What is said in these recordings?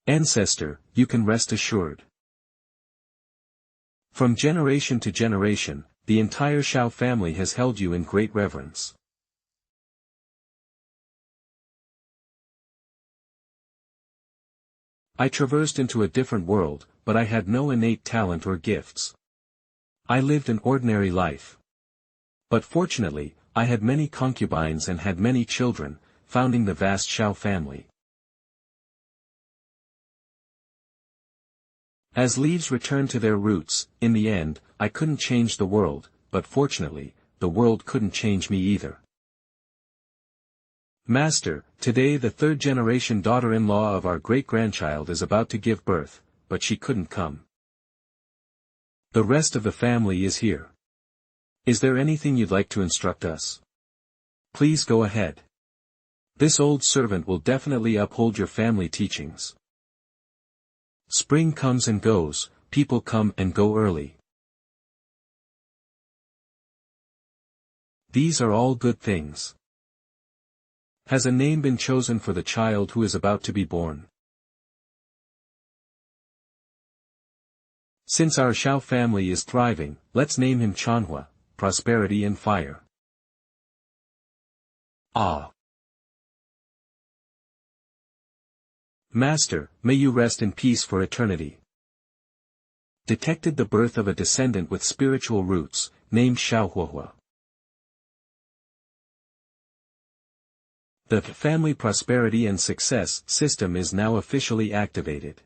Ancestor, you can rest assured. From generation to generation, the entire Xiao family has held you in great reverence. I traversed into a different world, but I had no innate talent or gifts. I lived an ordinary life. But fortunately, I had many concubines and had many children, founding the vast Xiao family. As leaves return to their roots, in the end, I couldn't change the world, but fortunately, the world couldn't change me either. Master, today the third-generation daughter-in-law of our great-grandchild is about to give birth, but she couldn't come. The rest of the family is here. Is there anything you'd like to instruct us? Please go ahead. This old servant will definitely uphold your family teachings. Spring comes and goes, people come and go early. These are all good things. Has a name been chosen for the child who is about to be born? Since our Xiao family is thriving, let's name him Chanhua, prosperity and fire. Ah. Master, may you rest in peace for eternity. Detected the birth of a descendant with spiritual roots, named Xiaohuahua. The family prosperity and success system is now officially activated.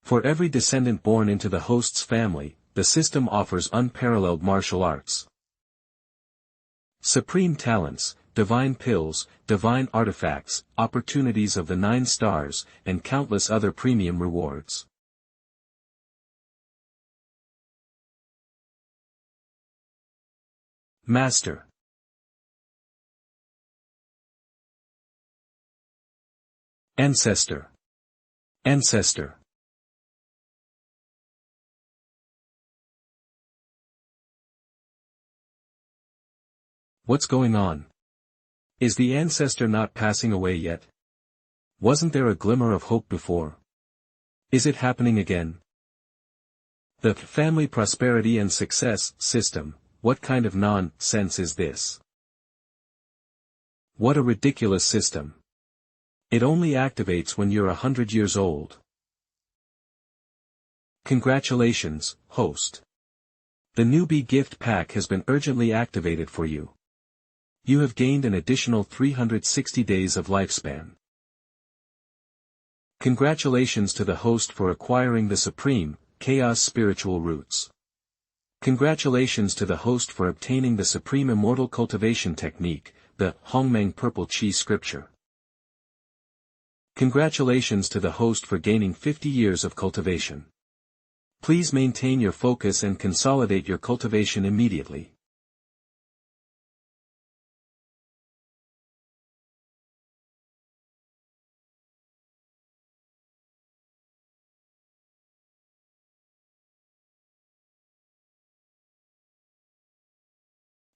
For every descendant born into the host's family, the system offers unparalleled martial arts, supreme talents, divine pills, divine artifacts, opportunities of the 9 stars, and countless other premium rewards. Master. Ancestor. Ancestor. What's going on? Is the ancestor not passing away yet? Wasn't there a glimmer of hope before? Is it happening again? The family prosperity and success system, what kind of nonsense is this? What a ridiculous system. It only activates when you're 100 years old. Congratulations, host. The newbie gift pack has been urgently activated for you. You have gained an additional 360 days of lifespan. Congratulations to the host for acquiring the supreme, chaos spiritual roots. Congratulations to the host for obtaining the supreme immortal cultivation technique, the Hongmeng Purple Chi scripture. Congratulations to the host for gaining 50 years of cultivation. Please maintain your focus and consolidate your cultivation immediately.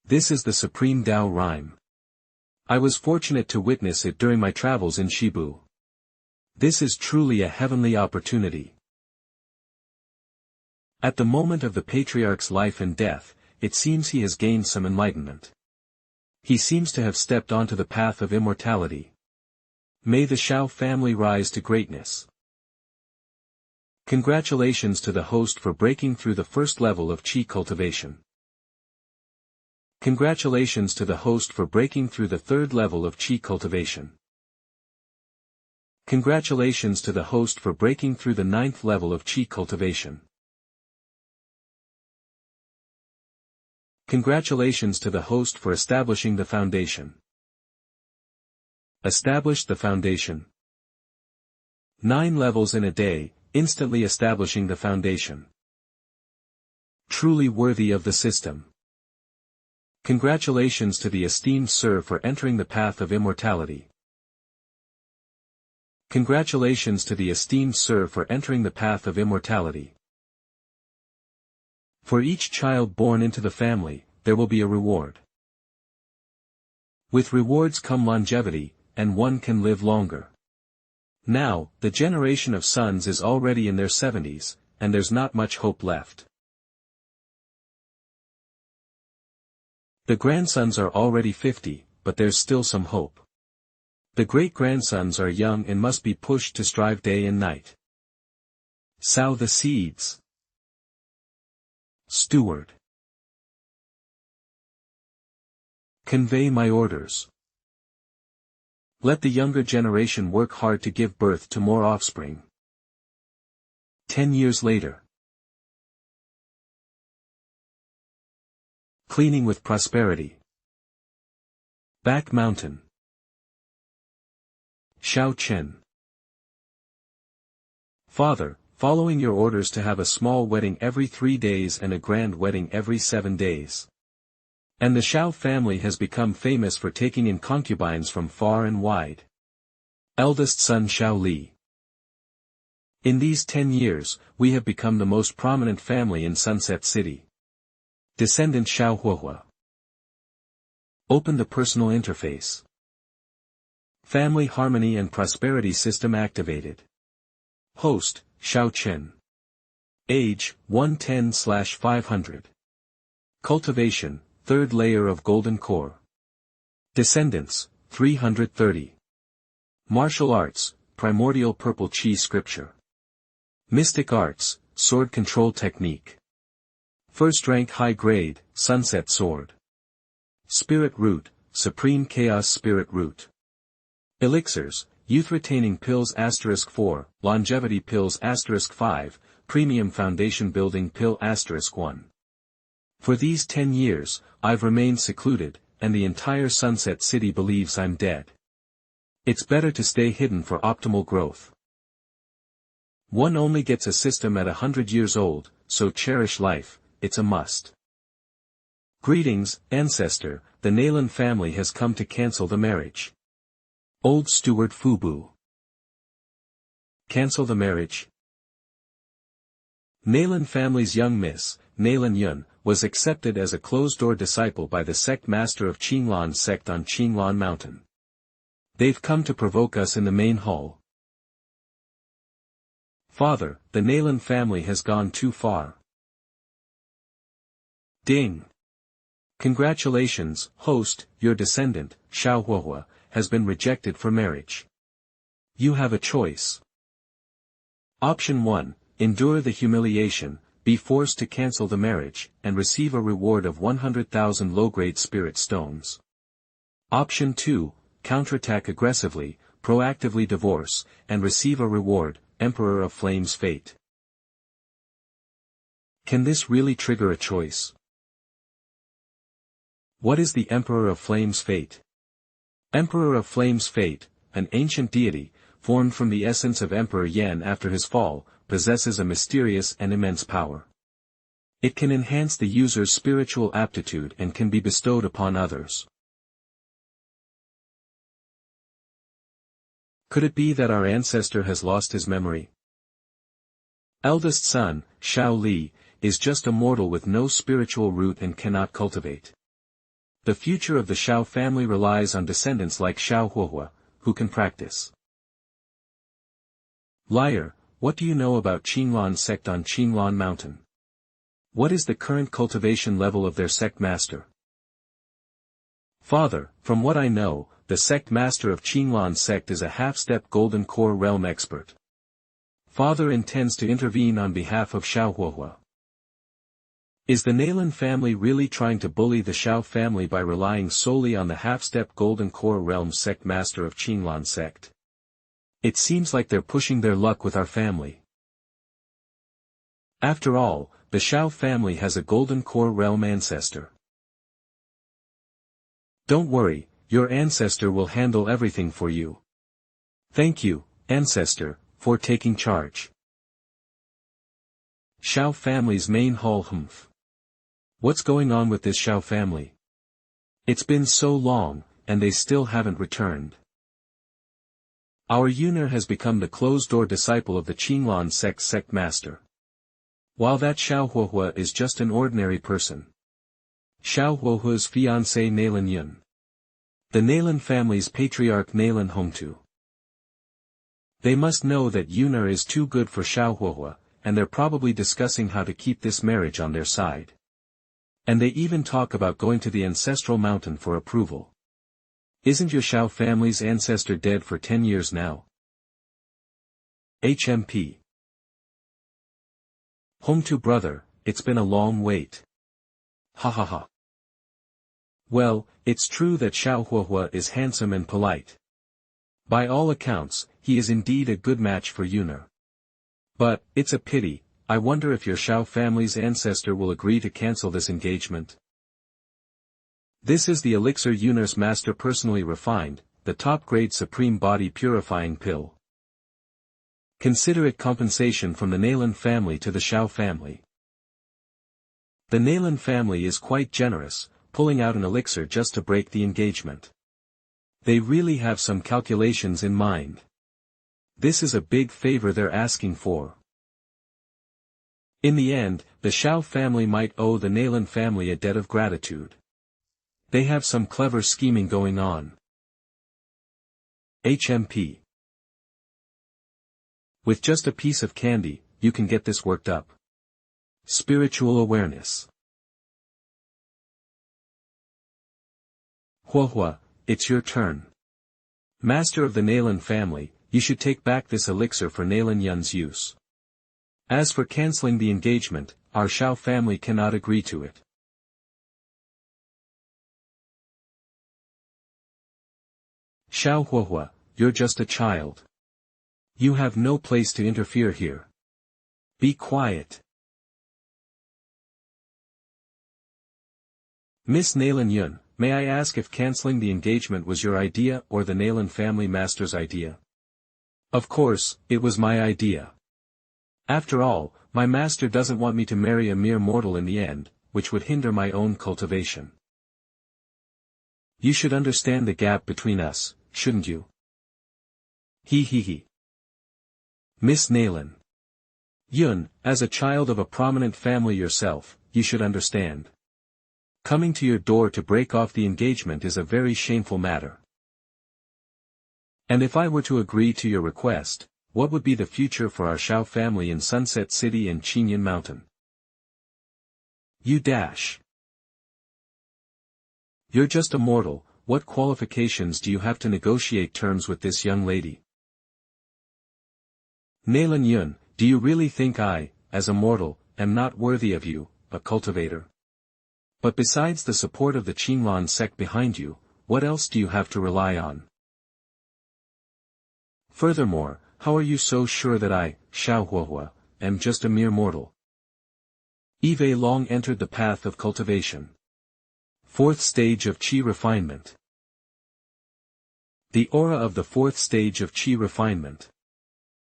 This is the supreme Dao rhyme. I was fortunate to witness it during my travels in Shibu. This is truly a heavenly opportunity. At the moment of the patriarch's life and death, it seems he has gained some enlightenment. He seems to have stepped onto the path of immortality. May the Xiao family rise to greatness. Congratulations to the host for breaking through the first level of Qi cultivation. Congratulations to the host for breaking through the third level of Qi cultivation. Congratulations to the host for breaking through the 9th level of Qi cultivation. Congratulations to the host for establishing the foundation. Establish the foundation. 9 levels in a day, instantly establishing the foundation. Truly worthy of the system. Congratulations to the esteemed Sir for entering the path of immortality. Congratulations to the esteemed Sir for entering the path of immortality. For each child born into the family, there will be a reward. With rewards come longevity, and one can live longer. Now, the generation of sons is already in their 70s, and there's not much hope left. The grandsons are already 50, but there's still some hope. The great-grandsons are young and must be pushed to strive day and night. Sow the seeds. Steward. Convey my orders. Let the younger generation work hard to give birth to more offspring. 10 years later. Cleaning with prosperity. Back Mountain. Xiao Chen. Father, following your orders to have a small wedding every 3 days and a grand wedding every 7 days. And the Xiao family has become famous for taking in concubines from far and wide. Eldest son Xiao Li. In these 10 years, we have become the most prominent family in Sunset City. Descendant Xiao Huohua. Open the personal interface. Family harmony and prosperity system activated. Host, Xiao Chen. Age, 110/500. Cultivation, 3rd layer of golden core. Descendants, 330. Martial arts, primordial purple chi scripture. Mystic arts, sword control technique. First rank high grade, sunset sword. Spirit root, supreme chaos spirit root. Elixirs, youth retaining pills *4, longevity pills *5, premium foundation building pill *1. For these 10 years, I've remained secluded, and the entire Sunset City believes I'm dead. It's better to stay hidden for optimal growth. One only gets a system at 100 years old, so cherish life, it's a must. Greetings, ancestor, the Nalan family has come to cancel the marriage. Old Steward Fubu. Cancel the marriage. Nalan family's young miss, Nalan Yun, was accepted as a closed-door disciple by the sect master of Qinglan sect on Qinglan Mountain. They've come to provoke us in the main hall. Father, the Nalan family has gone too far. Ding. Congratulations, host, your descendant, Xiao Huohua, has been rejected for marriage. You have a choice. Option 1, endure the humiliation, be forced to cancel the marriage, and receive a reward of 100,000 low-grade spirit stones. Option 2, counterattack aggressively, proactively divorce, and receive a reward, Emperor of Flames fate. Can this really trigger a choice? What is the Emperor of Flames fate? Emperor of Flames fate, an ancient deity, formed from the essence of Emperor Yan after his fall, possesses a mysterious and immense power. It can enhance the user's spiritual aptitude and can be bestowed upon others. Could it be that our ancestor has lost his memory? Eldest son, Xiao Li, is just a mortal with no spiritual root and cannot cultivate. The future of the Xiao family relies on descendants like Xiao Huohua, who can practice. Liar, what do you know about Qinglan sect on Qinglan Mountain? What is the current cultivation level of their sect master? Father, from what I know, the sect master of Qinglan sect is a half-step golden core realm expert. Father intends to intervene on behalf of Xiao Huohua. Is the Nalan family really trying to bully the Xiao family by relying solely on the half-step golden core realm sect master of Qinglan sect? It seems like they're pushing their luck with our family. After all, the Xiao family has a golden core realm ancestor. Don't worry, your ancestor will handle everything for you. Thank you, ancestor, for taking charge. Xiao family's main hall. What's going on with this Xiao family? It's been so long, and they still haven't returned. Our Yuner has become the closed-door disciple of the Qinglan sect master. While that Xiao Huohua is just an ordinary person. Xiao Huohua's fiancé Nalan Yun. The Nalan family's patriarch Nalan Hongtu. They must know that Yunar is too good for Xiao, and they're probably discussing how to keep this marriage on their side. And they even talk about going to the ancestral mountain for approval. Isn't your Xiao family's ancestor dead for 10 years now? HMP. Home to brother, it's been a long wait. Ha ha ha. Well, it's true that Xiao is handsome and polite. By all accounts, he is indeed a good match for Yunar. But, it's a pity, I wonder if your Xiao family's ancestor will agree to cancel this engagement. This is the elixir Yunar's master personally refined, the top-grade supreme body purifying pill. Consider it compensation from the Nalan family to the Xiao family. The Nalan family is quite generous, pulling out an elixir just to break the engagement. They really have some calculations in mind. This is a big favor they're asking for. In the end, the Xiao family might owe the Nalan family a debt of gratitude. They have some clever scheming going on. HMP. With just a piece of candy, you can get this worked up. Spiritual awareness. Huohua, it's your turn. Master of the Nalan family, you should take back this elixir for Nalan Yun's use. As for canceling the engagement, our Xiao family cannot agree to it. Xiao Huohua, you're just a child. You have no place to interfere here. Be quiet. Miss Nalan Yun, may I ask if canceling the engagement was your idea or the Nalan family master's idea? Of course, it was my idea. After all, my master doesn't want me to marry a mere mortal in the end, which would hinder my own cultivation. You should understand the gap between us, shouldn't you? He. Miss Nalan Yun, as a child of a prominent family yourself, you should understand. Coming to your door to break off the engagement is a very shameful matter. And if I were to agree to your request, what would be the future for our Xiao family in Sunset City and Qinyan Mountain? You dash. You're just a mortal, what qualifications do you have to negotiate terms with this young lady? Nalan Yun, do you really think I, as a mortal, am not worthy of you, a cultivator? But besides the support of the Qinlan sect behind you, what else do you have to rely on? Furthermore, how are you so sure that I, Xiao Huohua, am just a mere mortal? Eve long entered the path of cultivation. Fourth stage of Qi refinement. The aura of the fourth stage of Qi refinement.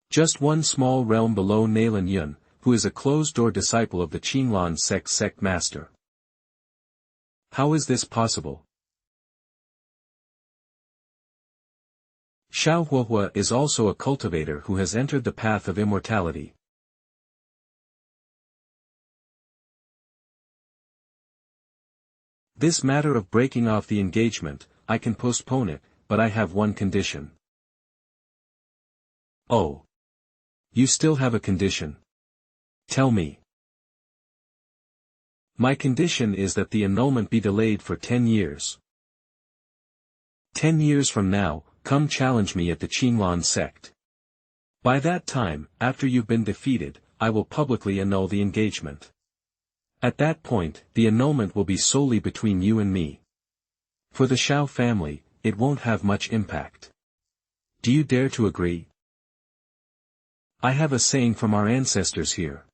Just one small realm below Nalan Yun, who is a closed-door disciple of the Qinlan sect master. How is this possible? Xiao Huohua is also a cultivator who has entered the path of immortality. This matter of breaking off the engagement, I can postpone it, but I have one condition. Oh. You still have a condition. Tell me. My condition is that the annulment be delayed for 10 years. 10 years from now, come challenge me at the Qinlan sect. By that time, after you've been defeated, I will publicly annul the engagement. At that point, the annulment will be solely between you and me. For the Xiao family, it won't have much impact. Do you dare to agree? I have a saying from our ancestors here.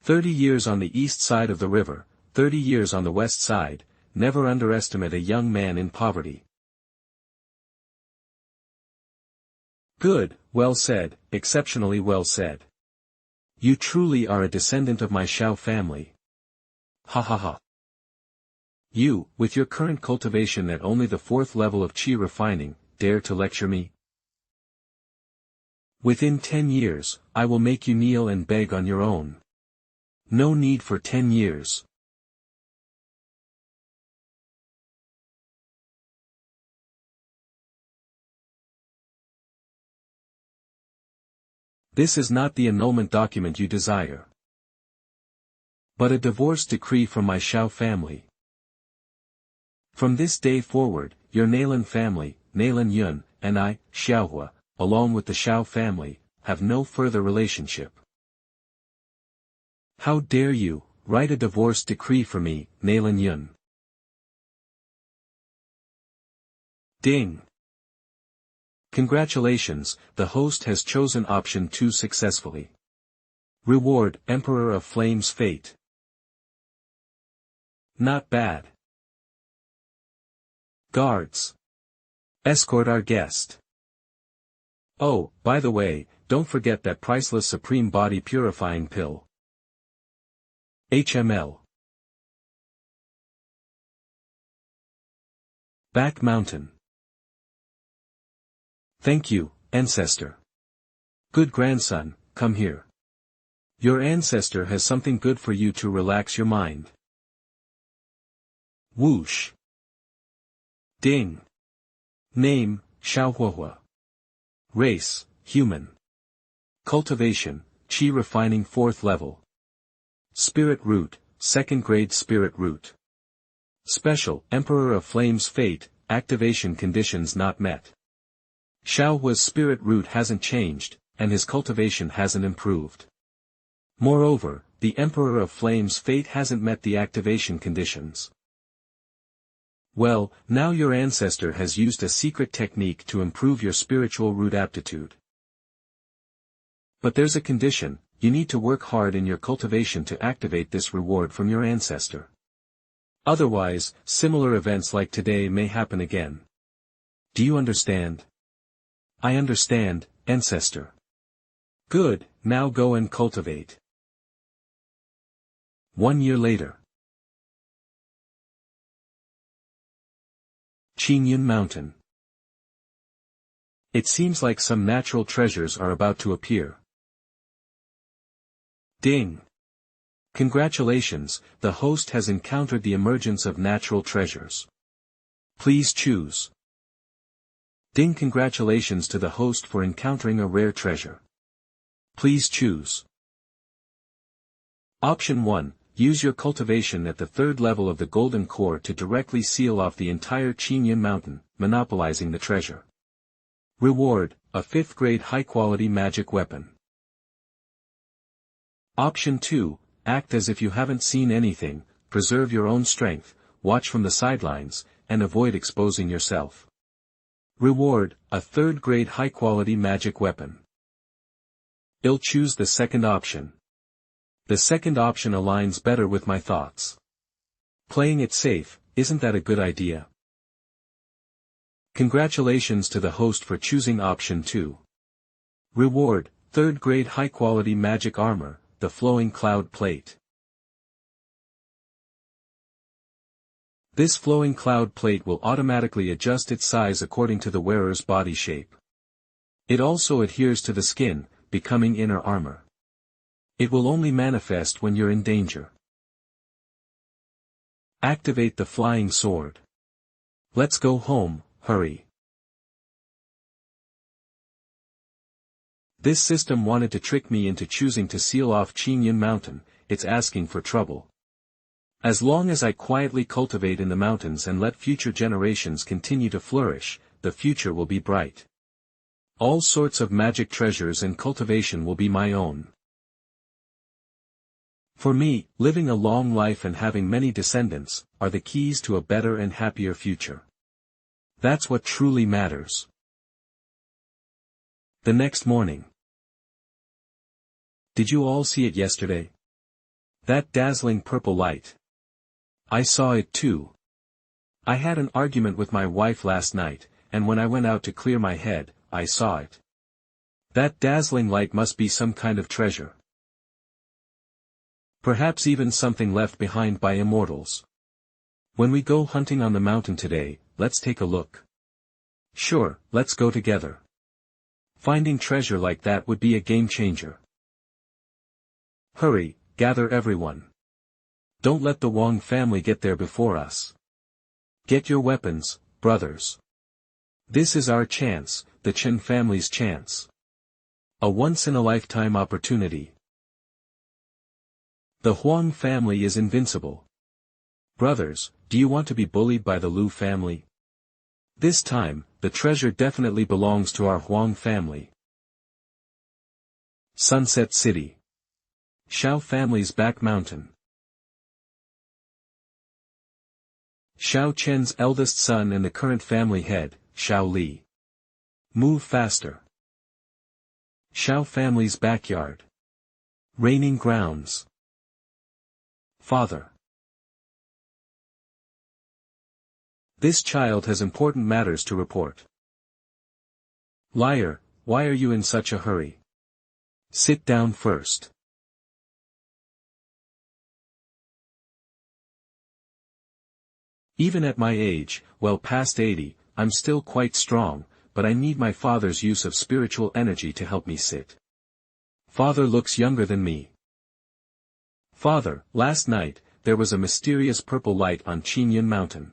30 years on the east side of the river, 30 years on the west side, never underestimate a young man in poverty. Good, well said, exceptionally well said. You truly are a descendant of my Xiao family. Ha ha ha. You, with your current cultivation at only the 4th level of Qi refining, dare to lecture me? Within 10 years, I will make you kneel and beg on your own. No need for 10 years. This is not the annulment document you desire, but a divorce decree from my Xiao family. From this day forward, your Nalan family, Nalan Yun, and I, Xiaohua, along with the Xiao family, have no further relationship. How dare you, write a divorce decree for me, Nalan Yun? Ding! Congratulations, the host has chosen option 2 successfully. Reward, Emperor of Flames Fate. Not bad. Guards, escort our guest. Oh, by the way, don't forget that priceless Supreme Body Purifying Pill. HML. Back Mountain. Thank you, ancestor. Good grandson, come here. Your ancestor has something good for you to relax your mind. Whoosh. Ding. Name, Xiaohuahua. Race, human. Cultivation, Qi refining 4th level. Spirit root, 2nd grade spirit root. Special, Emperor of Flames Fate, activation conditions not met. Xiaohua's spirit root hasn't changed, and his cultivation hasn't improved. Moreover, the Emperor of Flames Fate hasn't met the activation conditions. Well, now your ancestor has used a secret technique to improve your spiritual root aptitude. But there's a condition, you need to work hard in your cultivation to activate this reward from your ancestor. Otherwise, similar events like today may happen again. Do you understand? I understand, ancestor. Good, now go and cultivate. 1 year later. Qingyun Mountain. It seems like some natural treasures are about to appear. Ding! Congratulations, the host has encountered the emergence of natural treasures. Please choose. Ding! Congratulations to the host for encountering a rare treasure. Please choose. Option 1, use your cultivation at the 3rd level of the Golden Core to directly seal off the entire Qingyun Mountain, monopolizing the treasure. Reward, a 5th grade high-quality magic weapon. Option 2, act as if you haven't seen anything, preserve your own strength, watch from the sidelines, and avoid exposing yourself. Reward, a 3rd grade high-quality magic weapon. I'll choose the second option. The second option aligns better with my thoughts. Playing it safe, isn't that a good idea? Congratulations to the host for choosing option 2. Reward, 3rd grade high-quality magic armor, the flowing cloud plate. This flowing cloud plate will automatically adjust its size according to the wearer's body shape. It also adheres to the skin, becoming inner armor. It will only manifest when you're in danger. Activate the flying sword. Let's go home, hurry. This system wanted to trick me into choosing to seal off Qingyun Mountain, it's asking for trouble. As long as I quietly cultivate in the mountains and let future generations continue to flourish, the future will be bright. All sorts of magic treasures and cultivation will be my own. For me, living a long life and having many descendants, are the keys to a better and happier future. That's what truly matters. The next morning. Did you all see it yesterday? That dazzling purple light. I saw it too. I had an argument with my wife last night, and when I went out to clear my head, I saw it. That dazzling light must be some kind of treasure. Perhaps even something left behind by immortals. When we go hunting on the mountain today, let's take a look. Sure, let's go together. Finding treasure like that would be a game changer. Hurry, gather everyone. Don't let the Wang family get there before us. Get your weapons, brothers. This is our chance, the Chen family's chance. A once-in-a-lifetime opportunity. The Huang family is invincible. Brothers, do you want to be bullied by the Lu family? This time, the treasure definitely belongs to our Huang family. Sunset City. Xiao family's back mountain. Xiao Chen's eldest son and the current family head, Xiao Li. Move faster. Xiao family's backyard. Raining grounds. Father. This child has important matters to report. Liar, why are you in such a hurry? Sit down first. Even at my age, well past 80, I'm still quite strong, but I need my father's use of spiritual energy to help me sit. Father looks younger than me. Father, last night, there was a mysterious purple light on Qingyun Mountain.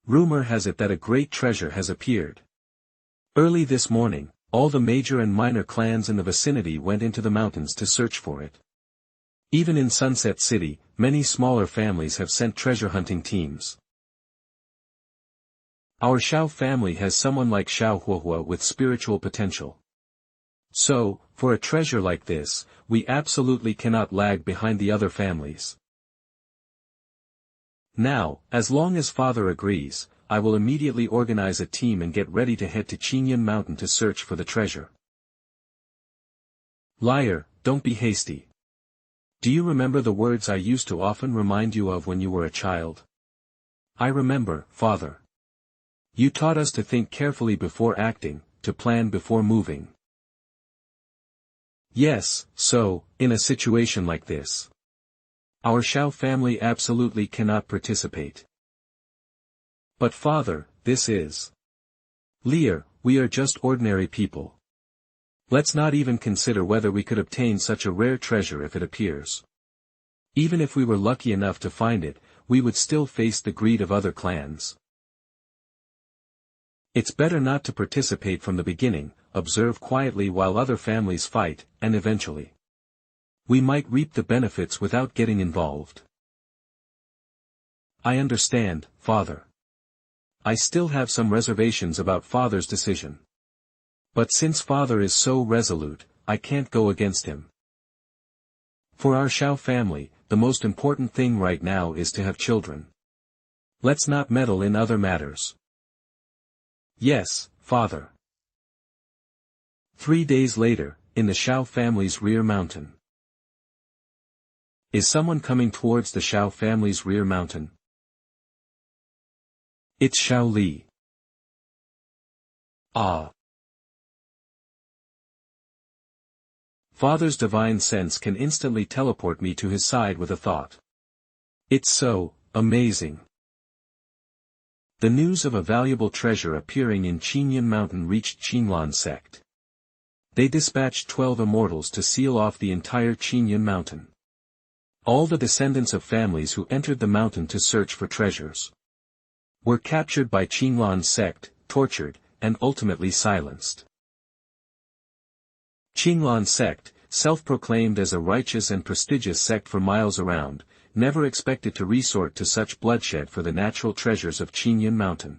Rumor has it that a great treasure has appeared. Early this morning, all the major and minor clans in the vicinity went into the mountains to search for it. Even in Sunset City, many smaller families have sent treasure hunting teams. Our Xiao family has someone like Xiao Huohua with spiritual potential. So, for a treasure like this, we absolutely cannot lag behind the other families. Now, as long as father agrees, I will immediately organize a team and get ready to head to Qingyun Mountain to search for the treasure. Liar, don't be hasty. Do you remember the words I used to often remind you of when you were a child? I remember, father. You taught us to think carefully before acting, to plan before moving. Yes, so, in a situation like this, our Xiao family absolutely cannot participate. But father, this is Lear, we are just ordinary people. Let's not even consider whether we could obtain such a rare treasure if it appears. Even if we were lucky enough to find it, we would still face the greed of other clans. It's better not to participate from the beginning, observe quietly while other families fight, and eventually, we might reap the benefits without getting involved. I understand, father. I still have some reservations about father's decision. But since father is so resolute, I can't go against him. For our Xiao family, the most important thing right now is to have children. Let's not meddle in other matters. Yes, father. 3 days later, in the Xiao family's rear mountain. Is someone coming towards the Xiao family's rear mountain? It's Xiao Li. Ah. Father's divine sense can instantly teleport me to his side with a thought. It's so amazing. The news of a valuable treasure appearing in Qingyun Mountain reached Qinglan sect. They dispatched 12 immortals to seal off the entire Qingyun Mountain. All the descendants of families who entered the mountain to search for treasures were captured by Qinglan sect, tortured, and ultimately silenced. Qinglan sect, self-proclaimed as a righteous and prestigious sect for miles around, never expected to resort to such bloodshed for the natural treasures of Qingyun Mountain.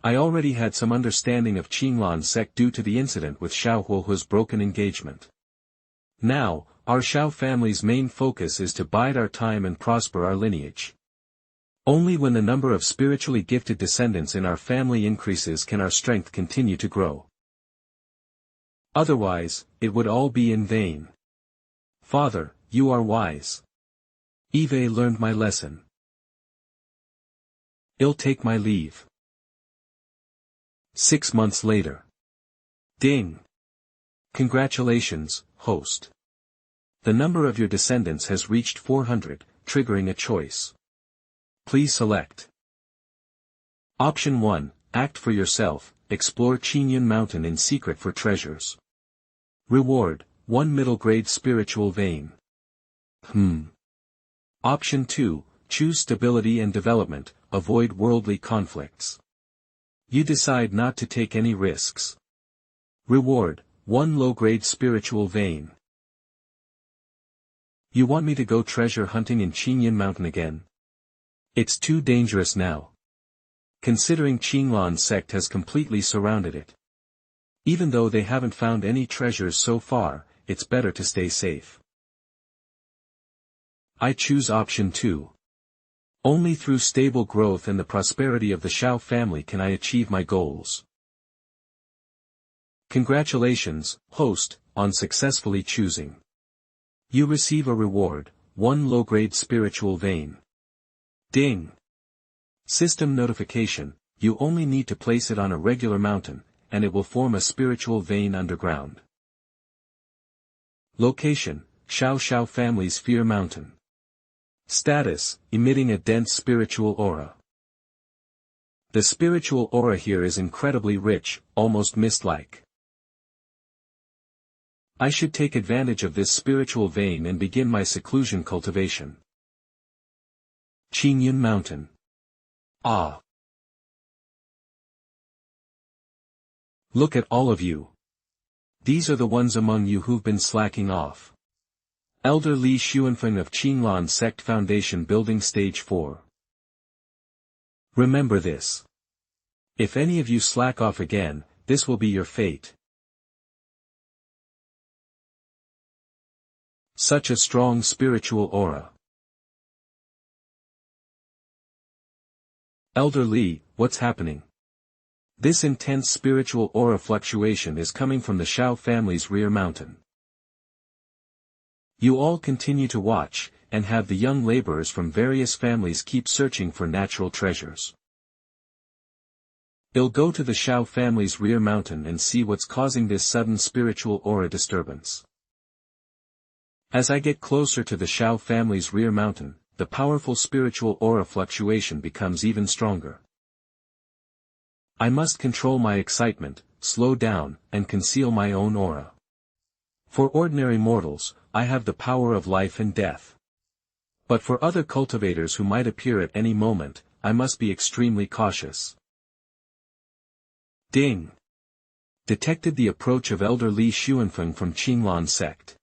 I already had some understanding of Qinglan sect due to the incident with Xiao Huohua's broken engagement. Now, our Xiao family's main focus is to bide our time and prosper our lineage. Only when the number of spiritually gifted descendants in our family increases can our strength continue to grow. Otherwise, it would all be in vain. Father, you are wise. Eve learned my lesson. I'll take my leave. 6 months later. Ding! Congratulations, host. The number of your descendants has reached 400, triggering a choice. Please select. Option 1, act for yourself, explore Qingyun Mountain in secret for treasures. Reward, 1 middle grade spiritual vein. Option 2, choose stability and development, avoid worldly conflicts. You decide not to take any risks. Reward, 1 low-grade spiritual vein. You want me to go treasure hunting in Qingyan Mountain again? It's too dangerous now. Considering Qinglan sect has completely surrounded it. Even though they haven't found any treasures so far, it's better to stay safe. I choose option 2. Only through stable growth and the prosperity of the Xiao family can I achieve my goals. Congratulations, host, on successfully choosing. You receive a reward, 1 low-grade spiritual vein. Ding! System notification, you only need to place it on a regular mountain, and it will form a spiritual vein underground. Location, Xiao family's Fear Mountain. Status, emitting a dense spiritual aura. The spiritual aura here is incredibly rich, almost mist-like. I should take advantage of this spiritual vein and begin my seclusion cultivation. Qingyan Mountain. Ah! Look at all of you. These are the ones among you who've been slacking off. Elder Li Xuanfeng of Qinglan Sect Foundation Building Stage 4. Remember this. If any of you slack off again, this will be your fate. Such a strong spiritual aura. Elder Li, what's happening? This intense spiritual aura fluctuation is coming from the Xiao family's rear mountain. You all continue to watch, and have the young laborers from various families keep searching for natural treasures. They'll go to the Xiao family's rear mountain and see what's causing this sudden spiritual aura disturbance. As I get closer to the Xiao family's rear mountain, the powerful spiritual aura fluctuation becomes even stronger. I must control my excitement, slow down, and conceal my own aura. For ordinary mortals, I have the power of life and death. But for other cultivators who might appear at any moment, I must be extremely cautious. Ding! Detected the approach of Elder Li Xuanfeng from Qinglan sect.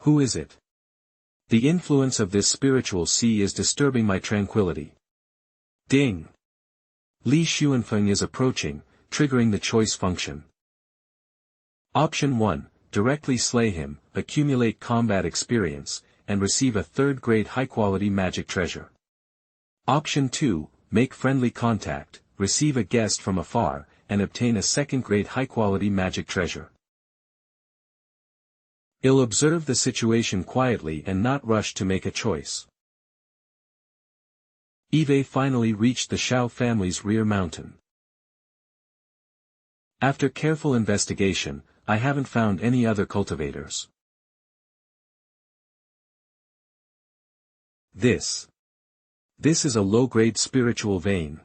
Who is it? The influence of this spiritual sea is disturbing my tranquility. Ding! Li Xuanfeng is approaching, triggering the choice function. Option 1, directly slay him, accumulate combat experience, and receive a 3rd-grade high-quality magic treasure. Option 2, make friendly contact, receive a guest from afar, and obtain a 2nd-grade high-quality magic treasure. I'll observe the situation quietly and not rush to make a choice. Eve finally reached the Xiao family's rear mountain. After careful investigation, I haven't found any other cultivators. This is a low-grade spiritual vein.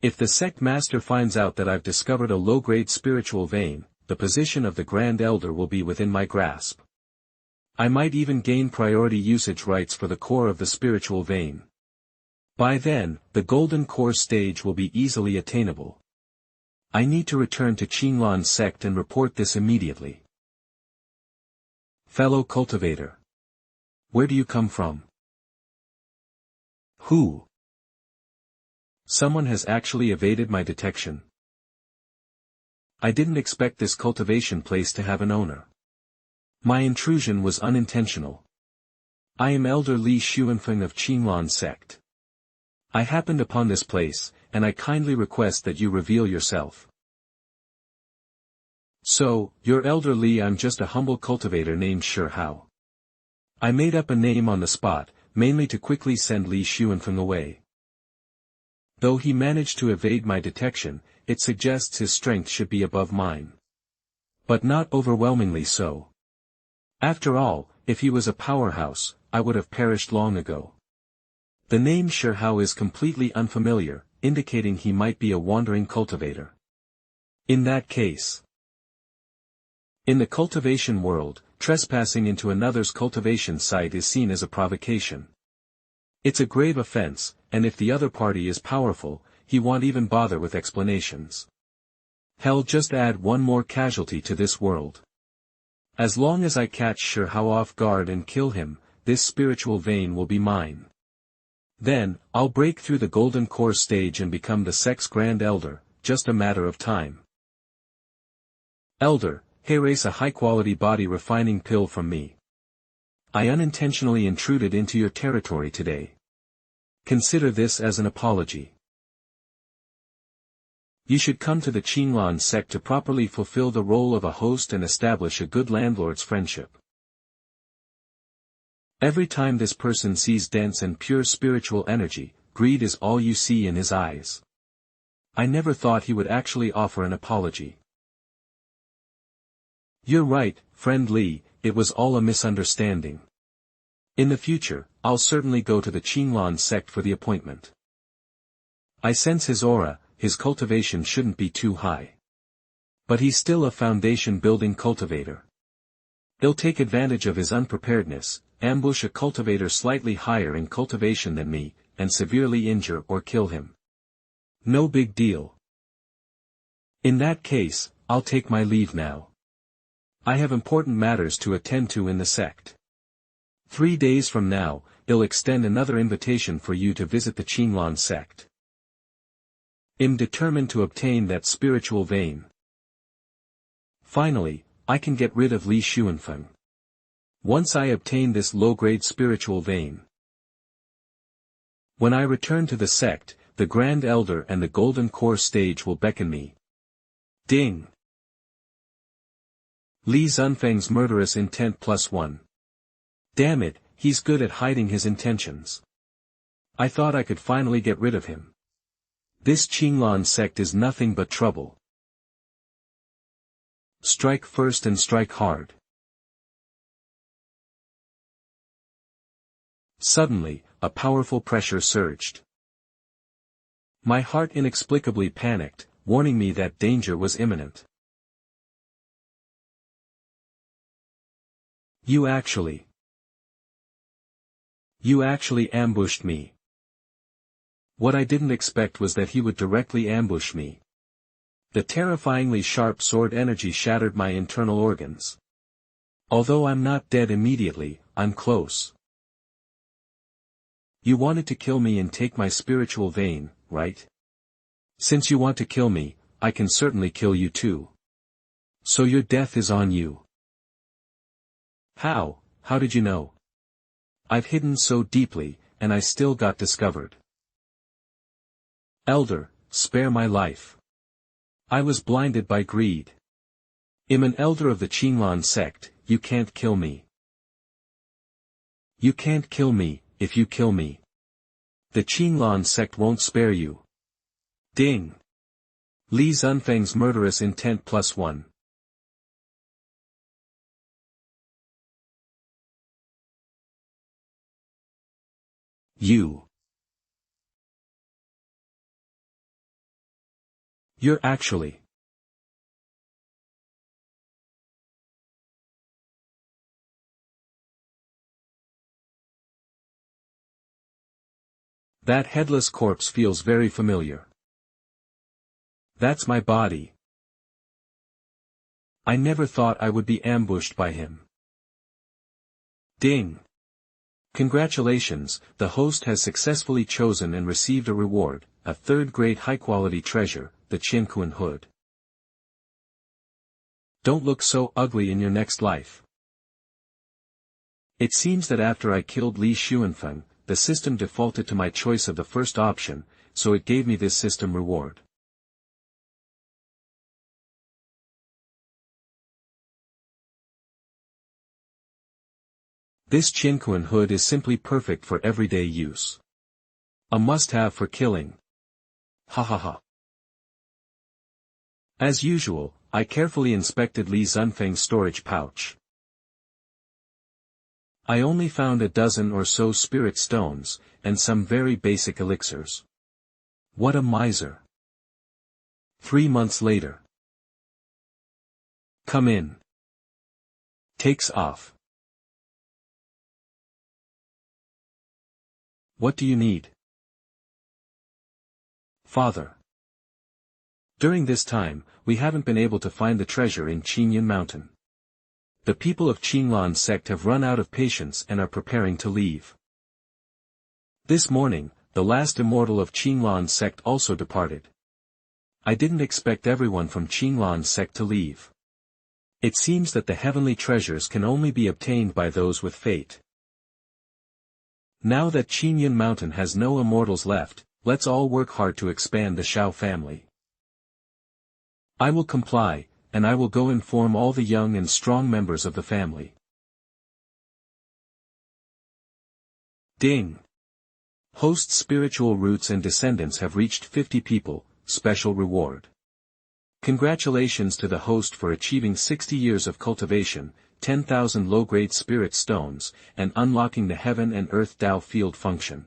If the sect master finds out that I've discovered a low-grade spiritual vein, the position of the Grand Elder will be within my grasp. I might even gain priority usage rights for the core of the spiritual vein. By then, the golden core stage will be easily attainable. I need to return to Qinglan sect and report this immediately. Fellow cultivator. Where do you come from? Who? Someone has actually evaded my detection. I didn't expect this cultivation place to have an owner. My intrusion was unintentional. I am Elder Li Xuanfeng of Qinglan sect. I happened upon this place, and I kindly request that you reveal yourself. So, you're Elder Li. I'm just a humble cultivator named Shihao. I made up a name on the spot, mainly to quickly send Li Xuanfeng away. Though he managed to evade my detection, it suggests his strength should be above mine. But not overwhelmingly so. After all, if he was a powerhouse, I would have perished long ago. The name Shihao is completely unfamiliar, indicating he might be a wandering cultivator. In that case, in the cultivation world, trespassing into another's cultivation site is seen as a provocation. It's a grave offense, and if the other party is powerful, he won't even bother with explanations. Hell, just add one more casualty to this world. As long as I catch Xiao off guard and kill him, this spiritual vein will be mine. Then, I'll break through the golden core stage and become the Sect's Grand Elder, just a matter of time. Elder, erase a high-quality body refining pill from me. I unintentionally intruded into your territory today. Consider this as an apology. You should come to the Qinglan sect to properly fulfill the role of a host and establish a good landlord's friendship. Every time this person sees dense and pure spiritual energy, greed is all you see in his eyes. I never thought he would actually offer an apology. You're right, friend Li, it was all a misunderstanding. In the future, I'll certainly go to the Qinglan sect for the appointment. I sense his aura. His cultivation shouldn't be too high. But he's still a foundation-building cultivator. They'll take advantage of his unpreparedness, ambush a cultivator slightly higher in cultivation than me, and severely injure or kill him. No big deal. In that case, I'll take my leave now. I have important matters to attend to in the sect. 3 days from now, I'll extend another invitation for you to visit the Qinglan sect. I'm determined to obtain that spiritual vein. Finally, I can get rid of Li Xuanfeng. Once I obtain this low-grade spiritual vein. When I return to the sect, the Grand Elder and the Golden Core stage will beckon me. Ding! Li Xuanfeng's murderous intent +1. Damn it, he's good at hiding his intentions. I thought I could finally get rid of him. This Qinglan sect is nothing but trouble. Strike first and strike hard. Suddenly, a powerful pressure surged. My heart inexplicably panicked, warning me that danger was imminent. You actually ambushed me. What I didn't expect was that he would directly ambush me. The terrifyingly sharp sword energy shattered my internal organs. Although I'm not dead immediately, I'm close. You wanted to kill me and take my spiritual vein, right? Since you want to kill me, I can certainly kill you too. So your death is on you. How did you know? I've hidden so deeply, and I still got discovered. Elder, spare my life. I was blinded by greed. I'm an elder of the Qinglan sect, you can't kill me. You can't kill me, if you kill me. The Qinglan sect won't spare you. Ding! Li Xuanfeng's murderous intent +1. You're actually. That headless corpse feels very familiar. That's my body. I never thought I would be ambushed by him. Ding! Congratulations, the host has successfully chosen and received a reward, a third-grade high-quality treasure, the Qianquan hood. Don't look so ugly in your next life. It seems that after I killed Li Xuanfeng, the system defaulted to my choice of the first option, so it gave me this system reward. This Qianquan hood is simply perfect for everyday use. A must-have for killing. Ha ha ha. As usual, I carefully inspected Li Xuanfeng's storage pouch. I only found a dozen or so spirit stones, and some very basic elixirs. What a miser. 3 months later. Come in. Takes off. What do you need? Father. During this time, we haven't been able to find the treasure in Qingyun Mountain. The people of Qinglan sect have run out of patience and are preparing to leave. This morning, the last immortal of Qinglan sect also departed. I didn't expect everyone from Qinglan sect to leave. It seems that the heavenly treasures can only be obtained by those with fate. Now that Qingyun Mountain has no immortals left, let's all work hard to expand the Xiao family. I will comply, and I will go inform all the young and strong members of the family. Ding! Host's spiritual roots and descendants have reached 50 people, special reward. Congratulations to the host for achieving 60 years of cultivation, 10,000 low-grade spirit stones, and unlocking the heaven and earth Tao field function.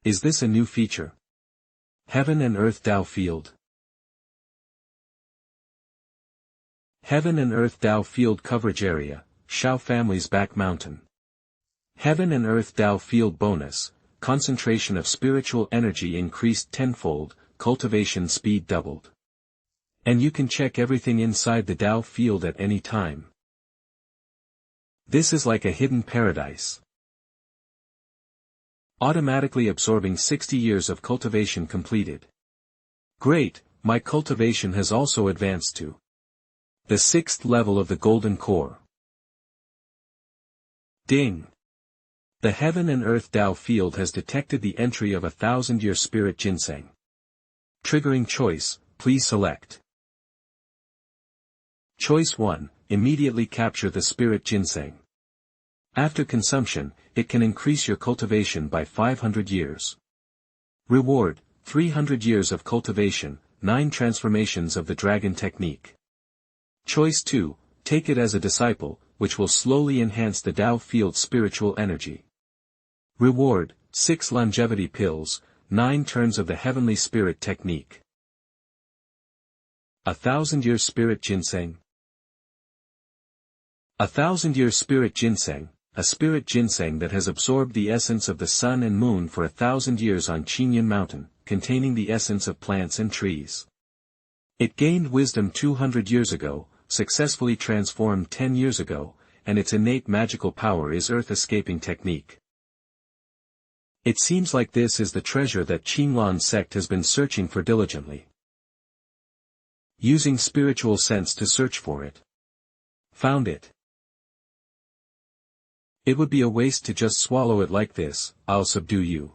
Is this a new feature? Heaven and earth Tao field. Heaven and earth Tao field coverage area, Xiao family's back mountain. Heaven and earth Tao field bonus, concentration of spiritual energy increased tenfold, cultivation speed doubled. And you can check everything inside the Tao field at any time. This is like a hidden paradise. Automatically absorbing 60 years of cultivation completed. Great, my cultivation has also advanced to the 6th level of the golden core. Ding! The heaven and earth Tao field has detected the entry of a 1000-year spirit ginseng. Triggering choice, please select. Choice 1, immediately capture the spirit ginseng. After consumption, it can increase your cultivation by 500 years. Reward, 300 years of cultivation, 9 transformations of the dragon technique. Choice 2, take it as a disciple, which will slowly enhance the Tao field spiritual energy. Reward, 6 longevity pills, 9 turns of the heavenly spirit technique. 1000-year spirit ginseng. 1000-year spirit ginseng, a spirit ginseng that has absorbed the essence of the sun and moon for 1000 years on Qingyun Mountain, containing the essence of plants and trees. It gained wisdom 200 years ago, successfully transformed 10 years ago, and its innate magical power is earth-escaping technique. It seems like this is the treasure that Qinglan sect has been searching for diligently. Using spiritual sense to search for it. Found it. It would be a waste to just swallow it like this. I'll subdue you.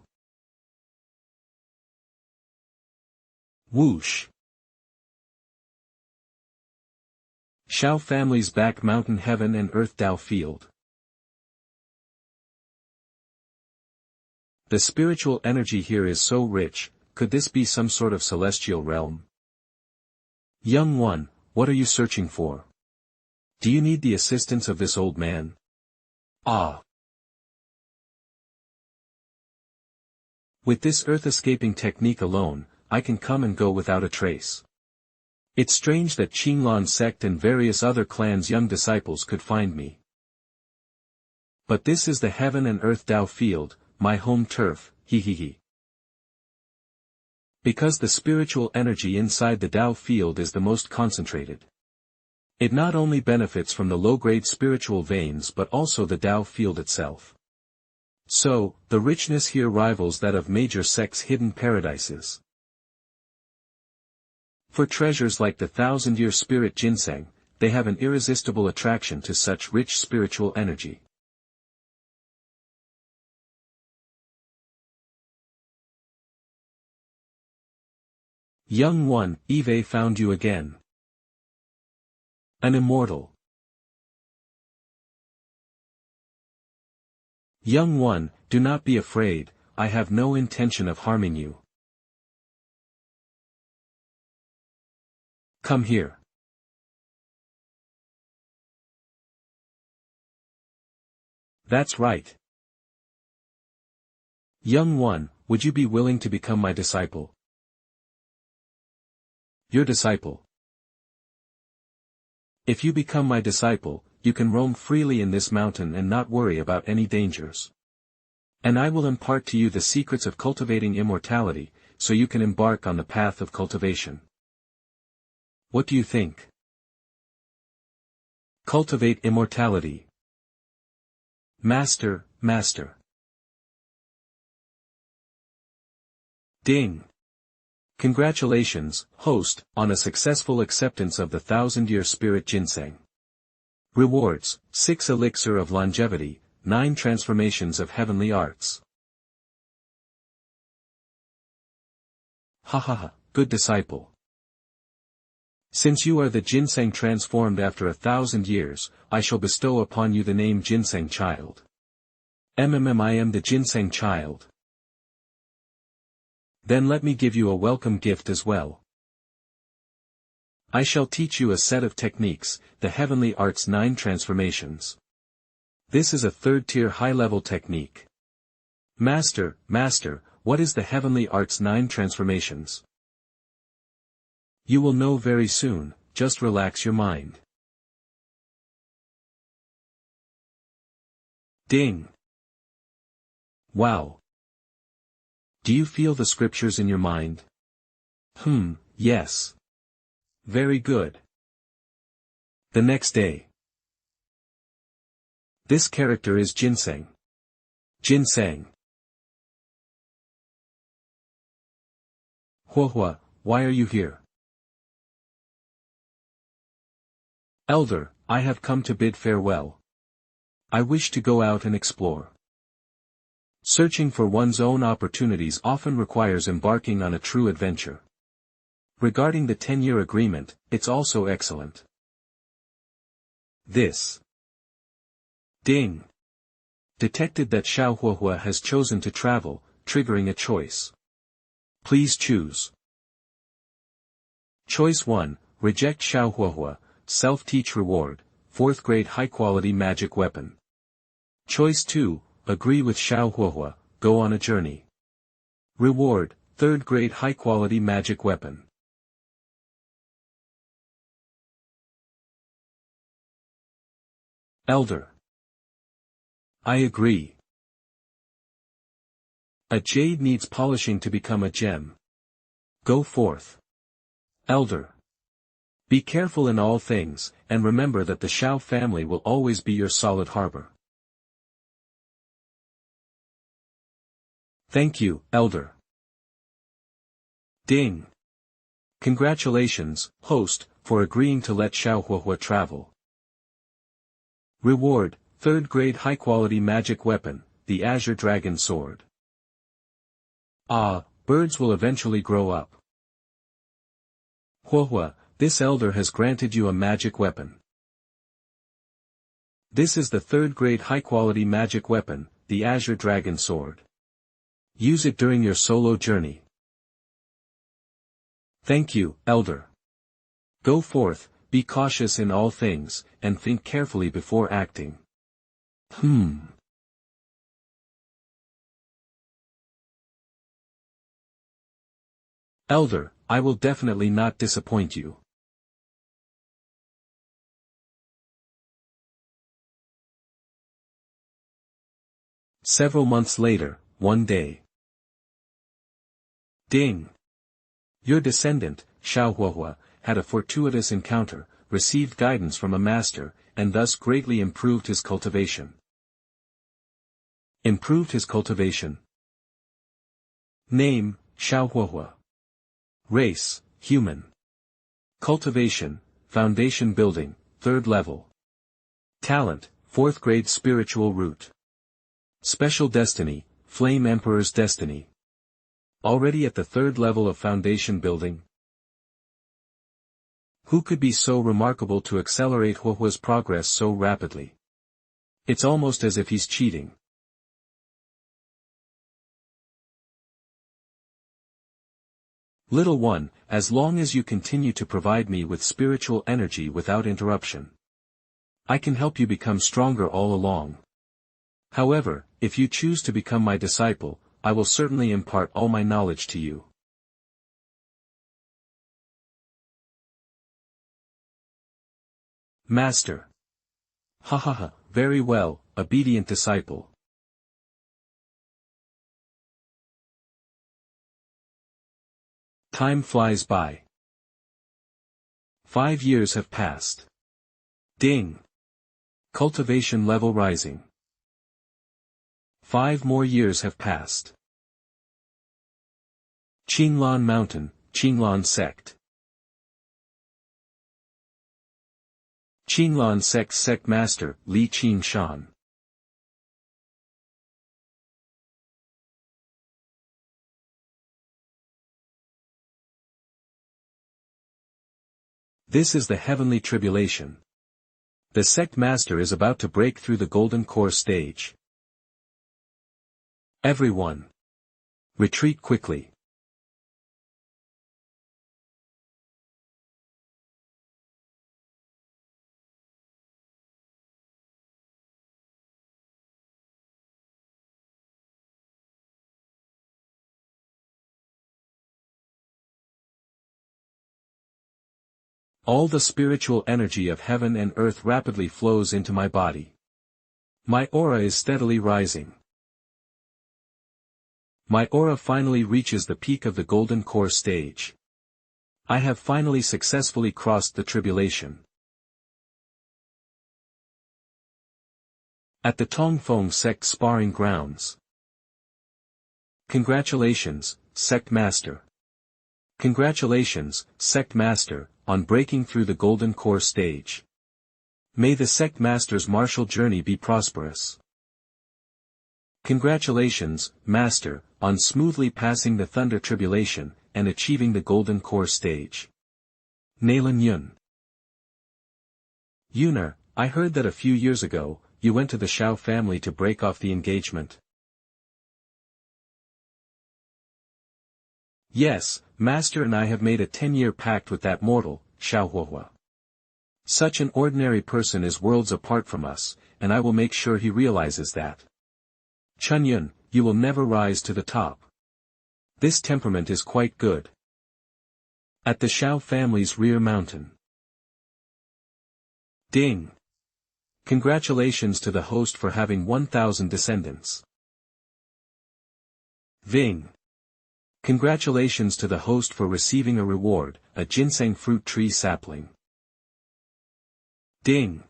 Whoosh. Xiao family's back mountain heaven and earth Tao field. The spiritual energy here is so rich, could this be some sort of celestial realm? Young one, what are you searching for? Do you need the assistance of this old man? Ah. With this earth-escaping technique alone, I can come and go without a trace. It's strange that Qinglan sect and various other clans' young disciples could find me. But this is the heaven and earth Tao field, my home turf, he. Because the spiritual energy inside the Tao field is the most concentrated. It not only benefits from the low-grade spiritual veins but also the Tao field itself. So, the richness here rivals that of major sects' hidden paradises. For treasures like the 1000-year spirit ginseng, they have an irresistible attraction to such rich spiritual energy. Young one, Eve found you again. An immortal. Young one, do not be afraid, I have no intention of harming you. Come here. That's right. Young one, would you be willing to become my disciple? Your disciple. If you become my disciple, you can roam freely in this mountain and not worry about any dangers. And I will impart to you the secrets of cultivating immortality, so you can embark on the path of cultivation. What do you think? Cultivate immortality. Master, master. Ding. Congratulations, host, on a successful acceptance of the 1000-year spirit ginseng. Rewards, 6 elixir of longevity, 9 transformations of heavenly arts. Hahaha, good disciple. Since you are the ginseng transformed after 1,000 years, I shall bestow upon you the name Ginseng Child. I am the Ginseng Child. Then let me give you a welcome gift as well. I shall teach you a set of techniques, the Heavenly Arts 9 transformations. This is a 3rd-tier high-level technique. Master, master, what is the Heavenly Arts 9 transformations? You will know very soon, just relax your mind. Ding. Wow. Do you feel the scriptures in your mind? Yes. Very good. The next day. This character is Ginseng. Ginseng. Huohua, why are you here? Elder, I have come to bid farewell. I wish to go out and explore. Searching for one's own opportunities often requires embarking on a true adventure. Regarding the 10-year agreement, it's also excellent. This. Ding. Detected that Xiao Huohua has chosen to travel, triggering a choice. Please choose. Choice 1, reject Xiao Huohua, self-teach reward, 4th grade high-quality magic weapon. Choice 2, agree with Xiao Huohua, go on a journey. Reward, 3rd grade high-quality magic weapon. Elder. I agree. A jade needs polishing to become a gem. Go forth. Elder. Be careful in all things, and remember that the Xiao family will always be your solid harbor. Thank you, Elder. Ding. Congratulations, host, for agreeing to let Xiao Huohua travel. Reward, 3rd grade high-quality magic weapon, the Azure Dragon Sword. Ah, birds will eventually grow up. Huohua, this elder has granted you a magic weapon. This is the 3rd grade high-quality magic weapon, the Azure Dragon Sword. Use it during your solo journey. Thank you, Elder. Go forth, be cautious in all things, and think carefully before acting. Elder, I will definitely not disappoint you. Several months later, one day. Ding. Your descendant, Xiao Huohua, had a fortuitous encounter, received guidance from a master, and thus greatly improved his cultivation. Improved his cultivation. Name, Xiao Huohua. Race, human. Cultivation, foundation building, 3rd level. Talent, 4th grade spiritual root. Special destiny, Flame Emperor's destiny. Already at the 3rd level of foundation building. Who could be so remarkable to accelerate Huohua's progress so rapidly? It's almost as if he's cheating. Little one, as long as you continue to provide me with spiritual energy without interruption, I can help you become stronger all along. However, if you choose to become my disciple, I will certainly impart all my knowledge to you. Master. Hahaha, very well, obedient disciple. Time flies by. 5 years have passed. Ding. Cultivation level rising. 5 more years have passed. Qinlan Mountain, Qinlan Sect. Qinlan Sect Master, Li Qin Shan. This is the heavenly tribulation. The sect master is about to break through the golden core stage. Everyone, retreat quickly. All the spiritual energy of heaven and earth rapidly flows into my body. My aura is steadily rising. My aura finally reaches the peak of the golden core stage. I have finally successfully crossed the tribulation. At the Tongfeng sect sparring grounds. Congratulations, sect master. Congratulations, sect master, on breaking through the golden core stage. May the sect master's martial journey be prosperous. Congratulations, master, on smoothly passing the thunder tribulation, and achieving the golden core stage. Naylan Yun. Yunar, I heard that a few years ago, you went to the Xiao family to break off the engagement. Yes, master and I have made a 10-year pact with that mortal, Xiao. Such an ordinary person is worlds apart from us, and I will make sure he realizes that. Chunyun, you will never rise to the top. This temperament is quite good. At the Xiao family's rear mountain. Ding. Congratulations to the host for having 1,000 descendants. Ving. Congratulations to the host for receiving a reward, a ginseng fruit tree sapling. Ding.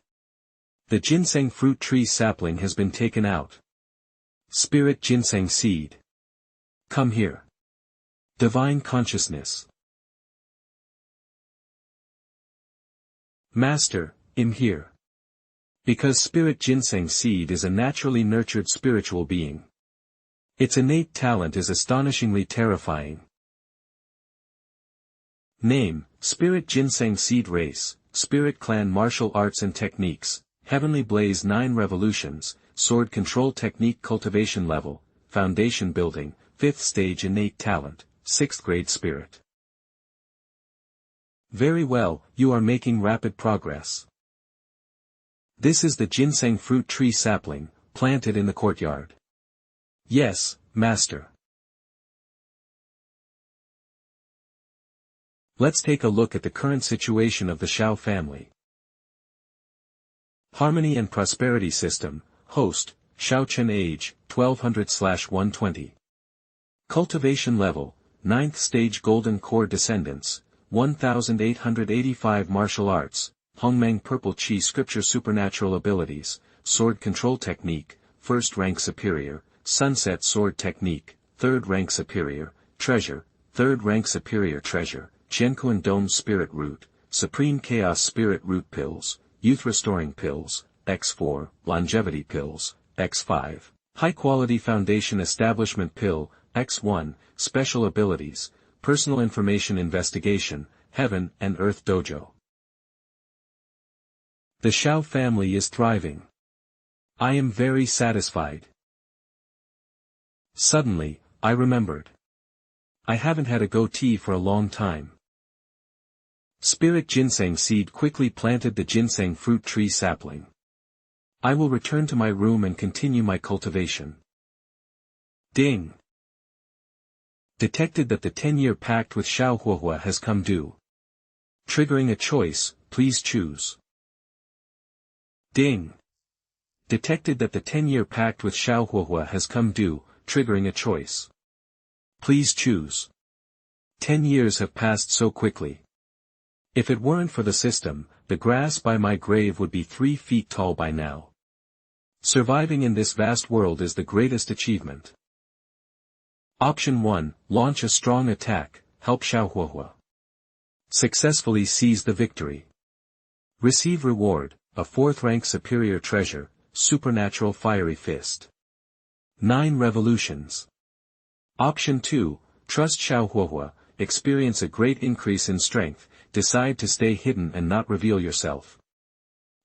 The ginseng fruit tree sapling has been taken out. Spirit ginseng seed. Come here. Divine consciousness. Master, I'm here. Because spirit ginseng seed is a naturally nurtured spiritual being. Its innate talent is astonishingly terrifying. Name, Spirit Ginseng Seed Race, Spirit Clan Martial Arts and Techniques, Heavenly Blaze 9 Revolutions, Sword Control Technique Cultivation Level, Foundation Building, 5th Stage Innate Talent, 6th Grade Spirit. Very well, you are making rapid progress. This is the ginseng fruit tree sapling, planted in the courtyard. Yes, master. Let's take a look at the current situation of the Xiao family. Harmony and Prosperity System, Host, Xiao Chen Age, 1200/120. Cultivation Level, 9th Stage Golden Core Descendants, 1885 Martial Arts, Hongmeng Purple Chi Scripture Supernatural Abilities, Sword Control Technique, 1st Rank Superior, Sunset Sword Technique, 3rd Rank Superior, Treasure, 3rd Rank Superior Treasure, Qiankuan Dome Spirit Root, Supreme Chaos Spirit Root Pills, Youth Restoring Pills, X4, Longevity Pills, X5, High Quality Foundation Establishment Pill, X1, Special Abilities, Personal Information Investigation, Heaven and Earth Dojo. The Xiao family is thriving. I am very satisfied. Suddenly, I remembered. I haven't had a goatee for a long time. Spirit Ginseng Seed quickly planted the ginseng fruit tree sapling. I will return to my room and continue my cultivation. Ding. Detected that the 10-year pact with Xiao has come due. Triggering a choice, please choose. Ding. Detected that the 10-year pact with Xiao has come due, triggering a choice. Please choose. 10 years have passed so quickly. If it weren't for the system, the grass by my grave would be 3 feet tall by now. Surviving in this vast world is the greatest achievement. Option 1, launch a strong attack, help Xiao. Successfully seize the victory. Receive reward, a 4th rank superior treasure, supernatural fiery fist. 9 revolutions. Option 2, trust Xiao, experience a great increase in strength, decide to stay hidden and not reveal yourself.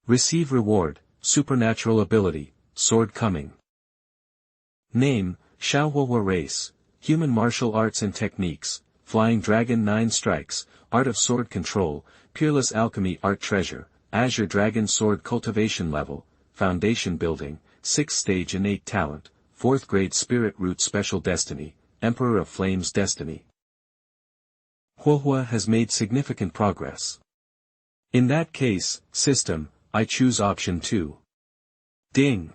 Receive reward, supernatural ability, sword coming. Name, Xiao race, human martial arts and techniques, flying dragon 9 strikes, art of sword control, peerless alchemy art treasure, azure dragon sword cultivation level, foundation building, 6th stage innate talent, 4th grade spirit root special destiny, emperor of flames destiny. Huohua has made significant progress. In that case, system, I choose option 2. Ding!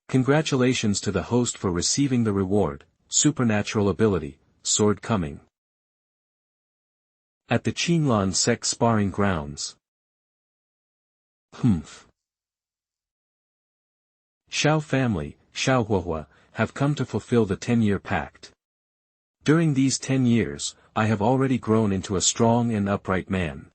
Congratulations to the host for receiving the reward, supernatural ability, sword coming. At the Qinlan sect sparring grounds. Xiao family, Xiao have come to fulfill the 10-year pact. During these 10 years, I have already grown into a strong and upright man.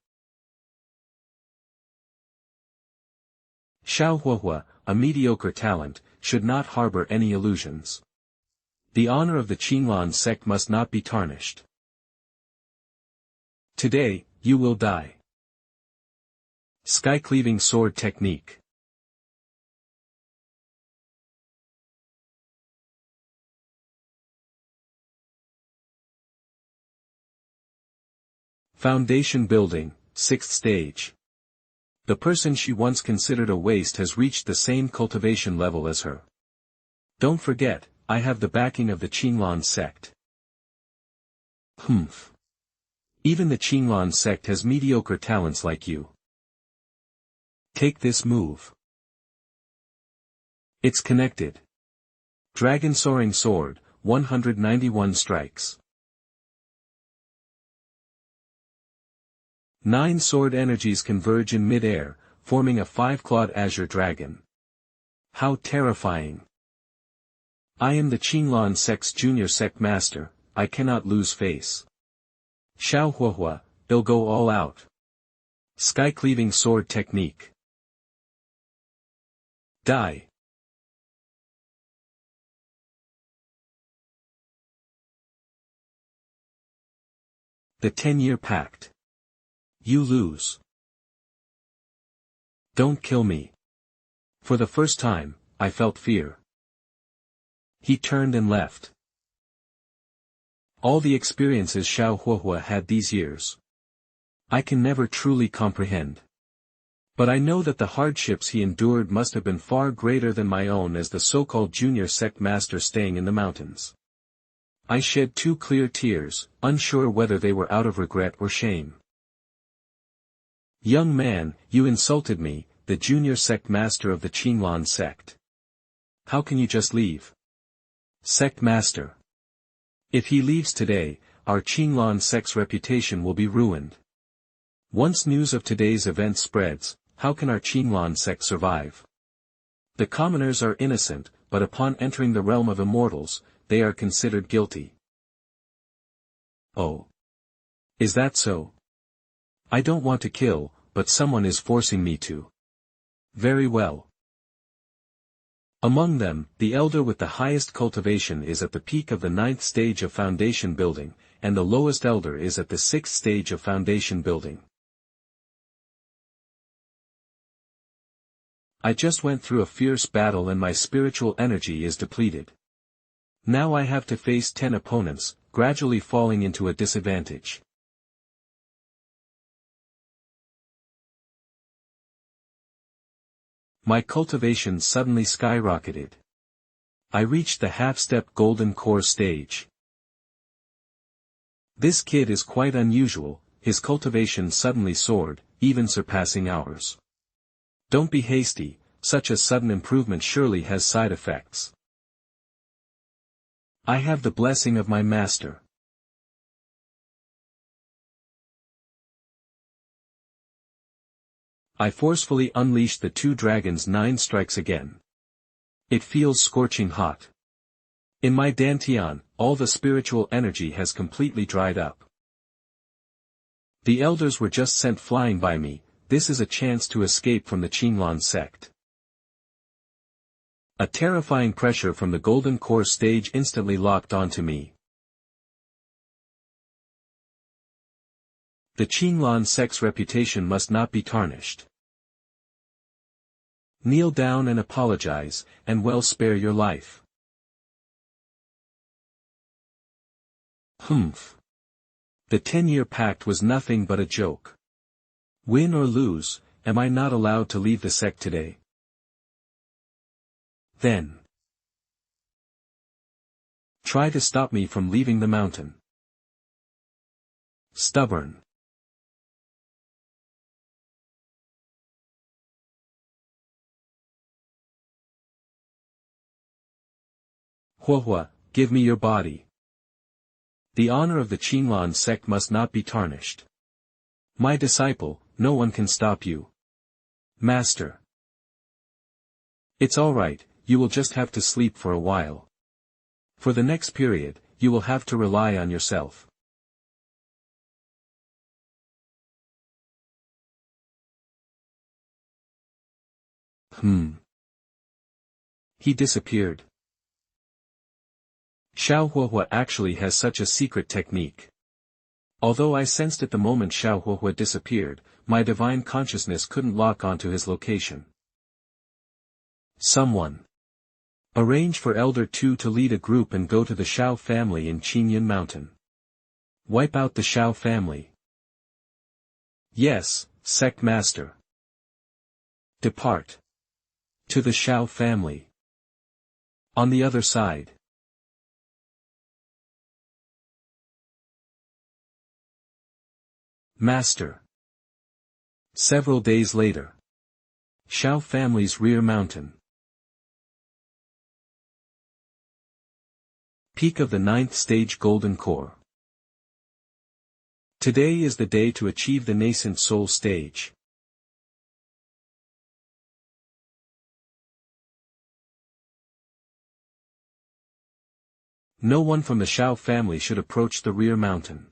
Xiao, a mediocre talent, should not harbor any illusions. The honor of the Qinlan sect must not be tarnished. Today, you will die. Sky-cleaving sword technique. Foundation building, 6th stage. The person she once considered a waste has reached the same cultivation level as her. Don't forget, I have the backing of the Qinlan sect. Even the Qinlan sect has mediocre talents like you. Take this move. It's connected. Dragon soaring sword, 191 strikes. 9 sword energies converge in mid-air, forming a 5-clawed azure dragon. How terrifying. I am the Qinlan sect's junior sect master, I cannot lose face. Xiao, they'll go all out. Sky-cleaving sword technique. Die. The 10-year pact. You lose. Don't kill me. For the first time, I felt fear. He turned and left. All the experiences Xiao had these years, I can never truly comprehend. But I know that the hardships he endured must have been far greater than my own as the so-called junior sect master staying in the mountains. I shed 2 clear tears, unsure whether they were out of regret or shame. Young man, you insulted me, the junior sect master of the Qinlan sect. How can you just leave? Sect master. If he leaves today, our Qinlan sect's reputation will be ruined. Once news of today's event spreads, how can our Qinlan sect survive? The commoners are innocent, but upon entering the realm of immortals, they are considered guilty. Oh. Is that so? I don't want to kill, but someone is forcing me to. Very well. Among them, the elder with the highest cultivation is at the peak of the 9th stage of foundation building, and the lowest elder is at the 6th stage of foundation building. I just went through a fierce battle and my spiritual energy is depleted. Now I have to face 10 opponents, gradually falling into a disadvantage. My cultivation suddenly skyrocketed. I reached the half-step golden core stage. This kid is quite unusual, his cultivation suddenly soared, even surpassing ours. Don't be hasty, such a sudden improvement surely has side effects. I have the blessing of my master. I forcefully unleashed the two dragons' 9 strikes again. It feels scorching hot. In my dantian, all the spiritual energy has completely dried up. The elders were just sent flying by me. This is a chance to escape from the Qinglan sect. A terrifying pressure from the golden core stage instantly locked onto me. The Qinglan sect's reputation must not be tarnished. Kneel down and apologize, and well spare your life. Humph. The 10-year pact was nothing but a joke. Win or lose, am I not allowed to leave the sect today? Then try to stop me from leaving the mountain. Stubborn. Huohua, give me your body. The honor of the Qinglan sect must not be tarnished. My disciple, no one can stop you. Master. It's all right, you will just have to sleep for a while. For the next period, you will have to rely on yourself. He disappeared. Xiao Huohua actually has such a secret technique. Although I sensed at the moment Xiao Huohua disappeared, my divine consciousness couldn't lock onto his location. Someone. Arrange for Elder 2 to lead a group and go to the Xiao family in Qingyun Mountain. Wipe out the Xiao family. Yes, sect master. Depart. To the Xiao family. On the other side. Master. Several days later. Xiao family's rear mountain. Peak of the 9th stage golden core. Today is the day to achieve the nascent soul stage. No one from the Xiao family should approach the rear mountain.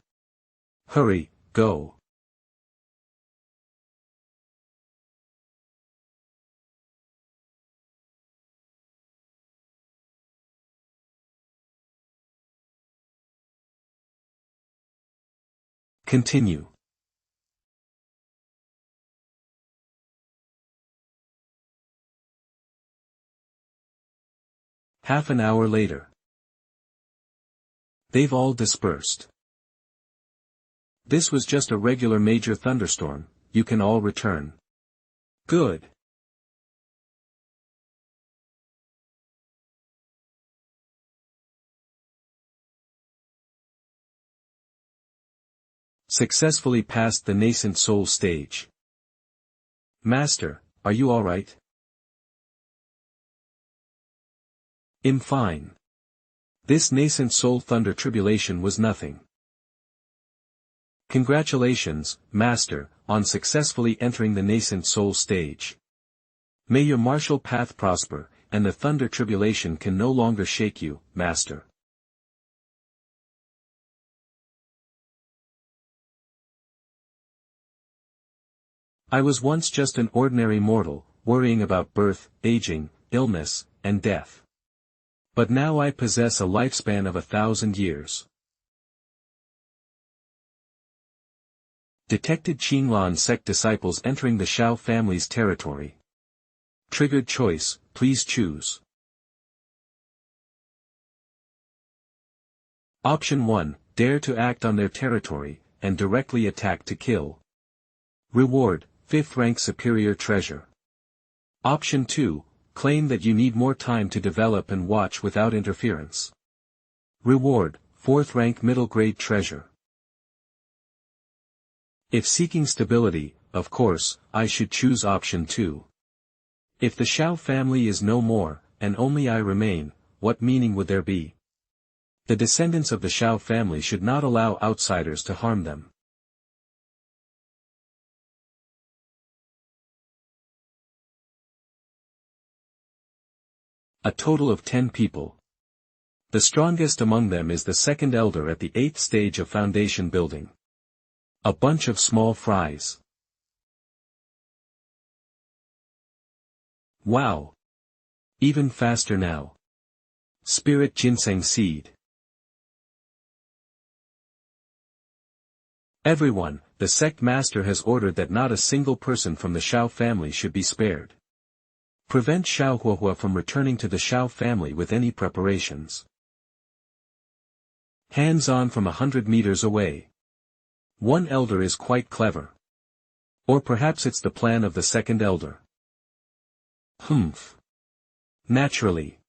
Hurry, go. Continue. Half an hour later. They've all dispersed. This was just a regular major thunderstorm, you can all return. Good. Successfully passed the nascent soul stage. Master, are you alright? I'm fine. This nascent soul thunder tribulation was nothing. Congratulations, Master, on successfully entering the nascent soul stage. May your martial path prosper, and the thunder tribulation can no longer shake you, Master. I was once just an ordinary mortal, worrying about birth, aging, illness, and death. But now I possess a lifespan of 1,000 years. Detected Qinglan sect disciples entering the Xiao family's territory. Triggered choice, please choose. Option 1, dare to act on their territory, and directly attack to kill. Reward, 5th rank superior treasure. Option 2, claim that you need more time to develop and watch without interference. Reward, 4th rank middle grade treasure. If seeking stability, of course, I should choose option 2. If the Xiao family is no more, and only I remain, what meaning would there be? The descendants of the Xiao family should not allow outsiders to harm them. A total of 10 people. The strongest among them is the second elder at the 8th stage of foundation building. A bunch of small fries. Wow! Even faster now. Spirit ginseng seed. Everyone, the sect master has ordered that not a single person from the Xiao family should be spared. Prevent Xiao Huahua from returning to the Xiao family with any preparations. Hands-on from 100 meters away. One elder is quite clever. Or perhaps it's the plan of the second elder. Humph. Naturally.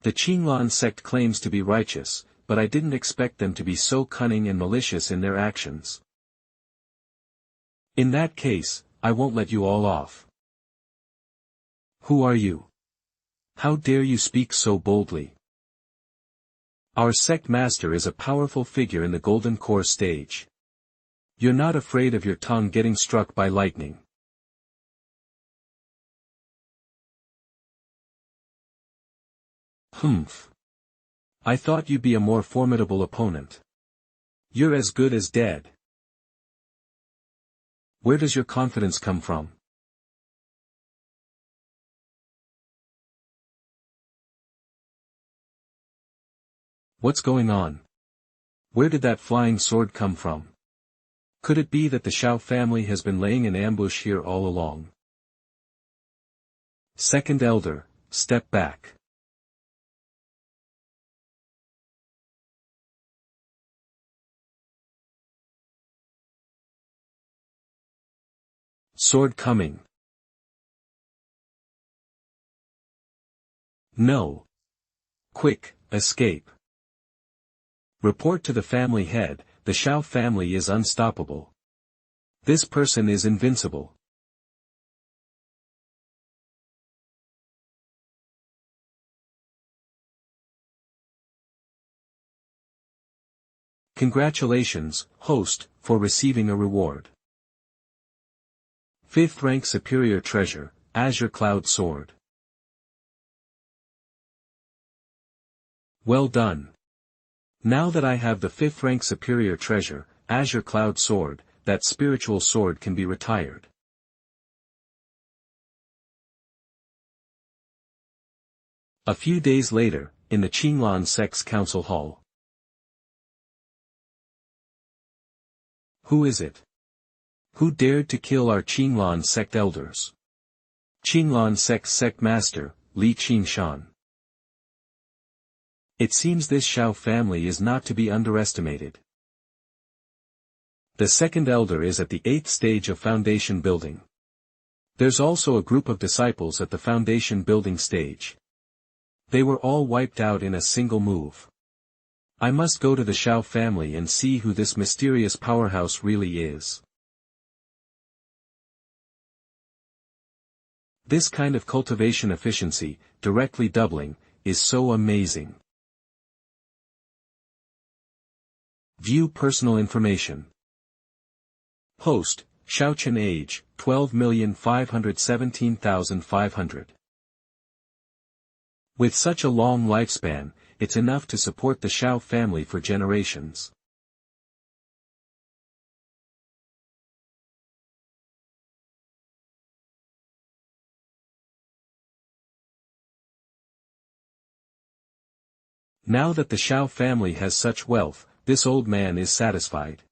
The Qinglan sect claims to be righteous, but I didn't expect them to be so cunning and malicious in their actions. In that case, I won't let you all off. Who are you? How dare you speak so boldly? Our sect master is a powerful figure in the Golden Core stage. You're not afraid of your tongue getting struck by lightning. Humph. I thought you'd be a more formidable opponent. You're as good as dead. Where does your confidence come from? What's going on? Where did that flying sword come from? Could it be that the Xiao family has been laying an ambush here all along? Second elder, step back. Sword coming. No. Quick, escape. Report to the family head, the Xiao family is unstoppable. This person is invincible. Congratulations, host, for receiving a reward. 5th rank superior treasure, Azure Cloud Sword. Well done. Now that I have the 5th rank superior treasure, Azure Cloud Sword, that spiritual sword can be retired. A few days later, in the Qinglan sect's council hall. Who is it? Who dared to kill our Qinglan sect elders? Qinglan sect master, Li Qingshan. It seems this Xiao family is not to be underestimated. The second elder is at the 8th stage of foundation building. There's also a group of disciples at the foundation building stage. They were all wiped out in a single move. I must go to the Xiao family and see who this mysterious powerhouse really is. This kind of cultivation efficiency, directly doubling, is so amazing. View personal information. Host, Xiao Chen age, 12,517,500. With such a long lifespan, it's enough to support the Xiao family for generations. Now that the Xiao family has such wealth, this old man is satisfied.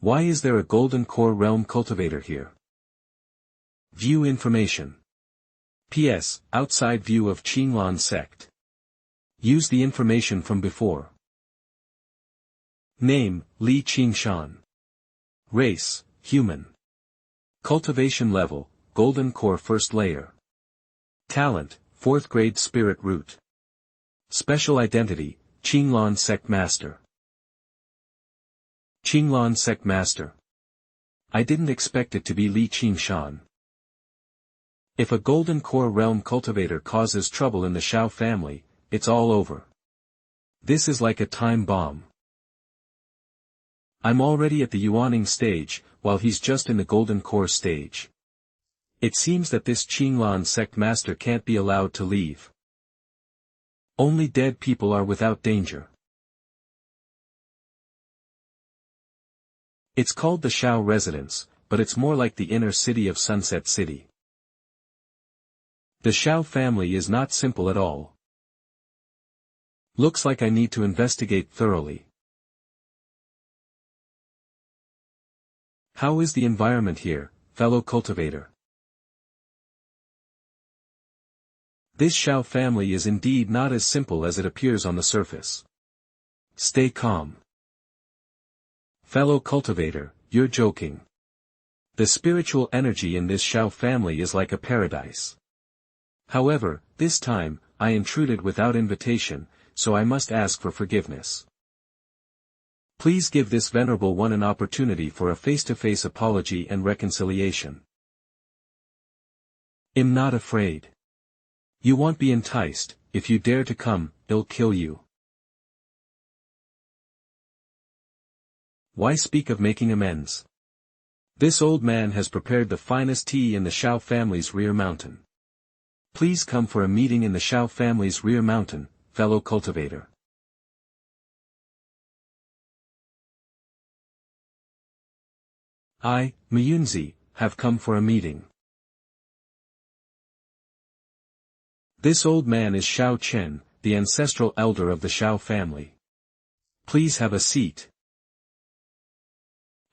Why is there a Golden Core Realm cultivator here? View information. P.S. Outside view of Qinglan sect. Use the information from before. Name, Li Qingshan. Race, human. Cultivation level, Golden Core first layer. Talent, 4th grade spirit root. Special identity, Qinglan sect master. Qinglan sect master. I didn't expect it to be Li Qingshan. If a Golden Core Realm cultivator causes trouble in the Xiao family, it's all over. This is like a time bomb. I'm already at the Yuaning stage, while he's just in the Golden Core stage. It seems that this Qinglan sect master can't be allowed to leave. Only dead people are without danger. It's called the Xiao residence, but it's more like the inner city of Sunset City. The Xiao family is not simple at all. Looks like I need to investigate thoroughly. How is the environment here, fellow cultivator? This Xiao family is indeed not as simple as it appears on the surface. Stay calm. Fellow cultivator, you're joking. The spiritual energy in this Xiao family is like a paradise. However, this time, I intruded without invitation, so I must ask for forgiveness. Please give this venerable one an opportunity for a face-to-face apology and reconciliation. I'm not afraid. You won't be enticed. If you dare to come, I'll kill you. Why speak of making amends? This old man has prepared the finest tea in the Xiao family's rear mountain. Please come for a meeting in the Xiao family's rear mountain, fellow cultivator. I, Miyunzi, have come for a meeting. This old man is Xiao Chen, the ancestral elder of the Xiao family. Please have a seat.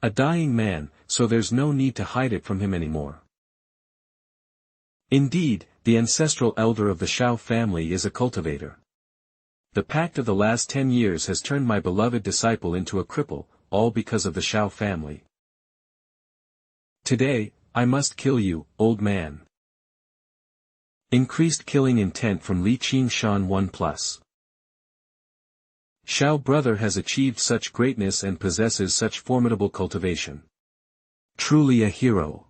A dying man, so there's no need to hide it from him anymore. Indeed, the ancestral elder of the Xiao family is a cultivator. The pact of the last 10 years has turned my beloved disciple into a cripple, all because of the Xiao family. Today, I must kill you, old man. Increased killing intent from Li Qingshan 1+. Xiao brother has achieved such greatness and possesses such formidable cultivation. Truly a hero.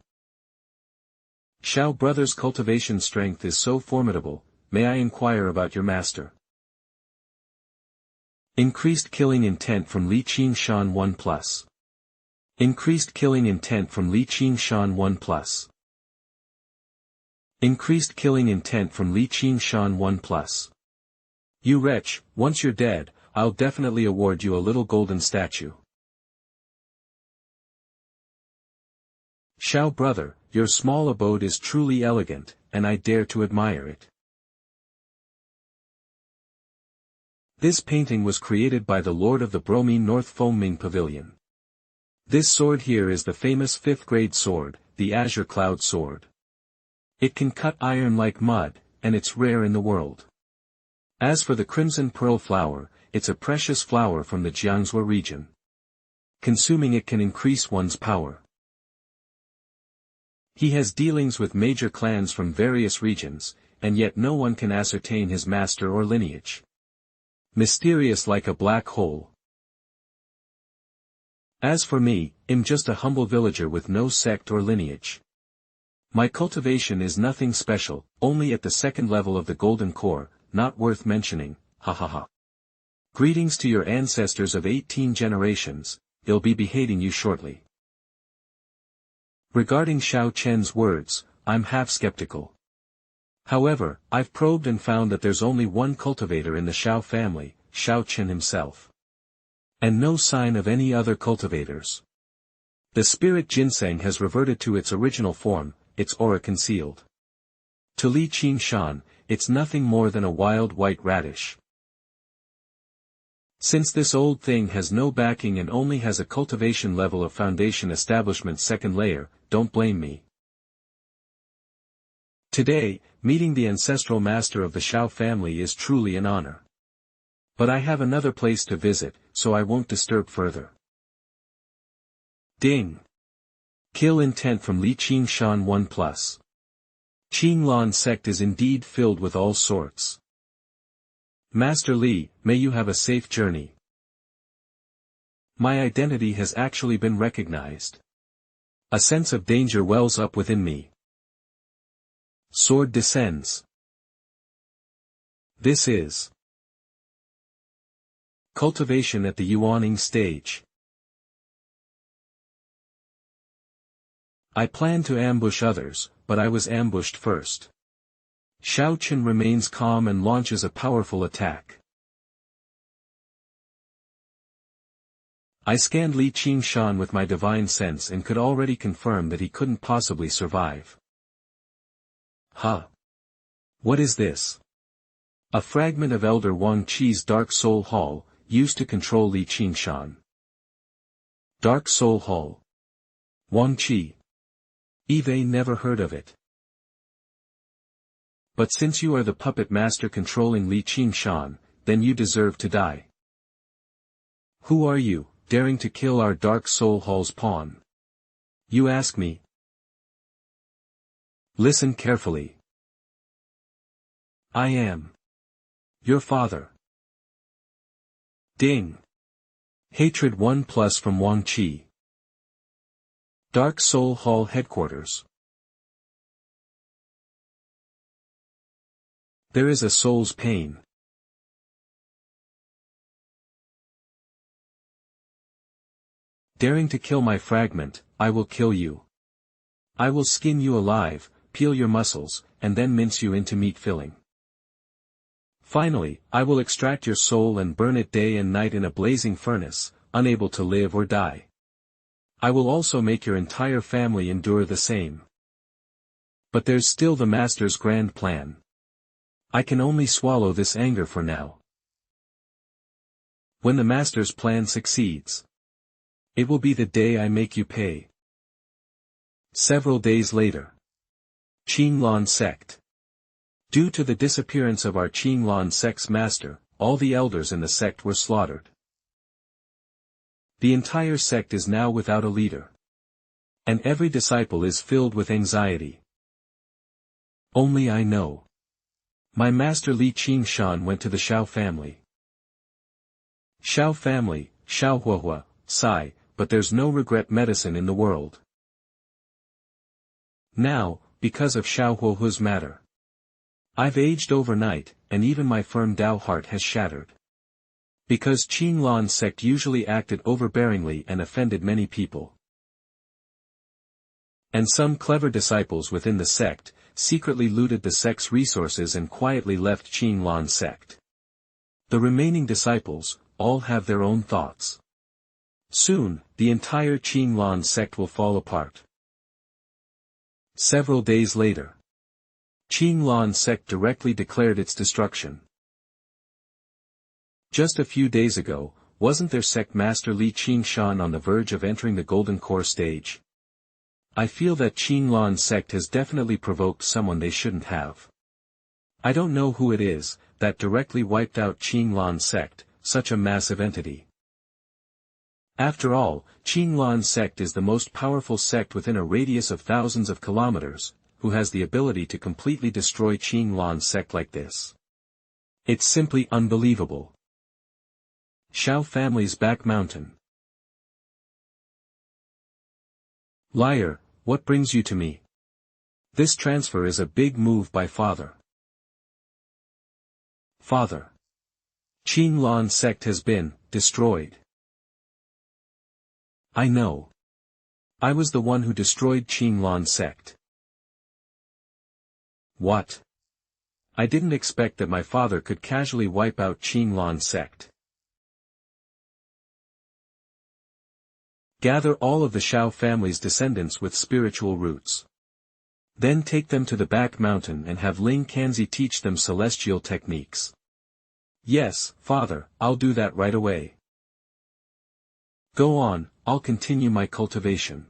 Xiao brother's cultivation strength is so formidable, may I inquire about your master? Increased killing intent from Li Qingshan 1+. Increased killing intent from Li Qingshan 1+. Increased killing intent from Li Qingshan 1+. You wretch, once you're dead, I'll definitely award you a little golden statue. Xiao brother, your small abode is truly elegant, and I dare to admire it. This painting was created by the Lord of the Bromine North Fengming Pavilion. This sword here is the famous 5th grade sword, the Azure Cloud Sword. It can cut iron like mud, and it's rare in the world. As for the crimson pearl flower, it's a precious flower from the Jiangsu region. Consuming it can increase one's power. He has dealings with major clans from various regions, and yet no one can ascertain his master or lineage. Mysterious like a black hole. As for me, I'm just a humble villager with no sect or lineage. My cultivation is nothing special, only at the 2nd level of the golden core, not worth mentioning, ha ha ha. Greetings to your ancestors of 18 generations, they'll be beheading you shortly. Regarding Xiao Chen's words, I'm half skeptical. However, I've probed and found that there's only one cultivator in the Xiao family, Xiao Chen himself. And no sign of any other cultivators. The spirit ginseng has reverted to its original form, its aura concealed. To Li Qingshan, it's nothing more than a wild white radish. Since this old thing has no backing and only has a cultivation level of foundation establishment 2nd layer, don't blame me. Today, meeting the ancestral master of the Xiao family is truly an honor. But I have another place to visit, so I won't disturb further. Ding! Kill intent from Li Qingshan 1+. Qinglan sect is indeed filled with all sorts. Master Li, may you have a safe journey. My identity has actually been recognized. A sense of danger wells up within me. Sword descends. This is cultivation at the Yuaning stage. I planned to ambush others, but I was ambushed first. Xiao Chen remains calm and launches a powerful attack. I scanned Li Qingshan with my divine sense and could already confirm that he couldn't possibly survive. Huh? What is this? A fragment of Elder Wang Qi's Dark Soul Hall, used to control Li Qingshan. Dark Soul Hall. Wang Qi. Eve never heard of it. But since you are the puppet master controlling Li Qingshan, then you deserve to die. Who are you, daring to kill our Dark Soul Hall's pawn? You ask me. Listen carefully. I am your father. Ding. Hatred 1+ from Wang Qi. Dark Soul Hall Headquarters. There is a soul's pain. Daring to kill my fragment, I will kill you. I will skin you alive, peel your muscles, and then mince you into meat filling. Finally, I will extract your soul and burn it day and night in a blazing furnace, unable to live or die. I will also make your entire family endure the same. But there's still the Master's grand plan. I can only swallow this anger for now. When the Master's plan succeeds, it will be the day I make you pay. Several days later. Qinglan Sect. Due to the disappearance of our Qinglan Sect's master, all the elders in the sect were slaughtered. The entire sect is now without a leader. And every disciple is filled with anxiety. Only I know. My master Li Qingshan went to the Xiao family. Xiao family, Xiao Huahua, sigh, but there's no regret medicine in the world. Now, because of Xiao Huahua's matter. I've aged overnight, and even my firm Dao heart has shattered. Because Qinglan sect usually acted overbearingly and offended many people. And some clever disciples within the sect, secretly looted the sect's resources and quietly left Qinglan sect. The remaining disciples, all have their own thoughts. Soon, the entire Qinglan sect will fall apart. Several days later. Qinglan sect directly declared its destruction. Just a few days ago, wasn't their sect master Li Qingshan on the verge of entering the Golden Core stage? I feel that Qinglan sect has definitely provoked someone they shouldn't have. I don't know who it is, that directly wiped out Qinglan sect, such a massive entity. After all, Qinglan sect is the most powerful sect within a radius of thousands of kilometers, who has the ability to completely destroy Qinglan sect like this. It's simply unbelievable. Xiao family's back mountain. Liar, what brings you to me? This transfer is a big move by father. Father. Qinglan sect has been destroyed. I know. I was the one who destroyed Qinglan sect. What? I didn't expect that my father could casually wipe out Qinglan sect. Gather all of the Xiao family's descendants with spiritual roots. Then take them to the back mountain and have Ling Kanzi teach them celestial techniques. Yes, father, I'll do that right away. Go on, I'll continue my cultivation.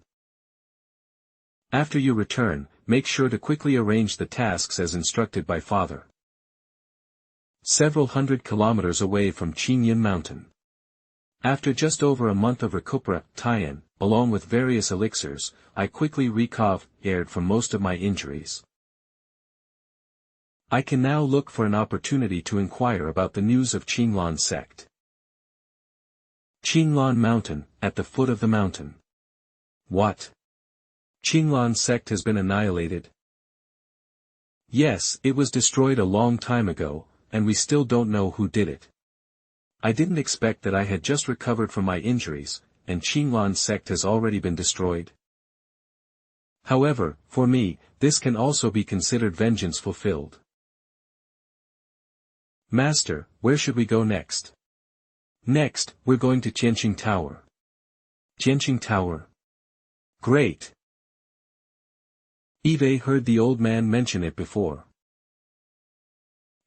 After you return, make sure to quickly arrange the tasks as instructed by father. Several hundred kilometers away from Qingyan Mountain. After just over a month of recuperation, along with various elixirs, I quickly recovered from most of my injuries. I can now look for an opportunity to inquire about the news of Qinglan sect. Qinglan Mountain, at the foot of the mountain. What? Qinglan sect has been annihilated? Yes, it was destroyed a long time ago, and we still don't know who did it. I didn't expect that I had just recovered from my injuries, and Qinglan sect has already been destroyed. However, for me, this can also be considered vengeance fulfilled. Master, where should we go next? Next, we're going to Tianqing Tower. Tianqing Tower. Great. Eve heard the old man mention it before.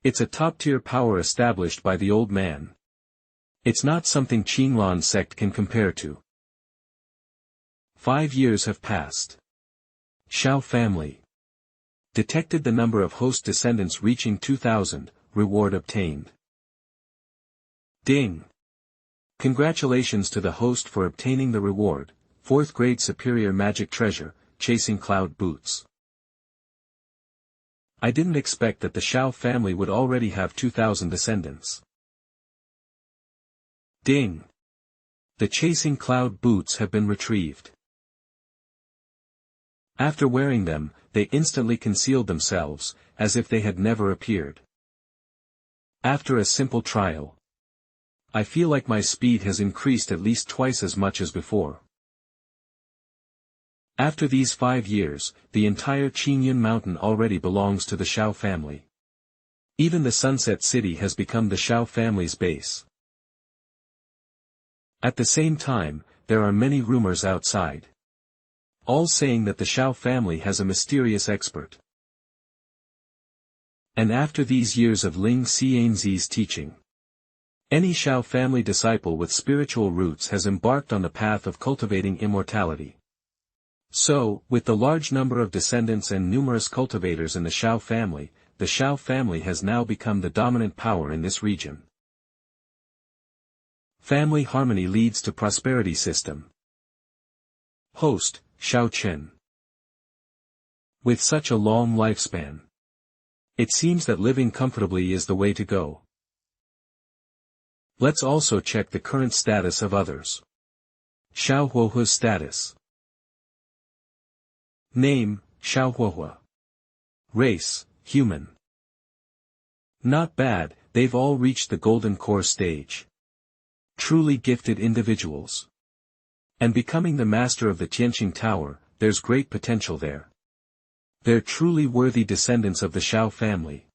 It's a top-tier power established by the old man. It's not something Qinlan sect can compare to. 5 years have passed. Xiao family. Detected the number of host descendants reaching 2,000, reward obtained. Ding. Congratulations to the host for obtaining the reward, 4th grade superior magic treasure, chasing cloud boots. I didn't expect that the Xiao family would already have 2,000 descendants. Ding. The chasing cloud boots have been retrieved. After wearing them, they instantly concealed themselves, as if they had never appeared. After a simple trial, I feel like my speed has increased at least twice as much as before. After these 5 years, the entire Qingyun mountain already belongs to the Xiao family. Even the Sunset City has become the Xiao family's base. At the same time, there are many rumors outside, all saying that the Xiao family has a mysterious expert. And after these years of Ling Xianzi's teaching, any Xiao family disciple with spiritual roots has embarked on the path of cultivating immortality. So, with the large number of descendants and numerous cultivators in the Xiao family has now become the dominant power in this region. Family harmony leads to prosperity system. Host, Xiao Chen. With such a long lifespan, it seems that living comfortably is the way to go. Let's also check the current status of others. Xiao Huohua's status. Name, Xiao Huohua. Race, human. Not bad, they've all reached the golden core stage. Truly gifted individuals. And becoming the master of the Tianqing Tower, there's great potential there. They're truly worthy descendants of the Xiao family.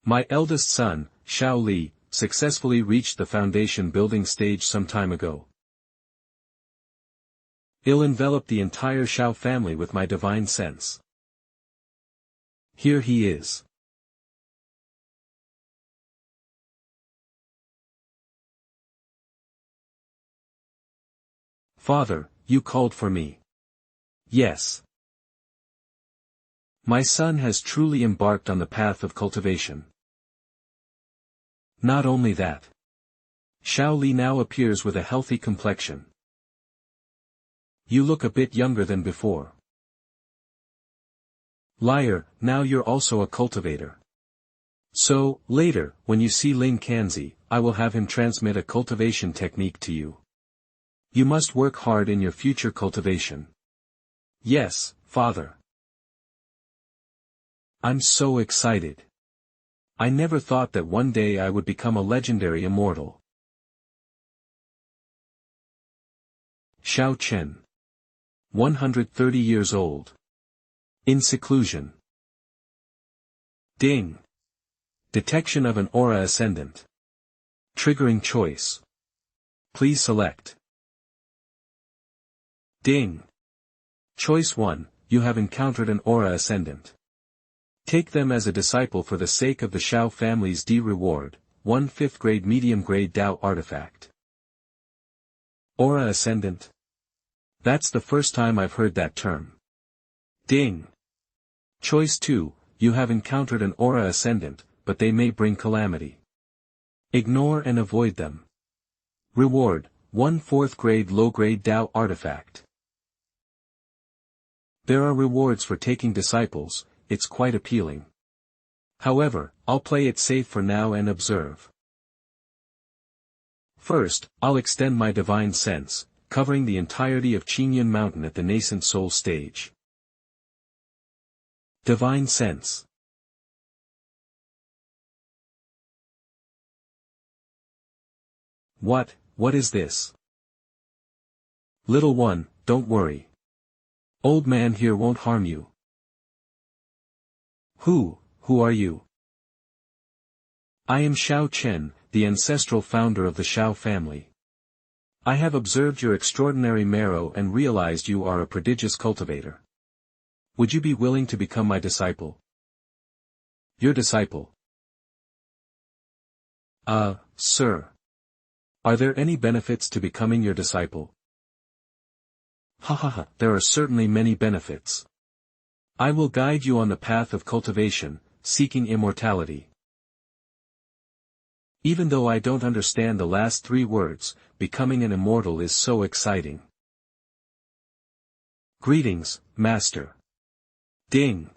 My eldest son, Xiao Li, successfully reached the foundation building stage some time ago. I'll envelop the entire Xiao family with my divine sense. Here he is. Father, you called for me. Yes. My son has truly embarked on the path of cultivation. Not only that. Xiao Li now appears with a healthy complexion. You look a bit younger than before. Liar, now you're also a cultivator. So, later, when you see Ling Kanzi, I will have him transmit a cultivation technique to you. You must work hard in your future cultivation. Yes, father. I'm so excited. I never thought that one day I would become a legendary immortal. Xiao Chen. 130 years old. In seclusion. Ding. Detection of an aura ascendant. Triggering choice. Please select. Ding. Choice 1, you have encountered an aura ascendant. Take them as a disciple for the sake of the Xiao family's D reward, 1 5th grade medium grade Dao artifact. Aura ascendant? That's the first time I've heard that term. Ding. Choice 2, you have encountered an aura ascendant, but they may bring calamity. Ignore and avoid them. Reward, 1 4th grade low grade Dao artifact. There are rewards for taking disciples, it's quite appealing. However, I'll play it safe for now and observe. First, I'll extend my divine sense, covering the entirety of Qingyun Mountain at the nascent soul stage. Divine sense. What is this? Little one, don't worry. Old man here won't harm you. Who are you? I am Xiao Chen, the ancestral founder of the Xiao family. I have observed your extraordinary marrow and realized you are a prodigious cultivator. Would you be willing to become my disciple? Your disciple? Sir. Are there any benefits to becoming your disciple? There are certainly many benefits. I will guide you on the path of cultivation, seeking immortality. Even though I don't understand the last 3 words, becoming an immortal is so exciting. Greetings, Master. Ding.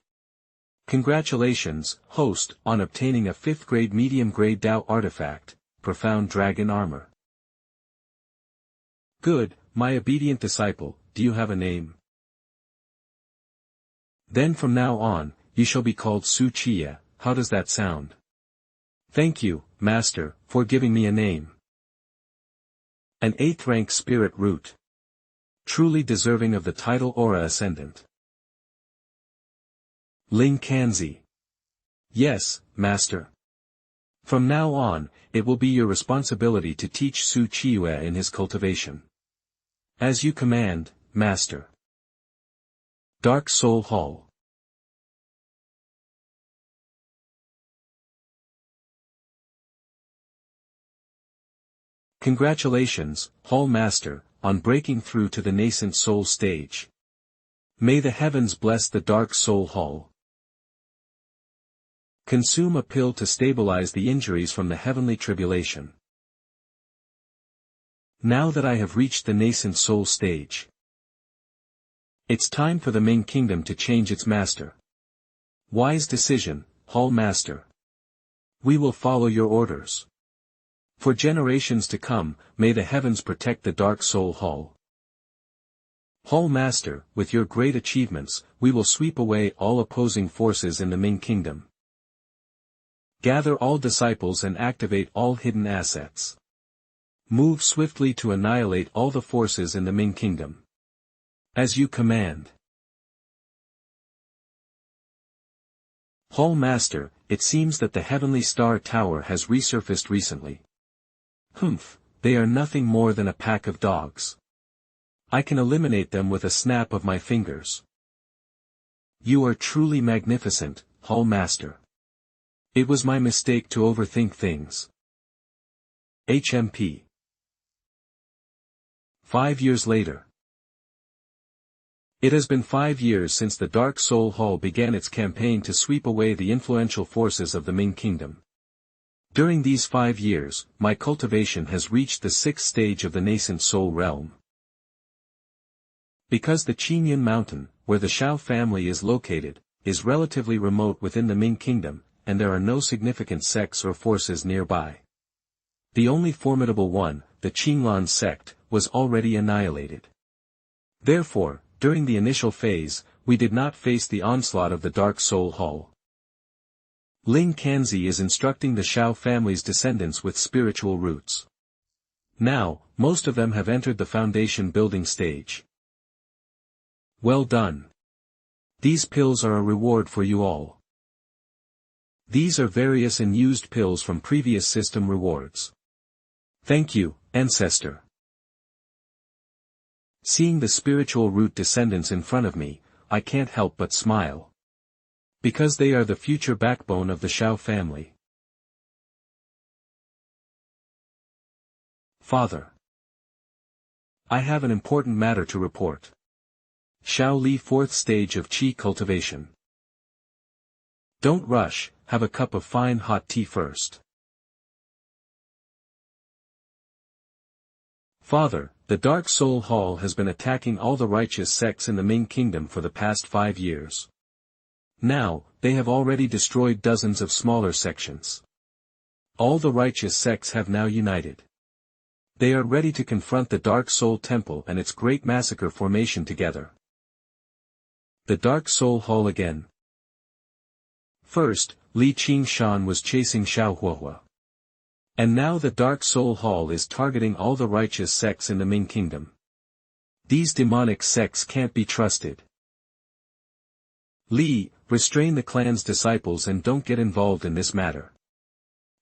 Congratulations, host, on obtaining a 5th grade medium grade Dao artifact, profound dragon armor. Good, my obedient disciple, do you have a name? Then from now on, you shall be called Su Chia. How does that sound? Thank you, Master, for giving me a name. An 8th rank spirit root. Truly deserving of the title Aura Ascendant. Ling Kanzi. Yes, Master. From now on, it will be your responsibility to teach Su Chia in his cultivation. As you command, Master. Dark Soul Hall. Congratulations, Hall Master, on breaking through to the nascent soul stage. May the heavens bless the Dark Soul Hall. Consume a pill to stabilize the injuries from the heavenly tribulation. Now that I have reached the nascent soul stage, it's time for the Ming Kingdom to change its master. Wise decision, Hall Master. We will follow your orders. For generations to come, may the heavens protect the Dark Soul Hall. Hall Master, with your great achievements, we will sweep away all opposing forces in the Ming Kingdom. Gather all disciples and activate all hidden assets. Move swiftly to annihilate all the forces in the Ming Kingdom. As you command. Hall Master, it seems that the Heavenly Star Tower has resurfaced recently. They are nothing more than a pack of dogs. I can eliminate them with a snap of my fingers. You are truly magnificent, Hall Master. It was my mistake to overthink things. HMP. 5 years later. It has been 5 years since the Dark Soul Hall began its campaign to sweep away the influential forces of the Ming Kingdom. During these 5 years, my cultivation has reached the 6th stage of the nascent soul realm. Because the Qingyun Mountain, where the Xiao family is located, is relatively remote within the Ming Kingdom, and there are no significant sects or forces nearby. The only formidable one, the Qinglan sect, was already annihilated. Therefore, during the initial phase, we did not face the onslaught of the Dark Soul Hall. Ling Kanzi is instructing the Xiao family's descendants with spiritual roots. Now, most of them have entered the foundation building stage. Well done. These pills are a reward for you all. These are various unused pills from previous system rewards. Thank you, Ancestor. Seeing the spiritual root descendants in front of me, I can't help but smile. Because they are the future backbone of the Xiao family. Father. I have an important matter to report. Xiao Li 4th stage of Qi cultivation. Don't rush, have a cup of fine hot tea first. Father, the Dark Soul Hall has been attacking all the righteous sects in the Ming Kingdom for the past 5 years. Now, they have already destroyed dozens of smaller sections. All the righteous sects have now united. They are ready to confront the Dark Soul Temple and its great massacre formation together. The Dark Soul Hall again. First, Li Qingshan was chasing Xiao Huahua. And now the Dark Soul Hall is targeting all the righteous sects in the Ming Kingdom. These demonic sects can't be trusted. Li, restrain the clan's disciples and don't get involved in this matter.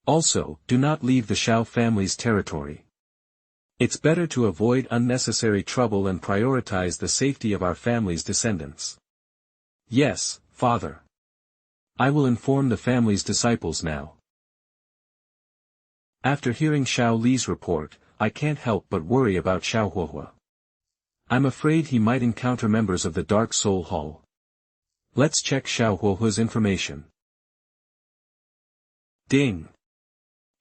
Also, do not leave the Xiao family's territory. It's better to avoid unnecessary trouble and prioritize the safety of our family's descendants. Yes, father. I will inform the family's disciples now. After hearing Xiao Li's report, I can't help but worry about Xiao Huohua. I'm afraid he might encounter members of the Dark Soul Hall. Let's check Xiao Huohua's information. Ding!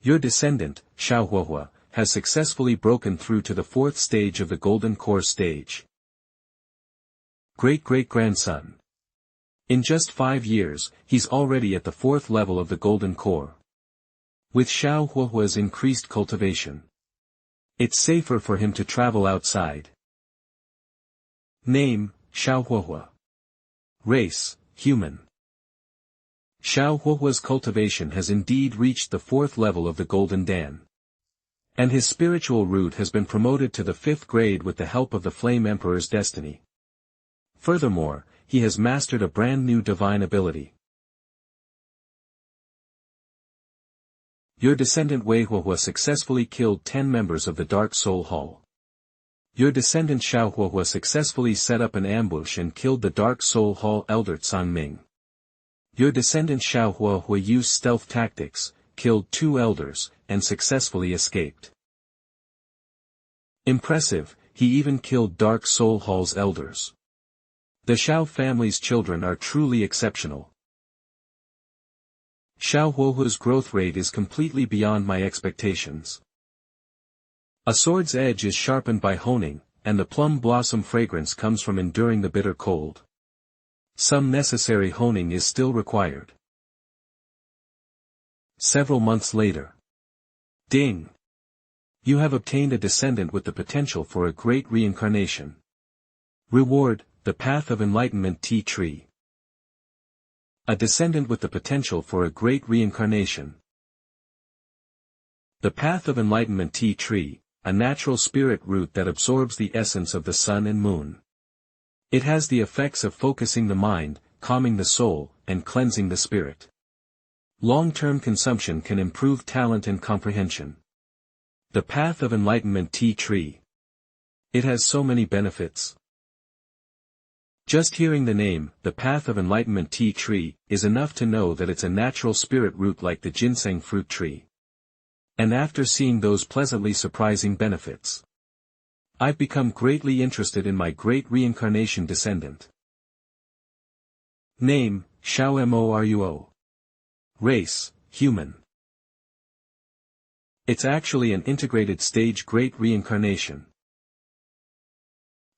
Your descendant, Xiao Huohua, has successfully broken through to the 4th stage of the Golden Core stage. Great-great-grandson. In just 5 years, he's already at the 4th level of the Golden Core. With Xiao Huohua's increased cultivation, it's safer for him to travel outside. Name, Xiao Huohua. Race, human. Xiao Huohua's cultivation has indeed reached the 4th level of the Golden Dan. And his spiritual root has been promoted to the 5th grade with the help of the Flame Emperor's destiny. Furthermore, he has mastered a brand new divine ability. Your descendant Wei Huohua successfully killed 10 members of the Dark Soul Hall. Your descendant Xiao Huohua successfully set up an ambush and killed the Dark Soul Hall elder Tsang Ming. Your descendant Xiao Huohua used stealth tactics, killed 2 elders, and successfully escaped. Impressive, he even killed Dark Soul Hall's elders. The Xiao family's children are truly exceptional. Xiao Huohua's growth rate is completely beyond my expectations. A sword's edge is sharpened by honing, and the plum blossom fragrance comes from enduring the bitter cold. Some necessary honing is still required. Several months later. Ding! You have obtained a descendant with the potential for a great reincarnation. Reward, the Path of Enlightenment Tea Tree. A descendant with the potential for a great reincarnation. The Path of Enlightenment Tea Tree, a natural spirit root that absorbs the essence of the sun and moon. It has the effects of focusing the mind, calming the soul, and cleansing the spirit. Long-term consumption can improve talent and comprehension. The Path of Enlightenment Tea Tree. It has so many benefits. Just hearing the name, the Path of Enlightenment Tea Tree, is enough to know that it's a natural spirit root like the ginseng fruit tree. And after seeing those pleasantly surprising benefits, I've become greatly interested in my great reincarnation descendant. Name, Xiao Moruo. Race, human. It's actually an integrated stage great reincarnation.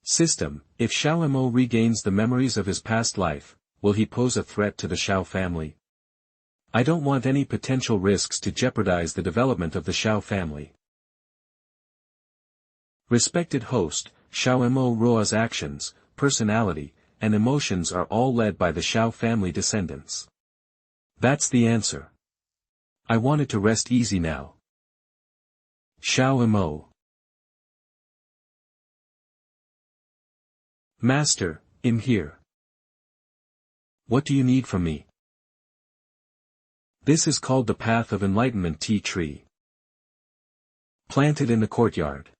System, if Xiao Mo regains the memories of his past life, will he pose a threat to the Xiao family? I don't want any potential risks to jeopardize the development of the Xiao family. Respected host, Xiao Moruo's actions, personality, and emotions are all led by the Xiao family descendants. That's the answer. I wanted to rest easy now. Xiao Mo. Master, I'm here. What do you need from me? This is called the Path of Enlightenment Tea Tree. Planted in the courtyard.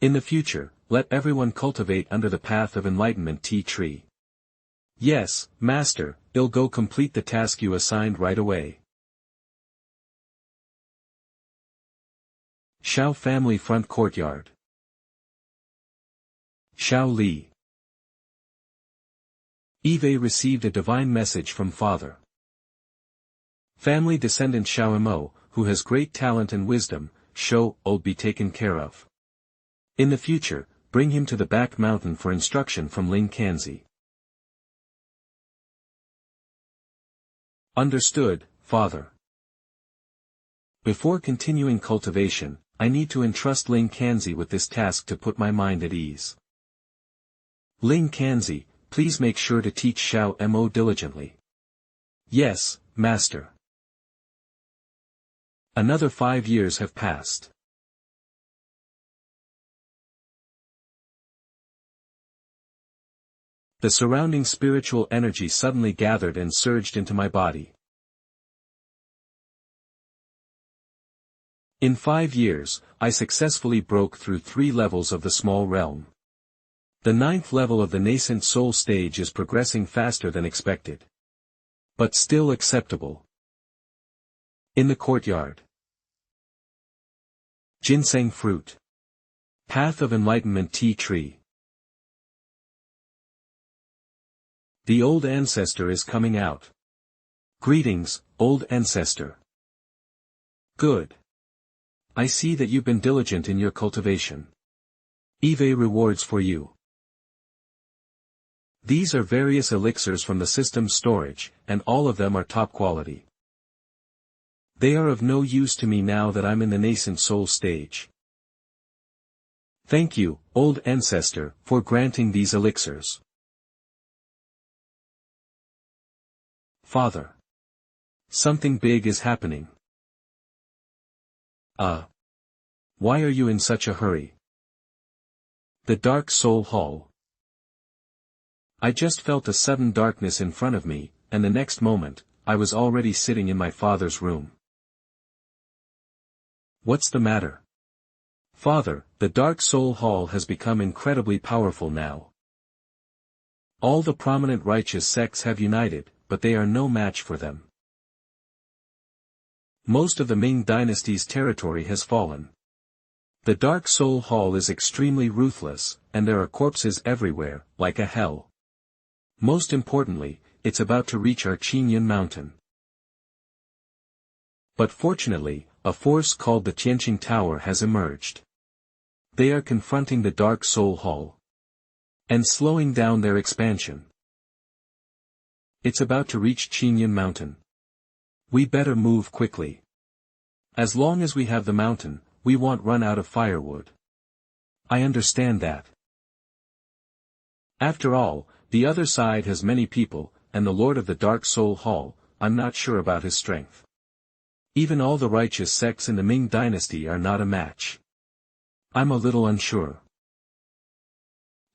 In the future, let everyone cultivate under the Path of Enlightenment Tea Tree. Yes, Master, I'll go complete the task you assigned right away. Xiao family front courtyard. Xiao Li. Eve received a divine message from Father. Family descendant Xiao Mo, who has great talent and wisdom, will be taken care of. In the future, bring him to the back mountain for instruction from Ling Kanzi. Understood, Father. Before continuing cultivation, I need to entrust Ling Kanzi with this task to put my mind at ease. Ling Kanzi, please make sure to teach Xiao Mo diligently. Yes, Master. Another 5 years have passed. The surrounding spiritual energy suddenly gathered and surged into my body. In 5 years, I successfully broke through 3 levels of the small realm. The 9th level of the nascent soul stage is progressing faster than expected. But still acceptable. In the courtyard. Ginseng fruit. Path of enlightenment tea tree. The old ancestor is coming out. Greetings, old ancestor. Good. I see that you've been diligent in your cultivation. Eve rewards for you. These are various elixirs from the system's storage, and all of them are top quality. They are of no use to me now that I'm in the nascent soul stage. Thank you, old ancestor, for granting these elixirs. Father. Something big is happening. Why are you in such a hurry? The Dark Soul Hall. I just felt a sudden darkness in front of me, and the next moment, I was already sitting in my father's room. What's the matter? Father, the Dark Soul Hall has become incredibly powerful now. All the prominent righteous sects have united, but they are no match for them. Most of the Ming dynasty's territory has fallen. The Dark Soul Hall is extremely ruthless, and there are corpses everywhere, like a hell. Most importantly, it's about to reach our Qingyun mountain. But fortunately, a force called the Tianqing Tower has emerged. They are confronting the Dark Soul Hall. And slowing down their expansion. It's about to reach Qingyun mountain. We better move quickly. As long as we have the mountain, we won't run out of firewood. I understand that. After all, the other side has many people, and the Lord of the Dark Soul Hall, I'm not sure about his strength. Even all the righteous sects in the Ming dynasty are not a match. I'm a little unsure.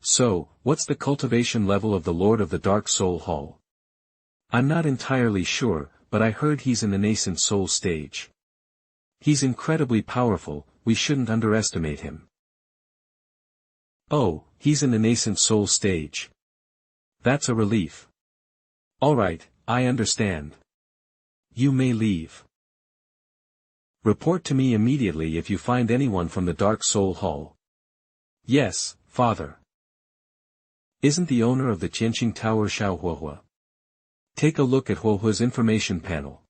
So, what's the cultivation level of the Lord of the Dark Soul Hall? I'm not entirely sure, but I heard he's in the nascent soul stage. He's incredibly powerful, we shouldn't underestimate him. Oh, he's in the nascent soul stage. That's a relief. Alright, I understand. You may leave. Report to me immediately if you find anyone from the Dark Soul Hall. Yes, Father. Isn't the owner of the Tianqing Tower Xiao Huohua? Take a look at Huohua's information panel.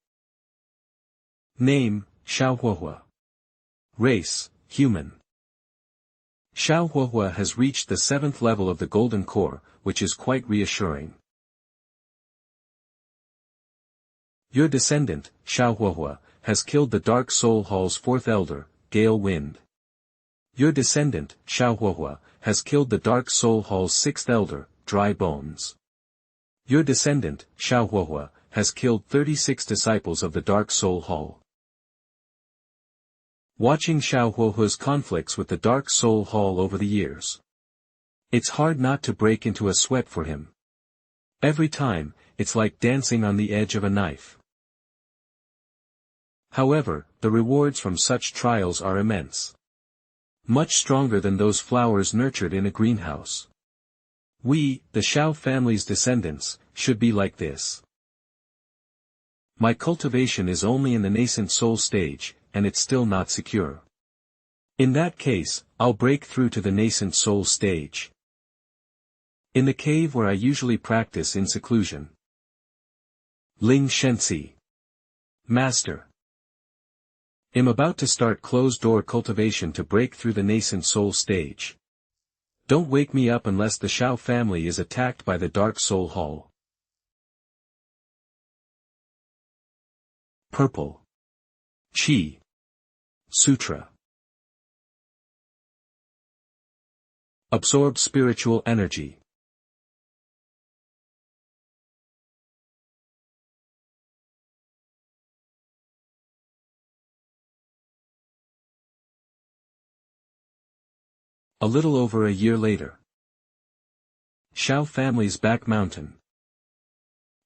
Name, Xiao Huohua. Race, human. Xiao Huohua has reached the 7th level of the Golden Core, which is quite reassuring. Your descendant, Xiao Huohua, has killed the Dark Soul Hall's 4th elder, Gale Wind. Your descendant, Xiao Huohua, has killed the Dark Soul Hall's 6th elder, Dry Bones. Your descendant, Xiao Huohua, has killed 36 disciples of the Dark Soul Hall. Watching Xiao Huohua's conflicts with the Dark Soul Hall over the years. It's hard not to break into a sweat for him. Every time, it's like dancing on the edge of a knife. However, the rewards from such trials are immense. Much stronger than those flowers nurtured in a greenhouse. We, the Xiao family's descendants, should be like this. My cultivation is only in the nascent soul stage, and it's still not secure. In that case, I'll break through to the nascent soul stage. In the cave where I usually practice in seclusion. Ling Shensi. Master. I'm about to start closed-door cultivation to break through the nascent soul stage. Don't wake me up unless the Xiao family is attacked by the Dark Soul Hall. Purple. Qi. Sutra. Absorbed spiritual energy. A little over a year later. Xiao family's back mountain.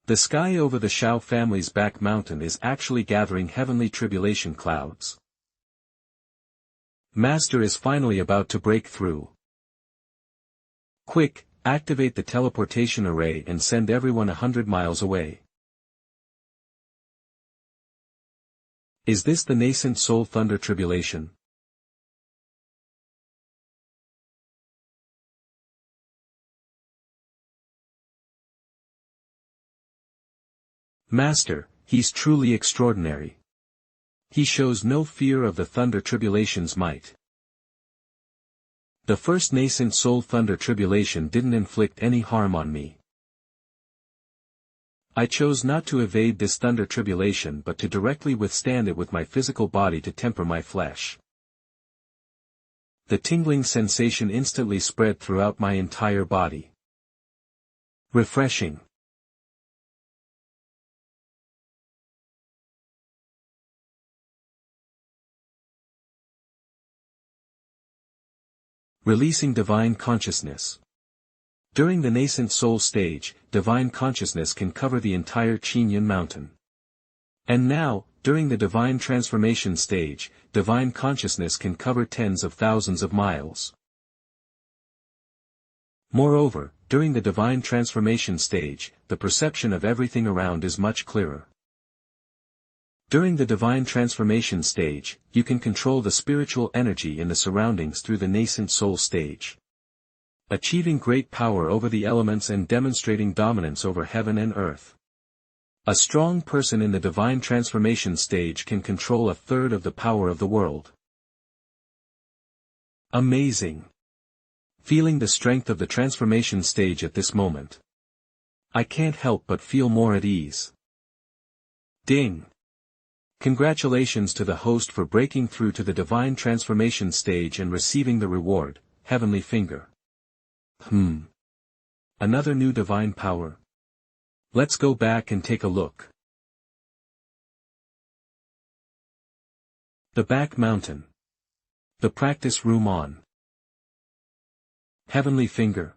The sky over the Xiao family's back mountain is actually gathering heavenly tribulation clouds. Master is finally about to break through. Quick, activate the teleportation array and send everyone 100 miles away. Is this the nascent soul thunder tribulation? Master, he's truly extraordinary. He shows no fear of the thunder tribulation's might. The first nascent soul thunder tribulation didn't inflict any harm on me. I chose not to evade this thunder tribulation but to directly withstand it with my physical body to temper my flesh. The tingling sensation instantly spread throughout my entire body. Refreshing. Releasing divine consciousness. During the nascent soul stage, divine consciousness can cover the entire Qinyan mountain. And now, during the divine transformation stage, divine consciousness can cover tens of thousands of miles. Moreover, during the divine transformation stage, the perception of everything around is much clearer. During the divine transformation stage, you can control the spiritual energy in the surroundings through the nascent soul stage. Achieving great power over the elements and demonstrating dominance over heaven and earth. A strong person in the divine transformation stage can control a third of the power of the world. Amazing. Feeling the strength of the transformation stage at this moment. I can't help but feel more at ease. Ding. Congratulations to the host for breaking through to the divine transformation stage and receiving the reward, Heavenly Finger. Another new divine power? Let's go back and take a look. The back mountain. The practice room on. Heavenly Finger.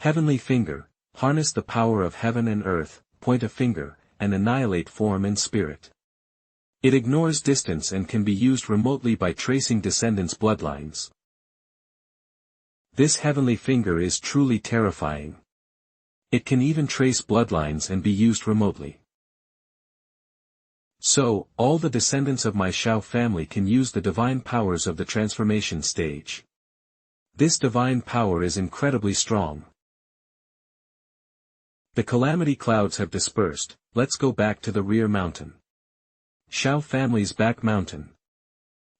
Heavenly Finger, harness the power of heaven and earth, point a finger, and annihilate form and spirit. It ignores distance and can be used remotely by tracing descendants' bloodlines. This heavenly finger is truly terrifying. It can even trace bloodlines and be used remotely. So, all the descendants of my Xiao family can use the divine powers of the transformation stage. This divine power is incredibly strong. The calamity clouds have dispersed, let's go back to the rear mountain. Xiao family's back mountain.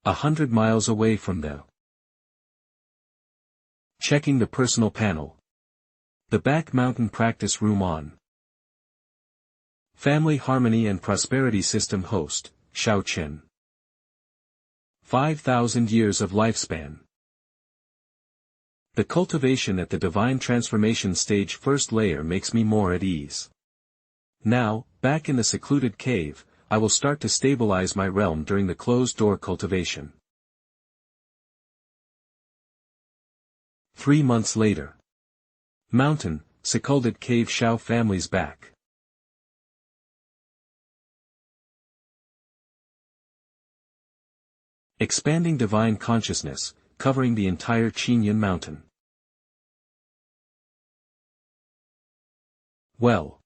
100 miles away from there. Checking the personal panel. The back mountain practice room on. Family harmony and prosperity system host, Xiao Chen. 5,000 years of lifespan. The cultivation at the divine transformation stage first layer makes me more at ease. Now, back in the secluded cave, I will start to stabilize my realm during the closed door cultivation. 3 months later. Mountain, secluded cave Xiao family's back. Expanding divine consciousness, covering the entire Qinyan mountain. Well.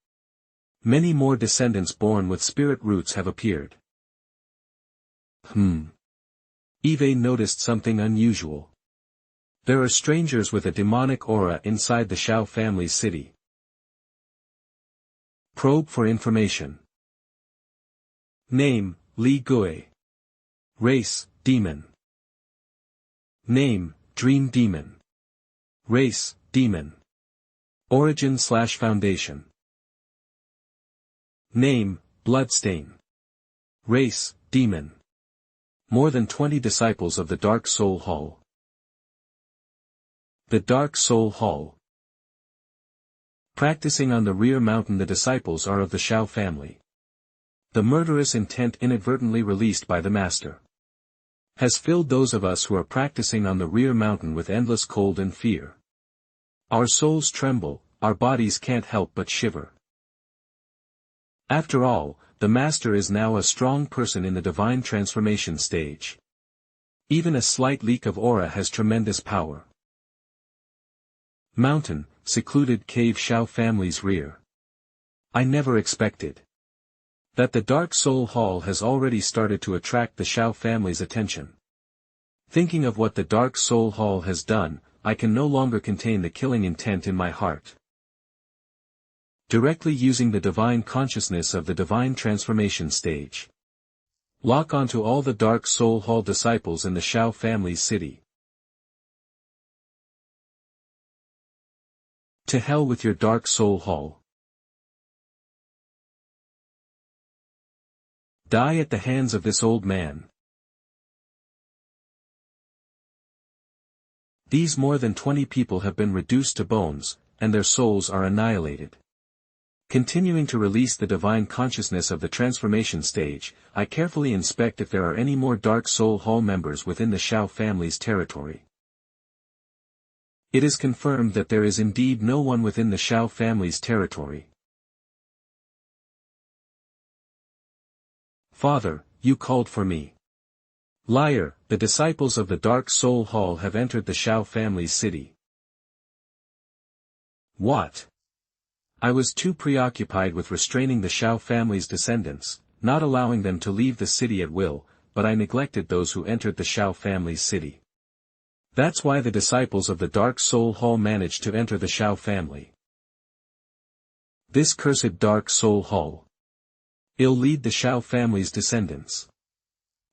Many more descendants born with spirit roots have appeared. Eve noticed something unusual. There are strangers with a demonic aura inside the Xiao family's city. Probe for information. Name, Li Gui. Race, Demon. Name, Dream Demon. Race, Demon. Origin/Foundation. Name, Bloodstain. Race, Demon. More than 20 disciples of the Dark Soul Hall. The Dark Soul Hall. Practicing on the rear mountain, the disciples are of the Xiao family. The murderous intent inadvertently released by the master. has filled those of us who are practicing on the rear mountain with endless cold and fear. Our souls tremble, our bodies can't help but shiver. After all, the Master is now a strong person in the divine transformation stage. Even a slight leak of aura has tremendous power. Mountain, secluded cave Xiao family's rear. I never expected that the Dark Soul Hall has already started to attract the Xiao family's attention. Thinking of what the Dark Soul Hall has done, I can no longer contain the killing intent in my heart. Directly using the divine consciousness of the divine transformation stage. Lock onto all the Dark Soul Hall disciples in the Xiao family's city. To hell with your Dark Soul Hall. Die at the hands of this old man. These more than 20 people have been reduced to bones, and their souls are annihilated. Continuing to release the divine consciousness of the transformation stage, I carefully inspect if there are any more Dark Soul Hall members within the Xiao family's territory. It is confirmed that there is indeed no one within the Xiao family's territory. Father, you called for me. Liar, the disciples of the Dark Soul Hall have entered the Xiao family's city. What? I was too preoccupied with restraining the Xiao family's descendants, not allowing them to leave the city at will, but I neglected those who entered the Xiao family's city. That's why the disciples of the Dark Soul Hall managed to enter the Xiao family. This cursed Dark Soul Hall. It'll lead the Xiao family's descendants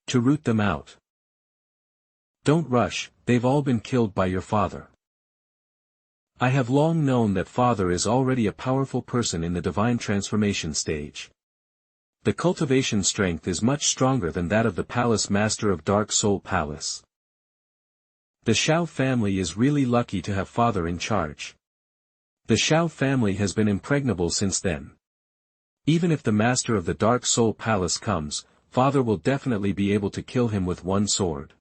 to root them out. Don't rush, they've all been killed by your father. I have long known that Father is already a powerful person in the divine transformation stage. The cultivation strength is much stronger than that of the Palace Master of Dark Soul Palace. The Xiao family is really lucky to have Father in charge. The Xiao family has been impregnable since then. Even if the Master of the Dark Soul Palace comes, Father will definitely be able to kill him with one sword.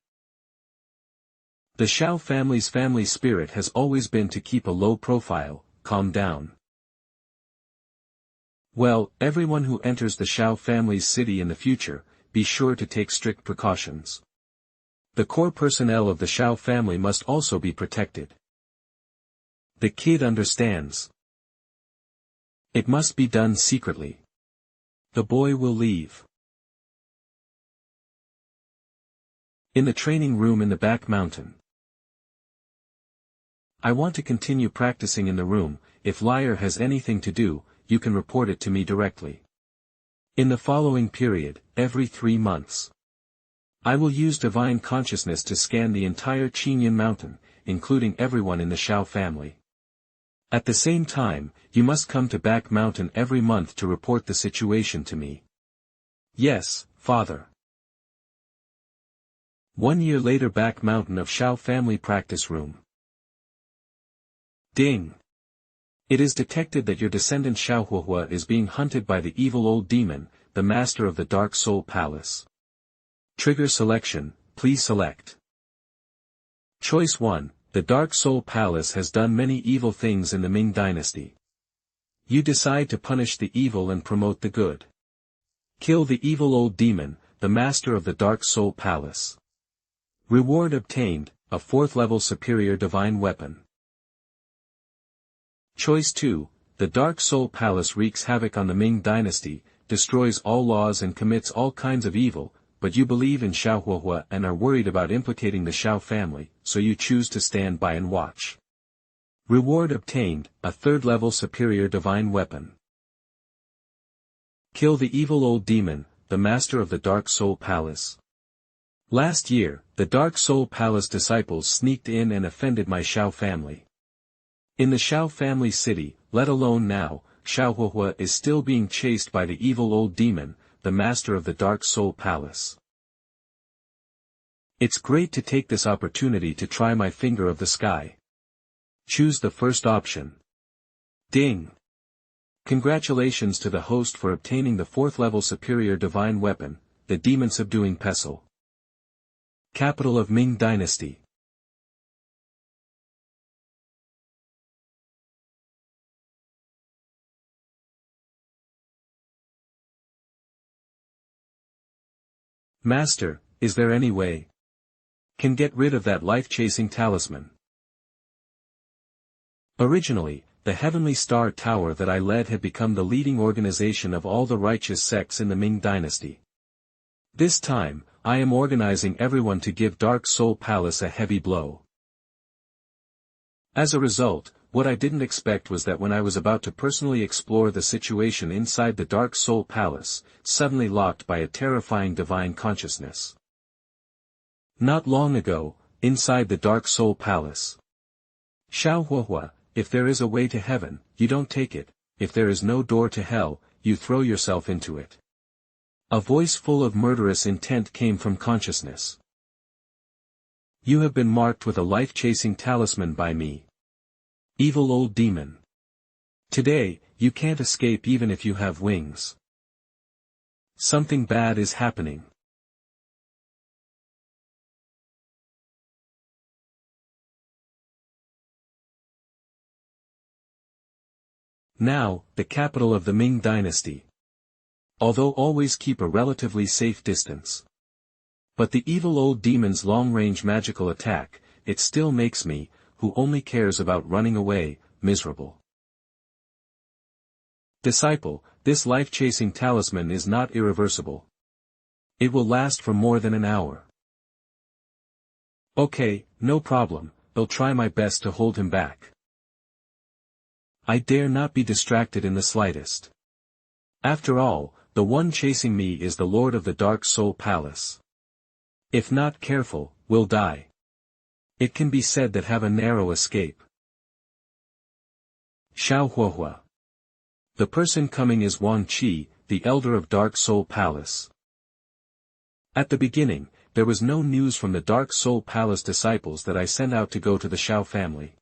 The Xiao family's family spirit has always been to keep a low profile, calm down. Well, everyone who enters the Xiao family's city in the future, be sure to take strict precautions. The core personnel of the Xiao family must also be protected. The kid understands. It must be done secretly. The boy will leave. In the training room in the back mountain. I want to continue practicing in the room. If Liar has anything to do, you can report it to me directly. In the following period, every 3 months. I will use divine consciousness to scan the entire Qinyan mountain, including everyone in the Xiao family. At the same time, you must come to Back Mountain every month to report the situation to me. Yes, Father. 1 year later, Back Mountain of Xiao family practice room. Ding. It is detected that your descendant Xiaohuahua is being hunted by the evil old demon, the Master of the Dark Soul Palace. Trigger selection, please select. Choice 1, the Dark Soul Palace has done many evil things in the Ming Dynasty. You decide to punish the evil and promote the good. Kill the evil old demon, the Master of the Dark Soul Palace. Reward obtained, a 4th level superior divine weapon. Choice 2, the Dark Soul Palace wreaks havoc on the Ming Dynasty, destroys all laws and commits all kinds of evil, but you believe in Xiaohuahua and are worried about implicating the Xiao family, so you choose to stand by and watch. Reward obtained, a 3rd level superior divine weapon. Kill the evil old demon, the Master of the Dark Soul Palace. Last year, the Dark Soul Palace disciples sneaked in and offended my Xiao family. In the Xiao family city, let alone now, Xiaohuahua is still being chased by the evil old demon, the Master of the Dark Soul Palace. It's great to take this opportunity to try my finger of the sky. Choose the first option. Ding! Congratulations to the host for obtaining the 4th level superior divine weapon, the demon subduing pestle. Capital of Ming Dynasty. Master, is there any way? Can get rid of that life-chasing talisman? Originally, the Heavenly Star Tower that I led had become the leading organization of all the righteous sects in the Ming Dynasty. This time, I am organizing everyone to give Dark Soul Palace a heavy blow. As a result, what I didn't expect was that when I was about to personally explore the situation inside the Dark Soul Palace, suddenly locked by a terrifying divine consciousness. Not long ago, inside the Dark Soul Palace. Xiao, if there is a way to heaven, you don't take it, if there is no door to hell, you throw yourself into it. A voice full of murderous intent came from consciousness. You have been marked with a life-chasing talisman by me. Evil old demon. Today, you can't escape even if you have wings. Something bad is happening. Now, the capital of the Ming Dynasty. Although always keep a relatively safe distance. But the evil old demon's long-range magical attack, it still makes me, who only cares about running away, miserable. Disciple, this life-chasing talisman is not irreversible. It will last for more than an hour. Okay, no problem, I'll try my best to hold him back. I dare not be distracted in the slightest. After all, the one chasing me is the Lord of the Dark Soul Palace. If not careful, we'll die. It can be said that have a narrow escape. Xiao. The person coming is Wang Qi, the elder of Dark Soul Palace. At the beginning, there was no news from the Dark Soul Palace disciples that I sent out to go to the Xiao family.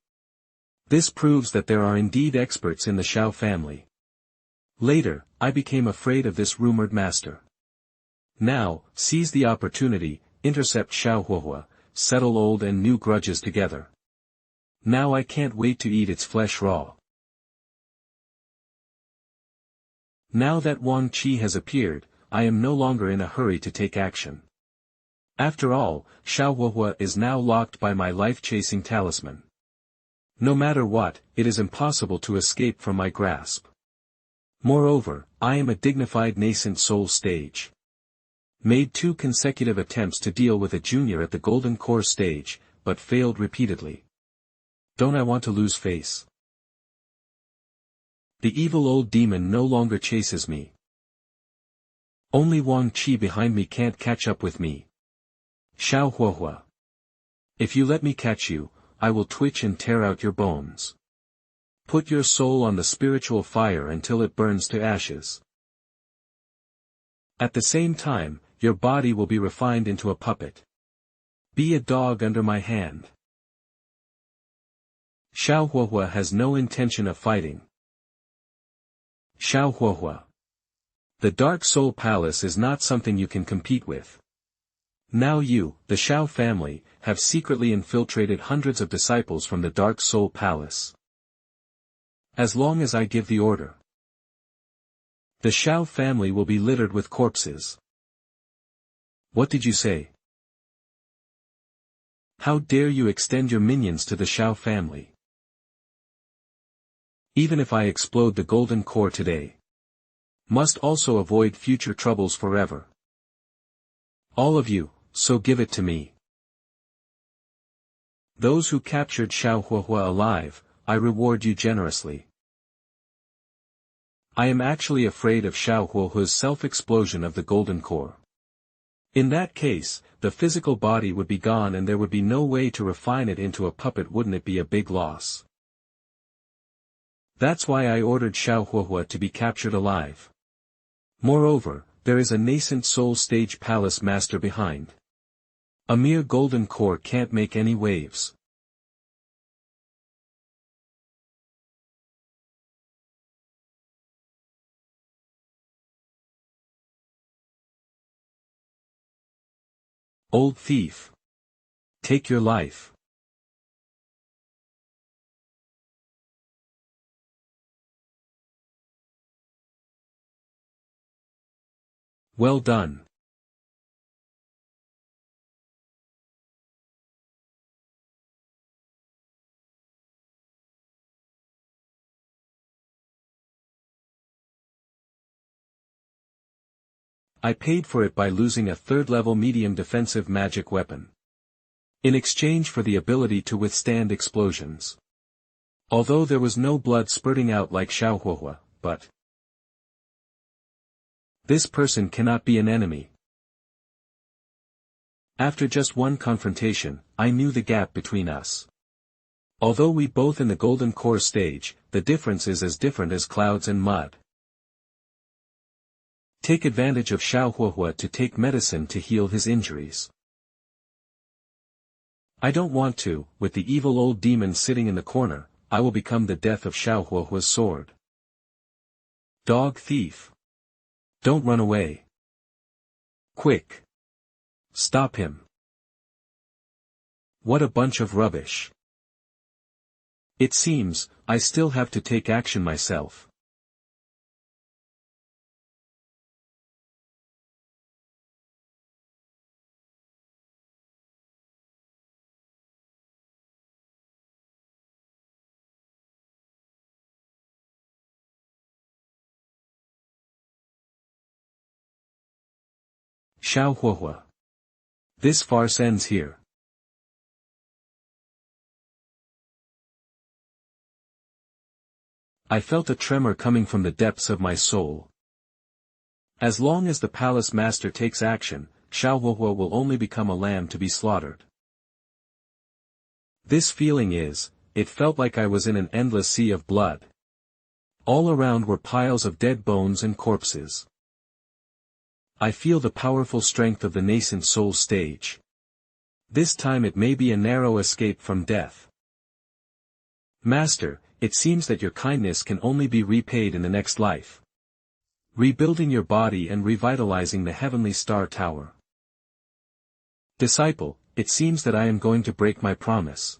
This proves that there are indeed experts in the Xiao family. Later, I became afraid of this rumored master. Now, seize the opportunity, intercept Xiao, settle old and new grudges together. Now I can't wait to eat its flesh raw. Now that Wang Qi has appeared, I am no longer in a hurry to take action. After all, Xiao is now locked by my life-chasing talisman. No matter what, it is impossible to escape from my grasp. Moreover, I am a dignified nascent soul stage. Made 2 consecutive attempts to deal with a junior at the Golden Core stage, but failed repeatedly. Don't I want to lose face? The evil old demon no longer chases me. Only Wang Qi behind me can't catch up with me. Xiao. If you let me catch you, I will twitch and tear out your bones. Put your soul on the spiritual fire until it burns to ashes. At the same time, your body will be refined into a puppet. Be a dog under my hand. Xiao has no intention of fighting. Xiao. The Dark Soul Palace is not something you can compete with. Now you, the Xiao family, have secretly infiltrated hundreds of disciples from the Dark Soul Palace. As long as I give the order, the Xiao family will be littered with corpses. What did you say? How dare you extend your minions to the Xiao family? Even if I explode the Golden Core today, must also avoid future troubles forever. All of you, so give it to me. Those who captured Xiao alive, I reward you generously. I am actually afraid of Xiao self-explosion of the Golden Core. In that case, the physical body would be gone and there would be no way to refine it into a puppet. Wouldn't it be a big loss? That's why I ordered Xiao to be captured alive. Moreover, there is a nascent soul stage palace master behind. A mere Golden Core can't make any waves. Old thief. take your life. Well done. I paid for it by losing a third-level medium defensive magic weapon. In exchange for the ability to withstand explosions. Although there was no blood spurting out like Xiao, but this person cannot be an enemy. After just one confrontation, I knew the gap between us. Although we both in the golden core stage, the difference is as different as clouds and mud. Take advantage of Xiao to take medicine to heal his injuries. I don't want to, with the evil old demon sitting in the corner, I will become the death of Xiaohua's sword. Dog thief. Don't run away. Quick. Stop him. What a bunch of rubbish. It seems, I still have to take action myself. Xiao. This farce ends here. I felt a tremor coming from the depths of my soul. As long as the palace master takes action, Xiao will only become a lamb to be slaughtered. This feeling is, it felt like I was in an endless sea of blood. All around were piles of dead bones and corpses. I feel the powerful strength of the nascent soul stage. This time it may be a narrow escape from death. Master, it seems that your kindness can only be repaid in the next life. Rebuilding your body and revitalizing the heavenly star tower. Disciple, it seems that I am going to break my promise.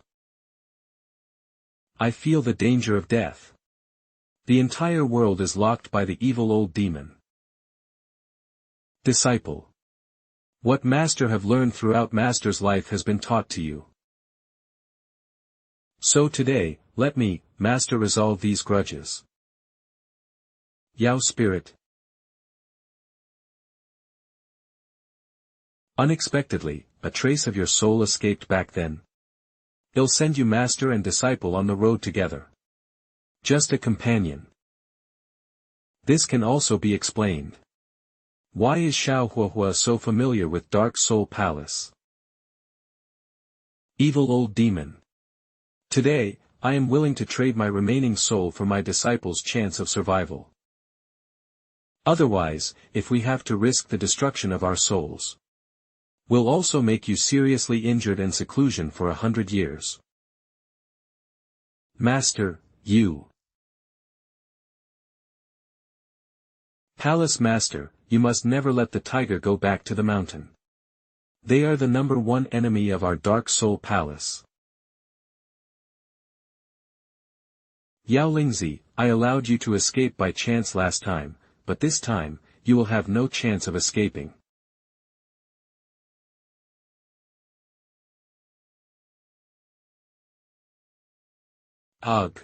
I feel the danger of death. The entire world is locked by the evil old demon. Disciple. What Master have learned throughout Master's life has been taught to you. So today, let me, Master, resolve these grudges. Yao Spirit. Unexpectedly, a trace of your soul escaped back then. It'll send you Master and disciple on the road together. Just a companion. This can also be explained. Why is Xiao so familiar with Dark Soul Palace? Evil old demon. Today, I am willing to trade my remaining soul for my disciple's chance of survival. Otherwise, if we have to risk the destruction of our souls, we'll also make you seriously injured and seclusion for 100 years. Master, you. Palace Master, you must never let the tiger go back to the mountain. They are the #1 enemy of our Dark Soul Palace. Yao Lingzi, I allowed you to escape by chance last time, but this time, you will have no chance of escaping. Ugh.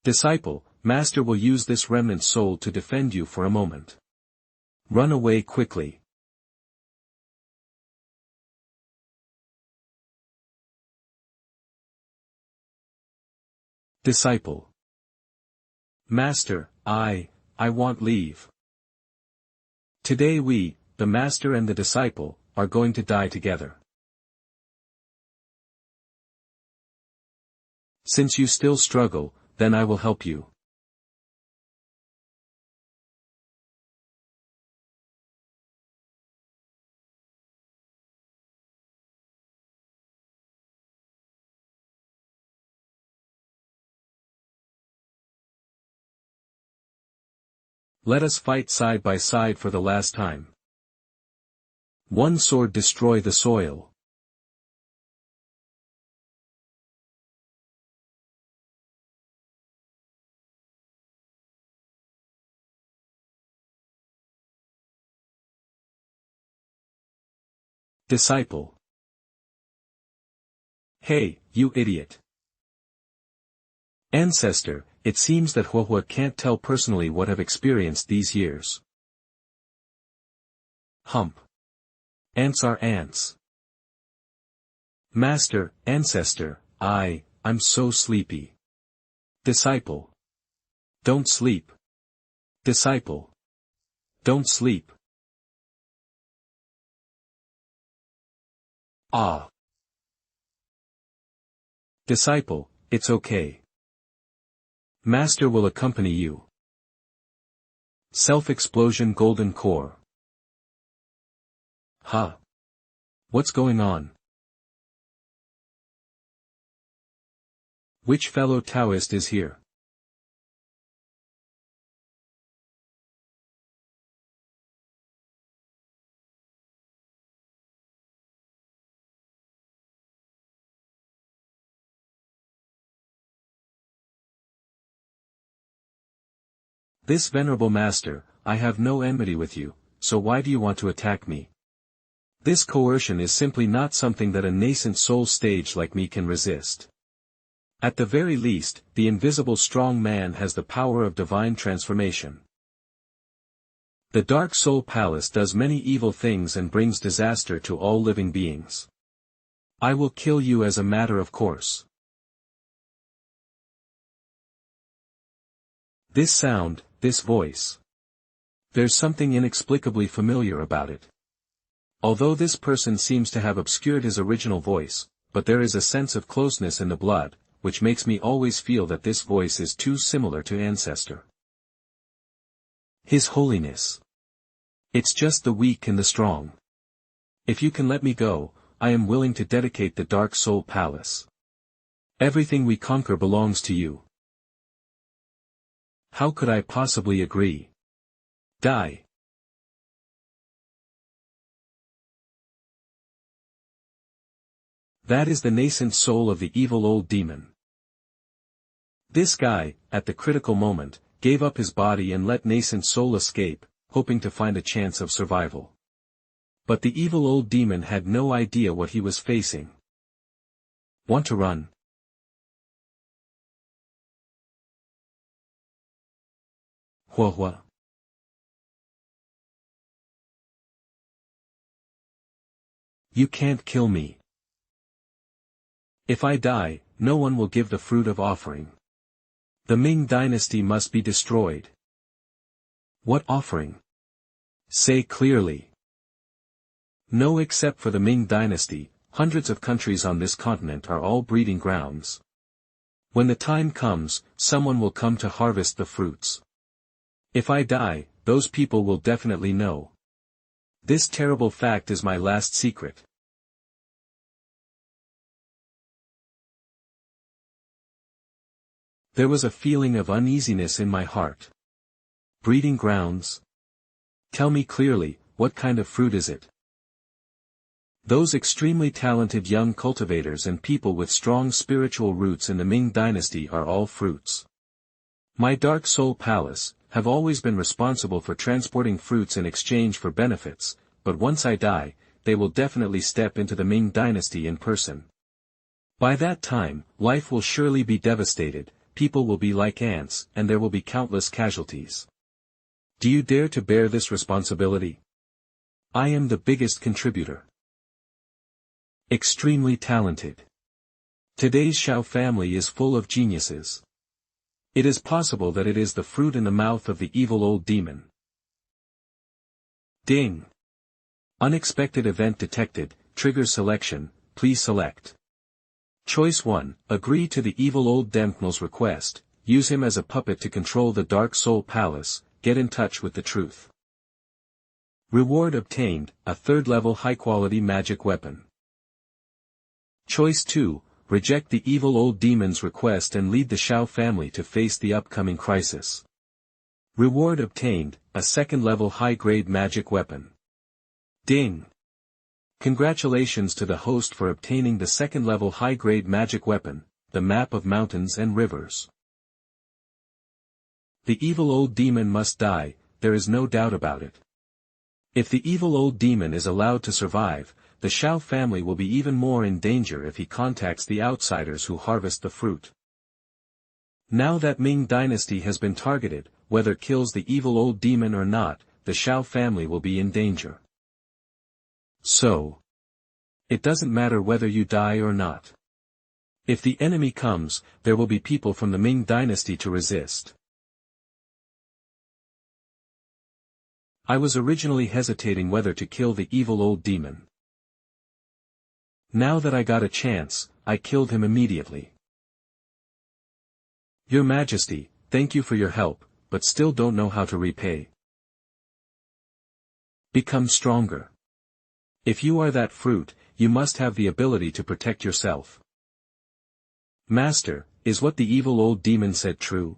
Disciple, Master will use this remnant soul to defend you for a moment. Run away quickly. Disciple. Master, I want leave. Today we, the Master and the disciple, are going to die together. Since you still struggle, then I will help you. Let us fight side by side for the last time. One sword destroy the soil. Disciple. Hey, you idiot. Ancestor, it seems that Huohua can't tell personally what I've experienced these years. Hump. Ants are ants. Master, ancestor, I'm so sleepy. Disciple. Don't sleep. Disciple. Don't sleep. Ah. Disciple, it's okay. Master will accompany you. Self-explosion golden core. Huh. What's going on? Which fellow Taoist is here? This venerable master, I have no enmity with you, so why do you want to attack me? This coercion is simply not something that a nascent soul stage like me can resist. At the very least, the invisible strong man has the power of divine transformation. The Dark Soul Palace does many evil things and brings disaster to all living beings. I will kill you as a matter of course. This sound, this voice. There's something inexplicably familiar about it. Although this person seems to have obscured his original voice, but there is a sense of closeness in the blood, which makes me always feel that this voice is too similar to Ancestor. His Holiness. It's just the weak and the strong. If you can let me go, I am willing to dedicate the Dark Soul Palace. Everything we conquer belongs to you. How could I possibly agree? Die. That is the nascent soul of the evil old demon. This guy, at the critical moment, gave up his body and let nascent soul escape, hoping to find a chance of survival. But the evil old demon had no idea what he was facing. Want to run? Huohua. You can't kill me. If I die, no one will give the fruit of offering. The Ming dynasty must be destroyed. What offering? Say clearly. No, except for the Ming dynasty, hundreds of countries on this continent are all breeding grounds. When the time comes, someone will come to harvest the fruits. If I die, those people will definitely know. This terrible fact is my last secret. There was a feeling of uneasiness in my heart. Breeding grounds? Tell me clearly, what kind of fruit is it? Those extremely talented young cultivators and people with strong spiritual roots in the Ming dynasty are all fruits. My Dark Soul Palace have always been responsible for transporting fruits in exchange for benefits, but once I die, they will definitely step into the Ming dynasty in person. By that time, life will surely be devastated, people will be like ants, and there will be countless casualties. Do you dare to bear this responsibility? I am the biggest contributor. Extremely talented. Today's Xiao family is full of geniuses. It is possible that it is the fruit in the mouth of the evil old demon. Ding. Unexpected event detected, trigger selection, please select. Choice 1, agree to the evil old Demknel's request, use him as a puppet to control the Dark Soul Palace, get in touch with the truth. Reward obtained, a third-level high-quality magic weapon. Choice 2, reject the evil old demon's request and lead the Xiao family to face the upcoming crisis. Reward obtained, a second-level high-grade magic weapon. Ding! Congratulations to the host for obtaining the second-level high-grade magic weapon, the map of mountains and rivers. The evil old demon must die, there is no doubt about it. If the evil old demon is allowed to survive, the Xiao family will be even more in danger if he contacts the outsiders who harvest the fruit. Now that Ming dynasty has been targeted, whether kills the evil old demon or not, the Xiao family will be in danger. So, it doesn't matter whether you die or not. If the enemy comes, there will be people from the Ming dynasty to resist. I was originally hesitating whether to kill the evil old demon. Now that I got a chance, I killed him immediately. Your Majesty, thank you for your help, but still don't know how to repay. Become stronger. If you are that fruit, you must have the ability to protect yourself. Master, is what the evil old demon said true?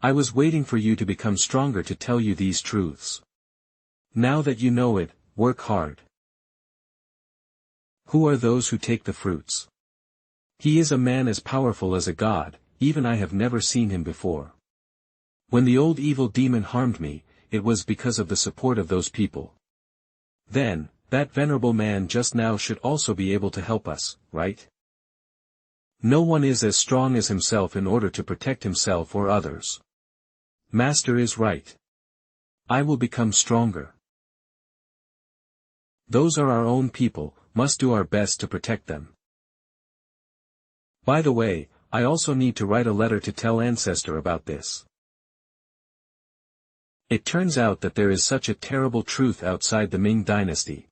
I was waiting for you to become stronger to tell you these truths. Now that you know it, work hard. Who are those who take the fruits? He is a man as powerful as a god, even I have never seen him before. When the old evil demon harmed me, it was because of the support of those people. Then, that venerable man just now should also be able to help us, right? No one is as strong as himself in order to protect himself or others. Master is right. I will become stronger. Those are our own people, must do our best to protect them. By the way, I also need to write a letter to tell Ancestor about this. It turns out that there is such a terrible truth outside the Ming dynasty.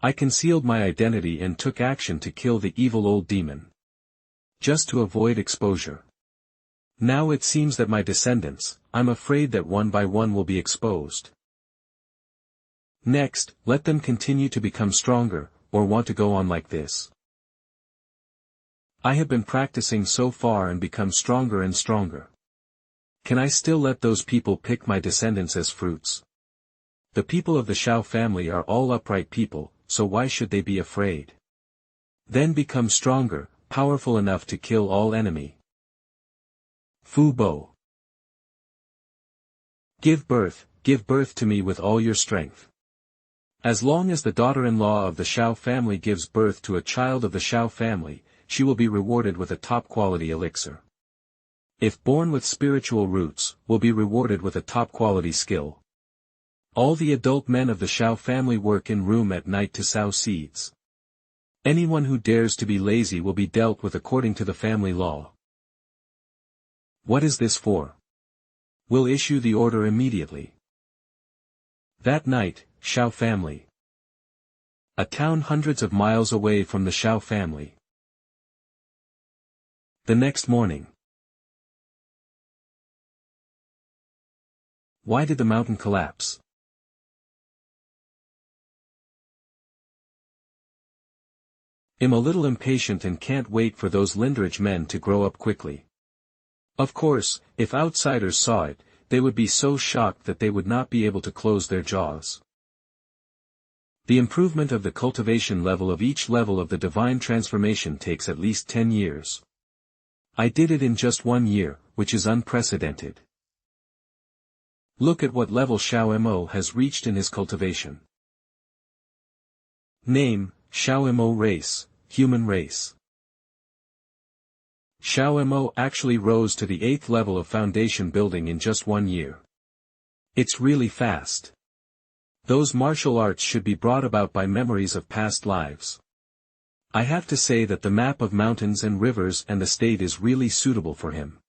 I concealed my identity and took action to kill the evil old demon. Just to avoid exposure. Now it seems that my descendants, I'm afraid that one by one will be exposed. Next, let them continue to become stronger, or want to go on like this. I have been practicing so far and become stronger and stronger. Can I still let those people pick my descendants as fruits? The people of the Xiao family are all upright people, so why should they be afraid? Then become stronger, powerful enough to kill all enemy. Fu Bo. Give birth to me with all your strength. As long as the daughter-in-law of the Xiao family gives birth to a child of the Xiao family, she will be rewarded with a top-quality elixir. If born with spiritual roots, will be rewarded with a top-quality skill. All the adult men of the Xiao family work in room at night to sow seeds. Anyone who dares to be lazy will be dealt with according to the family law. What is this for? Will issue the order immediately. That night, Xiao family. A town hundreds of miles away from the Xiao family. The next morning. Why did the mountain collapse? I'm a little impatient and can't wait for those Lindridge men to grow up quickly. Of course, if outsiders saw it, they would be so shocked that they would not be able to close their jaws. The improvement of the cultivation level of each level of the divine transformation takes at least 10 years. I did it in just 1 year, which is unprecedented. Look at what level Xiao Mo has reached in his cultivation. Name, Xiao Mo race, human race. Xiao Mo actually rose to the 8th level of foundation building in just 1 year. It's really fast. Those martial arts should be brought about by memories of past lives. I have to say that the map of mountains and rivers and the state is really suitable for him.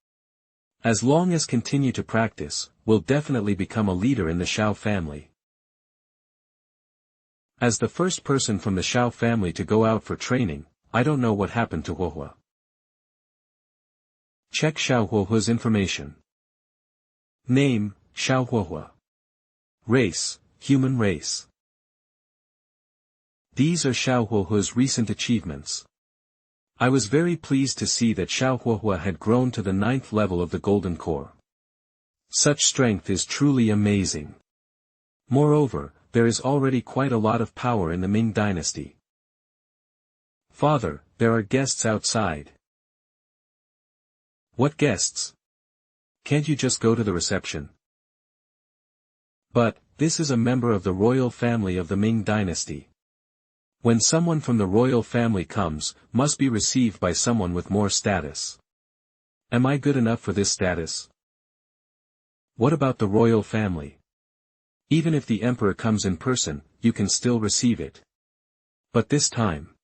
As long as continue to practice, will definitely become a leader in the Xiao family. As the first person from the Xiao family to go out for training, I don't know what happened to Huohua. Check Xiao Huohua's information. Name, Xiao Huohua. Race, human race. These are Xiao Huohua's recent achievements. I was very pleased to see that Xiao Huohua had grown to the 9th level of the Golden Core. Such strength is truly amazing. Moreover, there is already quite a lot of power in the Ming dynasty. Father, there are guests outside. What guests? Can't you just go to the reception? But, this is a member of the royal family of the Ming dynasty. When someone from the royal family comes, must be received by someone with more status. Am I good enough for this status? What about the royal family? Even if the emperor comes in person, you can still receive it. But this time,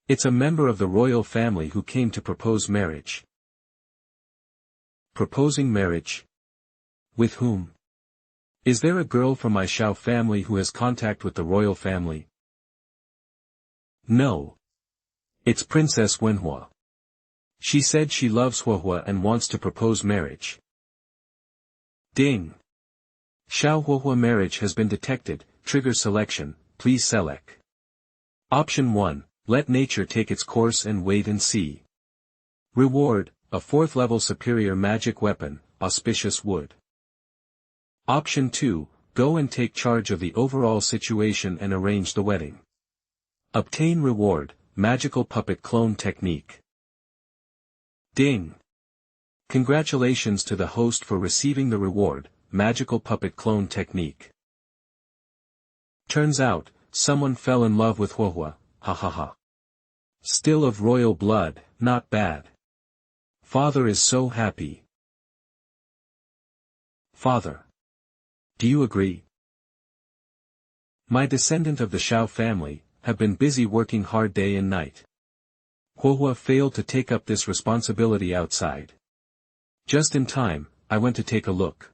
it's a member of the royal family who came to propose marriage. Proposing marriage? With whom? Is there a girl from my Xiao family who has contact with the royal family? No. It's Princess Wenhua. She said she loves Huohua and wants to propose marriage. Ding. Xiao Huohua marriage has been detected, trigger selection, please select. Option 1, let nature take its course and wait and see. Reward, a 4th level superior magic weapon, auspicious wood. Option 2, go and take charge of the overall situation and arrange the wedding. Obtain reward, magical puppet clone technique. Ding. Congratulations to the host for receiving the reward, magical puppet clone technique. Turns out, someone fell in love with Huohua, ha ha ha. Still of royal blood, not bad. Father is so happy. Father. Do you agree? My descendant of the Xiao family, have been busy working hard day and night. Huohua failed to take up this responsibility outside. Just in time, I went to take a look.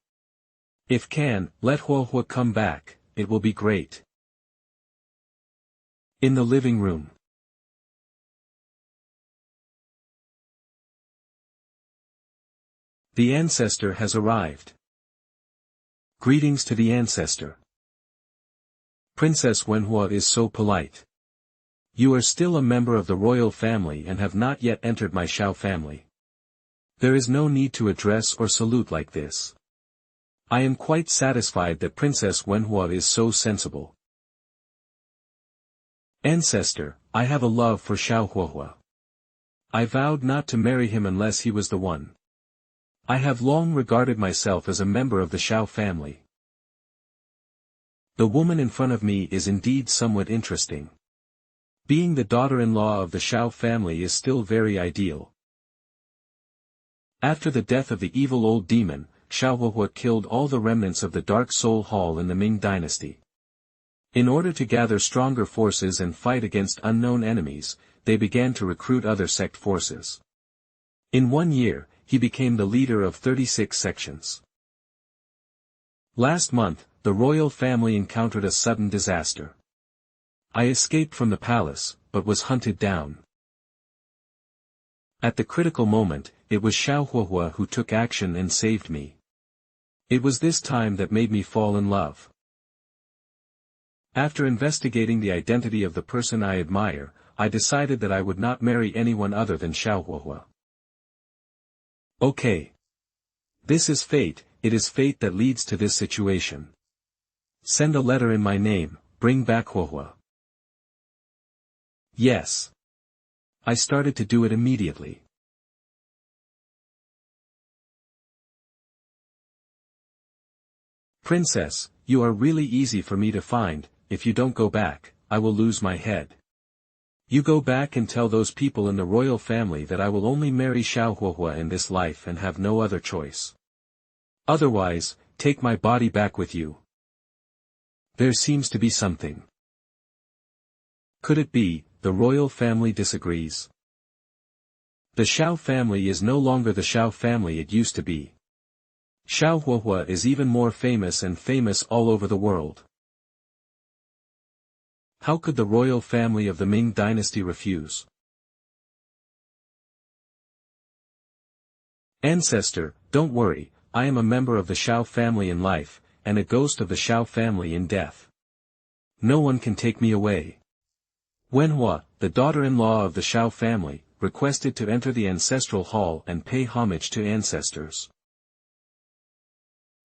If can, let Huohua come back, it will be great. In the living room. The ancestor has arrived. Greetings to the ancestor. Princess Wenhua is so polite. You are still a member of the royal family and have not yet entered my Xiao family. There is no need to address or salute like this. I am quite satisfied that Princess Wenhua is so sensible. Ancestor, I have a love for Xiao Huohua. I vowed not to marry him unless he was the one. I have long regarded myself as a member of the Xiao family. The woman in front of me is indeed somewhat interesting. Being the daughter-in-law of the Xiao family is still very ideal. After the death of the evil old demon, Xiao Huohua killed all the remnants of the Dark Soul Hall in the Ming dynasty. In order to gather stronger forces and fight against unknown enemies, they began to recruit other sect forces. In 1 year, he became the leader of 36 sections. Last month, the royal family encountered a sudden disaster. I escaped from the palace, but was hunted down. At the critical moment, it was Xiao Huohua who took action and saved me. It was this time that made me fall in love. After investigating the identity of the person I admire, I decided that I would not marry anyone other than Xiao Huohua. Okay. This is fate, it is fate that leads to this situation. Send a letter in my name, bring back Huohua. Yes. I started to do it immediately. Princess, you are really easy for me to find, if you don't go back, I will lose my head. You go back and tell those people in the royal family that I will only marry Xiao Huohua in this life and have no other choice. Otherwise, take my body back with you. There seems to be something. Could it be, the royal family disagrees? The Xiao family is no longer the Xiao family it used to be. Xiao Huohua is even more famous and famous all over the world. How could the royal family of the Ming dynasty refuse? Ancestor, don't worry, I am a member of the Xiao family in life, and a ghost of the Xiao family in death. No one can take me away. Wenhua, the daughter-in-law of the Xiao family, requested to enter the ancestral hall and pay homage to ancestors.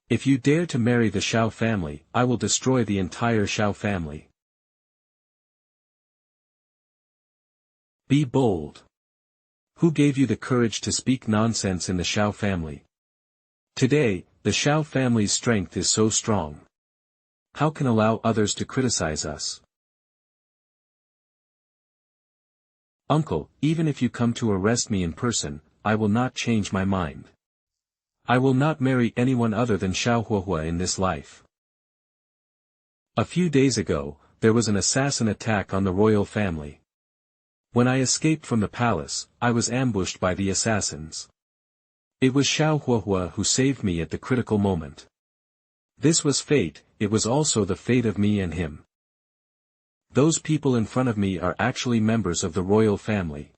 If you dare to marry the Xiao family, I will destroy the entire Xiao family. Be bold. Who gave you the courage to speak nonsense in the Xiao family? Today, The Xiao family's strength is so strong. How can allow others to criticize us? Uncle, even if you come to arrest me in person, I will not change my mind. I will not marry anyone other than Xiao Huahua in this life. A few days ago, there was an assassin attack on the royal family. When I escaped from the palace, I was ambushed by the assassins. It was Xiao Huahua who saved me at the critical moment. This was fate, it was also the fate of me and him. Those people in front of me are actually members of the royal family.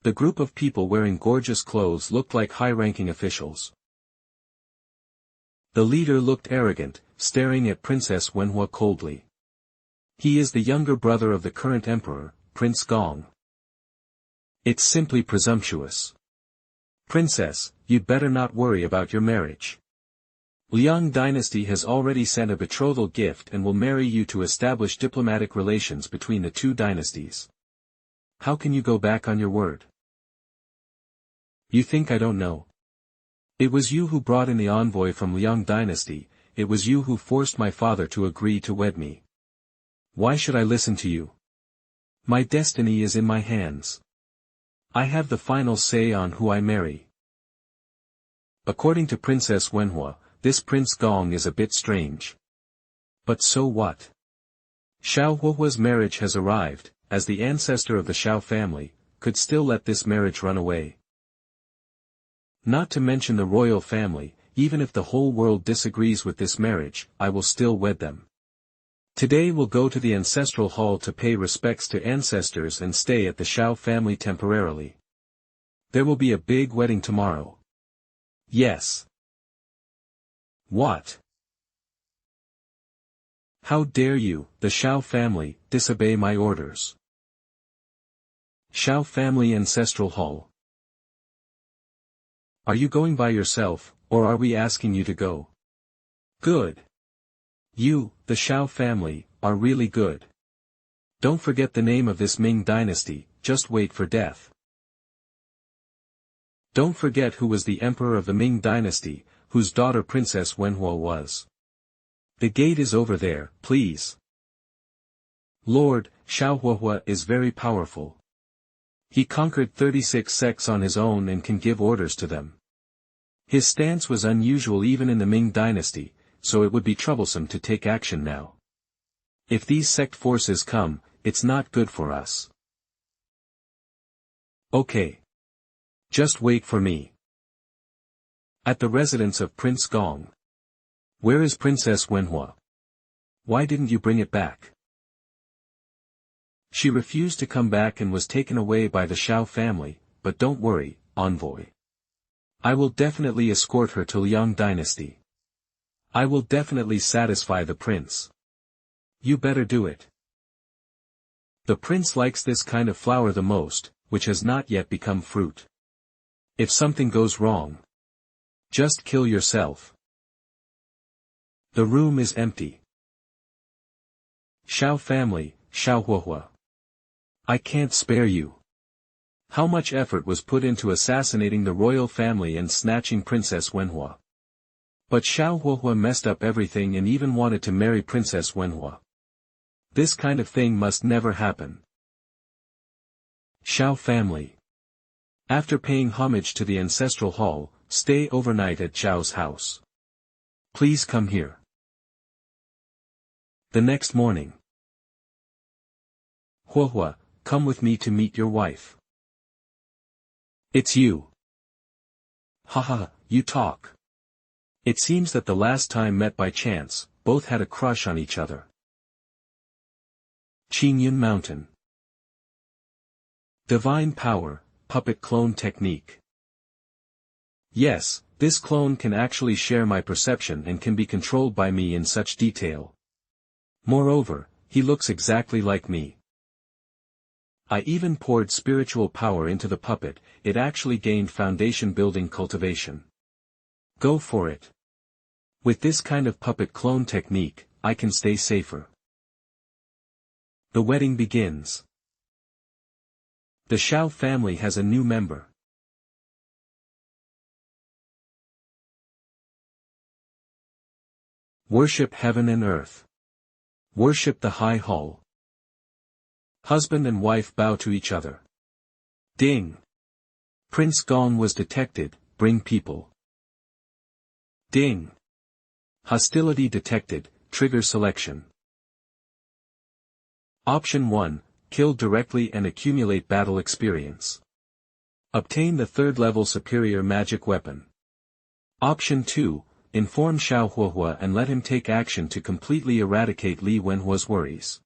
The group of people wearing gorgeous clothes looked like high-ranking officials. The leader looked arrogant, staring at Princess Wenhua coldly. He is the younger brother of the current emperor, Prince Gong. It's simply presumptuous. Princess, you'd better not worry about your marriage. Liang dynasty has already sent a betrothal gift and will marry you to establish diplomatic relations between the two dynasties. How can you go back on your word? You think I don't know? It was you who brought in the envoy from Liang dynasty, it was you who forced my father to agree to wed me. Why should I listen to you? My destiny is in my hands. I have the final say on who I marry. According to Princess Wenhua, this Prince Gong is a bit strange. But so what? Xiao Huahua's marriage has arrived, as the ancestor of the Xiao family, could still let this marriage run away. Not to mention the royal family, even if the whole world disagrees with this marriage, I will still wed them. Today we'll go to the ancestral hall to pay respects to ancestors and stay at the Xiao family temporarily. There will be a big wedding tomorrow. Yes. What? How dare you, the Xiao family, disobey my orders? Xiao family ancestral hall. Are you going by yourself, or are we asking you to go? Good. You, the Xiao family, are really good. Don't forget the name of this Ming dynasty, just wait for death. Don't forget who was the emperor of the Ming dynasty, whose daughter Princess Wenhua was. The gate is over there, please. Lord, Xiao Huahua is very powerful. He conquered 36 sects on his own and can give orders to them. His stance was unusual even in the Ming dynasty, so it would be troublesome to take action now. If these sect forces come, it's not good for us. Okay. Just wait for me. At the residence of Prince Gong. Where is Princess Wenhua? Why didn't you bring it back? She refused to come back and was taken away by the Xiao family, but don't worry, envoy. I will definitely escort her to Liang dynasty. I will definitely satisfy the prince. You better do it. The prince likes this kind of flower the most, which has not yet become fruit. If something goes wrong, just kill yourself. The room is empty. Xiao family, Xiao Huahua. I can't spare you. How much effort was put into assassinating the royal family and snatching Princess Wenhua? But Xiao Huahua messed up everything and even wanted to marry Princess Wenhua. This kind of thing must never happen. Xiao family. After paying homage to the ancestral hall, stay overnight at Zhao's house. Please come here. The next morning. Huahua, come with me to meet your wife. It's you. Haha, you talk. It seems that the last time met by chance, both had a crush on each other. Qingyun Mountain. Divine power, puppet clone technique. Yes, this clone can actually share my perception and can be controlled by me in such detail. Moreover, he looks exactly like me. I even poured spiritual power into the puppet, it actually gained foundation building cultivation. Go for it. With this kind of puppet clone technique, I can stay safer. The wedding begins. The Xiao family has a new member. Worship heaven and earth. Worship the high hall. Husband and wife bow to each other. Ding. Prince Gong was detected, bring people. Ding. Hostility detected, trigger selection. Option 1, kill directly and accumulate battle experience. Obtain the 3rd level superior magic weapon. Option 2, inform Xiao Huahua and let him take action to completely eradicate Li Wenhua's worries.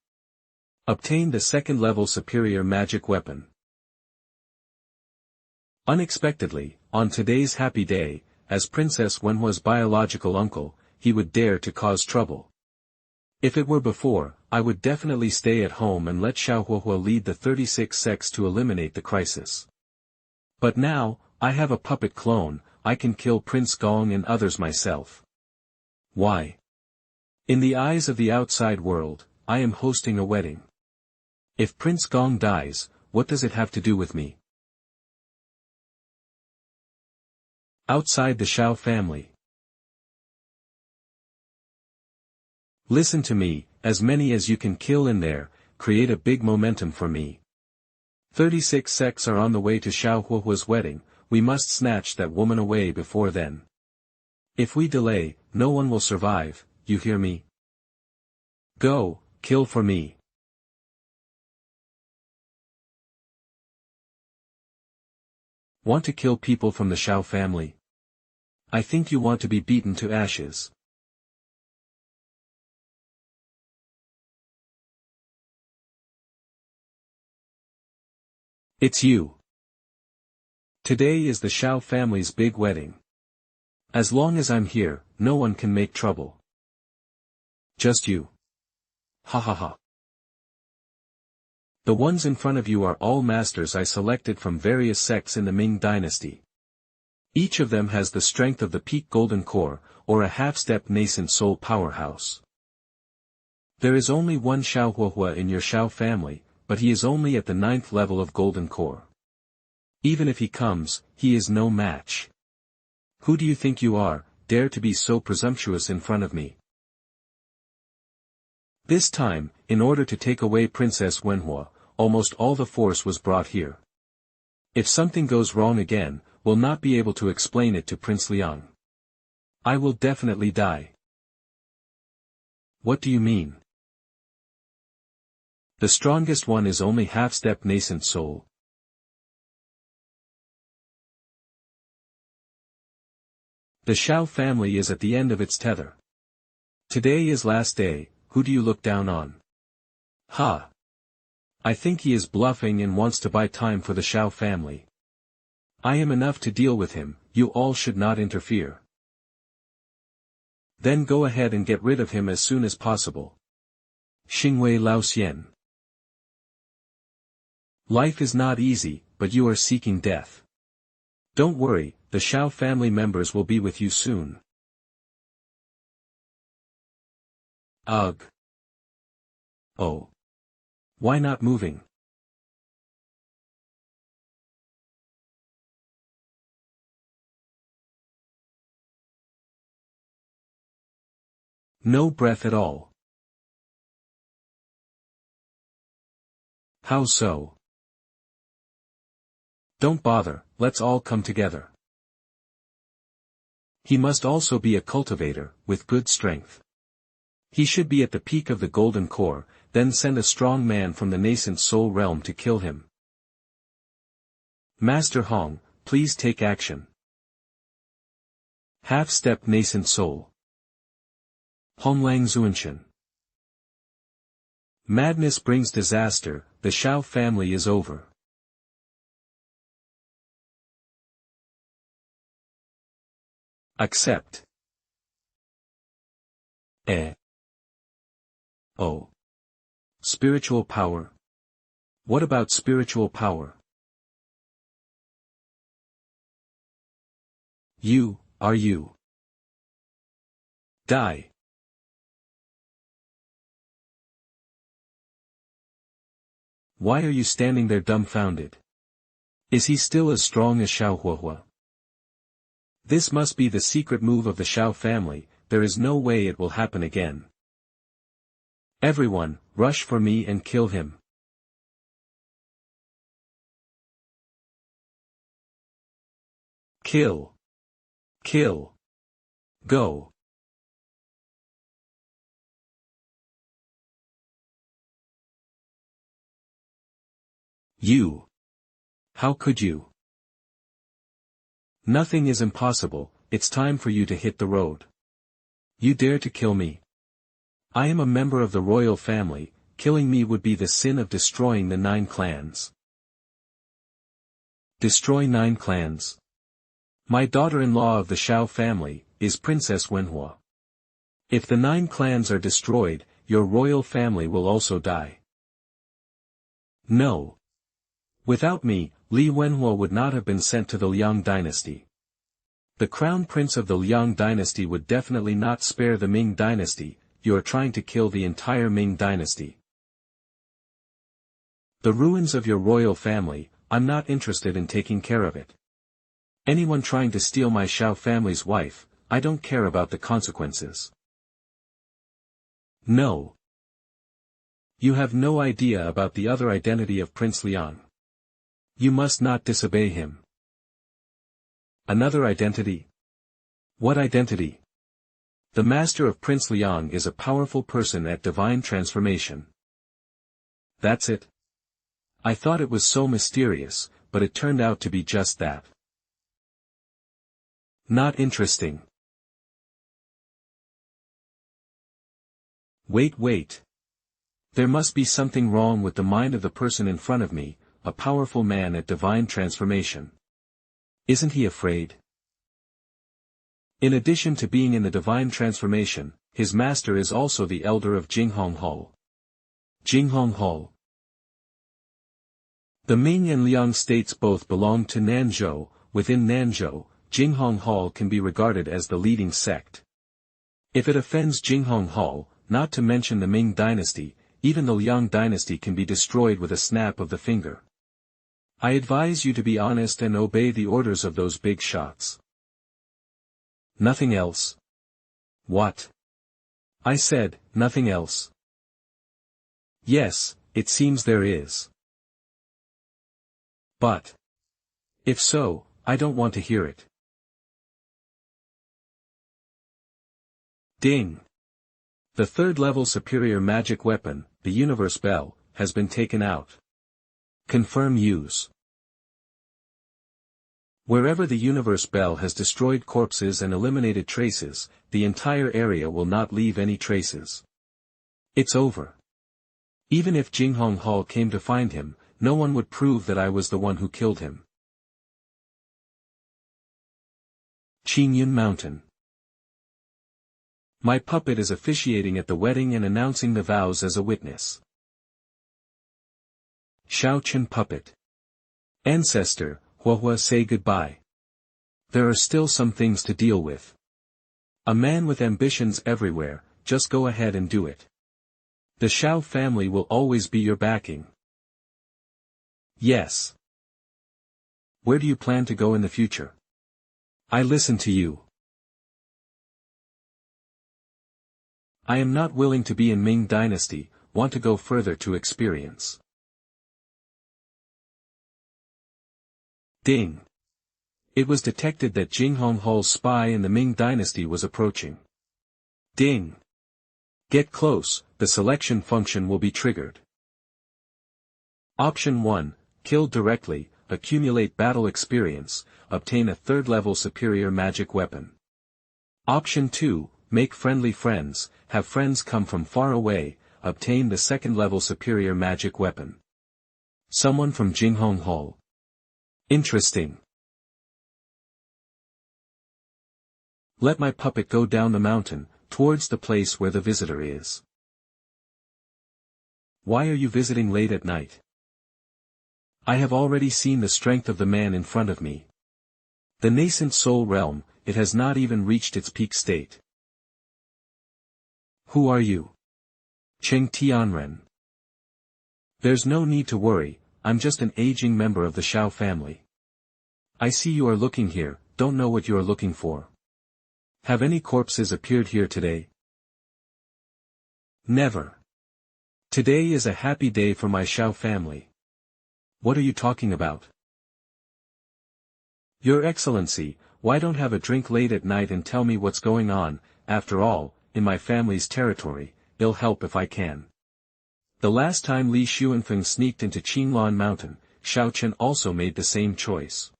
Obtain the 2nd level superior magic weapon. Unexpectedly, on today's happy day, as Princess Wenhua's biological uncle, he would dare to cause trouble. If it were before, I would definitely stay at home and let Xiao Huahua lead the 36 sects to eliminate the crisis. But now, I have a puppet clone, I can kill Prince Gong and others myself. Why? In the eyes of the outside world, I am hosting a wedding. If Prince Gong dies, what does it have to do with me? Outside the Xiao family. Listen to me, as many as you can kill in there, create a big momentum for me. 36 sects are on the way to Xiao Huahua's wedding, we must snatch that woman away before then. If we delay, no one will survive, you hear me? Go, kill for me. Want to kill people from the Xiao family? I think you want to be beaten to ashes. It's you. Today is the Xiao family's big wedding. As long as I'm here, no one can make trouble. Just you. Ha ha ha. The ones in front of you are all masters I selected from various sects in the Ming dynasty. Each of them has the strength of the peak golden core, or a half-step nascent soul powerhouse. There is only one Xiao Huahua in your Xiao family, but he is only at the 9th level of golden core. Even if he comes, he is no match. Who do you think you are, dare to be so presumptuous in front of me? This time, in order to take away Princess Wenhua, almost all the force was brought here. If something goes wrong again, we'll not be able to explain it to Prince Liang. I will definitely die. What do you mean? The strongest one is only half-step nascent soul. The Xiao family is at the end of its tether. Today is last day, who do you look down on? Ha! I think he is bluffing and wants to buy time for the Xiao family. I am enough to deal with him, you all should not interfere. Then go ahead and get rid of him as soon as possible. Xingwei Laoxian. Life is not easy, but you are seeking death. Don't worry, the Xiao family members will be with you soon. Ugh. Oh. Why not moving? No breath at all. How so? Don't bother, let's all come together. He must also be a cultivator, with good strength. He should be at the peak of the golden core, then send a strong man from the nascent soul realm to kill him. Master Hong, please take action. Half-step nascent soul. Honglang Zuanshan. Madness brings disaster, the Xiao family is over. Accept. Oh. Spiritual power. What about spiritual power? You, are you? Die. Why are you standing there dumbfounded? Is he still as strong as Xiao Huahua? This must be the secret move of the Xiao family, there is no way it will happen again. Everyone, rush for me and kill him. Kill. Kill. Go. You. How could you? Nothing is impossible, it's time for you to hit the road. You dare to kill me? I am a member of the royal family, killing me would be the sin of destroying the 9 clans. Destroy 9 clans. My daughter-in-law of the Xiao family, is Princess Wenhua. If the 9 clans are destroyed, your royal family will also die. No. Without me, Li Wenhua would not have been sent to the Liang dynasty. The crown prince of the Liang dynasty would definitely not spare the Ming dynasty. You are trying to kill the entire Ming dynasty. The ruins of your royal family, I'm not interested in taking care of it. Anyone trying to steal my Xiao family's wife, I don't care about the consequences. No. You have no idea about the other identity of Prince Liang. You must not disobey him. Another identity? What identity? The master of Prince Liang is a powerful person at divine transformation. That's it? I thought it was so mysterious, but it turned out to be just that. Not interesting. Wait. There must be something wrong with the mind of the person in front of me, a powerful man at divine transformation. Isn't he afraid? In addition to being in the divine transformation, his master is also the elder of Jinghonghou. Jinghonghou. The Ming and Liang states both belong to Nanzhou. Within Nanzhou, Jinghonghou can be regarded as the leading sect. If it offends Jinghonghou, not to mention the Ming dynasty, even the Liang dynasty can be destroyed with a snap of the finger. I advise you to be honest and obey the orders of those big shots. Nothing else? What? I said, nothing else. Yes, it seems there is. But. If so, I don't want to hear it. Ding. The 3rd level superior magic weapon, the Universe Bell, has been taken out. Confirm use. Wherever the Universe Bell has destroyed corpses and eliminated traces, the entire area will not leave any traces. It's over. Even if Jinghonghou came to find him, no one would prove that I was the one who killed him. Qingyun Mountain. My puppet is officiating at the wedding and announcing the vows as a witness. Xiao Chen puppet. Ancestor, Huahua, say goodbye. There are still some things to deal with. A man with ambitions everywhere, just go ahead and do it. The Xiao family will always be your backing. Yes. Where do you plan to go in the future? I listen to you. I am not willing to be in Ming dynasty, want to go further to experience. Ding. It was detected that Jinghonghou's spy in the Ming dynasty was approaching. Ding. Get close, the selection function will be triggered. Option 1, kill directly, accumulate battle experience, obtain a 3rd level superior magic weapon. Option 2, make friendly friends, have friends come from far away, obtain the 2nd level superior magic weapon. Someone from Jinghonghou. Interesting. Let my puppet go down the mountain, towards the place where the visitor is. Why are you visiting late at night? I have already seen the strength of the man in front of me. The nascent soul realm, it has not even reached its peak state. Who are you? Cheng Tianren. There's no need to worry, I'm just an aging member of the Xiao family. I see you are looking here, don't know what you are looking for. Have any corpses appeared here today? Never. Today is a happy day for my Xiao family. What are you talking about? Your Excellency, why don't have a drink late at night and tell me what's going on? After all, in my family's territory, it'll help if I can. The last time Li Xuanfeng sneaked into Qinlan Mountain, Xiao Chen also made the same choice.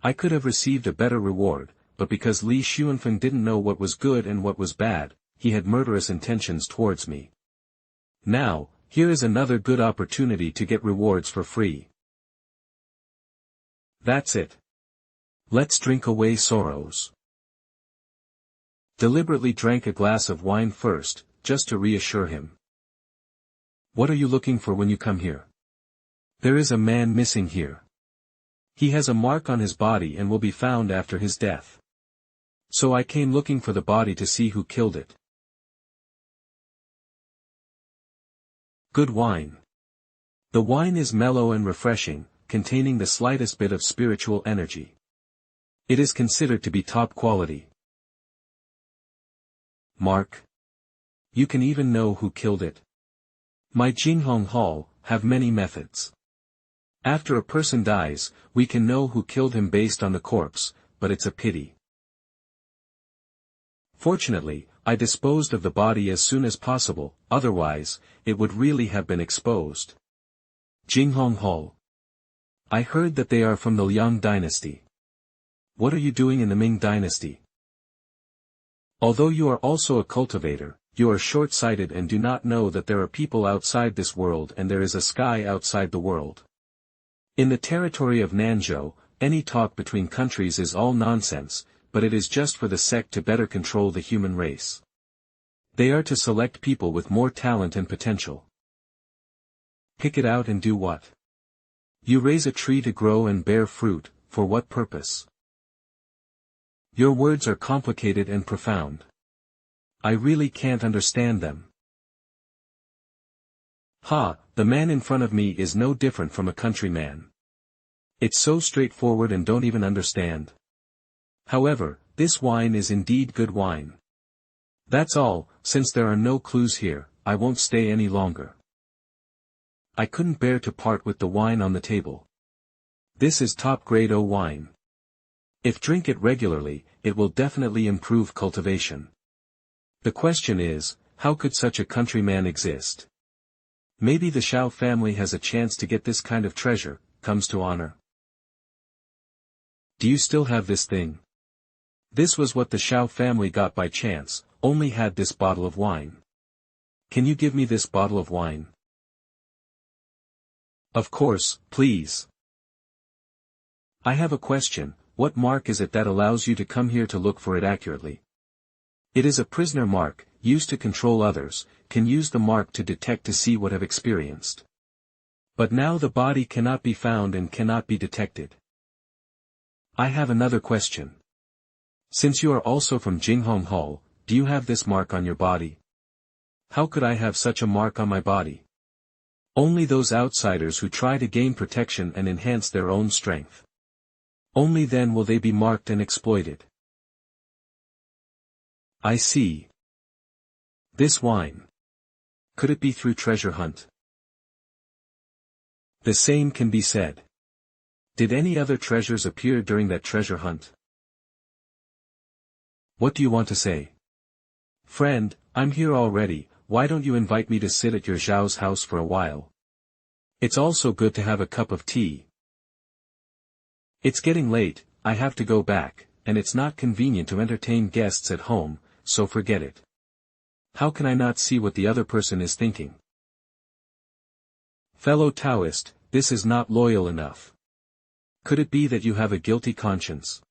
I could have received a better reward, but because Li Xuanfeng didn't know what was good and what was bad, he had murderous intentions towards me. Now, here is another good opportunity to get rewards for free. That's it. Let's drink away sorrows. Deliberately drank a glass of wine first, just to reassure him. What are you looking for when you come here? There is a man missing here. He has a mark on his body and will be found after his death. So I came looking for the body to see who killed it. Good wine. The wine is mellow and refreshing, containing the slightest bit of spiritual energy. It is considered to be top quality. Mark. You can even know who killed it. My Jinghong Hall have many methods. After a person dies, we can know who killed him based on the corpse, but it's a pity. Fortunately, I disposed of the body as soon as possible, otherwise, it would really have been exposed. Jinghong Hall. I heard that they are from the Liang dynasty. What are you doing in the Ming dynasty? Although you are also a cultivator, you are short-sighted and do not know that there are people outside this world and there is a sky outside the world. In the territory of Nanzhou, any talk between countries is all nonsense, but it is just for the sect to better control the human race. They are to select people with more talent and potential. Pick it out and do what? You raise a tree to grow and bear fruit, for what purpose? Your words are complicated and profound. I really can't understand them. The man in front of me is no different from a countryman. It's so straightforward and don't even understand. However, this wine is indeed good wine. That's all, since there are no clues here, I won't stay any longer. I couldn't bear to part with the wine on the table. This is top-grade wine. If drink it regularly, it will definitely improve cultivation. The question is, how could such a countryman exist? Maybe the Xiao family has a chance to get this kind of treasure, comes to honor. Do you still have this thing? This was what the Xiao family got by chance, only had this bottle of wine. Can you give me this bottle of wine? Of course, please. I have a question, what mark is it that allows you to come here to look for it accurately? It is a prisoner mark, used to control others, can use the mark to detect to see what have experienced. But now the body cannot be found and cannot be detected. I have another question. Since you are also from Jinghong Hall, do you have this mark on your body? How could I have such a mark on my body? Only those outsiders who try to gain protection and enhance their own strength. Only then will they be marked and exploited. I see. This wine. Could it be through treasure hunt? The same can be said. Did any other treasures appear during that treasure hunt? What do you want to say? Friend, I'm here already, why don't you invite me to sit at your Zhao's house for a while? It's also good to have a cup of tea. It's getting late, I have to go back, and it's not convenient to entertain guests at home, so forget it. How can I not see what the other person is thinking? Fellow Taoist, this is not loyal enough. Could it be that you have a guilty conscience?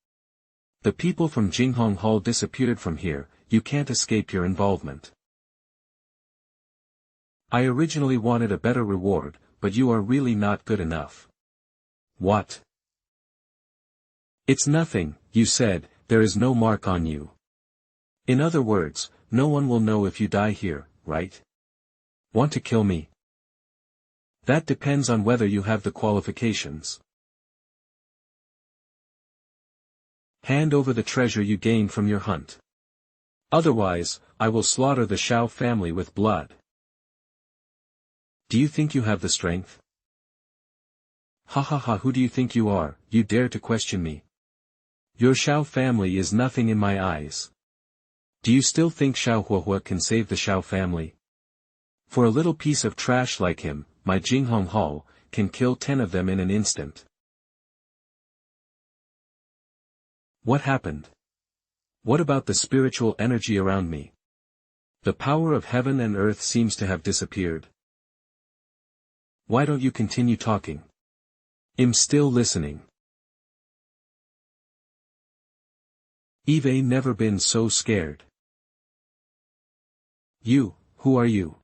The people from Jinghong Hall disappeared from here, you can't escape your involvement. I originally wanted a better reward, but you are really not good enough. What? It's nothing, you said, there is no mark on you. In other words, no one will know if you die here, right? Want to kill me? That depends on whether you have the qualifications. Hand over the treasure you gained from your hunt. Otherwise, I will slaughter the Xiao family with blood. Do you think you have the strength? Ha ha ha, who do you think you are, you dare to question me? Your Xiao family is nothing in my eyes. Do you still think Xiao Huahua can save the Xiao family? For a little piece of trash like him, my Jinghong Hall, can kill 10 of them in an instant. What happened? What about the spiritual energy around me? The power of heaven and earth seems to have disappeared. Why don't you continue talking? I'm still listening. Eve never been so scared. You, who are you?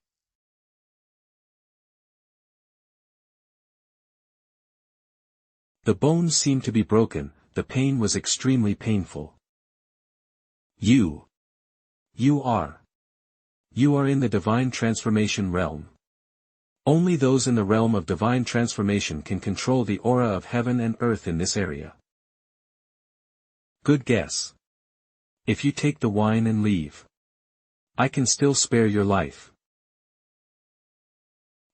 The bones seemed to be broken, the pain was extremely painful. You are in the divine transformation realm. Only those in the realm of divine transformation can control the aura of heaven and earth in this area. Good guess. If you take the wine and leave, I can still spare your life.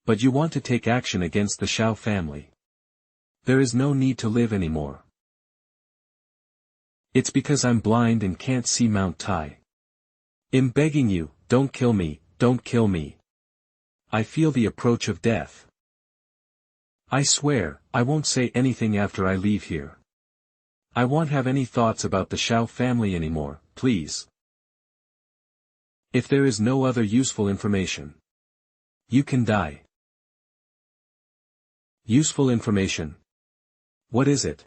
But you want to take action against the Xiao family. There is no need to live anymore. It's because I'm blind and can't see Mountai. I'm begging you, don't kill me, don't kill me. I feel the approach of death. I swear, I won't say anything after I leave here. I won't have any thoughts about the Xiao family anymore, please. If there is no other useful information, you can die. Useful information? What is it?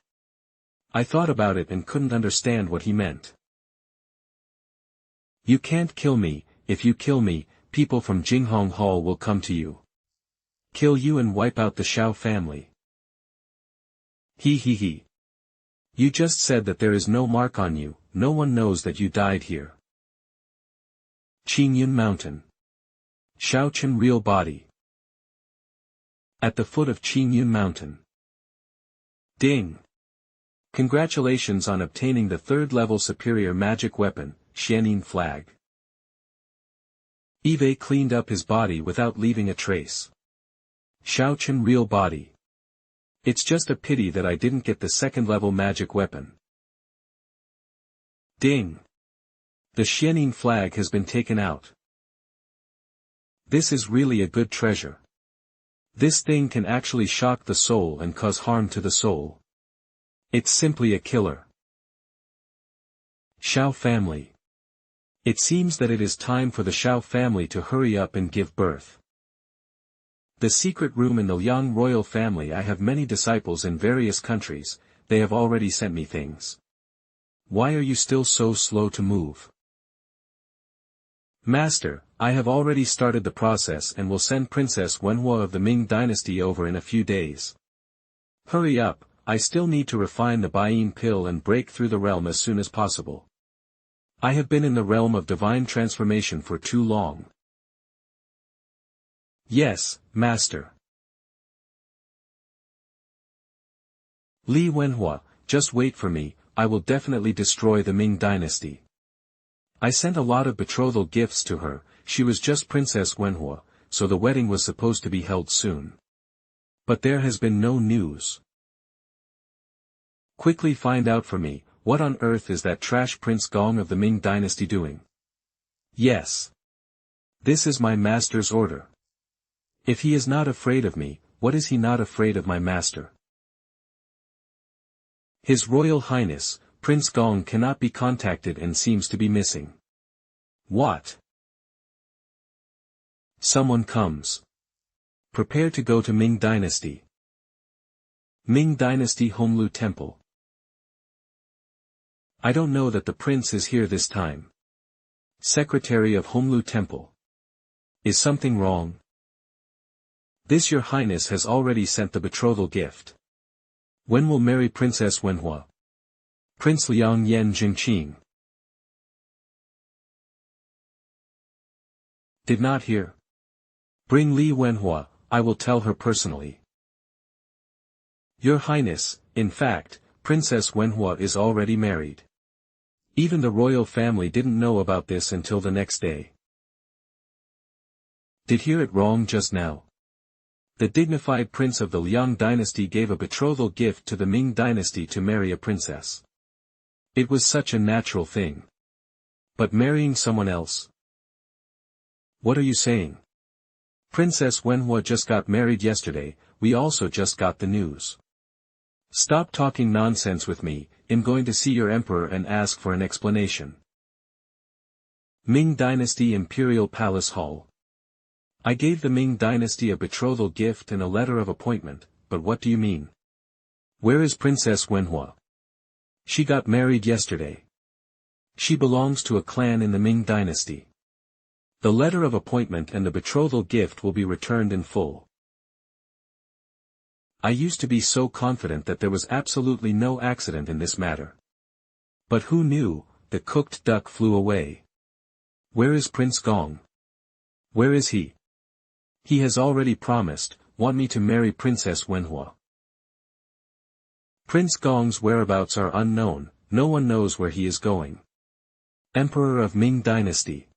I thought about it and couldn't understand what he meant. You can't kill me. If you kill me, people from Jinghong Hall will come to you. Kill you and wipe out the Xiao family. He. You just said that there is no mark on you, no one knows that you died here. Qingyun Mountain. Xiao Chen real body. At the foot of Qingyun Mountain. Ding! Congratulations on obtaining the 3rd level superior magic weapon, Xianin flag. Eve cleaned up his body without leaving a trace. Xiao Chen real body. It's just a pity that I didn't get the 2nd level magic weapon. Ding! The Xianin flag has been taken out. This is really a good treasure. This thing can actually shock the soul and cause harm to the soul. It's simply a killer. Xiao family. It seems that it is time for the Xiao family to hurry up and give birth. The secret room in the Liang royal family. I have many disciples in various countries, they have already sent me things. Why are you still so slow to move? Master, I have already started the process and will send Princess Wenhua of the Ming dynasty over in a few days. Hurry up, I still need to refine the Baiyin pill and break through the realm as soon as possible. I have been in the realm of divine transformation for too long. Yes, Master. Li Wenhua, just wait for me, I will definitely destroy the Ming dynasty. I sent a lot of betrothal gifts to her, she was just Princess Wenhua, so the wedding was supposed to be held soon. But there has been no news. Quickly find out for me, what on earth is that trash Prince Gong of the Ming dynasty doing? Yes. This is my master's order. If he is not afraid of me, what is he not afraid of my master? His Royal Highness, Prince Gong cannot be contacted and seems to be missing. What? Someone comes. Prepare to go to Ming dynasty. Ming dynasty Honglu Temple. I don't know that the prince is here this time. Secretary of Honglu Temple. Is something wrong? This your highness has already sent the betrothal gift. When will marry Princess Wenhua? Prince Liang Yen Jingqing. Did not hear. Bring Li Wenhua, I will tell her personally. Your highness, in fact, Princess Wenhua is already married. Even the royal family didn't know about this until the next day. Did hear it wrong just now? The dignified prince of the Liang dynasty gave a betrothal gift to the Ming dynasty to marry a princess. It was such a natural thing. But marrying someone else? What are you saying? Princess Wenhua just got married yesterday, we also just got the news. Stop talking nonsense with me, I'm going to see your emperor and ask for an explanation. Ming Dynasty Imperial Palace Hall. I gave the Ming Dynasty a betrothal gift and a letter of appointment, but what do you mean? Where is Princess Wenhua? She got married yesterday. She belongs to a clan in the Ming Dynasty. The letter of appointment and the betrothal gift will be returned in full. I used to be so confident that there was absolutely no accident in this matter. But who knew, the cooked duck flew away. Where is Prince Gong? Where is he? He has already promised, want me to marry Princess Wenhua. Prince Gong's whereabouts are unknown, no one knows where he is going. Emperor of Ming Dynasty.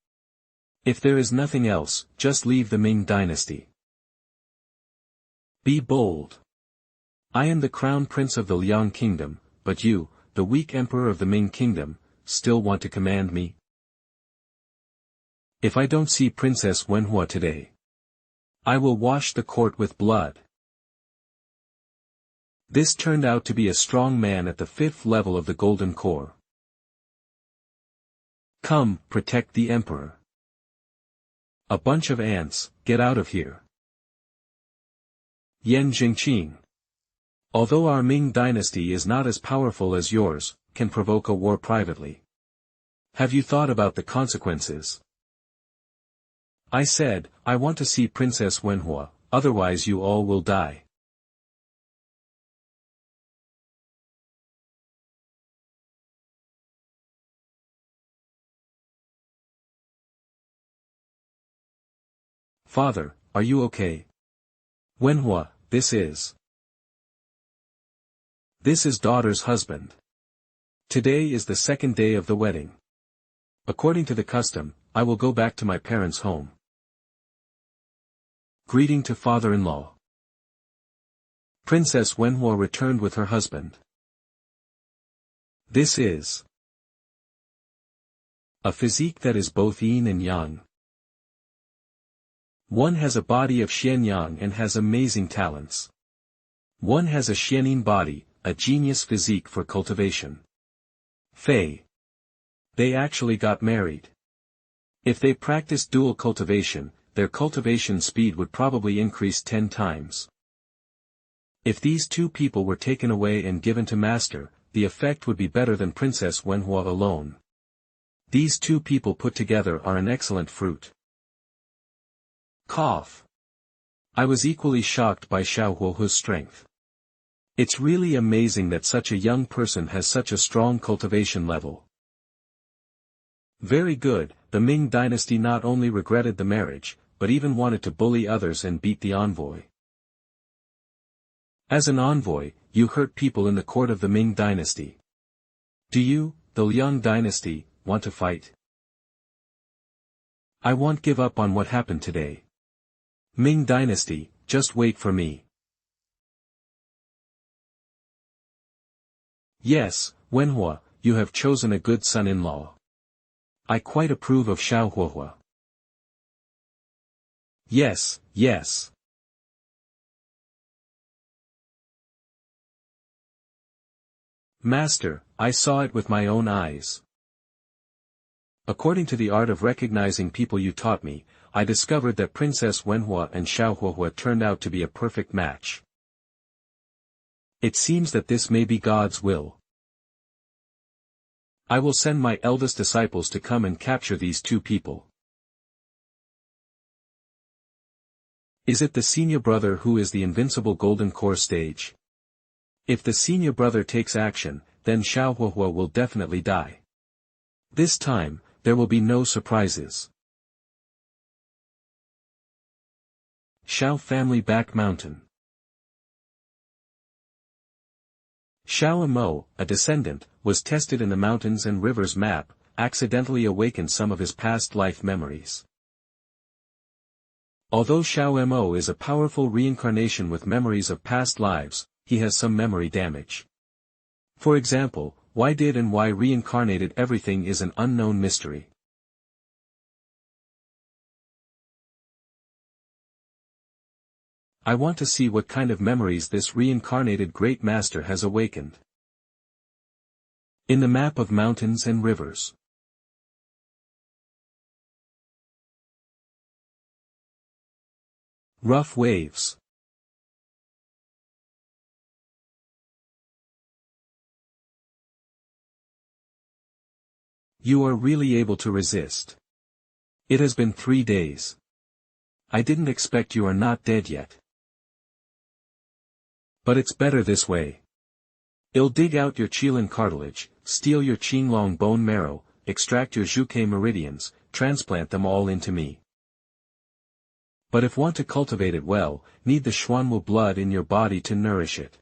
If there is nothing else, just leave the Ming Dynasty. Be bold. I am the crown prince of the Liang kingdom, but you, the weak emperor of the Ming kingdom, still want to command me? If I don't see Princess Wenhua today, I will wash the court with blood. This turned out to be a strong man at the 5th level of the Golden Core. Come, protect the emperor. A bunch of ants, get out of here. Yan Jingqing. Although our Ming dynasty is not as powerful as yours, can provoke a war privately. Have you thought about the consequences? I said, I want to see Princess Wenhua, otherwise you all will die. Father, are you okay? Wenhua, this is daughter's husband. Today is the 2nd day of the wedding. According to the custom, I will go back to my parents' home. Greeting to father-in-law. Princess Wenhua returned with her husband. This is a physique that is both yin and yang. One has a body of xianyang and has amazing talents. One has a xianyin body, a genius physique for cultivation. Fei. They actually got married. If they practiced dual cultivation, their cultivation speed would probably increase 10 times. If these two people were taken away and given to master, the effect would be better than Princess Wenhua alone. These two people put together are an excellent fruit. Cough. I was equally shocked by Xiao Huohu's strength. It's really amazing that such a young person has such a strong cultivation level. Very good, the Ming dynasty not only regretted the marriage, but even wanted to bully others and beat the envoy. As an envoy, you hurt people in the court of the Ming dynasty. Do you, the Liang dynasty, want to fight? I won't give up on what happened today. Ming dynasty, just wait for me. Yes, Wenhua, you have chosen a good son-in-law. I quite approve of Xiao Huohua. Yes, yes. Master, I saw it with my own eyes. According to the art of recognizing people you taught me, I discovered that Princess Wenhua and Xiao Huohua turned out to be a perfect match. It seems that this may be God's will. I will send my eldest disciples to come and capture these two people. Is it the senior brother who is the invincible Golden Core stage? If the senior brother takes action, then Xiao Huohua will definitely die. This time, there will be no surprises. Xiao family back mountain. Xiao Mo, a descendant, was tested in the mountains and rivers map, accidentally awakened some of his past life memories. Although Xiao Mo is a powerful reincarnation with memories of past lives, he has some memory damage. For example, why did and why reincarnated everything is an unknown mystery. I want to see what kind of memories this reincarnated great master has awakened. In the map of mountains and rivers. Rough waves. You are really able to resist. It has been 3 days. I didn't expect you are not dead yet. But it's better this way. I'll dig out your Qilin cartilage, steal your Qinglong bone marrow, extract your Zhuke meridians, transplant them all into me. But if want to cultivate it well, need the Xuanwu blood in your body to nourish it.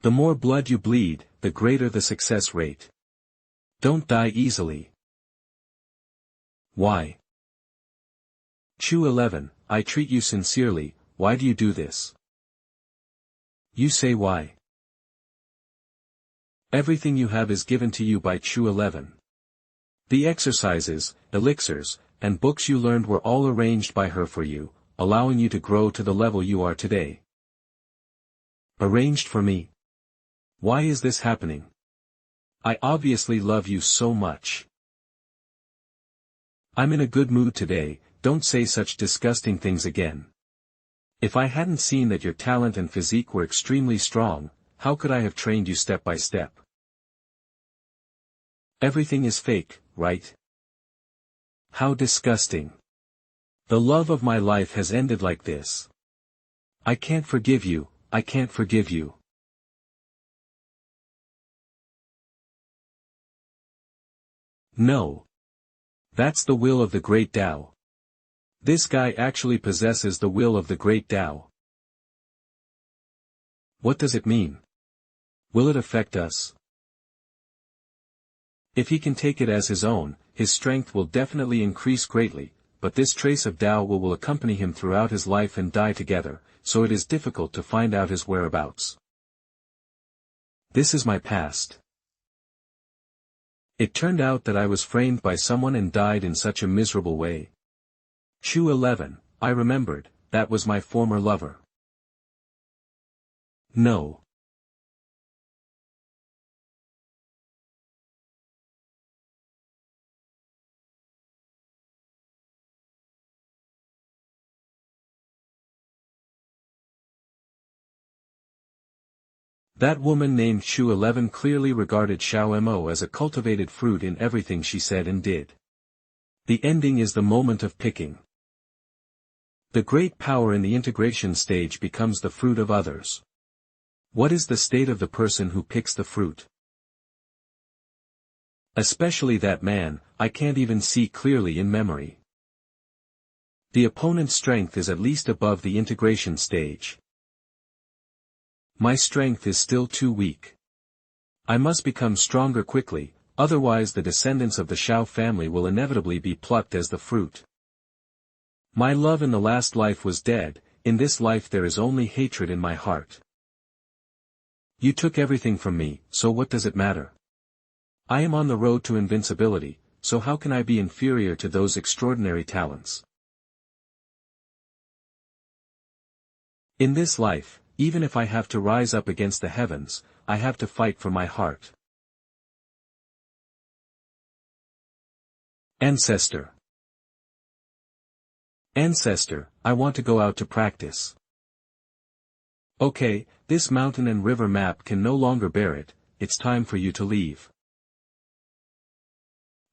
The more blood you bleed, the greater the success rate. Don't die easily. Why? Chu 11, I treat you sincerely, why do you do this? You say why? Everything you have is given to you by Chu 11. The exercises, elixirs, and books you learned were all arranged by her for you, allowing you to grow to the level you are today. Arranged for me? Why is this happening? I obviously love you so much. I'm in a good mood today, don't say such disgusting things again. If I hadn't seen that your talent and physique were extremely strong, how could I have trained you step by step? Everything is fake, right? How disgusting. The love of my life has ended like this. I can't forgive you, I can't forgive you. No. That's the will of the great Tao. This guy actually possesses the will of the great Tao. What does it mean? Will it affect us? If he can take it as his own, his strength will definitely increase greatly, but this trace of Tao will accompany him throughout his life and die together, so it is difficult to find out his whereabouts. This is my past. It turned out that I was framed by someone and died in such a miserable way. Chu 11, I remembered, that was my former lover. No. That woman named Chu 11 clearly regarded Xiao Mo as a cultivated fruit in everything she said and did. The ending is the moment of picking. The great power in the integration stage becomes the fruit of others. What is the state of the person who picks the fruit? Especially that man, I can't even see clearly in memory. The opponent's strength is at least above the integration stage. My strength is still too weak. I must become stronger quickly, otherwise the descendants of the Xiao family will inevitably be plucked as the fruit. My love in the last life was dead, in this life there is only hatred in my heart. You took everything from me, so what does it matter? I am on the road to invincibility, so how can I be inferior to those extraordinary talents? In this life, even if I have to rise up against the heavens, I have to fight for my heart. Ancestor. Ancestor, I want to go out to practice. Okay, this mountain and river map can no longer bear it, it's time for you to leave.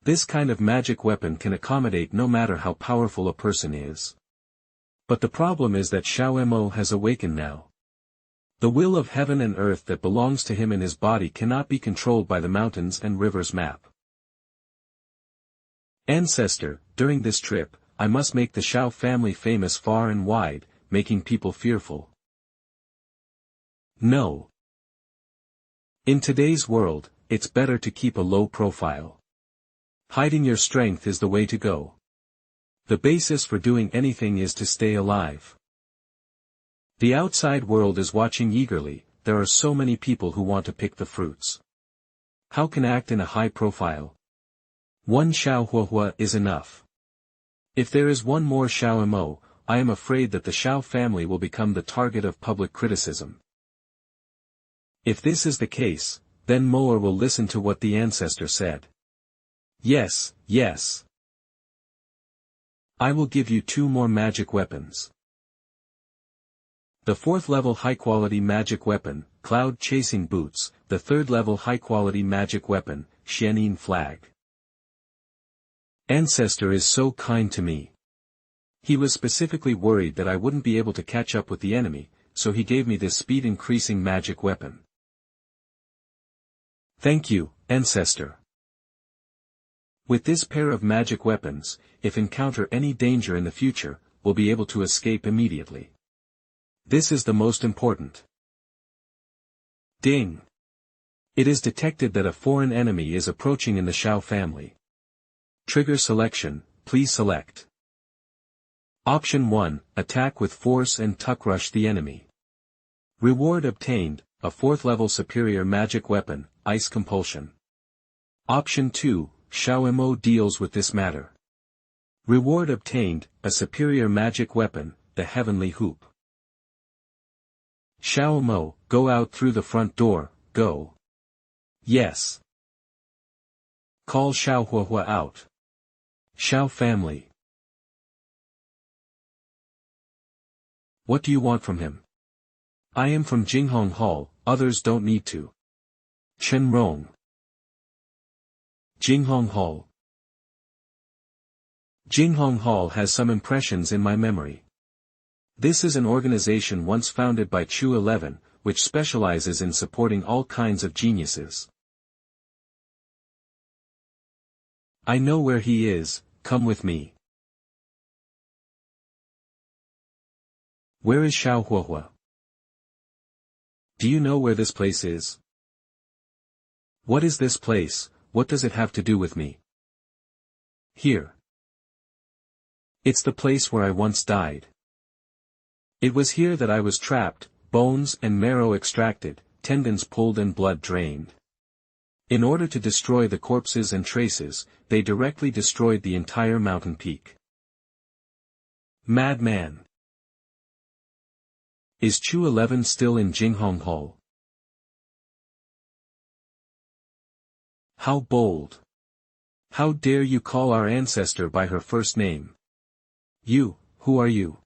This kind of magic weapon can accommodate no matter how powerful a person is. But the problem is that Xiao Mo has awakened now. The will of heaven and earth that belongs to him in his body cannot be controlled by the mountains and rivers map. Ancestor, during this trip, I must make the Xiao family famous far and wide, making people fearful. No. In today's world, it's better to keep a low profile. Hiding your strength is the way to go. The basis for doing anything is to stay alive. The outside world is watching eagerly. There are so many people who want to pick the fruits. How can act in a high profile? One Xiao is enough. If there is one more Xiao, I am afraid that the Xiao family will become the target of public criticism. If this is the case, then Moa will listen to what the ancestor said. Yes, yes. I will give you 2 more magic weapons. The 4th level high-quality magic weapon, Cloud Chasing Boots, the 3rd level high-quality magic weapon, Xianin Flag. Ancestor is so kind to me. He was specifically worried that I wouldn't be able to catch up with the enemy, so he gave me this speed-increasing magic weapon. Thank you, Ancestor. With this pair of magic weapons, if encounter any danger in the future, we'll be able to escape immediately. This is the most important. Ding! It is detected that a foreign enemy is approaching in the Xiao family. Trigger selection, please select. Option 1, attack with force and tuck rush the enemy. Reward obtained, a 4th level superior magic weapon, Ice Compulsion. Option 2, Xiao deals with this matter. Reward obtained, a superior magic weapon, the Heavenly Hoop. Xiao, go out through the front door, go. Yes. Call Xiao out. Xiao family. What do you want from him? I am from Jinghong Hall, others don't need to. Chen Rong. Jinghong Hall. Jinghong Hall has some impressions in my memory. This is an organization once founded by Chu 11, which specializes in supporting all kinds of geniuses. I know where he is, come with me. Where is Xiao? Do you know where this place is? What is this place, what does it have to do with me? Here. It's the place where I once died. It was here that I was trapped, bones and marrow extracted, tendons pulled and blood drained. In order to destroy the corpses and traces, they directly destroyed the entire mountain peak. Madman. Is Chu 11 still in Jinghong Hall? How bold. How dare you call our ancestor by her first name? You, who are you?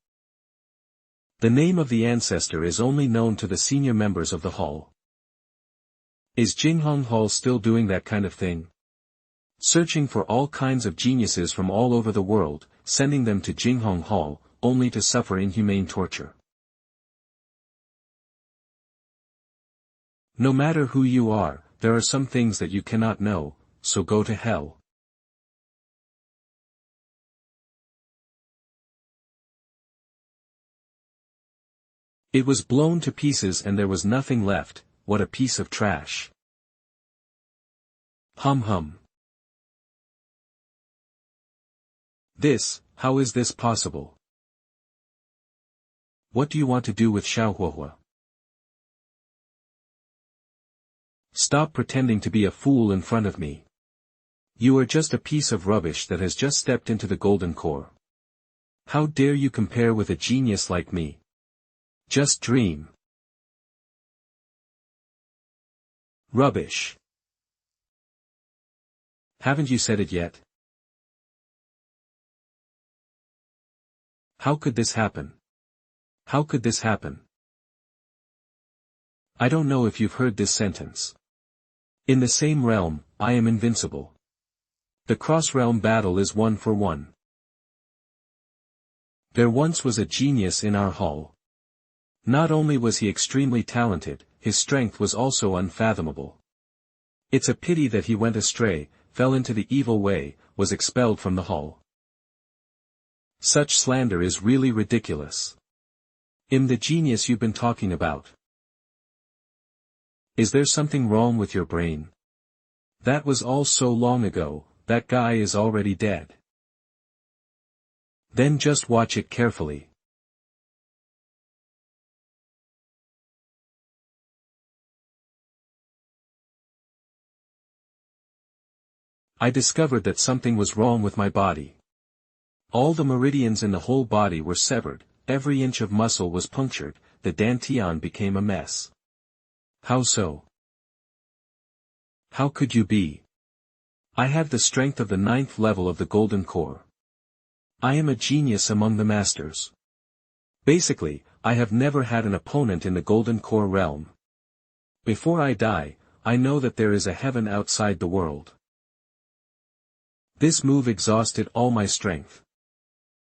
The name of the ancestor is only known to the senior members of the hall. Is Jinghong Hall still doing that kind of thing? Searching for all kinds of geniuses from all over the world, sending them to Jinghong Hall, only to suffer inhumane torture. No matter who you are, there are some things that you cannot know, so go to hell. It was blown to pieces and there was nothing left, what a piece of trash. Hum hum. How is this possible? What do you want to do with Xiao? Stop pretending to be a fool in front of me. You are just a piece of rubbish that has just stepped into the golden core. How dare you compare with a genius like me? Just dream. Rubbish. Haven't you said it yet? How could this happen? How could this happen? I don't know if you've heard this sentence. In the same realm, I am invincible. The cross-realm battle is 1 for 1. There once was a genius in our hall. Not only was he extremely talented, his strength was also unfathomable. It's a pity that he went astray, fell into the evil way, was expelled from the hall. Such slander is really ridiculous. I'm the genius you've been talking about. Is there something wrong with your brain? That was all so long ago, that guy is already dead. Then just watch it carefully. I discovered that something was wrong with my body. All the meridians in the whole body were severed, every inch of muscle was punctured, the dantian became a mess. How so? How could you be? I have the strength of the 9th level of the Golden Core. I am a genius among the masters. Basically, I have never had an opponent in the Golden Core realm. Before I die, I know that there is a heaven outside the world. This move exhausted all my strength.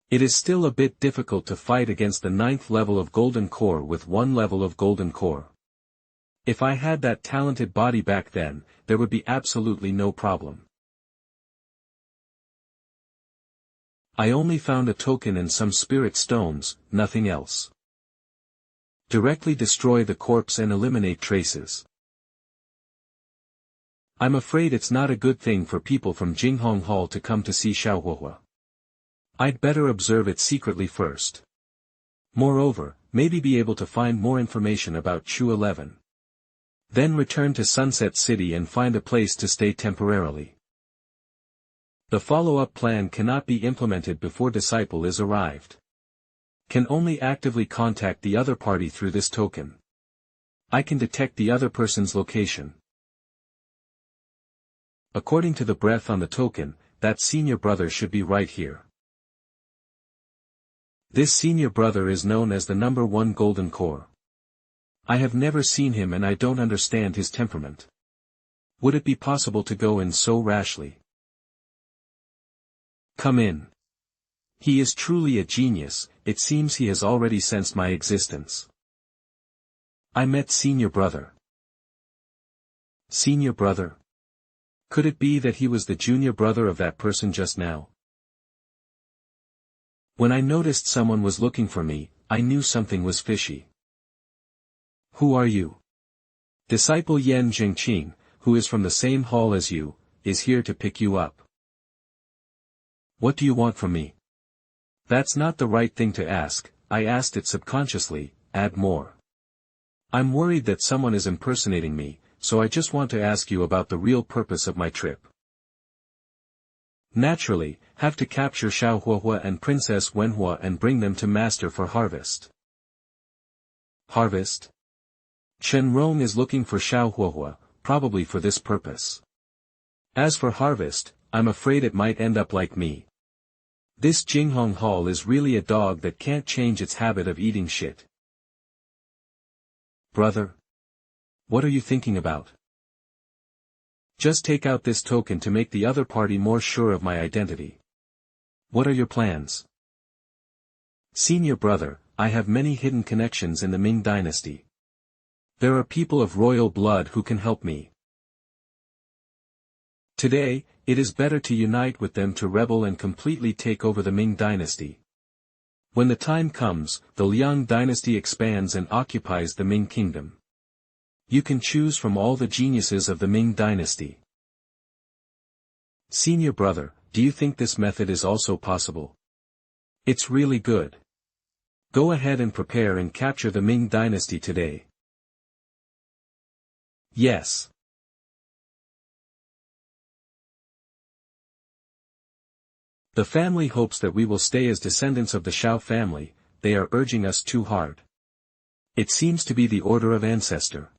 It is still a bit difficult to fight against the 9th level of Golden Core with 1 level of Golden Core. If I had that talented body back then, there would be absolutely no problem. I only found a token and some spirit stones, nothing else. Directly destroy the corpse and eliminate traces. I'm afraid it's not a good thing for people from Jinghong Hall to come to see Xiaohuahua. I'd better observe it secretly first. Moreover, maybe be able to find more information about Chu 11. Then return to Sunset City and find a place to stay temporarily. The follow-up plan cannot be implemented before disciple is arrived. Can only actively contact the other party through this token. I can detect the other person's location. According to the breath on the token, that senior brother should be right here. This senior brother is known as the number 1 Golden Core. I have never seen him and I don't understand his temperament. Would it be possible to go in so rashly? Come in. He is truly a genius, it seems he has already sensed my existence. I met senior brother. Senior brother? Could it be that he was the junior brother of that person just now? When I noticed someone was looking for me, I knew something was fishy. Who are you? Disciple Yan Jingqing, who is from the same hall as you, is here to pick you up. What do you want from me? That's not the right thing to ask, I asked it subconsciously, add more. I'm worried that someone is impersonating me, so I just want to ask you about the real purpose of my trip. Naturally, have to capture Xiaohuahua and Princess Wenhua and bring them to Master for harvest. Harvest? Chen Rong is looking for Xiaohuahua, probably for this purpose. As for harvest, I'm afraid it might end up like me. This Jinghong Hall is really a dog that can't change its habit of eating shit. Brother? What are you thinking about? Just take out this token to make the other party more sure of my identity. What are your plans? Senior brother, I have many hidden connections in the Ming dynasty. There are people of royal blood who can help me. Today, it is better to unite with them to rebel and completely take over the Ming dynasty. When the time comes, the Liang dynasty expands and occupies the Ming kingdom. You can choose from all the geniuses of the Ming dynasty. Senior brother, do you think this method is also possible? It's really good. Go ahead and prepare and capture the Ming dynasty today. Yes. The family hopes that we will stay as descendants of the Xiao family, they are urging us too hard. It seems to be the order of ancestor.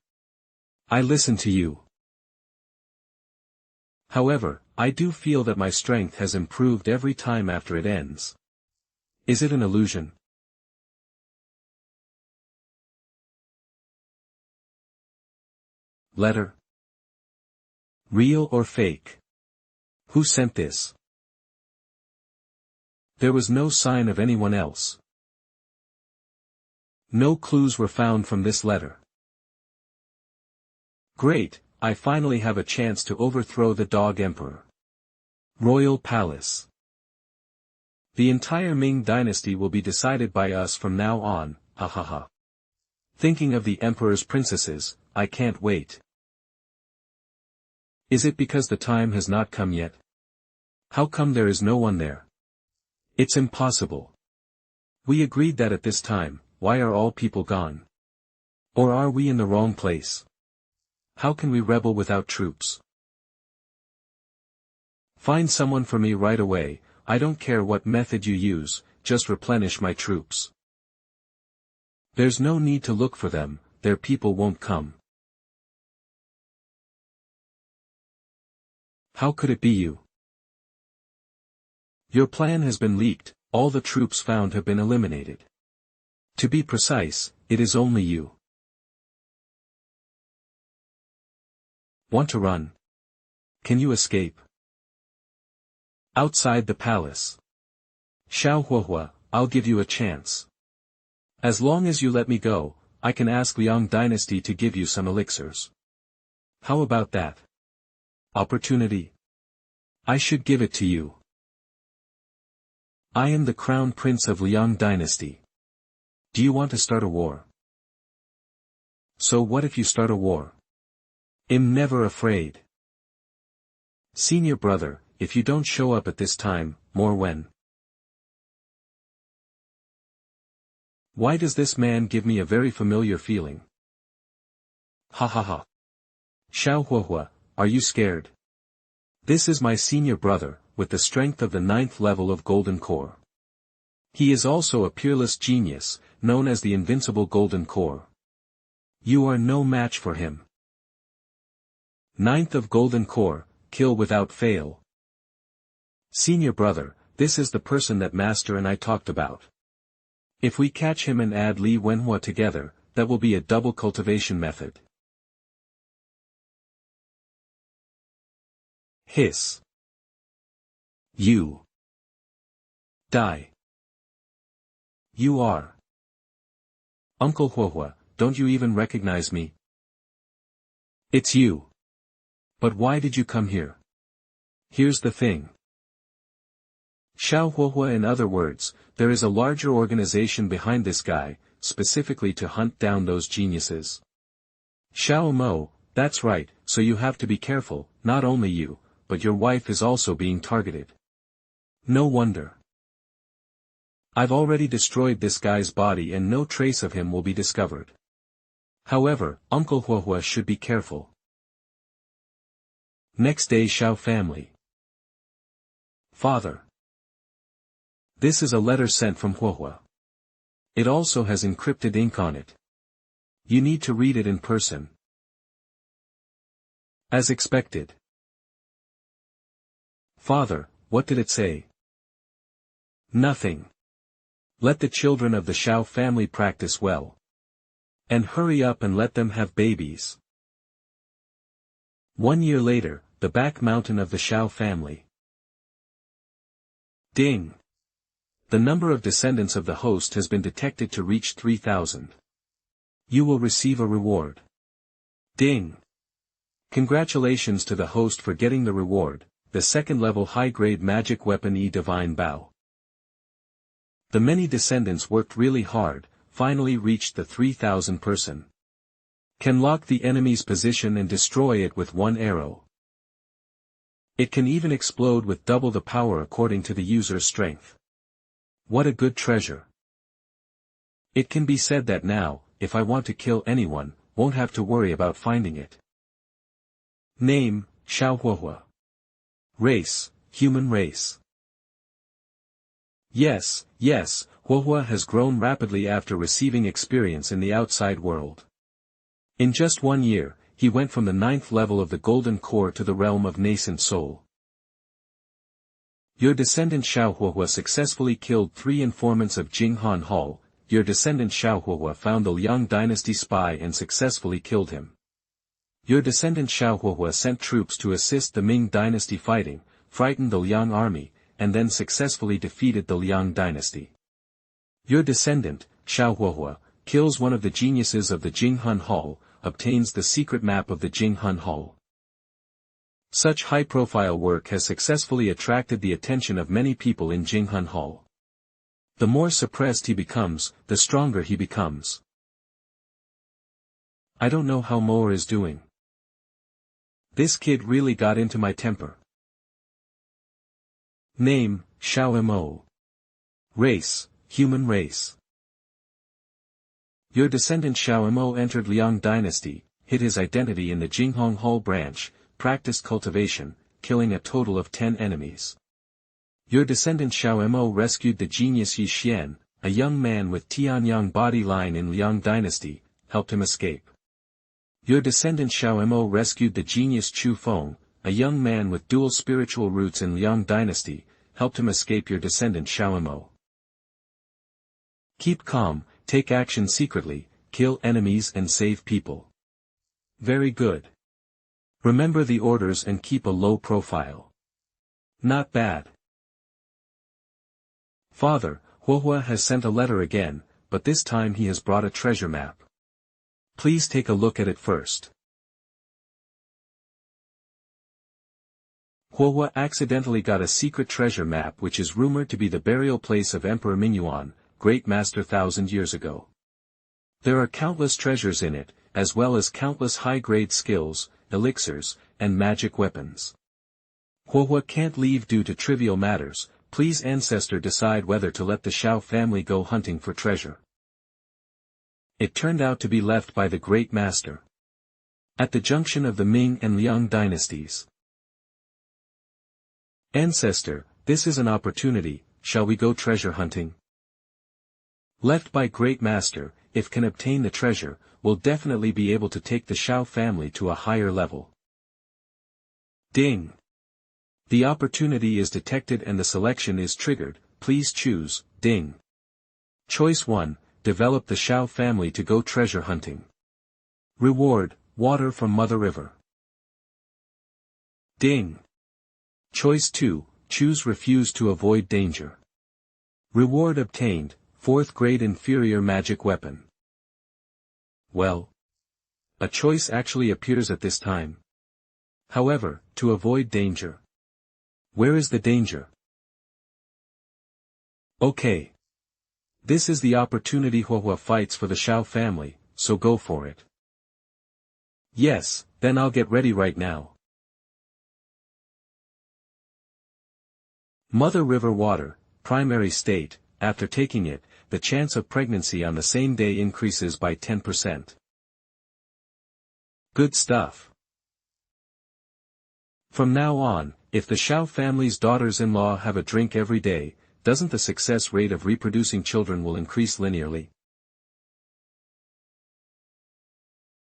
I listen to you. However, I do feel that my strength has improved every time after it ends. Is it an illusion? Letter. Real or fake? Who sent this? There was no sign of anyone else. No clues were found from this letter. Great, I finally have a chance to overthrow the Dog Emperor. Royal Palace. The entire Ming dynasty will be decided by us from now on, ha ha ha. Thinking of the Emperor's princesses, I can't wait. Is it because the time has not come yet? How come there is no one there? It's impossible. We agreed that at this time, why are all people gone? Or are we in the wrong place? How can we rebel without troops? Find someone for me right away, I don't care what method you use, just replenish my troops. There's no need to look for them, their people won't come. How could it be you? Your plan has been leaked, all the troops found have been eliminated. To be precise, it is only you. Want to run? Can you escape? Outside the palace. Xiao Huahua, I'll give you a chance. As long as you let me go, I can ask Liang dynasty to give you some elixirs. How about that? Opportunity. I should give it to you. I am the crown prince of Liang dynasty. Do you want to start a war? So what if you start a war? I'm never afraid. Senior brother, if you don't show up at this time, more when? Why does this man give me a very familiar feeling? Ha ha ha. Xiao Huahua, are you scared? This is my senior brother, with the strength of the 9th level of Golden Core. He is also a peerless genius, known as the invincible Golden Core. You are no match for him. 9th of Golden Core, kill without fail. Senior brother, this is the person that Master and I talked about. If we catch him and add Li Wenhua together, that will be a double cultivation method. Hiss. You. Die. You are. Uncle Huahua, don't you even recognize me? It's you. But why did you come here? Here's the thing. Xiao Huahua, in other words, there is a larger organization behind this guy, specifically to hunt down those geniuses. Xiao Mo, that's right, so you have to be careful, not only you, but your wife is also being targeted. No wonder. I've already destroyed this guy's body and no trace of him will be discovered. However, Uncle Huahua should be careful. Next day, Xiao family. Father. This is a letter sent from Huahua. It also has encrypted ink on it. You need to read it in person. As expected. Father, what did it say? Nothing. Let the children of the Xiao family practice well. And hurry up and let them have babies. 1 year later, the back mountain of the Xiao family. Ding. The number of descendants of the host has been detected to reach 3,000. You will receive a reward. Ding. Congratulations to the host for getting the reward, the 2nd level high-grade magic weapon Divine Bow. The many descendants worked really hard, finally reached the 3,000 person. Can lock the enemy's position and destroy it with 1 arrow. It can even explode with double the power according to the user's strength. What a good treasure. It can be said that now, if I want to kill anyone, won't have to worry about finding it. Name, Xiao Huahua. Race, human race. Yes, Huahua has grown rapidly after receiving experience in the outside world. In just 1 year, he went from the 9th level of the Golden Core to the realm of Nascent Soul. Your descendant Xiao Huahua successfully killed 3 informants of Jinghan Hall. Your descendant Xiao Huahua found the Liang dynasty spy and successfully killed him. Your descendant Xiao Huahua sent troops to assist the Ming dynasty fighting, frightened the Liang army, and then successfully defeated the Liang dynasty. Your descendant, Xiao Huahua, kills one of the geniuses of the Jinghan Hall, obtains the secret map of the Jinghan Hall. Such high-profile work has successfully attracted the attention of many people in Jinghan Hall. The more suppressed he becomes, the stronger he becomes. I don't know how Moore is doing. This kid really got into my temper. Name, Xiao Mo. Race, human race. Your descendant Xiao Mo entered Liang dynasty, hid his identity in the Jinghong Hall branch, practiced cultivation, killing a total of 10 enemies. Your descendant Xiao Mo rescued the genius Yi Xian, a young man with Tianyang body line in Liang dynasty, helped him escape. Your descendant Xiao Mo rescued the genius Chu Feng, a young man with dual spiritual roots in Liang dynasty, helped him escape. Your descendant Xiao Mo. Keep calm, take action secretly, kill enemies and save people. Very good. Remember the orders and keep a low profile. Not bad. Father, Huohua has sent a letter again, but this time he has brought a treasure map. Please take a look at it first. Huohua accidentally got a secret treasure map which is rumored to be the burial place of Emperor Mingyuan, great master 1,000 years ago. There are countless treasures in it, as well as countless high-grade skills, elixirs, and magic weapons. Huohua can't leave due to trivial matters. Please ancestor decide whether to let the Xiao family go hunting for treasure. It turned out to be left by the great master. At the junction of the Ming and Liang dynasties. Ancestor, this is an opportunity, shall we go treasure hunting? Left by great master, if can obtain the treasure, will definitely be able to take the Xiao family to a higher level. Ding! The opportunity is detected and the selection is triggered, please choose, ding. Choice 1, develop the Xiao family to go treasure hunting. Reward, water from Mother River. Ding. Choice 2, choose refuse to avoid danger. Reward obtained, 4th grade inferior magic weapon. Well. A choice actually appears at this time. However, to avoid danger. Where is the danger? Okay. This is the opportunity. Huohua fights for the Xiao family, so go for it. Yes, then I'll get ready right now. Mother River water, primary state, after taking it, the chance of pregnancy on the same day increases by 10%. Good stuff. From now on, if the Xiao family's daughters-in-law have a drink every day, doesn't the success rate of reproducing children will increase linearly?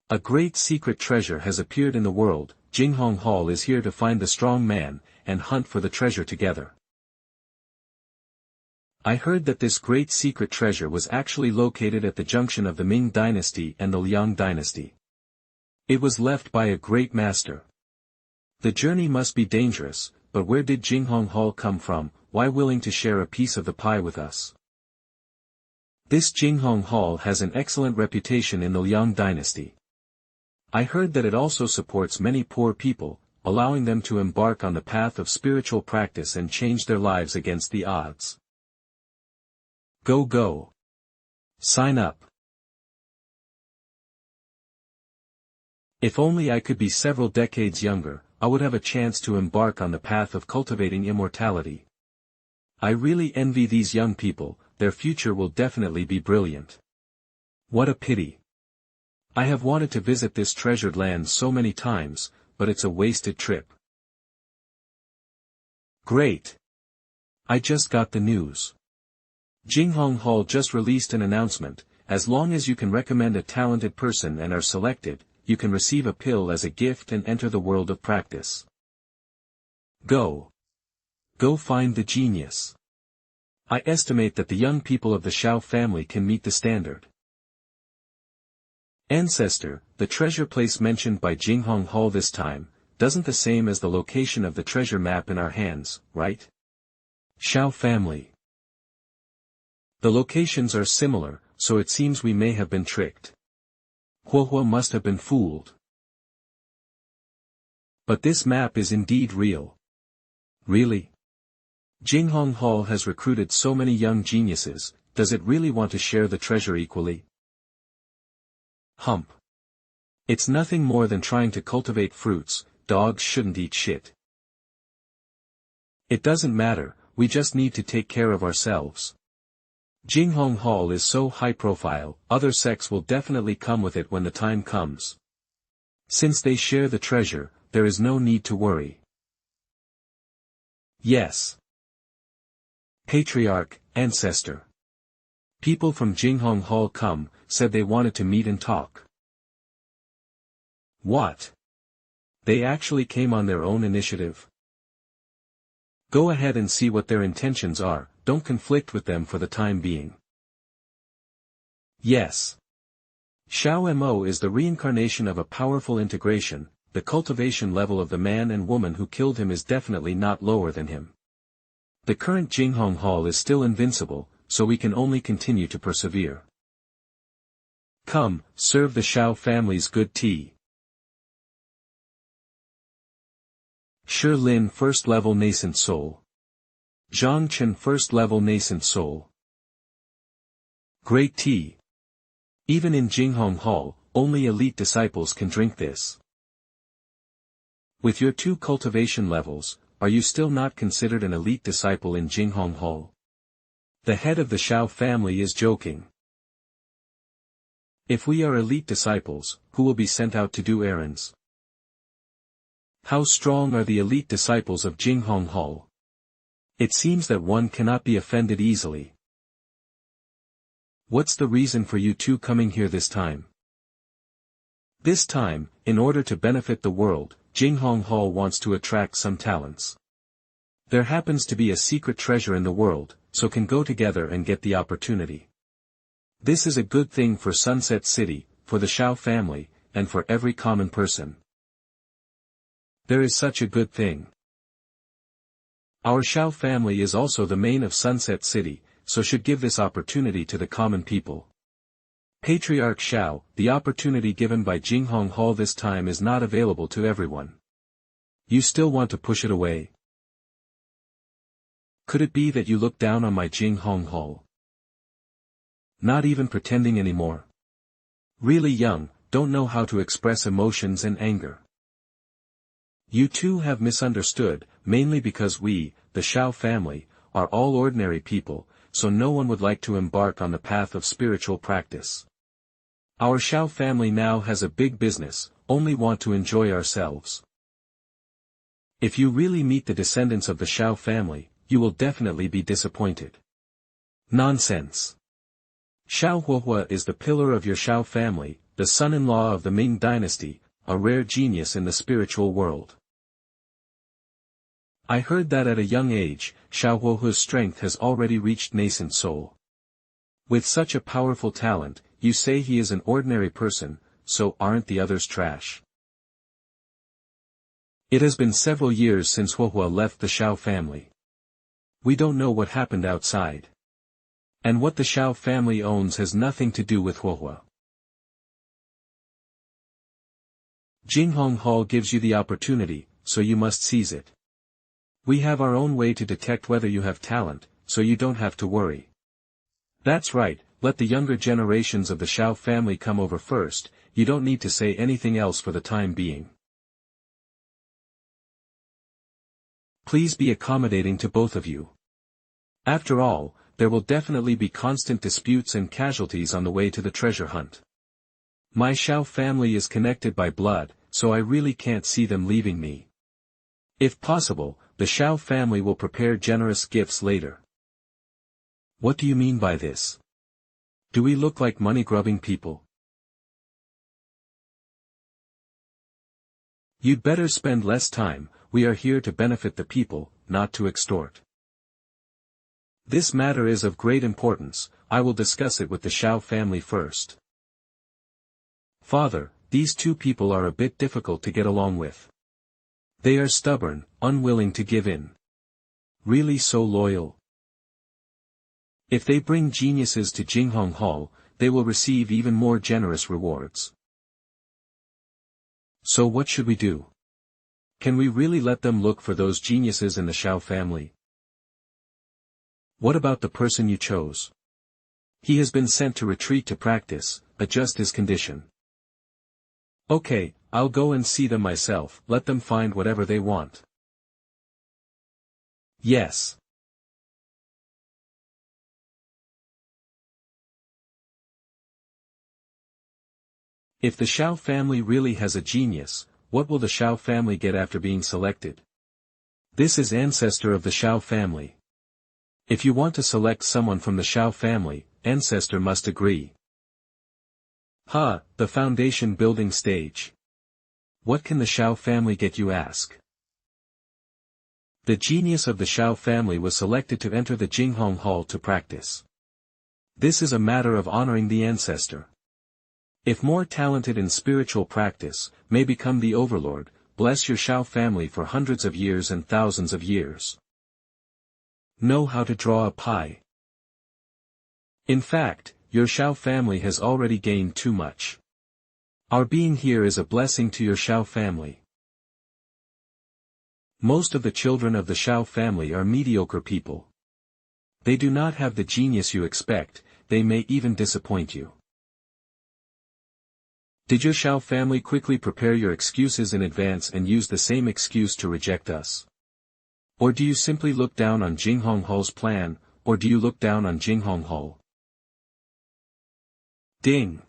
A great secret treasure has appeared in the world. Jinghong Hall is here to find the strong man, and hunt for the treasure together. I heard that this great secret treasure was actually located at the junction of the Ming dynasty and the Liang dynasty. It was left by a great master. The journey must be dangerous, but where did Jinghong Hall come from? Why willing to share a piece of the pie with us? This Jinghong Hall has an excellent reputation in the Liang dynasty. I heard that it also supports many poor people, allowing them to embark on the path of spiritual practice and change their lives against the odds. Go go. Sign up. If only I could be several decades younger, I would have a chance to embark on the path of cultivating immortality. I really envy these young people, their future will definitely be brilliant. What a pity. I have wanted to visit this treasured land so many times, but it's a wasted trip. Great. I just got the news. Jinghong Hall just released an announcement. As long as you can recommend a talented person and are selected, you can receive a pill as a gift and enter the world of practice. Go. Go find the genius. I estimate that the young people of the Xiao family can meet the standard. Ancestor, the treasure place mentioned by Jinghong Hall this time, doesn't the same as the location of the treasure map in our hands, right? Xiao family. The locations are similar, so it seems we may have been tricked. Huohua must have been fooled. But this map is indeed real. Really? Jinghong Hall has recruited so many young geniuses, does it really want to share the treasure equally? Hump. It's nothing more than trying to cultivate fruits. Dogs shouldn't eat shit. It doesn't matter, we just need to take care of ourselves. Jinghong Hall is so high profile, other sects will definitely come with it when the time comes. Since they share the treasure, there is no need to worry. Yes. Patriarch, ancestor. People from Jinghong Hall come, said they wanted to meet and talk. What? They actually came on their own initiative? Go ahead and see what their intentions are, don't conflict with them for the time being. Yes. Xiao Mo is the reincarnation of a powerful integration, the cultivation level of the man and woman who killed him is definitely not lower than him. The current Jinghong Hall is still invincible, so we can only continue to persevere. Come, serve the Xiao family's good tea. Shi Lin First Level Nascent Soul. Xiao Chen First Level Nascent Soul. Great tea. Even in Jinghong Hall, only elite disciples can drink this. With your 2 cultivation levels, are you still not considered an elite disciple in Jinghong Hall? The head of the Xiao family is joking. If we are elite disciples, who will be sent out to do errands? How strong are the elite disciples of Jinghong Hall? It seems that one cannot be offended easily. What's the reason for you 2 coming here this time? This time, in order to benefit the world, Jinghong Hall wants to attract some talents. There happens to be a secret treasure in the world, so can go together and get the opportunity. This is a good thing for Sunset City, for the Xiao family, and for every common person. There is such a good thing. Our Xiao family is also the main of Sunset City, so should give this opportunity to the common people. Patriarch Xiao, the opportunity given by Jinghong Hall this time is not available to everyone. You still want to push it away? Could it be that you look down on my Jinghong Hall? Not even pretending anymore. Really young, don't know how to express emotions and anger. You 2 have misunderstood, mainly because we, the Xiao family, are all ordinary people, so no one would like to embark on the path of spiritual practice. Our Xiao family now has a big business, only want to enjoy ourselves. If you really meet the descendants of the Xiao family, you will definitely be disappointed. Nonsense. Xiao Huohua is the pillar of your Xiao family, the son-in-law of the Ming dynasty, a rare genius in the spiritual world. I heard that at a young age, Xiao Huohua's strength has already reached nascent soul. With such a powerful talent, you say he is an ordinary person, so aren't the others trash? It has been several years since Huohua left the Xiao family. We don't know what happened outside. And what the Xiao family owns has nothing to do with Huohua. Jinghong Hall gives you the opportunity, so you must seize it. We have our own way to detect whether you have talent, so you don't have to worry. That's right, let the younger generations of the Xiao family come over first, you don't need to say anything else for the time being. Please be accommodating to both of you. After all, there will definitely be constant disputes and casualties on the way to the treasure hunt. My Xiao family is connected by blood, so I really can't see them leaving me. If possible, the Xiao family will prepare generous gifts later. What do you mean by this? Do we look like money-grubbing people? You'd better spend less time, we are here to benefit the people, not to extort. This matter is of great importance, I will discuss it with the Xiao family first. Father, these 2 people are a bit difficult to get along with. They are stubborn, unwilling to give in. Really so loyal. If they bring geniuses to Jinghong Hall, they will receive even more generous rewards. So what should we do? Can we really let them look for those geniuses in the Xiao family? What about the person you chose? He has been sent to retreat to practice, adjust his condition. Okay, I'll go and see them myself, let them find whatever they want. Yes. If the Xiao family really has a genius, what will the Xiao family get after being selected? This is ancestor of the Xiao family. If you want to select someone from the Xiao family, ancestor must agree. The foundation building stage. What can the Xiao family get, you ask? The genius of the Xiao family was selected to enter the Jinghong Hall to practice. This is a matter of honoring the ancestor. If more talented in spiritual practice, may become the overlord, bless your Xiao family for hundreds of years and thousands of years. Know how to draw a pie. In fact, your Xiao family has already gained too much. Our being here is a blessing to your Xiao family. Most of the children of the Xiao family are mediocre people. They do not have the genius you expect, they may even disappoint you. Did your Xiao family quickly prepare your excuses in advance and use the same excuse to reject us? Or do you simply look down on Jinghong Hall's plan, or do you look down on Jinghong Hall? Ding!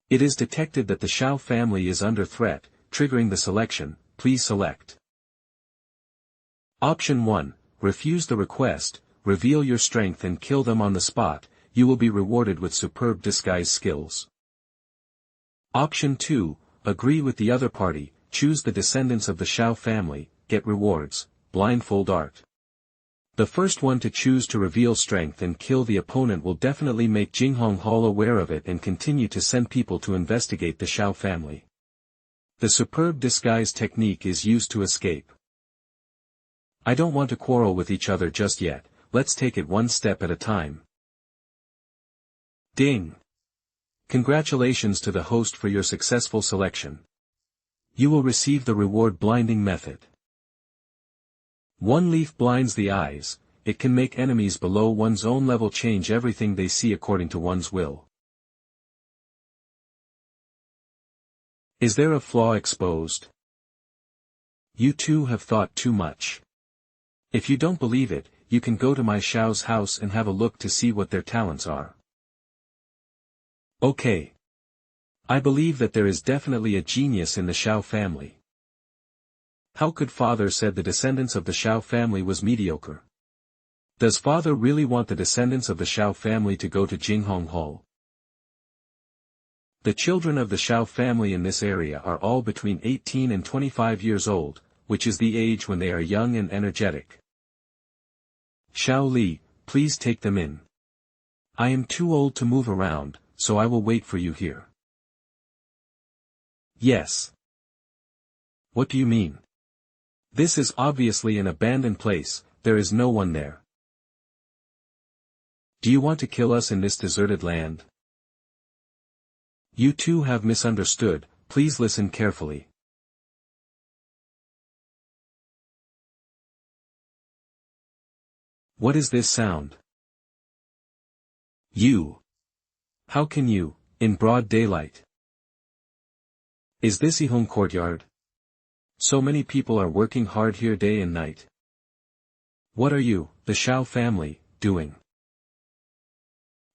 It is detected that the Xiao family is under threat, triggering the selection. Please select. Option 1, refuse the request, reveal your strength and kill them on the spot, you will be rewarded with superb disguise skills. Option 2, agree with the other party, choose the descendants of the Xiao family, get rewards, blindfold art. The first one to choose to reveal strength and kill the opponent will definitely make Jinghong Hall aware of it and continue to send people to investigate the Xiao family. The superb disguise technique is used to escape. I don't want to quarrel with each other just yet, let's take it one step at a time. Ding! Congratulations to the host for your successful selection. You will receive the reward blinding method. One leaf blinds the eyes, it can make enemies below one's own level change everything they see according to one's will. Is there a flaw exposed? You too have thought too much. If you don't believe it, you can go to my Xiao's house and have a look to see what their talents are. Okay. I believe that there is definitely a genius in the Xiao family. How could father said the descendants of the Xiao family was mediocre? Does father really want the descendants of the Xiao family to go to Jinghong Hall? The children of the Xiao family in this area are all between 18 and 25 years old, which is the age when they are young and energetic. Xiao Li, please take them in. I am too old to move around, so I will wait for you here. Yes. What do you mean? This is obviously an abandoned place, there is no one there. Do you want to kill us in this deserted land? You two have misunderstood, please listen carefully. What is this sound? You. How can you, in broad daylight? Is this Ihong courtyard? So many people are working hard here day and night. What are you, the Xiao family, doing?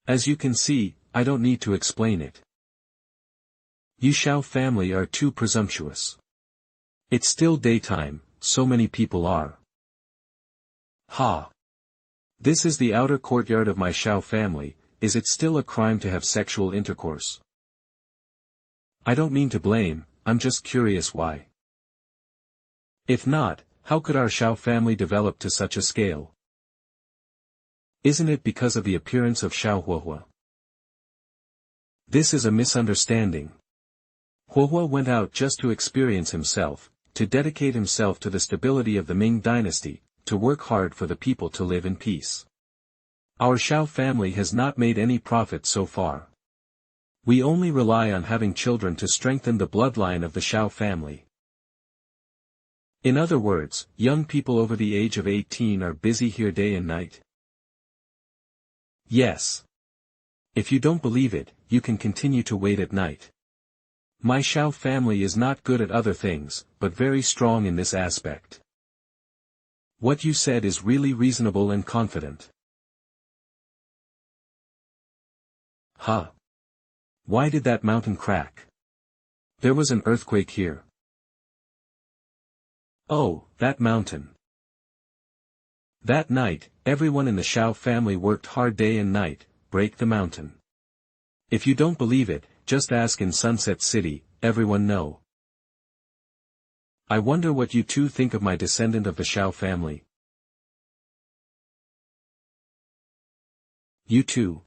As you can see, I don't need to explain it. You Xiao family are too presumptuous. It's still daytime, so many people are. Ha! This is the outer courtyard of my Xiao family. Is it still a crime to have sexual intercourse? I don't mean to blame, I'm just curious why. If not, how could our Xiao family develop to such a scale? Isn't it because of the appearance of Xiao Huohua? This is a misunderstanding. Huohua went out just to experience himself, to dedicate himself to the stability of the Ming dynasty, to work hard for the people to live in peace. Our Xiao family has not made any profit so far. We only rely on having children to strengthen the bloodline of the Xiao family. In other words, young people over the age of 18 are busy here day and night. Yes. If you don't believe it, you can continue to wait at night. My Xiao family is not good at other things, but very strong in this aspect. What you said is really reasonable and confident. Huh? Why did that mountain crack? There was an earthquake here. Oh, that mountain. That night, everyone in the Xiao family worked hard day and night, break the mountain. If you don't believe it, just ask in Sunset City, everyone know. I wonder what you two think of my descendant of the Xiao family. You two.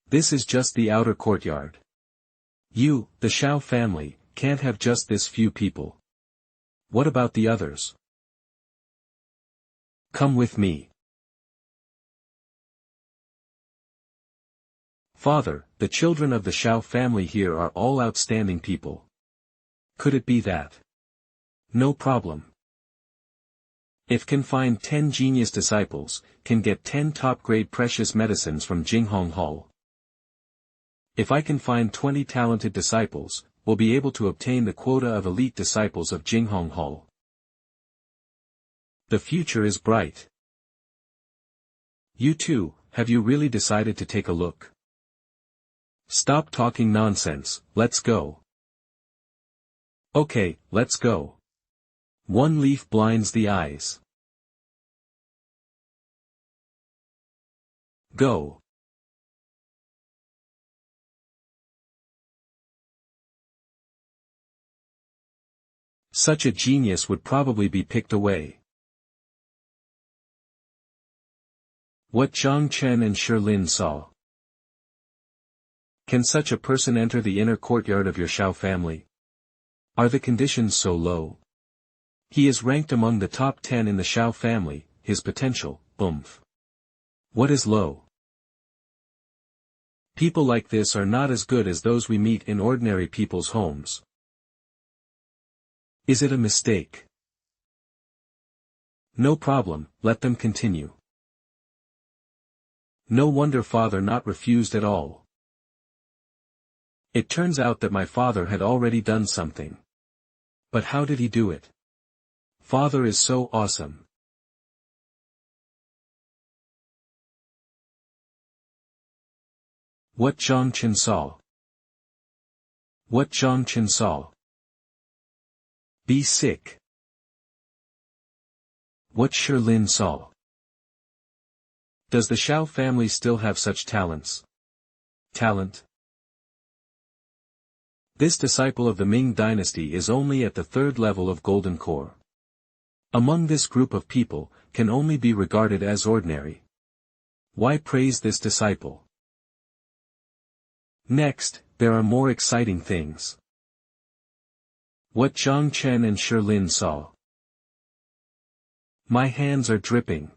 This is just the outer courtyard. You, the Xiao family, can't have just this few people. What about the others? Come with me. Father, the children of the Xiao family here are all outstanding people. Could it be that? No problem. If can find 10 genius disciples, can get 10 top-grade precious medicines from Jinghong Hall. If I can find 20 talented disciples, we'll be able to obtain the quota of elite disciples of Jinghong Hall. The future is bright. You two, have you really decided to take a look? Stop talking nonsense, let's go. Okay, let's go. One leaf blinds the eyes. Go. Such a genius would probably be picked away. What Xiao Chen and Shounen saw. Can such a person enter the inner courtyard of your Xiao family? Are the conditions so low? He is ranked among the top 10 in the Xiao family, his potential, oomph. What is low? People like this are not as good as those we meet in ordinary people's homes. Is it a mistake? No problem, let them continue. No wonder father not refused at all. It turns out that my father had already done something. But how did he do it? Father is so awesome. What Xiao Chen saw. What Xiao Chen saw. Be sick. What Shirlin saw. Does the Xiao family still have such talents? Talent? This disciple of the Ming dynasty is only at the 3rd level of Golden Core. Among this group of people, can only be regarded as ordinary. Why praise this disciple? Next, there are more exciting things. What Xiao Chen and Shirlin saw. My hands are dripping.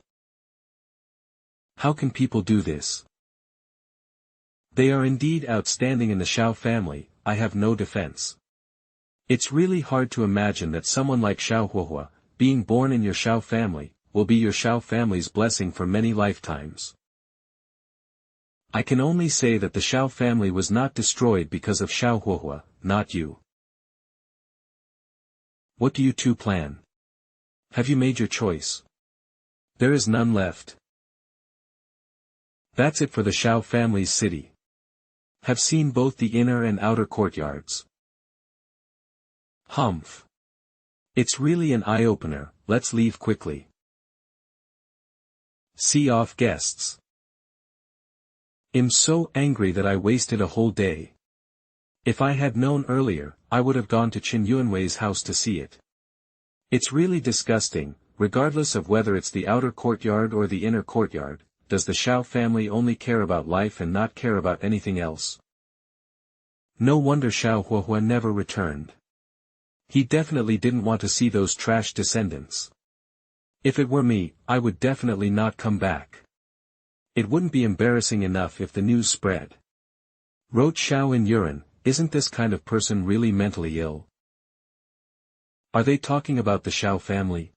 How can people do this? They are indeed outstanding in the Xiao family, I have no defense. It's really hard to imagine that someone like Xiao Huahua, being born in your Xiao family, will be your Xiao family's blessing for many lifetimes. I can only say that the Xiao family was not destroyed because of Xiao Huahua, not you. What do you two plan? Have you made your choice? There is none left. That's it for the Xiao family's city. Have seen both the inner and outer courtyards. Humph. It's really an eye-opener, let's leave quickly. See off guests. I'm so angry that I wasted a whole day. If I had known earlier, I would have gone to Qin Yuanwei's house to see it. It's really disgusting, regardless of whether it's the outer courtyard or the inner courtyard. Does the Xiao family only care about life and not care about anything else? No wonder Xiao Huahua never returned. He definitely didn't want to see those trash descendants. If it were me, I would definitely not come back. It wouldn't be embarrassing enough if the news spread. Wrote Xiao in Yuan, isn't this kind of person really mentally ill? Are they talking about the Xiao family?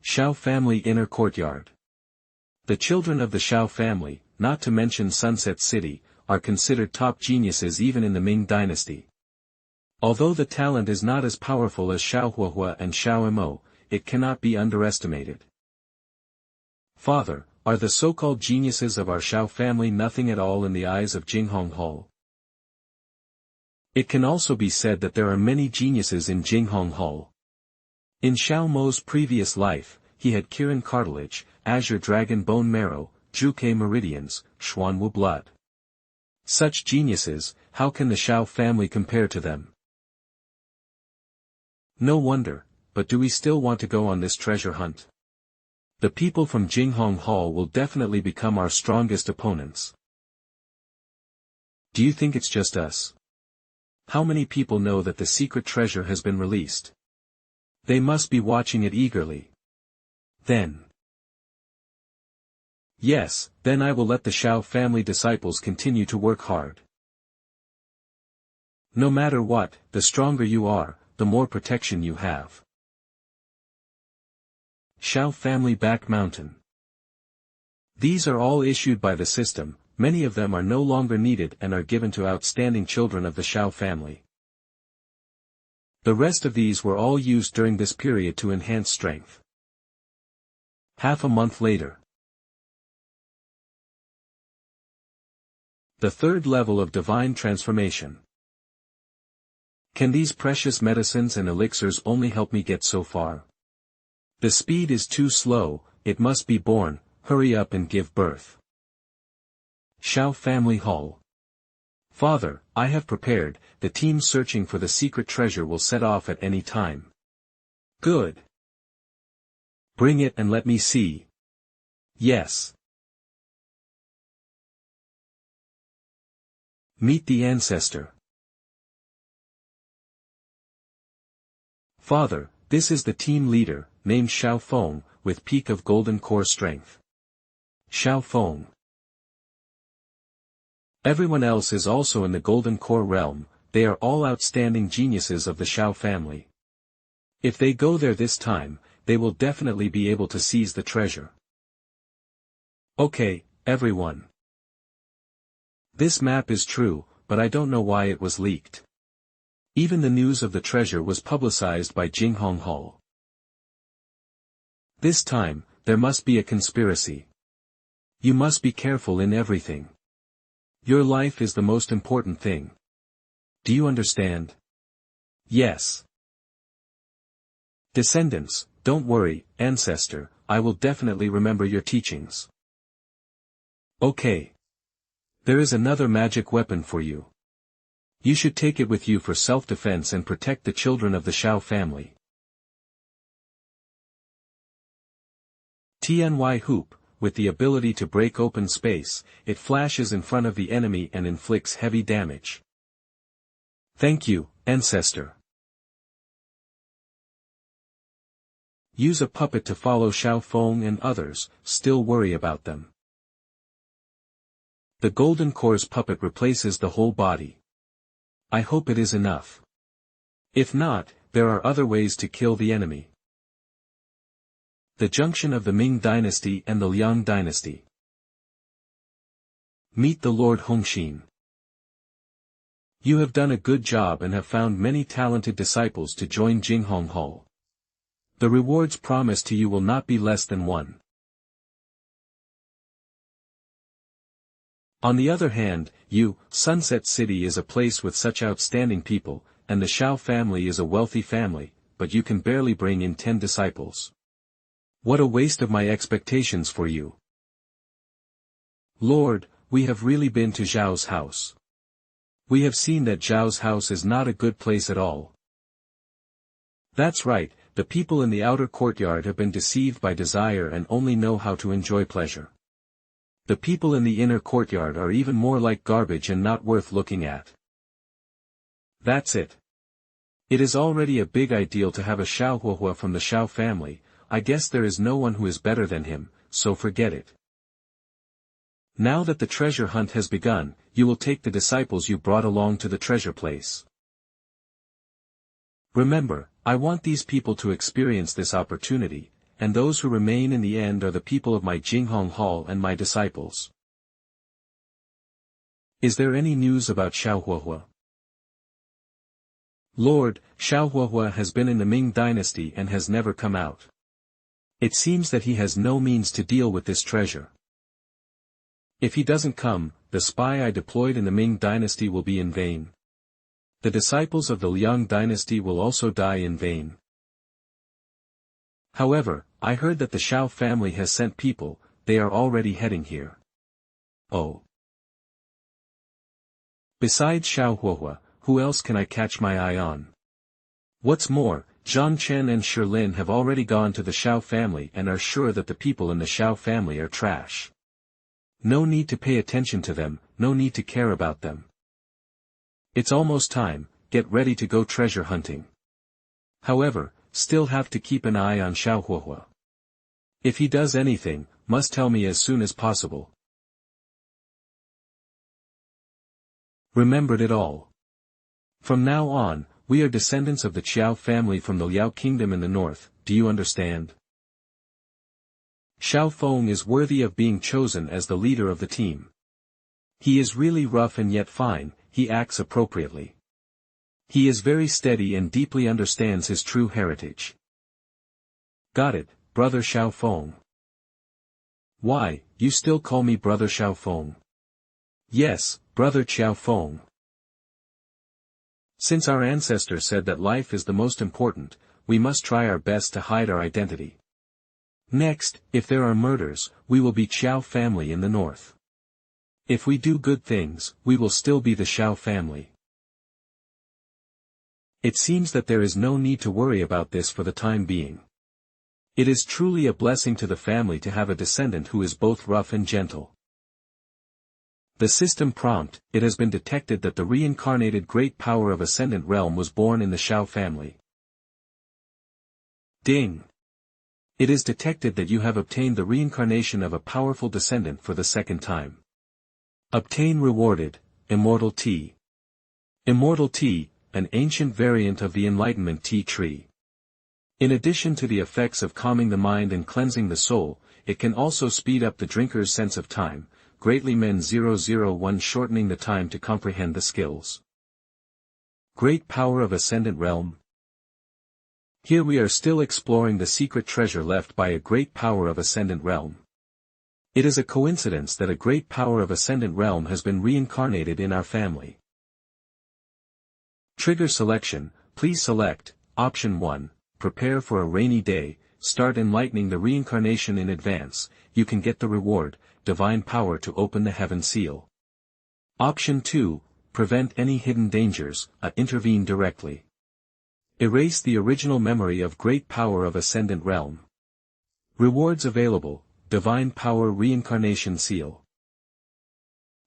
Xiao family inner courtyard. The children of the Xiao family, not to mention Sunset City, are considered top geniuses even in the Ming dynasty. Although the talent is not as powerful as Xiao Huahua and Xiao Mo, it cannot be underestimated. Father, are the so-called geniuses of our Xiao family nothing at all in the eyes of Jinghong Hall? It can also be said that there are many geniuses in Jinghong Hall. In Xiao Mo's previous life, he had Kirin cartilage, azure dragon bone marrow, Zhuke meridians, Xuanwu blood. Such geniuses, how can the Xiao family compare to them? No wonder, but do we still want to go on this treasure hunt? The people from Jinghong Hall will definitely become our strongest opponents. Do you think it's just us? How many people know that the secret treasure has been released? They must be watching it eagerly. Then. Yes, then I will let the Xiao family disciples continue to work hard. No matter what, the stronger you are, the more protection you have. Xiao family back mountain. These are all issued by the system, many of them are no longer needed and are given to outstanding children of the Xiao family. The rest of these were all used during this period to enhance strength. Half a month later. The third level of divine transformation. Can these precious medicines and elixirs only help me get so far? The speed is too slow, it must be born, hurry up and give birth. Xiao Family Hall. Father, I have prepared, the team searching for the secret treasure will set off at any time. Good. Bring it and let me see. Yes. Meet the ancestor. Father, this is the team leader, named Xiao Feng, with peak of golden core strength. Xiao Feng. Everyone else is also in the golden core realm, they are all outstanding geniuses of the Xiao family. If they go there this time, they will definitely be able to seize the treasure. Okay, everyone. This map is true, but I don't know why it was leaked. Even the news of the treasure was publicized by Jinghong Hall. This time, there must be a conspiracy. You must be careful in everything. Your life is the most important thing. Do you understand? Yes. Descendants, don't worry, ancestor, I will definitely remember your teachings. Okay. There is another magic weapon for you. You should take it with you for self-defense and protect the children of the Xiao family. TNY Hoop, with the ability to break open space, it flashes in front of the enemy and inflicts heavy damage. Thank you, ancestor. Use a puppet to follow Xiao Feng and others, still worry about them. The Golden Core's puppet replaces the whole body. I hope it is enough. If not, there are other ways to kill the enemy. The junction of the Ming dynasty and the Liang dynasty. Meet the Lord Hongxin. You have done a good job and have found many talented disciples to join Jinghong Hall. The rewards promised to you will not be less than 1. On the other hand, Sunset City is a place with such outstanding people, and the Xiao family is a wealthy family, but you can barely bring in 10 disciples. What a waste of my expectations for you. Lord, we have really been to Zhao's house. We have seen that Zhao's house is not a good place at all. That's right, the people in the outer courtyard have been deceived by desire and only know how to enjoy pleasure. The people in the inner courtyard are even more like garbage and not worth looking at. That's it. It is already a big ideal to have a Xiao Huahua from the Xiao family, I guess there is no one who is better than him, so forget it. Now that the treasure hunt has begun, you will take the disciples you brought along to the treasure place. Remember, I want these people to experience this opportunity, and those who remain in the end are the people of my Jinghong Hall and my disciples. Is there any news about Xiao? Lord, Xiao has been in the Ming dynasty and has never come out. It seems that he has no means to deal with this treasure. If he doesn't come, the spy I deployed in the Ming dynasty will be in vain. The disciples of the Liang dynasty will also die in vain. However, I heard that the Xiao family has sent people, they are already heading here. Oh. Besides Xiao, who else can I catch my eye on? What's more, Xiao Chen and Shounen have already gone to the Xiao family and are sure that the people in the Xiao family are trash. No need to pay attention to them, no need to care about them. It's almost time, get ready to go treasure hunting. However, still have to keep an eye on Xiao. If he does anything, must tell me as soon as possible. Remembered it all. From now on, we are descendants of the Qiao family from the Liao kingdom in the north, do you understand? Xiao Feng is worthy of being chosen as the leader of the team. He is really rough and yet fine, he acts appropriately. He is very steady and deeply understands his true heritage. Got it, brother Xiao Feng. Why, you still call me brother Xiao Feng? Yes, brother Xiao Feng. Since our ancestor said that life is the most important, we must try our best to hide our identity. Next, if there are murders, we will be Qiao family in the north. If we do good things, we will still be the Xiao family. It seems that there is no need to worry about this for the time being. It is truly a blessing to the family to have a descendant who is both rough and gentle. The system prompt, it has been detected that the reincarnated great power of Ascendant Realm was born in the Xiao family. Ding! It is detected that you have obtained the reincarnation of a powerful descendant for the second time. Obtain rewarded, Immortal Tea. Immortal Tea, an ancient variant of the Enlightenment tea tree. In addition to the effects of calming the mind and cleansing the soul, it can also speed up the drinker's sense of time, greatly men 001 shortening the time to comprehend the skills. Great power of Ascendant Realm. Here we are still exploring the secret treasure left by a great power of Ascendant Realm. It is a coincidence that a great power of Ascendant Realm has been reincarnated in our family. Trigger selection, please select, option 1, prepare for a rainy day, start enlightening the reincarnation in advance, you can get the reward, divine power to open the heaven seal. Option 2, prevent any hidden dangers, intervene directly. Erase the original memory of great power of Ascendant Realm. Rewards available, divine power reincarnation seal.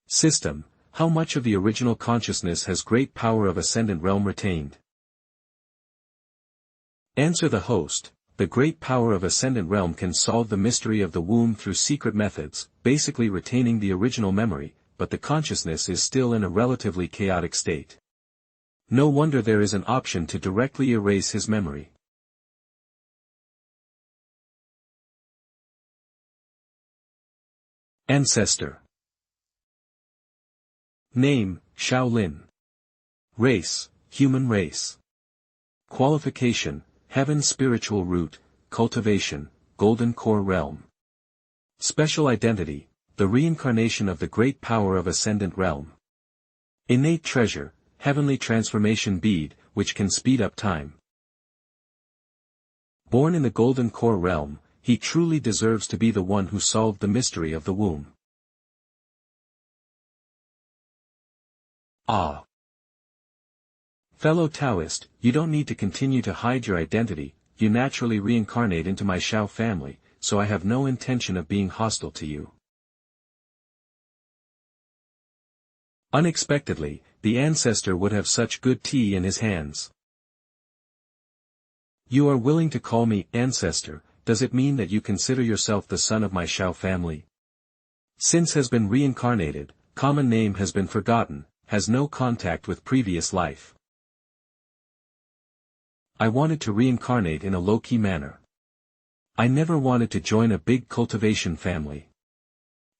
System, how much of the original consciousness has great power of Ascendant Realm retained? Answer the host, the great power of Ascendant Realm can solve the mystery of the womb through secret methods, basically retaining the original memory, but the consciousness is still in a relatively chaotic state. No wonder there is an option to directly erase his memory. Ancestor. Name, Shaolin. Race, human race. Qualification, heaven spiritual root, cultivation, golden core realm. Special identity, the reincarnation of the great power of Ascendant Realm. Innate treasure, heavenly transformation bead, which can speed up time. Born in the golden core realm, he truly deserves to be the one who solved the mystery of the womb. Ah! Fellow Taoist, you don't need to continue to hide your identity, you naturally reincarnate into my Xiao family, so I have no intention of being hostile to you. Unexpectedly, the ancestor would have such good tea in his hands. You are willing to call me ancestor, does it mean that you consider yourself the son of my Xiao family? Since has been reincarnated, common name has been forgotten, has no contact with previous life. I wanted to reincarnate in a low-key manner. I never wanted to join a big cultivation family.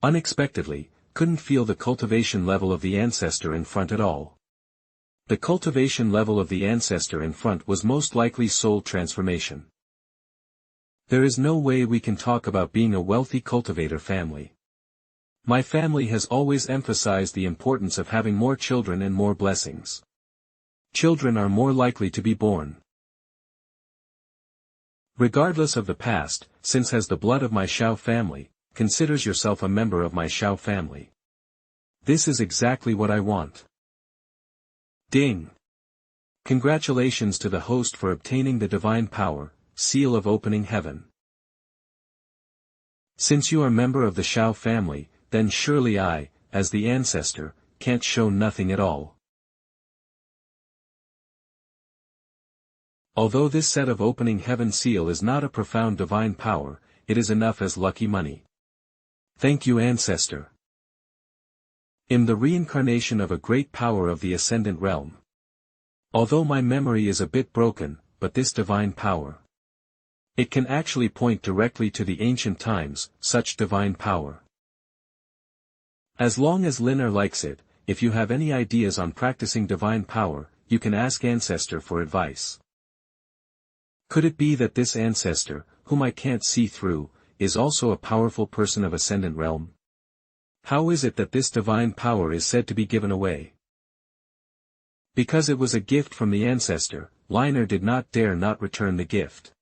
Unexpectedly, couldn't feel the cultivation level of the ancestor in front at all. The cultivation level of the ancestor in front was most likely soul transformation. There is no way we can talk about being a wealthy cultivator family. My family has always emphasized the importance of having more children and more blessings. Children are more likely to be born. Regardless of the past, since has the blood of my Xiao family, considers yourself a member of my Xiao family. This is exactly what I want. Ding! Congratulations to the host for obtaining the divine power, seal of opening heaven. Since you are member of the Xiao family, then surely I, as the ancestor, can't show nothing at all. Although this set of opening heaven seal is not a profound divine power, it is enough as lucky money. Thank you, ancestor. I'm the reincarnation of a great power of the ascendant realm. Although my memory is a bit broken, but this divine power. It can actually point directly to the ancient times, such divine power. As long as Linner likes it, if you have any ideas on practicing divine power, you can ask ancestor for advice. Could it be that this ancestor, whom I can't see through, is also a powerful person of ascendant realm? How is it that this divine power is said to be given away? Because it was a gift from the ancestor, Linner did not dare not return the gift.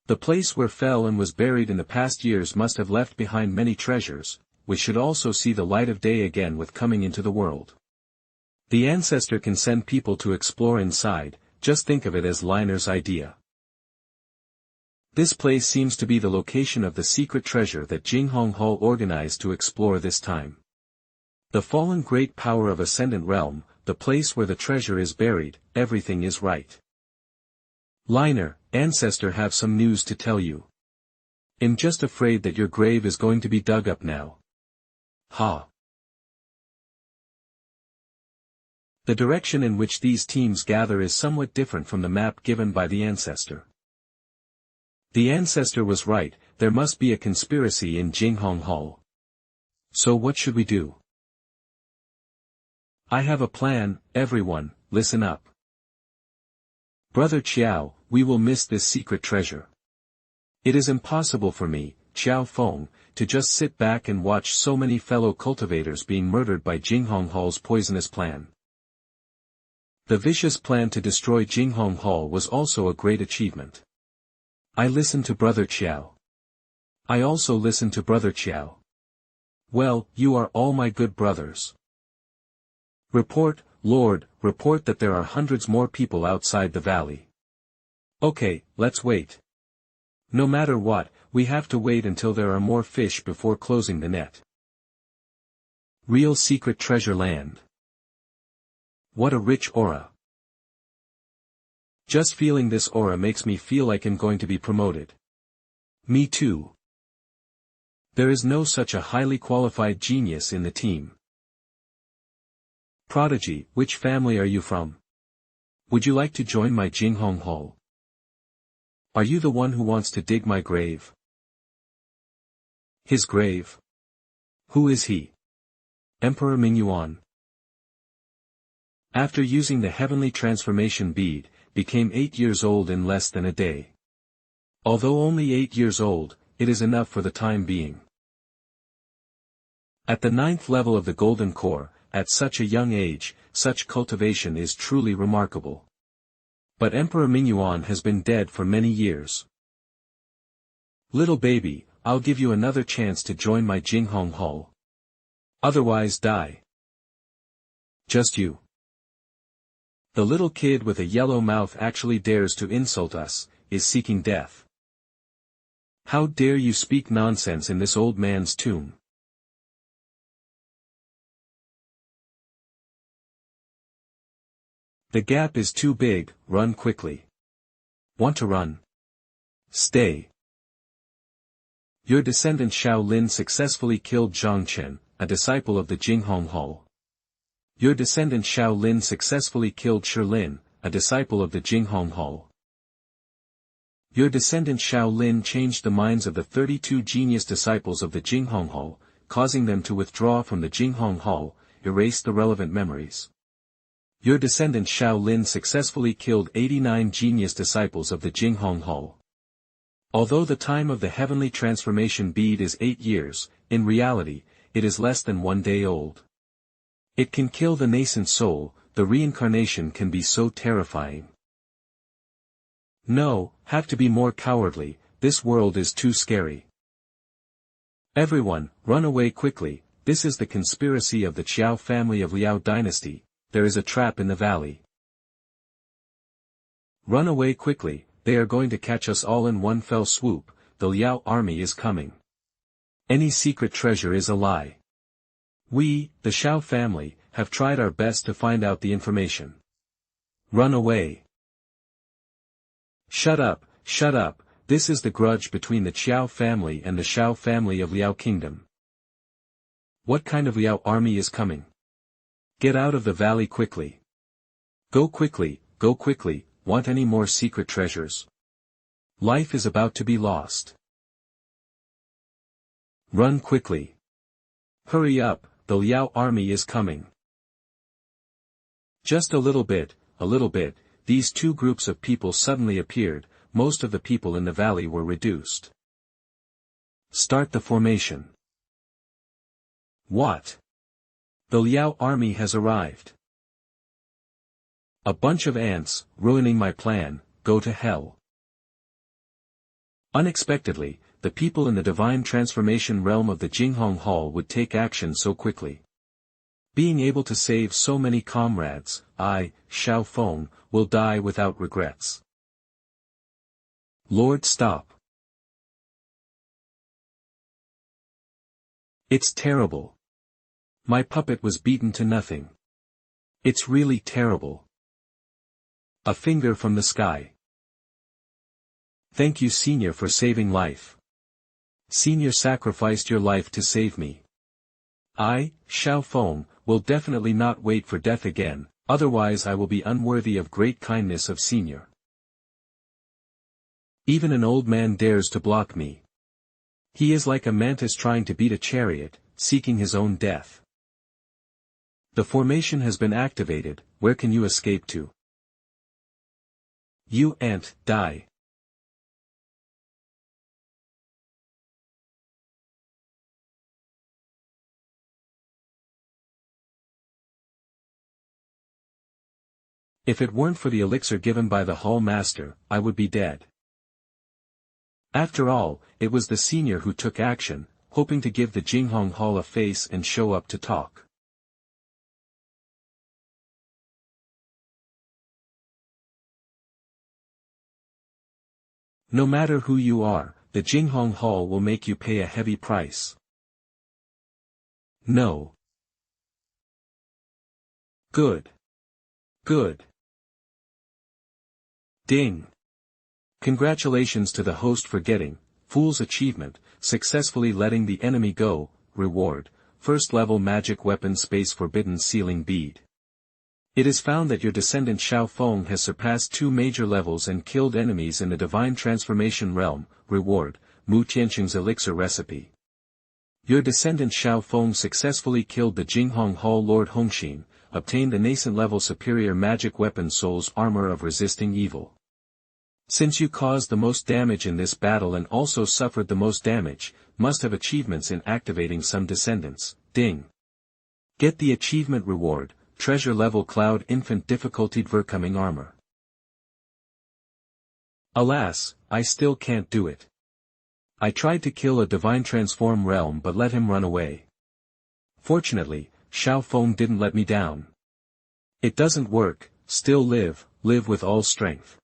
The place where fell and was buried in the past years must have left behind many treasures, which should also see the light of day again with coming into the world. The ancestor can send people to explore inside, just think of it as Linner's idea. This place seems to be the location of the secret treasure that Jinghong Hall organized to explore this time. The fallen great power of Ascendant Realm, the place where the treasure is buried, everything is right. Linner, ancestor, have some news to tell you. I'm just afraid that your grave is going to be dug up now. Ha! The direction in which these teams gather is somewhat different from the map given by the ancestor. The ancestor was right, there must be a conspiracy in Jinghong Hall. So what should we do? I have a plan, everyone, listen up. Brother Qiao, we will miss this secret treasure. It is impossible for me, Qiao Feng, to just sit back and watch so many fellow cultivators being murdered by Jinghong Hall's poisonous plan. The vicious plan to destroy Jinghong Hall was also a great achievement. I listened to Brother Qiao. I also listened to Brother Qiao. Well, you are all my good brothers. Report, Lord, report that there are hundreds more people outside the valley. Okay, let's wait. No matter what, we have to wait until there are more fish before closing the net. Real secret treasure land. What a rich aura. Just feeling this aura makes me feel like I'm going to be promoted. Me too. There is no such a highly qualified genius in the team. Prodigy, which family are you from? Would you like to join my Jinghong Hall? Are you the one who wants to dig my grave? His grave? Who is he? Emperor Mingyuan. After using the heavenly transformation bead, became 8 years old in less than a day. Although only 8 years old, it is enough for the time being. At the 9th level of the Golden Core, at such a young age, such cultivation is truly remarkable. But Emperor Mingyuan has been dead for many years. Little baby, I'll give you another chance to join my Jinghong Hall. Otherwise die. Just you. The little kid with a yellow mouth actually dares to insult us, is seeking death. How dare you speak nonsense in this old man's tomb? The gap is too big, run quickly. Want to run? Stay. Your descendant Xiao Lin successfully killed Xiao Chen, a disciple of the Jinghong Hall. Your descendant Xiao Lin successfully killed Shi Lin, a disciple of the Jinghong Hall. Your descendant Xiao Lin changed the minds of the 32 genius disciples of the Jinghong Hall, causing them to withdraw from the Jinghong Hall, erase the relevant memories. Your descendant Xiao Lin successfully killed 89 genius disciples of the Jinghong Hall. Although the time of the heavenly transformation bead is 8 years, in reality, it is less than 1 day old. It can kill the nascent soul, the reincarnation can be so terrifying. No, have to be more cowardly, this world is too scary. Everyone, run away quickly, this is the conspiracy of the Xiao family of Liao dynasty, there is a trap in the valley. Run away quickly, they are going to catch us all in one fell swoop, the Liao army is coming. Any secret treasure is a lie. We, the Xiao family, have tried our best to find out the information. Run away. Shut up, this is the grudge between the Xiao family and the Xiao family of Liao Kingdom. What kind of Liao army is coming? Get out of the valley quickly. Go quickly, want any more secret treasures? Life is about to be lost. Run quickly. Hurry up, the Liao army is coming. Just a little bit, these two groups of people suddenly appeared, most of the people in the valley were reduced. Start the formation. What? The Liao army has arrived. A bunch of ants, ruining my plan, go to hell. Unexpectedly, the people in the divine transformation realm of the Jinghong Hall would take action so quickly. Being able to save so many comrades, I, Xiao Feng, will die without regrets. Lord, stop. It's terrible. My puppet was beaten to nothing. It's really terrible. A finger from the sky. Thank you, Senior, for saving life. Senior sacrificed your life to save me. I, Xiao Feng, will definitely not wait for death again, otherwise I will be unworthy of great kindness of Senior. Even an old man dares to block me. He is like a mantis trying to beat a chariot, seeking his own death. The formation has been activated, where can you escape to? You ant, die. If it weren't for the elixir given by the Hall Master, I would be dead. After all, it was the Senior who took action, hoping to give the Jinghong Hall a face and show up to talk. No matter who you are, the Jinghong Hall will make you pay a heavy price. No. Good. Ding. Congratulations to the host for getting, Fool's Achievement, successfully letting the enemy go, reward, first level magic weapon space forbidden sealing bead. It is found that your descendant Xiao Feng has surpassed 2 major levels and killed enemies in the divine transformation realm, reward, Mu Tianqing's elixir recipe. Your descendant Xiao Feng successfully killed the Jinghong Hall Lord Hongxin, obtained the nascent level superior magic weapon soul's armor of resisting evil. Since you caused the most damage in this battle and also suffered the most damage, must have achievements in activating some descendants, ding. Get the achievement reward, treasure level cloud infant difficulty Vercoming armor. Alas, I still can't do it. I tried to kill a divine transform realm but let him run away. Fortunately, Xiao Feng didn't let me down. It doesn't work, still live with all strength.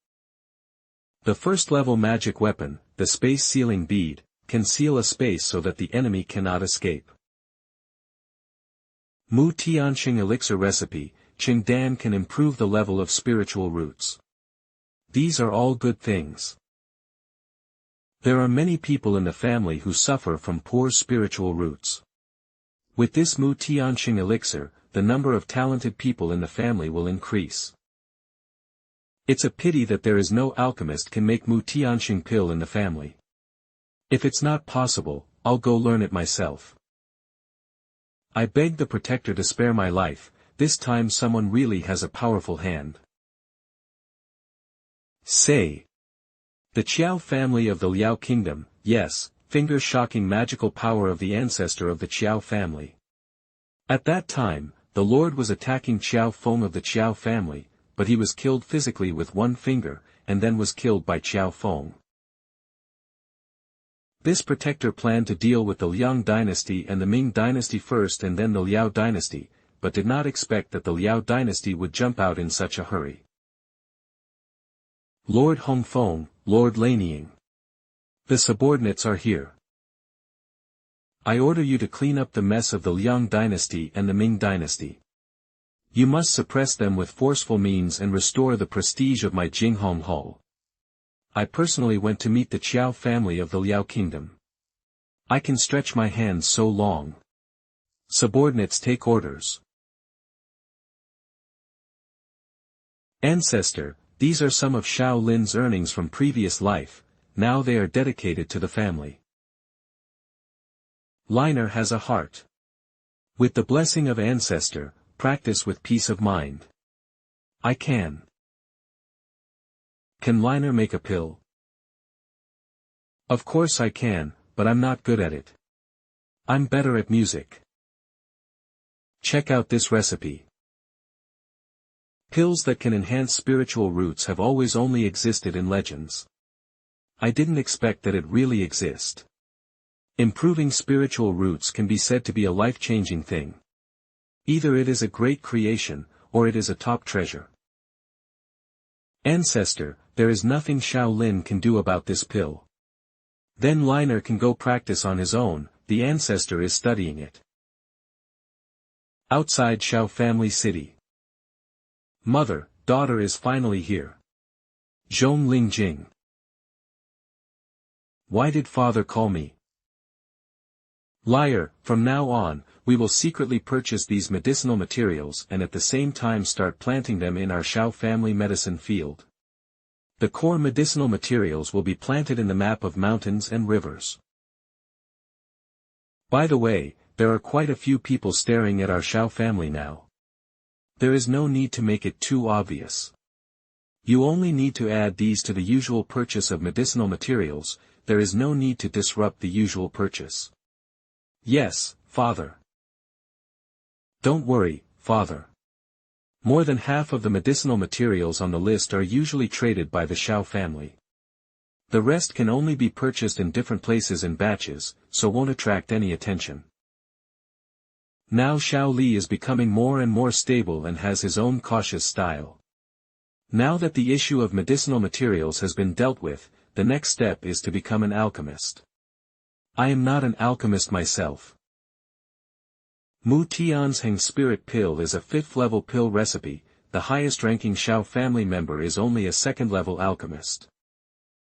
The first level magic weapon, the space sealing bead, can seal a space so that the enemy cannot escape. Mu Tianqing elixir recipe, Qingdan can improve the level of spiritual roots. These are all good things. There are many people in the family who suffer from poor spiritual roots. With this Mu Tianqing elixir, the number of talented people in the family will increase. It's a pity that there is no alchemist can make Mu Tianqing pill in the family. If it's not possible, I'll go learn it myself. I beg the protector to spare my life, this time someone really has a powerful hand. Say. The Xiao family of the Liao kingdom, yes, finger-shocking magical power of the ancestor of the Xiao family. At that time, the Lord was attacking Xiao Feng of the Xiao family, but he was killed physically with one finger, and then was killed by Xiao Feng. This protector planned to deal with the Liang dynasty and the Ming dynasty first and then the Liao dynasty, but did not expect that the Liao dynasty would jump out in such a hurry. Lord Hongfeng, Lord Lanying. The subordinates are here. I order you to clean up the mess of the Liang dynasty and the Ming dynasty. You must suppress them with forceful means and restore the prestige of my Jinghong Hall. I personally went to meet the Qiao family of the Liao kingdom. I can stretch my hands so long. Subordinates take orders. Ancestor, these are some of Xiao Lin's earnings from previous life, now they are dedicated to the family. Liner has a heart. With the blessing of Ancestor, practice with peace of mind. I can. Can Liner make a pill? Of course I can, but I'm not good at it. I'm better at music. Check out this recipe. Pills that can enhance spiritual roots have always only existed in legends. I didn't expect that it really exists. Improving spiritual roots can be said to be a life-changing thing. Either it is a great creation, or it is a top treasure. Ancestor, there is nothing Xiao Lin can do about this pill. Then Liner can go practice on his own, the ancestor is studying it. Outside Xiao family city. Mother, daughter is finally here. Zhong Lingjing. Why did father call me? Liar, from now on, we will secretly purchase these medicinal materials and at the same time start planting them in our Xiao family medicine field. The core medicinal materials will be planted in the map of mountains and rivers. By the way, there are quite a few people staring at our Xiao family now. There is no need to make it too obvious. You only need to add these to the usual purchase of medicinal materials, there is no need to disrupt the usual purchase. Yes, father. Don't worry, father. More than half of the medicinal materials on the list are usually traded by the Xiao family. The rest can only be purchased in different places in batches, so won't attract any attention. Now Xiao Li is becoming more and more stable and has his own cautious style. Now that the issue of medicinal materials has been dealt with, the next step is to become an alchemist. I am not an alchemist myself. Mu Tianzheng Spirit Pill is a 5th-level pill recipe, the highest-ranking Xiao family member is only a 2nd-level alchemist.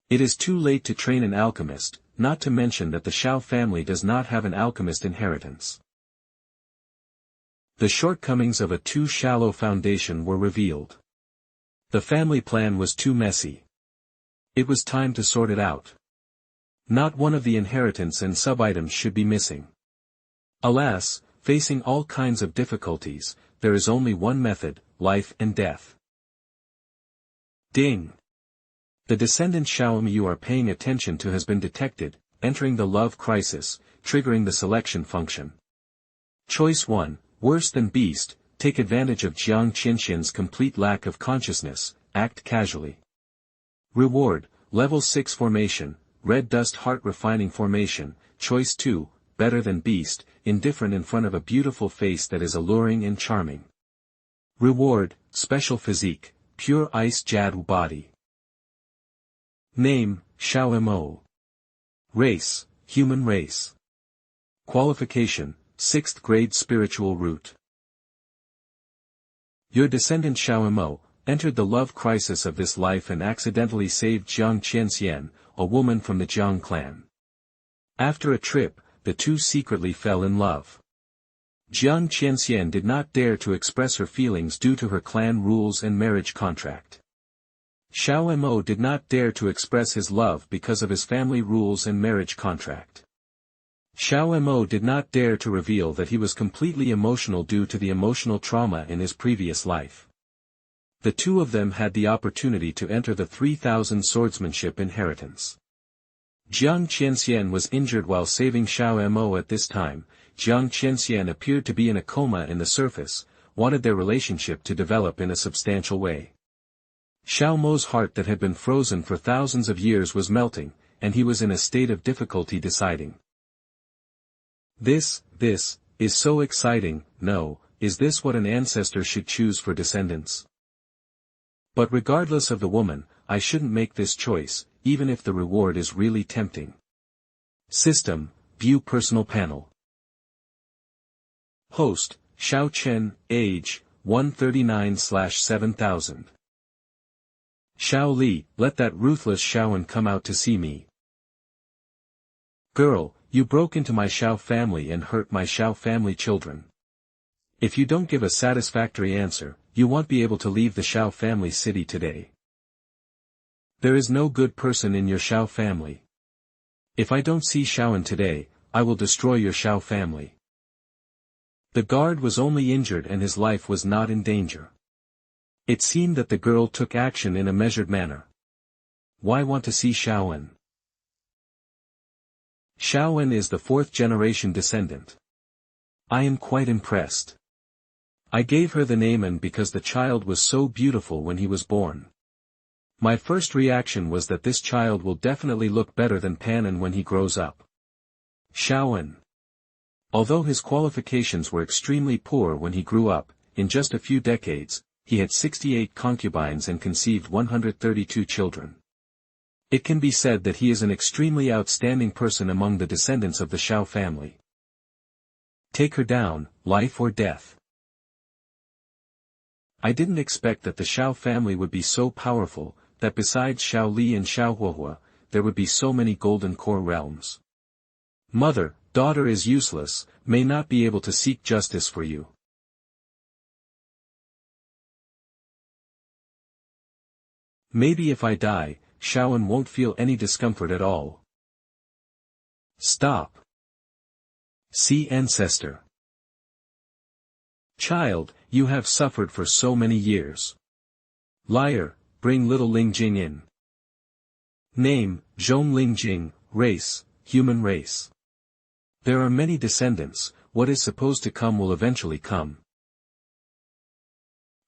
It is too late to train an alchemist, not to mention that the Xiao family does not have an alchemist inheritance. The shortcomings of a too shallow foundation were revealed. The family plan was too messy. It was time to sort it out. Not one of the inheritance and sub-items should be missing. Alas, facing all kinds of difficulties, there is only one method, life and death. Ding! The descendant Xiaomi you are paying attention to has been detected, entering the love crisis, triggering the selection function. Choice 1, worse than beast, take advantage of Jiang Qianxian's complete lack of consciousness, act casually. Reward, level 6 formation, red dust heart refining formation, choice 2, better than beast, indifferent in front of a beautiful face that is alluring and charming. Reward, special physique, pure ice jade body. Name, Xiao Mo. Race, human race. Qualification, 6th grade spiritual root. Your descendant Xiao Mo entered the love crisis of this life and accidentally saved Jiang Qianxian, a woman from the Jiang clan. After a trip, the two secretly fell in love. Jiang Qianxian did not dare to express her feelings due to her clan rules and marriage contract. Xiao Mo did not dare to express his love because of his family rules and marriage contract. Xiao Mo did not dare to reveal that he was completely emotional due to the emotional trauma in his previous life. The two of them had the opportunity to enter the 3,000 swordsmanship inheritance. Jiang Qianxian was injured while saving Xiao Mo at this time. Jiang Qianxian appeared to be in a coma in the surface, wanted their relationship to develop in a substantial way. Xiao Mo's heart that had been frozen for thousands of years was melting, and he was in a state of difficulty deciding. This is so exciting. No, is this what an ancestor should choose for descendants? But regardless of the woman, I shouldn't make this choice, even if the reward is really tempting. System, view personal panel. Host, Xiao Chen, age, 139/7000. Xiao Li, let that ruthless Xiaoan come out to see me. Girl, you broke into my Xiao family and hurt my Xiao family children. If you don't give a satisfactory answer, you won't be able to leave the Xiao family city today. There is no good person in your Xiao family. If I don't see Xiaoan today, I will destroy your Xiao family. The guard was only injured and his life was not in danger. It seemed that the girl took action in a measured manner. Why want to see Xiaoan? Xiaoan is the 4th generation descendant. I am quite impressed. I gave her the name An because the child was so beautiful when he was born. My first reaction was that this child will definitely look better than Panan when he grows up. Xiaoan. Although his qualifications were extremely poor when he grew up, in just a few decades, he had 68 concubines and conceived 132 children. It can be said that he is an extremely outstanding person among the descendants of the Xiao family. Take her down, life or death. I didn't expect that the Xiao family would be so powerful, that besides Xiao Li and Xiao Huohua, there would be so many golden core realms. Mother, daughter is useless, may not be able to seek justice for you. Maybe if I die, Xiaoan won't feel any discomfort at all. Stop. See ancestor. Child, you have suffered for so many years. Liar, bring little Lingjing in. Name, Zhong Lingjing, race, human race. There are many descendants, what is supposed to come will eventually come.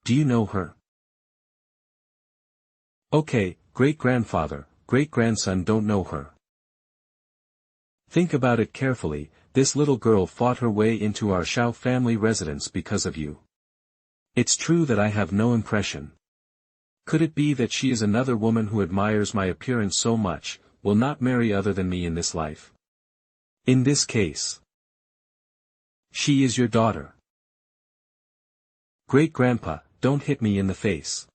Do you know her? Okay, great-grandfather, great-grandson don't know her. Think about it carefully, this little girl fought her way into our Xiao family residence because of you. It's true that I have no impression. Could it be that she is another woman who admires my appearance so much, will not marry other than me in this life? In this case, she is your daughter. Great-grandpa, don't hit me in the face.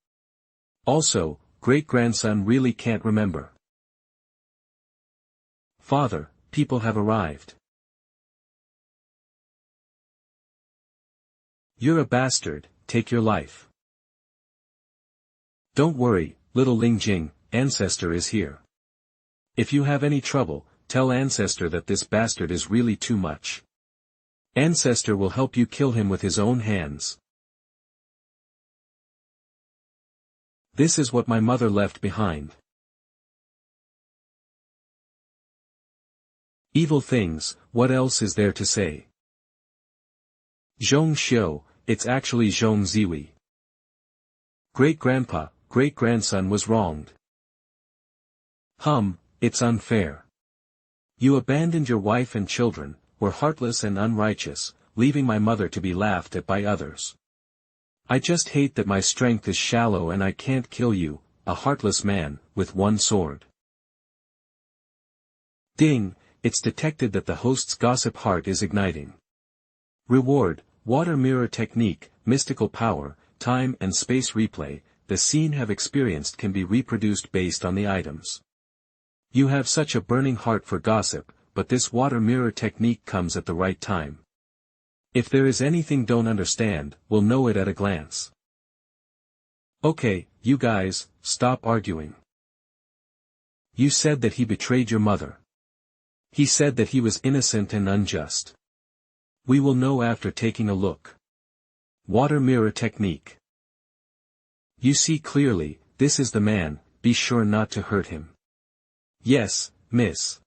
Also, great-grandson really can't remember. Father, people have arrived. You're a bastard, take your life. Don't worry, little Lingjing, ancestor is here. If you have any trouble, tell ancestor that this bastard is really too much. Ancestor will help you kill him with his own hands. This is what my mother left behind. Evil things, what else is there to say? Zhong Xiu, it's actually Zhong Ziwi. Great-grandpa, great-grandson was wronged. It's unfair. You abandoned your wife and children, were heartless and unrighteous, leaving my mother to be laughed at by others. I just hate that my strength is shallow and I can't kill you, a heartless man, with one sword. Ding, it's detected that the host's gossip heart is igniting. Reward, water mirror technique, mystical power, time and space replay, the scene have experienced can be reproduced based on the items. You have such a burning heart for gossip, but this water mirror technique comes at the right time. If there is anything don't understand, we'll know it at a glance. Okay, you guys, stop arguing. You said that he betrayed your mother. He said that he was innocent and unjust. We will know after taking a look. Water mirror technique. You see clearly, this is the man, be sure not to hurt him. Yes, miss.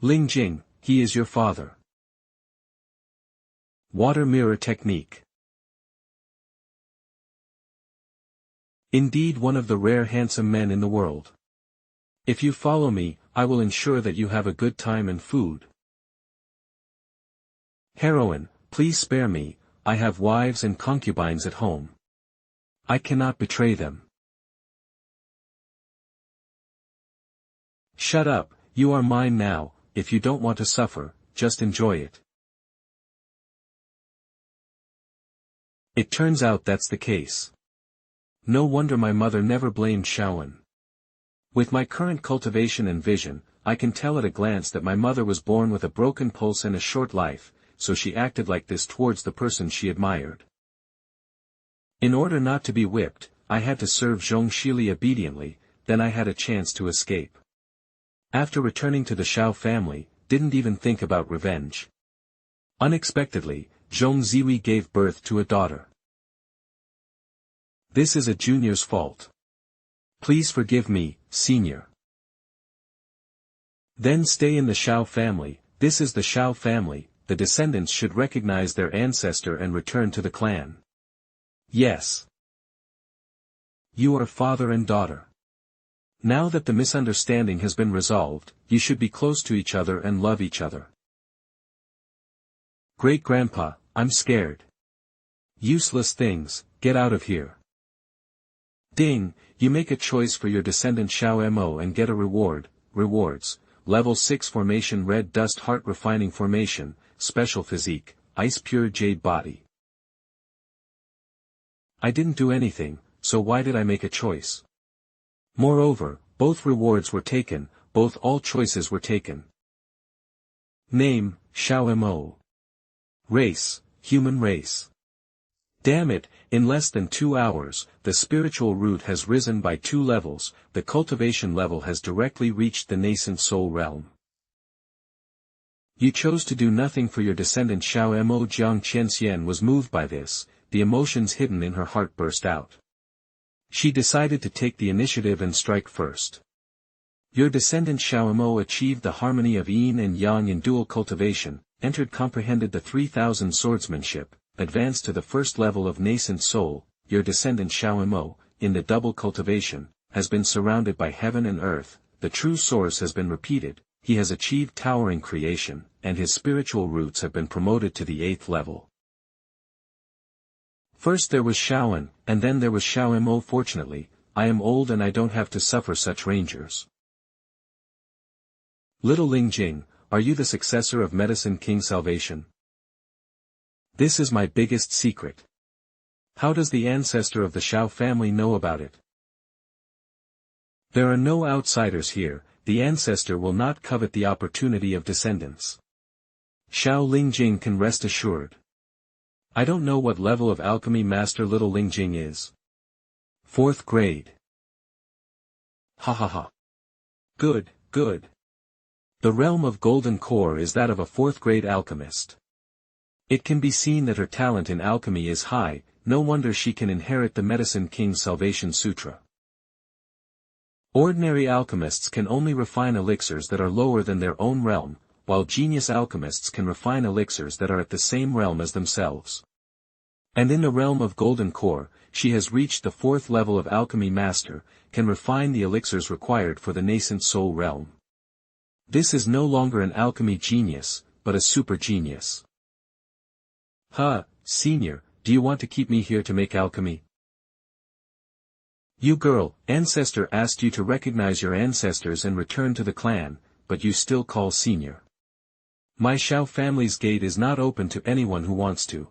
Ling Jing, he is your father. Water mirror technique. Indeed one of the rare handsome men in the world. If you follow me, I will ensure that you have a good time and food. Heroine, please spare me, I have wives and concubines at home. I cannot betray them. Shut up, you are mine now, if you don't want to suffer, just enjoy it. It turns out that's the case. No wonder my mother never blamed Xiao. With my current cultivation and vision, I can tell at a glance that my mother was born with a broken pulse and a short life, so she acted like this towards the person she admired. In order not to be whipped, I had to serve Zhongxili obediently, then I had a chance to escape. After returning to the Xiao family, didn't even think about revenge. Unexpectedly, Zhongziwi gave birth to a daughter. This is a junior's fault. Please forgive me, senior. Then stay in the Xiao family, this is the Xiao family, the descendants should recognize their ancestor and return to the clan. Yes. You are father and daughter. Now that the misunderstanding has been resolved, you should be close to each other and love each other. Great-grandpa, I'm scared. Useless things, get out of here. Ding, you make a choice for your descendant Xiao Mo and get a reward, rewards, level 6 formation red dust heart refining formation, special physique, ice pure jade body. I didn't do anything, so why did I make a choice? Moreover, both rewards were taken, all choices were taken. Name, Xiao Mo. Race, human race. Damn it, in less than 2 hours, the spiritual root has risen by 2 levels, the cultivation level has directly reached the nascent soul realm. You chose to do nothing for your descendant Xiao Mo. Jiang Qianxian was moved by this, the emotions hidden in her heart burst out. She decided to take the initiative and strike first. Your descendant Xiao Mo achieved the harmony of yin and yang in dual cultivation, comprehended the 3000 swordsmanship, advanced to the first level of nascent soul. Your descendant Xiao Mo, in the double cultivation, has been surrounded by heaven and earth, the true source has been repeated, he has achieved towering creation, and his spiritual roots have been promoted to the 8th level. First there was Xiao, and then there was Xiao Mo. Fortunately, I am old and I don't have to suffer such rangers. Little Ling Jing, are you the successor of Medicine King Salvation? This is my biggest secret. How does the ancestor of the Xiao family know about it? There are no outsiders here, the ancestor will not covet the opportunity of descendants. Xiao Lingjing can rest assured. I don't know what level of alchemy master little Lingjing is. 4th grade. Ha ha ha. Good, good. The realm of golden core is that of a 4th grade alchemist. It can be seen that her talent in alchemy is high, no wonder she can inherit the Medicine King's Salvation Sutra. Ordinary alchemists can only refine elixirs that are lower than their own realm, while genius alchemists can refine elixirs that are at the same realm as themselves. And in the realm of golden core, she has reached the 4th level of alchemy master, can refine the elixirs required for the nascent soul realm. This is no longer an alchemy genius, but a super genius. Senior, do you want to keep me here to make alchemy? You girl, ancestor asked you to recognize your ancestors and return to the clan, but you still call senior. My Xiao family's gate is not open to anyone who wants to.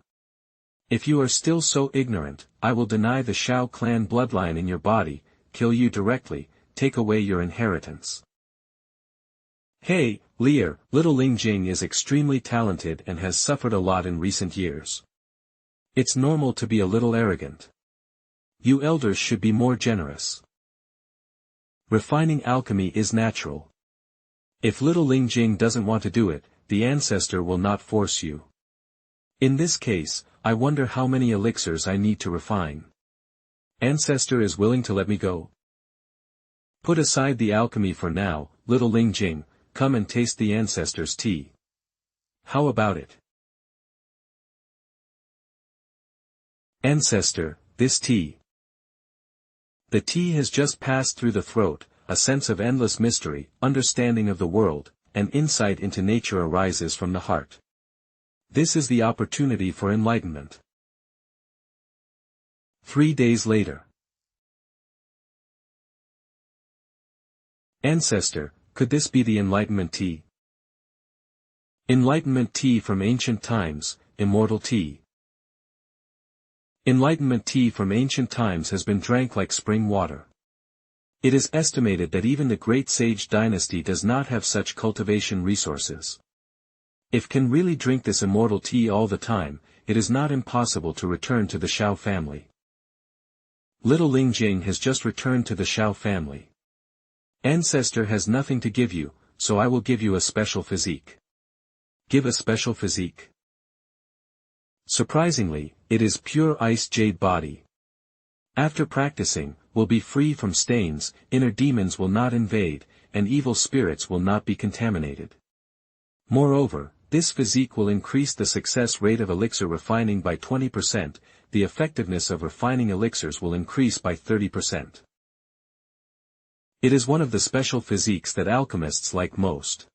If you are still so ignorant, I will deny the Xiao clan bloodline in your body, kill you directly, take away your inheritance. Hey, Lear, little Lingjing is extremely talented and has suffered a lot in recent years. It's normal to be a little arrogant. You elders should be more generous. Refining alchemy is natural. If little Ling Jing doesn't want to do it, the ancestor will not force you. In this case, I wonder how many elixirs I need to refine. Ancestor is willing to let me go? Put aside the alchemy for now, little Ling Jing, come and taste the ancestor's tea. How about it? Ancestor, this tea. The tea has just passed through the throat, a sense of endless mystery, understanding of the world, and insight into nature arises from the heart. This is the opportunity for enlightenment. 3 days later. Ancestor, could this be the enlightenment tea? Enlightenment tea from ancient times, immortal tea. Enlightenment tea from ancient times has been drank like spring water. It is estimated that even the great sage dynasty does not have such cultivation resources. If can really drink this immortal tea all the time, it is not impossible to return to the Xiao family. Little Ling Jing has just returned to the Xiao family. Ancestor has nothing to give you, so I will give you a special physique. Give a special physique. Surprisingly, it is pure ice jade body. After practicing, will be free from stains, inner demons will not invade, and evil spirits will not be contaminated. Moreover, this physique will increase the success rate of elixir refining by 20%, the effectiveness of refining elixirs will increase by 30%. It is one of the special physiques that alchemists like most.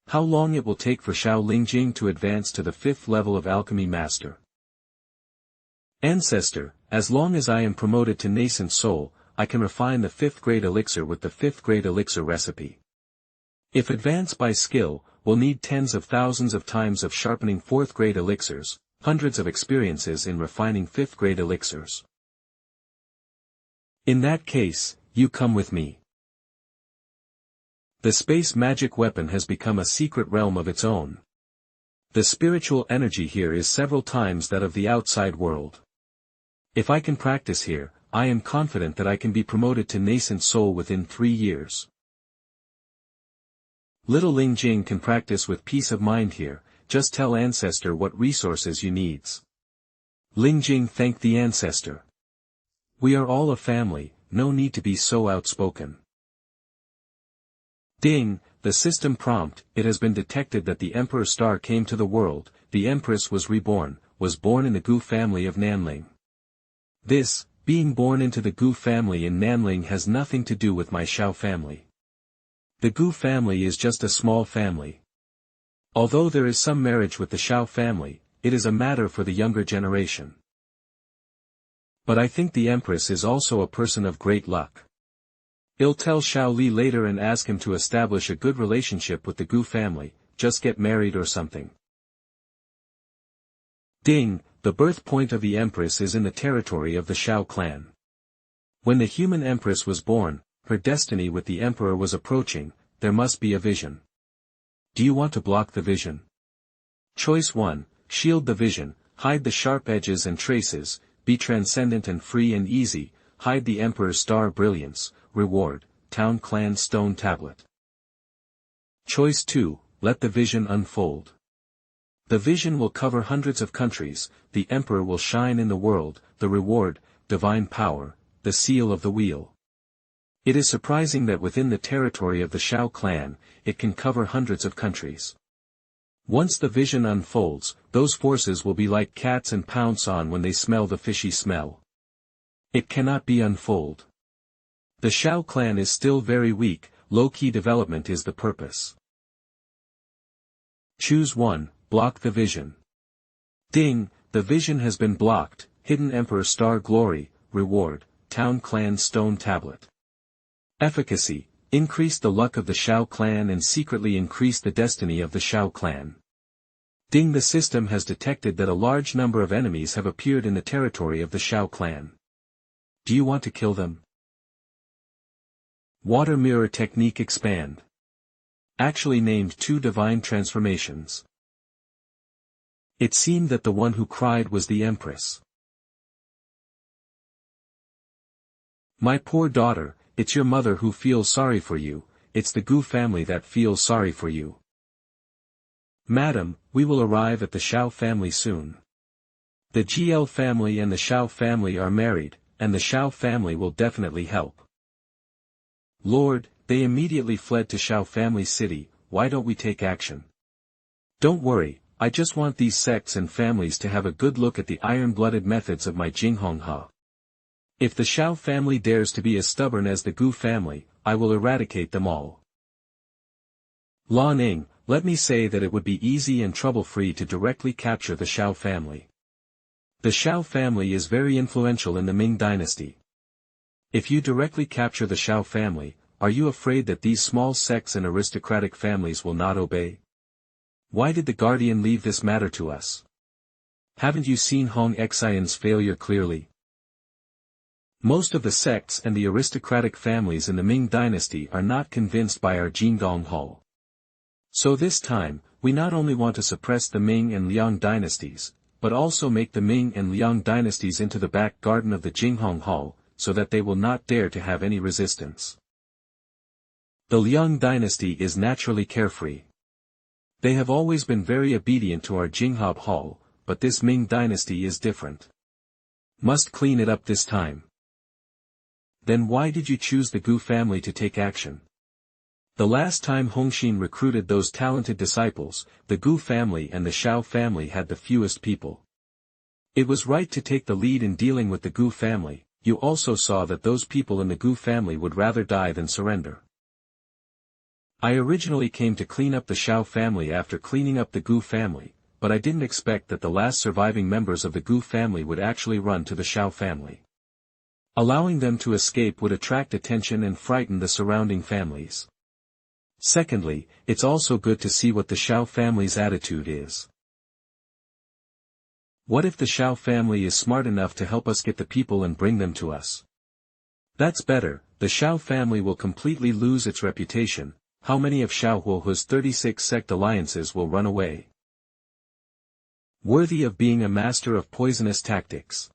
How long it will take for Xiao Lingjing to advance to the 5th level of alchemy master? Ancestor, as long as I am promoted to nascent soul, I can refine the 5th grade elixir with the 5th grade elixir recipe. If advance by skill, will need tens of thousands of times of sharpening 4th grade elixirs, hundreds of experiences in refining 5th grade elixirs. In that case, you come with me. The space magic weapon has become a secret realm of its own. The spiritual energy here is several times that of the outside world. If I can practice here, I am confident that I can be promoted to nascent soul within 3 years. Little Ling Jing can practice with peace of mind here, just tell ancestor what resources you needs. Ling Jing thanked the ancestor. We are all a family, no need to be so outspoken. Ding, the system prompt, it has been detected that the Emperor Star came to the world, the Empress was reborn, was born in the Gu family of Nanling. This, being born into the Gu family in Nanling has nothing to do with my Xiao family. The Gu family is just a small family. Although there is some marriage with the Xiao family, it is a matter for the younger generation. But I think the Empress is also a person of great luck. I'll tell Xiao Li later and ask him to establish a good relationship with the Gu family, just get married or something. Ding, the birth point of the Empress is in the territory of the Xiao clan. When the human Empress was born, her destiny with the Emperor was approaching, there must be a vision. Do you want to block the vision? Choice 1, shield the vision, hide the sharp edges and traces, be transcendent and free and easy, hide the Emperor's star brilliance, reward, Town Clan Stone Tablet. Choice 2, let the vision unfold. The vision will cover hundreds of countries, the Emperor will shine in the world, the reward, divine power, the seal of the wheel. It is surprising that within the territory of the Xiao clan, it can cover hundreds of countries. Once the vision unfolds, those forces will be like cats and pounce on when they smell the fishy smell. It cannot be unfold. The Xiao clan is still very weak, low-key development is the purpose. Choose 1, block the vision. Ding, the vision has been blocked, hidden Emperor Star Glory, reward, Town Clan Stone Tablet. Efficacy, increase the luck of the Xiao clan and secretly increase the destiny of the Xiao clan. Ding, the system has detected that a large number of enemies have appeared in the territory of the Xiao clan. Do you want to kill them? Water Mirror Technique Expand. Actually named 2 divine transformations. It seemed that the one who cried was the Empress. My poor daughter, it's your mother who feels sorry for you, it's the Gu family that feels sorry for you. Madam, we will arrive at the Xiao family soon. The GL family and the Xiao family are married, and the Xiao family will definitely help. Lord, they immediately fled to Xiao family's city. Why don't we take action? Don't worry, I just want these sects and families to have a good look at the iron-blooded methods of my Jinghongha. If the Xiao family dares to be as stubborn as the Gu family, I will eradicate them all. Lan Ning, let me say that it would be easy and trouble-free to directly capture the Xiao family. The Xiao family is very influential in the Ming dynasty. If you directly capture the Xiao family, are you afraid that these small sects and aristocratic families will not obey? Why did the Guardian leave this matter to us? Haven't you seen Hong Xian's failure clearly? Most of the sects and the aristocratic families in the Ming dynasty are not convinced by our Jingdong Hall. So this time, we not only want to suppress the Ming and Liang dynasties, but also make the Ming and Liang dynasties into the back garden of the Jinghong Hall, so that they will not dare to have any resistance. The Liang dynasty is naturally carefree. They have always been very obedient to our Jinghab Hall, but this Ming dynasty is different. Must clean it up this time. Then why did you choose the Gu family to take action? The last time Hongxin recruited those talented disciples, the Gu family and the Xiao family had the fewest people. It was right to take the lead in dealing with the Gu family. You also saw that those people in the Gu family would rather die than surrender. I originally came to clean up the Xiao family after cleaning up the Gu family, but I didn't expect that the last surviving members of the Gu family would actually run to the Xiao family. Allowing them to escape would attract attention and frighten the surrounding families. Secondly, it's also good to see what the Xiao family's attitude is. What if the Xiao family is smart enough to help us get the people and bring them to us? That's better, the Xiao family will completely lose its reputation. How many of Xiao Huohu's 36 sect alliances will run away? Worthy of being a master of poisonous tactics.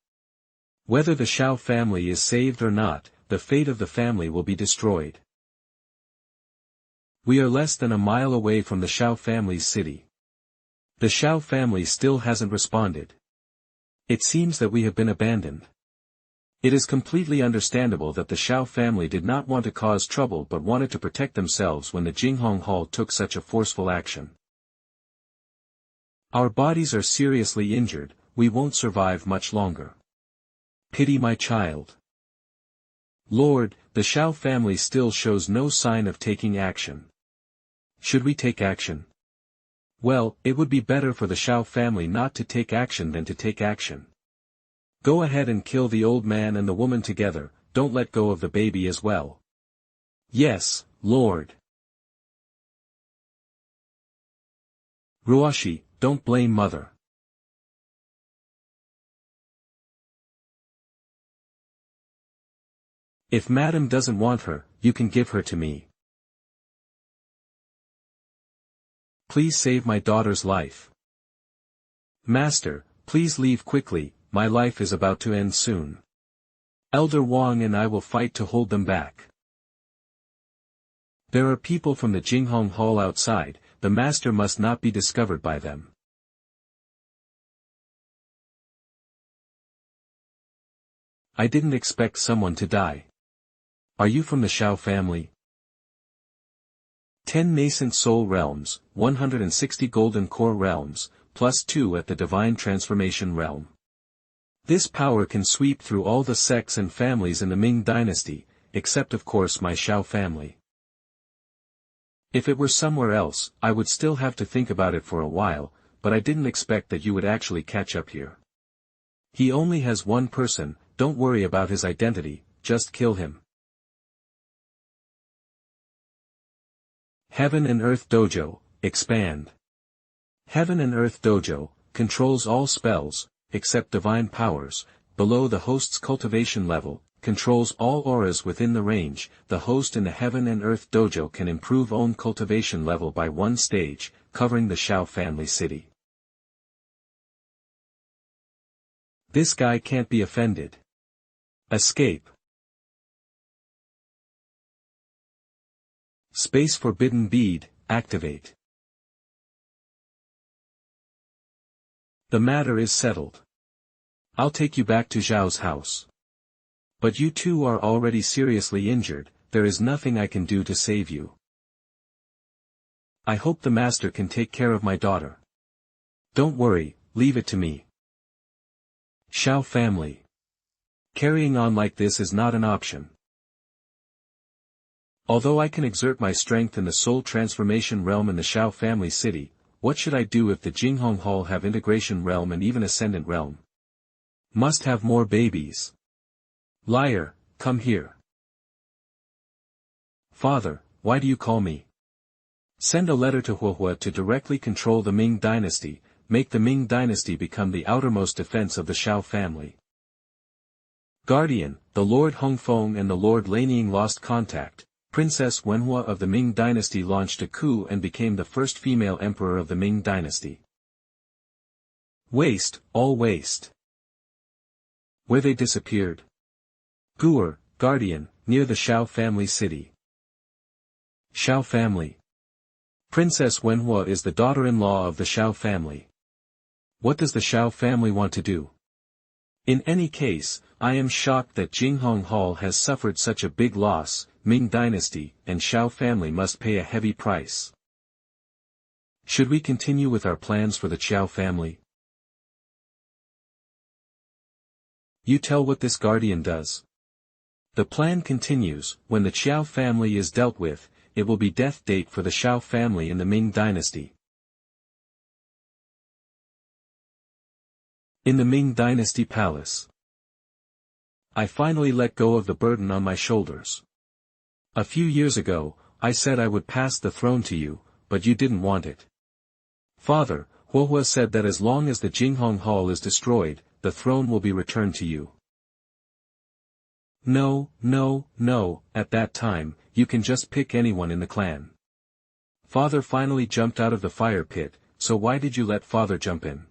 Whether the Xiao family is saved or not, the fate of the family will be destroyed. We are less than a mile away from the Xiao family's city. The Xiao family still hasn't responded. It seems that we have been abandoned. It is completely understandable that the Xiao family did not want to cause trouble but wanted to protect themselves when the Jinghong Hall took such a forceful action. Our bodies are seriously injured, we won't survive much longer. Pity my child. Lord, the Xiao family still shows no sign of taking action. Should we take action? Well, it would be better for the Xiao family not to take action than to take action. Go ahead and kill the old man and the woman together, don't let go of the baby as well. Yes, Lord. Ruashi, don't blame mother. If madam doesn't want her, you can give her to me. Please save my daughter's life. Master, please leave quickly, my life is about to end soon. Elder Wang and I will fight to hold them back. There are people from the Jinghong Hall outside, the master must not be discovered by them. I didn't expect someone to die. Are you from the Xiao family? 10 nascent soul realms, 160 golden core realms, plus 2 at the divine transformation realm. This power can sweep through all the sects and families in the Ming dynasty, except of course my Xiao family. If it were somewhere else, I would still have to think about it for a while, but I didn't expect that you would actually catch up here. He only has one person, don't worry about his identity, just kill him. Heaven and Earth Dojo, expand. Heaven and Earth Dojo, controls all spells, except divine powers, below the host's cultivation level, controls all auras within the range. The host in the Heaven and Earth Dojo can improve own cultivation level by 1 stage, covering the Xiao family city. This guy can't be offended. Escape. Space forbidden bead, activate. The matter is settled. I'll take you back to Zhao's house. But you two are already seriously injured, there is nothing I can do to save you. I hope the master can take care of my daughter. Don't worry, leave it to me. Xiao family. Carrying on like this is not an option. Although I can exert my strength in the soul transformation realm in the Xiao family city, what should I do if the Jinghong Hall have integration realm and even ascendant realm? Must have more babies. Liar, come here. Father, why do you call me? Send a letter to Huohua to directly control the Ming dynasty, make the Ming dynasty become the outermost defense of the Xiao family. Guardian, the Lord Hongfeng and the Lord Lanying lost contact. Princess Wenhua of the Ming dynasty launched a coup and became the first female emperor of the Ming dynasty. Waste, all waste. Where they disappeared. Guer, Guardian, near the Xiao family city. Xiao family. Princess Wenhua is the daughter-in-law of the Xiao family. What does the Xiao family want to do? In any case, I am shocked that Jinghong Hall has suffered such a big loss. Ming dynasty and Xiao family must pay a heavy price. Should we continue with our plans for the Xiao family? You tell what this guardian does. The plan continues, when the Xiao family is dealt with, it will be death date for the Xiao family in the Ming dynasty. In the Ming dynasty palace. I finally let go of the burden on my shoulders. A few years ago, I said I would pass the throne to you, but you didn't want it. Father, Huohua said that as long as the Jinghong Hall is destroyed, the throne will be returned to you. No, at that time, you can just pick anyone in the clan. Father finally jumped out of the fire pit, so why did you let Father jump in?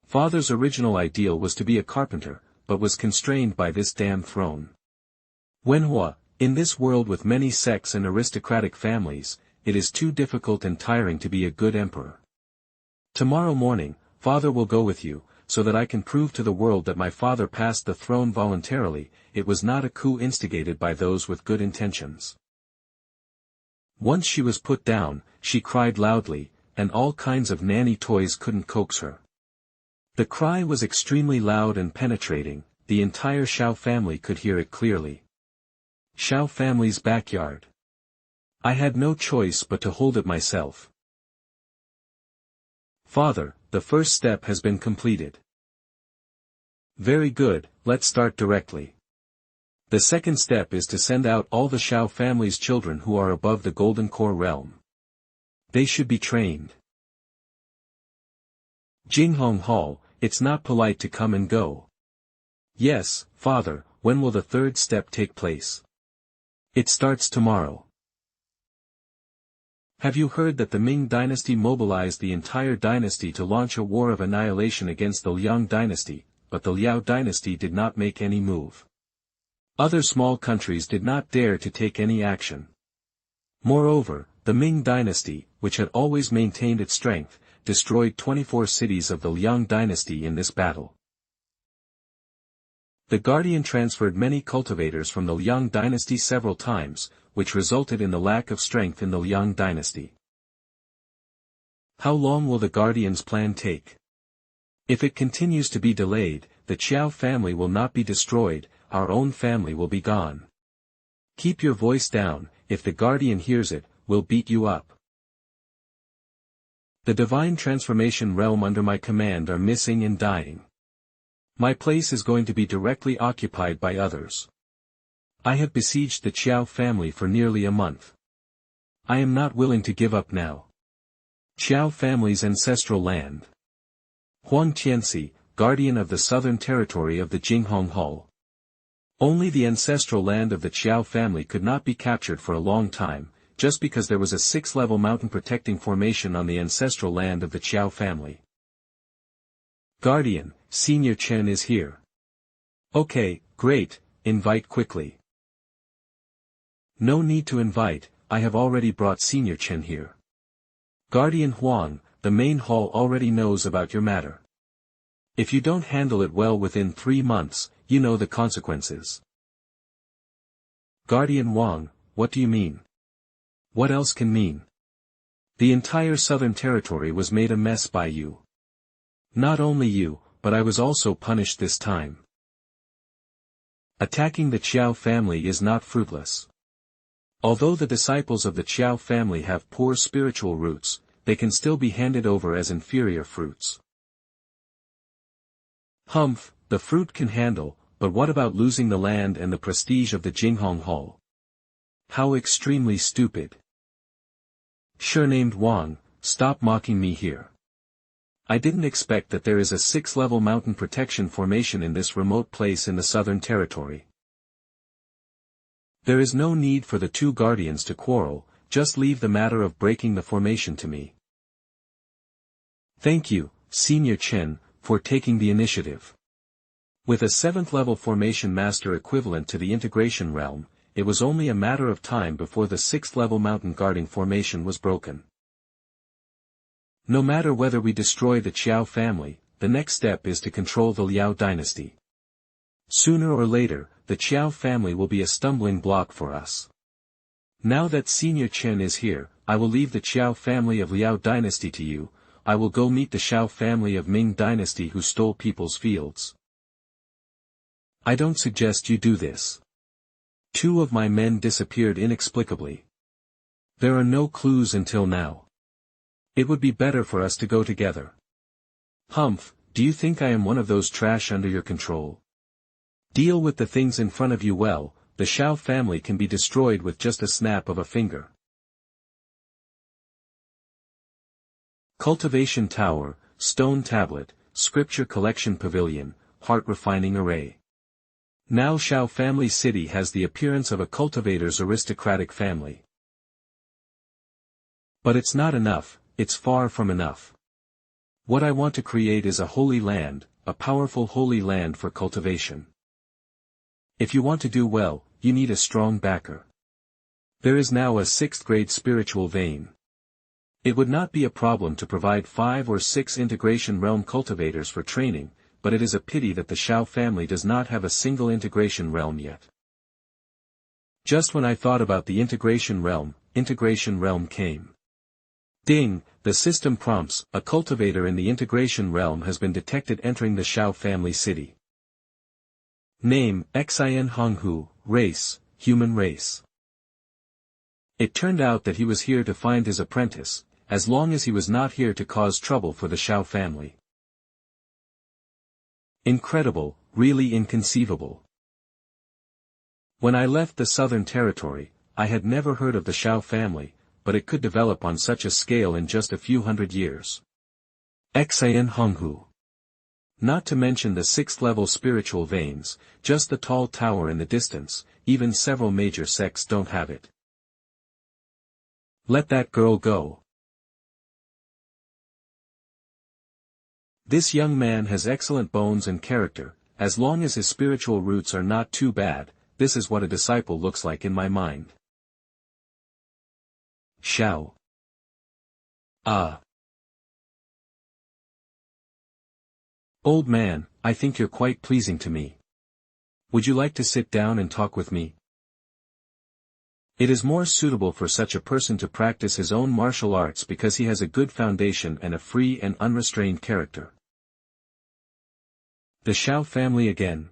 Father's original ideal was to be a carpenter, but was constrained by this damn throne. Wenhua, in this world with many sects and aristocratic families, it is too difficult and tiring to be a good emperor. Tomorrow morning, Father will go with you, so that I can prove to the world that my father passed the throne voluntarily, it was not a coup instigated by those with good intentions. Once she was put down, she cried loudly, and all kinds of nanny toys couldn't coax her. The cry was extremely loud and penetrating, the entire Xiao family could hear it clearly. Xiao family's backyard. I had no choice but to hold it myself. Father, the first step has been completed. Very good, let's start directly. The second step is to send out all the Xiao family's children who are above the Golden Core realm. They should be trained. Jinghong Hall, it's not polite to come and go. Yes, Father, when will the third step take place? It starts tomorrow. Have you heard that the Ming dynasty mobilized the entire dynasty to launch a war of annihilation against the Liang dynasty, but the Liao dynasty did not make any move. Other small countries did not dare to take any action. Moreover, the Ming dynasty, which had always maintained its strength, destroyed 24 cities of the Liang dynasty in this battle. The Guardian transferred many cultivators from the Liang dynasty several times, which resulted in the lack of strength in the Liang dynasty. How long will the Guardian's plan take? If it continues to be delayed, the Qiao family will not be destroyed, our own family will be gone. Keep your voice down, if the Guardian hears it, we'll beat you up. The divine transformation realm under my command are missing and dying. My place is going to be directly occupied by others. I have besieged the Qiao family for nearly a month. I am not willing to give up now. Qiao family's ancestral land. Huang Tianxi, guardian of the southern territory of the Jinghong Hall. Only the ancestral land of the Qiao family could not be captured for a long time, just because there was a 6-level mountain protecting formation on the ancestral land of the Qiao family. Guardian, Senior Chen is here. Okay, great, invite quickly. No need to invite, I have already brought Senior Chen here. Guardian Huang, the main hall already knows about your matter. If you don't handle it well within 3 months, you know the consequences. Guardian Wang, what do you mean? What else can mean? The entire Southern Territory was made a mess by you. Not only you, but I was also punished this time. Attacking the Xiao family is not fruitless. Although the disciples of the Xiao family have poor spiritual roots, they can still be handed over as inferior fruits. Humph, the fruit can handle, but what about losing the land and the prestige of the Jinghong Hall? How extremely stupid. Surnamed Wang, stop mocking me here. I didn't expect that there is a 6-level mountain protection formation in this remote place in the Southern Territory. There is no need for the 2 guardians to quarrel, just leave the matter of breaking the formation to me. Thank you, Senior Chen, for taking the initiative. With a 7th-level formation master equivalent to the integration realm, it was only a matter of time before the 6th-level mountain guarding formation was broken. No matter whether we destroy the Xiao family, the next step is to control the Liao dynasty. Sooner or later, the Xiao family will be a stumbling block for us. Now that Senior Chen is here, I will leave the Xiao family of Liao dynasty to you. I will go meet the Shao family of Ming dynasty who stole people's fields. I don't suggest you do this. 2 of my men disappeared inexplicably. There are no clues until now. It would be better for us to go together. Humph, do you think I am one of those trash under your control? Deal with the things in front of you well, the Shao family can be destroyed with just a snap of a finger. Cultivation Tower, Stone Tablet, Scripture Collection Pavilion, Heart Refining Array. Now Shao Family City has the appearance of a cultivator's aristocratic family. But it's not enough, it's far from enough. What I want to create is a holy land, a powerful holy land for cultivation. If you want to do well, you need a strong backer. There is now a 6th-grade spiritual vein. It would not be a problem to provide 5 or 6 integration realm cultivators for training, but it is a pity that the Shao family does not have a single integration realm yet. Just when I thought about the integration realm came. Ding, the system prompts, a cultivator in the integration realm has been detected entering the Shao family city. Name, Xin Honghu, race, human race. It turned out that he was here to find his apprentice, as long as he was not here to cause trouble for the Shao family. Incredible, really inconceivable. When I left the Southern Territory, I had never heard of the Shao family, but it could develop on such a scale in just a few hundred years. Xin Honghu. Not to mention the 6th-level spiritual veins, just the tall tower in the distance, even several major sects don't have it. Let that girl go. This young man has excellent bones and character, as long as his spiritual roots are not too bad. This is what a disciple looks like in my mind. Xiao. Ah. Old man, I think you're quite pleasing to me. Would you like to sit down and talk with me? It is more suitable for such a person to practice his own martial arts because he has a good foundation and a free and unrestrained character. The Shao family again.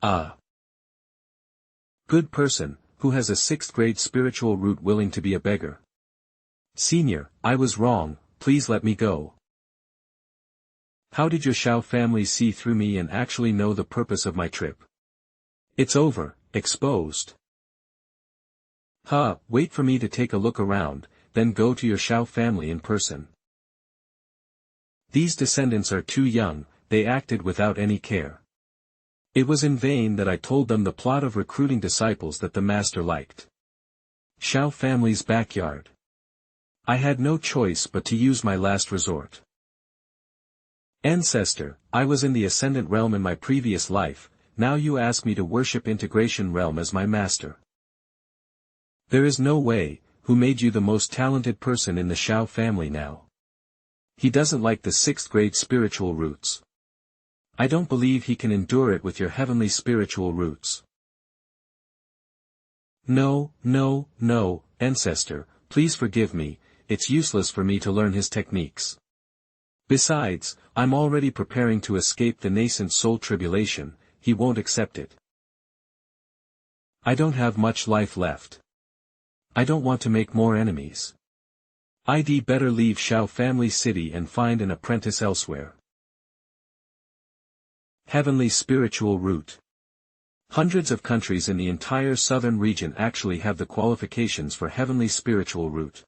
Ah. Good person, who has a 6th-grade spiritual root willing to be a beggar. Senior, I was wrong, please let me go. How did your Shao family see through me and actually know the purpose of my trip? It's over, exposed. Wait for me to take a look around, then go to your Shao family in person. These descendants are too young, they acted without any care. It was in vain that I told them the plot of recruiting disciples that the master liked. Shao family's backyard. I had no choice but to use my last resort. Ancestor, I was in the Ascendant Realm in my previous life, now you ask me to worship Integration Realm as my master. There is no way. Who made you the most talented person in the Xiao family now? He doesn't like the 6th grade spiritual roots. I don't believe he can endure it with your heavenly spiritual roots. No, ancestor, please forgive me, it's useless for me to learn his techniques. Besides, I'm already preparing to escape the nascent soul tribulation, he won't accept it. I don't have much life left. I don't want to make more enemies. I'd better leave Xiao family city and find an apprentice elsewhere. Heavenly spiritual root. Hundreds of countries in the entire southern region actually have the qualifications for heavenly spiritual root.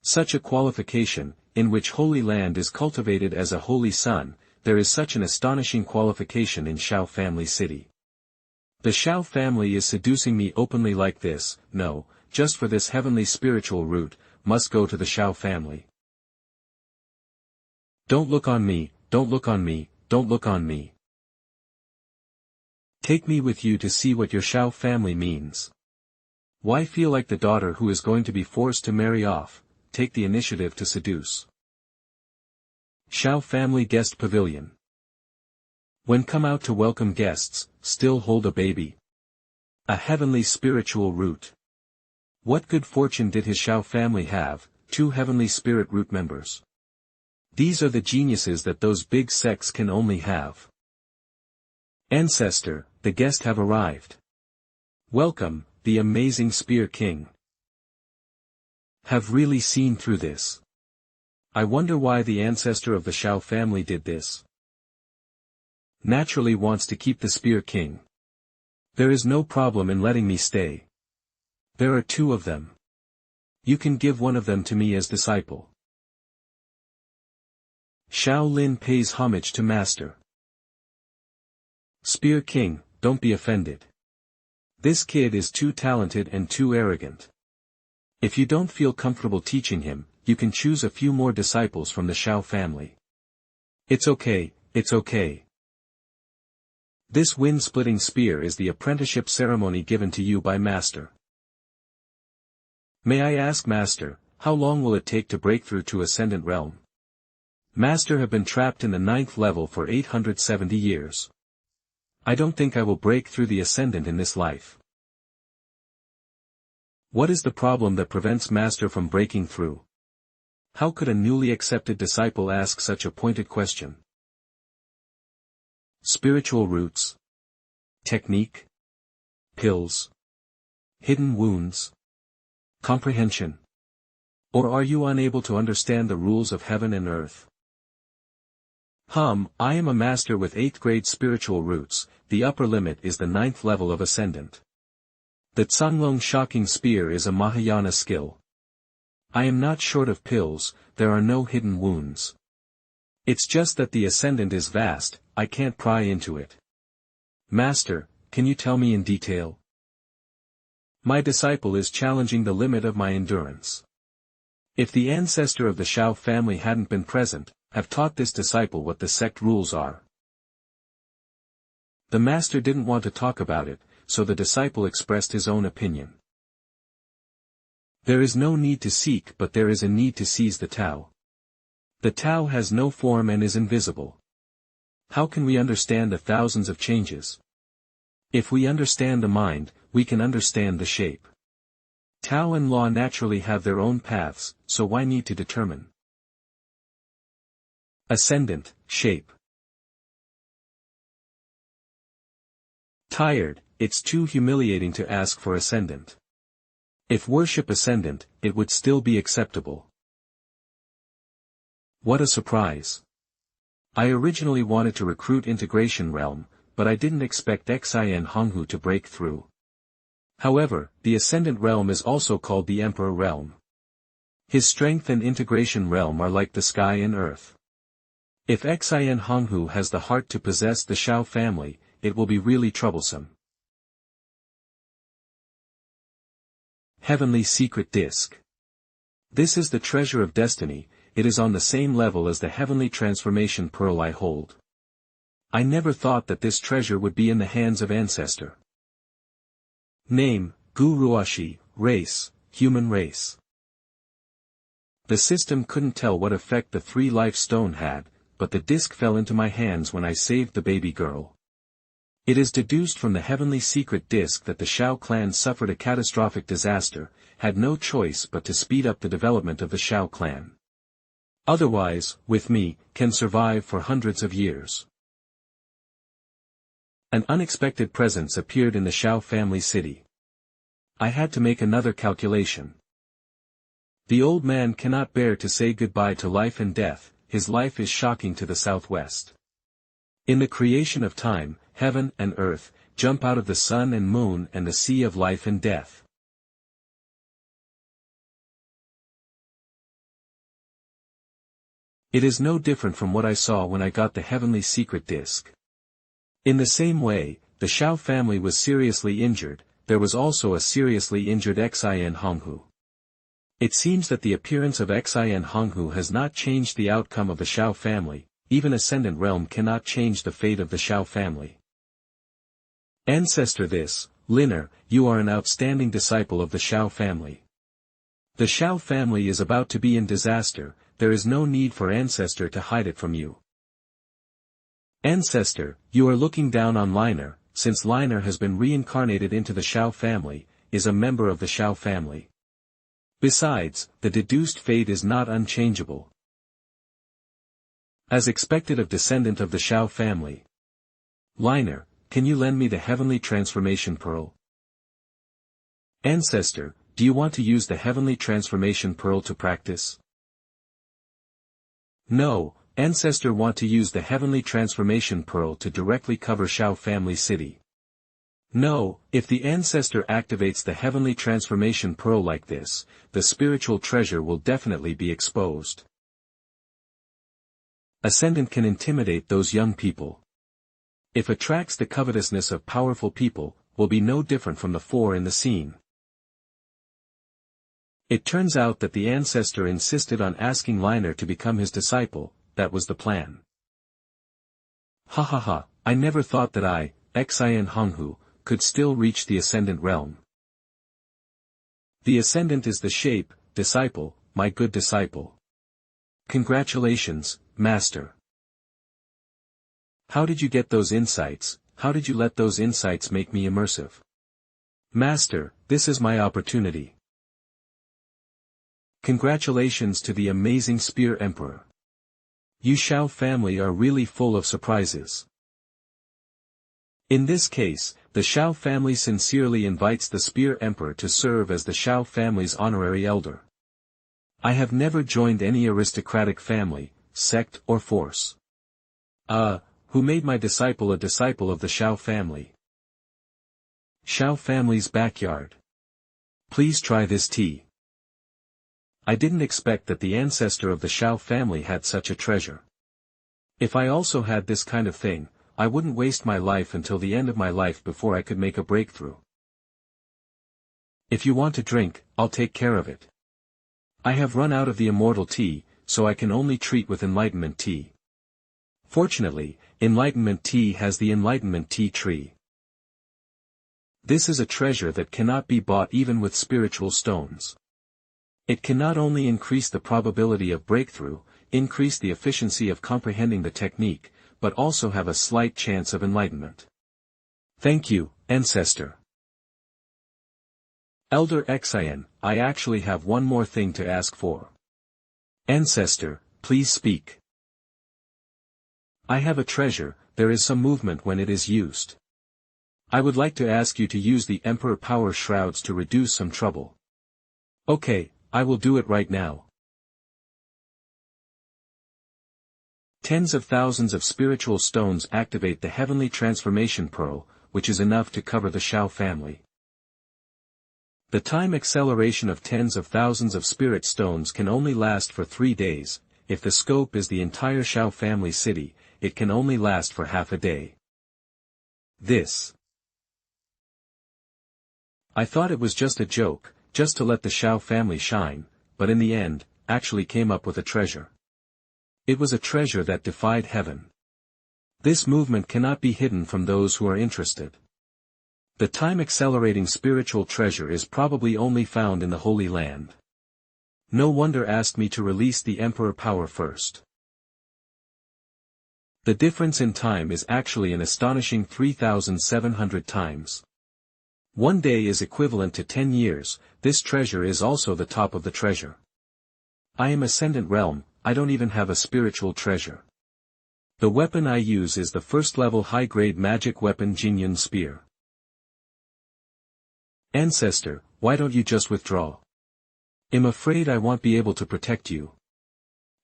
Such a qualification, in which Holy Land is cultivated as a holy sun, there is such an astonishing qualification in Xiao family city. The Xiao family is seducing me openly like this, no, just for this heavenly spiritual root, must go to the Xiao family. Don't look on me, don't look on me, don't look on me. Take me with you to see what your Xiao family means. Why feel like the daughter who is going to be forced to marry off, take the initiative to seduce. Xiao family guest pavilion. When come out to welcome guests, still hold a baby. A heavenly spiritual root. What good fortune did his Xiao family have, 2 heavenly spirit root members. These are the geniuses that those big sects can only have. Ancestor, the guests have arrived. Welcome, the amazing Spear King. Have really seen through this. I wonder why the ancestor of the Xiao family did this. Naturally wants to keep the Spear King. There is no problem in letting me stay. There are 2 of them. You can give one of them to me as disciple. Xiao Lin pays homage to master. Spear King, don't be offended. This kid is too talented and too arrogant. If you don't feel comfortable teaching him, you can choose a few more disciples from the Xiao family. It's okay, it's okay. This wind-splitting spear is the apprenticeship ceremony given to you by Master. May I ask Master, how long will it take to break through to Ascendant Realm? Master have been trapped in the 9th level for 870 years. I don't think I will break through the Ascendant in this life. What is the problem that prevents Master from breaking through? How could a newly accepted disciple ask such a pointed question? Spiritual roots. Technique. Pills. Hidden wounds. Comprehension. Or are you unable to understand the rules of heaven and earth? I am a master with 8th grade spiritual roots, the upper limit is the 9th level of Ascendant. The Tsanglong shocking spear is a Mahayana skill. I am not short of pills, there are no hidden wounds. It's just that the Ascendant is vast, I can't pry into it. Master, can you tell me in detail? My disciple is challenging the limit of my endurance. If the ancestor of the Xiao family hadn't been present, have taught this disciple what the sect rules are. The master didn't want to talk about it, so the disciple expressed his own opinion. There is no need to seek, but there is a need to seize the Tao. The Tao has no form and is invisible. How can we understand the thousands of changes? If we understand the mind, we can understand the shape. Tao and law naturally have their own paths, so why need to determine? Ascendant, shape. Tired, it's too humiliating to ask for Ascendant. If worship Ascendant, it would still be acceptable. What a surprise. I originally wanted to recruit Integration Realm, but I didn't expect Xin Honghu to break through. However, the Ascendant Realm is also called the Emperor Realm. His strength and Integration Realm are like the sky and earth. If Xin Honghu has the heart to possess the Xiao family, it will be really troublesome. Heavenly Secret Disc. This is the treasure of destiny, it is on the same level as the heavenly transformation pearl I hold. I never thought that this treasure would be in the hands of ancestor. Name, Guruashi, race, human race. The system couldn't tell what effect the 3-life stone had, but the disc fell into my hands when I saved the baby girl. It is deduced from the heavenly secret disc that the Xiao clan suffered a catastrophic disaster, had no choice but to speed up the development of the Xiao clan. Otherwise, with me, can survive for hundreds of years. An unexpected presence appeared in the Xiao family city. I had to make another calculation. The old man cannot bear to say goodbye to life and death, his life is shocking to the southwest. In the creation of time, heaven and earth, jump out of the sun and moon and the sea of life and death. It is no different from what I saw when I got the heavenly secret disc. In the same way, the Xiao family was seriously injured, there was also a seriously injured Xin Honghu. It seems that the appearance of Xin Honghu has not changed the outcome of the Xiao family, even Ascendant Realm cannot change the fate of the Xiao family. Ancestor this, Liner, you are an outstanding disciple of the Xiao family. The Xiao family is about to be in disaster, there is no need for Ancestor to hide it from you. Ancestor, you are looking down on Liner, since Liner has been reincarnated into the Xiao family, is a member of the Xiao family. Besides, the deduced fate is not unchangeable. As expected of descendant of the Xiao family. Liner, can you lend me the heavenly transformation pearl? Ancestor, do you want to use the heavenly transformation pearl to practice? No, Ancestor want to use the heavenly transformation pearl to directly cover Xiao family city. No, if the Ancestor activates the heavenly transformation pearl like this, the spiritual treasure will definitely be exposed. Ascendant can intimidate those young people. If attracts the covetousness of powerful people, will be no different from the 4 in the scene. It turns out that the Ancestor insisted on asking Liner to become his disciple, that was the plan. Ha ha ha, I never thought that I, Xin Honghu, could still reach the Ascendant realm. The Ascendant is the shape, disciple, my good disciple. Congratulations, Master. How did you get those insights, how did you let those insights make me immersive? Master, this is my opportunity. Congratulations to the amazing Spear Emperor. You Xiao family are really full of surprises. In this case, the Xiao family sincerely invites the Spear Emperor to serve as the Xiao family's honorary elder. I have never joined any aristocratic family, sect or force. Who made my disciple a disciple of the Xiao family? Xiao family's backyard. Please try this tea. I didn't expect that the Ancestor of the Xiao family had such a treasure. If I also had this kind of thing, I wouldn't waste my life until the end of my life before I could make a breakthrough. If you want to drink, I'll take care of it. I have run out of the immortal tea, so I can only treat with enlightenment tea. Fortunately, enlightenment tea has the enlightenment tea tree. This is a treasure that cannot be bought even with spiritual stones. It can not only increase the probability of breakthrough, increase the efficiency of comprehending the technique, but also have a slight chance of enlightenment. Thank you, Ancestor. Elder Xin, I actually have one more thing to ask for. Ancestor, please speak. I have a treasure, there is some movement when it is used. I would like to ask you to use the Emperor Power Shrouds to reduce some trouble. Okay, I will do it right now. Tens of thousands of spiritual stones activate the heavenly transformation pearl, which is enough to cover the Xiao family. The time acceleration of tens of thousands of spirit stones can only last for 3 days, if the scope is the entire Xiao family city, it can only last for half a day. I thought it was just a joke, just to let the Xiao family shine, but in the end, actually came up with a treasure. It was a treasure that defied heaven. This movement cannot be hidden from those who are interested. The time-accelerating spiritual treasure is probably only found in the Holy Land. No wonder asked me to release the Emperor power first. The difference in time is actually an astonishing 3,700 times. 1 day is equivalent to 10 years, this treasure is also the top of the treasure. I am Ascendant Realm, I don't even have a spiritual treasure. The weapon I use is the first-level high-grade magic weapon Jinyun Spear. Ancestor, why don't you just withdraw? I'm afraid I won't be able to protect you.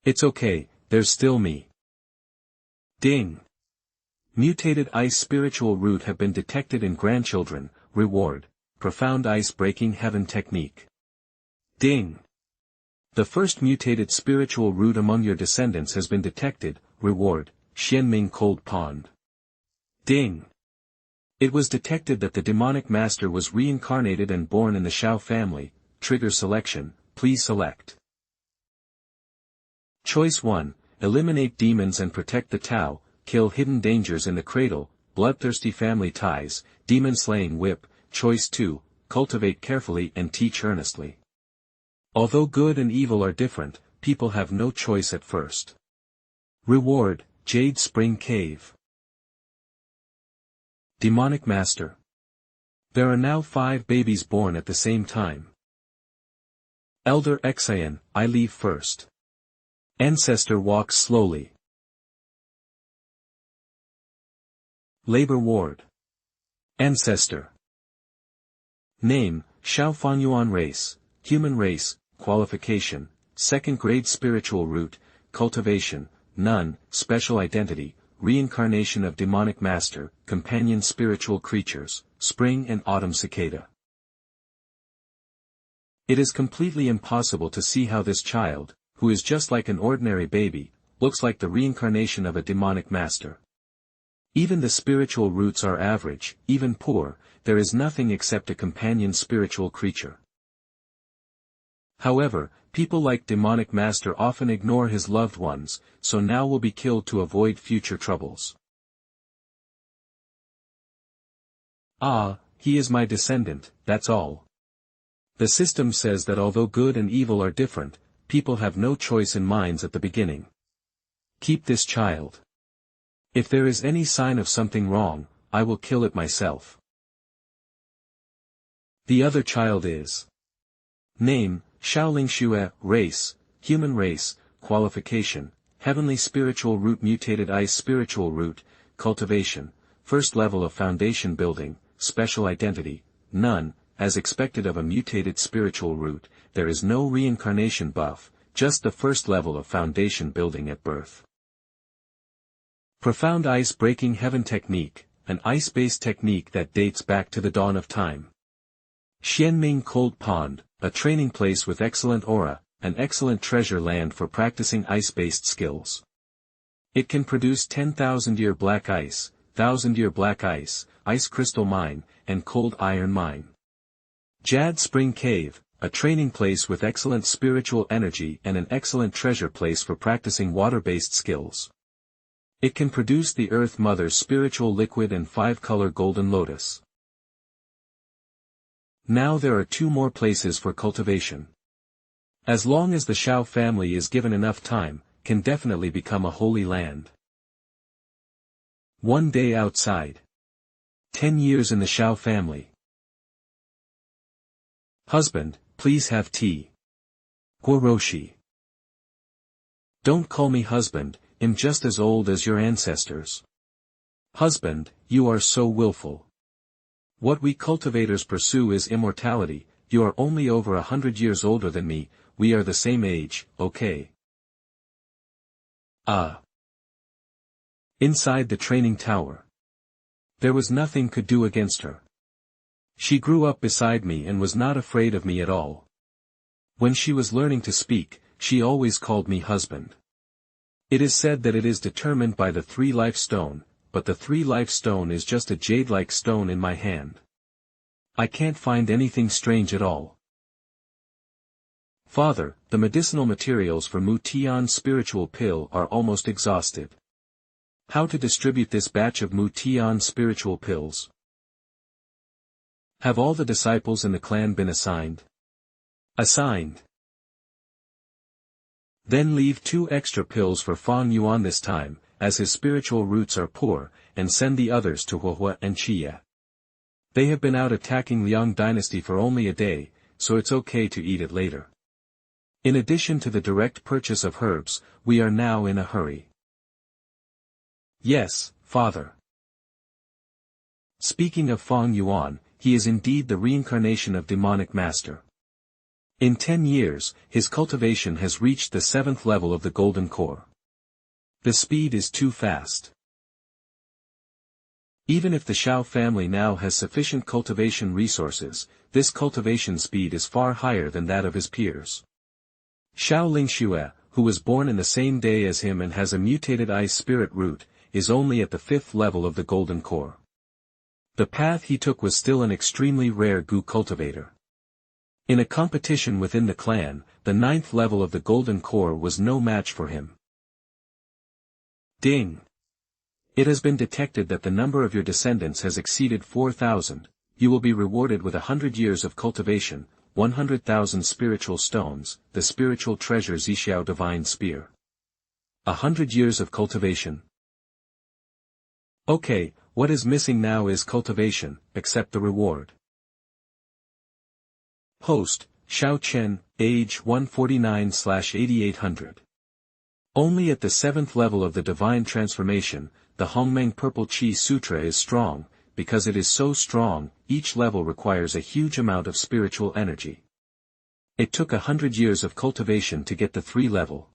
It's okay, there's still me. Ding! Mutated ice spiritual root have been detected in grandchildren, reward, profound ice-breaking heaven technique. Ding! The first mutated spiritual root among your descendants has been detected, reward, Xianming Cold Pond. Ding! It was detected that the demonic master was reincarnated and born in the Xiao family, trigger selection, please select. Choice 1, eliminate demons and protect the Tao, kill hidden dangers in the cradle, bloodthirsty family ties, demon-slaying whip. Choice 2, cultivate carefully and teach earnestly. Although good and evil are different, people have no choice at first. Reward, Jade Spring Cave. Demonic Master. There are now 5 babies born at the same time. Elder Xian, I leave first. Ancestor walks slowly. Labor Ward. Ancestor. Name, Xiao Fanyuan Race, Human Race, Qualification, 2nd grade Spiritual Root, Cultivation, None, Special Identity, Reincarnation of Demonic Master, Companion Spiritual Creatures, Spring and Autumn Cicada. It is completely impossible to see how this child, who is just like an ordinary baby, looks like the reincarnation of a demonic master. Even the spiritual roots are average, even poor, there is nothing except a companion spiritual creature. However, people like demonic master often ignore his loved ones, so now will be killed to avoid future troubles. Ah, he is my descendant, that's all. The system says that although good and evil are different, people have no choice in minds at the beginning. Keep this child. If there is any sign of something wrong, I will kill it myself. The other child is. Name, Shaolingxue, Race, Human Race, Qualification, Heavenly Spiritual Root Mutated Ice Spiritual Root, Cultivation, First Level of Foundation Building, Special Identity, None, as expected of a mutated spiritual root, there is no reincarnation buff, just the first level of foundation building at birth. Profound Ice-Breaking Heaven Technique, an ice-based technique that dates back to the dawn of time. Xianming Cold Pond, a training place with excellent aura, an excellent treasure land for practicing ice-based skills. It can produce 10,000-year black ice, 1,000-year black ice, ice crystal mine, and cold iron mine. Jade Spring Cave, a training place with excellent spiritual energy and an excellent treasure place for practicing water-based skills. It can produce the Earth Mother's spiritual liquid and 5-color golden lotus. Now there are 2 more places for cultivation. As long as the Xiao family is given enough time, can definitely become a holy land. 1 day outside. 10 years in the Xiao family. Husband, please have tea. Guoroshi. Don't call me husband, I'm just as old as your ancestors. Husband, you are so willful. What we cultivators pursue is immortality, you are only over 100 years older than me, we are the same age, okay? Inside the training tower. There was nothing could do against her. She grew up beside me and was not afraid of me at all. When she was learning to speak, she always called me husband. It is said that it is determined by the 3-life stone, but the 3-life stone is just a jade-like stone in my hand. I can't find anything strange at all. Father, the medicinal materials for Mu Tian spiritual pill are almost exhausted. How to distribute this batch of Mu Tian spiritual pills? Have all the disciples in the clan been assigned? Assigned. Then leave 2 extra pills for Fang Yuan this time, as his spiritual roots are poor, and send the others to Huohua and Chiya. They have been out attacking Liang dynasty for only a day, so it's okay to eat it later. In addition to the direct purchase of herbs, we are now in a hurry. Yes, father. Speaking of Fang Yuan, he is indeed the reincarnation of demonic master. In 10 years, his cultivation has reached the 7th level of the golden core. The speed is too fast. Even if the Xiao family now has sufficient cultivation resources, this cultivation speed is far higher than that of his peers. Xiao Lingxue, who was born in the same day as him and has a mutated ice spirit root, is only at the 5th level of the golden core. The path he took was still an extremely rare Gu cultivator. In a competition within the clan, the 9th level of the golden core was no match for him. Ding! It has been detected that the number of your descendants has exceeded 4,000, you will be rewarded with 100 years of cultivation, 100,000 spiritual stones, the spiritual treasure Zixiao divine spear. 100 years of cultivation. Okay, what is missing now is cultivation, accept the reward. Host, Xiao Chen, age 149/8800. Only at the 7th level of the divine transformation, the Hongmeng Purple Chi Sutra is strong, because it is so strong, each level requires a huge amount of spiritual energy. It took 100 years of cultivation to get the 3 level.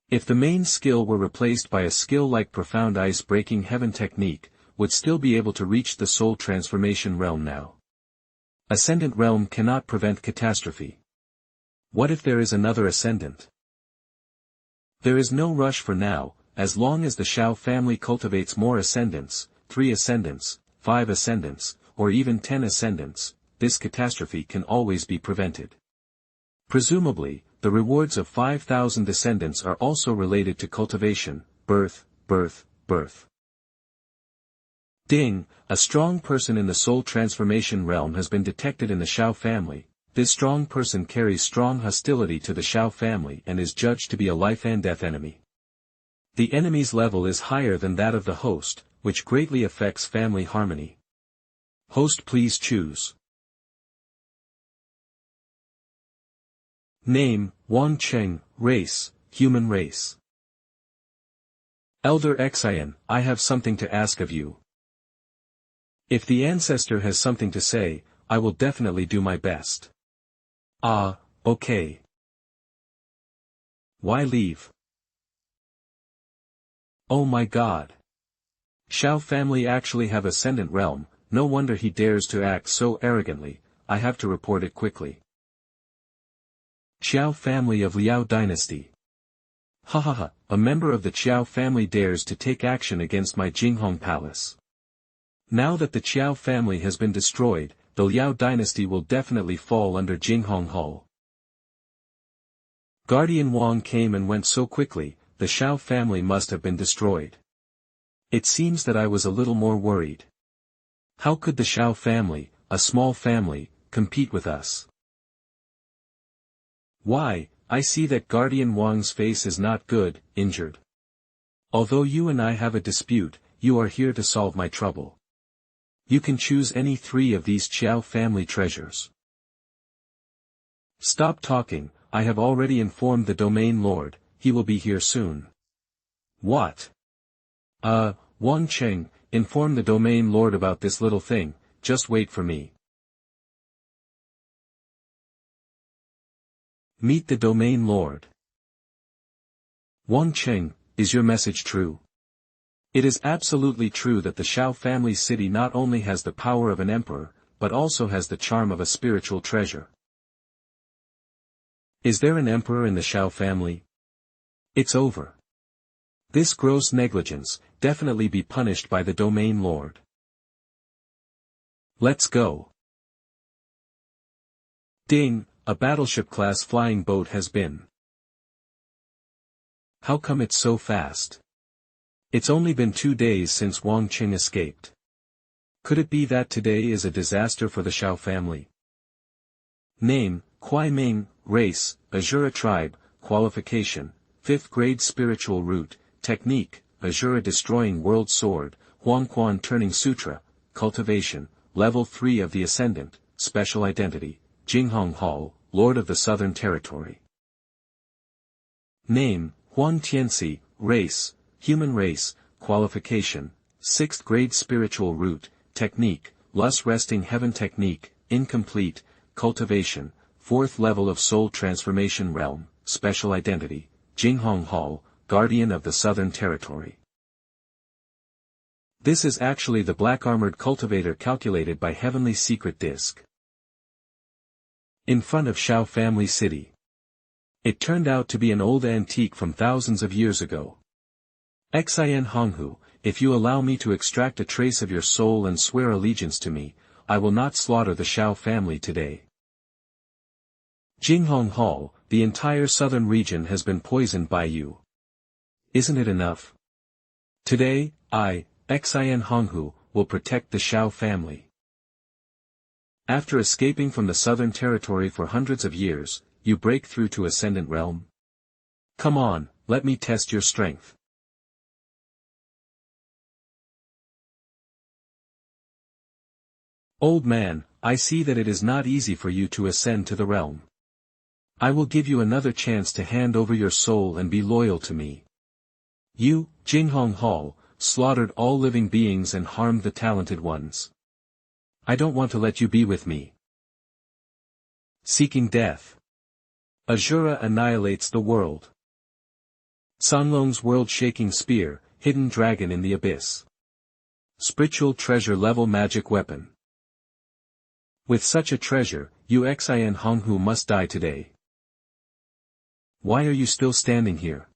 If the main skill were replaced by a skill like Profound Ice-Breaking Heaven technique, would still be able to reach the soul transformation realm now. Ascendant realm cannot prevent catastrophe. What if there is another ascendant? There is no rush for now, as long as the Xiao family cultivates more ascendants, 3 ascendants, 5 ascendants, or even 10 ascendants, this catastrophe can always be prevented. Presumably, the rewards of 5,000 descendants are also related to cultivation, birth. Ding, a strong person in the soul transformation realm has been detected in the Xiao family. This strong person carries strong hostility to the Xiao family and is judged to be a life and death enemy. The enemy's level is higher than that of the host, which greatly affects family harmony. Host, please choose. Name, Wang Cheng, race, human race. Elder Xian, I have something to ask of you. If the ancestor has something to say, I will definitely do my best. Ah, okay. Why leave? Oh my god. Xiao family actually have ascendant realm, no wonder he dares to act so arrogantly, I have to report it quickly. Xiao family of Liao dynasty. Hahaha, a member of the Xiao family dares to take action against my Jinghong palace. Now that the Xiao family has been destroyed, the Liao dynasty will definitely fall under Jinghong Hall. Guardian Wang came and went so quickly, the Xiao family must have been destroyed. It seems that I was a little more worried. How could the Xiao family, a small family, compete with us? Why, I see that Guardian Wang's face is not good, injured. Although you and I have a dispute, you are here to solve my trouble. You can choose any 3 of these Xiao family treasures. Stop talking, I have already informed the domain lord, he will be here soon. What? Wang Cheng, inform the domain lord about this little thing, just wait for me. Meet the domain lord. Wang Cheng, is your message true? It is absolutely true that the Xiao family city not only has the power of an emperor, but also has the charm of a spiritual treasure. Is there an emperor in the Xiao family? It's over. This gross negligence, definitely be punished by the domain lord. Let's go. Ding, a battleship-class flying boat has been. How come it's so fast? It's only been 2 days since Wang Qing escaped. Could it be that today is a disaster for the Xiao family? Name, Kuai Ming, race, Azura tribe, qualification, 5th grade spiritual root, technique, Azura destroying world sword, Huangquan turning sutra, cultivation, level 3 of the ascendant, special identity, Jinghong Hall, Lord of the Southern Territory. Name, Huang Tianxi, race, human race, qualification, 6th grade spiritual root, technique, lust resting heaven technique, incomplete, cultivation, 4th level of soul transformation realm, special identity, Jinghong Hall, guardian of the Southern Territory. This is actually the black armored cultivator calculated by Heavenly Secret Disc. In front of Xiao family city. It turned out to be an old antique from thousands of years ago. Xin Honghu, if you allow me to extract a trace of your soul and swear allegiance to me, I will not slaughter the Xiao family today. Jinghong Hall, the entire southern region has been poisoned by you. Isn't it enough? Today, I, Xin Honghu, will protect the Xiao family. After escaping from the Southern Territory for hundreds of years, you break through to Ascendant Realm? Come on, let me test your strength. Old man, I see that it is not easy for you to ascend to the realm. I will give you another chance to hand over your soul and be loyal to me. You, Jinghong Hall, slaughtered all living beings and harmed the talented ones. I don't want to let you be with me. Seeking death. Azura annihilates the world. Sanlong's world-shaking spear, hidden dragon in the abyss. Spiritual treasure level magic weapon. With such a treasure, you Xin Honghu must die today. Why are you still standing here?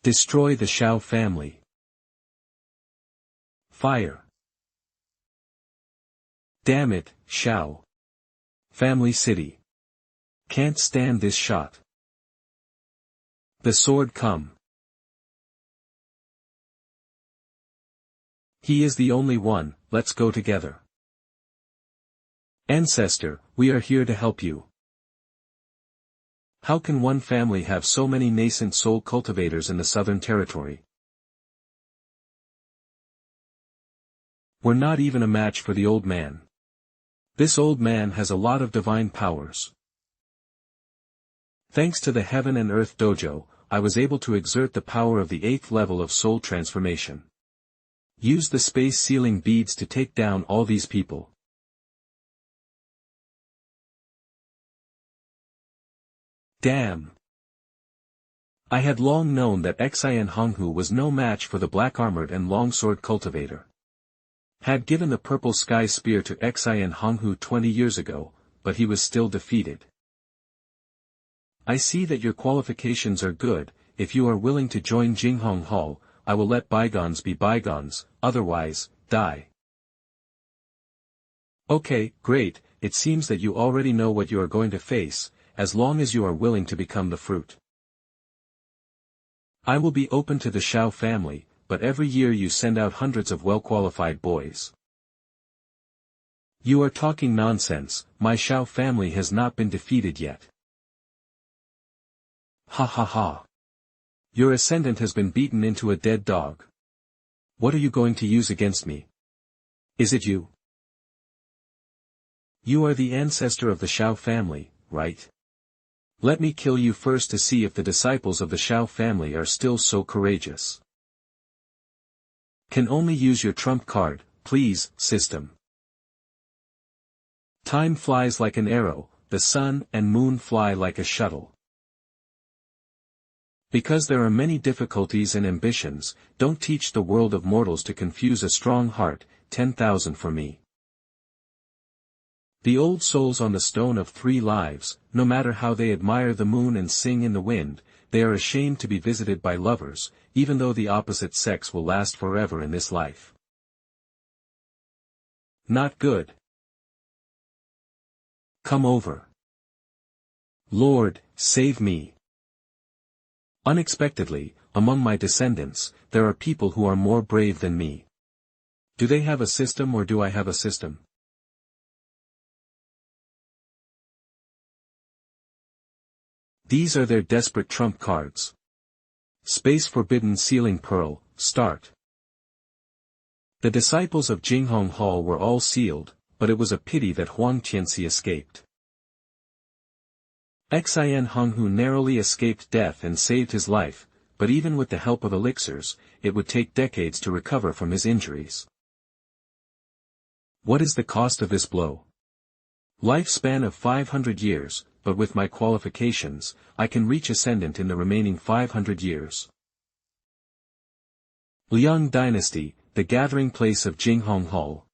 Destroy the Xiao family. Fire. Damn it, Xiao. Family city. Can't stand this shot. The sword come. He is the only one, let's go together. Ancestor, we are here to help you. How can one family have so many nascent soul cultivators in the Southern Territory? We're not even a match for the old man. This old man has a lot of divine powers. Thanks to the Heaven and Earth Dojo, I was able to exert the power of the 8th level of soul transformation. Use the space sealing beads to take down all these people. Damn. I had long known that Xin Honghu was no match for the black-armored and longsword cultivator. Had given the purple sky spear to Xin Honghu 20 years ago, but he was still defeated. I see that your qualifications are good. If you are willing to join Jinghong Hall, I will let bygones be bygones, otherwise, die. Okay, great, it seems that you already know what you are going to face, as long as you are willing to become the fruit. I will be open to the Xiao family, but every year you send out hundreds of well-qualified boys. You are talking nonsense, my Xiao family has not been defeated yet. Ha ha ha. Your ascendant has been beaten into a dead dog. What are you going to use against me? Is it you? You are the ancestor of the Xiao family, right? Let me kill you first to see if the disciples of the Xiao family are still so courageous. Can only use your trump card, please, system. Time flies like an arrow, the sun and moon fly like a shuttle. Because there are many difficulties and ambitions, don't teach the world of mortals to confuse a strong heart, 10,000 for me. The old souls on the stone of 3 lives, no matter how they admire the moon and sing in the wind, they are ashamed to be visited by lovers, even though the opposite sex will last forever in this life. Not good. Come over. Lord, save me. Unexpectedly, among my descendants, there are people who are more brave than me. Do they have a system or do I have a system? These are their desperate trump cards. Space forbidden sealing pearl, start. The disciples of Jinghong Hall were all sealed, but it was a pity that Huang Tianxi escaped. Xin Honghu narrowly escaped death and saved his life, but even with the help of elixirs, it would take decades to recover from his injuries. What is the cost of this blow? Lifespan of 500 years, but with my qualifications, I can reach ascendant in the remaining 500 years. Liang Dynasty, the gathering place of Jinghong Hall.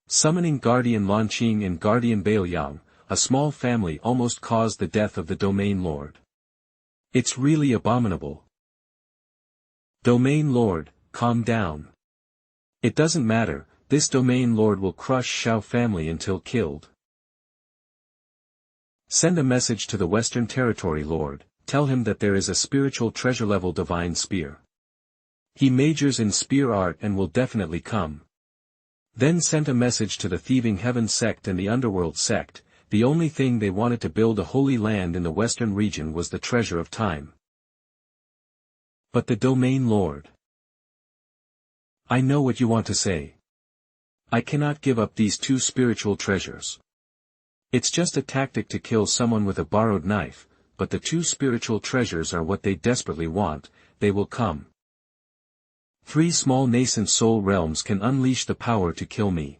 Summoning Guardian Lanqing and Guardian Bailiang, a small family almost caused the death of the Domain Lord. It's really abominable. Domain Lord, calm down. It doesn't matter, this Domain Lord will crush Xiao family until killed. Send a message to the Western Territory Lord, tell him that there is a spiritual treasure-level divine spear. He majors in spear art and will definitely come. Then sent a message to the Thieving Heaven sect and the Underworld sect. The only thing they wanted to build a holy land in the western region was the treasure of time. But the Domain Lord. I know what you want to say. I cannot give up these two spiritual treasures. It's just a tactic to kill someone with a borrowed knife, but the two spiritual treasures are what they desperately want. They will come. 3 small nascent soul realms can unleash the power to kill me.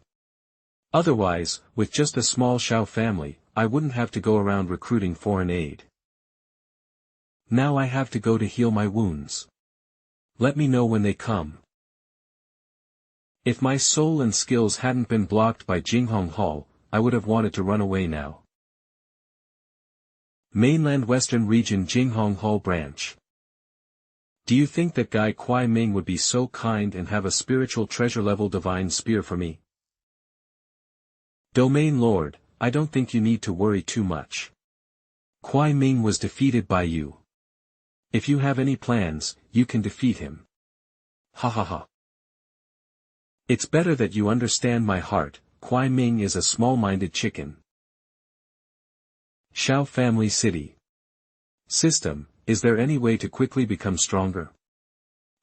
Otherwise, with just a small Xiao family, I wouldn't have to go around recruiting foreign aid. Now I have to go to heal my wounds. Let me know when they come. If my soul and skills hadn't been blocked by Jinghong Hall, I would have wanted to run away now. Mainland Western Region Jinghong Hall Branch. Do you think that Guy Kwai Ming would be so kind and have a spiritual treasure-level divine spear for me? Domain Lord, I don't think you need to worry too much. Kwai Ming was defeated by you. If you have any plans, you can defeat him. Ha ha ha. It's better that you understand my heart. Kwai Ming is a small-minded chicken. Xiao Family City. System, is there any way to quickly become stronger?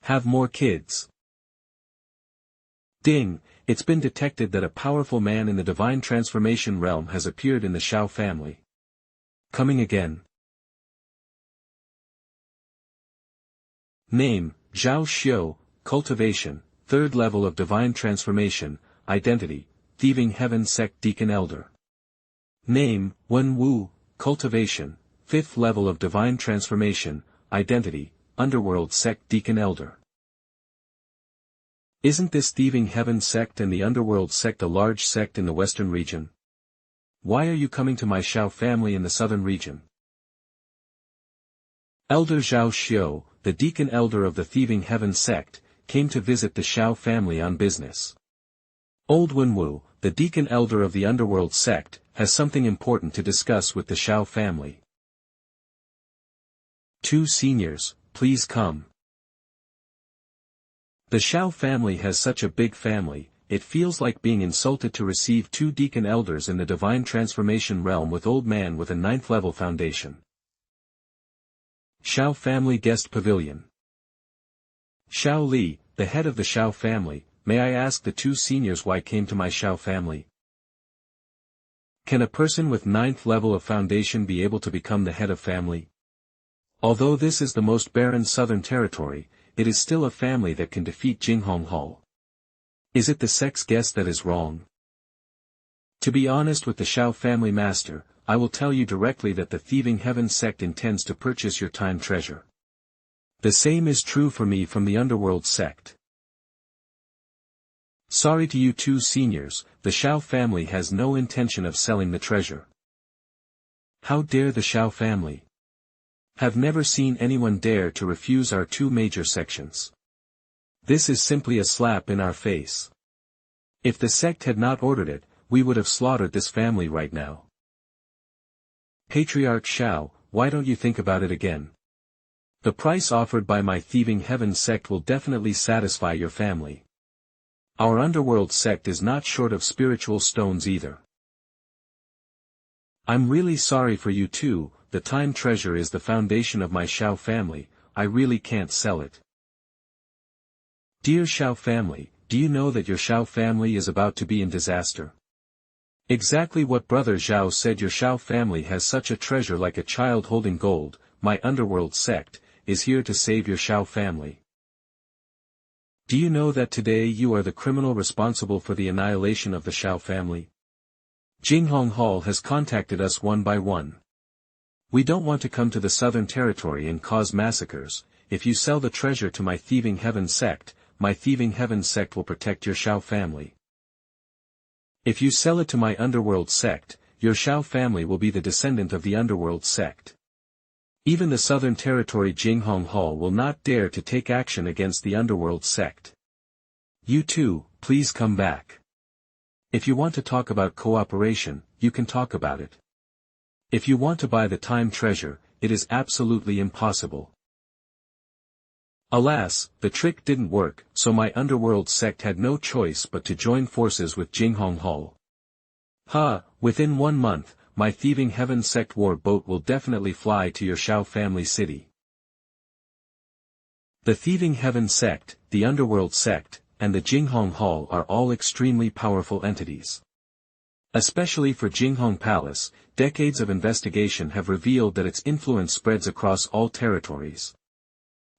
Have more kids. Ding, it's been detected that a powerful man in the divine transformation realm has appeared in the Xiao family. Coming again. Name, Zhao Xiu, cultivation, 3rd level of divine transformation, identity, Thieving Heaven Sect Deacon Elder. Name, Wen Wu, cultivation, 5th level of divine transformation, identity, Underworld Sect Deacon Elder. Isn't this Thieving Heaven Sect and the Underworld Sect a large sect in the western region? Why are you coming to my Xiao family in the southern region? Elder Zhao Xiu, the Deacon Elder of the Thieving Heaven Sect, came to visit the Xiao family on business. Old Wenwu, the Deacon Elder of the Underworld Sect, has something important to discuss with the Xiao family. 2 seniors, please come. The Xiao family has such a big family, it feels like being insulted to receive 2 Deacon Elders in the divine transformation realm with old man with a 9th level foundation. Xiao family guest pavilion. Xiao Li, the head of the Xiao family, may I ask the 2 seniors why came to my Xiao family? Can a person with 9th level of foundation be able to become the head of family? Although this is the most barren southern territory, it is still a family that can defeat Jinghong Hall. Is it the sex guess that is wrong? To be honest with the Xiao family master, I will tell you directly that the Thieving Heaven sect intends to purchase your time treasure. The same is true for me from the Underworld sect. Sorry to you 2 seniors, the Xiao family has no intention of selling the treasure. How dare the Xiao family? Have never seen anyone dare to refuse our 2 major sections. This is simply a slap in our face. If the sect had not ordered it, we would have slaughtered this family right now. Patriarch Xiao, why don't you think about it again? The price offered by my Thieving Heaven sect will definitely satisfy your family. Our underworld sect is not short of spiritual stones either. I'm really sorry for you too. The time treasure is the foundation of my Xiao family. I really can't sell it. Dear Xiao family, do you know that your Xiao family is about to be in disaster? Exactly what Brother Xiao said. Your Xiao family has such a treasure like a child holding gold. My underworld sect is here to save your Xiao family. Do you know that today you are the criminal responsible for the annihilation of the Xiao family? Jinghong Hall has contacted us one by one. We don't want to come to the Southern Territory and cause massacres. If you sell the treasure to my Thieving Heaven sect, my Thieving Heaven sect will protect your Xiao family. If you sell it to my underworld sect, your Xiao family will be the descendant of the underworld sect. Even the Southern Territory Jinghong Hall will not dare to take action against the underworld sect. You too, please come back. If you want to talk about cooperation, you can talk about it. If you want to buy the time treasure, it is absolutely impossible. Alas, the trick didn't work, so my underworld sect had no choice but to join forces with Jinghong Hall. Within 1 month, my Thieving Heaven sect war boat will definitely fly to your Xiao family city. The Thieving Heaven sect, the underworld sect, and the Jinghong Hall are all extremely powerful entities. Especially for Jinghong Palace, decades of investigation have revealed that its influence spreads across all territories.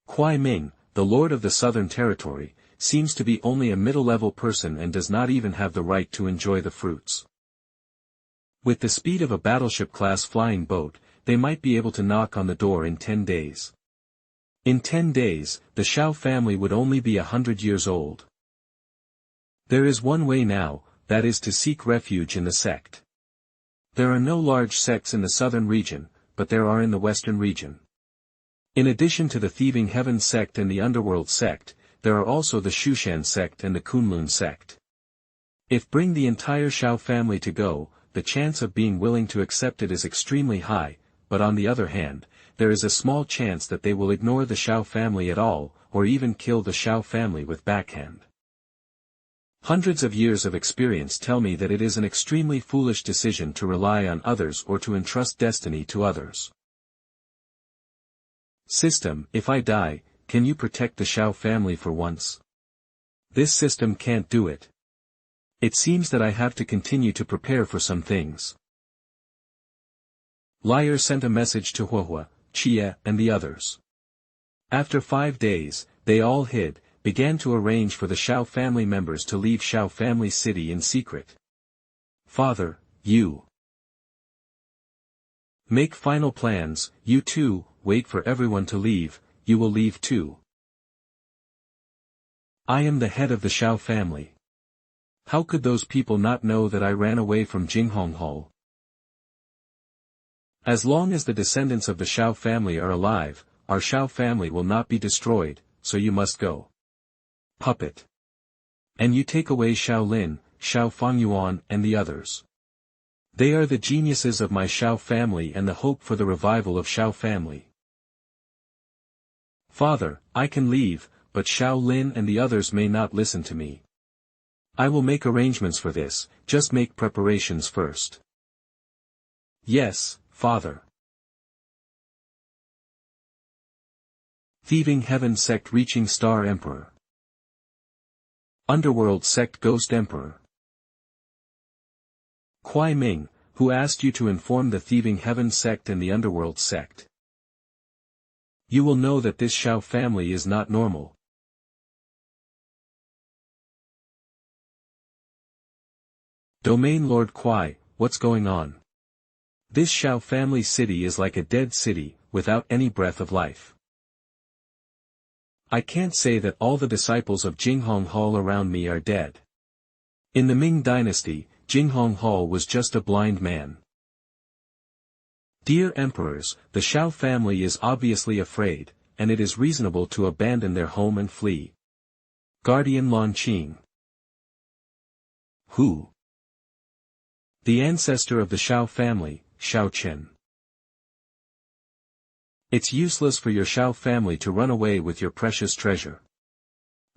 Kuai Ming, the lord of the Southern Territory, seems to be only a middle-level person and does not even have the right to enjoy the fruits. With the speed of a battleship-class flying boat, they might be able to knock on the door in 10 days. In 10 days, the Xiao family would only be 100 years old. There is one way now, that is to seek refuge in the sect. There are no large sects in the southern region, but there are in the western region. In addition to the Thieving Heaven sect and the Underworld sect, there are also the Shushan sect and the Kunlun sect. If bring the entire Xiao family to go, the chance of being willing to accept it is extremely high, but on the other hand, there is a small chance that they will ignore the Xiao family at all, or even kill the Xiao family with backhand. Hundreds of years of experience tell me that it is an extremely foolish decision to rely on others or to entrust destiny to others. System, if I die, can you protect the Xiao family for once? This system can't do it. It seems that I have to continue to prepare for some things. Liar sent a message to Huohua, Chia, and the others. After 5 days, they all hid, began to arrange for the Xiao family members to leave Xiao family city in secret. Father, you make final plans. You too, wait for everyone to leave, you will leave too. I am the head of the Xiao family. How could those people not know that I ran away from Jinghong Hall? As long as the descendants of the Xiao family are alive, our Xiao family will not be destroyed, so you must go. Puppet. And you take away Xiao Lin, Xiao Fangyuan and the others. They are the geniuses of my Xiao family and the hope for the revival of Xiao family. Father, I can leave, but Xiao Lin and the others may not listen to me. I will make arrangements for this, just make preparations first. Yes, Father. Thieving Heaven sect reaching Star Emperor. Underworld sect Ghost Emperor. Kuai Ming, who asked you to inform the Thieving Heaven sect and the Underworld sect. You will know that this Xiao family is not normal. Domain Lord Kuai, what's going on? This Xiao family city is like a dead city, without any breath of life. I can't say that all the disciples of Jinghong Hall around me are dead. In the Ming dynasty, Jinghong Hall was just a blind man. Dear emperors, the Xiao family is obviously afraid, and it is reasonable to abandon their home and flee. Guardian Lan Qing. Who? The ancestor of the Xiao family, Xiao Chen. It's useless for your Xiao family to run away with your precious treasure.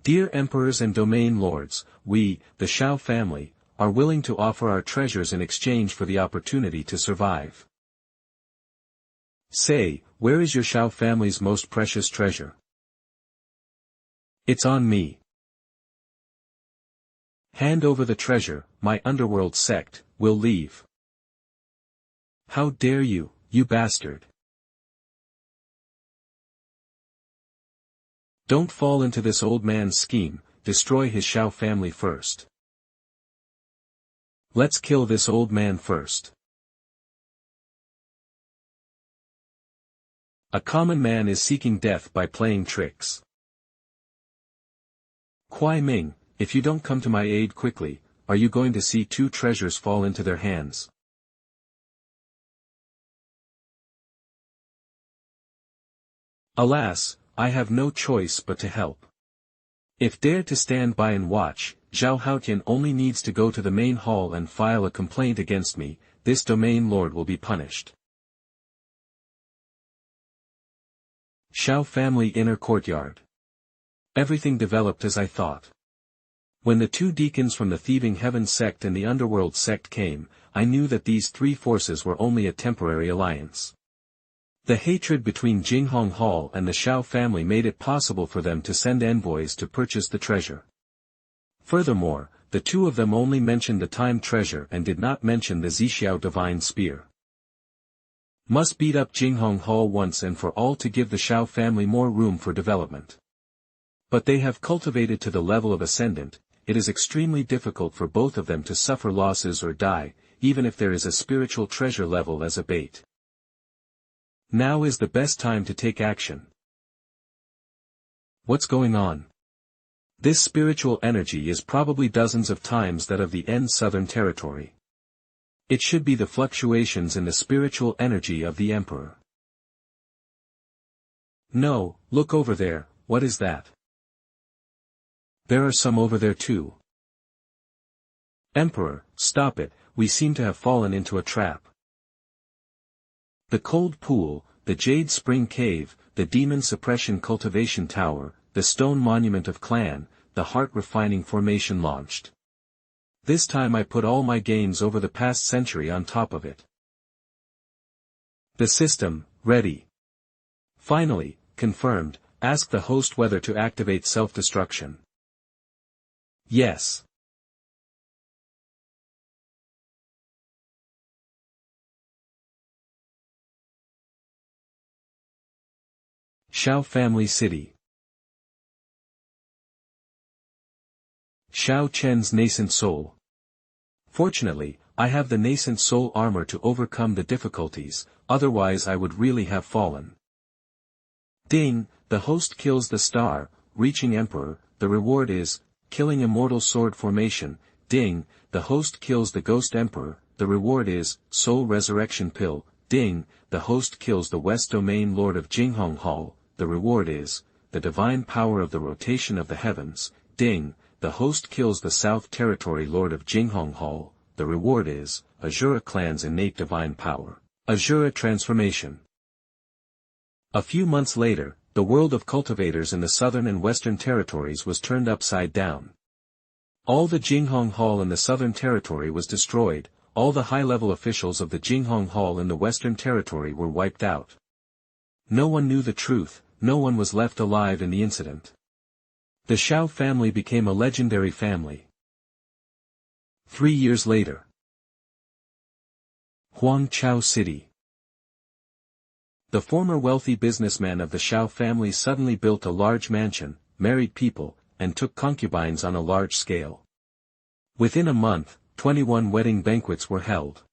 Dear emperors and domain lords, we, the Xiao family, are willing to offer our treasures in exchange for the opportunity to survive. Say, where is your Xiao family's most precious treasure? It's on me. Hand over the treasure, my underworld sect will leave. How dare you, you bastard! Don't fall into this old man's scheme, destroy his Xiao family first. Let's kill this old man first. A common man is seeking death by playing tricks. Kuai Ming, if you don't come to my aid quickly, are you going to see two treasures fall into their hands? Alas, I have no choice but to help. If dare to stand by and watch, Zhao Haotian only needs to go to the main hall and file a complaint against me, this domain lord will be punished. Xiao family inner courtyard. Everything developed as I thought. When the two deacons from the Thieving Heaven sect and the Underworld sect came, I knew that these three forces were only a temporary alliance. The hatred between Jinghong Hall and the Xiao family made it possible for them to send envoys to purchase the treasure. Furthermore, the two of them only mentioned the time treasure and did not mention the Zixiao divine spear. Must beat up Jinghong Hall once and for all to give the Xiao family more room for development. But they have cultivated to the level of ascendant, it is extremely difficult for both of them to suffer losses or die, even if there is a spiritual treasure level as a bait. Now is the best time to take action. What's going on? This spiritual energy is probably dozens of times that of the N Southern Territory. It should be the fluctuations in the spiritual energy of the Emperor. No, look over there, what is that? There are some over there too. Emperor, stop it, we seem to have fallen into a trap. The cold pool, the jade spring cave, the demon suppression cultivation tower, the stone monument of clan, the heart refining formation launched. This time I put all my gains over the past century on top of it. The system, ready. Finally, confirmed, ask the host whether to activate self-destruction. Yes. Xiao Family City. Xiao Chen's nascent soul. Fortunately, I have the nascent soul armor to overcome the difficulties, otherwise I would really have fallen. Ding, the host kills the star, reaching Emperor, the reward is, killing immortal sword formation. Ding, the host kills the ghost Emperor, the reward is, soul resurrection pill. Ding, the host kills the west domain lord of Jinghong Hall, the reward is, the divine power of the rotation of the heavens. Ding, the host kills the south territory lord of Jinghong Hall, the reward is, Azura clan's innate divine power, Azura transformation. A few months later, the world of cultivators in the southern and western territories was turned upside down. All the Jinghong Hall in the southern territory was destroyed, all the high-level officials of the Jinghong Hall in the western territory were wiped out. No one knew the truth, no one was left alive in the incident. The Xiao family became a legendary family. 3 years later. Huangchao City. The former wealthy businessman of the Xiao family suddenly built a large mansion, married people, and took concubines on a large scale. Within a month, 21 wedding banquets were held.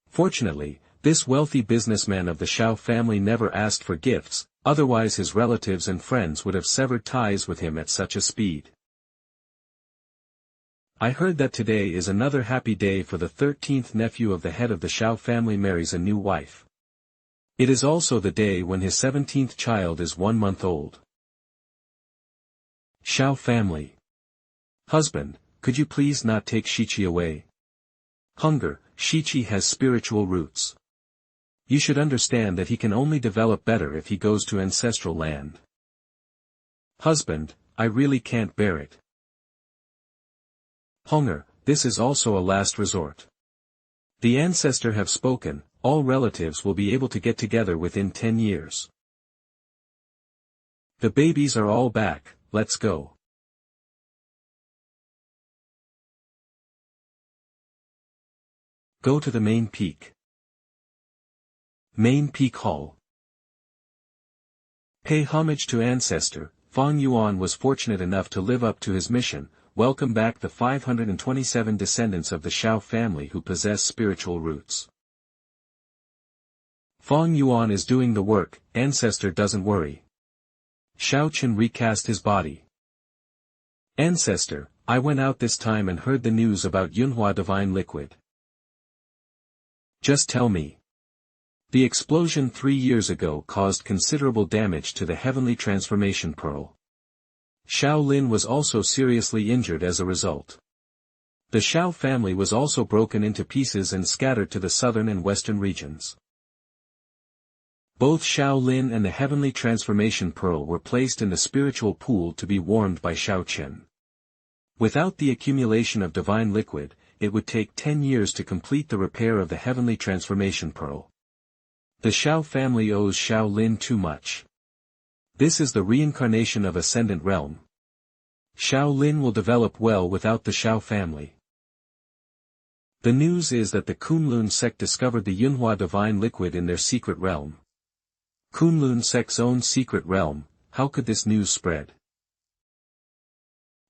Fortunately, this wealthy businessman of the Xiao family never asked for gifts, otherwise his relatives and friends would have severed ties with him at such a speed. I heard that today is another happy day for the 13th nephew of the head of the Xiao family marries a new wife. It is also the day when his 17th child is 1 month old. Xiao family. Husband, could you please not take Shichi away? Hunger, Shichi has spiritual roots. You should understand that he can only develop better if he goes to ancestral land. Husband, I really can't bear it. Hunger, this is also a last resort. The ancestor have spoken, all relatives will be able to get together within 10 years. The babies are all back, let's go. Go to the main peak. Main Peak Hall. Pay homage to ancestor. Fang Yuan was fortunate enough to live up to his mission. Welcome back the 527 descendants of the Xiao family who possess spiritual roots. Fang Yuan is doing the work, ancestor doesn't worry. Xiao Chen recast his body. Ancestor, I went out this time and heard the news about Yunhua divine liquid. Just tell me. The explosion 3 years ago caused considerable damage to the heavenly transformation pearl. Xiao Lin was also seriously injured as a result. The Xiao family was also broken into pieces and scattered to the southern and western regions. Both Xiao Lin and the heavenly transformation pearl were placed in the spiritual pool to be warmed by Xiao Chen. Without the accumulation of divine liquid, it would take 10 years to complete the repair of the heavenly transformation pearl. The Xiao family owes Xiao Lin too much. This is the reincarnation of Ascendant Realm. Xiao Lin will develop well without the Xiao family. The news is that the Kunlun sect discovered the Yunhua divine liquid in their secret realm. Kunlun sect's own secret realm, how could this news spread?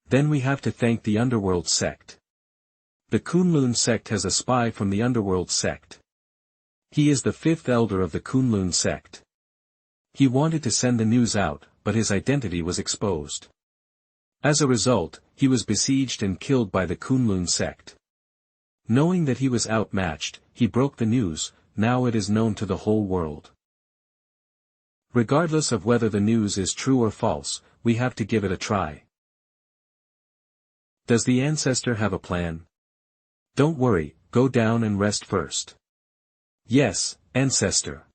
Then we have to thank the Underworld sect. The Kunlun sect has a spy from the Underworld sect. He is the 5th elder of the Kunlun sect. He wanted to send the news out, but his identity was exposed. As a result, he was besieged and killed by the Kunlun sect. Knowing that he was outmatched, he broke the news. Now it is known to the whole world. Regardless of whether the news is true or false, we have to give it a try. Does the ancestor have a plan? Don't worry, go down and rest first. Yes, ancestor.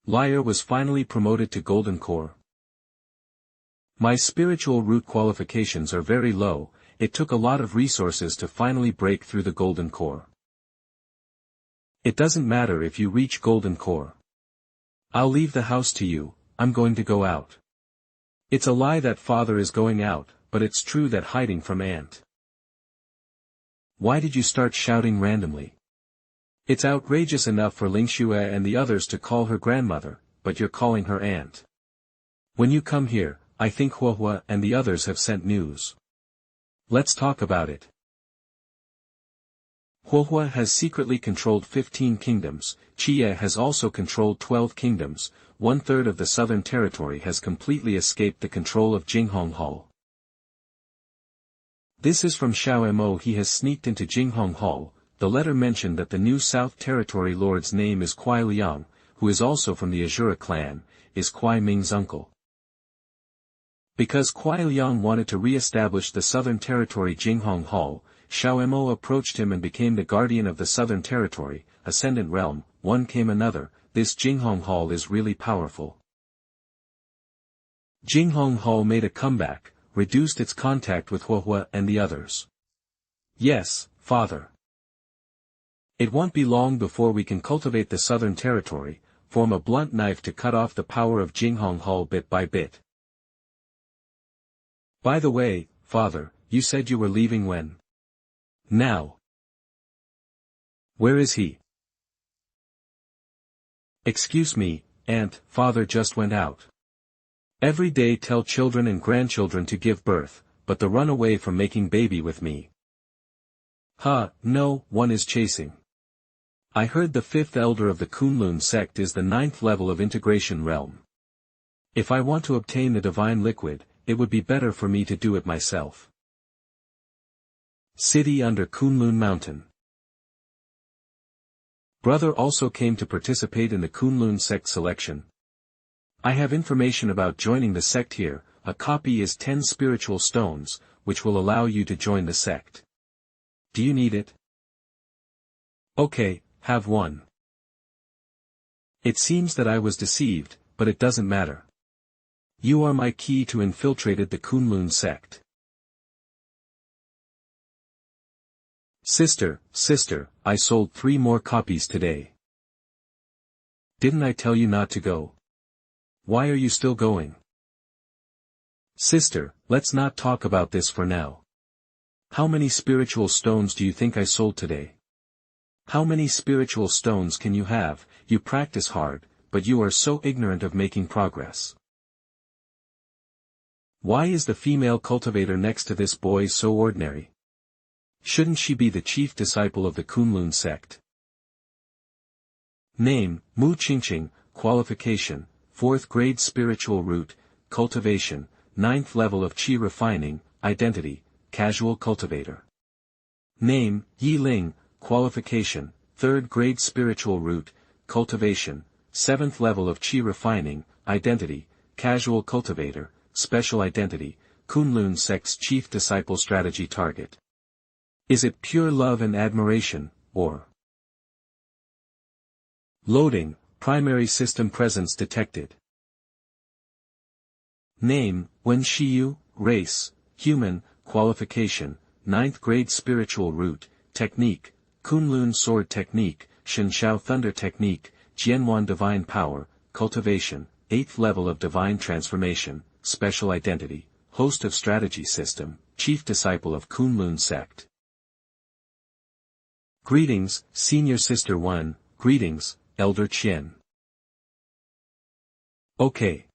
Liar was finally promoted to Golden Core. My spiritual root qualifications are very low, it took a lot of resources to finally break through the Golden Core. It doesn't matter if you reach Golden Core. I'll leave the house to you, I'm going to go out. It's a lie that father is going out, but it's true that hiding from aunt. Why did you start shouting randomly? It's outrageous enough for Lingxue and the others to call her grandmother, but you're calling her aunt. When you come here, I think Huohua and the others have sent news. Let's talk about it. Huohua has secretly controlled 15 kingdoms, Qie has also controlled 12 kingdoms, 1/3 of the southern territory has completely escaped the control of Jinghong Hall. This is from Xiao Mo. He has sneaked into Jinghong Hall. The letter mentioned that the new South Territory Lord's name is Kuai Liang, who is also from the Azura clan, is Kuai Ming's uncle. Because Kuai Liang wanted to re-establish the Southern Territory Jinghong Hall, Xiao Mo approached him and became the guardian of the Southern Territory, Ascendant Realm. One came another, this Jinghong Hall is really powerful. Jinghong Hall made a comeback, reduced its contact with Huohua and the others. Yes, father. It won't be long before we can cultivate the Southern Territory, form a blunt knife to cut off the power of Jinghong Hall bit by bit. By the way, father, you said you were leaving when? Now. Where is he? Excuse me, aunt, father just went out. Every day tell children and grandchildren to give birth, but the run away from making baby with me. No, one is chasing. I heard the 5th elder of the Kunlun sect is the 9th level of integration realm. If I want to obtain the divine liquid, it would be better for me to do it myself. City under Kunlun Mountain. Brother also came to participate in the Kunlun sect selection. I have information about joining the sect here. A copy is 10 spiritual stones, which will allow you to join the sect. Do you need it? Okay, have one. It seems that I was deceived, but it doesn't matter. You are my key to infiltrated the Kunlun sect. Sister, I sold 3 more copies today. Didn't I tell you not to go? Why are you still going? Sister, let's not talk about this for now. How many spiritual stones do you think I sold today? How many spiritual stones can you have? You practice hard, but you are so ignorant of making progress. Why is the female cultivator next to this boy so ordinary? Shouldn't she be the chief disciple of the Kunlun sect? Name, Mu Qingqing, qualification, 4th grade spiritual root, cultivation, 9th level of qi refining, identity, casual cultivator. Name, Yi Ling, qualification, 3rd grade spiritual root, cultivation, 7th level of qi refining, identity, casual cultivator, special identity, Kunlun sect's chief disciple strategy target. Is it pure love and admiration, or loading, primary system presence detected? Name, Wen Shiyu, race, human, qualification, 9th grade spiritual root, technique, Kunlun sword technique, Shenshao thunder technique, Jianwan divine power, cultivation, 8th level of divine transformation, special identity, host of strategy system, chief disciple of Kunlun sect. Greetings, Senior Sister 1, greetings, Elder Qian. Okay.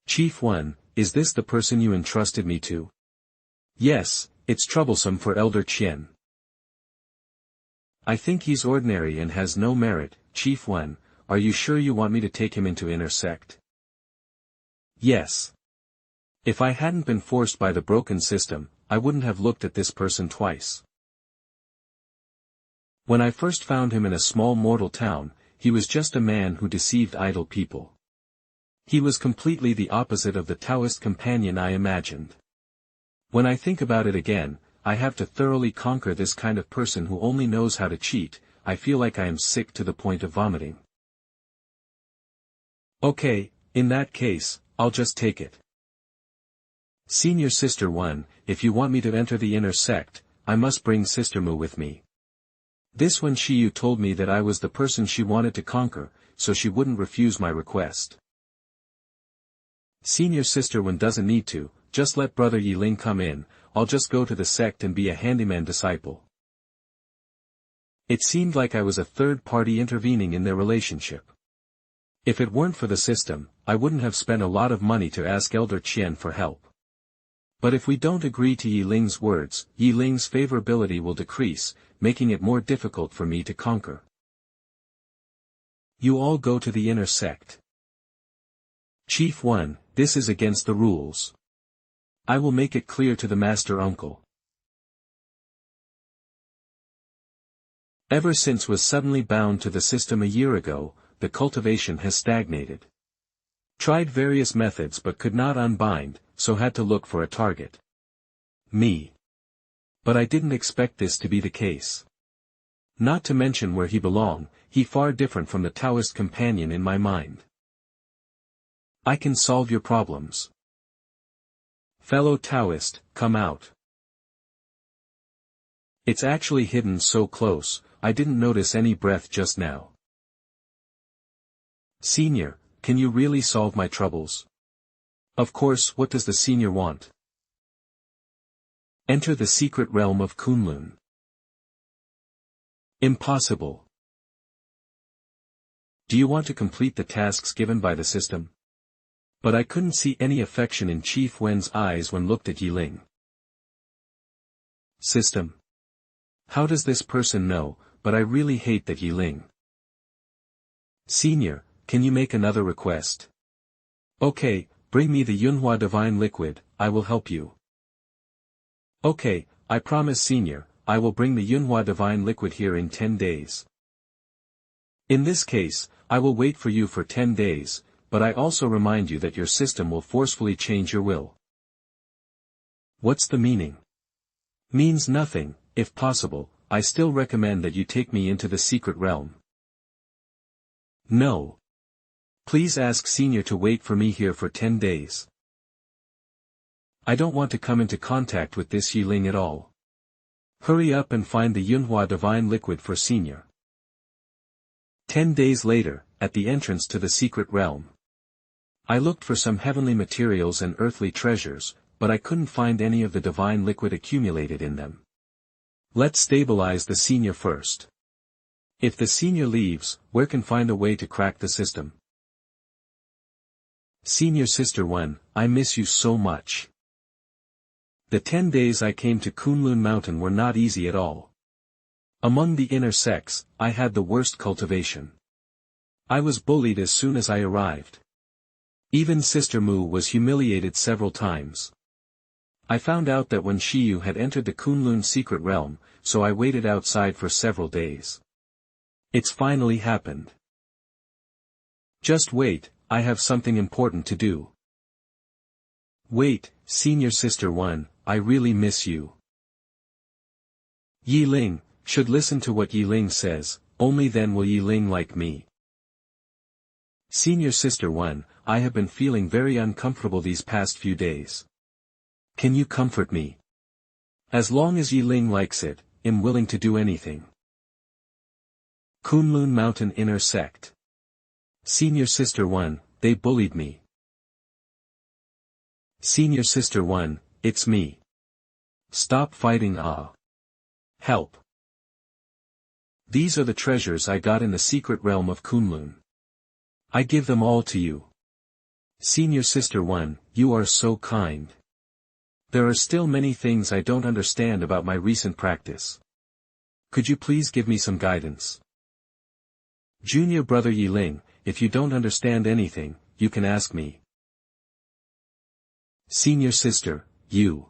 Chief 1, is this the person you entrusted me to? Yes, it's troublesome for Elder Qian. I think he's ordinary and has no merit. Chief 1, are you sure you want me to take him into inner sect? Yes. If I hadn't been forced by the broken system, I wouldn't have looked at this person twice. When I first found him in a small mortal town, he was just a man who deceived idle people. He was completely the opposite of the Taoist companion I imagined. When I think about it again, I have to thoroughly conquer this kind of person who only knows how to cheat. I feel like I am sick to the point of vomiting. Okay, in that case, I'll just take it. Senior Sister 1, if you want me to enter the inner sect, I must bring Sister Mu with me. This Wen Shiyu told me that I was the person she wanted to conquer, so she wouldn't refuse my request. Senior Sister 1 doesn't need to, just let Brother Yi Ling come in. I'll just go to the sect and be a handyman disciple. It seemed like I was a third party intervening in their relationship. If it weren't for the system, I wouldn't have spent a lot of money to ask Elder Qian for help. But if we don't agree to Yi Ling's words, Yi Ling's favorability will decrease, making it more difficult for me to conquer. You all go to the inner sect. Chief 1, this is against the rules. I will make it clear to the Master Uncle. Ever since was suddenly bound to the system a year ago, the cultivation has stagnated. Tried various methods but could not unbind, so had to look for a target. Me. But I didn't expect this to be the case. Not to mention where he belonged, he far different from the Taoist companion in my mind. I can solve your problems. Fellow Taoist, come out. It's actually hidden so close, I didn't notice any breath just now. Senior, can you really solve my troubles? Of course, what does the senior want? Enter the secret realm of Kunlun. Impossible. Do you want to complete the tasks given by the system? But I couldn't see any affection in Chief Wen's eyes when looked at Yi Ling. System. How does this person know, but I really hate that Yi Ling. Senior, can you make another request? Okay, bring me the Yunhua divine liquid, I will help you. Okay, I promise Senior, I will bring the Yunhua divine liquid here in 10 days. In this case, I will wait for you for 10 days, but I also remind you that your system will forcefully change your will. What's the meaning? Means nothing. If possible, I still recommend that you take me into the secret realm. No. Please ask Senior to wait for me here for 10 days. I don't want to come into contact with this Yiling at all. Hurry up and find the Yunhua divine liquid for Senior. 10 days later, at the entrance to the secret realm. I looked for some heavenly materials and earthly treasures, but I couldn't find any of the divine liquid accumulated in them. Let's stabilize the Senior first. If the Senior leaves, where can find a way to crack the system? Senior Sister Wen, I miss you so much. The 10 days I came to Kunlun Mountain were not easy at all. Among the inner sects, I had the worst cultivation. I was bullied as soon as I arrived. Even Sister Mu was humiliated several times. I found out that when Shiyu had entered the Kunlun secret realm, so I waited outside for several days. It's finally happened. Just wait, I have something important to do. Wait, Senior Sister Wen, I really miss you. Yiling, should listen to what Yiling says, only then will Yiling like me. Senior Sister Wen, I have been feeling very uncomfortable these past few days. Can you comfort me? As long as Yiling likes it, I'm willing to do anything. Kunlun Mountain Inner Sect. Senior Sister Wen, they bullied me. Senior Sister Wen, it's me. Stop fighting Help. These are the treasures I got in the secret realm of Kunlun. I give them all to you. Senior Sister Wen, you are so kind. There are still many things I don't understand about my recent practice. Could you please give me some guidance? Junior Brother Yiling, if you don't understand anything, you can ask me. Senior Sister, you.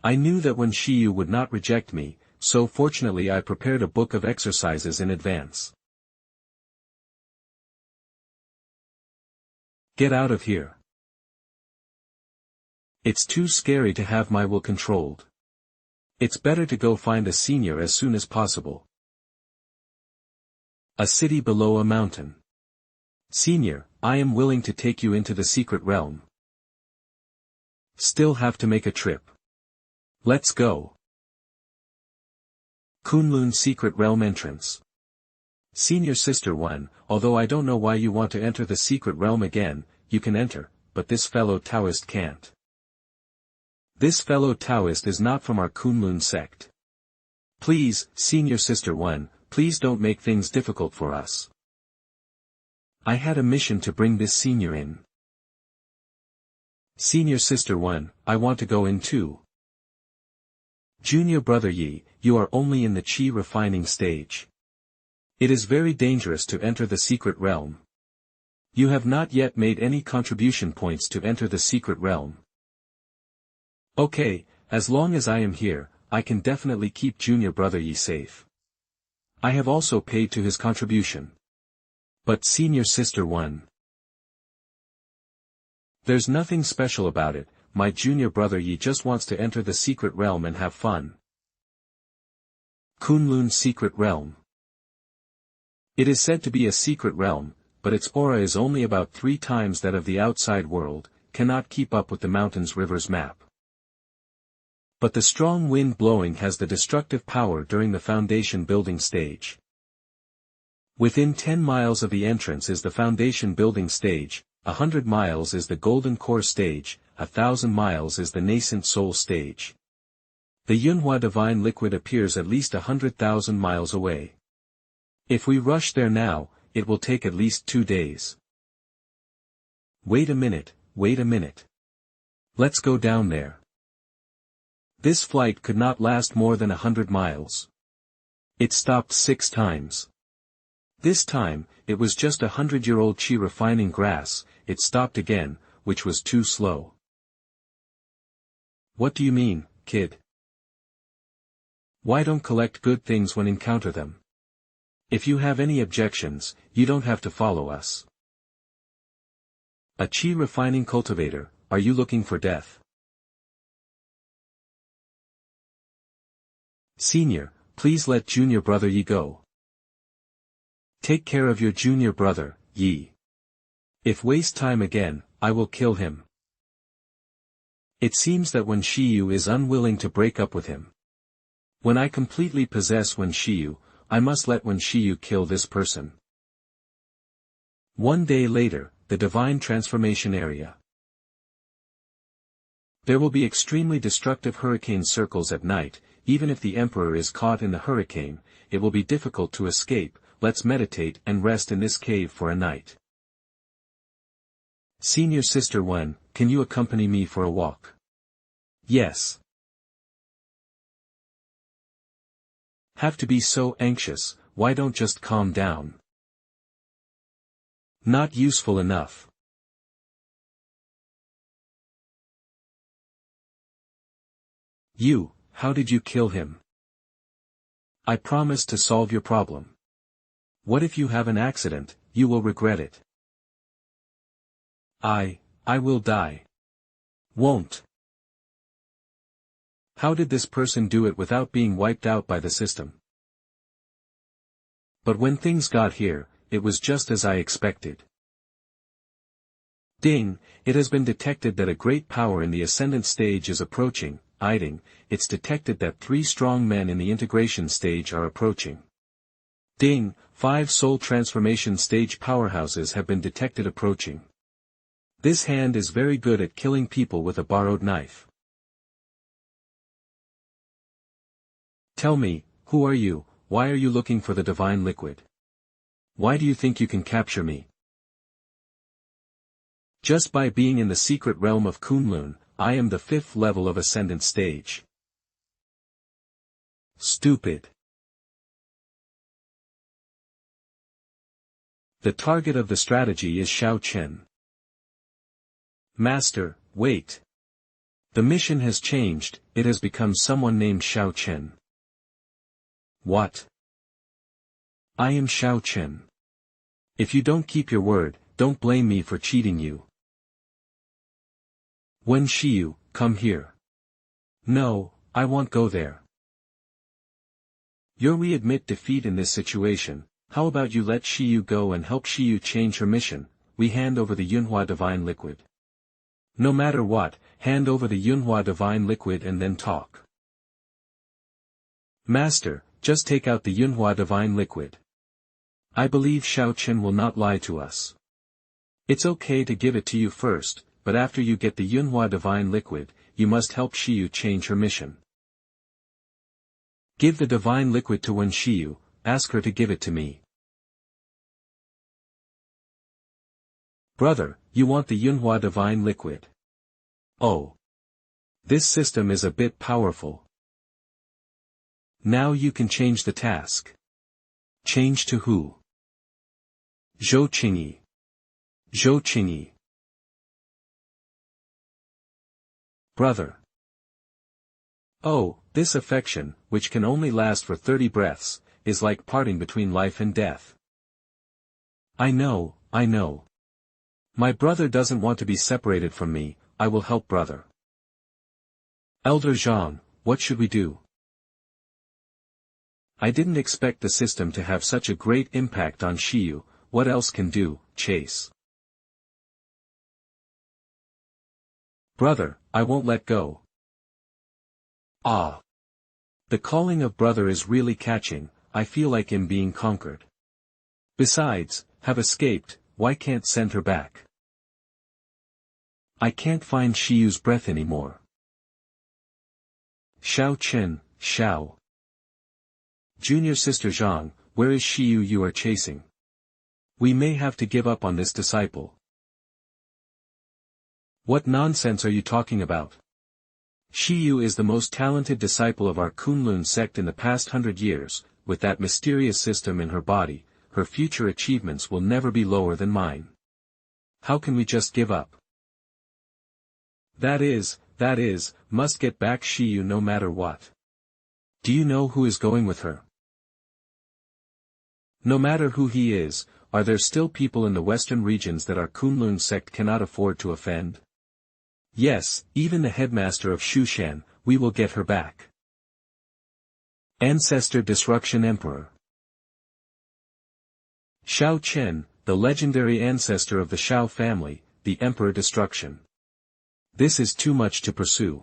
I knew that when Shiyu would not reject me, so fortunately I prepared a book of exercises in advance. Get out of here. It's too scary to have my will controlled. It's better to go find a senior as soon as possible. A city below a mountain. Senior, I am willing to take you into the secret realm. Still have to make a trip. Let's go. Kunlun Secret Realm Entrance. Senior Sister Wen, although I don't know why you want to enter the secret realm again, you can enter, but this fellow Taoist can't. This fellow Taoist is not from our Kunlun sect. Please, Senior Sister Wen, please don't make things difficult for us. I had a mission to bring this senior in. Senior Sister Wen, I want to go in too. Junior Brother Yi, you are only in the Qi refining stage. It is very dangerous to enter the secret realm. You have not yet made any contribution points to enter the secret realm. Okay, as long as I am here, I can definitely keep Junior Brother Yi safe. I have also paid to his contribution. But Senior Sister Wen. There's nothing special about it, my Junior Brother Yi just wants to enter the secret realm and have fun. Kunlun Secret Realm. It is said to be a secret realm, but its aura is only about 3 times that of the outside world, cannot keep up with the mountains' rivers map. But the strong wind blowing has the destructive power during the foundation building stage. Within 10 miles of the entrance is the foundation building stage, 100 miles is the golden core stage, 1,000 miles is the nascent soul stage. The Yunhua divine liquid appears at least 100,000 miles away. If we rush there now, it will take at least 2 days. Wait a minute, wait a minute. Let's go down there. This flight could not last more than 100 miles. It stopped 6 times. This time, it was just 100-year-old Qi refining grass, it stopped again, which was too slow. What do you mean, kid? Why don't collect good things when encounter them? If you have any objections, you don't have to follow us. A Qi refining cultivator, are you looking for death? Senior, please let Junior Brother Yi go. Take care of your Junior Brother, Yi. If waste time again, I will kill him. It seems that Wen Shiyu is unwilling to break up with him. When I completely possess Wen Shiyu, I must let Wen Shiyu kill this person. One day later, the divine transformation area. There will be extremely destructive hurricane circles at night. Even if the emperor is caught in the hurricane, it will be difficult to escape. Let's meditate and rest in this cave for a night. Senior Sister Wen, can you accompany me for a walk? Yes. Have to be so anxious, why don't just calm down? Not useful enough. You, how did you kill him? I promise to solve your problem. What if you have an accident, you will regret it. I will die. Won't. How did this person do it without being wiped out by the system? But when things got here, it was just as I expected. Ding, it has been detected that a great power in the ascendant stage is approaching. Iding, it's detected that 3 strong men in the integration stage are approaching. Ding, 5 soul transformation stage powerhouses have been detected approaching. This hand is very good at killing people with a borrowed knife. Tell me, who are you? Why are you looking for the divine liquid? Why do you think you can capture me? Just by being in the secret realm of Kunlun, I am the 5th level of ascendant stage. Stupid. The target of the strategy is Xiao Chen. Master, wait. The mission has changed, it has become someone named Xiao Chen. What? I am Xiao Chen. If you don't keep your word, don't blame me for cheating you. Wen Shiyu, come here. No, I won't go there. We admit defeat in this situation. How about you let Shiyu go and help Shiyu change her mission? We hand over the Yunhua divine liquid. No matter what, hand over the Yunhua divine liquid and then talk. Master, just take out the Yunhua divine liquid. I believe Xiao Chen will not lie to us. It's okay to give it to you first, but after you get the Yunhua divine liquid, you must help Shiyu change her mission. Give the divine liquid to Wen Shiyu, ask her to give it to me. Brother, you want the Yunhua divine liquid? Oh. This system is a bit powerful. Now you can change the task. Change to who? Zhou Qingyi. Zhou Qingyi. Brother. Oh, this affection, which can only last for 30 breaths, is like parting between life and death. I know. My brother doesn't want to be separated from me, I will help brother. Elder Zhang, what should we do? I didn't expect the system to have such a great impact on Shiyu. What else can do? Chase. Brother, I won't let go. Ah. The calling of brother is really catching, I feel like I'm being conquered. Besides, have escaped, why can't send her back? I can't find Shiyu's breath anymore. Xiao Chen, Xiao. Junior Sister Zhang, where is Shiyu you are chasing? We may have to give up on this disciple. What nonsense are you talking about? Shiyu is the most talented disciple of our Kunlun sect in the past 100 years, with that mysterious system in her body, her future achievements will never be lower than mine. How can we just give up? That is, must get back Shiyu no matter what. Do you know who is going with her? No matter who he is, are there still people in the western regions that our Kunlun sect cannot afford to offend? Yes, even the headmaster of Shushan, we will get her back. Ancestor Disruption Emperor. Xiao Chen, the legendary ancestor of the Xiao family, the Emperor Destruction. This is too much to pursue.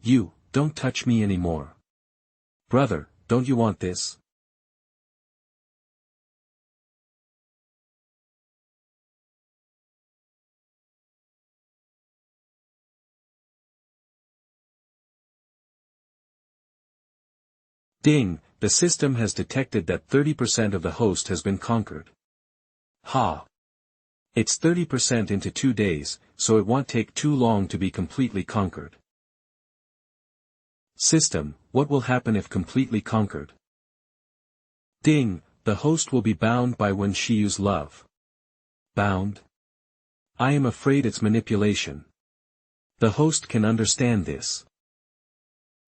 You, don't touch me anymore. Brother, don't you want this? Ding, the system has detected that 30% of the host has been conquered. Ha! It's 30% into 2 days, so it won't take too long to be completely conquered. System, what will happen if completely conquered? Ding, the host will be bound by when she use love. Bound? I am afraid it's manipulation. The host can understand this.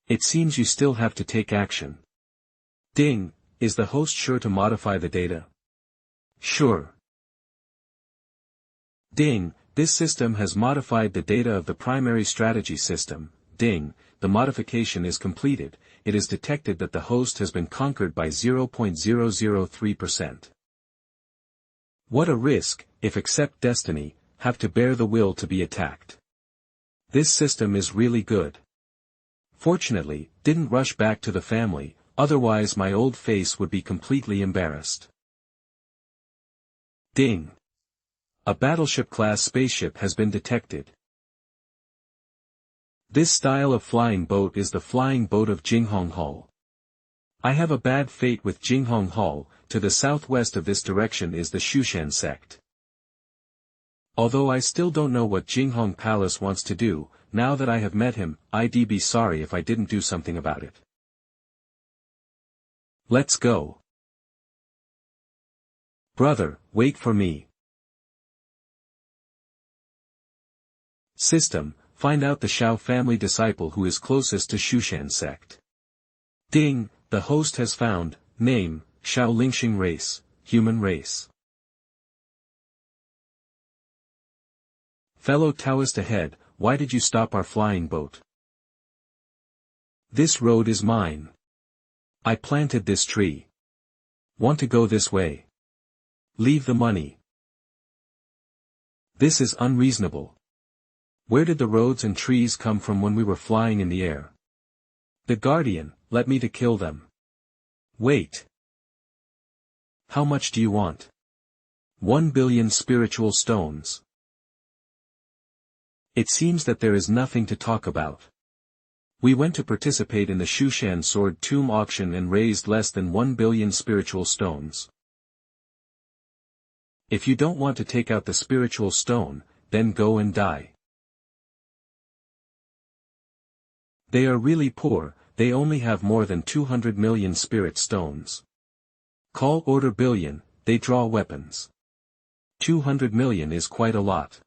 It seems you still have to take action. Ding, is the host sure to modify the data? Sure. Ding, this system has modified the data of the primary strategy system. Ding, the modification is completed. It is detected that the host has been conquered by 0.003%. What a risk, if accept destiny, have to bear the will to be attacked. This system is really good. Fortunately, didn't rush back to the family, otherwise my old face would be completely embarrassed. Ding. A battleship-class spaceship has been detected. This style of flying boat is the flying boat of Jinghong Hall. I have a bad fate with Jinghong Hall. To the southwest of this direction is the Shounen sect. Although I still don't know what Jinghong Palace wants to do, now that I have met him, I'd be sorry if I didn't do something about it. Let's go. Brother, wait for me. System, find out the Xiao family disciple who is closest to Shounen sect. Ding, the host has found. Name, Xiao Lingxing race, human race. Fellow Taoist ahead, why did you stop our flying boat? This road is mine. I planted this tree. Want to go this way? Leave the money. This is unreasonable. Where did the roads and trees come from when we were flying in the air? The guardian, let me to kill them. Wait. How much do you want? 1 billion spiritual stones. It seems that there is nothing to talk about. We went to participate in the Shushan Sword Tomb auction and raised less than 1 billion spiritual stones. If you don't want to take out the spiritual stone, then go and die. They are really poor, they only have more than 200 million spirit stones. Call order billion, they draw weapons. 200 million is quite a lot.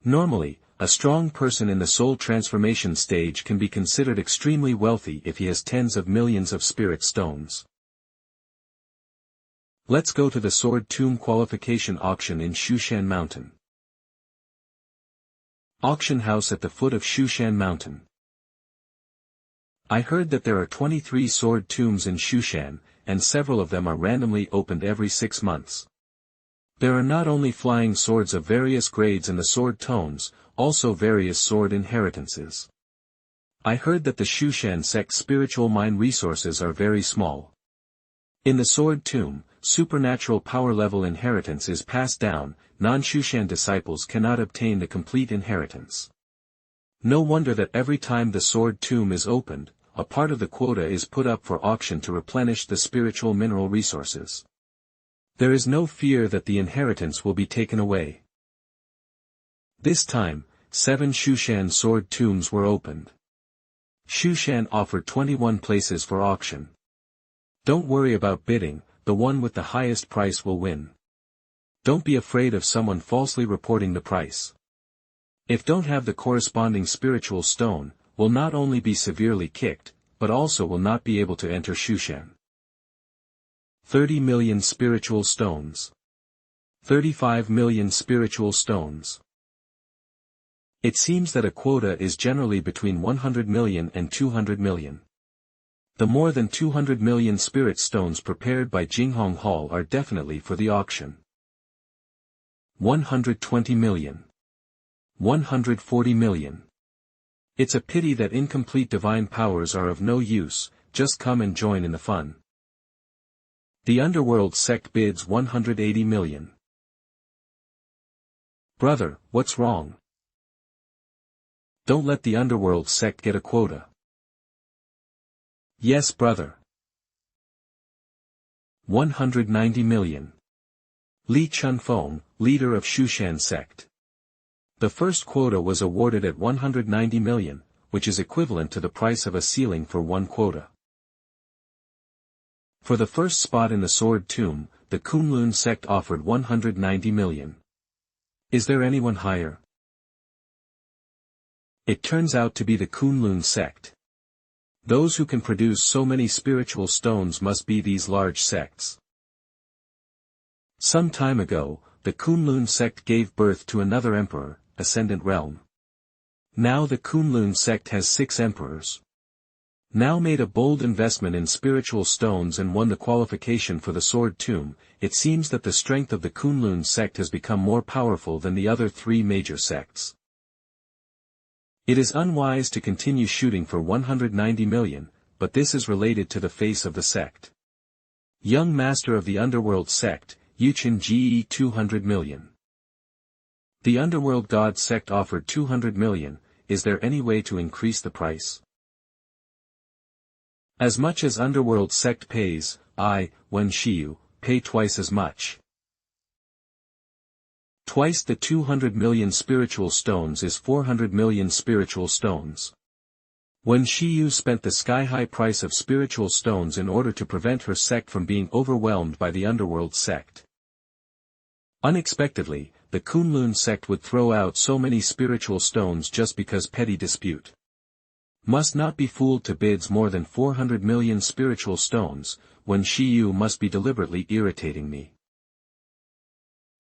Normally, a strong person in the soul transformation stage can be considered extremely wealthy if he has tens of millions of spirit stones. Let's go to the Sword Tomb qualification auction in Shushan Mountain. Auction house at the foot of Shushan Mountain. I heard that there are 23 sword tombs in Shushan, and several of them are randomly opened every 6 months. There are not only flying swords of various grades in the sword tomes, also various sword inheritances. I heard that the Shushan sect's spiritual mine resources are very small. In the sword tomb, supernatural power level inheritance is passed down, non-Shushan disciples cannot obtain the complete inheritance. No wonder that every time the sword tomb is opened, a part of the quota is put up for auction to replenish the spiritual mineral resources. There is no fear that the inheritance will be taken away. This time, 7 Shushan sword tombs were opened. Shushan offered 21 places for auction. Don't worry about bidding, the one with the highest price will win. Don't be afraid of someone falsely reporting the price. If don't have the corresponding spiritual stone, will not only be severely kicked, but also will not be able to enter Shushan. 30 million spiritual stones. 35 million spiritual stones. It seems that a quota is generally between 100 million and 200 million. The more than 200 million spirit stones prepared by Jinghong Hall are definitely for the auction. 120 million. 140 million. It's a pity that incomplete divine powers are of no use, just come and join in the fun. The Underworld sect bids 180 million. Brother, what's wrong? Don't let the Underworld sect get a quota. Yes, brother. 190 million. Li Chunfeng, leader of Shushan sect. The first quota was awarded at 190 million, which is equivalent to the price of a ceiling for one quota. For the first spot in the Sword Tomb, the Kunlun sect offered 190 million. Is there anyone higher? It turns out to be the Kunlun sect. Those who can produce so many spiritual stones must be these large sects. Some time ago, the Kunlun sect gave birth to another emperor, Ascendant Realm. Now the Kunlun sect has 6 emperors. Now made a bold investment in spiritual stones and won the qualification for the Sword Tomb, it seems that the strength of the Kunlun sect has become more powerful than the other 3 major sects. It is unwise to continue shooting for 190 million, but this is related to the face of the sect. Young Master of the Underworld sect, Yuchen Ge 200 million. The Underworld God sect offered 200 million, is there any way to increase the price? As much as Underworld sect pays, Wen Shiyu, pay twice as much. Twice the 200 million spiritual stones is 400 million spiritual stones. Wen Shiyu spent the sky-high price of spiritual stones in order to prevent her sect from being overwhelmed by the Underworld sect. Unexpectedly, the Kunlun sect would throw out so many spiritual stones just because petty dispute. Must not be fooled to bids more than 400 million spiritual stones, Wen Shiyu must be deliberately irritating me.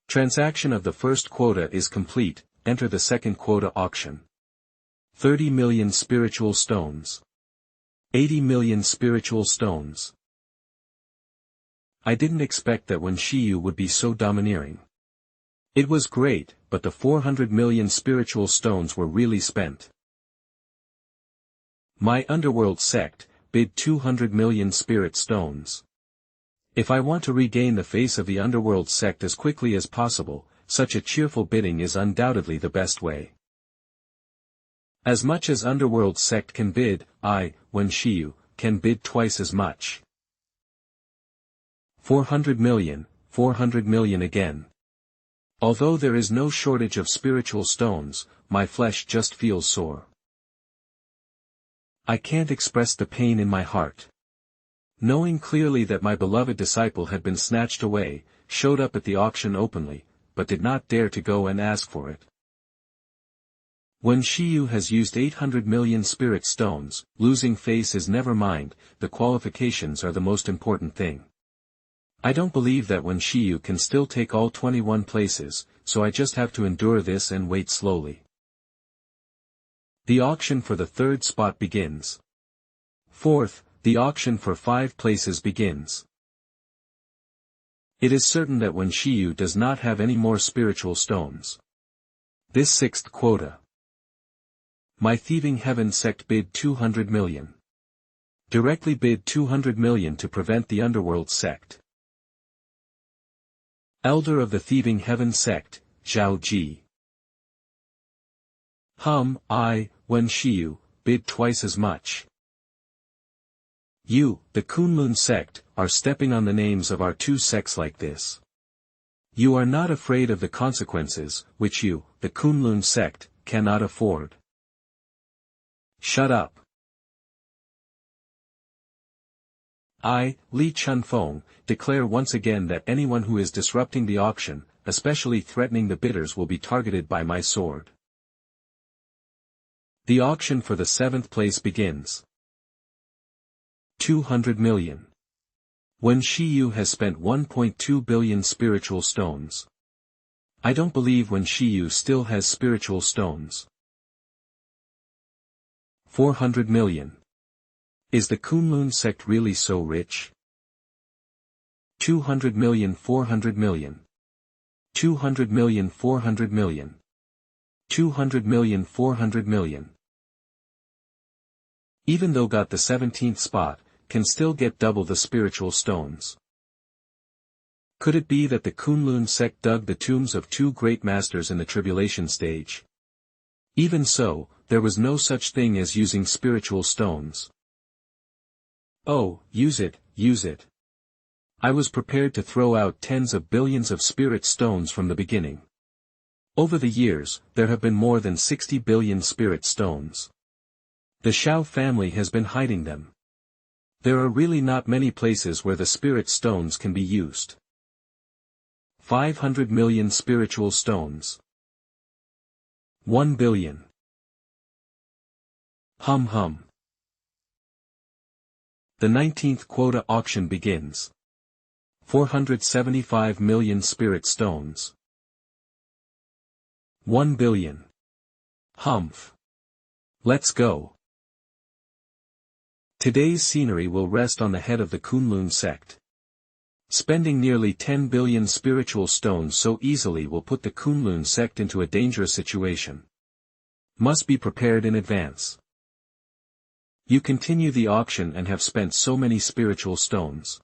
Transaction of the first quota is complete, enter the second quota auction. 30 million spiritual stones. 80 million spiritual stones. I didn't expect that Wen Shiyu would be so domineering. It was great, but the 400 million spiritual stones were really spent. My Underworld sect, bid 200 million spirit stones. If I want to regain the face of the Underworld sect as quickly as possible, such a cheerful bidding is undoubtedly the best way. As much as Underworld sect can bid, Wen Shiyu, can bid twice as much. 400 million again. Although there is no shortage of spiritual stones, my flesh just feels sore. I can't express the pain in my heart. Knowing clearly that my beloved disciple had been snatched away, showed up at the auction openly, but did not dare to go and ask for it. Wen Shiyu has used 800 million spirit stones, losing face is never mind, the qualifications are the most important thing. I don't believe that Wen Shiyu can still take all 21 places, so I just have to endure this and wait slowly. The auction for the third spot begins. Fourth, the auction for 5 places begins. It is certain that Wen Shiyu does not have any more spiritual stones. This 6th quota. My Thieving Heaven sect bid 200 million. Directly bid 200 million to prevent the Underworld sect. Elder of the Thieving Heaven sect, Zhao Ji. Wen Shiyu, bid twice as much. You, the Kunlun sect, are stepping on the names of our 2 sects like this. You are not afraid of the consequences, which you, the Kunlun sect, cannot afford. Shut up. I, Li Chunfeng, declare once again that anyone who is disrupting the auction, especially threatening the bidders, will be targeted by my sword. The auction for the 7th place begins. 200 million. Wen Shiyu has spent 1.2 billion spiritual stones. I don't believe Wen Shiyu still has spiritual stones. 400 million. Is the Kunlun sect really so rich? 200 million 400 million. 200 million 400 million. 200 million 400 million. Even though got the 17th spot, can still get double the spiritual stones. Could it be that the Kunlun sect dug the tombs of two great masters in the tribulation stage? Even so, there was no such thing as using spiritual stones. Oh, use it, use it. I was prepared to throw out tens of billions of spirit stones from the beginning. Over the years, there have been more than 60 billion spirit stones. The Xiao family has been hiding them. There are really not many places where the spirit stones can be used. 500 million spiritual stones. 1 billion. Hum hum. The 19th quota auction begins. 475 million spirit stones. 1 billion. Humph. Let's go. Today's scenery will rest on the head of the Kunlun sect. Spending nearly 10 billion spiritual stones so easily will put the Kunlun sect into a dangerous situation. Must be prepared in advance. You continue the auction and have spent so many spiritual stones.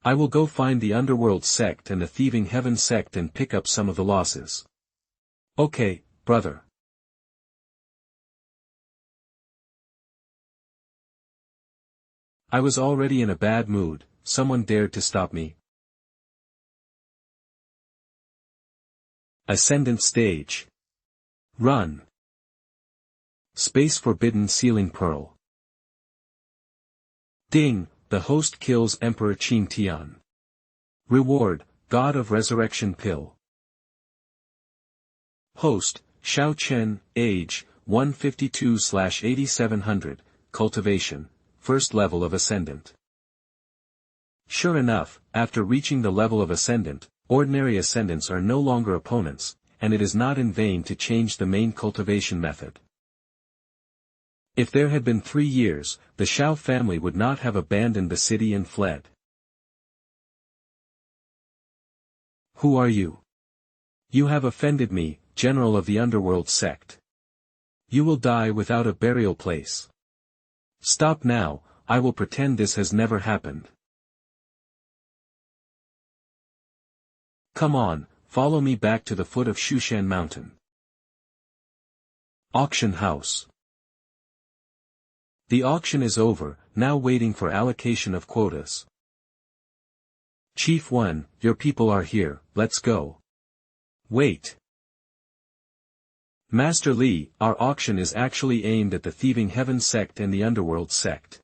I will go find the underworld sect and the thieving heaven sect and pick up some of the losses. Okay, brother. I was already in a bad mood. Someone dared to stop me. Ascendant stage. Run. Space forbidden sealing pearl. Ding, the host kills Emperor Qin Tian. Reward, God of Resurrection pill. Host, Xiao Chen, age, 152/8700, cultivation, first level of Ascendant. Sure enough, after reaching the level of Ascendant, ordinary Ascendants are no longer opponents, and it is not in vain to change the main cultivation method. If there had been 3 years, the Xiao family would not have abandoned the city and fled. Who are you? You have offended me, general of the underworld sect. You will die without a burial place. Stop now, I will pretend this has never happened. Come on, follow me back to the foot of Shushan Mountain. Auction house. The auction is over, now waiting for allocation of quotas. Chief 1, your people are here, let's go. Wait. Master Li, our auction is actually aimed at the thieving heaven sect and the underworld sect.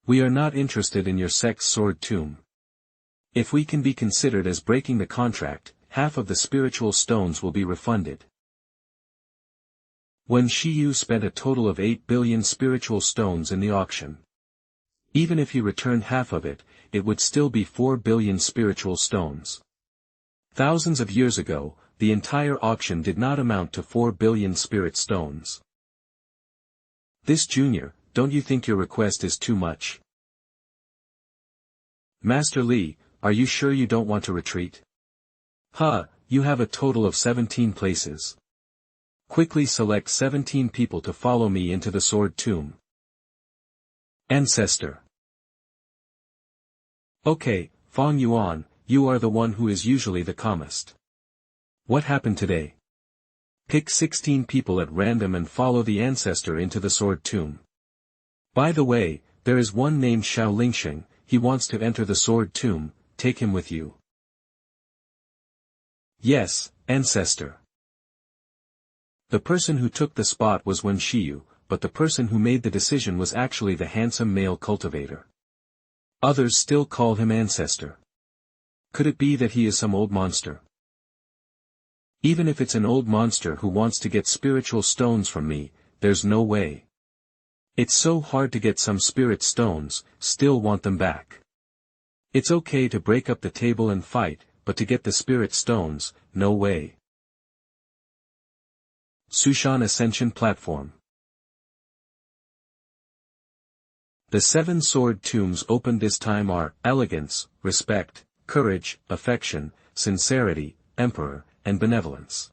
We are not interested in your sect's sword tomb. If we can be considered as breaking the contract, half of the spiritual stones will be refunded. When Shiyu spent a total of 8 billion spiritual stones in the auction. Even if he returned half of it, it would still be 4 billion spiritual stones. Thousands of years ago, the entire auction did not amount to 4 billion spirit stones. This junior, don't you think your request is too much? Master Li, are you sure you don't want to retreat? You have a total of 17 places. Quickly select 17 people to follow me into the sword tomb. Ancestor. Okay, Fang Yuan, you are the one who is usually the calmest. What happened today? Pick 16 people at random and follow the ancestor into the sword tomb. By the way, there is one named Xiao Lingsheng, he wants to enter the sword tomb, take him with you. Yes, ancestor. The person who took the spot was Wen Shiyu, but the person who made the decision was actually the handsome male cultivator. Others still call him ancestor. Could it be that he is some old monster? Even if it's an old monster who wants to get spiritual stones from me, there's no way. It's so hard to get some spirit stones, still want them back. It's okay to break up the table and fight, but to get the spirit stones, no way. Sushan Ascension Platform. The 7 sword tombs opened this time are elegance, respect, courage, affection, sincerity, emperor, and benevolence.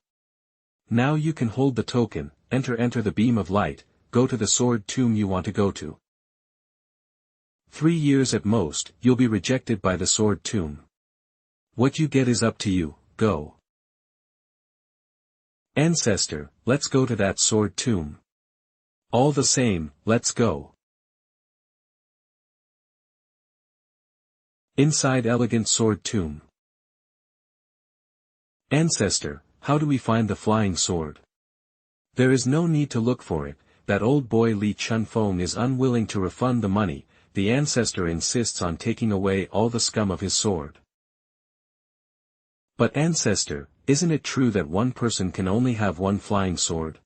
Now you can hold the token, enter the beam of light, go to the sword tomb you want to go to. 3 years at most, you'll be rejected by the sword tomb. What you get is up to you, go. Ancestor, let's go to that sword tomb. All the same, let's go. Inside elegant sword tomb. Ancestor, how do we find the flying sword? There is no need to look for it, that old boy Li Chunfeng is unwilling to refund the money, the ancestor insists on taking away all the scum of his sword. But ancestor, isn't it true that one person can only have one flying sword?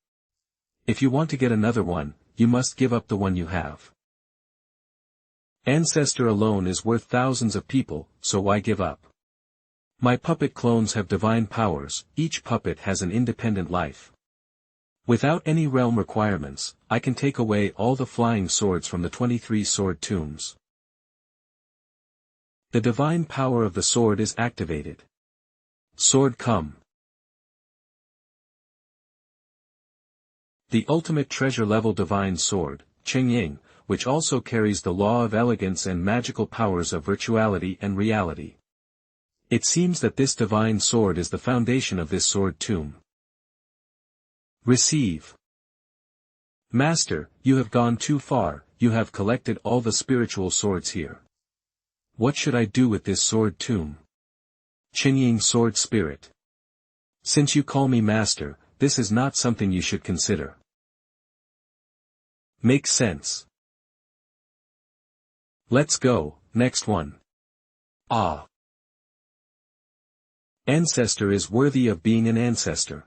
If you want to get another one, you must give up the one you have. Ancestor alone is worth thousands of people, so why give up? My puppet clones have divine powers, each puppet has an independent life. Without any realm requirements, I can take away all the flying swords from the 23 sword tombs. The divine power of the sword is activated. Sword come. The ultimate treasure level divine sword, Qingying, which also carries the law of elegance and magical powers of virtuality and reality. It seems that this divine sword is the foundation of this sword tomb. Receive. Master, you have gone too far, you have collected all the spiritual swords here. What should I do with this sword tomb? Qingying sword spirit. Since you call me master, this is not something you should consider. Makes sense. Let's go, next one. Ah. Ancestor is worthy of being an ancestor.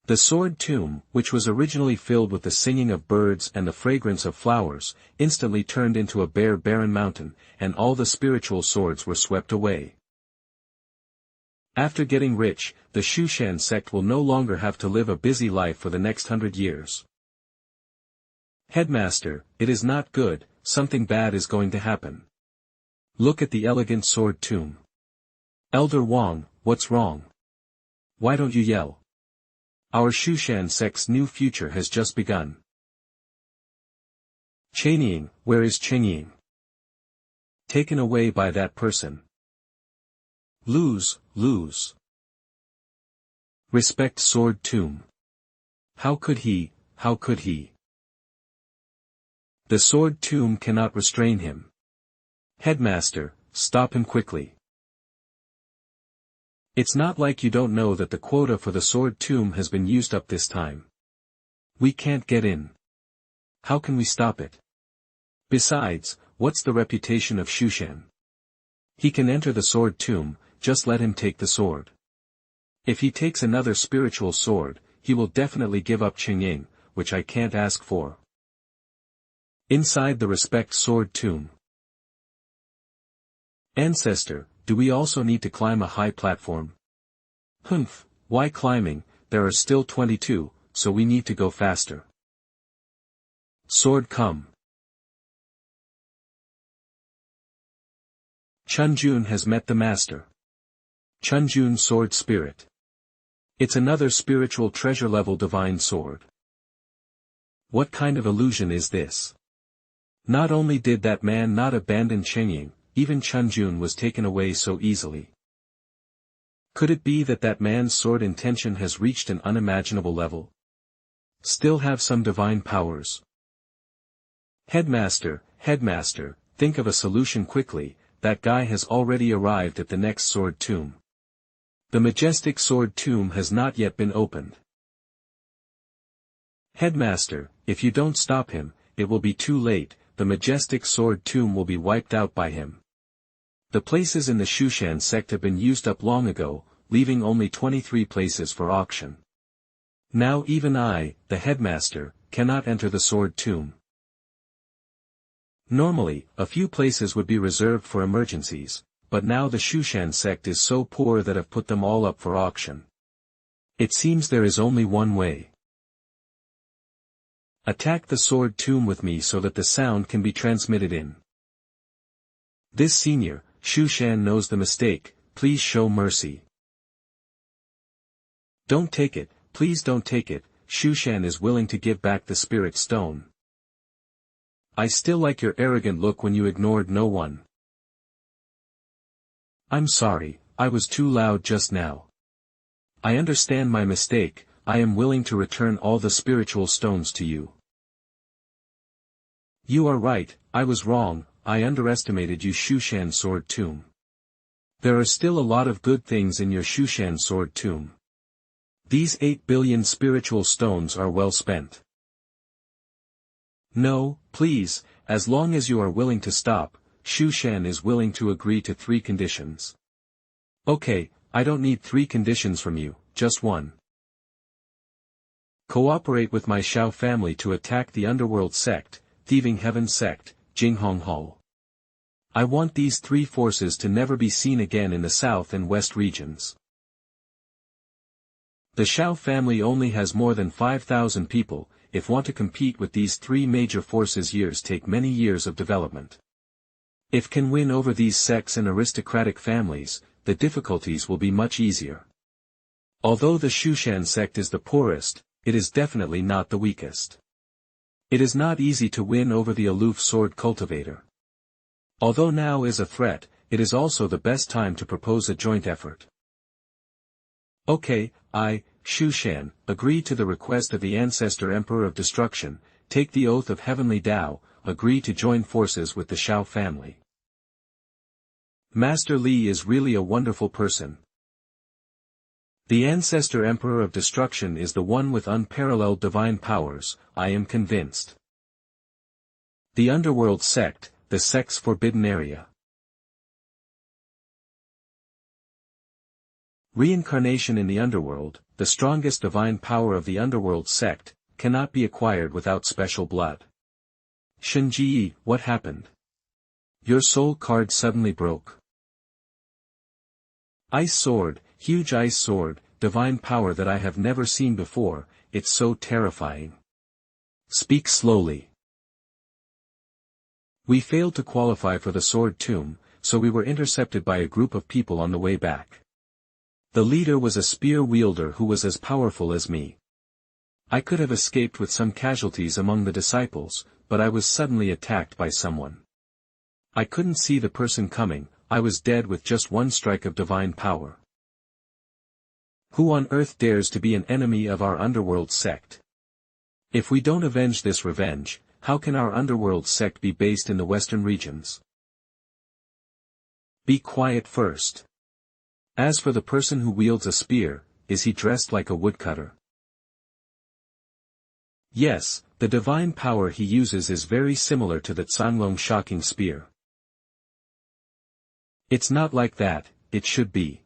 The sword tomb, which was originally filled with the singing of birds and the fragrance of flowers, instantly turned into a bare barren mountain, and all the spiritual swords were swept away. After getting rich, the Shounen sect will no longer have to live a busy life for the next 100 years. Headmaster, it is not good, something bad is going to happen. Look at the elegant sword tomb. Elder Wang, what's wrong? Why don't you yell? Our Shounen sect's new future has just begun. Qingying, where is Qingying? Taken away by that person. Lose. Respect sword tomb. How could he? The sword tomb cannot restrain him. Headmaster, stop him quickly. It's not like you don't know that the quota for the sword tomb has been used up this time. We can't get in. How can we stop it? Besides, what's the reputation of Shounen? He can enter the sword tomb, just let him take the sword. If he takes another spiritual sword, he will definitely give up Qingying, which I can't ask for. Inside the respect sword tomb. Ancestor, do we also need to climb a high platform? Humph, why climbing, there are still 22, so we need to go faster. Sword come. Chunjun has met the master. Chunjun sword spirit. It's another spiritual treasure level divine sword. What kind of illusion is this? Not only did that man not abandon Qingying, even Chunjun was taken away so easily. Could it be that that man's sword intention has reached an unimaginable level? Still have some divine powers. Headmaster, think of a solution quickly, that guy has already arrived at the next sword tomb. The majestic sword tomb has not yet been opened. Headmaster, if you don't stop him, it will be too late, the majestic sword tomb will be wiped out by him. The places in the Shounen sect have been used up long ago, leaving only 23 places for auction. Now even I, the headmaster, cannot enter the sword tomb. Normally, a few places would be reserved for emergencies, but now the Shounen sect is so poor that I've put them all up for auction. It seems there is only one way. Attack the sword tomb with me so that the sound can be transmitted in. This senior, Xiao Chen knows the mistake, please show mercy. Don't take it, please don't take it, Xiao Chen is willing to give back the spirit stone. I still like your arrogant look when you ignored no one. I'm sorry, I was too loud just now. I understand my mistake, I am willing to return all the spiritual stones to you. You are right, I was wrong, I underestimated you Xiao Chen sword tomb. There are still a lot of good things in your Xiao Chen sword tomb. These 8 billion spiritual stones are well spent. No, please, as long as you are willing to stop, Xiao Chen is willing to agree to 3 conditions. Okay, I don't need 3 conditions from you, just one. Cooperate with my Xiao family to attack the underworld sect, thieving heaven sect, Jinghonghao. I want these 3 forces to never be seen again in the south and west regions. The Xiao family only has more than 5,000 people, if want to compete with these 3 major forces years take many years of development. If can win over these sects and aristocratic families, the difficulties will be much easier. Although the Xiao Chen sect is the poorest, it is definitely not the weakest. It is not easy to win over the aloof sword cultivator. Although now is a threat, it is also the best time to propose a joint effort. Okay, I, Xiao Chen, agree to the request of the ancestor Emperor of Destruction, take the oath of Heavenly Tao, agree to join forces with the Xiao family. Master Li is really a wonderful person. The ancestor Emperor of Destruction is the one with unparalleled divine powers, I am convinced. The Underworld sect, the sect's forbidden area. Reincarnation in the Underworld, the strongest divine power of the Underworld sect, cannot be acquired without special blood. Shenji, what happened? Your soul card suddenly broke. Ice sword, huge ice sword, divine power that I have never seen before, it's so terrifying. Speak slowly. We failed to qualify for the sword tomb, so we were intercepted by a group of people on the way back. The leader was a spear wielder who was as powerful as me. I could have escaped with some casualties among the disciples, but I was suddenly attacked by someone. I couldn't see the person coming, I was dead with just one strike of divine power. Who on earth dares to be an enemy of our underworld sect? If we don't avenge this revenge, how can our underworld sect be based in the western regions? Be quiet first. As for the person who wields a spear, is he dressed like a woodcutter? Yes, the divine power he uses is very similar to the Canlong shocking spear. It's not like that, it should be.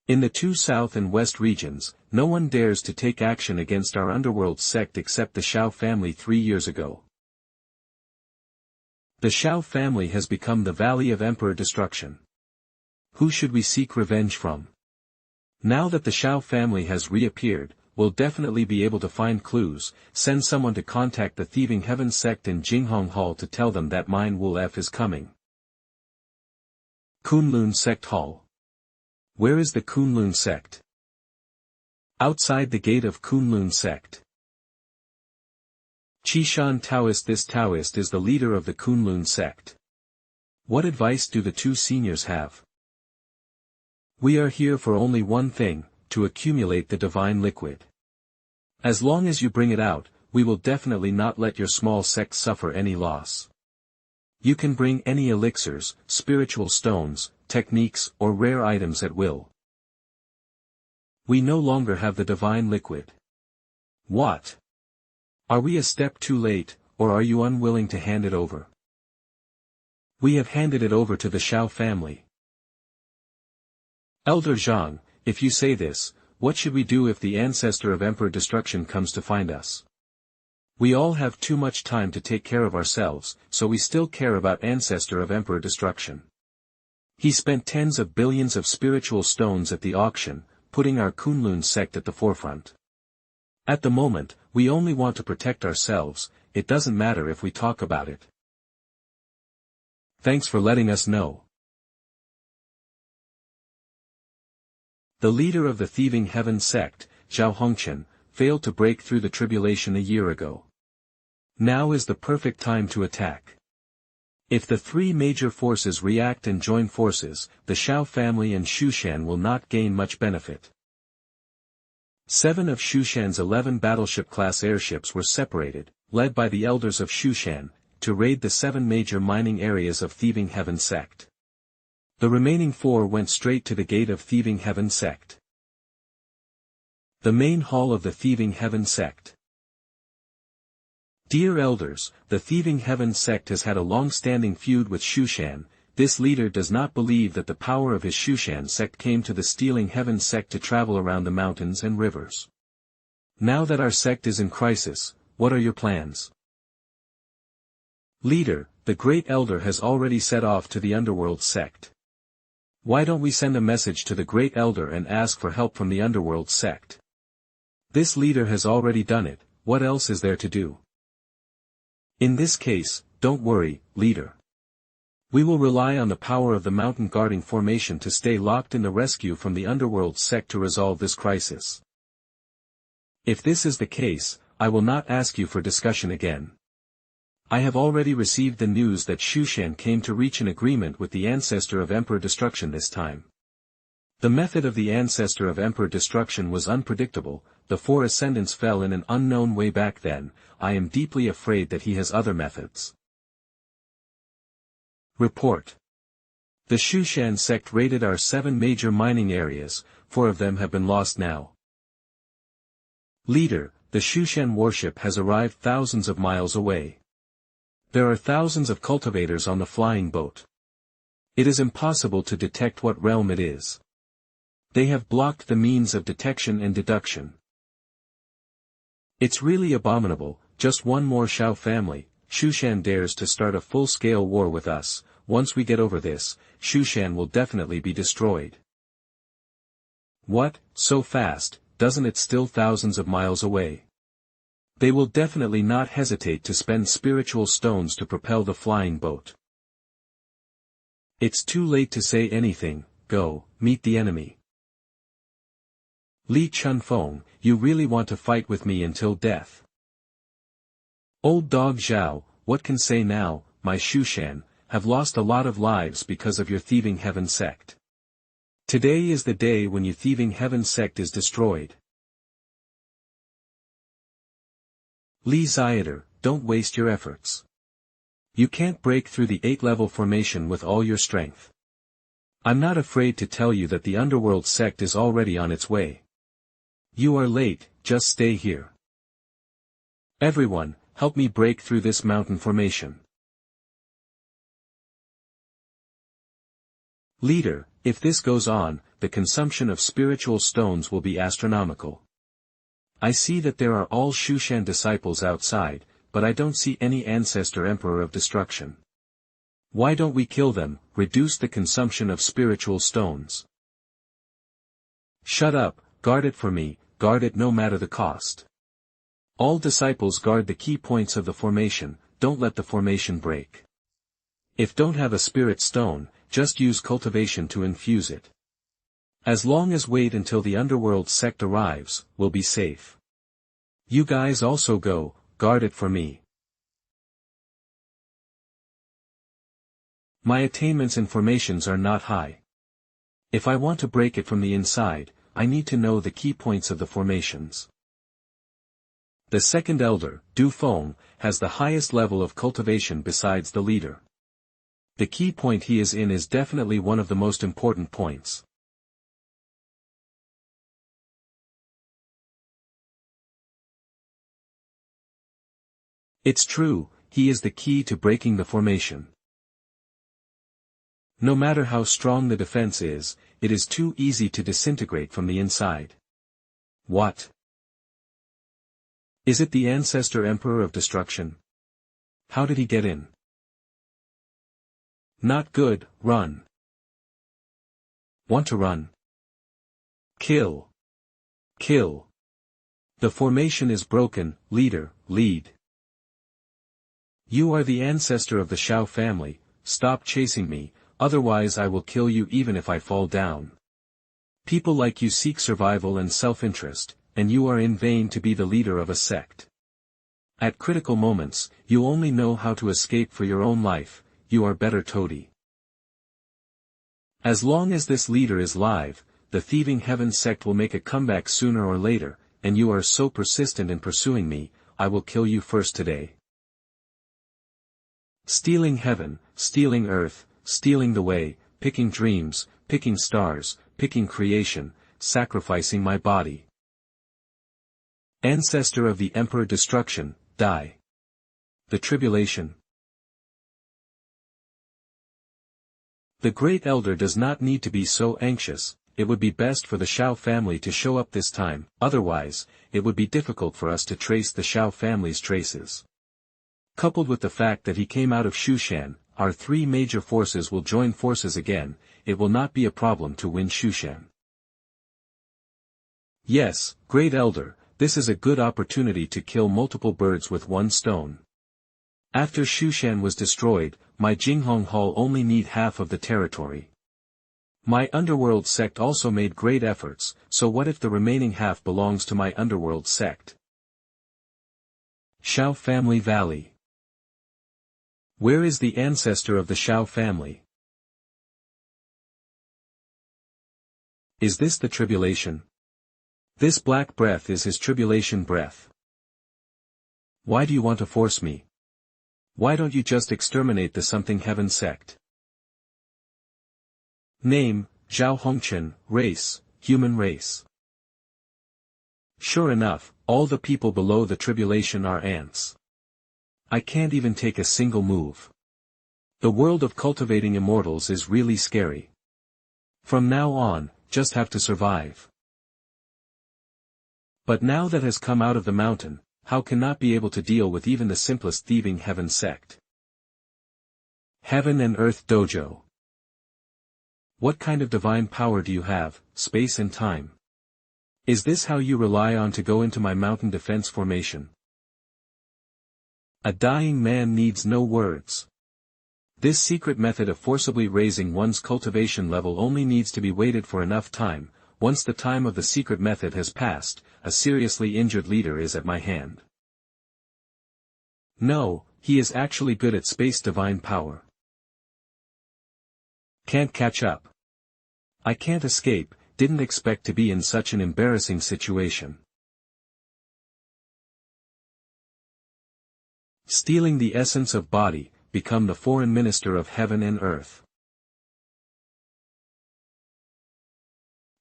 In the 2 south and west regions, no one dares to take action against our underworld sect except the Xiao family 3 years ago. The Xiao family has become the Valley of Emperor Destruction. Who should we seek revenge from? Now that the Xiao family has reappeared, we'll definitely be able to find clues, send someone to contact the Thieving Heaven sect in Jinghong Hall to tell them that Mine Wool F is coming. Kunlun Sect Hall. Where is the Kunlun sect? Outside the gate of Kunlun sect. Qishan Taoist. This Taoist is the leader of the Kunlun sect. What advice do the 2 seniors have? We are here for only one thing, to accumulate the divine liquid. As long as you bring it out, we will definitely not let your small sect suffer any loss. You can bring any elixirs, spiritual stones, techniques, or rare items at will. We no longer have the divine liquid. What? Are we a step too late, or are you unwilling to hand it over? We have handed it over to the Xiao family. Elder Zhang, if you say this, what should we do if the ancestor of Emperor Destruction comes to find us? We all have too much time to take care of ourselves, so we still care about ancestor of Emperor Destruction. He spent tens of billions of spiritual stones at the auction, putting our Kunlun sect at the forefront. At the moment, we only want to protect ourselves, it doesn't matter if we talk about it. Thanks for letting us know. The leader of the Thieving Heaven sect, Xiao Chen, failed to break through the tribulation a year ago. Now is the perfect time to attack. If the three major forces react and join forces, the Xiao family and Shushan will not gain much benefit. 7 of Shushan's 11 battleship-class airships were separated, led by the elders of Shushan, to raid the 7 major mining areas of Thieving Heaven sect. The remaining 4 went straight to the gate of Thieving Heaven sect. The main hall of the Thieving Heaven sect. Dear elders, the Thieving Heaven sect has had a long-standing feud with Shushan. This leader does not believe that the power of his Shushan sect came to the Stealing Heaven sect to travel around the mountains and rivers. Now that our sect is in crisis, what are your plans? Leader, the Great Elder has already set off to the Underworld sect. Why don't we send a message to the Great Elder and ask for help from the Underworld sect? This leader has already done it, what else is there to do? In this case, don't worry, leader. We will rely on the power of the mountain guarding formation to stay locked in the rescue from the Underworld sect to resolve this crisis. If this is the case, I will not ask you for discussion again. I have already received the news that Shushan came to reach an agreement with the ancestor of Emperor Destruction this time. The method of the ancestor of Emperor Destruction was unpredictable, the 4 ascendants fell in an unknown way back then. I am deeply afraid that he has other methods. Report. The Shushan sect raided our 7 major mining areas, 4 of them have been lost now. Leader, the Shushan warship has arrived thousands of miles away. There are thousands of cultivators on the flying boat. It is impossible to detect what realm it is. They have blocked the means of detection and deduction. It's really abominable. Just one more Xiao family, Shushan dares to start a full-scale war with us. Once we get over this, Shushan will definitely be destroyed. What, so fast, doesn't it still thousands of miles away? They will definitely not hesitate to spend spiritual stones to propel the flying boat. It's too late to say anything, go, meet the enemy. Li Chunfeng, you really want to fight with me until death? Old dog Zhao, what can say now, my Shushan, have lost a lot of lives because of your Thieving Heaven sect. Today is the day when your Thieving Heaven sect is destroyed. Li Xiaoder, don't waste your efforts. You can't break through the 8-level formation with all your strength. I'm not afraid to tell you that the Underworld sect is already on its way. You are late, just stay here. Everyone, help me break through this mountain formation. Leader, if this goes on, the consumption of spiritual stones will be astronomical. I see that there are all Shushan disciples outside, but I don't see any ancestor Emperor of Destruction. Why don't we kill them, reduce the consumption of spiritual stones? Shut up, guard it for me, guard it no matter the cost. All disciples guard the key points of the formation, don't let the formation break. If don't have a spirit stone, just use cultivation to infuse it. As long as wait until the Underworld sect arrives, we'll be safe. You guys also go, guard it for me. My attainments in formations are not high. If I want to break it from the inside, I need to know the key points of the formations. The second elder, Du Feng, has the highest level of cultivation besides the leader. The key point he is in is definitely one of the most important points. It's true, he is the key to breaking the formation. No matter how strong the defense is, it is too easy to disintegrate from the inside. What? Is it the ancestor Emperor of Destruction? How did he get in? Not good, run. Want to run? Kill. Kill. The formation is broken, leader, lead. You are the ancestor of the Xiao family, stop chasing me, otherwise I will kill you even if I fall down. People like you seek survival and self-interest, and you are in vain to be the leader of a sect. At critical moments, you only know how to escape for your own life, you are better toady. As long as this leader is live, the thieving heaven sect will make a comeback sooner or later, and you are so persistent in pursuing me, I will kill you first today. Stealing heaven, stealing earth, stealing the way, picking dreams, picking stars, picking creation, sacrificing my body. Ancestor of the Emperor Destruction, die. The Tribulation. The Great Elder does not need to be so anxious, it would be best for the Xiao family to show up this time, otherwise, it would be difficult for us to trace the Xiao family's traces. Coupled with the fact that he came out of Shushan, our three major forces will join forces again, it will not be a problem to win Shushan. Yes, Great Elder, this is a good opportunity to kill multiple birds with one stone. After Shushan was destroyed, my Jinghong Hall only need half of the territory. My underworld sect also made great efforts, so what if the remaining half belongs to my underworld sect? Xiao Family Valley. Where is the ancestor of the Xiao family? Is this the tribulation? This black breath is his tribulation breath. Why do you want to force me? Why don't you just exterminate the something heaven sect? Name, Xiao Chen, race, human race. Sure enough, all the people below the tribulation are ants. I can't even take a single move. The world of cultivating immortals is really scary. From now on, just have to survive. But now that has come out of the mountain, how can not be able to deal with even the simplest thieving heaven sect? Heaven and Earth Dojo. What kind of divine power do you have, space and time? Is this how you rely on to go into my mountain defense formation? A dying man needs no words. This secret method of forcibly raising one's cultivation level only needs to be waited for enough time. Once the time of the secret method has passed, a seriously injured leader is at my hand. No, he is actually good at space divine power. Can't catch up. I can't escape, didn't expect to be in such an embarrassing situation. Stealing the essence of body, become the foreign minister of heaven and earth.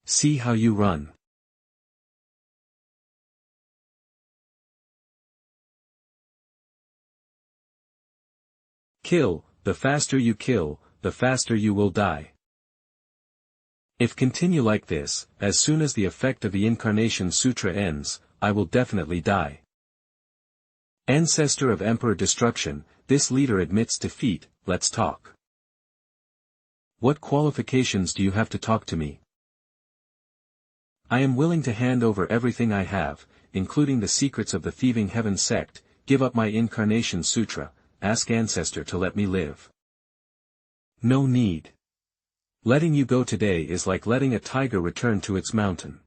See how you run. Kill, the faster you kill, the faster you will die. If continue like this, as soon as the effect of the Incarnation Sutra ends, I will definitely die. Ancestor of Emperor Destruction, this leader admits defeat, let's talk. What qualifications do you have to talk to me? I am willing to hand over everything I have, including the secrets of the thieving heaven sect, give up my Incarnation Sutra, ask Ancestor to let me live. No need. Letting you go today is like letting a tiger return to its mountain.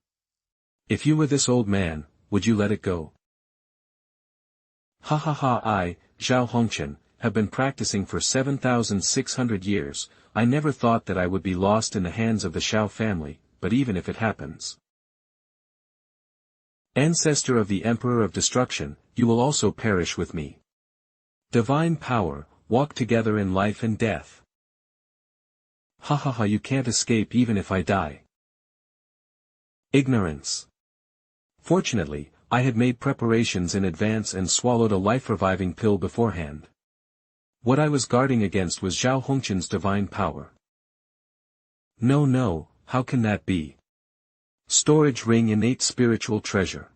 If you were this old man, would you let it go? Ha ha ha, I, Xiao Chen, have been practicing for 7,600 years, I never thought that I would be lost in the hands of the Xiao family, but even if it happens. Ancestor of the Emperor of Destruction, you will also perish with me. Divine power, walk together in life and death. Ha ha ha, you can't escape even if I die. Ignorance. Fortunately, I had made preparations in advance and swallowed a life-reviving pill beforehand. What I was guarding against was Xiao Hongchen's divine power. No, how can that be? Storage ring innate spiritual treasure.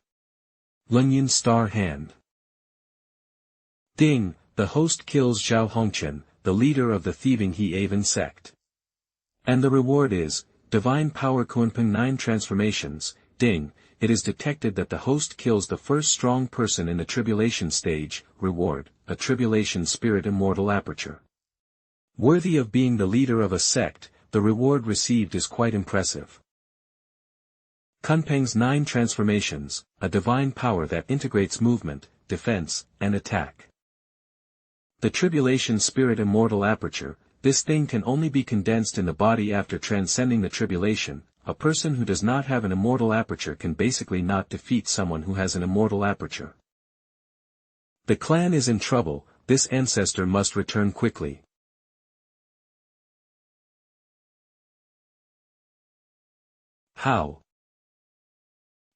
Lunyan star hand. Ding, the host kills Xiao Hongchen, the leader of the thieving He-Aven sect. And the reward is, divine power Kunpeng 9 transformations, ding, it is detected that the host kills the first strong person in the tribulation stage. Reward, a tribulation spirit immortal aperture. Worthy of being the leader of a sect, the reward received is quite impressive. Kunpeng's 9 transformations, a divine power that integrates movement, defense, and attack. The tribulation spirit immortal aperture, this thing can only be condensed in the body after transcending the tribulation. A person who does not have an immortal aperture can basically not defeat someone who has an immortal aperture. The clan is in trouble, this ancestor must return quickly. How?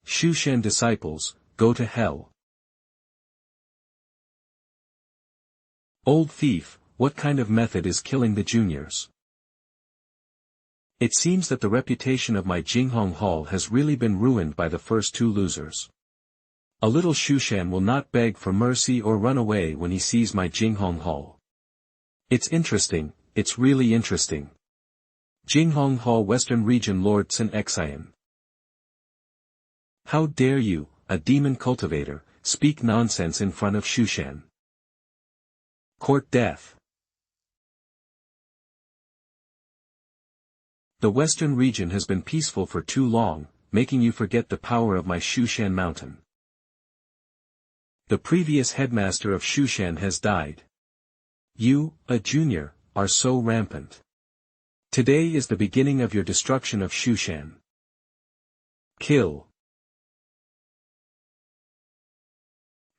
Xiao Chen disciples, go to hell. Old thief, what kind of method is killing the juniors? It seems that the reputation of my Jinghong Hall has really been ruined by the first 2 losers. A little Xiao Chen will not beg for mercy or run away when he sees my Jinghong Hall. It's interesting, it's really interesting. Jinghong Hall Western Region Lord Sun Xian. How dare you, a demon cultivator, speak nonsense in front of Xiao Chen? Court death. The Western region has been peaceful for too long, making you forget the power of my Xiao Chen mountain. The previous headmaster of Xiao Chen has died. You, a junior, are so rampant. Today is the beginning of your destruction of Xiao Chen. Kill.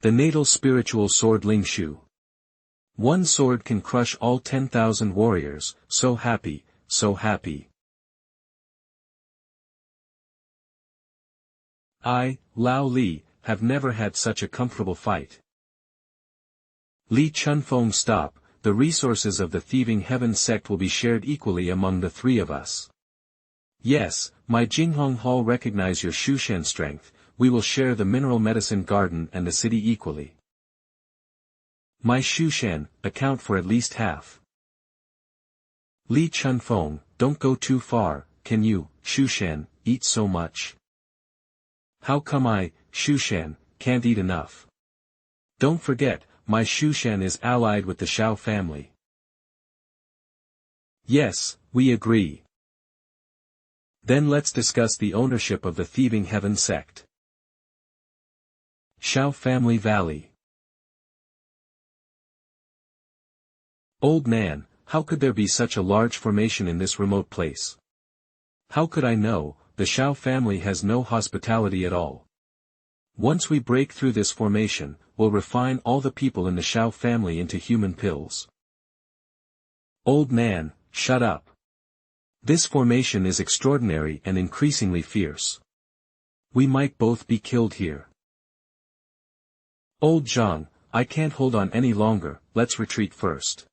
The natal spiritual sword Ling Shu. One sword can crush all 10,000 warriors, so happy, so happy. I, Lao Li, have never had such a comfortable fight. Li Chunfeng stop, the resources of the thieving heaven sect will be shared equally among the 3 of us. Yes, my Jinghong Hall recognize your Xiao Chen strength, we will share the mineral medicine garden and the city equally. My Xiao Chen, account for at least half. Li Chunfeng, don't go too far, can you, Xiao Chen, eat so much? How come I, Xiao Chen, can't eat enough? Don't forget, my Xiao Chen is allied with the Xiao family. Yes, we agree. Then let's discuss the ownership of the thieving heaven sect. Xiao Family Valley. Old man, how could there be such a large formation in this remote place? How could I know? The Xiao family has no hospitality at all. Once we break through this formation, we'll refine all the people in the Xiao family into human pills. Old man, shut up. This formation is extraordinary and increasingly fierce. We might both be killed here. Old Zhang, I can't hold on any longer, let's retreat first.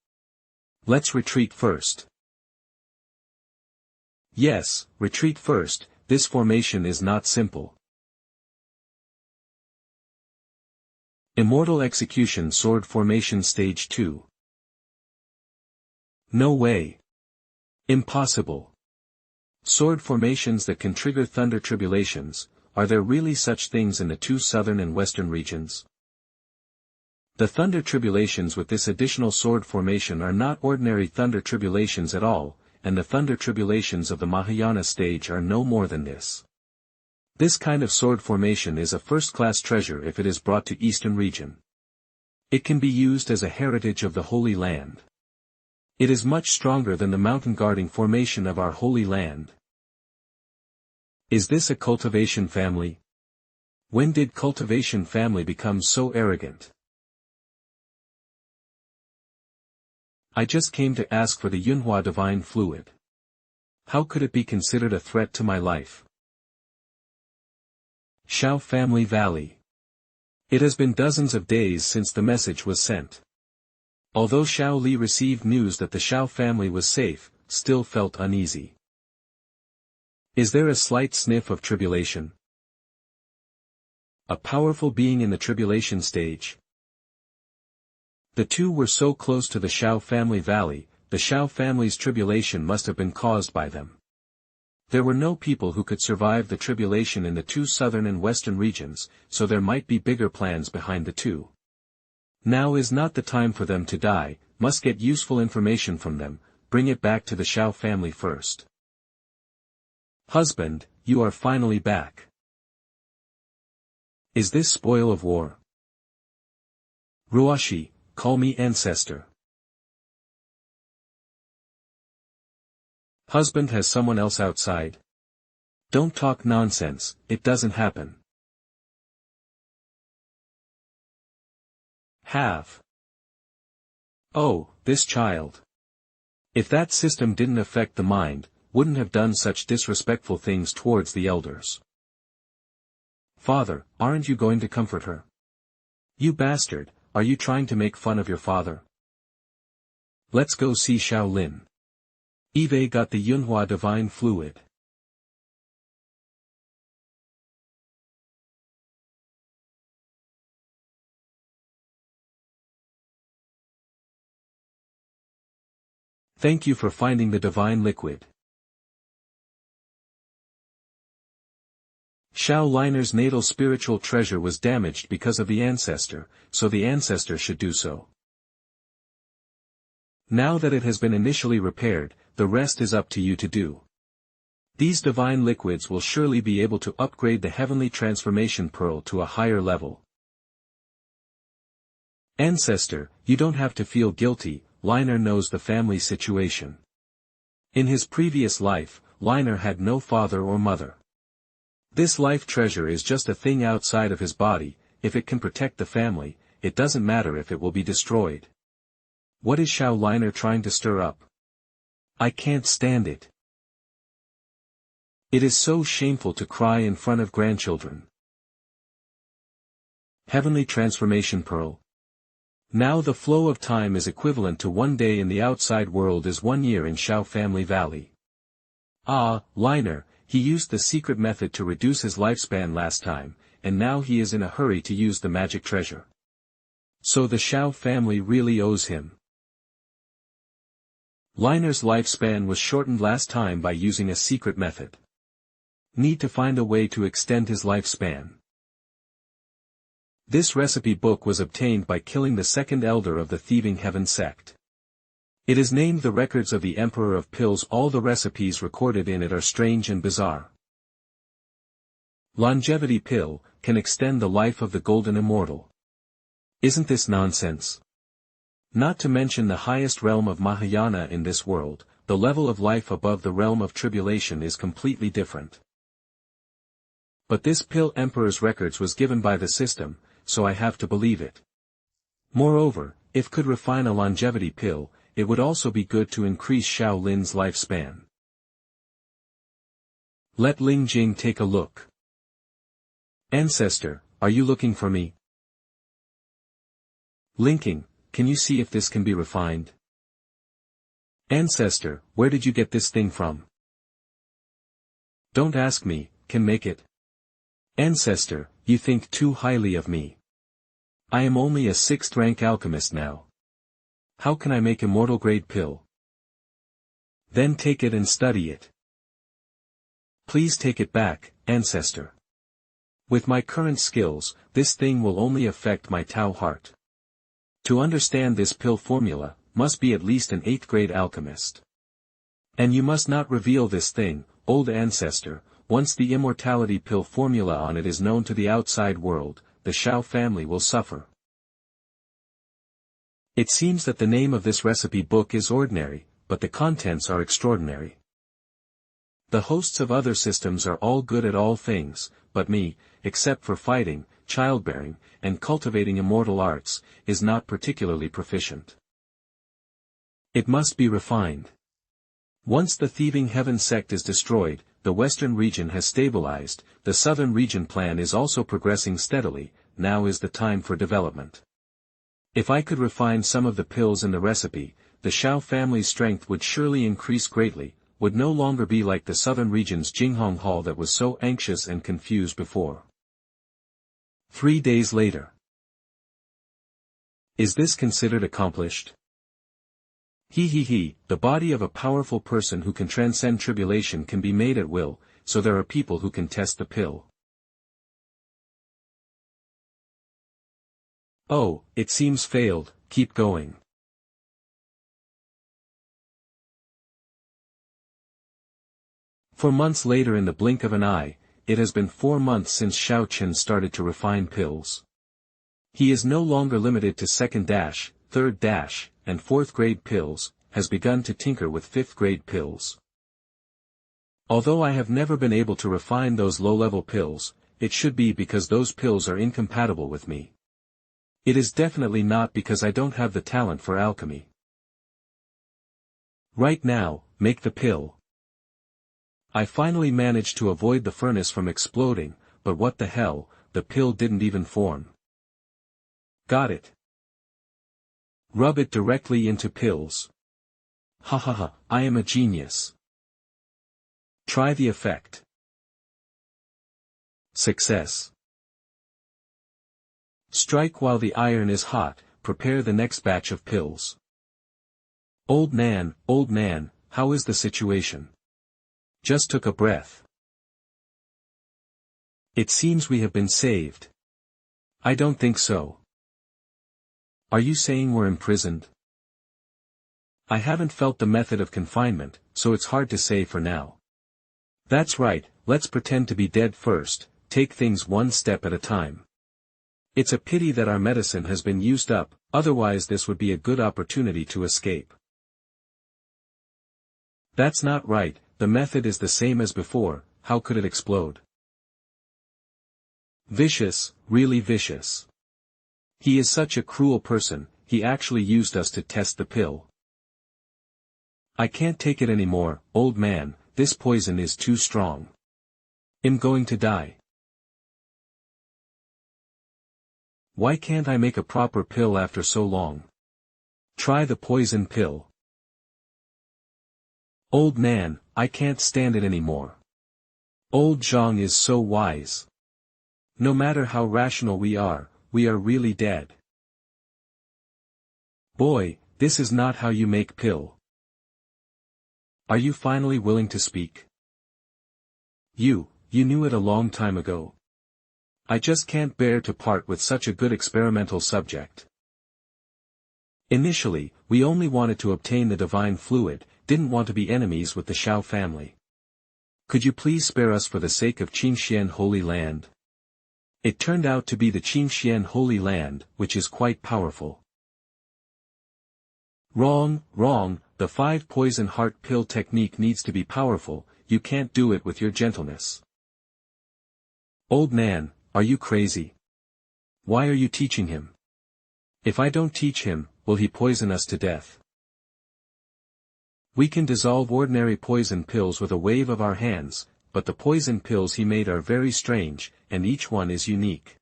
Let's retreat first. Yes, retreat first, this formation is not simple. Immortal Execution Sword Formation Stage 2. No way. Impossible. Sword formations that can trigger thunder tribulations, are there really such things in the 2 southern and western regions? The thunder tribulations with this additional sword formation are not ordinary thunder tribulations at all, and the thunder tribulations of the Mahayana stage are no more than this. This kind of sword formation is a first-class treasure if it is brought to Eastern region. It can be used as a heritage of the Holy Land. It is much stronger than the mountain guarding formation of our Holy Land. Is this a cultivation family? When did cultivation family become so arrogant? I just came to ask for the Yunhua divine fluid. How could it be considered a threat to my life? Xiao Family Valley. It has been dozens of days since the message was sent. Although Xiao Li received news that the Xiao family was safe, still felt uneasy. Is there a slight sniff of tribulation? A powerful being in the tribulation stage. The 2 were so close to the Xiao family valley, the Xiao family's tribulation must have been caused by them. There were no people who could survive the tribulation in the two southern and western regions, so there might be bigger plans behind the two. Now is not the time for them to die, must get useful information from them, bring it back to the Xiao family first. Husband, you are finally back. Is this spoil of war? Ruashi, call me ancestor. Husband has someone else outside. Don't talk nonsense, it doesn't happen. Have. Oh, this child. If that system didn't affect the mind, wouldn't have done such disrespectful things towards the elders. Father, aren't you going to comfort her? You bastard, are you trying to make fun of your father? Let's go see Xiao Lin. Eve got the Yunhua divine fluid. Thank you for finding the divine liquid. Xiao Liner's natal spiritual treasure was damaged because of the ancestor, so the ancestor should do so. Now that it has been initially repaired, the rest is up to you to do. These divine liquids will surely be able to upgrade the heavenly transformation pearl to a higher level. Ancestor, you don't have to feel guilty, Liner knows the family situation. In his previous life, Liner had no father or mother. This life treasure is just a thing outside of his body, if it can protect the family, it doesn't matter if it will be destroyed. What is Xiao Liner trying to stir up? I can't stand it. It is so shameful to cry in front of grandchildren. Heavenly Transformation Pearl. Now the flow of time is equivalent to 1 day in the outside world is 1 year in Xiao Family Valley. Ah, Liner, he used the secret method to reduce his lifespan last time, and now he is in a hurry to use the magic treasure. So the Xiao family really owes him. Liner's lifespan was shortened last time by using a secret method. Need to find a way to extend his lifespan. This recipe book was obtained by killing the second elder of the Thieving Heaven sect. It is named the Records of the Emperor of Pills. All the recipes recorded in it are strange and bizarre. Longevity pill, can extend the life of the golden immortal. Isn't this nonsense? Not to mention the highest realm of Mahayana in this world, the level of life above the realm of tribulation is completely different. But this pill Emperor's records was given by the system, so I have to believe it. Moreover, if could refine a longevity pill, it would also be good to increase Xiao Lin's lifespan. Let Ling Jing take a look. Ancestor, are you looking for me? Linking, can you see if this can be refined? Ancestor, where did you get this thing from? Don't ask me, can make it. Ancestor, you think too highly of me. I am only a 6th rank alchemist now. How can I make immortal grade pill? Then take it and study it. Please take it back, ancestor. With my current skills, this thing will only affect my Tao heart. To understand this pill formula, must be at least an 8th grade alchemist. And you must not reveal this thing, old ancestor, once the immortality pill formula on it is known to the outside world, the Xiao family will suffer. It seems that the name of this recipe book is ordinary, but the contents are extraordinary. The hosts of other systems are all good at all things, but me, except for fighting, childbearing, and cultivating immortal arts, is not particularly proficient. It must be refined. Once the Thieving Heaven sect is destroyed, the western region has stabilized, the southern region plan is also progressing steadily, now is the time for development. If I could refine some of the pills in the recipe, the Xiao family's strength would surely increase greatly, would no longer be like the southern region's Jinghong Hall that was so anxious and confused before. 3 days later. Is this considered accomplished? The body of a powerful person who can transcend tribulation can be made at will, so there are people who can test the pill. Oh, it seems failed, keep going. For months later, in the blink of an eye, it has been 4 months since Xiao Chen started to refine pills. He is no longer limited to 2nd, 3rd, and 4th grade pills, has begun to tinker with 5th grade pills. Although I have never been able to refine those low-level pills, it should be because those pills are incompatible with me. It is definitely not because I don't have the talent for alchemy. Right now, make the pill. I finally managed to avoid the furnace from exploding, but what the hell, the pill didn't even form. Got it. Rub it directly into pills. Ha, I am a genius. Try the effect. Success. Strike while the iron is hot, prepare the next batch of pills. Old man, how is the situation? Just took a breath. It seems we have been saved. I don't think so. Are you saying we're imprisoned? I haven't felt the method of confinement, so it's hard to say for now. That's right, let's pretend to be dead first, take things one step at a time. It's a pity that our medicine has been used up, otherwise this would be a good opportunity to escape. That's not right, the method is the same as before, how could it explode? Vicious, really vicious. He is such a cruel person, he actually used us to test the pill. I can't take it anymore, old man, this poison is too strong. I'm going to die. Why can't I make a proper pill after so long? Try the poison pill. Old man, I can't stand it anymore. Old Zhang is so wise. No matter how rational we are really dead. Boy, this is not how you make pill. Are you finally willing to speak? You knew it a long time ago. I just can't bear to part with such a good experimental subject. Initially, we only wanted to obtain the divine fluid, didn't want to be enemies with the Xiao family. Could you please spare us for the sake of Qingxian Holy Land? It turned out to be the Qingxian Holy Land, which is quite powerful. Wrong, the 5 poison heart pill technique needs to be powerful, you can't do it with your gentleness. Old man, are you crazy? Why are you teaching him? If I don't teach him, will he poison us to death? We can dissolve ordinary poison pills with a wave of our hands, but the poison pills he made are very strange, and each one is unique.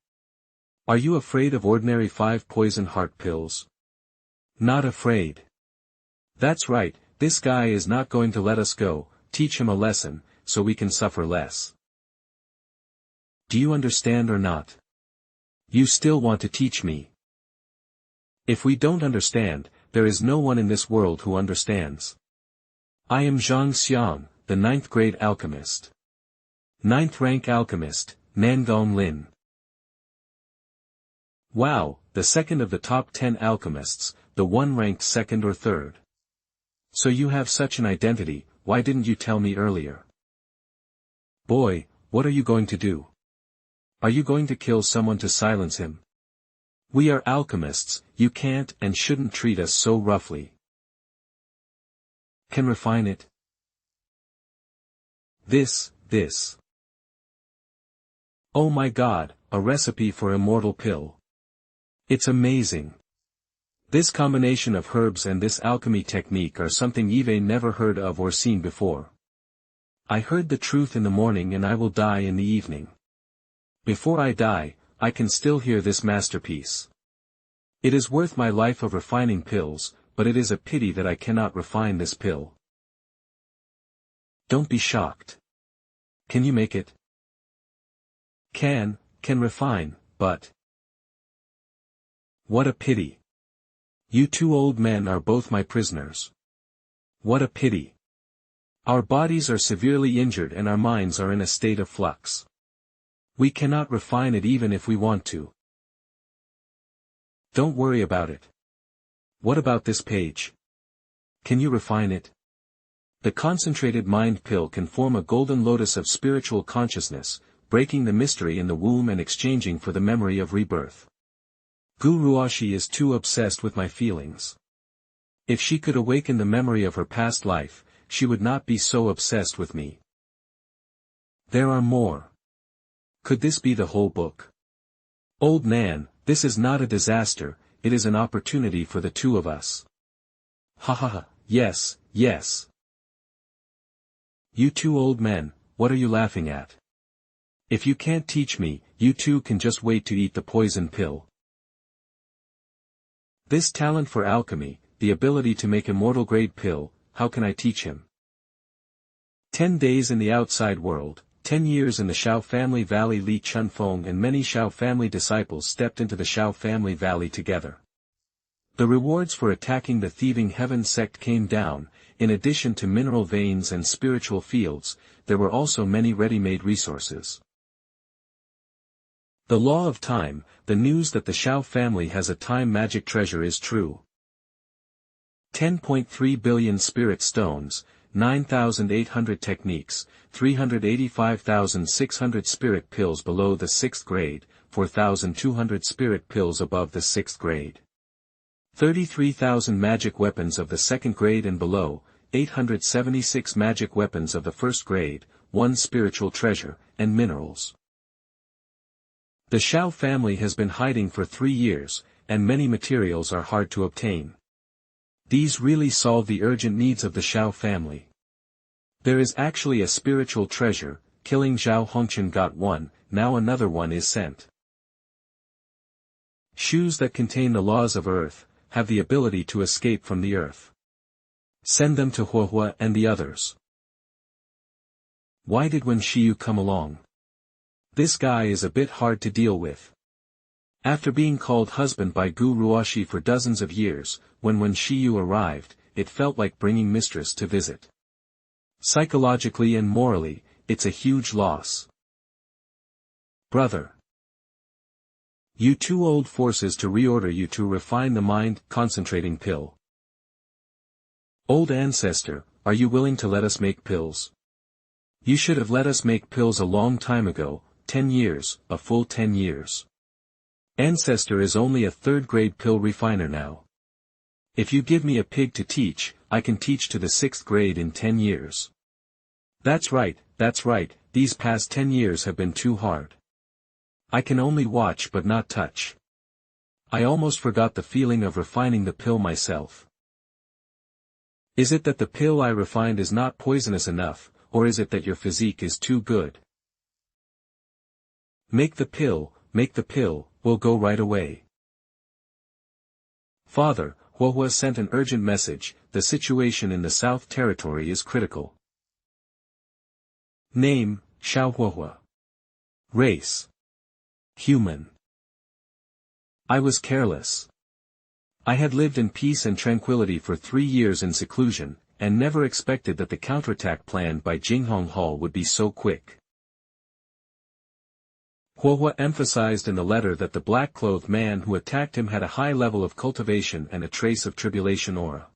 Are you afraid of ordinary 5 poison heart pills? Not afraid. That's right, this guy is not going to let us go, teach him a lesson, so we can suffer less. Do you understand or not? You still want to teach me? If we don't understand, there is no one in this world who understands. I am Zhang Xiang, the 9th grade alchemist. 9th rank alchemist, Nangong Lin. Wow, the second of the top 10 alchemists, the one ranked 2nd or 3rd. So you have such an identity, why didn't you tell me earlier? Boy, what are you going to do? Are you going to kill someone to silence him? We are alchemists, you can't and shouldn't treat us so roughly. Can refine it? This. Oh my God, a recipe for immortal pill. It's amazing. This combination of herbs and this alchemy technique are something Eve never heard of or seen before. I heard the truth in the morning and I will die in the evening. Before I die, I can still hear this masterpiece. It is worth my life of refining pills, but it is a pity that I cannot refine this pill. Don't be shocked. Can you make it? Can refine, but... What a pity. You 2 old men are both my prisoners. What a pity. Our bodies are severely injured and our minds are in a state of flux. We cannot refine it even if we want to. Don't worry about it. What about this page? Can you refine it? The concentrated mind pill can form a golden lotus of spiritual consciousness, breaking the mystery in the womb and exchanging for the memory of rebirth. Guruashi is too obsessed with my feelings. If she could awaken the memory of her past life, she would not be so obsessed with me. There are more. Could this be the whole book? Old Nan, this is not a disaster, it is an opportunity for the two of us. Ha ha ha, yes, yes. You two old men, what are you laughing at? If you can't teach me, you two can just wait to eat the poison pill. This talent for alchemy, the ability to make immortal-grade pill, how can I teach him? 10 days in the outside world, 10 years in the Xiao family valley. Li Chunfeng and many Xiao family disciples stepped into the Xiao family valley together. The rewards for attacking the thieving heaven sect came down. In addition to mineral veins and spiritual fields, there were also many ready-made resources. The law of time, the news that the Xiao family has a time magic treasure is true. 10.3 billion spirit stones, 9,800 techniques, 385,600 spirit pills below the 6th grade, 4,200 spirit pills above the 6th grade. 33,000 magic weapons of the 2nd grade and below, 876 magic weapons of the 1st grade, 1 spiritual treasure, and minerals. The Xiao family has been hiding for 3 years, and many materials are hard to obtain. These really solve the urgent needs of the Xiao family. There is actually a spiritual treasure, killing Zhao Hongchen got one, now another one is sent. Shoes that contain the laws of earth, have the ability to escape from the earth. Send them to Huohua and the others. Why did Wen Shiyu come along? This guy is a bit hard to deal with. After being called husband by Gu Ruoshi for dozens of years, when Wen Shiyu arrived, it felt like bringing mistress to visit. Psychologically and morally, it's a huge loss. Brother. You two old forces to reorder you to refine the mind, concentrating pill. Old ancestor, are you willing to let us make pills? You should have let us make pills a long time ago, 10 years, a full 10 years. Ancestor is only a 3rd grade pill refiner now. If you give me a pig to teach, I can teach to the 6th grade in 10 years. That's right, these past 10 years have been too hard. I can only watch but not touch. I almost forgot the feeling of refining the pill myself. Is it that the pill I refined is not poisonous enough, or is it that your physique is too good? Make the pill, we'll go right away. Father, Huohua sent an urgent message, the situation in the South Territory is critical. Name, Xiao Huohua. Race. Human. I was careless. I had lived in peace and tranquility for 3 years in seclusion, and never expected that the counterattack planned by Jinghong Hall would be so quick. Huohua emphasized in the letter that the black-clothed man who attacked him had a high level of cultivation and a trace of tribulation aura.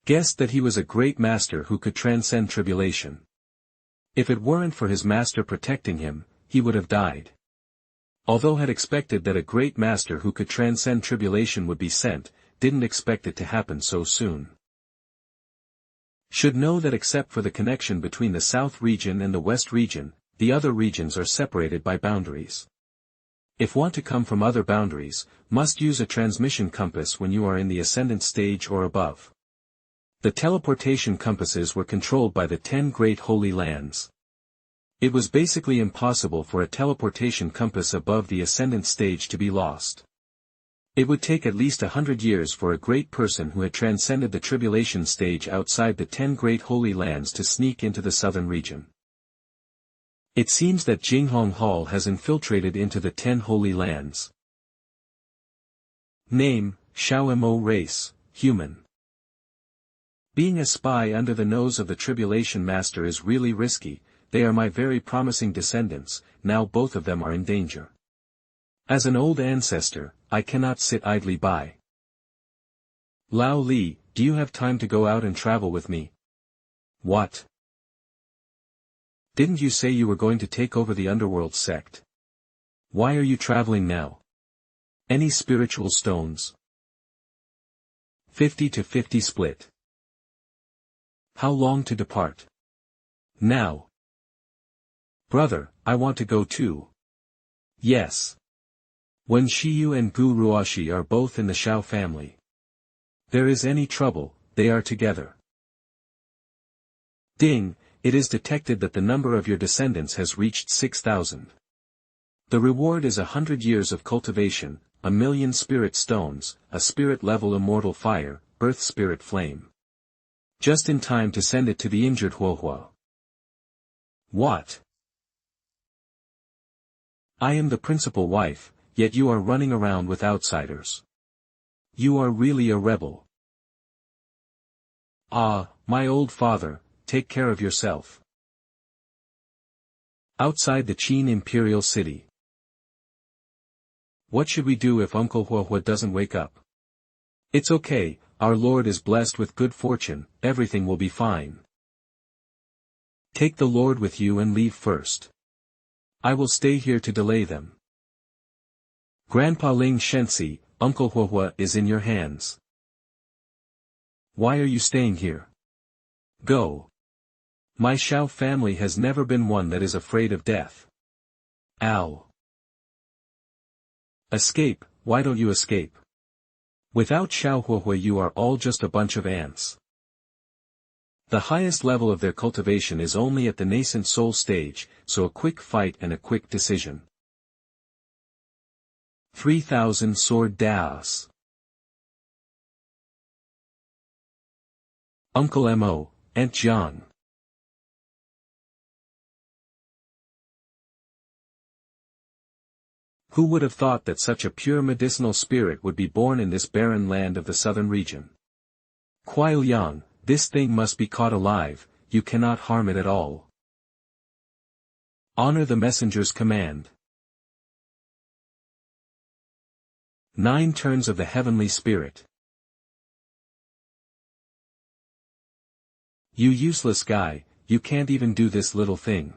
Guessed that he was a great master who could transcend tribulation. If it weren't for his master protecting him, he would have died. Although had expected that a great master who could transcend tribulation would be sent, didn't expect it to happen so soon. Should know that except for the connection between the South region and the West region, the other regions are separated by boundaries. If want to come from other boundaries, must use a transmission compass when you are in the ascendant stage or above. The teleportation compasses were controlled by the 10 great holy lands. It was basically impossible for a teleportation compass above the ascendant stage to be lost. It would take at least 100 years for a great person who had transcended the tribulation stage outside the 10 great holy lands to sneak into the southern region. It seems that Jinghong Hall has infiltrated into the 10 holy lands. Name, Xiao Mo race, human. Being a spy under the nose of the Tribulation Master is really risky. They are my very promising descendants, now both of them are in danger. As an old ancestor, I cannot sit idly by. Lao Li, do you have time to go out and travel with me? What? Didn't you say you were going to take over the underworld sect? Why are you traveling now? Any spiritual stones? 50-50 split. How long to depart? Now. Brother, I want to go too. Yes. When Shiyu and Gu Ruashi are both in the Xiao family. There is any trouble, they are together. Ding, it is detected that the number of your descendants has reached 6,000. The reward is 100 years of cultivation, 1,000,000 spirit stones, a spirit-level immortal fire, birth spirit flame. Just in time to send it to the injured Huohua. What? I am the principal wife, yet you are running around with outsiders. You are really a rebel. Ah, my old father, take care of yourself. Outside the Qin Imperial City. What should we do if Uncle Huohua doesn't wake up? It's okay, our Lord is blessed with good fortune, everything will be fine. Take the Lord with you and leave first. I will stay here to delay them. Grandpa Ling Shensi, Uncle Huohua is in your hands. Why are you staying here? Go. My Xiao family has never been one that is afraid of death. Ow. Escape, why don't you escape? Without Xiao Huohua you are all just a bunch of ants. The highest level of their cultivation is only at the nascent soul stage, so a quick fight and a quick decision. 3,000 sword das. Uncle Mo, Aunt Jiang. Who would have thought that such a pure medicinal spirit would be born in this barren land of the southern region? Kuai Liang, this thing must be caught alive, you cannot harm it at all. Honor the messenger's command. 9 turns of the heavenly spirit. You useless guy, you can't even do this little thing.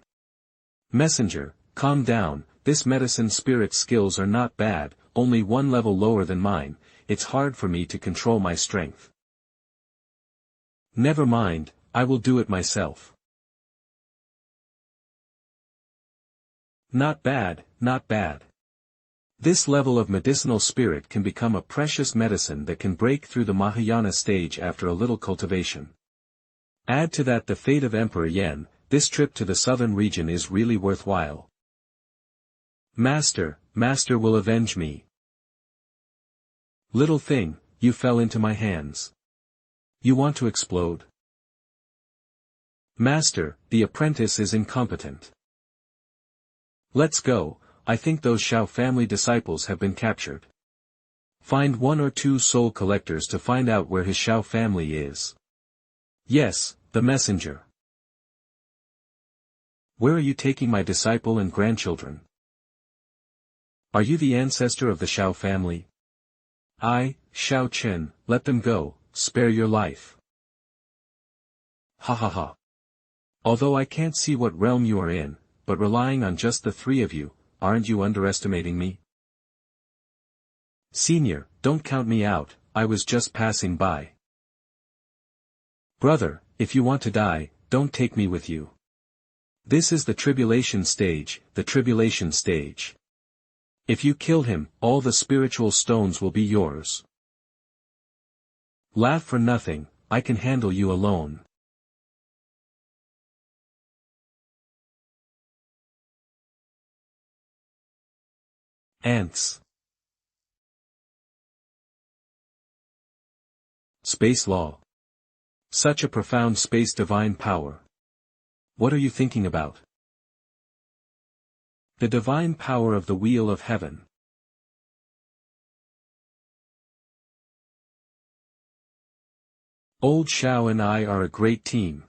Messenger, calm down, this medicine spirit skills are not bad, only one level lower than mine, it's hard for me to control my strength. Never mind, I will do it myself. Not bad, not bad. This level of medicinal spirit can become a precious medicine that can break through the Mahayana stage after a little cultivation. Add to that the fate of Emperor Yan, this trip to the southern region is really worthwhile. Master will avenge me. Little thing, you fell into my hands. You want to explode? Master, the apprentice is incompetent. Let's go, I think those Xiao family disciples have been captured. Find 1 or 2 soul collectors to find out where his Xiao family is. Yes, the messenger. Where are you taking my disciple and grandchildren? Are you the ancestor of the Xiao family? I, Xiao Chen, let them go, spare your life. Ha ha ha. Although I can't see what realm you are in, but relying on just the 3 of you, aren't you underestimating me? Senior, don't count me out, I was just passing by. Brother, if you want to die, don't take me with you. This is the tribulation stage, the tribulation stage. If you kill him, all the spiritual stones will be yours. Laugh for nothing, I can handle you alone. Ants. Space law. Such a profound space divine power. What are you thinking about? The divine power of the wheel of heaven. Old Xiao and I are a great team.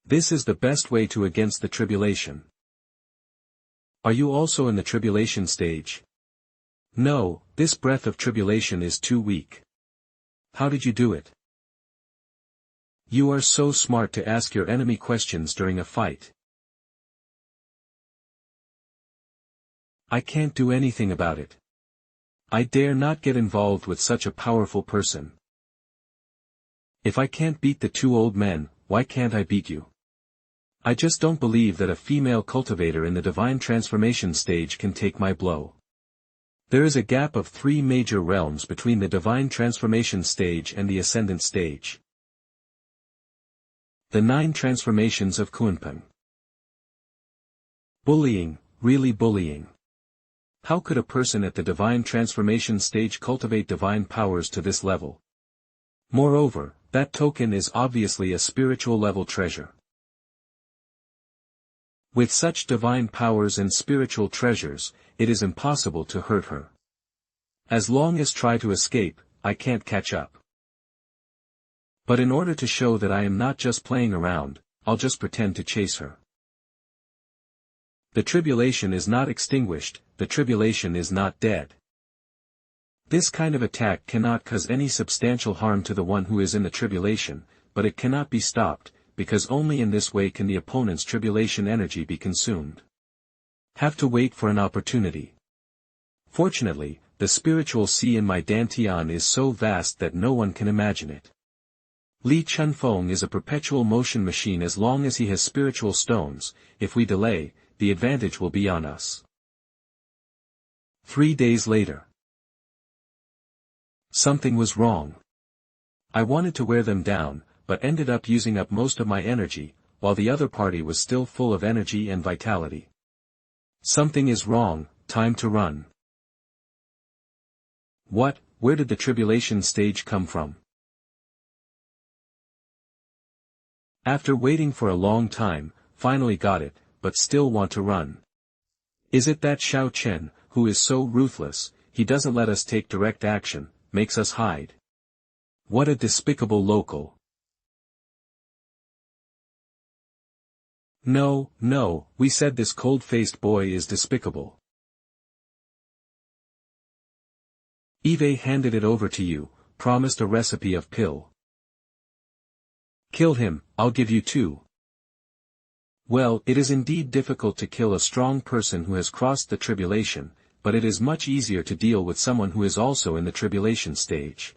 This is the best way to against the tribulation. Are you also in the tribulation stage? No, this breath of tribulation is too weak. How did you do it? You are so smart to ask your enemy questions during a fight. I can't do anything about it. I dare not get involved with such a powerful person. If I can't beat the two old men, why can't I beat you? I just don't believe that a female cultivator in the divine transformation stage can take my blow. There is a gap of 3 major realms between the divine transformation stage and the ascendant stage. The 9 transformations of Kunpeng. Bullying, really bullying. How could a person at the divine transformation stage cultivate divine powers to this level? Moreover, that token is obviously a spiritual level treasure. With such divine powers and spiritual treasures, it is impossible to hurt her. As long as try to escape, I can't catch up. But in order to show that I am not just playing around, I'll just pretend to chase her. The tribulation is not extinguished, the tribulation is not dead. This kind of attack cannot cause any substantial harm to the one who is in the tribulation, but it cannot be stopped, because only in this way can the opponent's tribulation energy be consumed. Have to wait for an opportunity. Fortunately, the spiritual sea in my dantian is so vast that no one can imagine it. Li Chunfeng is a perpetual motion machine as long as he has spiritual stones. If we delay, the advantage will be on us. 3 days later. Something was wrong. I wanted to wear them down, but ended up using up most of my energy, while the other party was still full of energy and vitality. Something is wrong, time to run. What, where did the tribulation stage come from? After waiting for a long time, finally got it, but still want to run. Is it that Xiao Chen, who is so ruthless, he doesn't let us take direct action, makes us hide? What a despicable local. No, no, we said this cold-faced boy is despicable. Eve handed it over to you, promised a recipe of pill. Kill him, I'll give you 2. Well, it is indeed difficult to kill a strong person who has crossed the tribulation, but it is much easier to deal with someone who is also in the tribulation stage.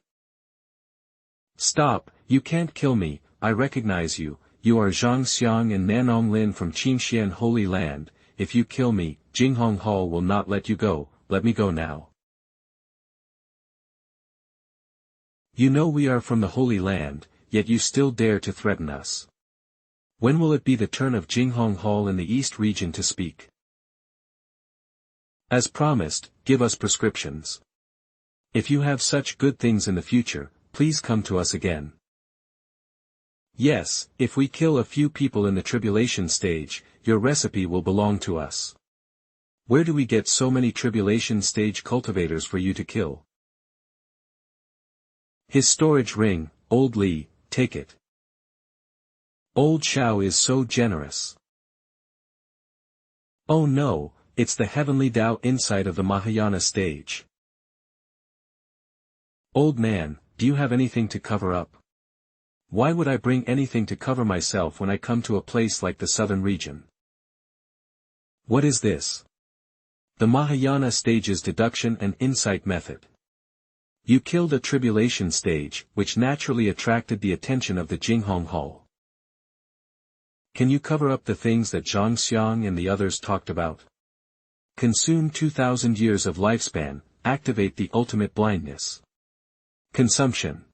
Stop, you can't kill me, I recognize you, you are Zhang Xiang and Nanong Lin from Qingxian Holy Land. If you kill me, Jinghong Hall will not let you go, let me go now. You know we are from the Holy Land, yet you still dare to threaten us. When will it be the turn of Jinghong Hall in the East region to speak? As promised, give us prescriptions. If you have such good things in the future, please come to us again. Yes, if we kill a few people in the tribulation stage, your recipe will belong to us. Where do we get so many tribulation stage cultivators for you to kill? His storage ring, Old Li, take it. Old Xiao is so generous. Oh no, it's the heavenly Tao inside of the Mahayana stage. Old man, do you have anything to cover up? Why would I bring anything to cover myself when I come to a place like the southern region? What is this? The Mahayana stage's deduction and insight method. You killed a tribulation stage, which naturally attracted the attention of the Jinghong Hall. Can you cover up the things that Zhang Xiang and the others talked about? Consume 2,000 years of lifespan, activate the ultimate blindness. Consumption.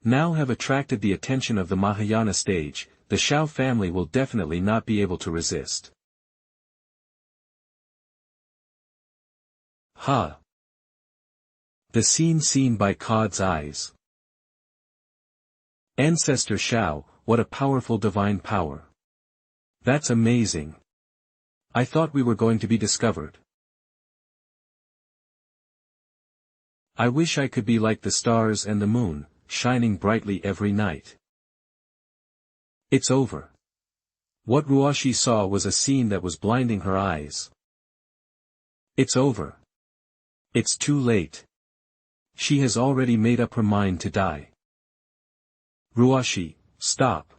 Now have attracted the attention of the Mahayana stage, the Xiao family will definitely not be able to resist. Ha! The scene seen by Cod's eyes. Ancestor Xiao, what a powerful divine power. That's amazing. I thought we were going to be discovered. I wish I could be like the stars and the moon, shining brightly every night. It's over. What Ruashi saw was a scene that was blinding her eyes. It's over. It's too late. She has already made up her mind to die. Ruashi, stop.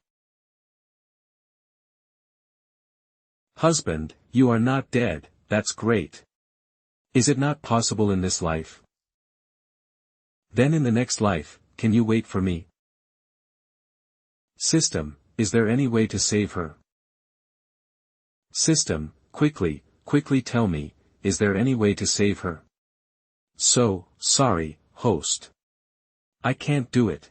Husband, you are not dead, that's great. Is it not possible in this life? Then in the next life, can you wait for me? System, is there any way to save her? System, quickly tell me, is there any way to save her? So, sorry, host. I can't do it.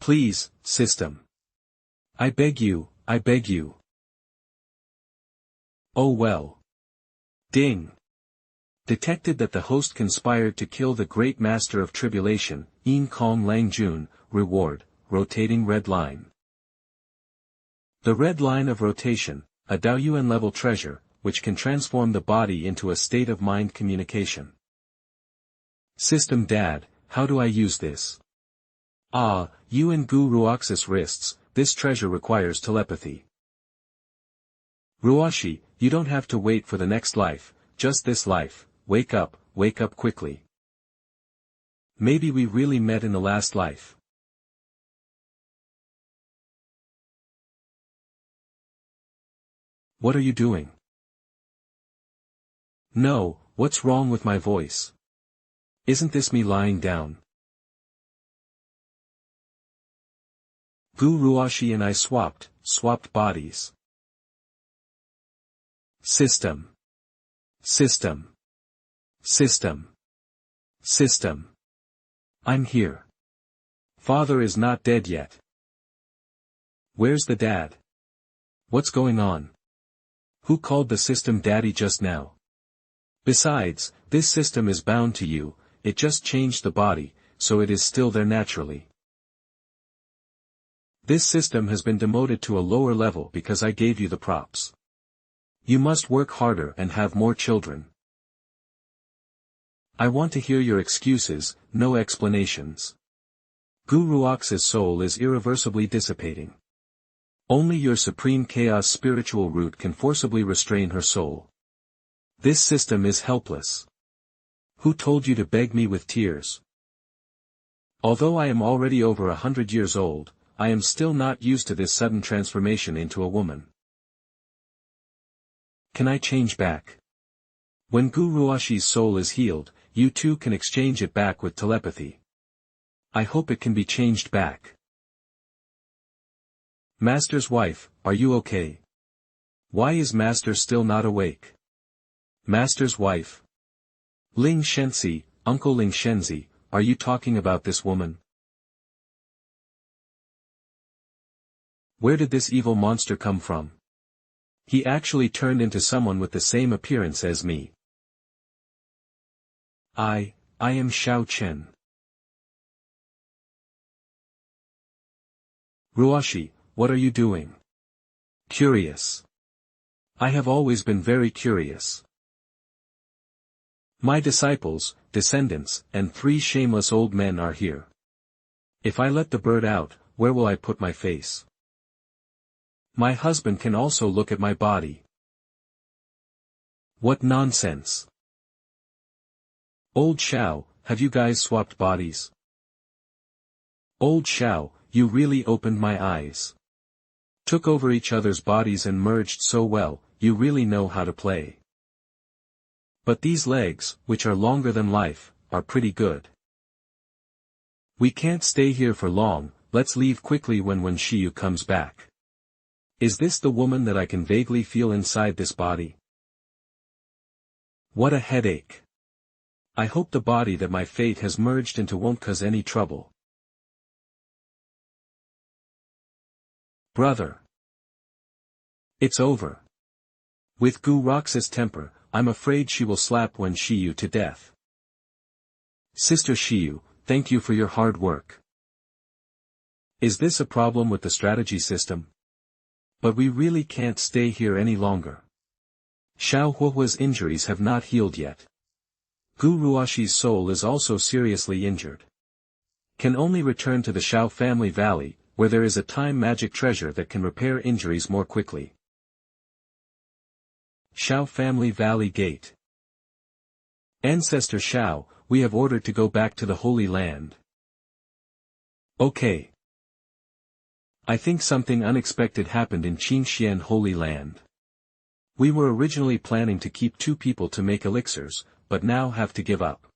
Please, system. I beg you, I beg you. Oh well. Ding. Detected that the host conspired to kill the great master of tribulation, Yin Kong Lang Jun, reward, rotating red line. The red line of rotation, a Daoyuan level treasure, which can transform the body into a state of mind communication. System Dad, how do I use this? Ah, you and Gu Ruox's wrists, this treasure requires telepathy. Ruashi, you don't have to wait for the next life, just this life, wake up quickly. Maybe we really met in the last life. What are you doing? No, what's wrong with my voice? Isn't this me lying down? Gu Ruashi and I swapped bodies. System. System. System. System. I'm here. Father is not dead yet. Where's the dad? What's going on? Who called the system daddy just now? Besides, this system is bound to you, it just changed the body, so it is still there naturally. This system has been demoted to a lower level because I gave you the props. You must work harder and have more children. I want to hear your excuses, no explanations. Gu Ruox's soul is irreversibly dissipating. Only your supreme chaos spiritual root can forcibly restrain her soul. This system is helpless. Who told you to beg me with tears? Although I am already over 100 years old, I am still not used to this sudden transformation into a woman. Can I change back? When Gu Ruashi's soul is healed, you too can exchange it back with telepathy. I hope it can be changed back. Master's wife, are you okay? Why is Master still not awake? Master's wife. Ling Shenzi, Uncle Ling Shenzi, are you talking about this woman? Where did this evil monster come from? He actually turned into someone with the same appearance as me. I am Xiao Chen. Ruashi, what are you doing? Curious. I have always been very curious. My disciples, descendants, and 3 shameless old men are here. If I let the bird out, where will I put my face? My husband can also look at my body. What nonsense. Old Xiao, have you guys swapped bodies? Old Xiao, you really opened my eyes. Took over each other's bodies and merged so well, you really know how to play. But these legs, which are longer than life, are pretty good. We can't stay here for long, let's leave quickly when Shiyu comes back. Is this the woman that I can vaguely feel inside this body? What a headache. I hope the body that my fate has merged into won't cause any trouble. Brother. It's over. With Gu Rox's temper, I'm afraid she will slap Shiyu to death. Sister Shiyu, thank you for your hard work. Is this a problem with the strategy system? But we really can't stay here any longer. Xiao Huahua's injuries have not healed yet. Gu Ruashi's soul is also seriously injured. Can only return to the Xiao family valley, where there is a time magic treasure that can repair injuries more quickly. Xiao family valley gate. Ancestor Xiao, we have ordered to go back to the Holy Land. Okay. I think something unexpected happened in Qingxian Holy Land. We were originally planning to keep 2 people to make elixirs, but now have to give up.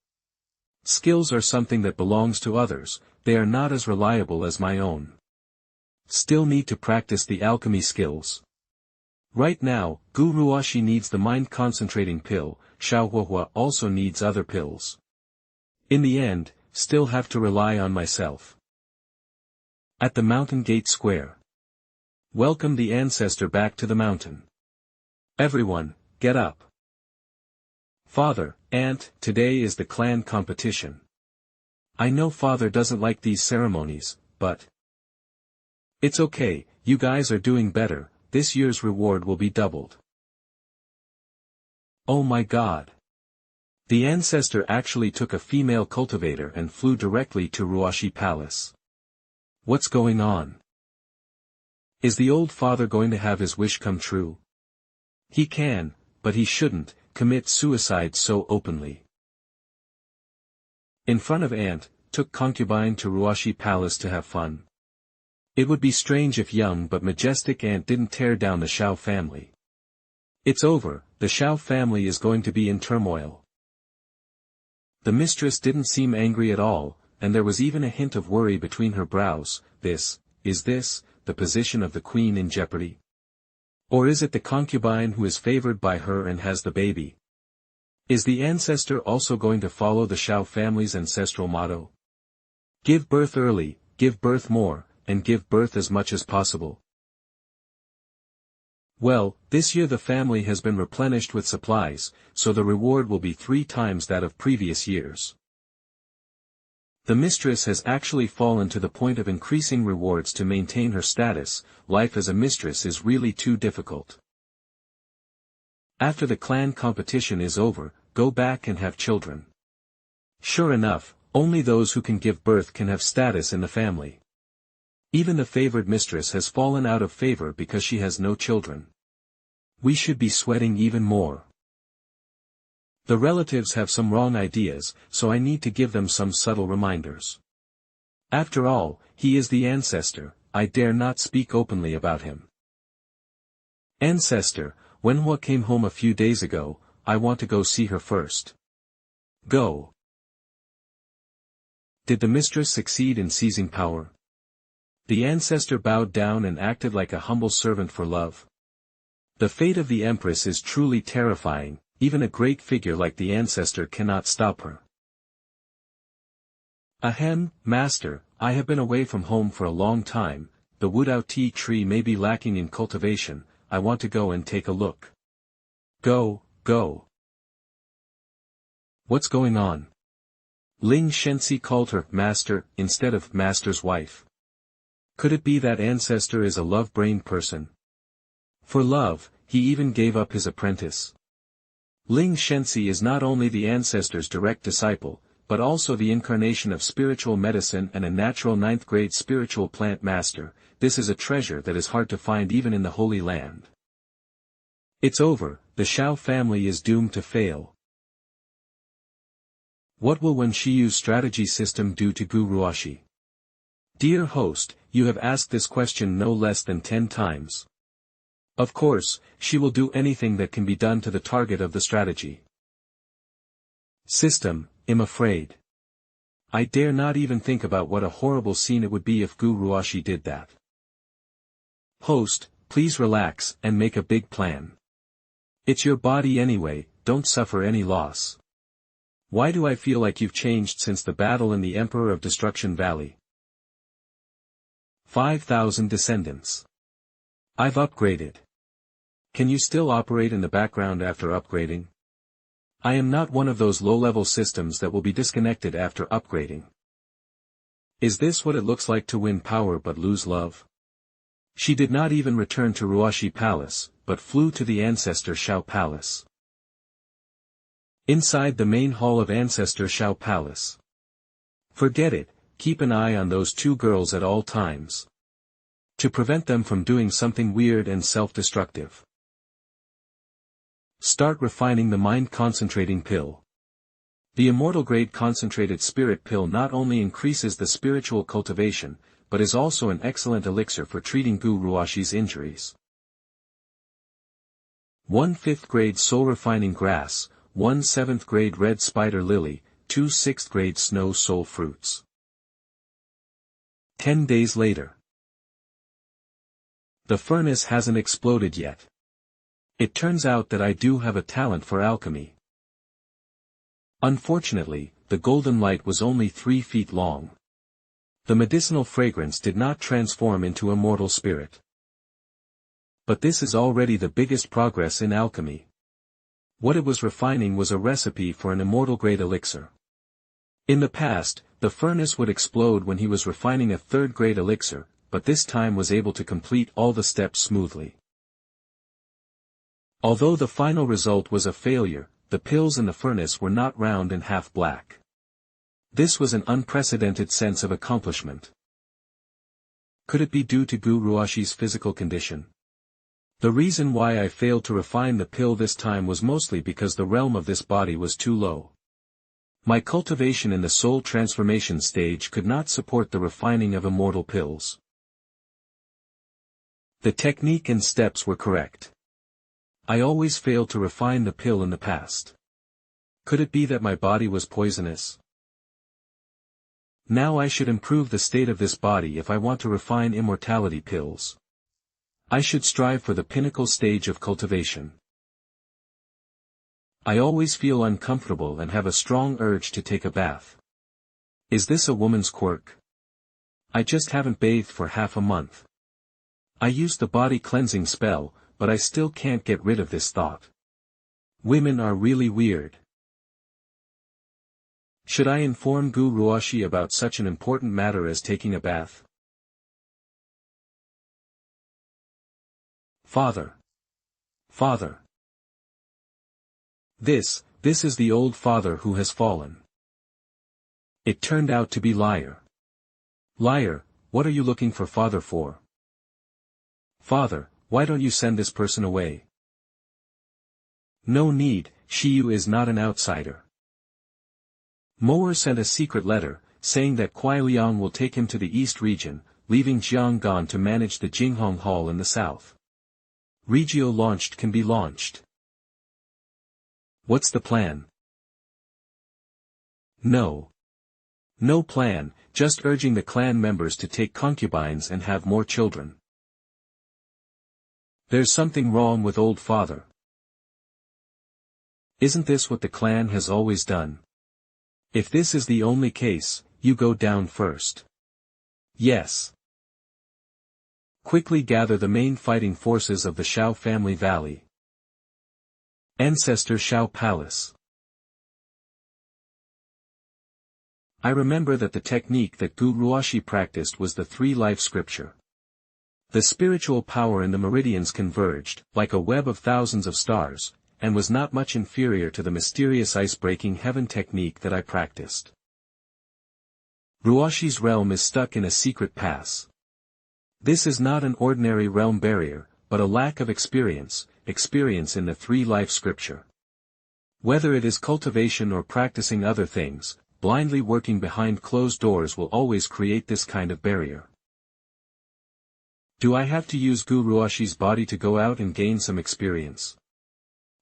Skills are something that belongs to others, they are not as reliable as my own. Still need to practice the alchemy skills. Right now, Gu Ruoxi needs the mind-concentrating pill, Xiao Huahua also needs other pills. In the end, still have to rely on myself. At the mountain gate square. Welcome the ancestor back to the mountain. Everyone, get up. Father, Aunt, today is the clan competition. I know Father doesn't like these ceremonies, but it's okay, you guys are doing better, this year's reward will be doubled. Oh my God. The ancestor actually took a female cultivator and flew directly to Ruoxi Palace. What's going on? Is the old father going to have his wish come true? He can, but he shouldn't, commit suicide so openly. In front of Aunt, took concubine to Ruoxi Palace to have fun. It would be strange if young but majestic Aunt didn't tear down the Xiao family. It's over, the Xiao family is going to be in turmoil. The mistress didn't seem angry at all, and there was even a hint of worry between her brows. Is this, the position of the queen in jeopardy? Or is it the concubine who is favored by her and has the baby? Is the ancestor also going to follow the Xiao family's ancestral motto? Give birth early, give birth more, and give birth as much as possible. Well, this year the family has been replenished with supplies, so the reward will be 3 times that of previous years. The mistress has actually fallen to the point of increasing rewards to maintain her status. Life as a mistress is really too difficult. After the clan competition is over, go back and have children. Sure enough, only those who can give birth can have status in the family. Even the favored mistress has fallen out of favor because she has no children. We should be sweating even more. The relatives have some wrong ideas, so I need to give them some subtle reminders. After all, he is the ancestor, I dare not speak openly about him. Ancestor, when Hua came home a few days ago, I want to go see her first. Go. Did the mistress succeed in seizing power? The ancestor bowed down and acted like a humble servant for love. The fate of the empress is truly terrifying, even a great figure like the ancestor cannot stop her. Ahem, master, I have been away from home for a long time, the Wudao tea tree may be lacking in cultivation, I want to go and take a look. Go, go. What's going on? Ling Shenxi called her master instead of master's wife. Could it be that ancestor is a love-brained person? For love, he even gave up his apprentice. Ling Shenxi is not only the ancestor's direct disciple, but also the incarnation of spiritual medicine and a natural 9th-grade spiritual plant master. This is a treasure that is hard to find even in the Holy Land. It's over, the Xiao family is doomed to fail. What will Wen Shiyu's strategy system do to Gu Ruoxi? Dear host, you have asked this question no less than 10 times. Of course, she will do anything that can be done to the target of the strategy. System, I'm afraid. I dare not even think about what a horrible scene it would be if Gu Ruoxi did that. Host, please relax and make a big plan. It's your body anyway, don't suffer any loss. Why do I feel like you've changed since the battle in the Emperor of Destruction Valley? 5,000 descendants. I've upgraded. Can you still operate in the background after upgrading? I am not one of those low-level systems that will be disconnected after upgrading. Is this what it looks like to win power but lose love? She did not even return to Ruoxi Palace, but flew to the Ancestor Xiao Palace. Inside the main hall of Ancestor Xiao Palace. Forget it, keep an eye on those two girls at all times. To prevent them from doing something weird and self-destructive. Start refining the mind concentrating pill. The immortal grade concentrated spirit pill not only increases the spiritual cultivation, but is also an excellent elixir for treating Gu Ruashi's injuries. 1 5th grade soul refining grass, 1 7th grade red spider lily, 2 6th grade snow soul fruits. 10 days later. The furnace hasn't exploded yet. It turns out that I do have a talent for alchemy. Unfortunately, the golden light was only 3 feet long. The medicinal fragrance did not transform into a mortal spirit. But this is already the biggest progress in alchemy. What it was refining was a recipe for an immortal grade elixir. In the past, the furnace would explode when he was refining a 3rd grade elixir, but this time was able to complete all the steps smoothly. Although the final result was a failure, the pills in the furnace were not round and half black. This was an unprecedented sense of accomplishment. Could it be due to Gu Ruashi's physical condition? The reason why I failed to refine the pill this time was mostly because the realm of this body was too low. My cultivation in the soul transformation stage could not support the refining of immortal pills. The technique and steps were correct. I always failed to refine the pill in the past. Could it be that my body was poisonous? Now I should improve the state of this body if I want to refine immortality pills. I should strive for the pinnacle stage of cultivation. I always feel uncomfortable and have a strong urge to take a bath. Is this a woman's quirk? I just haven't bathed for half a month. I used the body cleansing spell, but I still can't get rid of this thought. Women are really weird. Should I inform Gu Ruashi about such an important matter as taking a bath? Father. Father. This is the old father who has fallen. It turned out to be Liar. Liar, what are you looking for father for? Father, why don't you send this person away? No need, Shiyu is not an outsider. Moer sent a secret letter, saying that Kuai Liang will take him to the east region, leaving Jiang Gan to manage the Jinghong Hall in the south. Regio launched can be launched. What's the plan? No. No plan, just urging the clan members to take concubines and have more children. There's something wrong with old father. Isn't this what the clan has always done? If this is the only case, you go down first. Yes. Quickly gather the main fighting forces of the Xiao family valley. Ancestor Xiao Palace. I remember that the technique that Gu Ruashi practiced was the 3 life scripture. The spiritual power in the meridians converged, like a web of thousands of stars, and was not much inferior to the mysterious ice-breaking heaven technique that I practiced. Ruashi's realm is stuck in a secret pass. This is not an ordinary realm barrier, but a lack of experience in the 3 life scripture. Whether it is cultivation or practicing other things, blindly working behind closed doors will always create this kind of barrier. Do I have to use Gu Ruashi's body to go out and gain some experience?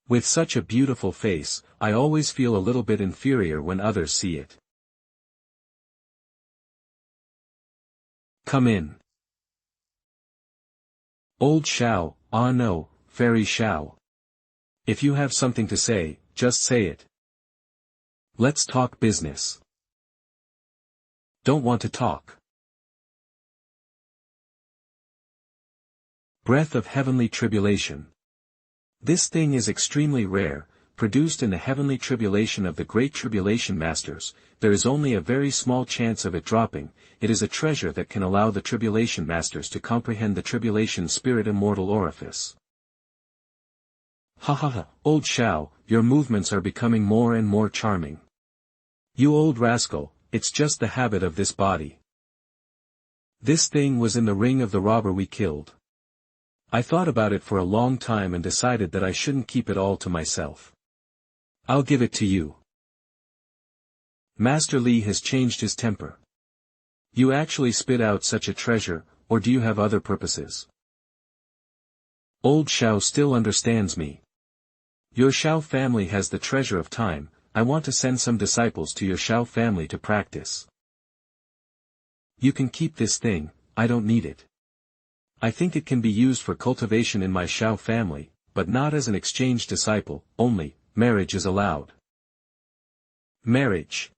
With such a beautiful face, I always feel a little bit inferior when others see it. Come in. Old Xiao, ah no, Fairy Xiao. If you have something to say, just say it. Let's talk business. Don't want to talk. Breath of heavenly tribulation. This thing is extremely rare, produced in the heavenly tribulation of the great tribulation masters. There is only a very small chance of it dropping. It is a treasure that can allow the tribulation masters to comprehend the tribulation spirit immortal orifice. Ha ha ha, old Xiao, your movements are becoming more and more charming. You old rascal, it's just the habit of this body. This thing was in the ring of the robber we killed. I thought about it for a long time and decided that I shouldn't keep it all to myself. I'll give it to you. Master Li has changed his temper. You actually spit out such a treasure, or do you have other purposes? Old Xiao still understands me. Your Xiao family has the treasure of time. I want to send some disciples to your Xiao family to practice. You can keep this thing, I don't need it. I think it can be used for cultivation in my Xiao family, but not as an exchange disciple, only, marriage is allowed. Marriage.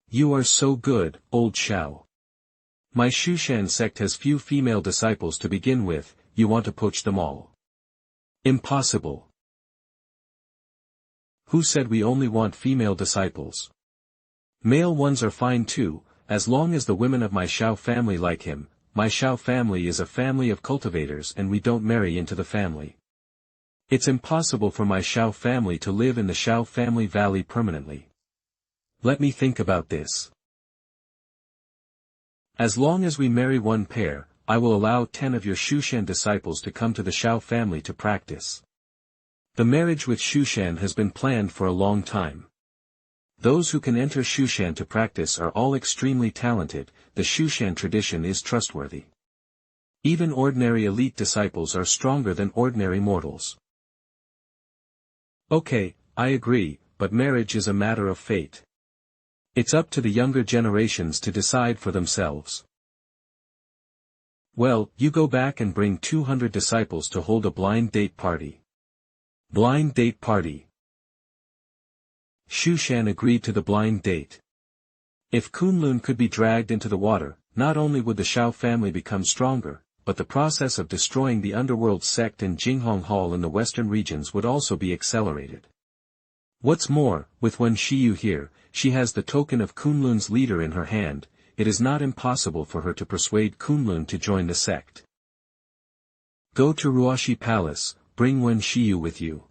You are so good, old Xiao. My Shushan sect has few female disciples to begin with, you want to poach them all. Impossible. Who said we only want female disciples? Male ones are fine too, as long as the women of my Xiao family like him. My Xiao family is a family of cultivators and we don't marry into the family. It's impossible for my Xiao family to live in the Xiao family valley permanently. Let me think about this. As long as we marry one pair, I will allow 10 of your Shushan disciples to come to the Xiao family to practice. The marriage with Shushan has been planned for a long time. Those who can enter Shushan to practice are all extremely talented, the Shushan tradition is trustworthy. Even ordinary elite disciples are stronger than ordinary mortals. Okay, I agree, but marriage is a matter of fate. It's up to the younger generations to decide for themselves. Well, you go back and bring 200 disciples to hold a blind date party. Blind date party. Shushan agreed to the blind date. If Kunlun could be dragged into the water, not only would the Xiao family become stronger, but the process of destroying the underworld sect in Jinghong Hall in the western regions would also be accelerated. What's more, with Wen Shiyu here, she has the token of Kunlun's leader in her hand, it is not impossible for her to persuade Kunlun to join the sect. Go to Ruoshi Palace, bring Wen Shiyu with you.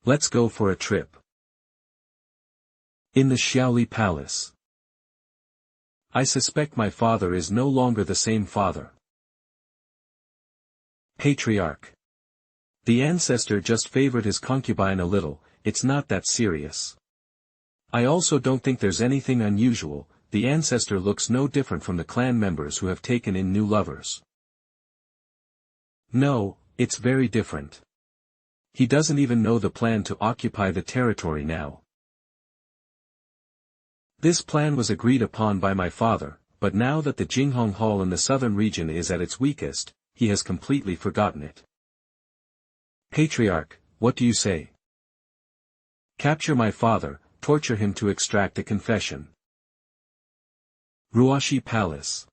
Let's go for a trip. In the Xiaoli Palace. I suspect my father is no longer the same father. Patriarch. The ancestor just favored his concubine a little, it's not that serious. I also don't think there's anything unusual, the ancestor looks no different from the clan members who have taken in new lovers. No, it's very different. He doesn't even know the plan to occupy the territory now. This plan was agreed upon by my father, but now that the Jinghong Hall in the southern region is at its weakest, he has completely forgotten it. Patriarch, what do you say? Capture my father, torture him to extract a confession. Ruoshi Palace.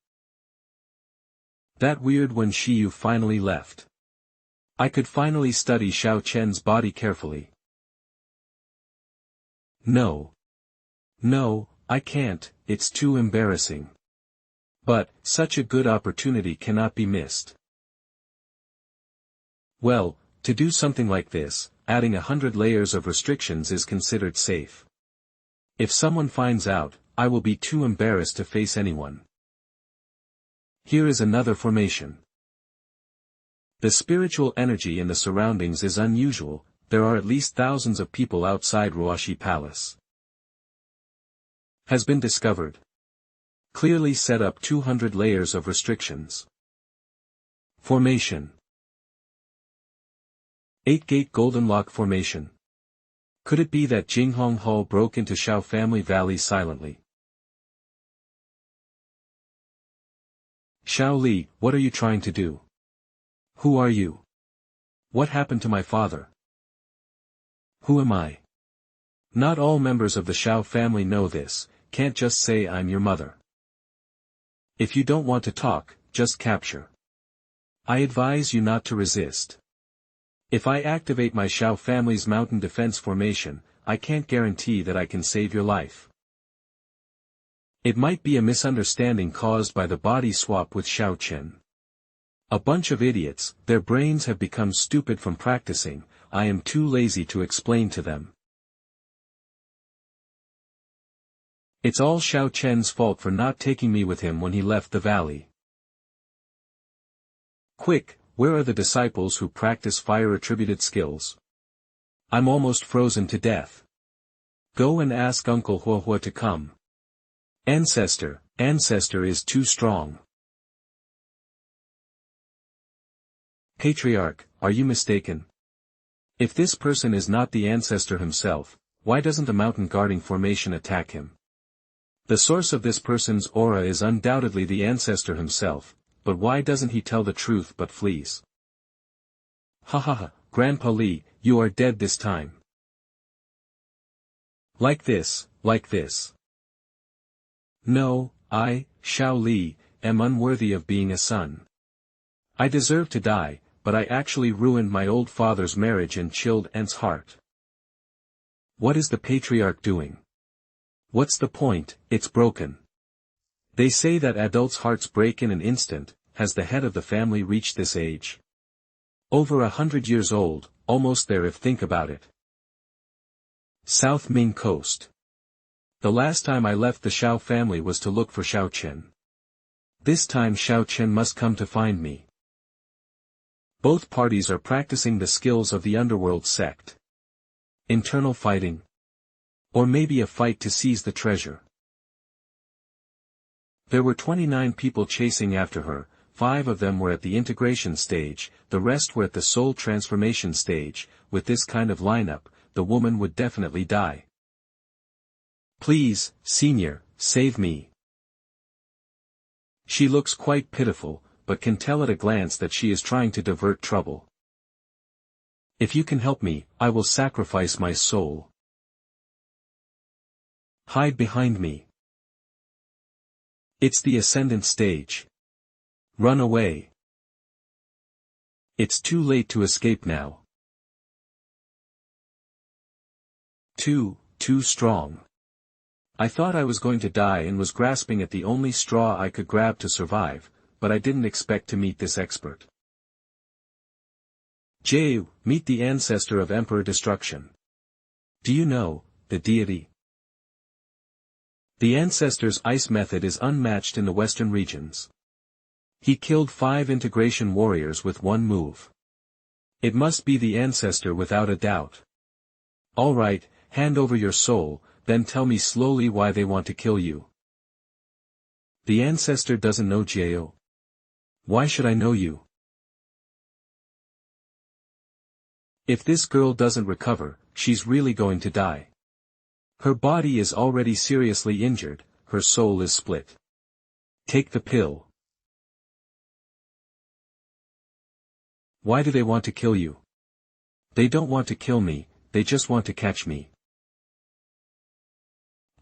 That weird when Shiyu finally left. I could finally study Xiao Chen's body carefully. No. No, I can't, it's too embarrassing. But, such a good opportunity cannot be missed. Well, to do something like this, adding 100 layers of restrictions is considered safe. If someone finds out, I will be too embarrassed to face anyone. Here is another formation. The spiritual energy in the surroundings is unusual, there are at least thousands of people outside Ruoshi Palace. Has been discovered. Clearly set up 200 layers of restrictions. Formation. 8-gate Golden Lock Formation. Could it be that Jinghong Hall broke into Xiao Family Valley silently? Xiao Li, what are you trying to do? Who are you? What happened to my father? Who am I? Not all members of the Xiao family know this, can't just say I'm your mother. If you don't want to talk, just capture. I advise you not to resist. If I activate my Xiao family's mountain defense formation, I can't guarantee that I can save your life. It might be a misunderstanding caused by the body swap with Xiao Chen. A bunch of idiots, their brains have become stupid from practicing, I am too lazy to explain to them. It's all Xiao Chen's fault for not taking me with him when he left the valley. Quick, where are the disciples who practice fire-attributed skills? I'm almost frozen to death. Go and ask Uncle Huohua to come. Ancestor is too strong. Patriarch, are you mistaken? If this person is not the ancestor himself, why doesn't a mountain guarding formation attack him? The source of this person's aura is undoubtedly the ancestor himself, but why doesn't he tell the truth but flees? Ha ha ha, Grandpa Li, you are dead this time. Like this. No, I, Xiao Li, am unworthy of being a son. I deserve to die, but I actually ruined my old father's marriage and chilled Aunt's heart. What is the patriarch doing? What's the point? It's broken. They say that adults' hearts break in an instant. Has the head of the family reached this age? Over 100 years old, almost there if think about it. South Ming Coast. The last time I left the Xiao family was to look for Xiao Chen. This time Xiao Chen must come to find me. Both parties are practicing the skills of the underworld sect. Internal fighting. Or maybe a fight to seize the treasure. There were 29 people chasing after her, 5 of them were at the integration stage, the rest were at the soul transformation stage. With this kind of lineup, the woman would definitely die. Please, Senior, save me. She looks quite pitiful, but can tell at a glance that she is trying to divert trouble. If you can help me, I will sacrifice my soul. Hide behind me. It's the ascendant stage. Run away. It's too late to escape now. Too strong. I thought I was going to die and was grasping at the only straw I could grab to survive, but I didn't expect to meet this expert. Jiu, meet the ancestor of Emperor Destruction. Do you know, the deity? The ancestor's ice method is unmatched in the western regions. He killed 5 integration warriors with one move. It must be the ancestor without a doubt. All right, hand over your soul, then tell me slowly why they want to kill you. The ancestor doesn't know Jiao. Why should I know you? If this girl doesn't recover, she's really going to die. Her body is already seriously injured, her soul is split. Take the pill. Why do they want to kill you? They don't want to kill me, they just want to catch me.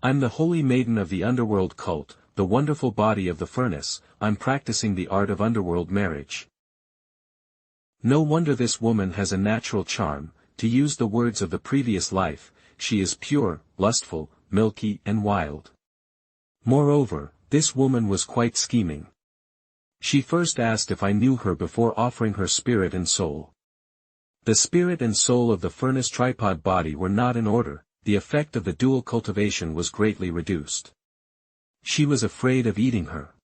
I'm the holy maiden of the underworld cult, the wonderful body of the furnace. I'm practicing the art of underworld marriage. No wonder this woman has a natural charm. To use the words of the previous life, she is pure, lustful, milky and wild. Moreover, this woman was quite scheming. She first asked if I knew her before offering her spirit and soul. The spirit and soul of the furnace tripod body were not in order, the effect of the dual cultivation was greatly reduced. She was afraid of eating her.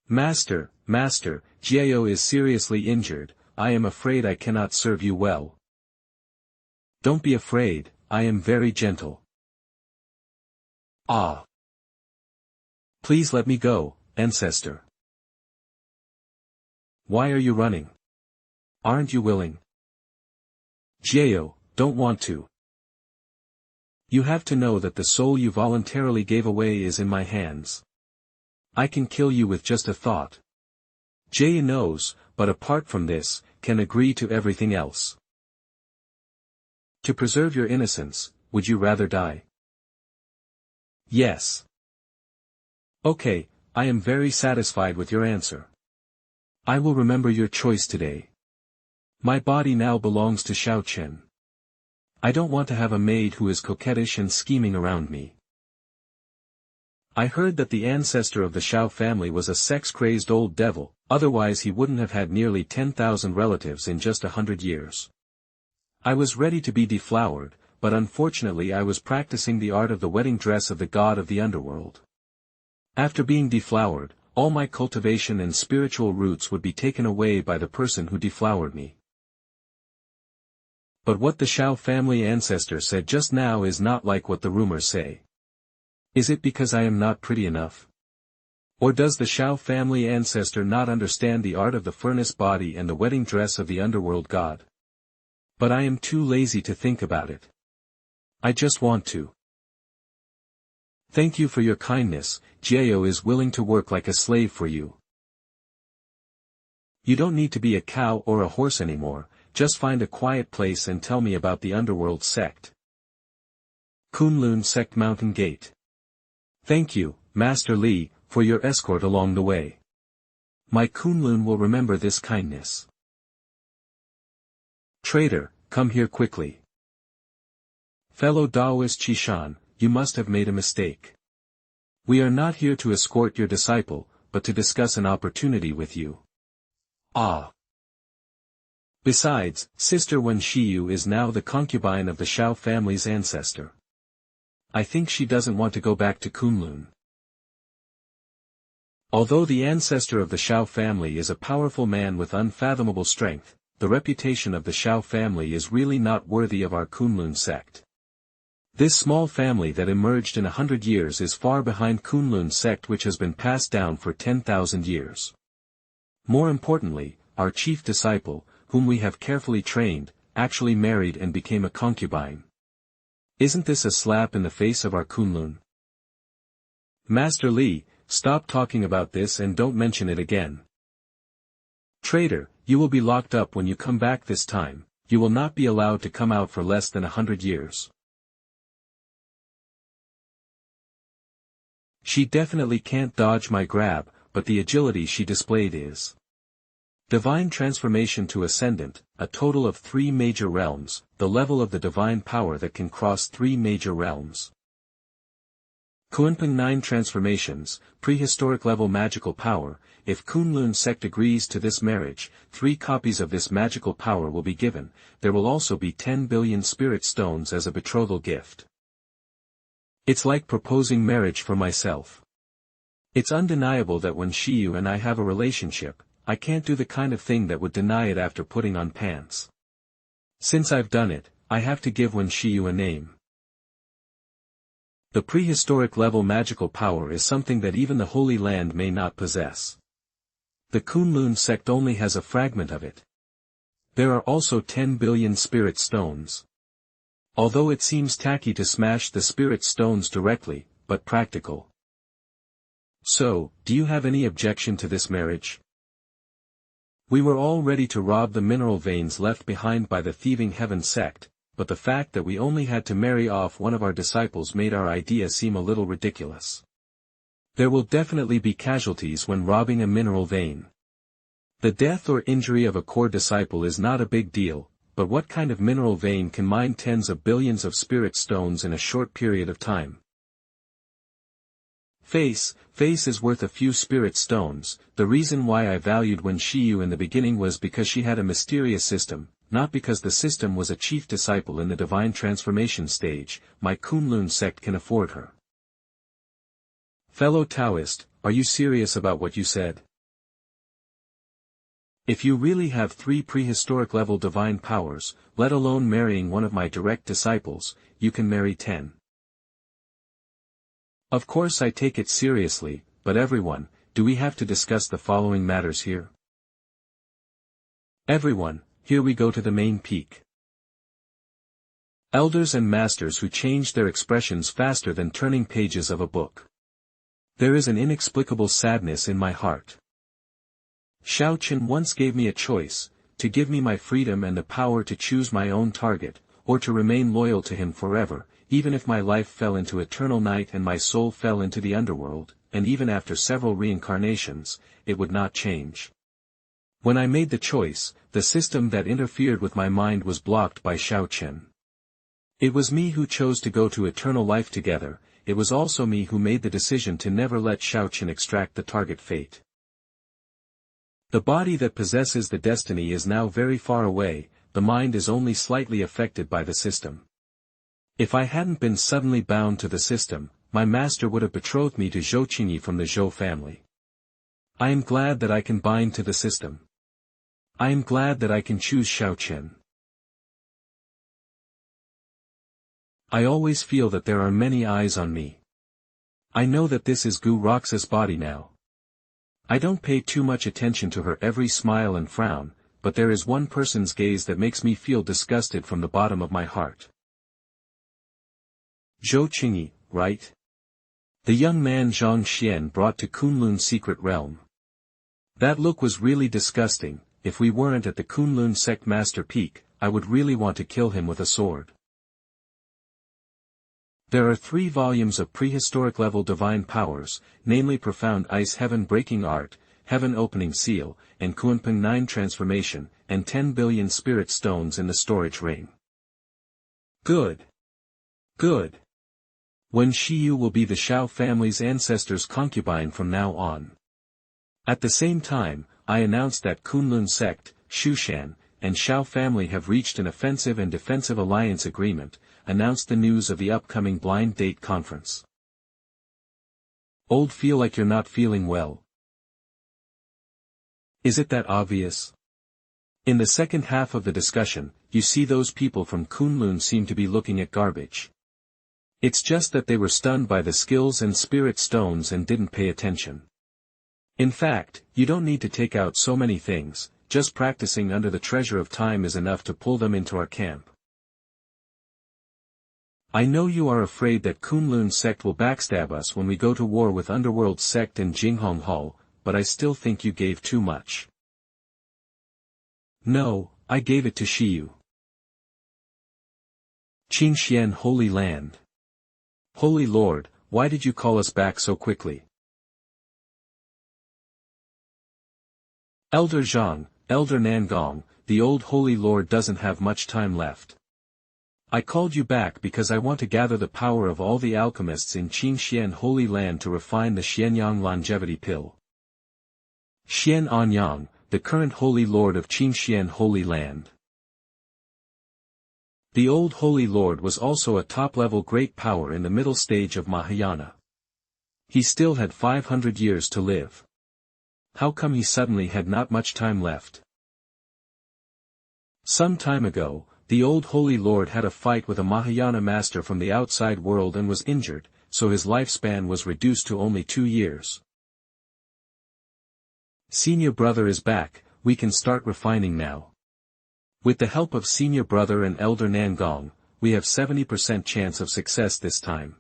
Master, Jiao is seriously injured, I am afraid I cannot serve you well. Don't be afraid, I am very gentle. Ah. Please let me go, ancestor. Why are you running? Aren't you willing? Jiao, don't want to. You have to know that the soul you voluntarily gave away is in my hands. I can kill you with just a thought. Jiao knows, but apart from this, can agree to everything else. To preserve your innocence, would you rather die? Yes. Okay, I am very satisfied with your answer. I will remember your choice today. My body now belongs to Xiao Chen. I don't want to have a maid who is coquettish and scheming around me. I heard that the ancestor of the Xiao family was a sex-crazed old devil, otherwise he wouldn't have had nearly 10,000 relatives in just 100 years. I was ready to be deflowered, but unfortunately I was practicing the art of the wedding dress of the god of the underworld. After being deflowered, all my cultivation and spiritual roots would be taken away by the person who deflowered me. But what the Xiao family ancestor said just now is not like what the rumors say. Is it because I am not pretty enough? Or does the Xiao family ancestor not understand the art of the furnace body and the wedding dress of the underworld god? But I am too lazy to think about it. I just want to. Thank you for your kindness. Jiao is willing to work like a slave for you. You don't need to be a cow or a horse anymore, just find a quiet place and tell me about the underworld sect. Kunlun Sect Mountain Gate. Thank you, Master Li, for your escort along the way. My Kunlun will remember this kindness. Traitor, come here quickly. Fellow Taoist Qishan, you must have made a mistake. We are not here to escort your disciple, but to discuss an opportunity with you. Ah. Besides, Sister Wen Shiyu is now the concubine of the Xiao family's ancestor. I think she doesn't want to go back to Kunlun. Although the ancestor of the Xiao family is a powerful man with unfathomable strength, the reputation of the Xiao family is really not worthy of our Kunlun sect. This small family that emerged in 100 years is far behind Kunlun sect, which has been passed down for 10,000 years. More importantly, our chief disciple, whom we have carefully trained, actually married and became a concubine. Isn't this a slap in the face of our Kunlun? Master Li, stop talking about this and don't mention it again. Traitor, you will be locked up when you come back this time. You will not be allowed to come out for less than 100 years. She definitely can't dodge my grab, but the agility she displayed is. Divine transformation to ascendant, a total of 3 major realms, the level of the divine power that can cross 3 major realms. Kunpeng 9 transformations, prehistoric level magical power. If Kunlun sect agrees to this marriage, 3 copies of this magical power will be given. There will also be 10 billion spirit stones as a betrothal gift. It's like proposing marriage for myself. It's undeniable that when Shiyu and I have a relationship, I can't do the kind of thing that would deny it after putting on pants. Since I've done it, I have to give Wen Shiyu a name. The prehistoric level magical power is something that even the Holy Land may not possess. The Kunlun sect only has a fragment of it. There are also 10 billion spirit stones. Although it seems tacky to smash the spirit stones directly, but practical. So, do you have any objection to this marriage? We were all ready to rob the mineral veins left behind by the thieving heaven sect, but the fact that we only had to marry off one of our disciples made our idea seem a little ridiculous. There will definitely be casualties when robbing a mineral vein. The death or injury of a core disciple is not a big deal, but what kind of mineral vein can mine tens of billions of spirit stones in a short period of time? Face is worth a few spirit stones. The reason why I valued Wen Shiyu in the beginning was because she had a mysterious system, not because the system was a chief disciple in the divine transformation stage. My Kunlun sect can afford her. Fellow Taoist, are you serious about what you said? If you really have 3 prehistoric level divine powers, let alone marrying one of my direct disciples, you can marry 10. Of course I take it seriously, but everyone, do we have to discuss the following matters here? Everyone, here we go to the main peak. Elders and masters who changed their expressions faster than turning pages of a book. There is an inexplicable sadness in my heart. Xiao Chen once gave me a choice, to give me my freedom and the power to choose my own target, or to remain loyal to him forever, even if my life fell into eternal night and my soul fell into the underworld, and even after several reincarnations, it would not change. When I made the choice, the system that interfered with my mind was blocked by Xiao Chen. It was me who chose to go to eternal life together. It was also me who made the decision to never let Xiao Chen extract the target fate. The body that possesses the destiny is now very far away, the mind is only slightly affected by the system. If I hadn't been suddenly bound to the system, my master would have betrothed me to Zhou Qingyi from the Zhou family. I am glad that I can bind to the system. I am glad that I can choose Xiao Chen. I always feel that there are many eyes on me. I know that this is Gu Roxa's body now. I don't pay too much attention to her every smile and frown, but there is one person's gaze that makes me feel disgusted from the bottom of my heart. Zhou Qingyi, right? The young man Zhang Xian brought to Kunlun's secret realm. That look was really disgusting. If we weren't at the Kunlun sect master peak, I would really want to kill him with a sword. There are 3 volumes of prehistoric level divine powers, namely Profound Ice Heaven Breaking Art, Heaven Opening Seal, and Kunpeng 9 Transformation, and 10 billion spirit stones in the storage ring. Good. Good. Wen Shiyu will be the Xiao family's ancestor's concubine from now on. At the same time, I announced that Kunlun sect, Shushan, and Xiao family have reached an offensive and defensive alliance agreement, announced the news of the upcoming blind date conference. Old, feel like you're not feeling well. Is it that obvious? In the second half of the discussion, you see those people from Kunlun seem to be looking at garbage. It's just that they were stunned by the skills and spirit stones and didn't pay attention. In fact, you don't need to take out so many things, just practicing under the treasure of time is enough to pull them into our camp. I know you are afraid that Kunlun sect will backstab us when we go to war with Underworld sect and Jinghong Hall, but I still think you gave too much. No, I gave it to Shiyu. Qingxian Holy Land. Holy Lord, why did you call us back so quickly? Elder Zhang, Elder Nangong, the old Holy Lord doesn't have much time left. I called you back because I want to gather the power of all the alchemists in Qingxian Holy Land to refine the Xianyang longevity pill. Xian Anyang, the current Holy Lord of Qingxian Holy Land. The old Holy Lord was also a top-level great power in the middle stage of Mahayana. He still had 500 years to live. How come he suddenly had not much time left? Some time ago, the old Holy Lord had a fight with a Mahayana master from the outside world and was injured, so his lifespan was reduced to only 2 years. Senior brother is back, we can start refining now. With the help of senior brother and elder Nangong, we have 70% chance of success this time.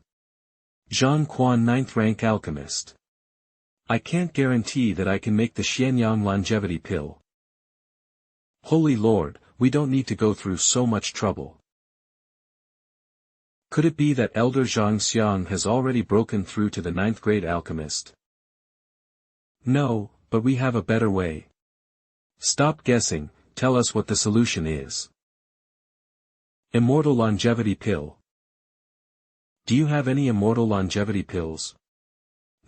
Zhang Quan 9th rank alchemist. I can't guarantee that I can make the Xianyang longevity pill. Holy Lord, we don't need to go through so much trouble. Could it be that Elder Zhang Xiang has already broken through to the 9th grade alchemist? No, but we have a better way. Stop guessing, tell us what the solution is. Immortal longevity pill. Do you have any immortal longevity pills?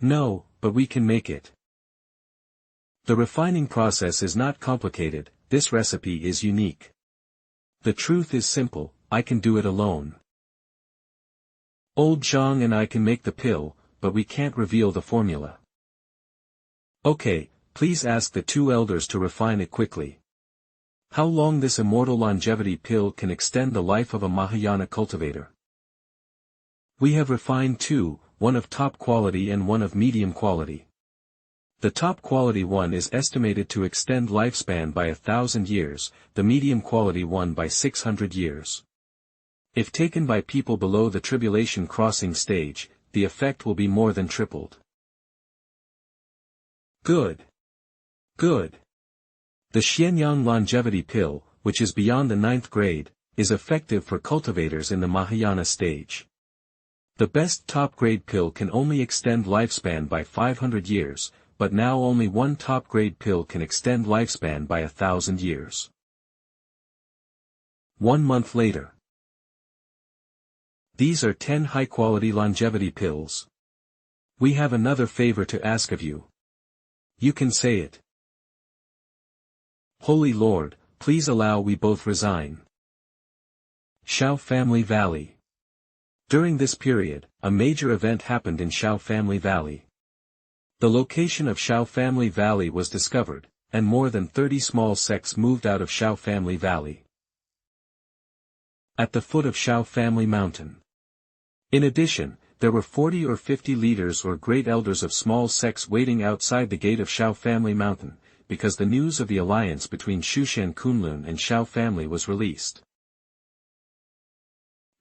No, but we can make it. The refining process is not complicated, this recipe is unique. The truth is simple, I can do it alone. Old Zhang and I can make the pill, but we can't reveal the formula. Okay, please ask the 2 elders to refine it quickly. How long this immortal longevity pill can extend the life of a Mahayana cultivator? We have refined 2, one of top quality and one of medium quality. The top quality one is estimated to extend lifespan by 1,000 years, the medium quality one by 600 years. If taken by people below the tribulation crossing stage, the effect will be more than tripled. Good. Good. The Xianyang longevity pill, which is beyond the 9th grade, is effective for cultivators in the Mahayana stage. The best top-grade pill can only extend lifespan by 500 years, but now only one top-grade pill can extend lifespan by 1,000 years. 1 month later. These are 10 high-quality longevity pills. We have another favor to ask of you. You can say it. Holy Lord, please allow we both resign. Xiao Family Valley. During this period, a major event happened in Xiao Family Valley. The location of Xiao Family Valley was discovered, and more than 30 small sects moved out of Xiao Family Valley. At the foot of Xiao Family Mountain. In addition, there were 40 or 50 leaders or great elders of small sects waiting outside the gate of Xiao Family Mountain, because the news of the alliance between Shushan Kunlun and Xiao Family was released.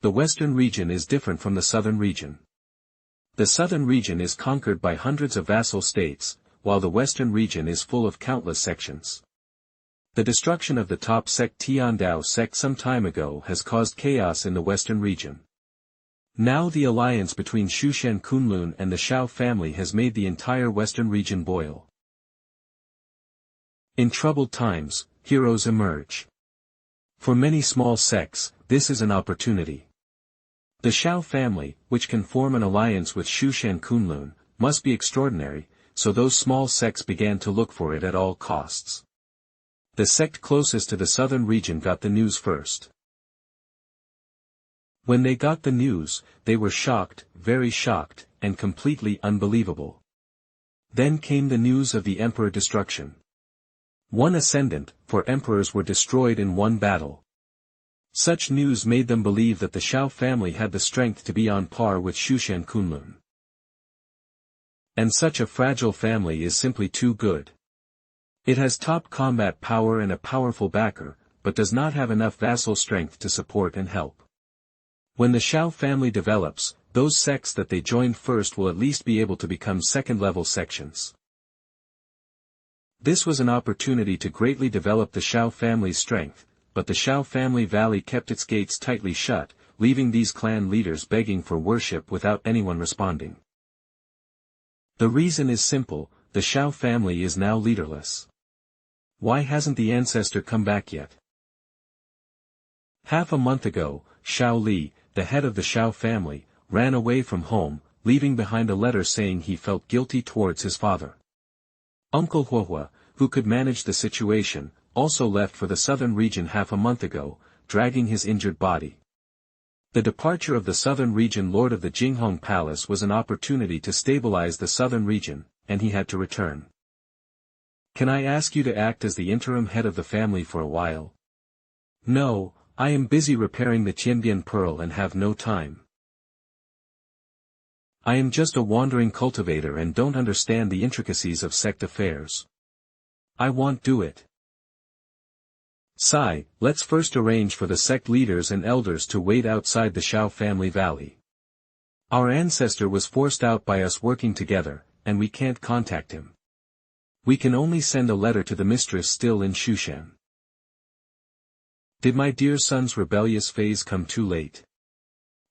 The western region is different from the southern region. The southern region is conquered by hundreds of vassal states, while the western region is full of countless sections. The destruction of the top sect Tiandao sect some time ago has caused chaos in the western region. Now the alliance between Shushan Kunlun and the Xiao family has made the entire western region boil. In troubled times, heroes emerge. For many small sects, this is an opportunity. The Xiao family, which can form an alliance with Shushan Kunlun, must be extraordinary, so those small sects began to look for it at all costs. The sect closest to the southern region got the news first. When they got the news, they were shocked, very shocked, and completely unbelievable. Then came the news of the emperor destruction. One ascendant, for emperors were destroyed in one battle. Such news made them believe that the Xiao family had the strength to be on par with Shushan Kunlun. And such a fragile family is simply too good. It has top combat power and a powerful backer, but does not have enough vassal strength to support and help. When the Xiao family develops, those sects that they joined first will at least be able to become second-level sections. This was an opportunity to greatly develop the Xiao family's strength, but the Xiao family valley kept its gates tightly shut, leaving these clan leaders begging for worship without anyone responding. The reason is simple, the Xiao family is now leaderless. Why hasn't the ancestor come back yet? Half a month ago, Xiao Li, the head of the Xiao family, ran away from home, leaving behind a letter saying he felt guilty towards his father. Uncle Huohua, who could manage the situation, also left for the southern region half a month ago, dragging his injured body. The departure of the southern region lord of the Jinghong Palace was an opportunity to stabilize the southern region, and he had to return. Can I ask you to act as the interim head of the family for a while? No, I am busy repairing the Tianbian pearl and have no time. I am just a wandering cultivator and don't understand the intricacies of sect affairs. I won't do it. Sai, let's first arrange for the sect leaders and elders to wait outside the Xiao family valley. Our ancestor was forced out by us working together, and we can't contact him. We can only send a letter to the mistress still in Shushan. Did my dear son's rebellious phase come too late?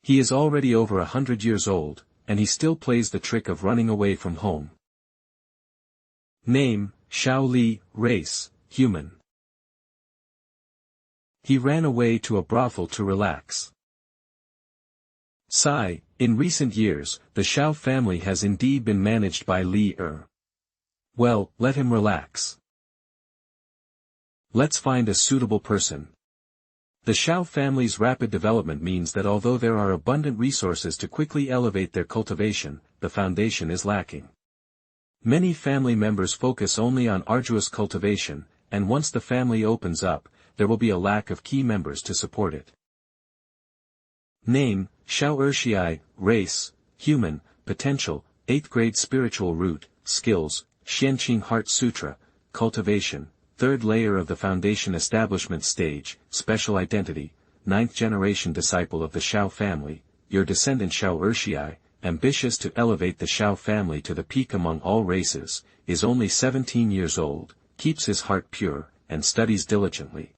He is already over 100 years old, and he still plays the trick of running away from home. Name, Xiao Li, race, human. He ran away to a brothel to relax. Sai, in recent years, the Xiao family has indeed been managed by Li Er. Well, let him relax. Let's find a suitable person. The Xiao family's rapid development means that although there are abundant resources to quickly elevate their cultivation, the foundation is lacking. Many family members focus only on arduous cultivation, and once the family opens up, there will be a lack of key members to support it. Name, Xiao Erxiai, race, human, potential, 8th grade spiritual root, skills, Xianqing Heart Sutra, cultivation, 3rd layer of the foundation establishment stage, special identity, 9th generation disciple of the Xiao family, your descendant Xiao Erxiai, ambitious to elevate the Xiao family to the peak among all races, is only 17 years old, keeps his heart pure, and studies diligently.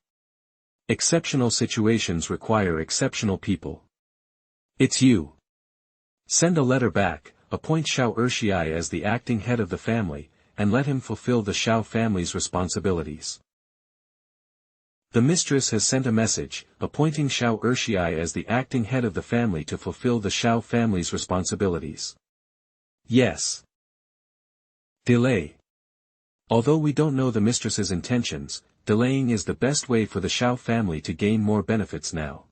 Exceptional situations require exceptional people. It's you. Send a letter back, appoint Xiao Erxiai as the acting head of the family, and let him fulfill the Xiao family's responsibilities. The mistress has sent a message, appointing Xiao Erxiai as the acting head of the family to fulfill the Xiao family's responsibilities. Yes. Delay. Although we don't know the mistress's intentions, delaying is the best way for the Xiao family to gain more benefits now.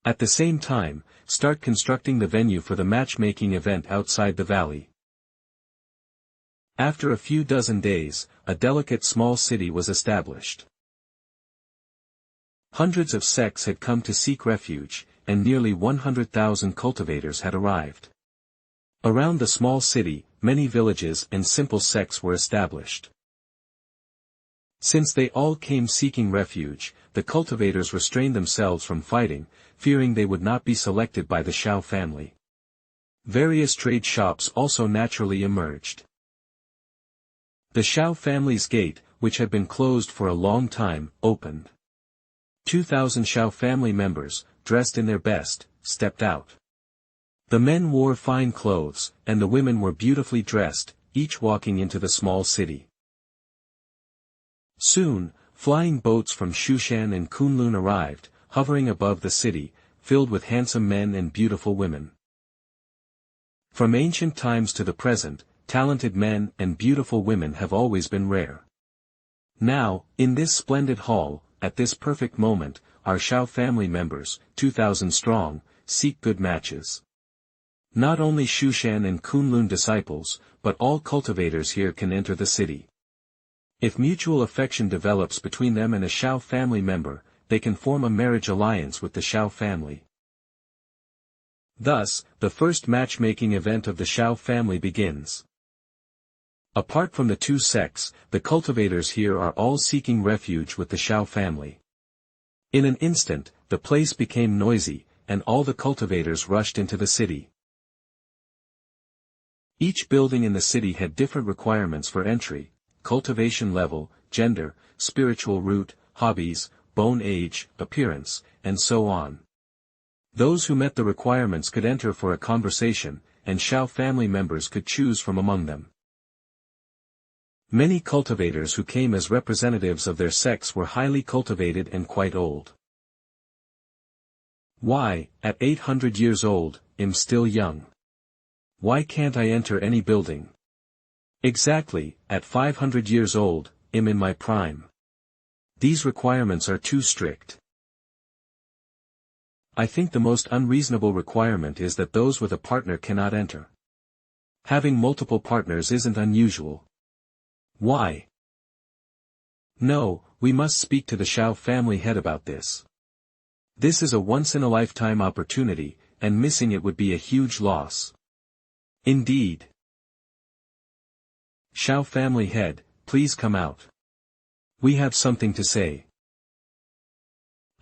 At the same time, start constructing the venue for the matchmaking event outside the valley. After a few dozen days, a delicate small city was established. Hundreds of sects had come to seek refuge, and nearly 100,000 cultivators had arrived. Around the small city, many villages and simple sects were established. Since they all came seeking refuge, the cultivators restrained themselves from fighting, fearing they would not be selected by the Xiao family. Various trade shops also naturally emerged. The Xiao family's gate, which had been closed for a long time, opened. 2,000 Xiao family members, dressed in their best, stepped out. The men wore fine clothes, and the women were beautifully dressed, each walking into the small city. Soon, flying boats from Xiao and Kunlun arrived, hovering above the city, filled with handsome men and beautiful women. From ancient times to the present, talented men and beautiful women have always been rare. Now, in this splendid hall, at this perfect moment, our Xiao family members, 2,000 strong, seek good matches. Not only Xiao and Kunlun disciples, but all cultivators here can enter the city. If mutual affection develops between them and a Xiao family member, they can form a marriage alliance with the Xiao family. Thus, the first matchmaking event of the Xiao family begins. Apart from the two sects, the cultivators here are all seeking refuge with the Xiao family. In an instant, the place became noisy, and all the cultivators rushed into the city. Each building in the city had different requirements for entry: cultivation level, gender, spiritual root, hobbies, bone age, appearance, and so on. Those who met the requirements could enter for a conversation, and Xiao family members could choose from among them. Many cultivators who came as representatives of their sects were highly cultivated and quite old. Why, at 800 years old, am still young? Why can't I enter any building? Exactly, at 500 years old, am in my prime. These requirements are too strict. I think the most unreasonable requirement is that those with a partner cannot enter. Having multiple partners isn't unusual. Why? No, we must speak to the Xiao family head about this. This is a once-in-a-lifetime opportunity, and missing it would be a huge loss. Indeed. Xiao family head, please come out. We have something to say.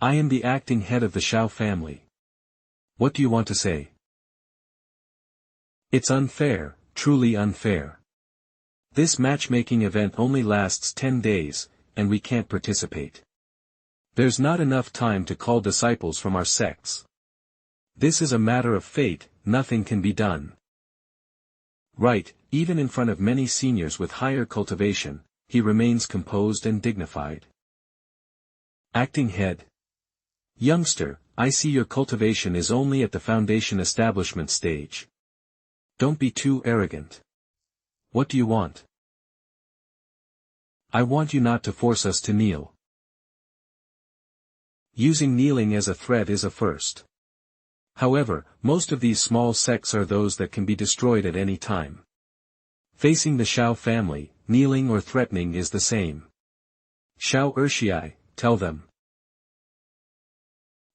I am the acting head of the Xiao family. What do you want to say? It's unfair, truly unfair. This matchmaking event only lasts 10 days, and we can't participate. There's not enough time to call disciples from our sects. This is a matter of fate, nothing can be done. Right, even in front of many seniors with higher cultivation, he remains composed and dignified. Acting head. Youngster, I see your cultivation is only at the foundation establishment stage. Don't be too arrogant. What do you want? I want you not to force us to kneel. Using kneeling as a threat is a first. However, most of these small sects are those that can be destroyed at any time. Facing the Xiao family, kneeling or threatening is the same. Xiao Ershii, tell them.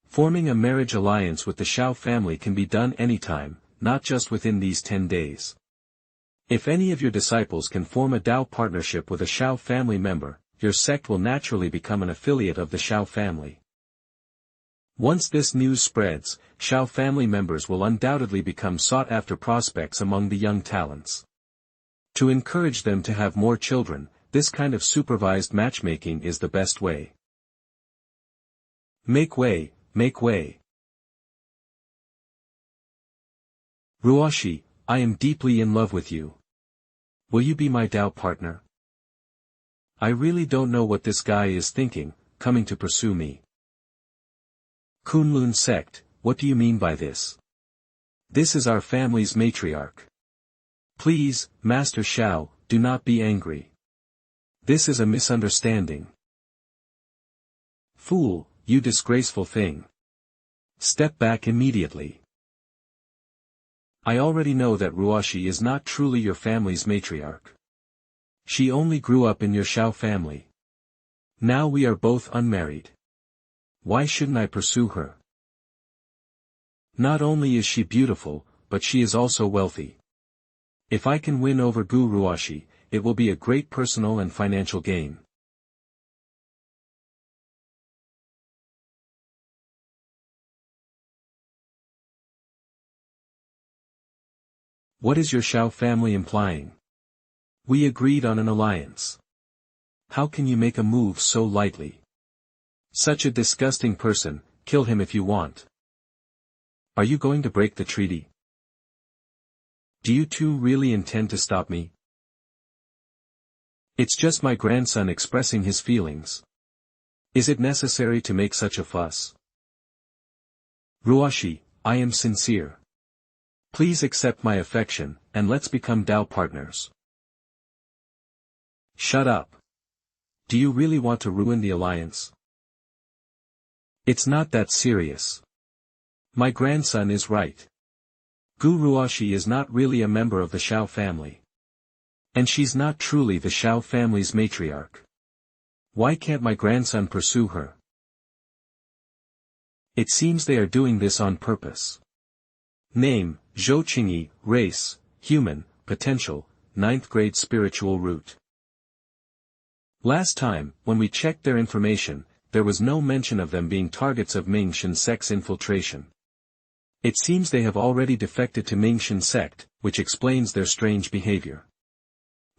Forming a marriage alliance with the Xiao family can be done anytime, not just within these 10 days. If any of your disciples can form a Dao partnership with a Xiao family member, your sect will naturally become an affiliate of the Xiao family. Once this news spreads, Xiao family members will undoubtedly become sought-after prospects among the young talents. To encourage them to have more children, this kind of supervised matchmaking is the best way. Make way, make way. Ruoshi, I am deeply in love with you. Will you be my Dao partner? I really don't know what this guy is thinking, coming to pursue me. Kunlun sect, what do you mean by this? This is our family's matriarch. Please, Master Xiao, do not be angry. This is a misunderstanding. Fool, you disgraceful thing. Step back immediately. I already know that Ruoshi is not truly your family's matriarch. She only grew up in your Xiao family. Now we are both unmarried. Why shouldn't I pursue her? Not only is she beautiful, but she is also wealthy. If I can win over Gu Ruoshi, it will be a great personal and financial gain. What is your Xiao family implying? We agreed on an alliance. How can you make a move so lightly? Such a disgusting person, kill him if you want. Are you going to break the treaty? Do you two really intend to stop me? It's just my grandson expressing his feelings. Is it necessary to make such a fuss? Ruoshi, I am sincere. Please accept my affection, and let's become Dao partners. Shut up. Do you really want to ruin the alliance? It's not that serious. My grandson is right. Gu Ruoshi is not really a member of the Xiao family. And she's not truly the Xiao family's matriarch. Why can't my grandson pursue her? It seems they are doing this on purpose. Name, Zhou Qingyi, race, human, potential, 9th grade spiritual root. Last time, when we checked their information, there was no mention of them being targets of Mingxin sect's infiltration. It seems they have already defected to Mingxin sect, which explains their strange behavior.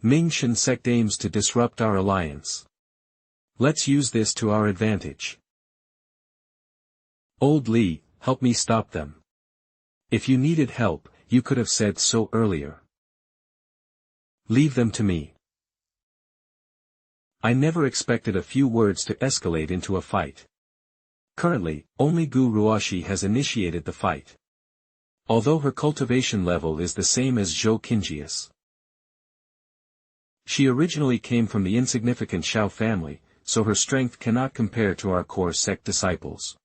Mingxin sect aims to disrupt our alliance. Let's use this to our advantage. Old Li, help me stop them. If you needed help, you could have said so earlier. Leave them to me. I never expected a few words to escalate into a fight. Currently, only Gu Ruoshi has initiated the fight. Although her cultivation level is the same as Zhou Qingji's. She originally came from the insignificant Xiao family, so her strength cannot compare to our core sect disciples.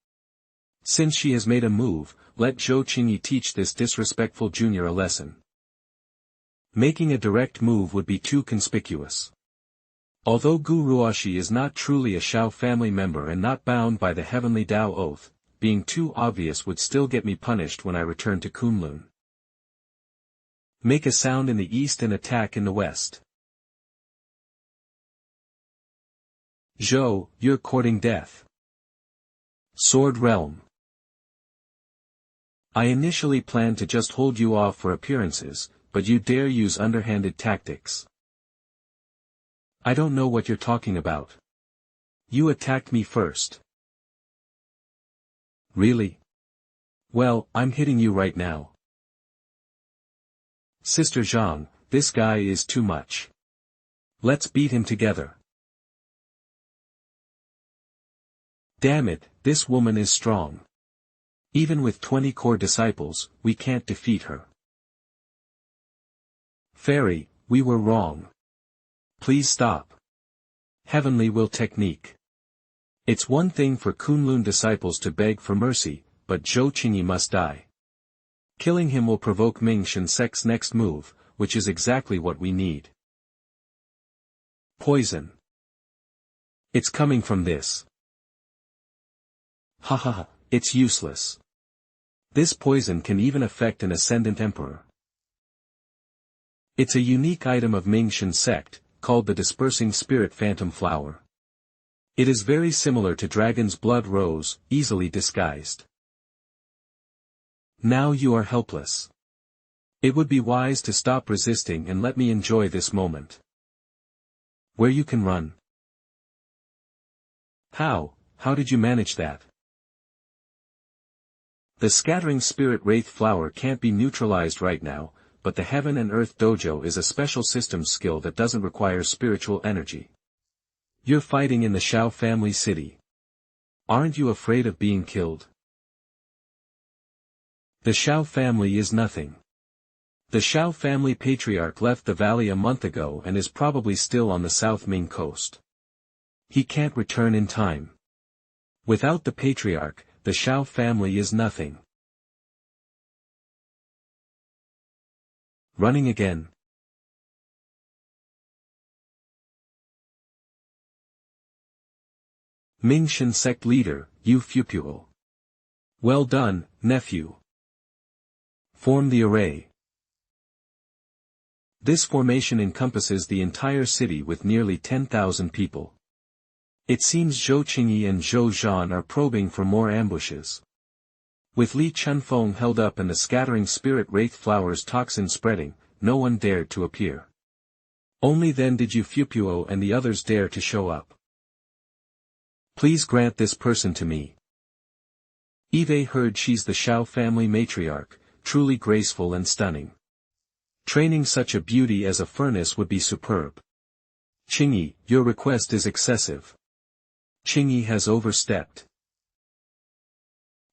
Since she has made a move, let Zhou Qingyi teach this disrespectful junior a lesson. Making a direct move would be too conspicuous. Although Gu Ruoshi is not truly a Xiao family member and not bound by the heavenly Tao oath, being too obvious would still get me punished when I return to Kunlun. Make a sound in the east and attack in the west. Zhou, you're courting death. Sword Realm. I initially planned to just hold you off for appearances, but you dare use underhanded tactics. I don't know what you're talking about. You attacked me first. Really? Well, I'm hitting you right now. Sister Zhang, this guy is too much. Let's beat him together. Damn it, this woman is strong. Even with 20 core disciples, we can't defeat her. Fairy, we were wrong. Please stop. Heavenly will technique. It's one thing for Kunlun disciples to beg for mercy, but Zhou Qingyi must die. Killing him will provoke Mingxin sect's next move, which is exactly what we need. Poison. It's coming from this. Haha, it's useless. This poison can even affect an ascendant emperor. It's a unique item of Mingxin sect, called the dispersing spirit phantom flower. It is very similar to dragon's blood rose, easily disguised. Now you are helpless. It would be wise to stop resisting and let me enjoy this moment. Where you can run. How did you manage that? The scattering spirit wraith flower can't be neutralized right now, but the Heaven and Earth Dojo is a special systems skill that doesn't require spiritual energy. You're fighting in the Xiao family city. Aren't you afraid of being killed? The Xiao family is nothing. The Xiao family patriarch left the valley a month ago and is probably still on the South Ming coast. He can't return in time. Without the patriarch, the Xiao family is nothing. Running again. Ming-Shan sect leader, Yu Fupuo. Well done, nephew. Form the array. This formation encompasses the entire city with nearly 10,000 people. It seems Zhou Qingyi and Zhou Zhan are probing for more ambushes. With Li Chunfeng held up and the scattering spirit wraith flowers toxin spreading, no one dared to appear. Only then did Yu Fupuo and the others dare to show up. Please grant this person to me. Eve heard she's the Xiao family matriarch, truly graceful and stunning. Training such a beauty as a furnace would be superb. Qingyi, your request is excessive. Qingyi has overstepped.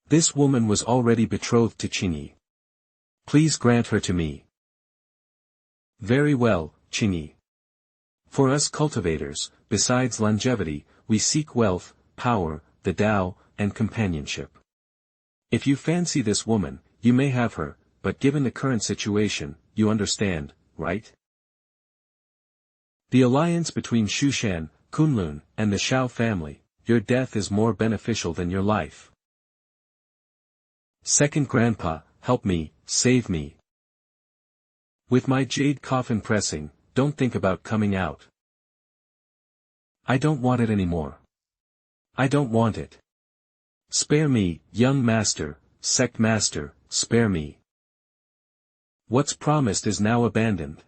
This woman was already betrothed to Qingyi. Please grant her to me. Very well, Qingyi. For us cultivators, besides longevity, we seek wealth, power, the Tao, and companionship. If you fancy this woman, you may have her, but given the current situation, you understand, right? The alliance between Shushan, Kunlun, and the Xiao family, your death is more beneficial than your life. Second grandpa, help me, save me. With my jade coffin pressing, don't think about coming out. I don't want it anymore. I don't want it. Spare me, young master, sect master, spare me. What's promised is now abandoned.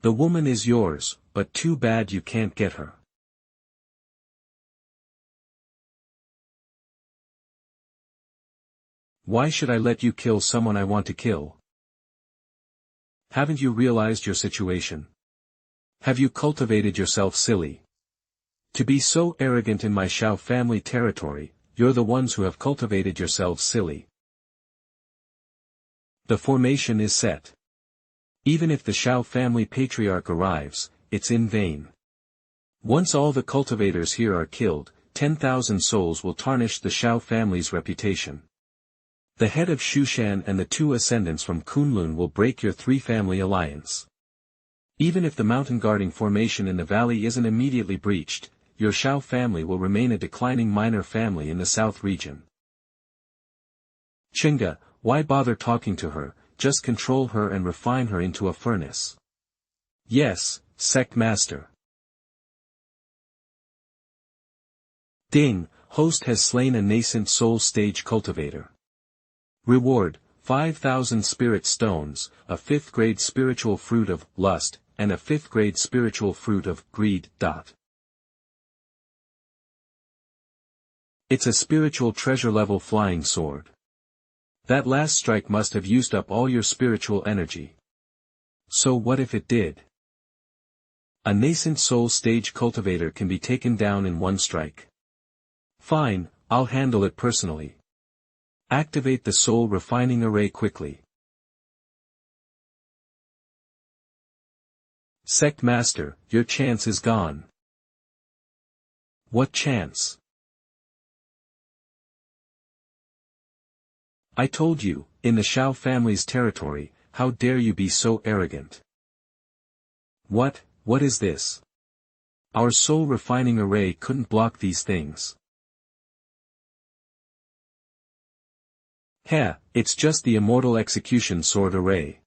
The woman is yours, but too bad you can't get her. Why should I let you kill someone I want to kill? Haven't you realized your situation? Have you cultivated yourself silly? To be so arrogant in my Xiao family territory, you're the ones who have cultivated yourselves silly. The formation is set. Even if the Xiao family patriarch arrives, it's in vain. Once all the cultivators here are killed, 10,000 souls will tarnish the Xiao family's reputation. The head of Shushan and the 2 ascendants from Kunlun will break your 3-family alliance. Even if the mountain guarding formation in the valley isn't immediately breached, your Xiao family will remain a declining minor family in the south region. Chinga, why bother talking to her, just control her and refine her into a furnace. Yes, sect master. Ding, host has slain a nascent soul stage cultivator. Reward, 5,000 spirit stones, a 5th grade spiritual fruit of lust, and a 5th grade spiritual fruit of greed. It's a spiritual treasure level flying sword. That last strike must have used up all your spiritual energy. So what if it did? A nascent soul stage cultivator can be taken down in 1 strike. Fine, I'll handle it personally. Activate the soul refining array quickly. Sect master, your chance is gone. What chance? I told you, in the Xiao family's territory, how dare you be so arrogant? What is this? Our soul refining array couldn't block these things. It's just the immortal execution sword array.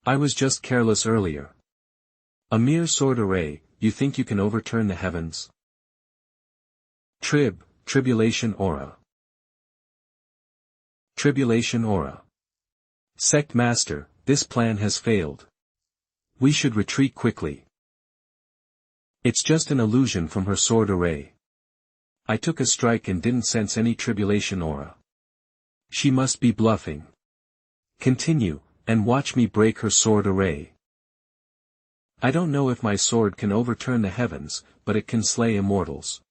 I was just careless earlier. A mere sword array, you think you can overturn the heavens? Tribulation aura. Tribulation aura. Sect master, this plan has failed. We should retreat quickly. It's just an illusion from her sword array. I took a strike and didn't sense any tribulation aura. She must be bluffing. Continue, and watch me break her sword array. I don't know if my sword can overturn the heavens, but it can slay immortals.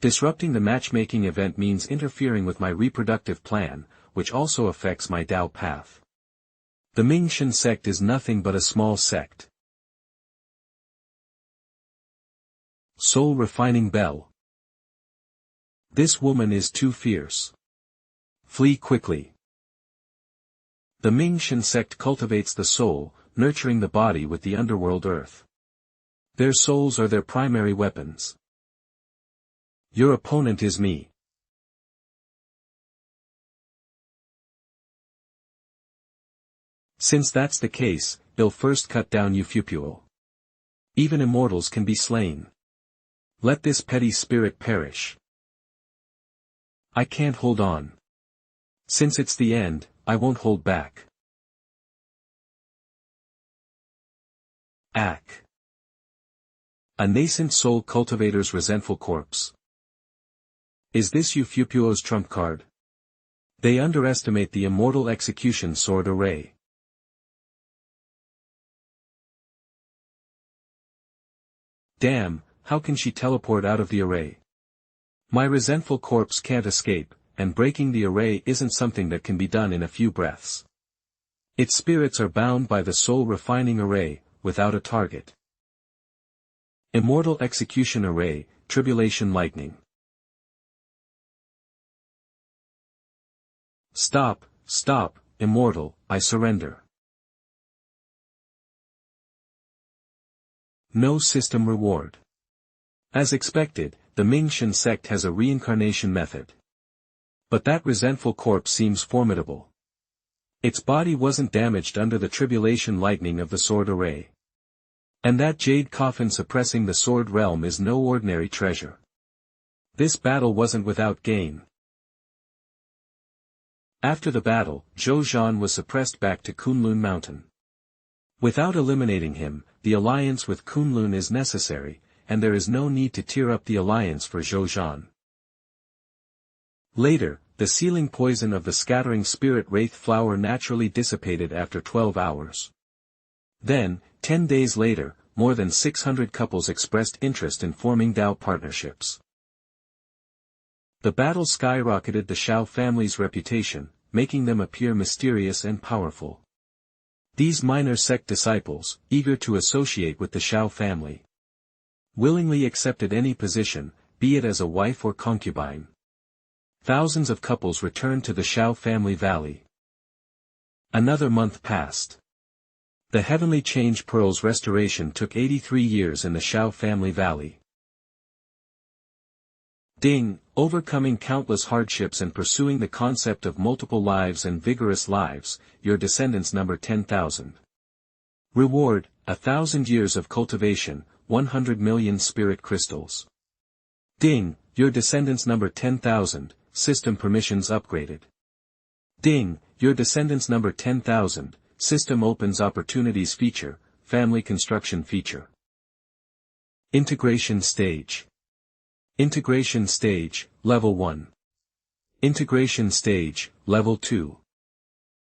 Disrupting the matchmaking event means interfering with my reproductive plan, which also affects my Tao path. The Ming-Shan sect is nothing but a small sect. Soul refining bell. This woman is too fierce. Flee quickly. The Ming Shan sect cultivates the soul, nurturing the body with the underworld earth. Their souls are their primary weapons. Your opponent is me. Since that's the case, they'll first cut down Eufupuo. Even immortals can be slain. Let this petty spirit perish. I can't hold on. Since it's the end, I won't hold back. Ack. A nascent soul cultivator's resentful corpse. Is this Eufupuo's trump card? They underestimate the immortal execution sword array. Damn, how can she teleport out of the array? My resentful corpse can't escape, and breaking the array isn't something that can be done in a few breaths. Its spirits are bound by the soul-refining array, without a target. Immortal execution array, tribulation lightning. Stop, stop, immortal, I surrender. No system reward. As expected, the Ming Shan sect has a reincarnation method. But that resentful corpse seems formidable. Its body wasn't damaged under the tribulation lightning of the sword array. And that jade coffin suppressing the sword realm is no ordinary treasure. This battle wasn't without gain. After the battle, Zhou Zhan was suppressed back to Kunlun Mountain. Without eliminating him, the alliance with Kunlun is necessary, and there is no need to tear up the alliance for Zhou Zhan. Later, the sealing poison of the scattering spirit wraith flower naturally dissipated after 12 hours. Then, 10 days later, more than 600 couples expressed interest in forming Dao partnerships. The battle skyrocketed the Xiao family's reputation, making them appear mysterious and powerful. These minor sect disciples, eager to associate with the Xiao family, willingly accepted any position, be it as a wife or concubine. Thousands of couples returned to the Xiao family valley. Another month passed. The Heavenly Change Pearl's restoration took 83 years in the Xiao family valley. Ding, overcoming countless hardships and pursuing the concept of multiple lives and vigorous lives, your descendants number 10,000. Reward, 1,000 years of cultivation, 100 million spirit crystals. Ding, your descendants number 10,000, system permissions upgraded. Ding, your descendants number 10,000, system opens opportunities feature, family construction feature. Integration stage. Integration stage, level 1. Integration stage, level 2.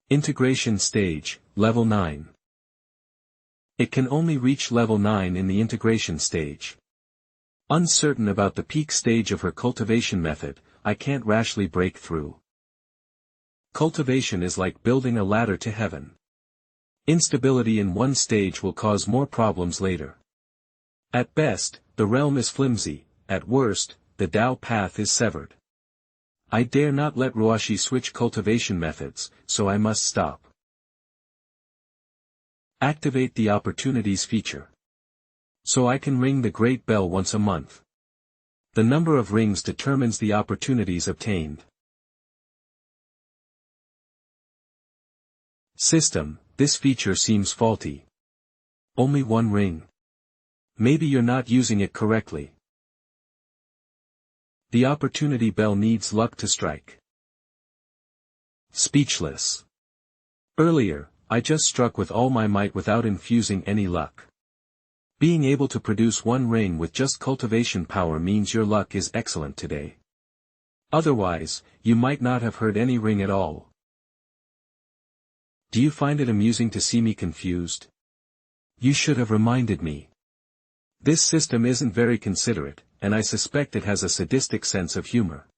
Integration stage, level 9. It can only reach level 9 in the integration stage. Uncertain about the peak stage of her cultivation method, I can't rashly break through. Cultivation is like building a ladder to heaven. Instability in one stage will cause more problems later. At best, the realm is flimsy. At worst, the Dao path is severed. I dare not let Ruashi switch cultivation methods, so I must stop. Activate the opportunities feature. So I can ring the great bell once a month. The number of rings determines the opportunities obtained. System, this feature seems faulty. Only one ring. Maybe you're not using it correctly. The opportunity bell needs luck to strike. Speechless. Earlier, I just struck with all my might without infusing any luck. Being able to produce one ring with just cultivation power means your luck is excellent today. Otherwise, you might not have heard any ring at all. Do you find it amusing to see me confused? You should have reminded me. This system isn't very considerate, and I suspect it has a sadistic sense of humor.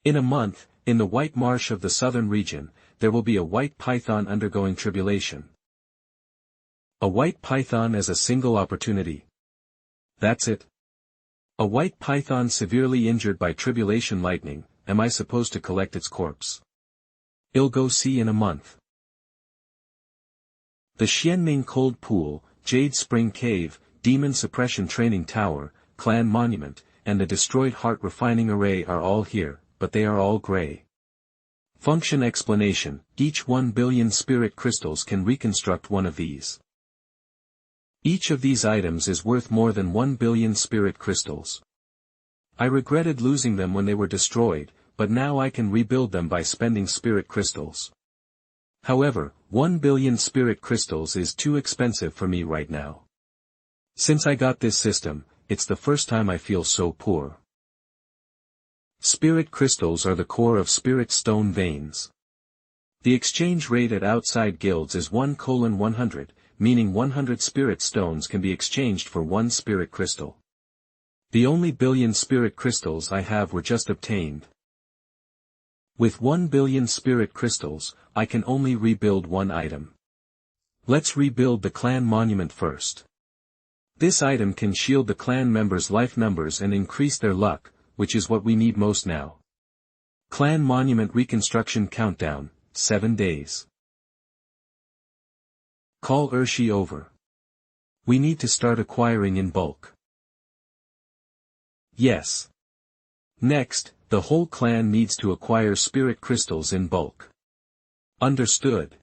In a month, in the White Marsh of the southern region, there will be a white python undergoing tribulation. A white python as a single opportunity. That's it. A white python severely injured by tribulation lightning, am I supposed to collect its corpse? I'll go see in a month. The Xianming Cold Pool, Jade Spring Cave, Demon Suppression Training Tower, Clan Monument, and the destroyed Heart Refining Array are all here, but they are all gray. Function explanation: each 1 billion spirit crystals can reconstruct one of these. Each of these items is worth more than 1 billion spirit crystals. I regretted losing them when they were destroyed, but now I can rebuild them by spending spirit crystals. However, 1 billion spirit crystals is too expensive for me right now. Since I got this system, it's the first time I feel so poor. Spirit crystals are the core of spirit stone veins. The exchange rate at outside guilds is 1:100, meaning 100 spirit stones can be exchanged for 1 spirit crystal. The only billion spirit crystals I have were just obtained. With 1 billion spirit crystals, I can only rebuild one item. Let's rebuild the clan monument first. This item can shield the clan members' life numbers and increase their luck, which is what we need most now. Clan monument reconstruction countdown, 7 days. Call Urshi over. We need to start acquiring in bulk. Yes. Next, the whole clan needs to acquire spirit crystals in bulk. Understood.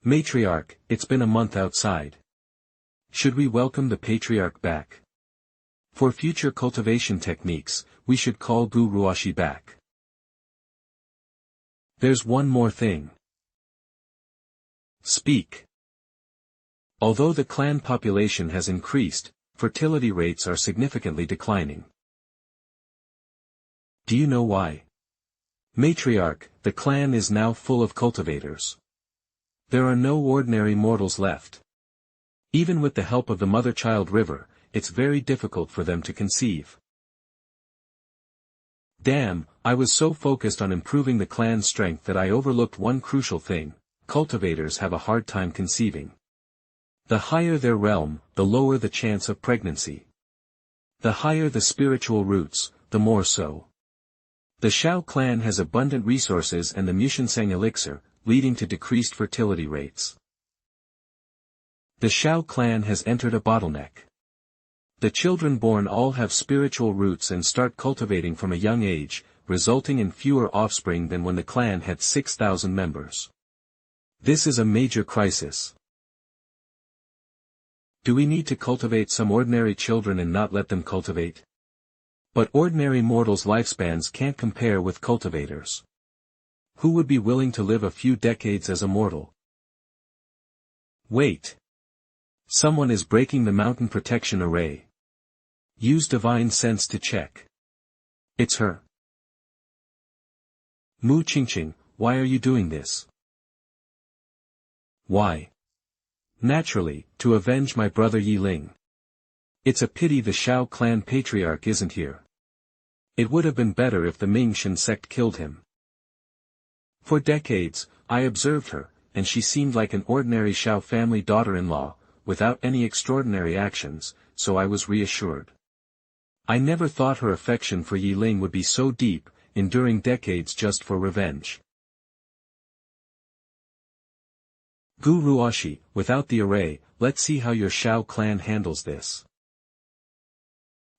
Matriarch, it's been a month outside. Should we welcome the patriarch back? For future cultivation techniques, we should call Gu Ruashi back. There's one more thing. Speak. Although the clan population has increased, fertility rates are significantly declining. Do you know why? Matriarch, the clan is now full of cultivators. There are no ordinary mortals left. Even with the help of the mother-child river, it's very difficult for them to conceive. Damn, I was so focused on improving the clan's strength that I overlooked one crucial thing: cultivators have a hard time conceiving. The higher their realm, the lower the chance of pregnancy. The higher the spiritual roots, the more so. The Xiao clan has abundant resources and the Mushinseng elixir, leading to decreased fertility rates. The Xiao clan has entered a bottleneck. The children born all have spiritual roots and start cultivating from a young age, resulting in fewer offspring than when the clan had 6,000 members. This is a major crisis. Do we need to cultivate some ordinary children and not let them cultivate? But ordinary mortals' lifespans can't compare with cultivators. Who would be willing to live a few decades as a mortal? Wait. Someone is breaking the mountain protection array. Use divine sense to check. It's her. Mu Qingqing, why are you doing this? Why? Naturally, to avenge my brother Yi Ling. It's a pity the Xiao clan patriarch isn't here. It would have been better if the Ming-Shan sect killed him. For decades, I observed her, and she seemed like an ordinary Xiao family daughter-in-law, without any extraordinary actions, so I was reassured. I never thought her affection for Yi Ling would be so deep, enduring decades just for revenge. Gu Ruashi, without the array, let's see how your Xiao clan handles this.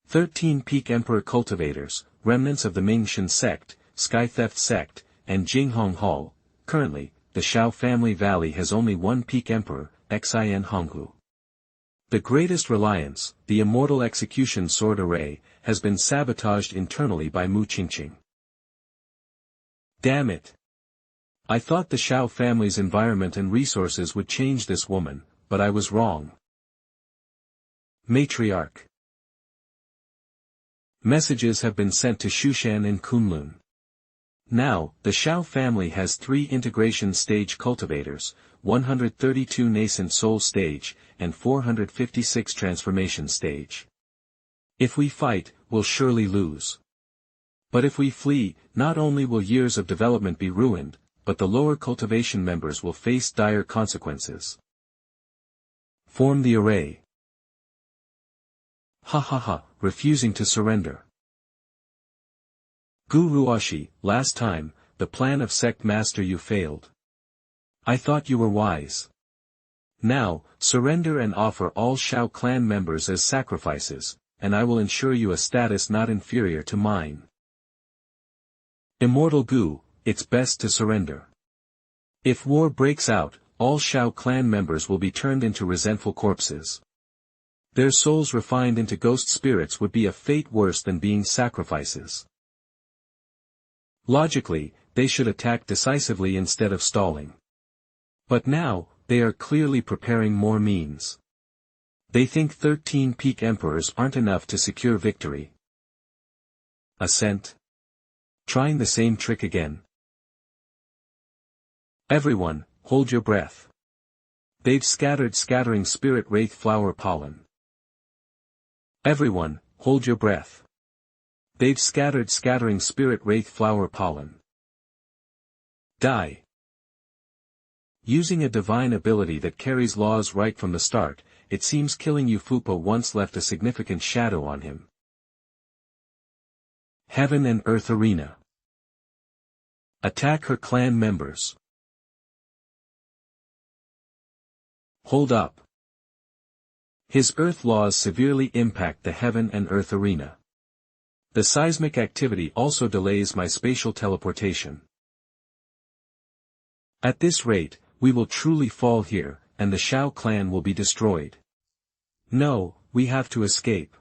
13 Peak Emperor cultivators, remnants of the Ming-Shan sect, Sky Theft sect, and Jinghong Hall. Currently, the Xiao family valley has only one Peak Emperor, Xin Honghu. The greatest reliance, the immortal execution sword array, has been sabotaged internally by Mu Qingqing. Damn it! I thought the Xiao family's environment and resources would change this woman, but I was wrong. Matriarch. Messages have been sent to Shushan and Kunlun. Now, the Xiao family has 3 integration stage cultivators, 132 nascent soul stage, and 456 transformation stage. If we fight, we'll surely lose. But if we flee, not only will years of development be ruined, but the lower cultivation members will face dire consequences. Form the array. Ha ha ha, refusing to surrender. Gu Ruoshi, last time, the plan of sect master you failed. I thought you were wise. Now, surrender and offer all Shao clan members as sacrifices, and I will ensure you a status not inferior to mine. Immortal Gu, it's best to surrender. If war breaks out, all Shao clan members will be turned into resentful corpses. Their souls refined into ghost spirits would be a fate worse than being sacrifices. Logically, they should attack decisively instead of stalling. But now, they are clearly preparing more means. They think 13 peak emperors aren't enough to secure victory. Assent. Trying the same trick again. Everyone, hold your breath. They've scattering spirit wraith flower pollen. Everyone, hold your breath. They've scattering spirit wraith flower pollen. Die. Using a divine ability that carries laws right from the start, it seems killing Ufupa once left a significant shadow on him. Heaven and Earth Arena. Attack her clan members. Hold up. His Earth laws severely impact the Heaven and Earth Arena. The seismic activity also delays my spatial teleportation. At this rate, we will truly fall here, and the Shao clan will be destroyed. No, we have to escape.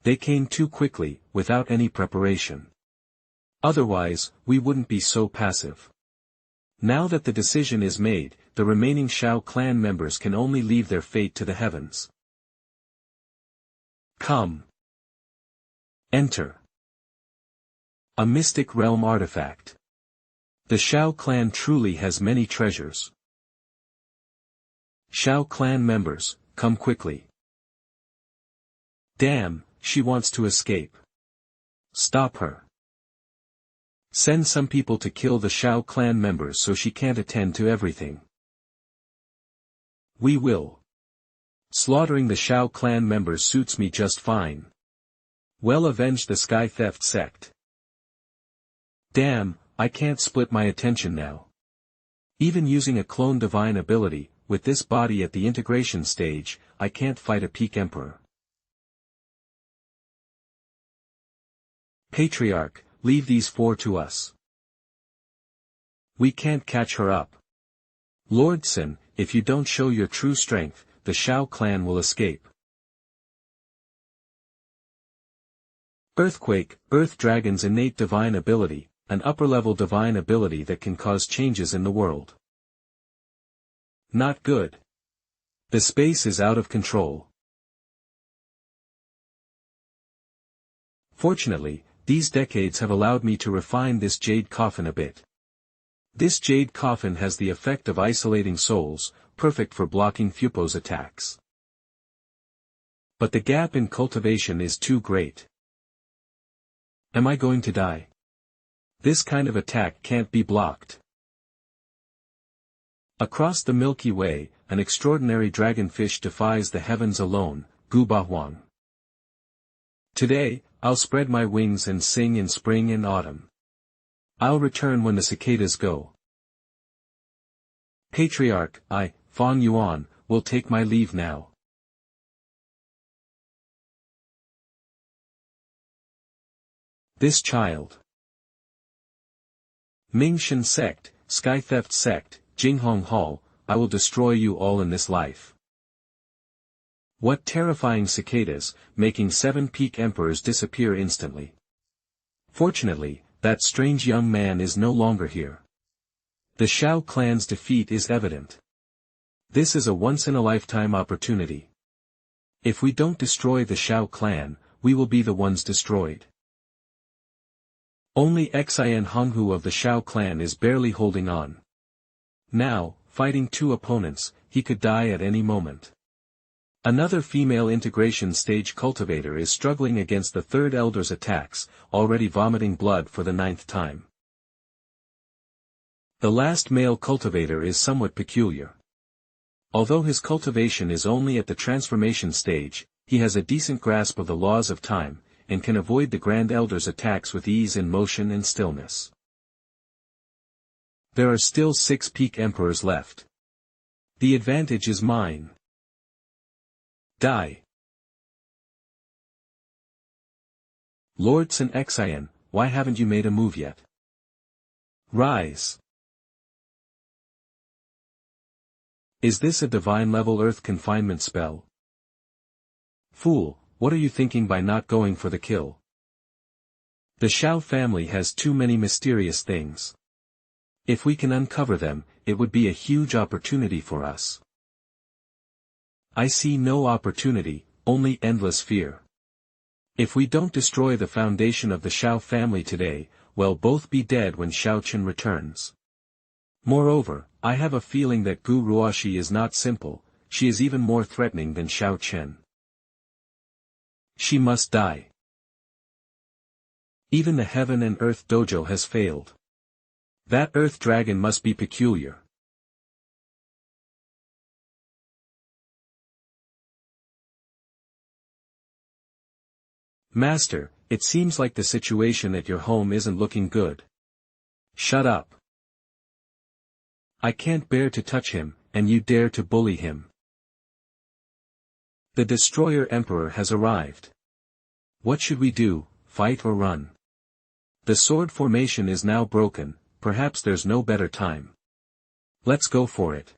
They came too quickly, without any preparation. Otherwise, we wouldn't be so passive. Now that the decision is made, the remaining Shao clan members can only leave their fate to the heavens. Come. Enter. A mystic realm artifact. The Shao clan truly has many treasures. Shao clan members, come quickly. Damn, she wants to escape. Stop her. Send some people to kill the Shao clan members so she can't attend to everything. We will. Slaughtering the Shao clan members suits me just fine. Well, avenge the Sky Theft sect. Damn, I can't split my attention now. Even using a clone divine ability, with this body at the integration stage, I can't fight a peak emperor. Patriarch, leave these 4 to us. We can't catch her up. Lord Sin, if you don't show your true strength, the Shao clan will escape. Earthquake, Earth Dragon's innate divine ability, an upper-level divine ability that can cause changes in the world. Not good. The space is out of control. Fortunately, these decades have allowed me to refine this jade coffin a bit. This jade coffin has the effect of isolating souls, perfect for blocking Fupo's attacks. But the gap in cultivation is too great. Am I going to die? This kind of attack can't be blocked. Across the Milky Way, an extraordinary dragonfish defies the heavens alone, Gubahuang. Today, I'll spread my wings and sing in spring and autumn. I'll return when the cicadas go. Patriarch, I, Fang Yuan, will take my leave now. This child. Mingshan sect, Sky Theft sect, Jinghong Hall, I will destroy you all in this life. What terrifying cicadas, making 7 peak emperors disappear instantly. Fortunately, that strange young man is no longer here. The Shao clan's defeat is evident. This is a once-in-a-lifetime opportunity. If we don't destroy the Shao clan, we will be the ones destroyed. Only Xian Honghu of the Shao clan is barely holding on. Now, fighting 2 opponents, he could die at any moment. Another female integration stage cultivator is struggling against the 3rd elder's attacks, already vomiting blood for the 9th time. The last male cultivator is somewhat peculiar. Although his cultivation is only at the transformation stage, He has a decent grasp of the laws of time, and can avoid the Grand Elder's attacks with ease in motion and stillness. There are still 6 peak emperors left. The advantage is mine. Die. Lord Sun Xian, why haven't you made a move yet? Rise. Is this a divine-level earth confinement spell? Fool, what are you thinking by not going for the kill? The Xiao family has too many mysterious things. If we can uncover them, it would be a huge opportunity for us. I see no opportunity, only endless fear. If we don't destroy the foundation of the Xiao family today, we'll both be dead when Xiao Chen returns. Moreover, I have a feeling that Gu Ruoxi is not simple, she is even more threatening than Xiao Chen. She must die. Even the Heaven and Earth Dojo has failed. That Earth Dragon must be peculiar. Master, it seems like the situation at your home isn't looking good. Shut up. I can't bear to touch him, and you dare to bully him. The Destroyer Emperor has arrived. What should we do, fight or run? The sword formation is now broken, perhaps there's no better time. Let's go for it.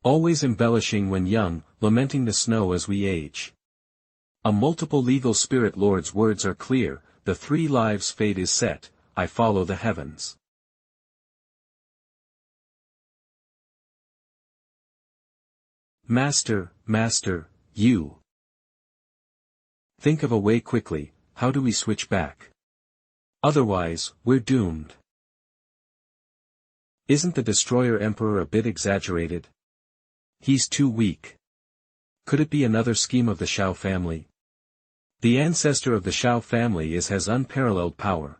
Always embellishing when young, lamenting the snow as we age. A multiple legal spirit lord's words are clear, the 3 lives' fate is set, I follow the heavens. Master, you. Think of a way quickly, how do we switch back? Otherwise, we're doomed. Isn't the Destroyer Emperor a bit exaggerated? He's too weak. Could it be another scheme of the Xiao family? The ancestor of the Xiao family has unparalleled power.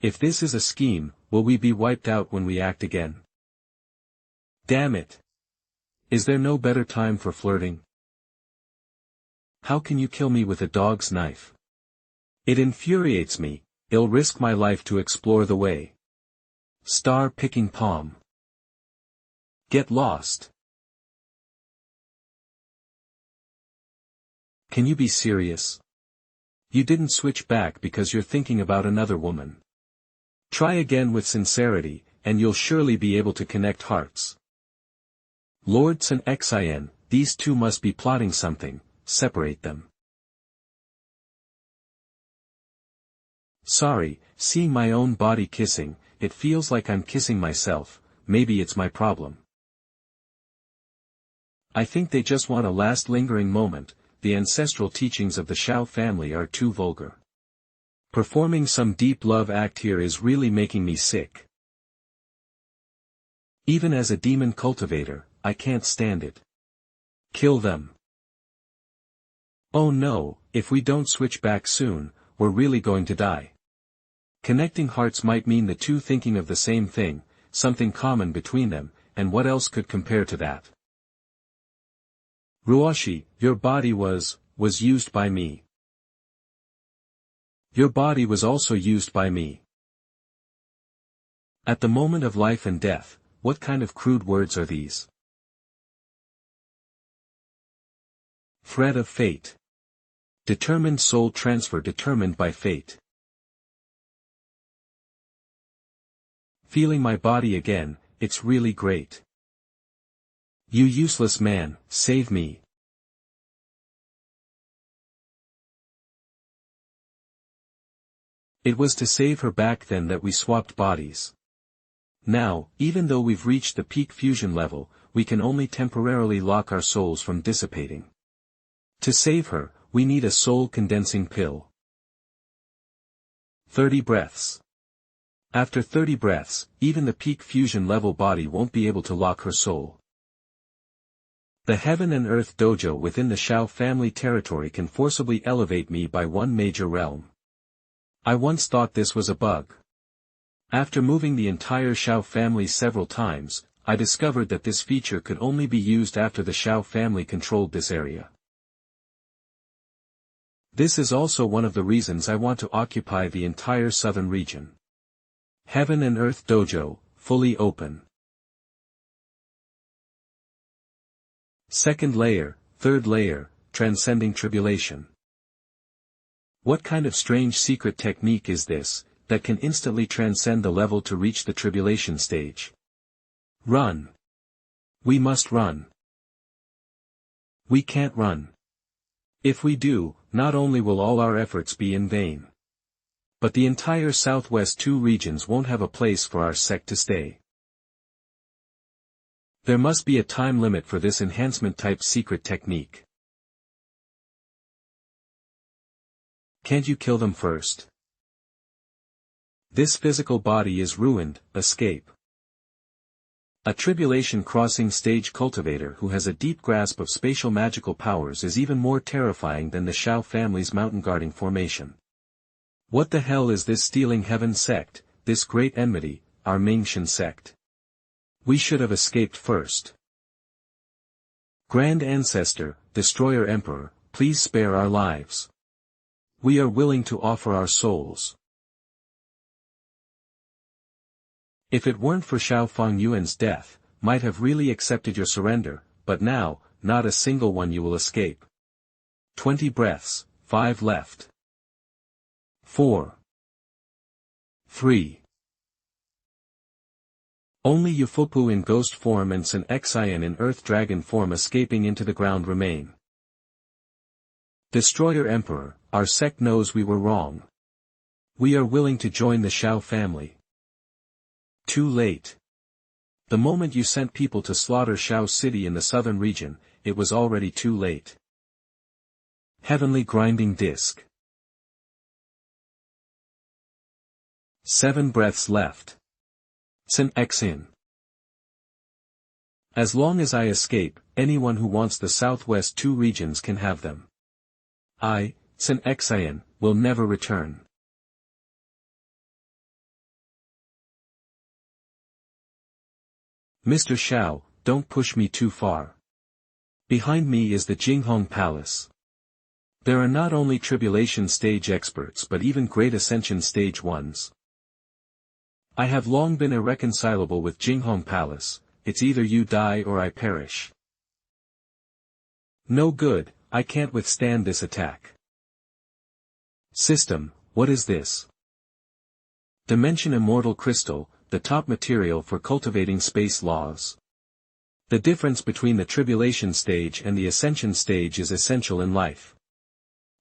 If this is a scheme, will we be wiped out when we act again? Damn it! Is there no better time for flirting? How can you kill me with a dog's knife? It infuriates me, I'll risk my life to explore the way. Star-picking palm. Get lost. Can you be serious? You didn't switch back because you're thinking about another woman. Try again with sincerity, and you'll surely be able to connect hearts. Lord Sun Xian, these two must be plotting something, separate them. Sorry, seeing my own body kissing, it feels like I'm kissing myself, maybe it's my problem. I think they just want a last lingering moment. The ancestral teachings of the Xiao family are too vulgar. Performing some deep love act here is really making me sick. Even as a demon cultivator, I can't stand it. Kill them. Oh no, if we don't switch back soon, we're really going to die. Connecting hearts might mean the two thinking of the same thing, something common between them, and what else could compare to that? Ruoxi, your body was used by me. Your body was also used by me. At the moment of life and death, what kind of crude words are these? Thread of fate. Determined soul transfer determined by fate. Feeling my body again, it's really great. You useless man, save me. It was to save her back then that we swapped bodies. Now, even though we've reached the peak fusion level, we can only temporarily lock our souls from dissipating. To save her, we need a soul-condensing pill. 30 breaths. After 30 breaths, even the peak fusion level body won't be able to lock her soul. The Heaven and Earth Dojo within the Xiao family territory can forcibly elevate me by one major realm. I once thought this was a bug. After moving the entire Xiao family several times, I discovered that this feature could only be used after the Xiao family controlled this area. This is also one of the reasons I want to occupy the entire southern region. Heaven and Earth Dojo, fully open. Second layer, third layer, transcending tribulation. What kind of strange secret technique is this, that can instantly transcend the level to reach the tribulation stage? Run. We must run. We can't run. If we do, not only will all our efforts be in vain, but the entire Southwest 2 regions won't have a place for our sect to stay. There must be a time limit for this enhancement-type secret technique. Can't you kill them first? This physical body is ruined, escape. A tribulation crossing stage cultivator who has a deep grasp of spatial magical powers is even more terrifying than the Xiao family's mountain guarding formation. What the hell is this stealing heaven sect, this great enmity, our Mingxian sect? We should have escaped first. Grand Ancestor, Destroyer Emperor, please spare our lives. We are willing to offer our souls. If it weren't for Xiao Fengyuan's death, might have really accepted your surrender, but now, not a single one you will escape. 20 breaths, 5 left. 4. 3. Only Yufupu in ghost form and Sun Xian in earth dragon form escaping into the ground remain. Destroyer Emperor, our sect knows we were wrong. We are willing to join the Xiao family. Too late. The moment you sent people to slaughter Xiao City in the southern region, it was already too late. Heavenly grinding disc. 7 breaths left. Sun Xian. As long as I escape, anyone who wants the Southwest 2 regions can have them. I, Sun Xian, will never return. Mr. Xiao, don't push me too far. Behind me is the Jinghong Palace. There are not only tribulation stage experts but even great ascension stage ones. I have long been irreconcilable with Jinghong Palace, it's either you die or I perish. No good, I can't withstand this attack. System, what is this? Dimension Immortal Crystal, the top material for cultivating space laws. The difference between the tribulation stage and the ascension stage is essential in life.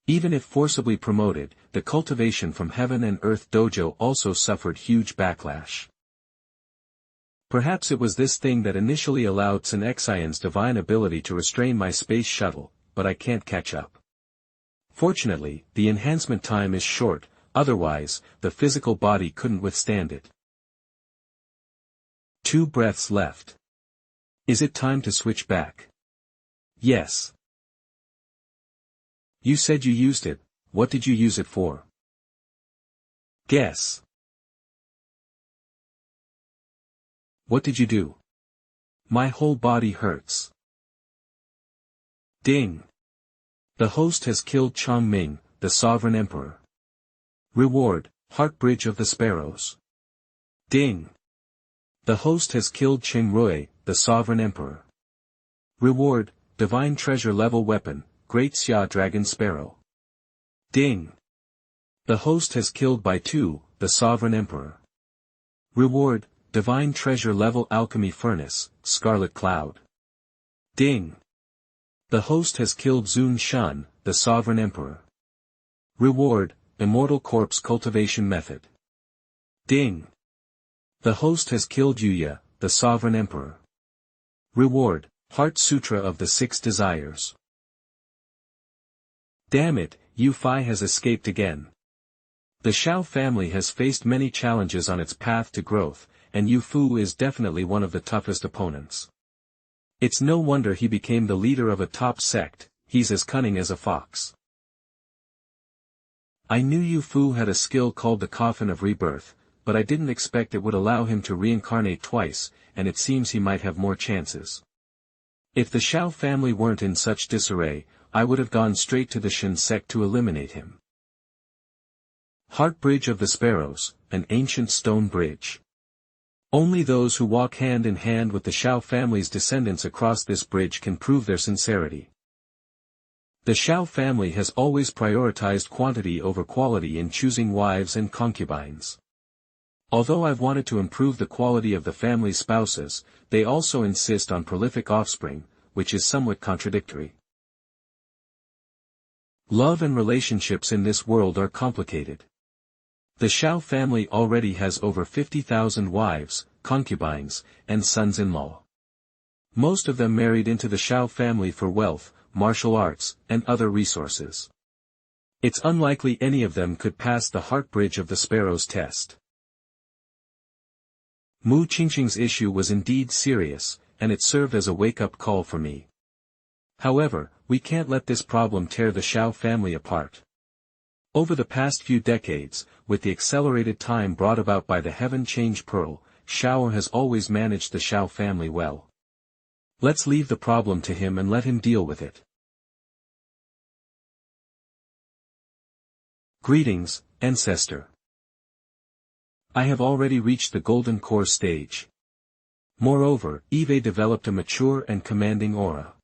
Even if forcibly promoted, the cultivation from Heaven and Earth Dojo also suffered huge backlash. Perhaps it was this thing that initially allowed Sun Xian's divine ability to restrain my space shuttle, but I can't catch up. Fortunately, the enhancement time is short, otherwise, the physical body couldn't withstand it. 2 breaths left. Is it time to switch back? Yes. You said you used it, what did you use it for? Guess. What did you do? My whole body hurts. Ding. The host has killed Chongming, the sovereign emperor. Reward, Heart Bridge of the Sparrows. Ding. The host has killed Qingrui, the sovereign emperor. Reward, Divine Treasure Level Weapon, Great Xia Dragon Sparrow. Ding. The host has killed Baitu, the sovereign emperor. Reward, Divine Treasure Level Alchemy Furnace, Scarlet Cloud. Ding. The host has killed Zun Shun, the sovereign emperor. Reward, Immortal Corpse Cultivation Method. Ding. The host has killed Yuya, the sovereign emperor. Reward, Heart Sutra of the 6 Desires. Damn it, Yu Fei has escaped again. The Xiao family has faced many challenges on its path to growth, and Yu Fu is definitely one of the toughest opponents. It's no wonder he became the leader of a top sect, he's as cunning as a fox. I knew Yu Fu had a skill called the Coffin of Rebirth, but I didn't expect it would allow him to reincarnate twice, and it seems he might have more chances. If the Xiao family weren't in such disarray, I would have gone straight to the Shen sect to eliminate him. Heart Bridge of the Sparrows, an ancient stone bridge. Only those who walk hand in hand with the Xiao family's descendants across this bridge can prove their sincerity. The Xiao family has always prioritized quantity over quality in choosing wives and concubines. Although I've wanted to improve the quality of the family's spouses, they also insist on prolific offspring, which is somewhat contradictory. Love and relationships in this world are complicated. The Xiao family already has over 50,000 wives, concubines, and sons-in-law. Most of them married into the Xiao family for wealth, martial arts, and other resources. It's unlikely any of them could pass the Heart Bridge of the Sparrows test. Mu Qingqing's issue was indeed serious, and it served as a wake-up call for me. However, we can't let this problem tear the Xiao family apart. Over the past few decades, with the accelerated time brought about by the Heaven Change Pearl, Xiao has always managed the Xiao family well. Let's leave the problem to him and let him deal with it. Greetings, Ancestor. I have already reached the golden core stage. Moreover, Eve developed a mature and commanding aura.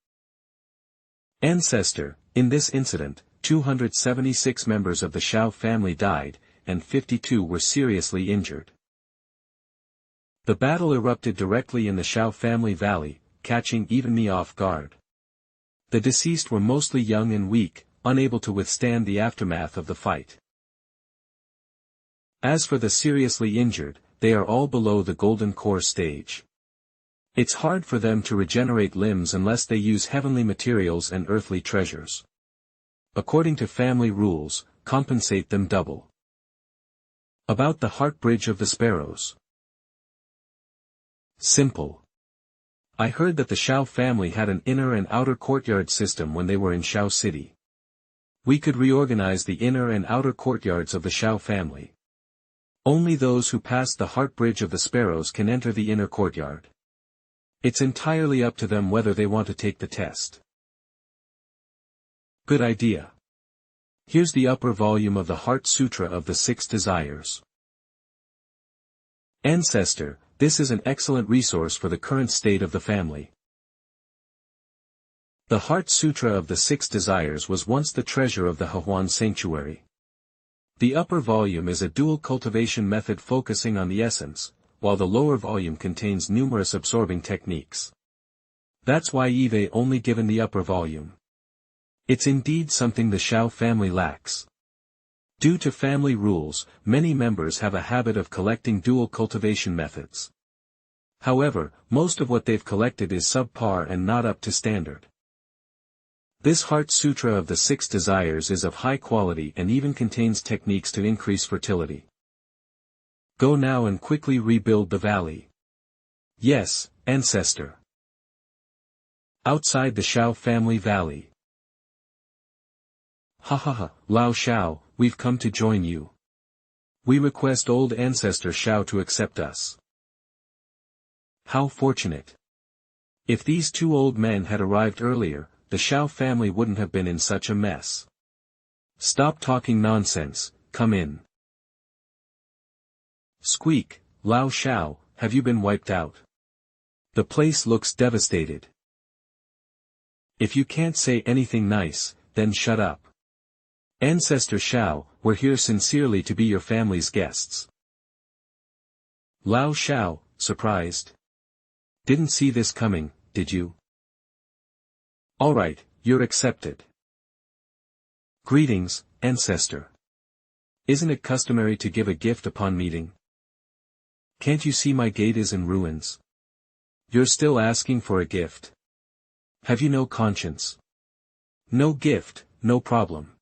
Ancestor, in this incident, 276 members of the Xiao family died, and 52 were seriously injured. The battle erupted directly in the Xiao family valley, catching even me off guard. The deceased were mostly young and weak, unable to withstand the aftermath of the fight. As for the seriously injured, they are all below the golden core stage. It's hard for them to regenerate limbs unless they use heavenly materials and earthly treasures. According to family rules, compensate them double. About the Heart Bridge of the Sparrows. Simple. I heard that the Xiao family had an inner and outer courtyard system when they were in Xiao City. We could reorganize the inner and outer courtyards of the Xiao family. Only those who pass the Heart Bridge of the Sparrows can enter the inner courtyard. It's entirely up to them whether they want to take the test. Good idea. Here's the upper volume of the Heart Sutra of the Six Desires. Ancestor, this is an excellent resource for the current state of the family. The Heart Sutra of the Six Desires was once the treasure of the Hehuan Sanctuary. The upper volume is a dual cultivation method focusing on the essence, while the lower volume contains numerous absorbing techniques. That's why Eve only given the upper volume. It's indeed something the Xiao family lacks. Due to family rules, many members have a habit of collecting dual cultivation methods. However, most of what they've collected is subpar and not up to standard. This Heart Sutra of the Six Desires is of high quality and even contains techniques to increase fertility. Go now and quickly rebuild the valley. Yes, Ancestor. Outside the Xiao family valley. Ha ha ha, Lao Xiao, we've come to join you. We request old Ancestor Xiao to accept us. How fortunate. If these two old men had arrived earlier, the Xiao family wouldn't have been in such a mess. Stop talking nonsense, come in. Squeak, Lao Xiao, have you been wiped out? The place looks devastated. If you can't say anything nice, then shut up. Ancestor Xiao, we're here sincerely to be your family's guests. Lao Xiao, surprised. Didn't see this coming, did you? Alright, you're accepted. Greetings, Ancestor. Isn't it customary to give a gift upon meeting? Can't you see my gate is in ruins? You're still asking for a gift. Have you no conscience? No gift, no problem.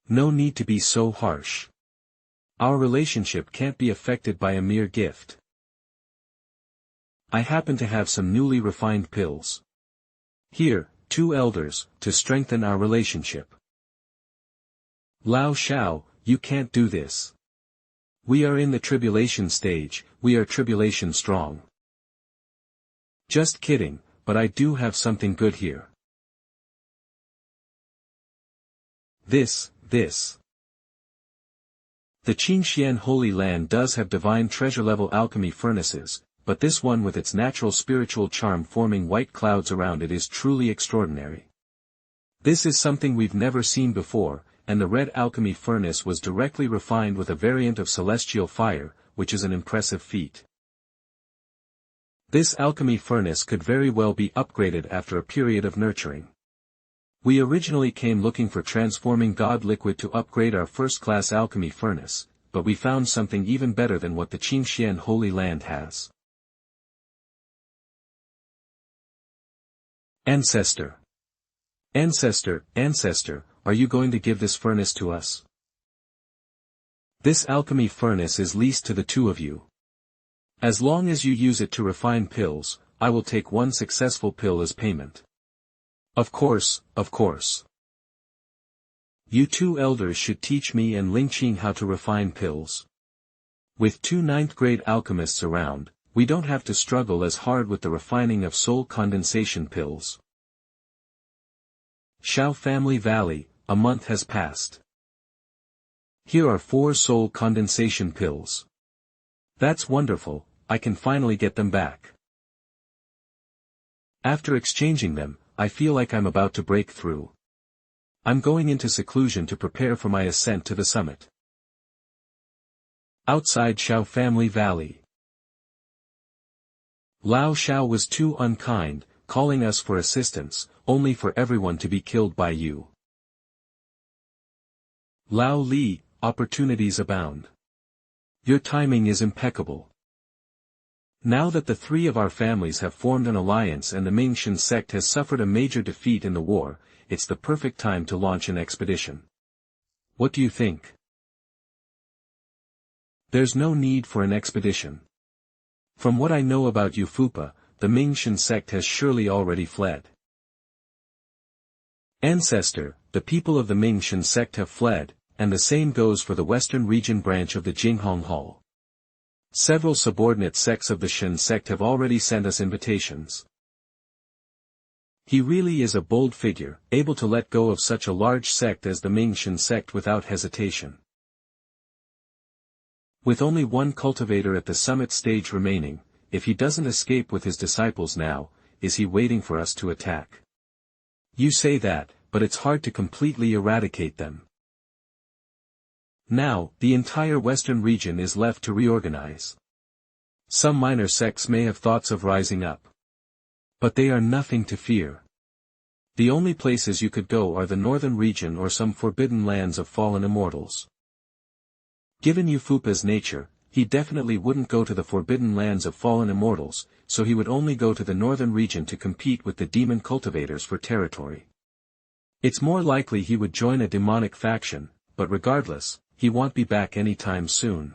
No need to be so harsh. Our relationship can't be affected by a mere gift. I happen to have some newly refined pills. Here, 2 elders, to strengthen our relationship. Lao Xiao, you can't do this. We are in the tribulation stage, we are tribulation strong. Just kidding, but I do have something good here. This. The Qingxian Holy Land does have divine treasure-level alchemy furnaces, but this one with its natural spiritual charm forming white clouds around it is truly extraordinary. This is something we've never seen before, and the red alchemy furnace was directly refined with a variant of celestial fire, which is an impressive feat. This alchemy furnace could very well be upgraded after a period of nurturing. We originally came looking for transforming God liquid to upgrade our first-class alchemy furnace, but we found something even better than what the Qingxian Holy Land has. Ancestor. Ancestor, are you going to give this furnace to us? This alchemy furnace is leased to the two of you. As long as you use it to refine pills, I will take one successful pill as payment. Of course. You two elders should teach me and Lingqing how to refine pills. With two 9th-grade alchemists around, we don't have to struggle as hard with the refining of soul condensation pills. Xiao Family Valley, a month has passed. Here are 4 soul condensation pills. That's wonderful, I can finally get them back. After exchanging them, I feel like I'm about to break through. I'm going into seclusion to prepare for my ascent to the summit. Outside Xiao Family Valley. Lao Xiao was too unkind, calling us for assistance, only for everyone to be killed by you. Lao Li, opportunities abound. Your timing is impeccable. Now that the 3 of our families have formed an alliance and the Mingxian sect has suffered a major defeat in the war, it's the perfect time to launch an expedition. What do you think? There's no need for an expedition. From what I know about you Fupa, the Mingxian sect has surely already fled. Ancestor, the people of the Mingxian sect have fled, and the same goes for the western region branch of the Jinghong Hall. Several subordinate sects of the Shen sect have already sent us invitations. He really is a bold figure, able to let go of such a large sect as the Mingxian sect without hesitation. With only one cultivator at the summit stage remaining, if he doesn't escape with his disciples now, is he waiting for us to attack? You say that, but it's hard to completely eradicate them. Now, the entire western region is left to reorganize. Some minor sects may have thoughts of rising up. But they are nothing to fear. The only places you could go are the northern region or some forbidden lands of fallen immortals. Given Yufupa's nature, he definitely wouldn't go to the forbidden lands of fallen immortals, so he would only go to the northern region to compete with the demon cultivators for territory. It's more likely he would join a demonic faction, but regardless, he won't be back anytime soon.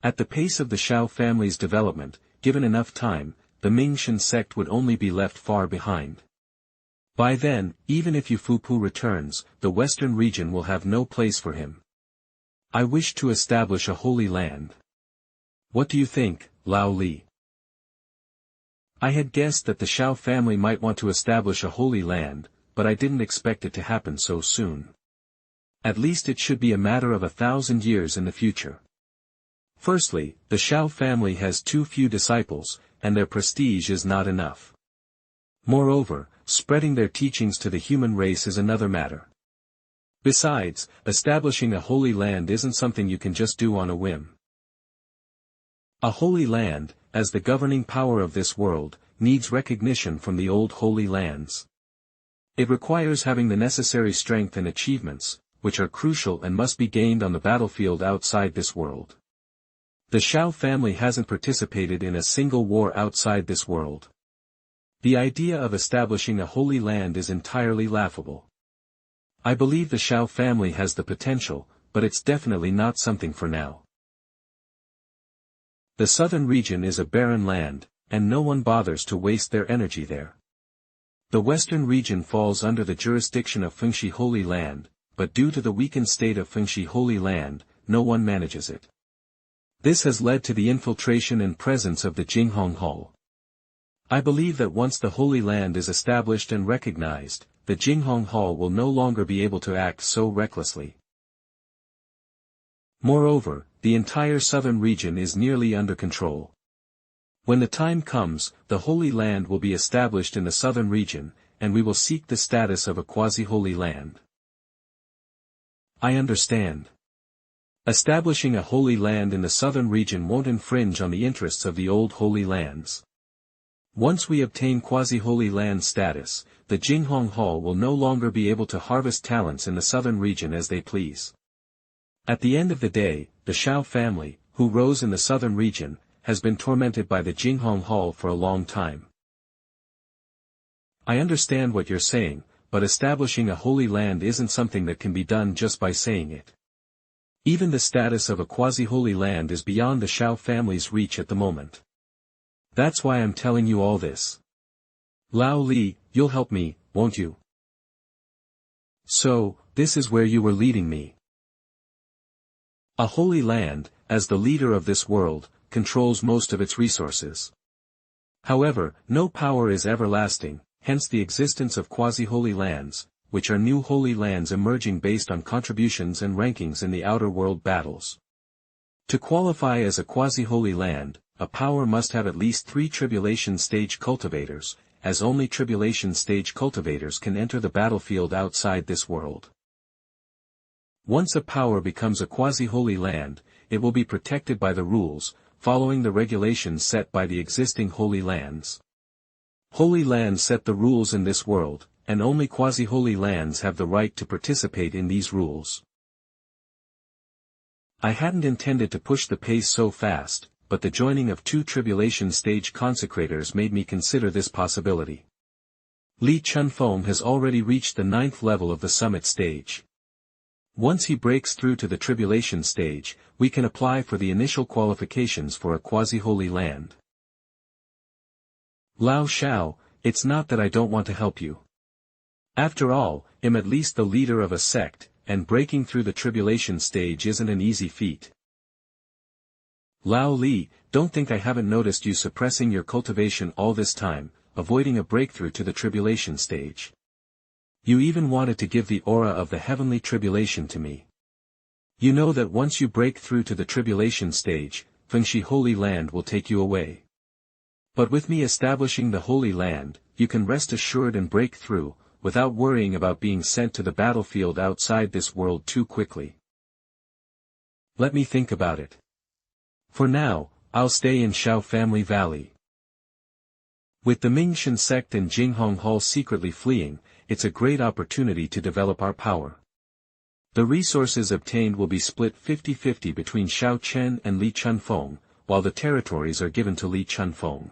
At the pace of the Xiao family's development, given enough time, the Mingxian sect would only be left far behind. By then, even if Yufupu returns, the western region will have no place for him. I wish to establish a holy land. What do you think, Lao Li? I had guessed that the Xiao family might want to establish a holy land, but I didn't expect it to happen so soon. At least it should be a matter of 1,000 years in the future. Firstly, the Xiao family has too few disciples, and their prestige is not enough. Moreover, spreading their teachings to the human race is another matter. Besides, establishing a holy land isn't something you can just do on a whim. A holy land, as the governing power of this world, needs recognition from the old holy lands. It requires having the necessary strength and achievements, which are crucial and must be gained on the battlefield outside this world. The Xiao family hasn't participated in a single war outside this world. The idea of establishing a holy land is entirely laughable. I believe the Xiao family has the potential, but it's definitely not something for now. The southern region is a barren land, and no one bothers to waste their energy there. The western region falls under the jurisdiction of Fengshi Holy Land, but due to the weakened state of Fengshi Holy Land, no one manages it. This has led to the infiltration and presence of the Jinghong Hall. I believe that once the Holy Land is established and recognized, the Jinghong Hall will no longer be able to act so recklessly. Moreover, the entire southern region is nearly under control. When the time comes, the Holy Land will be established in the southern region, and we will seek the status of a quasi-Holy Land. I understand. Establishing a Holy Land in the southern region won't infringe on the interests of the old Holy Lands. Once we obtain quasi-Holy Land status, the Jinghong Hall will no longer be able to harvest talents in the southern region as they please. At the end of the day, the Xiao family, who rose in the southern region, has been tormented by the Jinghong Hall for a long time. I understand what you're saying, but establishing a Holy Land isn't something that can be done just by saying it. Even the status of a quasi-Holy Land is beyond the Xiao family's reach at the moment. That's why I'm telling you all this. Lao Li, you'll help me, won't you? So, this is where you were leading me. A Holy Land, as the leader of this world, controls most of its resources. However, no power is everlasting, hence the existence of quasi-Holy Lands, which are new Holy Lands emerging based on contributions and rankings in the outer world battles. To qualify as a quasi-Holy Land, a power must have at least 3 Tribulation Stage cultivators, as only Tribulation Stage cultivators can enter the battlefield outside this world. Once a power becomes a quasi-Holy Land, it will be protected by the rules, following the regulations set by the existing Holy Lands. Holy Lands set the rules in this world, and only quasi-Holy Lands have the right to participate in these rules. I hadn't intended to push the pace so fast, but the joining of 2 Tribulation Stage consecrators made me consider this possibility. Li Chunfeng has already reached the 9th level of the summit stage. Once he breaks through to the Tribulation Stage, we can apply for the initial qualifications for a quasi-Holy Land. Lao Xiao, it's not that I don't want to help you. After all, I'm at least the leader of a sect, and breaking through the Tribulation Stage isn't an easy feat. Lao Li, don't think I haven't noticed you suppressing your cultivation all this time, avoiding a breakthrough to the Tribulation Stage. You even wanted to give the aura of the heavenly tribulation to me. You know that once you break through to the Tribulation Stage, Fengshi Holy Land will take you away. But with me establishing the Holy Land, you can rest assured and break through, without worrying about being sent to the battlefield outside this world too quickly. Let me think about it. For now, I'll stay in Xiao Family Valley. With the Mingxian sect and Jinghong Hall secretly fleeing, it's a great opportunity to develop our power. The resources obtained will be split 50-50 between Xiao Chen and Li Chunfeng, while the territories are given to Li Chunfeng.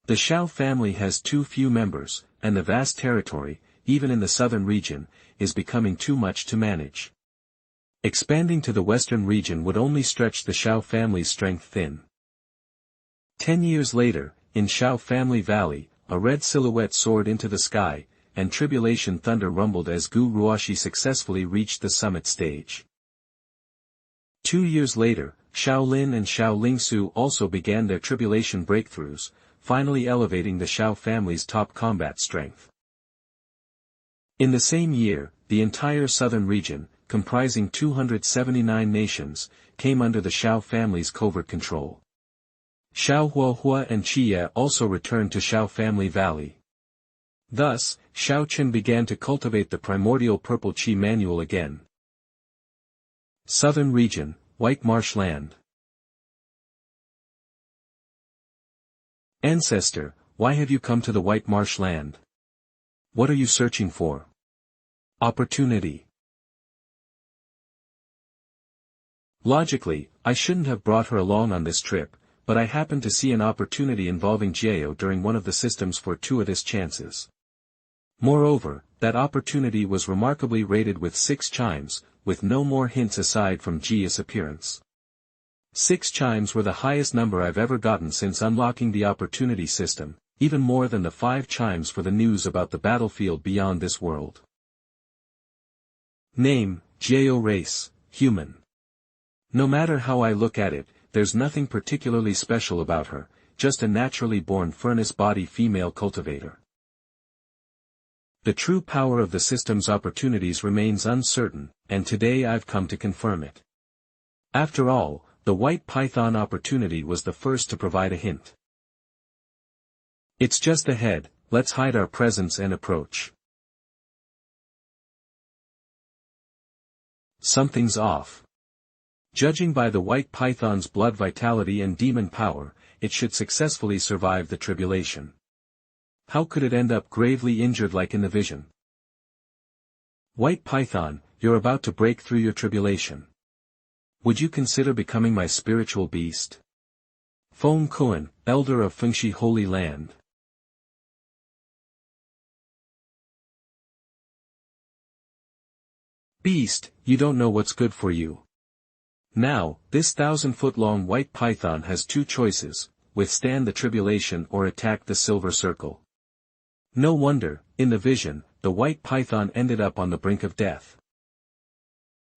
The Xiao family has too few members, and the vast territory, even in the southern region, is becoming too much to manage. Expanding to the western region would only stretch the Xiao family's strength thin. 10 years later, in Xiao Family Valley, a red silhouette soared into the sky, and tribulation thunder rumbled as Gu Ruoxi successfully reached the summit stage. 2 years later, Xiao Lin and Xiao Lingsu also began their tribulation breakthroughs, finally elevating the Xiao family's top combat strength. In the same year, the entire southern region, comprising 279 nations, came under the Xiao family's covert control. Xiao Huohua and Qie also returned to Xiao Family Valley. Thus, Xiao Chen began to cultivate the primordial purple qi manual again. Southern Region, White Marsh Land. Ancestor, why have you come to the White Marsh Land? What are you searching for? Opportunity. Logically, I shouldn't have brought her along on this trip, but I happened to see an opportunity involving Jiao during one of the system's fortuitous chances. Moreover, that opportunity was remarkably rated with 6 chimes, with no more hints aside from Jia's appearance. 6 chimes were the highest number I've ever gotten since unlocking the opportunity system, even more than the 5 chimes for the news about the battlefield beyond this world. Name, Jiao race, human. No matter how I look at it, there's nothing particularly special about her, just a naturally born furnace-body female cultivator. The true power of the system's opportunities remains uncertain, and today I've come to confirm it. After all, the white python opportunity was the first to provide a hint. It's just ahead, let's hide our presence and approach. Something's off. Judging by the white python's blood vitality and demon power, it should successfully survive the tribulation. How could it end up gravely injured like in the vision? White python, you're about to break through your tribulation. Would you consider becoming my spiritual beast? Feng Kuan, elder of Fengshi Holy Land. Beast, you don't know what's good for you. Now, this 1,000-foot-long white python has two choices: withstand the tribulation or attack the silver circle. No wonder, in the vision, the white python ended up on the brink of death.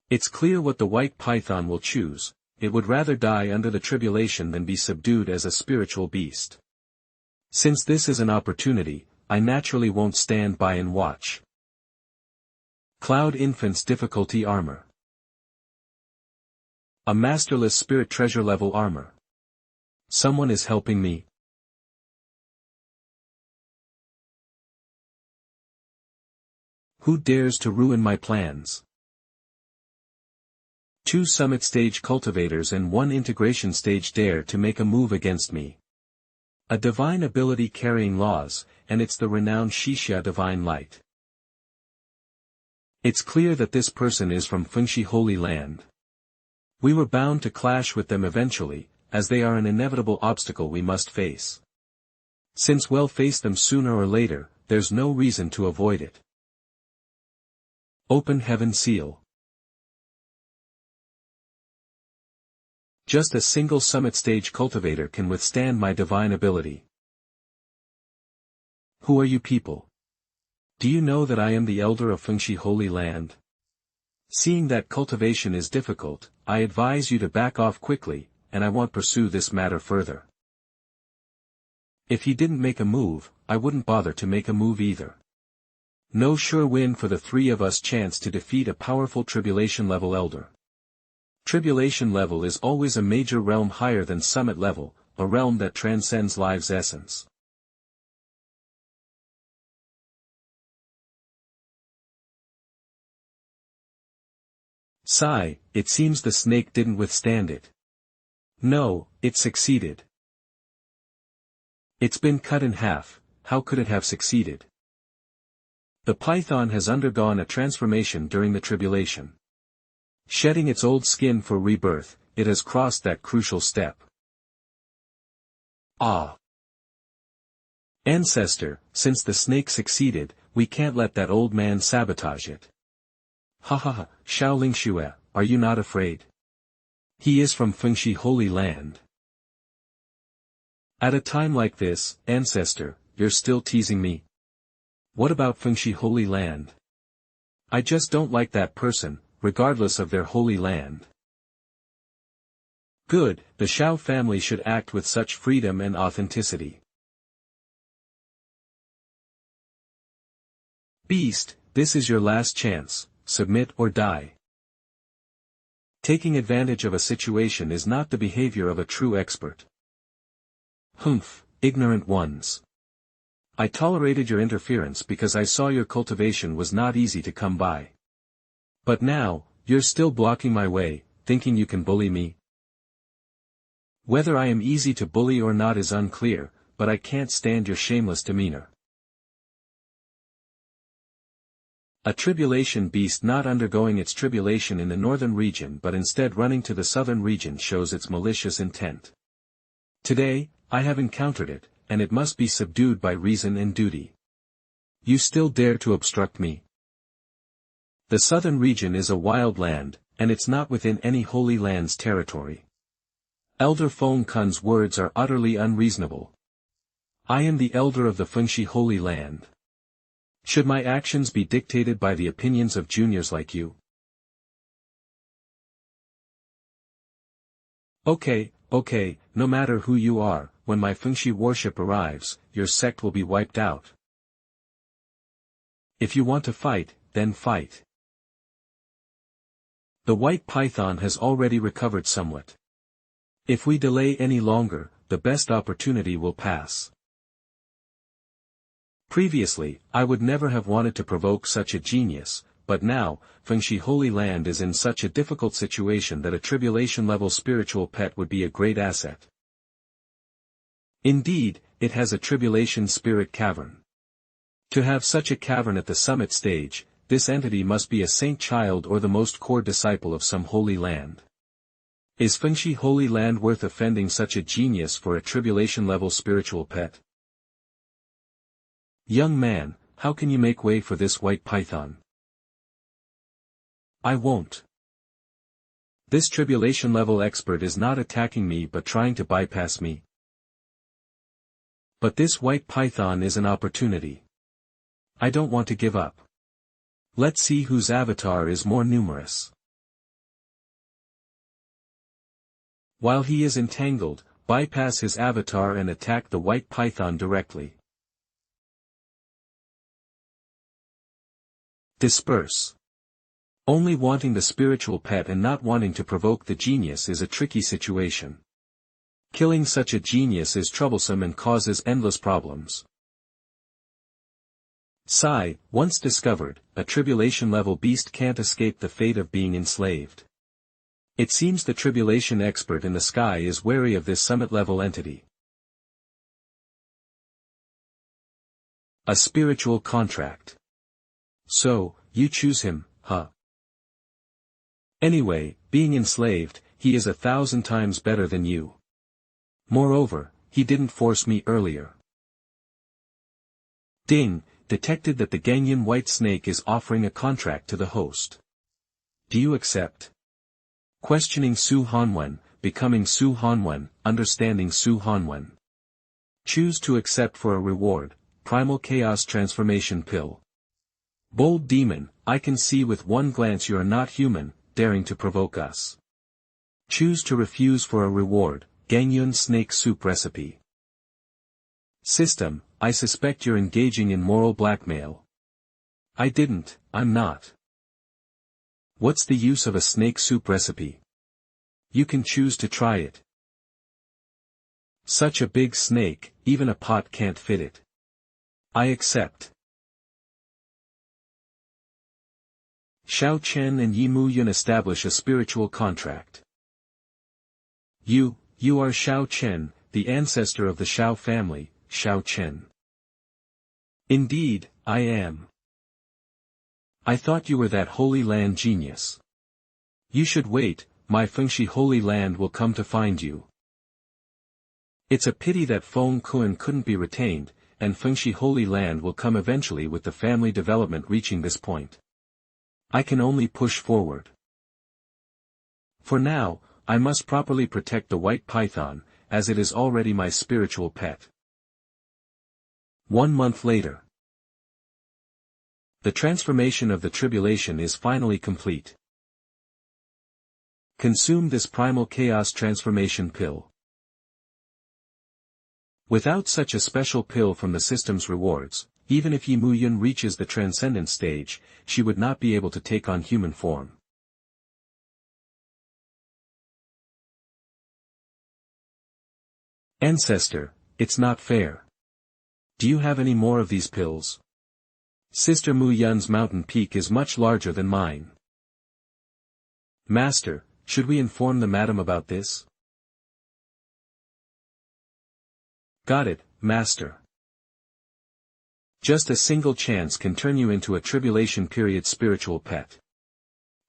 It's clear what the white python will choose: it would rather die under the tribulation than be subdued as a spiritual beast. Since this is an opportunity, I naturally won't stand by and watch. Cloud Infant's difficulty armor. A masterless spirit treasure level armor. Someone is helping me. Who dares to ruin my plans? 2 summit stage cultivators and 1 integration stage dare to make a move against me. A divine ability carrying laws, and it's the renowned Shixia Divine Light. It's clear that this person is from Fengshi Holy Land. We were bound to clash with them eventually, as they are an inevitable obstacle we must face. Since we'll face them sooner or later, there's no reason to avoid it. Open Heaven Seal. Just a single summit stage cultivator can withstand my divine ability. Who are you people? Do you know that I am the elder of Fengshi Holy Land? Seeing that cultivation is difficult, I advise you to back off quickly, and I won't pursue this matter further. If he didn't make a move, I wouldn't bother to make a move either. No sure win for the 3 of us chance to defeat a powerful tribulation level elder. Tribulation level is always a major realm higher than summit level, a realm that transcends life's essence. Sigh, it seems the snake didn't withstand it. No, it succeeded. It's been cut in half, how could it have succeeded? The python has undergone a transformation during the tribulation. Shedding its old skin for rebirth, it has crossed that crucial step. Ah! Ancestor, since the snake succeeded, we can't let that old man sabotage it. Ha ha ha, Xiao, are you not afraid? He is from Fengshi Holy Land. At a time like this, Ancestor, you're still teasing me. What about Fengshi Holy Land? I just don't like that person, regardless of their holy land. Good, the Xiao family should act with such freedom and authenticity. Beast, this is your last chance, submit or die. Taking advantage of a situation is not the behavior of a true expert. Humph, ignorant ones. I tolerated your interference because I saw your cultivation was not easy to come by. But now, you're still blocking my way, thinking you can bully me. Whether I am easy to bully or not is unclear, but I can't stand your shameless demeanor. A tribulation beast not undergoing its tribulation in the northern region but instead running to the southern region shows its malicious intent. Today, I have encountered it, and it must be subdued by reason and duty. You still dare to obstruct me? The southern region is a wild land, and it's not within any holy land's territory. Elder Feng Kun's words are utterly unreasonable. I am the elder of the Fengshi Holy Land. Should my actions be dictated by the opinions of juniors like you? Okay, no matter who you are, when my Fengshi worship arrives, your sect will be wiped out. If you want to fight, then fight. The white python has already recovered somewhat. If we delay any longer, the best opportunity will pass. Previously, I would never have wanted to provoke such a genius, but now, Fengshi Holy Land is in such a difficult situation that a tribulation-level spiritual pet would be a great asset. Indeed, it has a tribulation spirit cavern. To have such a cavern at the summit stage, this entity must be a saint child or the most core disciple of some holy land. Is Fengshi Holy Land worth offending such a genius for a tribulation-level spiritual pet? Young man, how can you make way for this white python? I won't. This tribulation-level expert is not attacking me but trying to bypass me. But this white python is an opportunity. I don't want to give up. Let's see whose avatar is more numerous. While he is entangled, bypass his avatar and attack the white python directly. Disperse. Only wanting the spiritual pet and not wanting to provoke the genius is a tricky situation. Killing such a genius is troublesome and causes endless problems. Sigh, once discovered, a tribulation-level beast can't escape the fate of being enslaved. It seems the tribulation expert in the sky is wary of this summit-level entity. A spiritual contract. So, you choose him, huh? Anyway, being enslaved, he is 1,000 times better than you. Moreover, he didn't force me earlier. Ding, detected that the Gangyun white snake is offering a contract to the host. Do you accept? Questioning Su Hanwen, becoming Su Hanwen, understanding Su Hanwen. Choose to accept for a reward, Primal Chaos Transformation Pill. Bold demon, I can see with one glance you are not human, daring to provoke us. Choose to refuse for a reward, Gangyun Snake Soup Recipe. System, I suspect you're engaging in moral blackmail. I didn't, I'm not. What's the use of a snake soup recipe? You can choose to try it. Such a big snake, even a pot can't fit it. I accept. Xiao Chen and Yi Muyun establish a spiritual contract. You are Xiao Chen, the ancestor of the Xiao family, Xiao Chen. Indeed, I am. I thought you were that Holy Land genius. You should wait, my Fengshi Holy Land will come to find you. It's a pity that Feng Kun couldn't be retained, and Fengshi Holy Land will come eventually with the family development reaching this point. I can only push forward. For now, I must properly protect the white python, as it is already my spiritual pet. 1 month later. The transformation of the tribulation is finally complete. Consume this primal chaos transformation pill. Without such a special pill from the system's rewards, even if Yi Muyun reaches the transcendent stage, she would not be able to take on human form. Ancestor, it's not fair. Do you have any more of these pills? Sister Mu Yun's mountain peak is much larger than mine. Master, should we inform the madam about this? Got it, Master. Just a single chance can turn you into a tribulation period spiritual pet.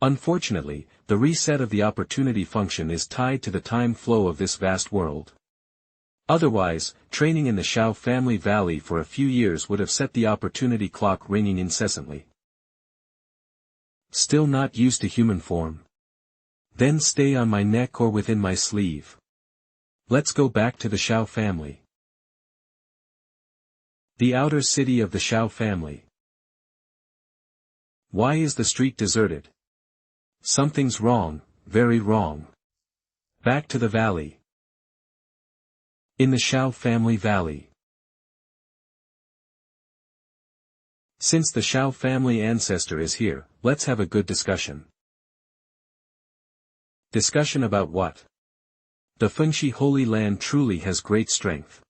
Unfortunately, the reset of the opportunity function is tied to the time flow of this vast world. Otherwise, training in the Xiao family valley for a few years would have set the opportunity clock ringing incessantly. Still not used to human form? Then stay on my neck or within my sleeve. Let's go back to the Xiao family. The outer city of the Xiao family. Why is the street deserted? Something's wrong, very wrong. Back to the valley. In the Xiao family valley. Since the Xiao family ancestor is here, let's have a good discussion. Discussion about what? The Fengxi Holy Land truly has great strength.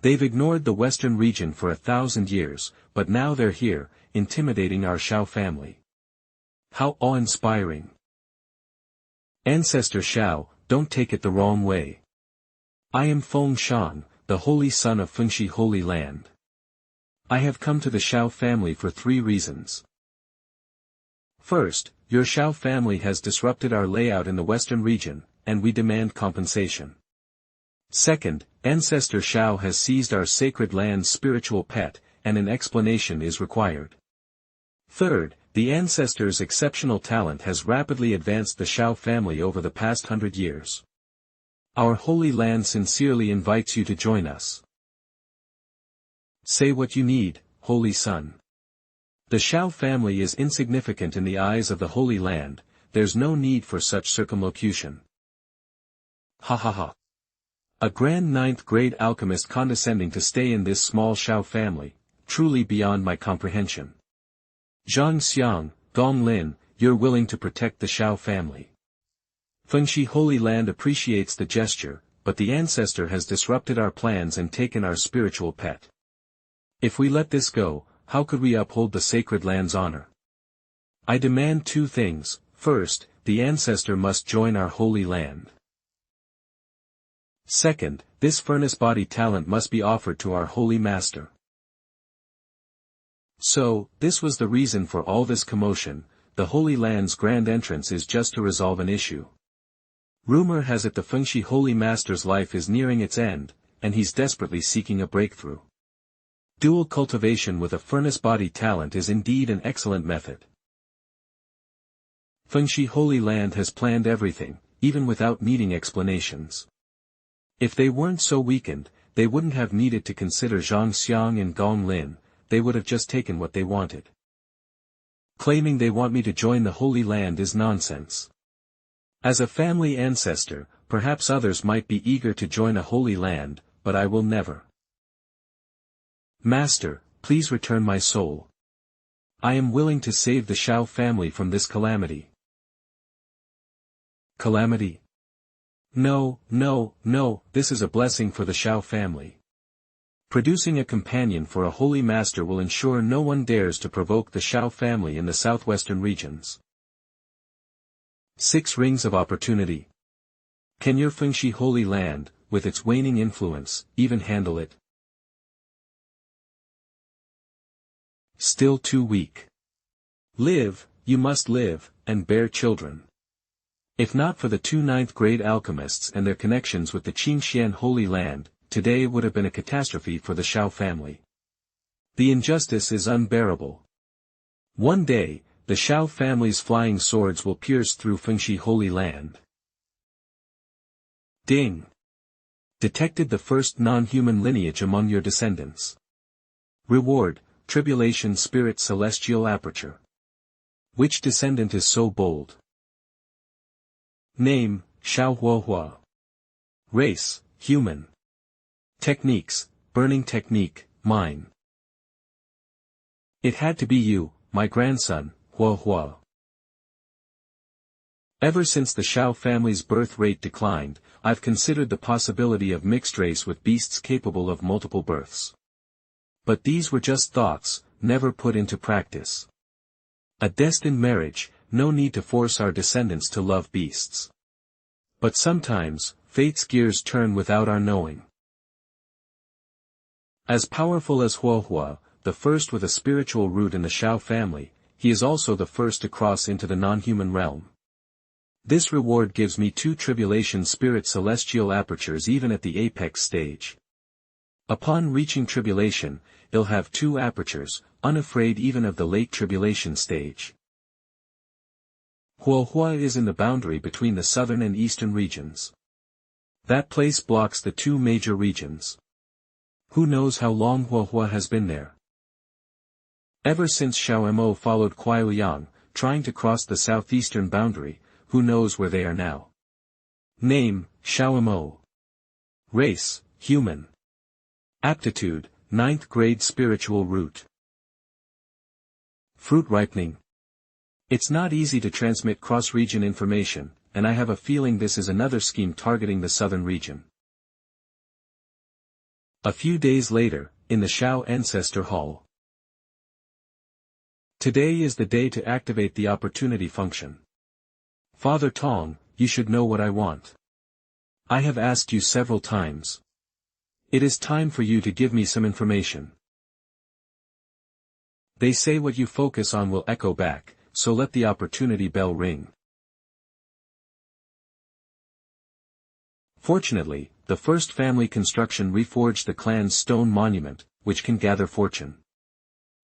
They've ignored the western region for 1,000 years, but now they're here, intimidating our Xiao family. How awe-inspiring. Ancestor Xiao, don't take it the wrong way. I am Feng Shan, the holy son of Fengxi Holy Land. I have come to the Xiao family for 3 reasons. First, your Xiao family has disrupted our layout in the western region, and we demand compensation. Second, Ancestor Xiao has seized our sacred land's spiritual pet, and an explanation is required. Third, the ancestor's exceptional talent has rapidly advanced the Xiao family over the past 100 years. Our holy land sincerely invites you to join us. Say what you need, holy son. The Xiao family is insignificant in the eyes of the Holy Land, there's no need for such circumlocution. Ha ha ha. A grand 9th grade alchemist condescending to stay in this small Xiao family, truly beyond my comprehension. Zhang Xiang, Gong Lin, you're willing to protect the Xiao family. Fengxi Holy Land appreciates the gesture, but the ancestor has disrupted our plans and taken our spiritual pet. If we let this go, how could we uphold the sacred land's honor? I demand 2 things. First, the ancestor must join our holy land. Second, this furnace body talent must be offered to our holy master. So, this was the reason for all this commotion. The Holy Land's grand entrance is just to resolve an issue. Rumor has it the Fengxi Holy Master's life is nearing its end, and he's desperately seeking a breakthrough. Dual cultivation with a furnace body talent is indeed an excellent method. Fengxi Holy Land has planned everything, even without needing explanations. If they weren't so weakened, they wouldn't have needed to consider Zhang Xiang and Gong Lin, they would have just taken what they wanted. Claiming they want me to join the Holy Land is nonsense. As a family ancestor, perhaps others might be eager to join a Holy Land, but I will never. Master, please return my soul. I am willing to save the Xiao family from this calamity. Calamity? No, no, no, this is a blessing for the Xiao family. Producing a companion for a holy master will ensure no one dares to provoke the Xiao family in the southwestern regions. 6 rings of opportunity. Can your Fengxi Holy Land, with its waning influence, even handle it? Still too weak. Live, you must live, and bear children. If not for the 2 9th grade alchemists and their connections with the Qingxian Holy Land, today would have been a catastrophe for the Xiao family. The injustice is unbearable. One day, the Xiao family's flying swords will pierce through Fengxi Holy Land. Ding! Detected the first non-human lineage among your descendants. Reward, Tribulation Spirit Celestial Aperture. Which descendant is so bold? Name, Xiao Huohua. Race, human. Techniques, burning technique, mine. It had to be you, my grandson, Huohua. Ever since the Xiao family's birth rate declined, I've considered the possibility of mixed race with beasts capable of multiple births. But these were just thoughts, never put into practice. A destined marriage, no need to force our descendants to love beasts. But sometimes, fate's gears turn without our knowing. As powerful as Huohua, the first with a spiritual root in the Xiao family, he is also the first to cross into the non-human realm. This reward gives me 2 tribulation spirit celestial apertures even at the apex stage. Upon reaching tribulation, he'll have 2 apertures, unafraid even of the late tribulation stage. Huohua is in the boundary between the southern and eastern regions. That place blocks the 2 major regions. Who knows how long Huohua has been there? Ever since Xiao Mo followed Kuai Liang, trying to cross the southeastern boundary, who knows where they are now? Name, Xiao. Race, human. Aptitude, 9th grade spiritual root. Fruit ripening. It's not easy to transmit cross-region information, and I have a feeling this is another scheme targeting the southern region. A few days later, in the Xiao Ancestor Hall. Today is the day to activate the opportunity function. Father Tong, you should know what I want. I have asked you several times. It is time for you to give me some information. They say what you focus on will echo back, so let the opportunity bell ring. Fortunately, the first family construction reforged the clan's stone monument, which can gather fortune.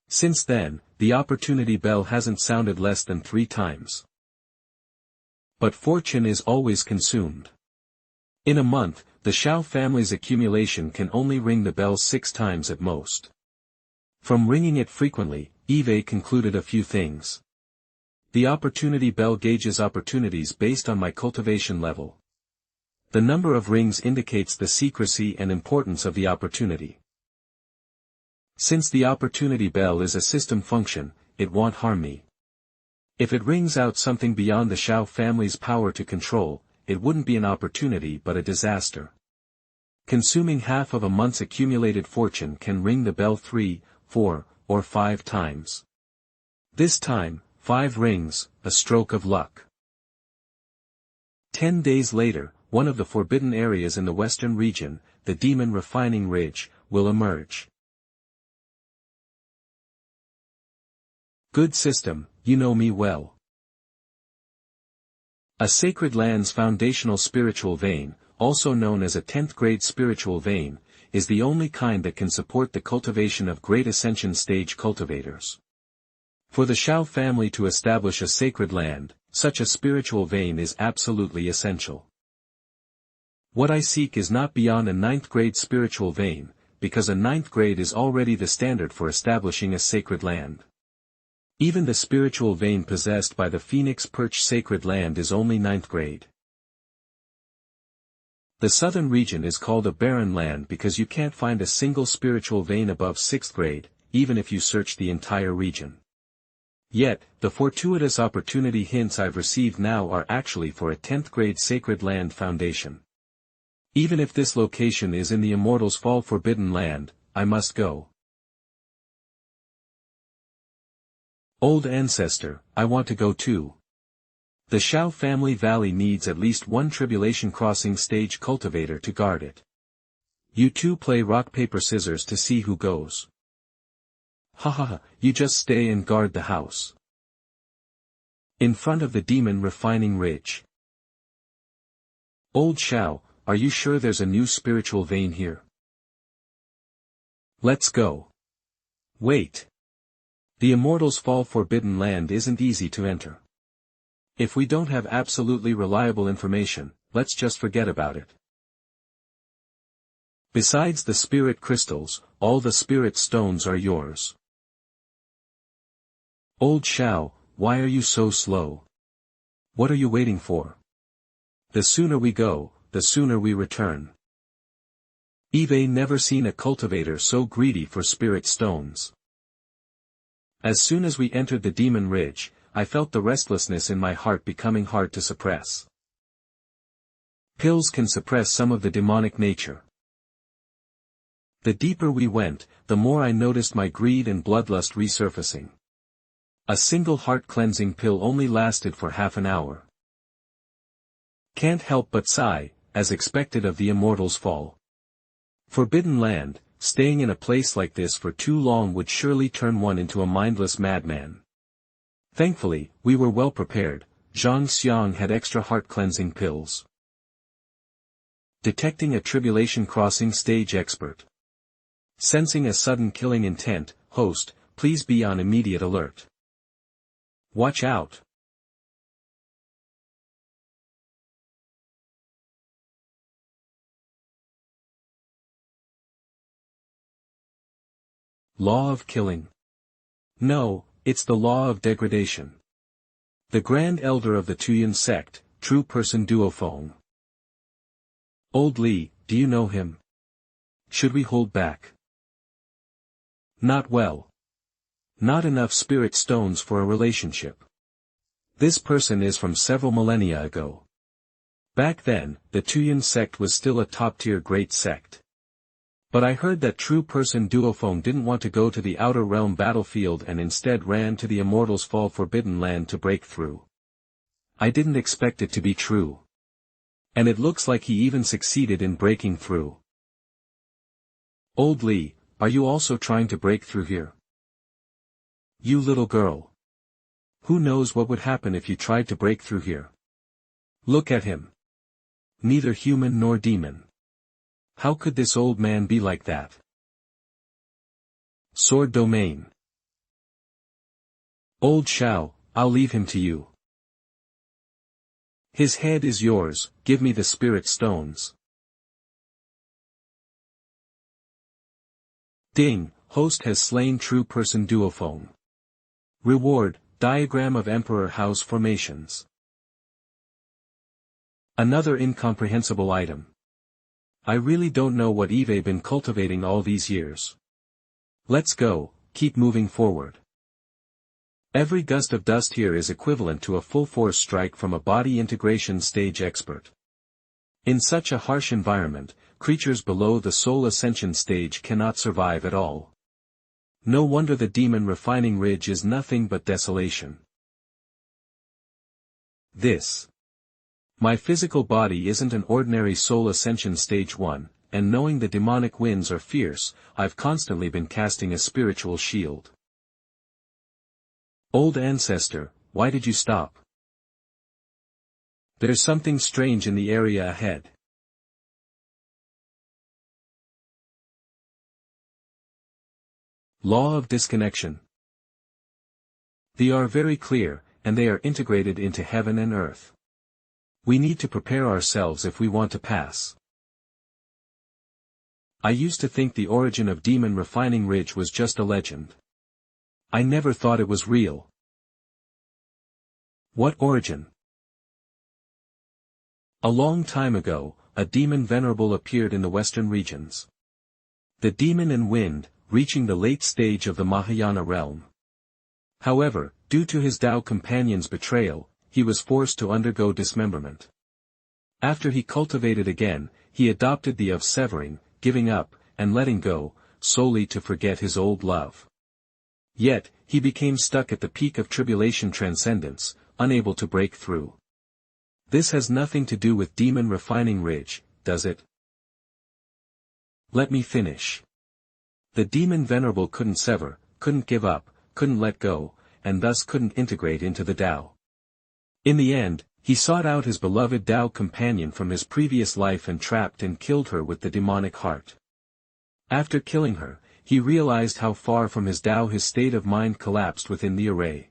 Since then, the opportunity bell hasn't sounded less than 3 times. But fortune is always consumed. In a month, the Xiao family's accumulation can only ring the bell 6 times at most. From ringing it frequently, Eve concluded a few things. The opportunity bell gauges opportunities based on my cultivation level. The number of rings indicates the secrecy and importance of the opportunity. Since the opportunity bell is a system function, it won't harm me. If it rings out something beyond the Xiao family's power to control, it wouldn't be an opportunity but a disaster. Consuming half of a month's accumulated fortune can ring the bell 3, 4, or 5 times. This time, 5 rings, a stroke of luck. 10 days later, one of the forbidden areas in the western region, the Demon Refining Ridge, will emerge. Good system, you know me well. A sacred land's foundational spiritual vein, also known as a 10th grade spiritual vein, is the only kind that can support the cultivation of great ascension stage cultivators. For the Xiao family to establish a sacred land, such a spiritual vein is absolutely essential. What I seek is not beyond a 9th grade spiritual vein, because a 9th grade is already the standard for establishing a sacred land. Even the spiritual vein possessed by the Phoenix Perch sacred land is only 9th grade. The southern region is called a barren land because you can't find a single spiritual vein above 6th grade, even if you search the entire region. Yet, the fortuitous opportunity hints I've received now are actually for a 10th grade sacred land foundation. Even if this location is in the Immortals' Fall forbidden land, I must go. Old ancestor, I want to go too. The Xiao family valley needs at least one tribulation crossing stage cultivator to guard it. You two play rock paper scissors to see who goes. Ha ha ha, you just stay and guard the house. In front of the Demon Refining Ridge. Old Xiao, are you sure there's a new spiritual vein here? Let's go. Wait. The Immortals' Fall forbidden land isn't easy to enter. If we don't have absolutely reliable information, let's just forget about it. Besides the spirit crystals, all the spirit stones are yours. Old Xiao, why are you so slow? What are you waiting for? The sooner we go, the sooner we return. Eve never seen a cultivator so greedy for spirit stones. As soon as we entered the Demon Ridge, I felt the restlessness in my heart becoming hard to suppress. Pills can suppress some of the demonic nature. The deeper we went, the more I noticed my greed and bloodlust resurfacing. A single heart-cleansing pill only lasted for half an hour. Can't help but sigh, as expected of the Immortals' Fall. Forbidden land, staying in a place like this for too long would surely turn one into a mindless madman. Thankfully, we were well prepared. Zhang Xiang had extra heart-cleansing pills. Detecting a tribulation crossing stage expert. Sensing a sudden killing intent, host, please be on immediate alert. Watch out. Law of killing. No, it's the law of degradation. The Grand Elder of the Tuyan sect, true person Duophone. Old Li, do you know him? Should we hold back? Not well. Not enough spirit stones for a relationship. This person is from several millennia ago. Back then, the Tuyen sect was still a top-tier great sect. But I heard that true person Duofeng didn't want to go to the outer realm battlefield and instead ran to the Immortals' Fall Forbidden Land to break through. I didn't expect it to be true. And it looks like he even succeeded in breaking through. Old Li, are you also trying to break through here? You little girl. Who knows what would happen if you tried to break through here? Look at him. Neither human nor demon. How could this old man be like that? Sword domain. Old Xiao, I'll leave him to you. His head is yours, give me the spirit stones. Ding, host has slain true person Duofeng. Reward, diagram of Emperor House formations. Another incomprehensible item. I really don't know what Eve been cultivating all these years. Let's go, keep moving forward. Every gust of dust here is equivalent to a full-force strike from a body integration stage expert. In such a harsh environment, creatures below the soul ascension stage cannot survive at all. No wonder the demon refining ridge is nothing but desolation. My physical body isn't an ordinary soul ascension stage 1, and knowing the demonic winds are fierce, I've constantly been casting a spiritual shield. Old ancestor, why did you stop? There's something strange in the area ahead. Law of disconnection. They are very clear, and they are integrated into heaven and earth. We need to prepare ourselves if we want to pass. I used to think the origin of Demon Refining Ridge was just a legend. I never thought it was real. What origin? A long time ago, a demon venerable appeared in the western regions. The demon and wind, reaching the late stage of the Mahayana realm. However, due to his Tao companion's betrayal, he was forced to undergo dismemberment. After he cultivated again, he adopted the of severing, giving up, and letting go, solely to forget his old love. Yet, he became stuck at the peak of tribulation transcendence, unable to break through. This has nothing to do with Demon Refining Ridge, does it? Let me finish. The demon venerable couldn't sever, couldn't give up, couldn't let go, and thus couldn't integrate into the Tao. In the end, he sought out his beloved Tao companion from his previous life and trapped and killed her with the demonic heart. After killing her, he realized how far from his Tao his state of mind collapsed within the array.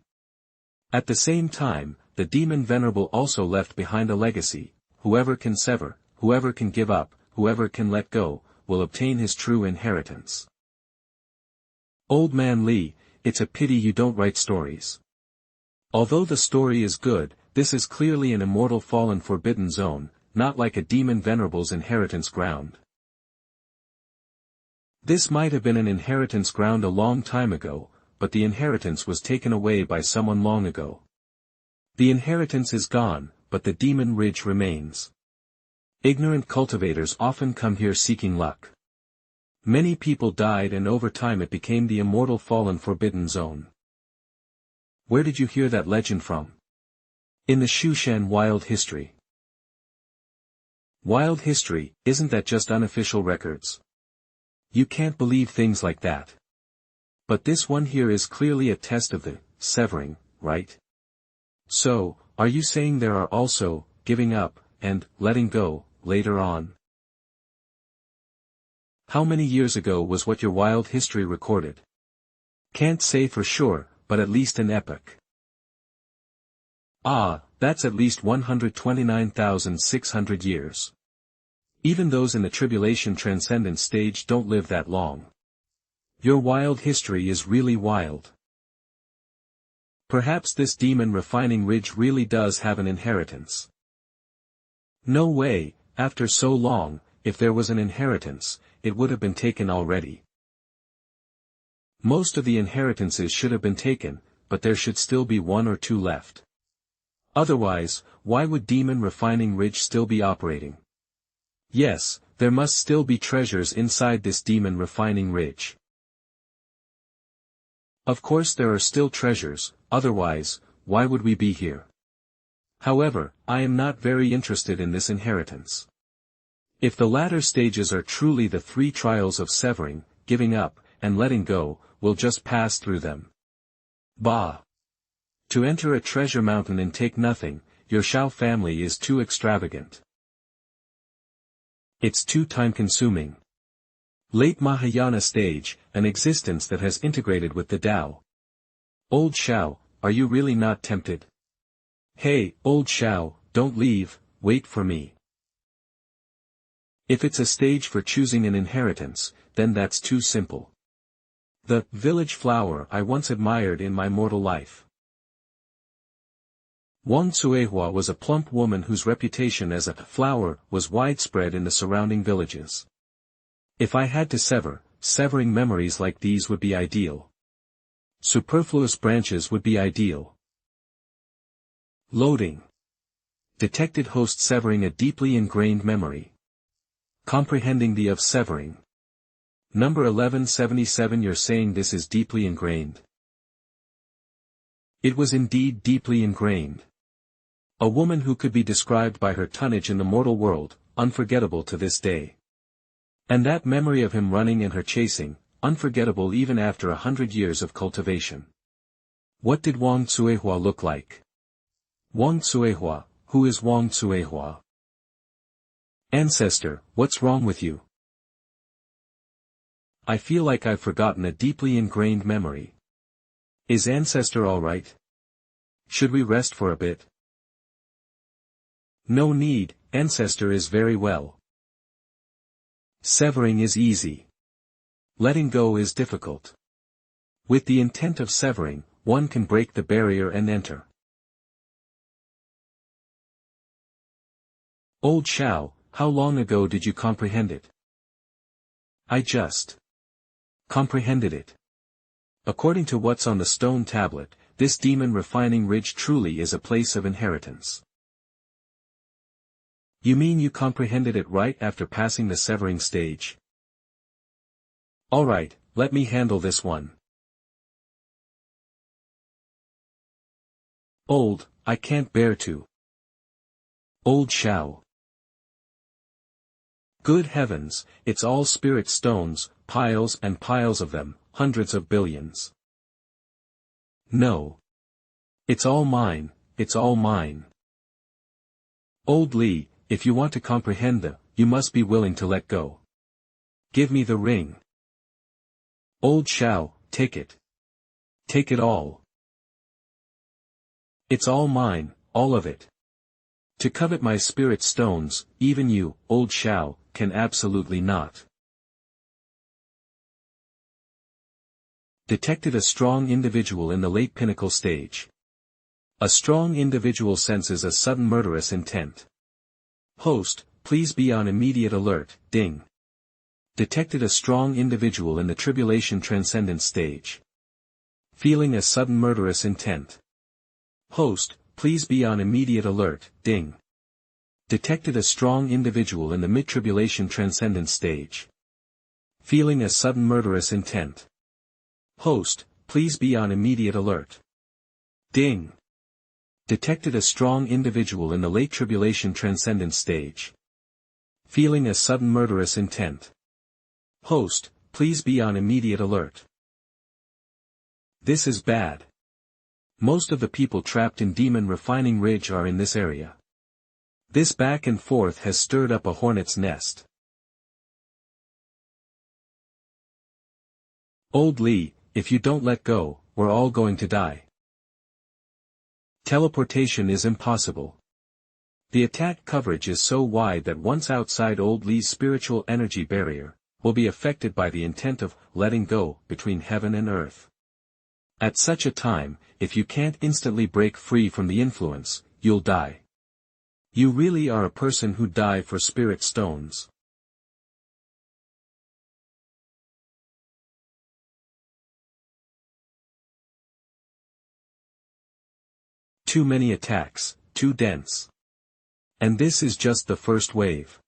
At the same time, the demon venerable also left behind a legacy: whoever can sever, whoever can give up, whoever can let go, will obtain his true inheritance. Old man Li, it's a pity you don't write stories. Although the story is good, this is clearly an immortal fallen forbidden zone, not like a demon venerable's inheritance ground. This might have been an inheritance ground a long time ago, but the inheritance was taken away by someone long ago. The inheritance is gone, but the demon ridge remains. Ignorant cultivators often come here seeking luck. Many people died and over time it became the immortal fallen forbidden zone. Where did you hear that legend from? In the Xiao Wild History. Wild history, isn't that just unofficial records? You can't believe things like that. But this one here is clearly a test of the severing, right? So, are you saying there are also giving up and letting go later on? How many years ago was what your wild history recorded? Can't say for sure, but at least an epoch. Ah, that's at least 129,600 years. Even those in the tribulation transcendent stage don't live that long. Your wild history is really wild. Perhaps this demon refining ridge really does have an inheritance. No way, after so long, if there was an inheritance, it would have been taken already. Most of the inheritances should have been taken, but there should still be one or two left. Otherwise, why would Demon Refining Ridge still be operating? Yes, there must still be treasures inside this Demon Refining Ridge. Of course there are still treasures, otherwise, why would we be here? However, I am not very interested in this inheritance. If the latter stages are truly the three trials of severing, giving up, and letting go, we'll just pass through them. Bah! To enter a treasure mountain and take nothing, your Xiao family is too extravagant. It's too time-consuming. Late Mahayana stage, an existence that has integrated with the Tao. Old Xiao, are you really not tempted? Hey, old Xiao, don't leave, wait for me. If it's a stage for choosing an inheritance, then that's too simple. The village flower I once admired in my mortal life. Wang Cuehua was a plump woman whose reputation as a flower was widespread in the surrounding villages. If I had to severing memories like these would be ideal. Superfluous branches would be ideal. Loading. Detected host severing a deeply ingrained memory. Comprehending the of severing. Number 1177. You're saying this is deeply ingrained. It was indeed deeply ingrained. A woman who could be described by her tonnage in the mortal world, unforgettable to this day. And that memory of him running and her chasing, unforgettable even after 100 years of cultivation. What did Wang Cuehua look like? Wang Cuehua, who is Wang Cuehua? Ancestor, what's wrong with you? I feel like I've forgotten a deeply ingrained memory. Is Ancestor alright? Should we rest for a bit? No need, Ancestor is very well. Severing is easy. Letting go is difficult. With the intent of severing, one can break the barrier and enter. Old Xiao, how long ago did you comprehend it? I just comprehended it. According to what's on the stone tablet, this Demon Refining Ridge truly is a place of inheritance. You mean you comprehended it right after passing the severing stage? Alright, let me handle this one. Old, I can't bear to. Old Xiao. Good heavens, it's all spirit stones, piles and piles of them, hundreds of billions. No. It's all mine, it's all mine. Old Li, if you want to comprehend you must be willing to let go. Give me the ring. Old Xiao, take it. Take it all. It's all mine, all of it. To covet my spirit stones, even you, old Xiao, can absolutely not. Detected a strong individual in the late pinnacle stage. A strong individual senses a sudden murderous intent. Host, please be on immediate alert, ding. Detected a strong individual in the tribulation transcendent stage. Feeling a sudden murderous intent. Host, please be on immediate alert, ding. Detected a strong individual in the mid-tribulation transcendent stage. Feeling a sudden murderous intent. Host, please be on immediate alert. Ding. Detected a strong individual in the late tribulation transcendent stage. Feeling a sudden murderous intent. Host, please be on immediate alert. This is bad. Most of the people trapped in Demon Refining Ridge are in this area. This back and forth has stirred up a hornet's nest. Old Li, if you don't let go, we're all going to die. Teleportation is impossible. The attack coverage is so wide that once outside Old Li's spiritual energy barrier, will be affected by the intent of letting go between heaven and earth. At such a time, if you can't instantly break free from the influence, you'll die. You really are a person who'd die for spirit stones. Too many attacks, too dense. And this is just the first wave.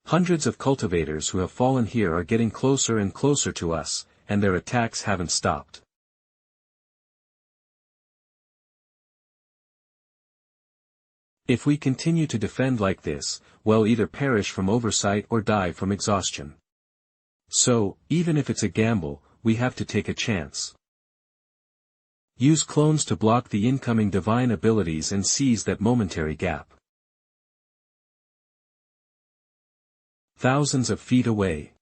Hundreds of cultivators who have fallen here are getting closer and closer to us, and their attacks haven't stopped. If we continue to defend like this, we'll either perish from oversight or die from exhaustion. So, even if it's a gamble, we have to take a chance. Use clones to block the incoming divine abilities and seize that momentary gap. Thousands of feet away.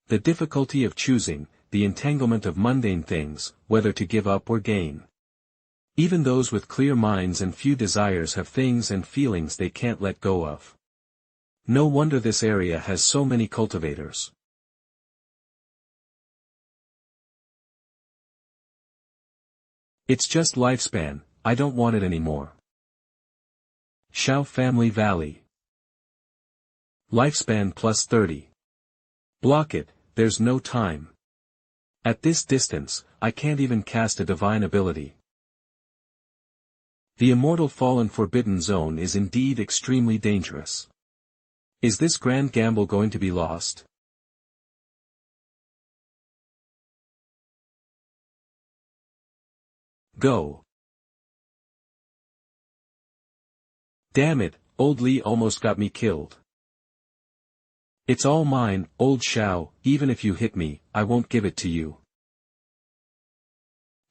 The difficulty of choosing, the entanglement of mundane things, whether to give up or gain. Even those with clear minds and few desires have things and feelings they can't let go of. No wonder this area has so many cultivators. It's just lifespan, I don't want it anymore. Xiao Family Valley. Lifespan plus 30. Block it, there's no time. At this distance, I can't even cast a divine ability. The immortal fallen forbidden zone is indeed extremely dangerous. Is this grand gamble going to be lost? Go. Damn it, old Li almost got me killed. It's all mine, old Xiao, even if you hit me, I won't give it to you.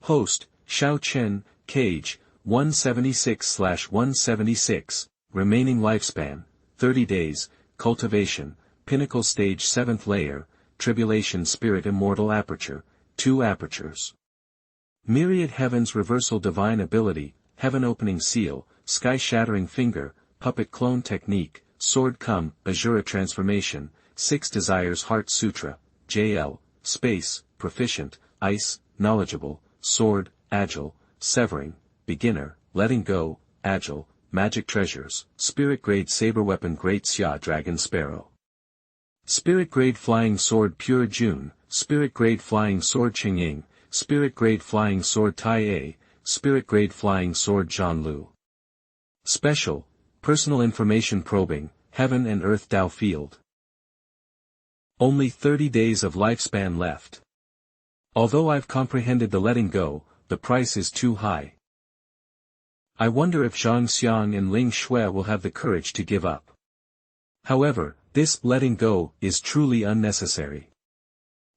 Host, Xiao Chen, Cage, 176/176, remaining lifespan, 30 days, cultivation, pinnacle stage 7th layer, tribulation spirit immortal aperture, 2 apertures. Myriad heavens reversal divine ability, heaven opening seal, sky shattering finger, puppet clone technique, sword come, Azura transformation, 6 desires heart sutra, JL, space, proficient, ice, knowledgeable, sword, agile, severing, beginner, letting go, agile, magic treasures, spirit grade saber weapon great Xia dragon sparrow. Spirit grade flying sword pure June, spirit grade flying sword Qingying, spirit grade flying sword Tai A, spirit grade flying sword Zhan Lu. Special, personal information probing, heaven and earth Tao field. Only 30 days of lifespan left. Although I've comprehended the letting go, the price is too high. I wonder if Zhang Xiang and Ling Shui will have the courage to give up. However, this letting go is truly unnecessary.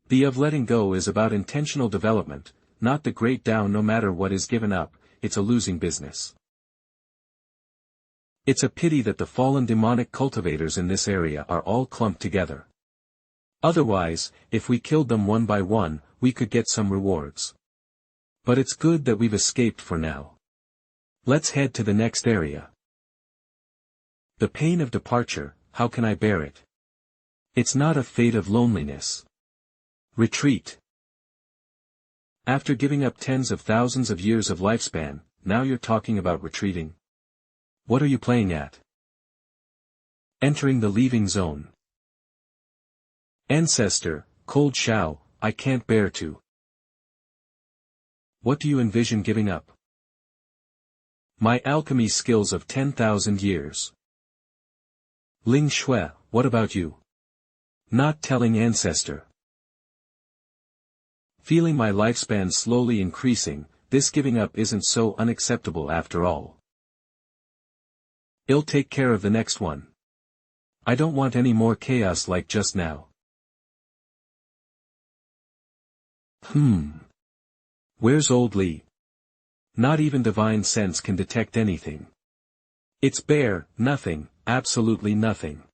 The of letting go is about intentional development, not the great Tao. No matter what is given up, it's a losing business. It's a pity that the fallen demonic cultivators in this area are all clumped together. Otherwise, if we killed them one by one, we could get some rewards. But it's good that we've escaped for now. Let's head to the next area. The pain of departure, how can I bear it? It's not a fate of loneliness. Retreat. After giving up tens of thousands of years of lifespan, now you're talking about retreating? What are you playing at? Entering the leaving zone. Ancestor, cold Xiao, I can't bear to. What do you envision giving up? My alchemy skills of 10,000 years. Ling Shui, what about you? Not telling ancestor. Feeling my lifespan slowly increasing, this giving up isn't so unacceptable after all. I'll take care of the next one. I don't want any more chaos like just now. Where's old Li? Not even divine sense can detect anything. It's bare, nothing, absolutely nothing.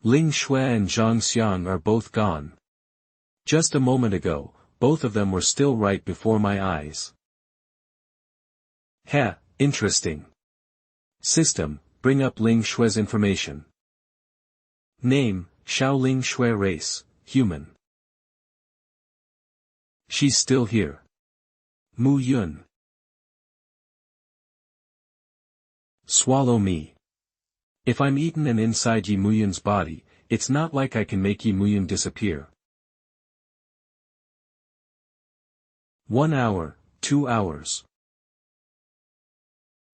Ling Shui and Zhang Xiang are both gone. Just a moment ago, both of them were still right before my eyes. Interesting. System, bring up Ling Shui's information. Name, Xiao Ling Shui race, human. She's still here. Mu Yun. Swallow me. If I'm eaten and inside Yi Muyun's body, it's not like I can make Yi Muyun disappear. 1 hour, 2 hours.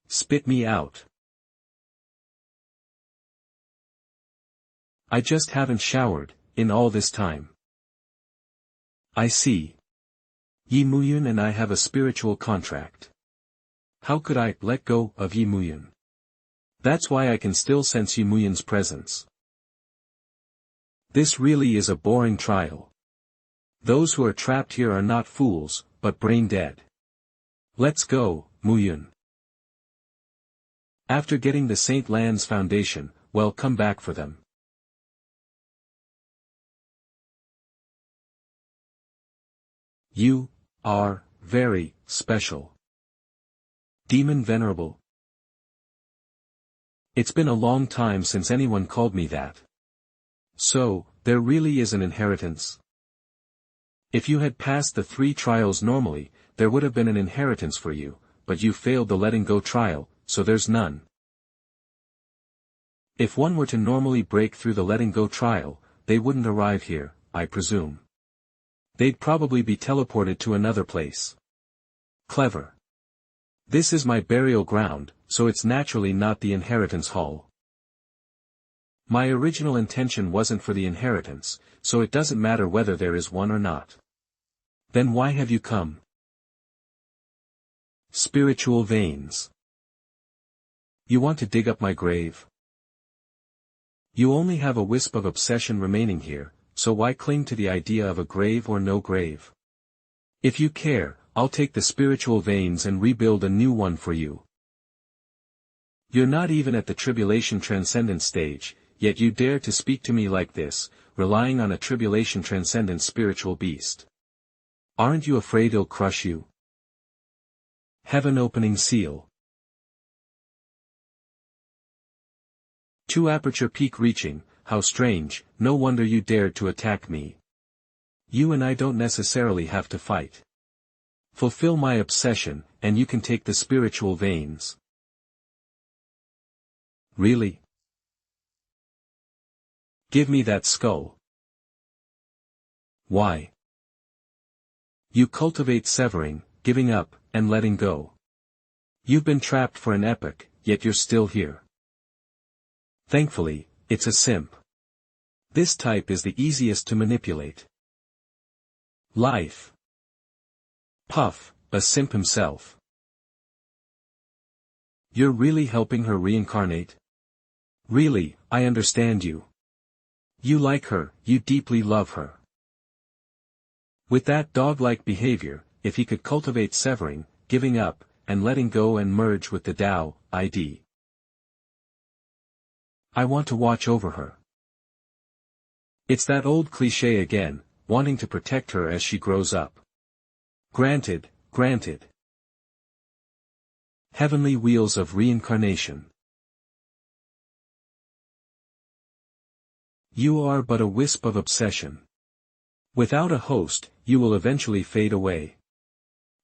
Spit me out. I just haven't showered, in all this time. I see. Yi Muyun and I have a spiritual contract. How could I let go of Yi Muyun? That's why I can still sense Yi Muyun's presence. This really is a boring trial. Those who are trapped here are not fools, but brain dead. Let's go, Muyun. After getting the Saint Lan's foundation, well, come back for them. You are very special. Demon Venerable. It's been a long time since anyone called me that. So, there really is an inheritance. If you had passed the 3 trials normally, there would have been an inheritance for you, but you failed the letting go trial, so there's none. If one were to normally break through the letting go trial, they wouldn't arrive here, I presume. They'd probably be teleported to another place. Clever. This is my burial ground, so it's naturally not the inheritance hall. My original intention wasn't for the inheritance, so it doesn't matter whether there is one or not. Then why have you come? Spiritual veins. You want to dig up my grave? You only have a wisp of obsession remaining here, so why cling to the idea of a grave or no grave? If you care, I'll take the spiritual veins and rebuild a new one for you. You're not even at the tribulation transcendent stage, yet you dare to speak to me like this, relying on a tribulation transcendent spiritual beast. Aren't you afraid it'll crush you? Heaven opening seal. 2 aperture peak reaching, how strange, no wonder you dared to attack me. You and I don't necessarily have to fight. Fulfill my obsession, and you can take the spiritual veins. Really? Give me that skull. Why? You cultivate severing, giving up, and letting go. You've been trapped for an epoch, yet you're still here. Thankfully, it's a simp. This type is the easiest to manipulate. Life. Puff, a simp himself. You're really helping her reincarnate? Really, I understand you. You like her, you deeply love her. With that dog-like behavior, if he could cultivate severing, giving up, and letting go and merge with the Tao, ID. I want to watch over her. It's that old cliché again, wanting to protect her as she grows up. Granted, granted. Heavenly wheels of reincarnation. You are but a wisp of obsession. Without a host, you will eventually fade away.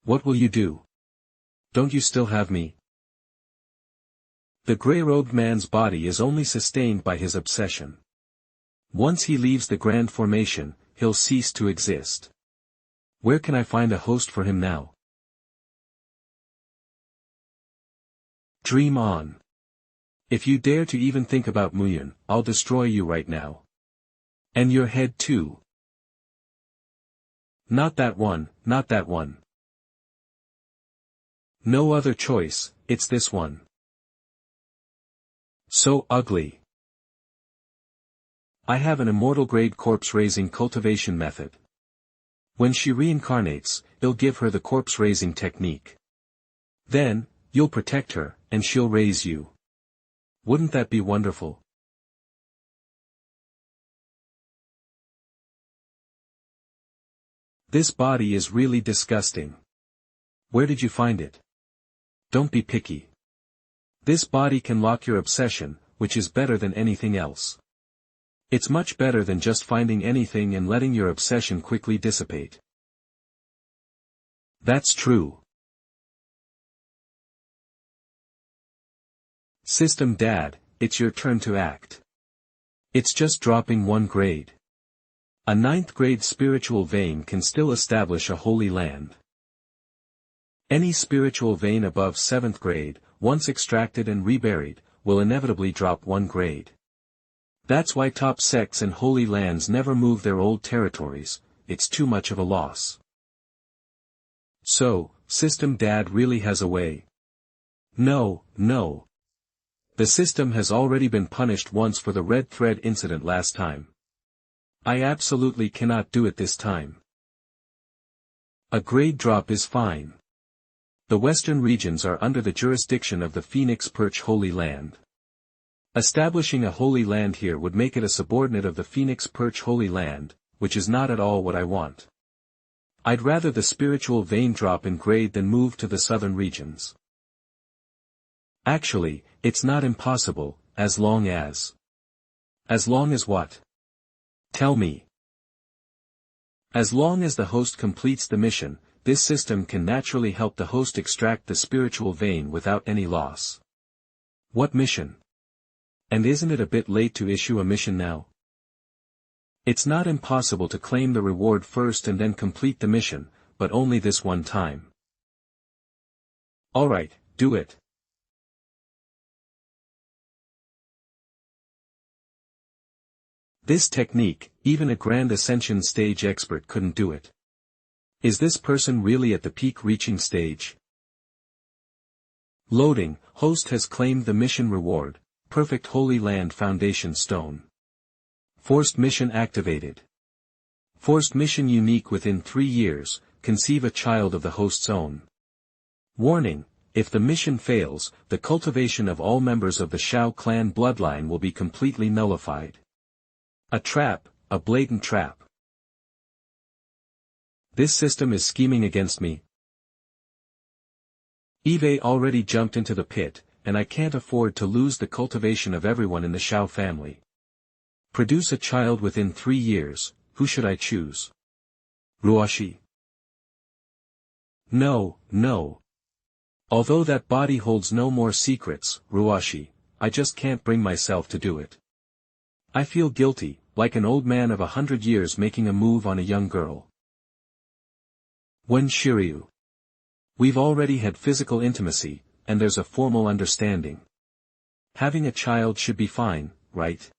What will you do? Don't you still have me? The grey-robed man's body is only sustained by his obsession. Once he leaves the grand formation, he'll cease to exist. Where can I find a host for him now? Dream on. If you dare to even think about Muyun, I'll destroy you right now. And your head too. Not that one, not that one. No other choice, it's this one. So ugly. I have an immortal-grade corpse-raising cultivation method. When she reincarnates, it'll give her the corpse-raising technique. Then, you'll protect her, and she'll raise you. Wouldn't that be wonderful? This body is really disgusting. Where did you find it? Don't be picky. This body can lock your obsession, which is better than anything else. It's much better than just finding anything and letting your obsession quickly dissipate. That's true. System Dad, it's your turn to act. It's just dropping one grade. A 9th grade spiritual vein can still establish a holy land. Any spiritual vein above 7th grade, once extracted and reburied, will inevitably drop one grade. That's why top sects and holy lands never move their old territories, it's too much of a loss. So, System Dad really has a way. No. The system has already been punished once for the red thread incident last time. I absolutely cannot do it this time. A grade drop is fine. The western regions are under the jurisdiction of the Phoenix Perch Holy Land. Establishing a holy land here would make it a subordinate of the Phoenix Perch Holy Land, which is not at all what I want. I'd rather the spiritual vein drop in grade than move to the southern regions. Actually, it's not impossible, as long as... As long as what? Tell me. As long as the host completes the mission, this system can naturally help the host extract the spiritual vein without any loss. What mission? And isn't it a bit late to issue a mission now? It's not impossible to claim the reward first and then complete the mission, but only this one time. Alright, do it. This technique, even a Grand Ascension stage expert couldn't do it. Is this person really at the peak reaching stage? Loading, host has claimed the mission reward, Perfect Holy Land Foundation Stone. Forced mission activated. Forced mission unique within 3 years, conceive a child of the host's own. Warning, if the mission fails, the cultivation of all members of the Xiao clan bloodline will be completely nullified. A trap, a blatant trap. This system is scheming against me. Eve already jumped into the pit, and I can't afford to lose the cultivation of everyone in the Xiao family. Produce a child within 3 years, who should I choose? Ruashi? No. Although that body holds no more secrets, Ruashi, I just can't bring myself to do it. I feel guilty, like an old man of 100 years making a move on a young girl. When Shiryu. We've already had physical intimacy, and there's a formal understanding. Having a child should be fine, right?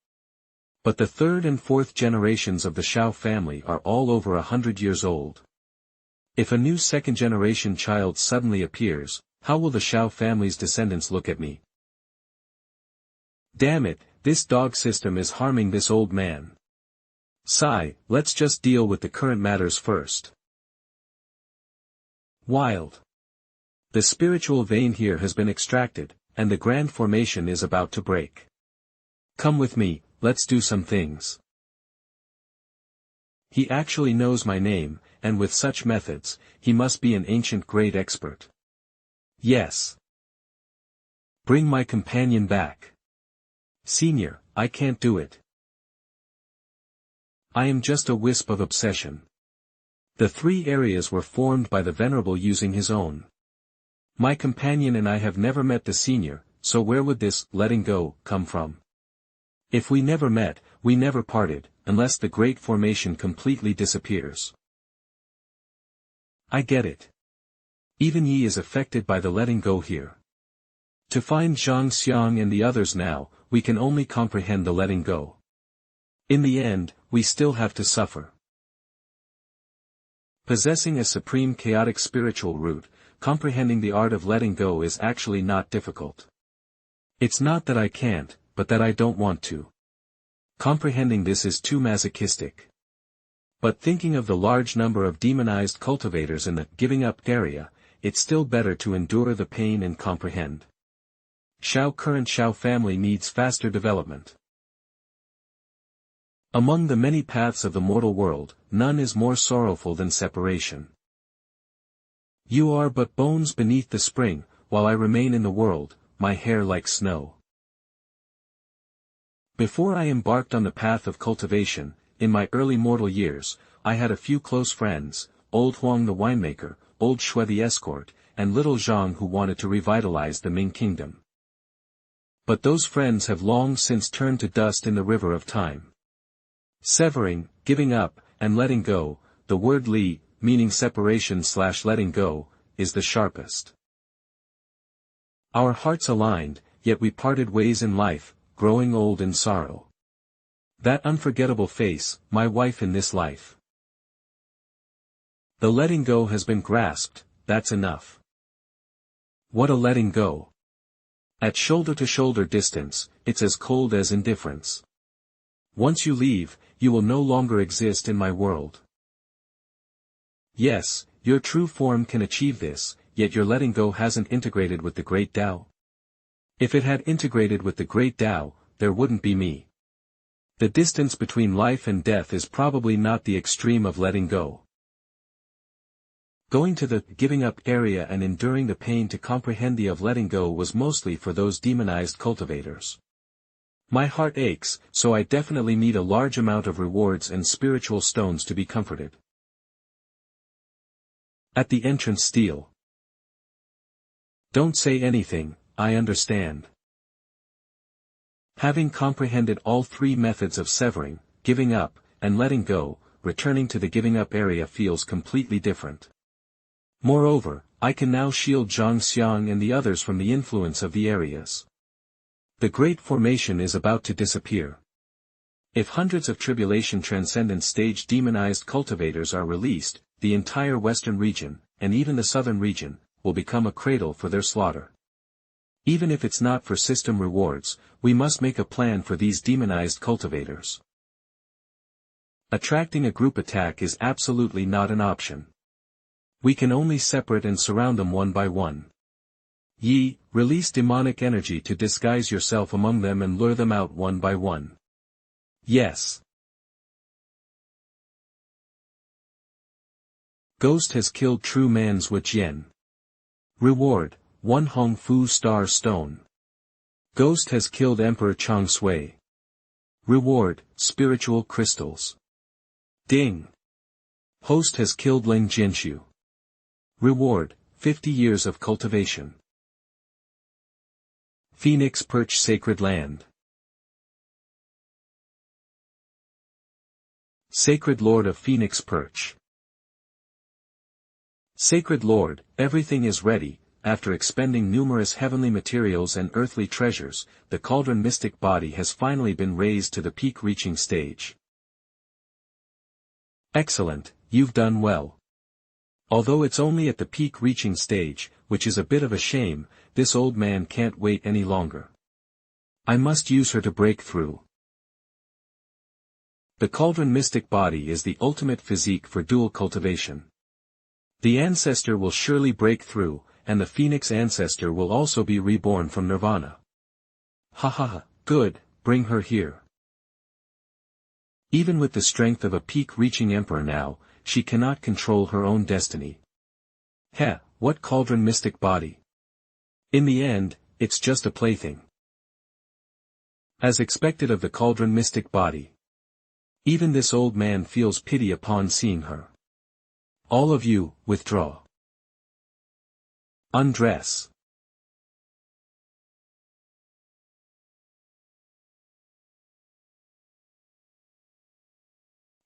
But the 3rd and 4th generations of the Xiao family are all over 100 years old. If a new 2nd generation child suddenly appears, how will the Xiao family's descendants look at me? Damn it, this dog system is harming this old man. Sigh, let's just deal with the current matters first. Wild. The spiritual vein here has been extracted, and the grand formation is about to break. Come with me, let's do some things. He actually knows my name, and with such methods, he must be an ancient grade expert. Yes. Bring my companion back. Senior, I can't do it. I am just a wisp of obsession. The 3 areas were formed by the Venerable using his own. My companion and I have never met the senior, so where would this letting go come from? If we never met, we never parted, unless the great formation completely disappears. I get it. Even Yi is affected by the letting go here. To find Zhang Xiang and the others now, we can only comprehend the letting go. In the end, we still have to suffer. Possessing a supreme chaotic spiritual root, comprehending the art of letting go is actually not difficult. It's not that I can't, but that I don't want to. Comprehending this is too masochistic. But thinking of the large number of demonized cultivators in the giving up area, it's still better to endure the pain and comprehend. Current Xiao family needs faster development. Among the many paths of the mortal world, none is more sorrowful than separation. You are but bones beneath the spring, while I remain in the world, my hair like snow. Before I embarked on the path of cultivation, in my early mortal years, I had a few close friends, old Huang the winemaker, old Shui the escort, and little Zhang who wanted to revitalize the Ming kingdom. But those friends have long since turned to dust in the river of time. Severing, giving up, and letting go, the word li, meaning separation/letting go, is the sharpest. Our hearts aligned, yet we parted ways in life, growing old in sorrow. That unforgettable face, my wife in this life. The letting go has been grasped, that's enough. What a letting go. At shoulder-to-shoulder distance, it's as cold as indifference. Once you leave, you will no longer exist in my world. Yes, your true form can achieve this, yet your letting go hasn't integrated with the great Tao. If it had integrated with the great Tao, there wouldn't be me. The distance between life and death is probably not the extreme of letting go. Going to the giving up area and enduring the pain to comprehend the of letting go was mostly for those demonized cultivators. My heart aches, so I definitely need a large amount of rewards and spiritual stones to be comforted. At the entrance stele. Don't say anything, I understand. Having comprehended all three methods of severing, giving up, and letting go, returning to the giving up area feels completely different. Moreover, I can now shield Zhang Xiang and the others from the influence of the areas. The great formation is about to disappear. If hundreds of tribulation transcendent stage demonized cultivators are released, the entire western region, and even the southern region, will become a cradle for their slaughter. Even if it's not for system rewards, we must make a plan for these demonized cultivators. Attracting a group attack is absolutely not an option. We can only separate and surround them one by one. Yi, release demonic energy to disguise yourself among them and lure them out one by one. Yes. Ghost has killed true man's Wujian. Reward, 1 Hong Fu Star Stone. Ghost has killed Emperor Chang Sui. Reward, spiritual crystals. Ding. Host has killed Ling Jinshu. Reward, 50 years of cultivation. Phoenix Perch Sacred Land. Sacred Lord of Phoenix Perch. Sacred Lord, everything is ready. After expending numerous heavenly materials and earthly treasures, the cauldron mystic body has finally been raised to the peak-reaching stage. Excellent, you've done well. Although it's only at the peak-reaching stage, which is a bit of a shame, this old man can't wait any longer. I must use her to break through. The cauldron mystic body is the ultimate physique for dual cultivation. The ancestor will surely break through, and the phoenix ancestor will also be reborn from nirvana. Ha ha ha, good, bring her here. Even with the strength of a peak-reaching emperor now, she cannot control her own destiny. Heh, what cauldron mystic body? In the end, it's just a plaything. As expected of the cauldron mystic body. Even this old man feels pity upon seeing her. All of you, withdraw. Undress.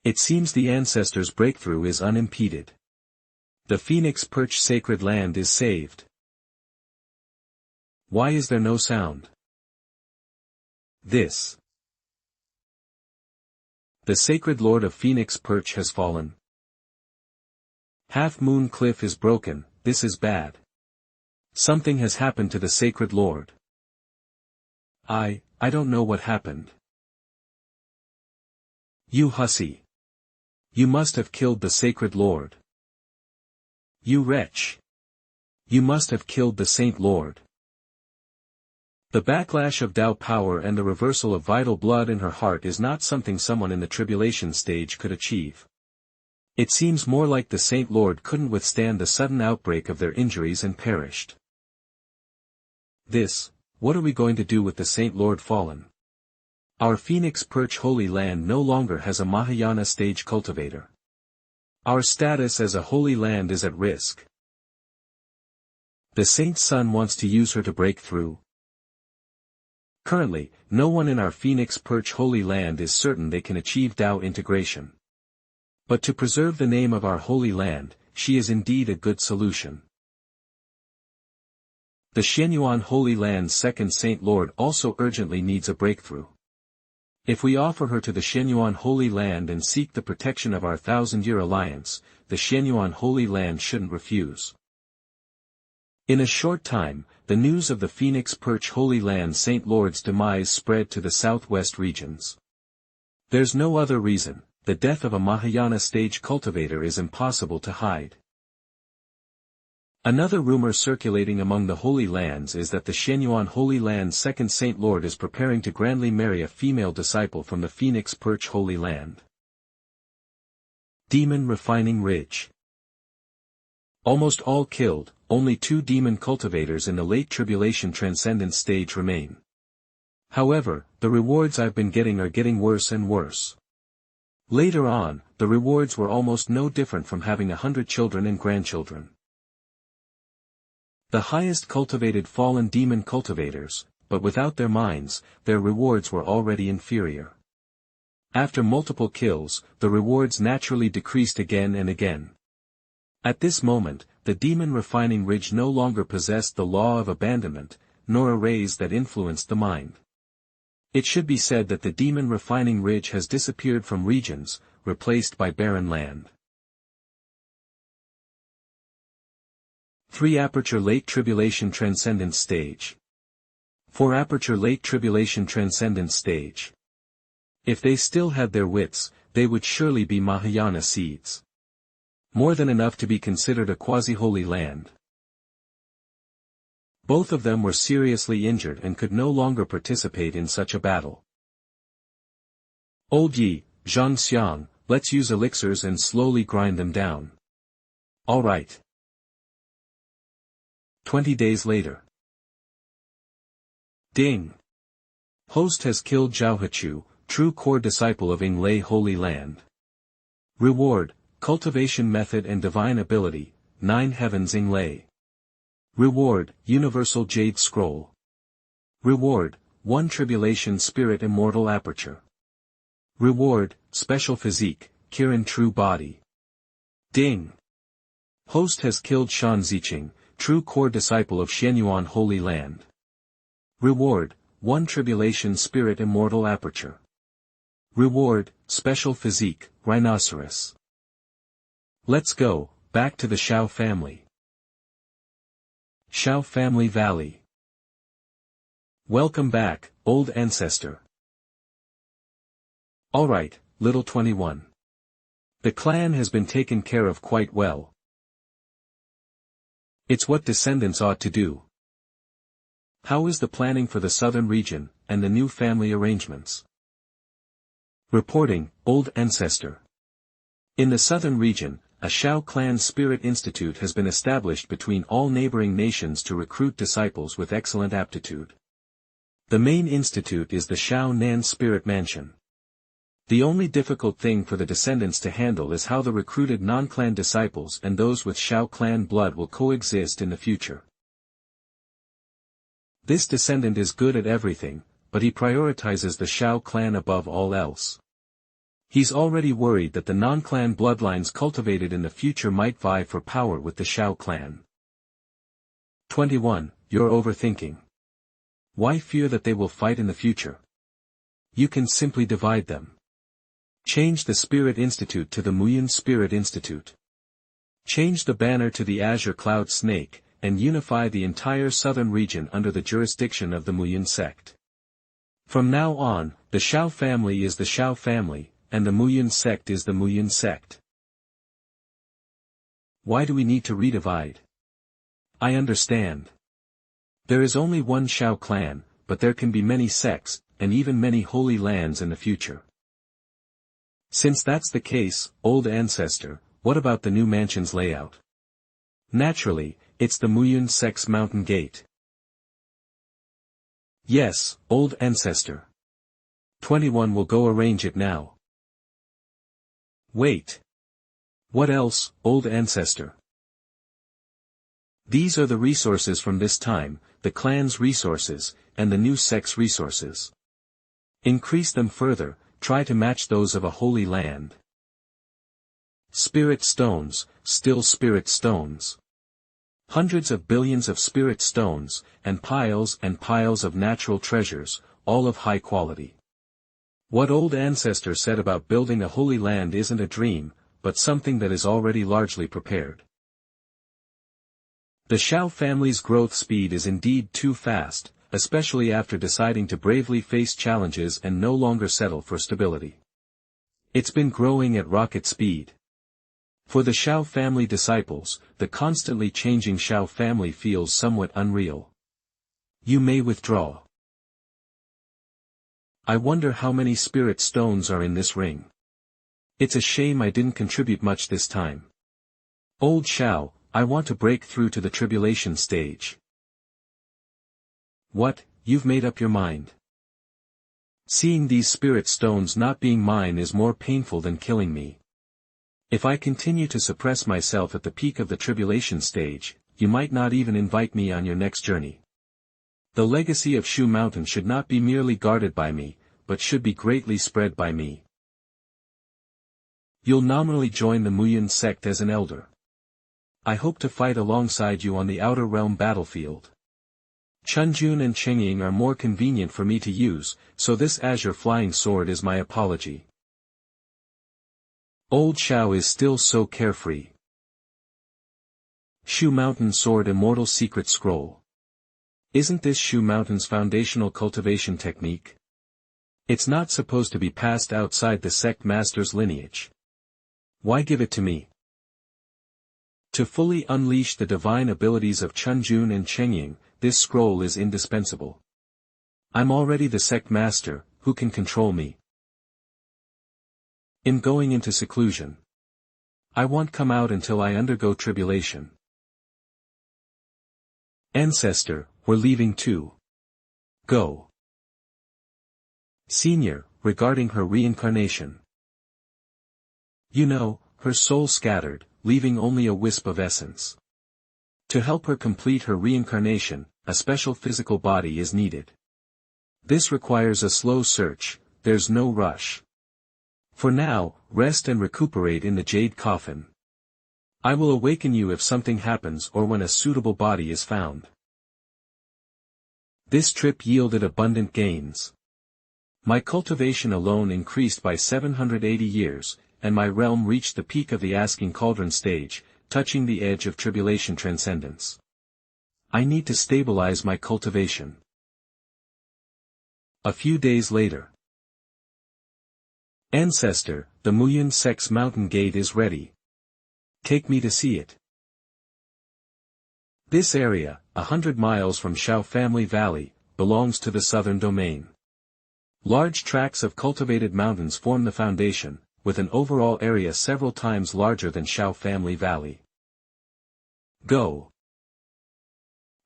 It seems the ancestors' breakthrough is unimpeded. The Phoenix Perch Sacred Land is saved. Why is there no sound? This. The Sacred Lord of Phoenix Perch has fallen. Half Moon Cliff is broken, this is bad. Something has happened to the Sacred Lord. I don't know what happened. You hussy. You must have killed the Sacred Lord. You wretch. You must have killed the Saint Lord. The backlash of Tao power and the reversal of vital blood in her heart is not something someone in the tribulation stage could achieve. It seems more like the Saint Lord couldn't withstand the sudden outbreak of their injuries and perished. What are we going to do with the Saint Lord fallen? Our Phoenix Perch Holy Land no longer has a Mahayana stage cultivator. Our status as a holy land is at risk. The Saint's son wants to use her to break through. Currently, no one in our Phoenix Perch Holy Land is certain they can achieve Tao integration. But to preserve the name of our Holy Land, she is indeed a good solution. The Xianyuan Holy Land's second Saint Lord also urgently needs a breakthrough. If we offer her to the Xianyuan Holy Land and seek the protection of our 1,000-year alliance, the Xianyuan Holy Land shouldn't refuse. In a short time, the news of the Phoenix Perch Holy Land Saint Lord's demise spread to the southwest regions. There's no other reason, the death of a Mahayana stage cultivator is impossible to hide. Another rumor circulating among the Holy Lands is that the Xianyuan Holy Land's second Saint Lord is preparing to grandly marry a female disciple from the Phoenix Perch Holy Land. Demon Refining Ridge. Almost all killed, only 2 demon cultivators in the late tribulation transcendence stage remain. However, the rewards I've been getting are getting worse and worse. Later on, the rewards were almost no different from having 100 children and grandchildren. The highest cultivated fallen demon cultivators, but without their minds, their rewards were already inferior. After multiple kills, the rewards naturally decreased again and again. At this moment, the demon refining ridge no longer possessed the law of abandonment, nor a rays that influenced the mind. It should be said that the demon refining ridge has disappeared from regions, replaced by barren land. 3 Aperture Late Tribulation Transcendence Stage. 4 Aperture Late Tribulation Transcendence Stage. If they still had their wits, they would surely be Mahayana seeds. More than enough to be considered a quasi-holy land. Both of them were seriously injured and could no longer participate in such a battle. Old Yi, Zhang Xiang, let's use elixirs and slowly grind them down. All right. 20 days later. Ding! Host has killed Zhao Hechu, true core disciple of Yinglei Holy Land. Reward, cultivation method and divine ability, 9 heavens Yinglei. Reward, universal jade scroll. Reward, 1 tribulation spirit immortal aperture. Reward, special physique, Kirin true body. Ding! Host has killed Shan Ziqing, true core disciple of Xianyuan Holy Land. Reward, 1 tribulation spirit immortal aperture. Reward, special physique, rhinoceros. Let's go, back to the Xiao family. Xiao Family Valley. Welcome back, old ancestor. Alright, little 21. The clan has been taken care of quite well. It's what descendants ought to do. How is the planning for the southern region, and the new family arrangements? Reporting, old ancestor. In the southern region, a Xiao clan spirit institute has been established between all neighboring nations to recruit disciples with excellent aptitude. The main institute is the Xiao Nan Spirit Mansion. The only difficult thing for the descendants to handle is how the recruited non-clan disciples and those with Xiao clan blood will coexist in the future. This descendant is good at everything, but he prioritizes the Xiao clan above all else. He's already worried that the non-clan bloodlines cultivated in the future might vie for power with the Xiao clan. 21. You're overthinking. Why fear that they will fight in the future? You can simply divide them. Change the Spirit Institute to the Muyin Spirit Institute. Change the banner to the Azure Cloud Snake, and unify the entire southern region under the jurisdiction of the Muyin sect. From now on, the Xiao family is the Xiao family, and the Muyin sect is the Muyin sect. Why do we need to redivide? I understand. There is only one Xiao clan, but there can be many sects, and even many holy lands in the future. Since that's the case, old ancestor, what about the new mansion's layout? Naturally, it's the Muyin sect's mountain gate. Yes, old ancestor. 21 will go arrange it now. Wait. What else, old ancestor? These are the resources from this time, the clan's resources, and the new sect's resources. Increase them further, try to match those of a holy land. Spirit stones, still spirit stones. Hundreds of billions of spirit stones, and piles of natural treasures, all of high quality. What old ancestor said about building a holy land isn't a dream, but something that is already largely prepared. The Xiao family's growth speed is indeed too fast, especially after deciding to bravely face challenges and no longer settle for stability. It's been growing at rocket speed. For the Xiao family disciples, the constantly changing Xiao family feels somewhat unreal. You may withdraw. I wonder how many spirit stones are in this ring. It's a shame I didn't contribute much this time. Old Xiao, I want to break through to the tribulation stage. What, you've made up your mind? Seeing these spirit stones not being mine is more painful than killing me. If I continue to suppress myself at the peak of the tribulation stage, you might not even invite me on your next journey. The legacy of Shu Mountain should not be merely guarded by me, but should be greatly spread by me. You'll nominally join the Muyun sect as an elder. I hope to fight alongside you on the Outer Realm battlefield. Chunjun and Chengying are more convenient for me to use, so this azure flying sword is my apology. Old Xiao is still so carefree. Shu Mountain Sword Immortal Secret Scroll. Isn't this Shu Mountain's foundational cultivation technique? It's not supposed to be passed outside the sect master's lineage. Why give it to me? To fully unleash the divine abilities of Chunjun and Chengying, this scroll is indispensable. I'm already the sect master, who can control me? I'm going into seclusion. I won't come out until I undergo tribulation. Ancestor, we're leaving too. Go. Senior, regarding her reincarnation. You know, her soul scattered, leaving only a wisp of essence. To help her complete her reincarnation, a special physical body is needed. This requires a slow search, there's no rush. For now, rest and recuperate in the jade coffin. I will awaken you if something happens or when a suitable body is found. This trip yielded abundant gains. My cultivation alone increased by 780 years, and my realm reached the peak of the asking cauldron stage, touching the edge of tribulation transcendence. I need to stabilize my cultivation. A few days later. Ancestor, the Muyun sect's mountain gate is ready. Take me to see it. This area, 100 miles from Xiao Family Valley, belongs to the southern domain. Large tracts of cultivated mountains form the foundation, with an overall area several times larger than Xiao Family Valley. Go.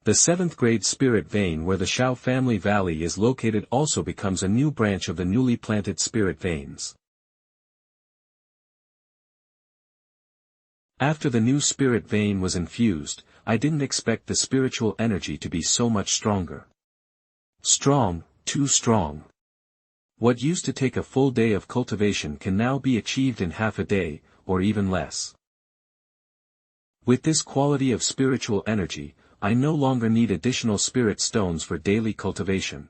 The 7th grade spirit vein where the Xiao Family Valley is located also becomes a new branch of the newly planted spirit veins. After the new spirit vein was infused, I didn't expect the spiritual energy to be so much stronger. Strong, too strong. What used to take a full day of cultivation can now be achieved in half a day, or even less. With this quality of spiritual energy, I no longer need additional spirit stones for daily cultivation.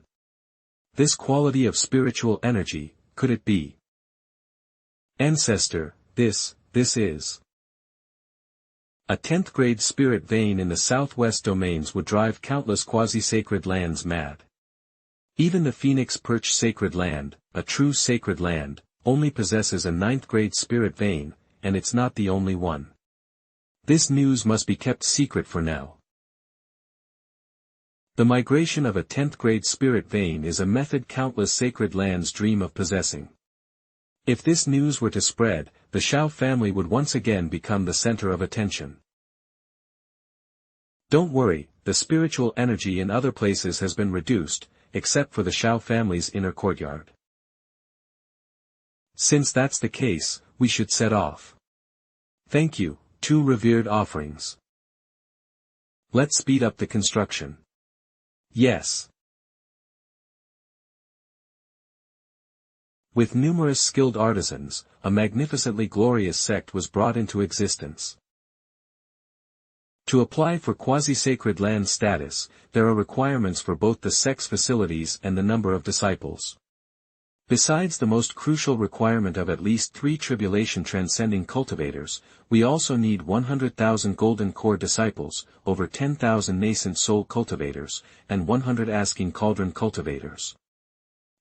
This quality of spiritual energy, could it be? Ancestor, this is. A 10th grade spirit vein in the southwest domains would drive countless quasi-sacred lands mad. Even the Phoenix Perch Sacred Land, a true sacred land, only possesses a 9th grade spirit vein, and it's not the only one. This news must be kept secret for now. The migration of a 10th grade spirit vein is a method countless sacred lands dream of possessing. If this news were to spread, the Xiao family would once again become the center of attention. Don't worry, the spiritual energy in other places has been reduced, except for the Xiao family's inner courtyard. Since that's the case, we should set off. Thank you, 2 revered offerings. Let's speed up the construction. Yes. With numerous skilled artisans, a magnificently glorious sect was brought into existence. To apply for quasi-sacred land status, there are requirements for both the sect's facilities and the number of disciples. Besides the most crucial requirement of at least 3 tribulation-transcending cultivators, we also need 100,000 golden core disciples, over 10,000 nascent soul cultivators, and 100 asking cauldron cultivators.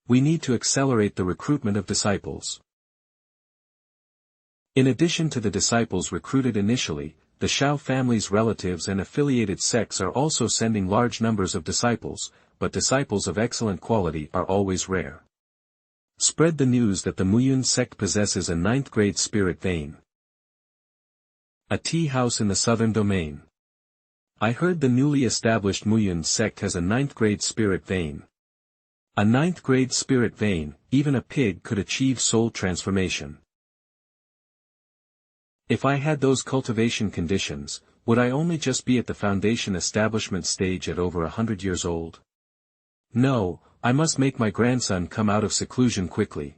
We need to accelerate the recruitment of disciples. In addition to the disciples recruited initially, the Xiao family's relatives and affiliated sects are also sending large numbers of disciples, but disciples of excellent quality are always rare. Spread the news that the Muyun sect possesses a 9th-grade spirit vein. A tea house in the southern domain. I heard the newly established Muyun sect has a 9th-grade spirit vein. A 9th-grade spirit vein, even a pig could achieve soul transformation. If I had those cultivation conditions, would I only just be at the foundation establishment stage at over 100 years old? No, I must make my grandson come out of seclusion quickly.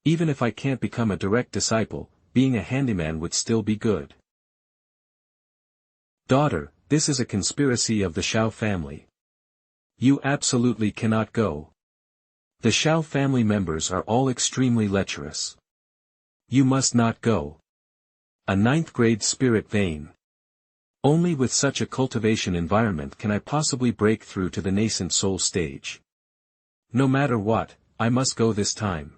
Even if I can't become a direct disciple, being a handyman would still be good. Daughter, this is a conspiracy of the Xiao family. You absolutely cannot go. The Xiao family members are all extremely lecherous. You must not go. A 9th-grade spirit vein. Only with such a cultivation environment can I possibly break through to the nascent soul stage. No matter what, I must go this time.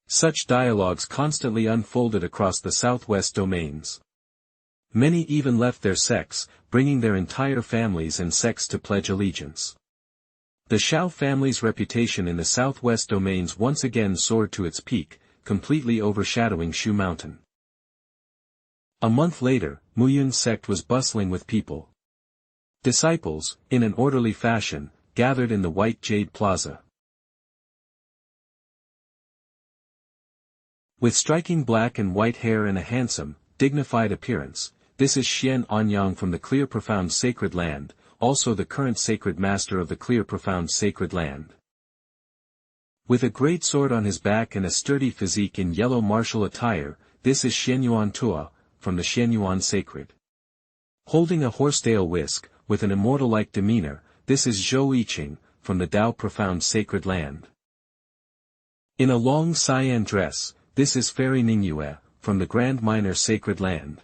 Such dialogues constantly unfolded across the southwest domains. Many even left their sects, bringing their entire families and sects to pledge allegiance. The Xiao family's reputation in the southwest domains once again soared to its peak, completely overshadowing Shu Mountain. A month later, Muyun sect was bustling with people. Disciples, in an orderly fashion, gathered in the White Jade Plaza. With striking black and white hair and a handsome, dignified appearance, this is Xian Anyang from the Clear Profound Sacred Land, also the current sacred master of the Clear Profound Sacred Land. With a great sword on his back and a sturdy physique in yellow martial attire, this is Xianyuan Tua, from the Xianyuan Sacred. Holding a horsetail whisk, with an immortal-like demeanor, this is Zhou Yiqing, from the Tao Profound Sacred Land. In a long cyan dress, this is Fairy Ningyue, from the Grand Minor Sacred Land.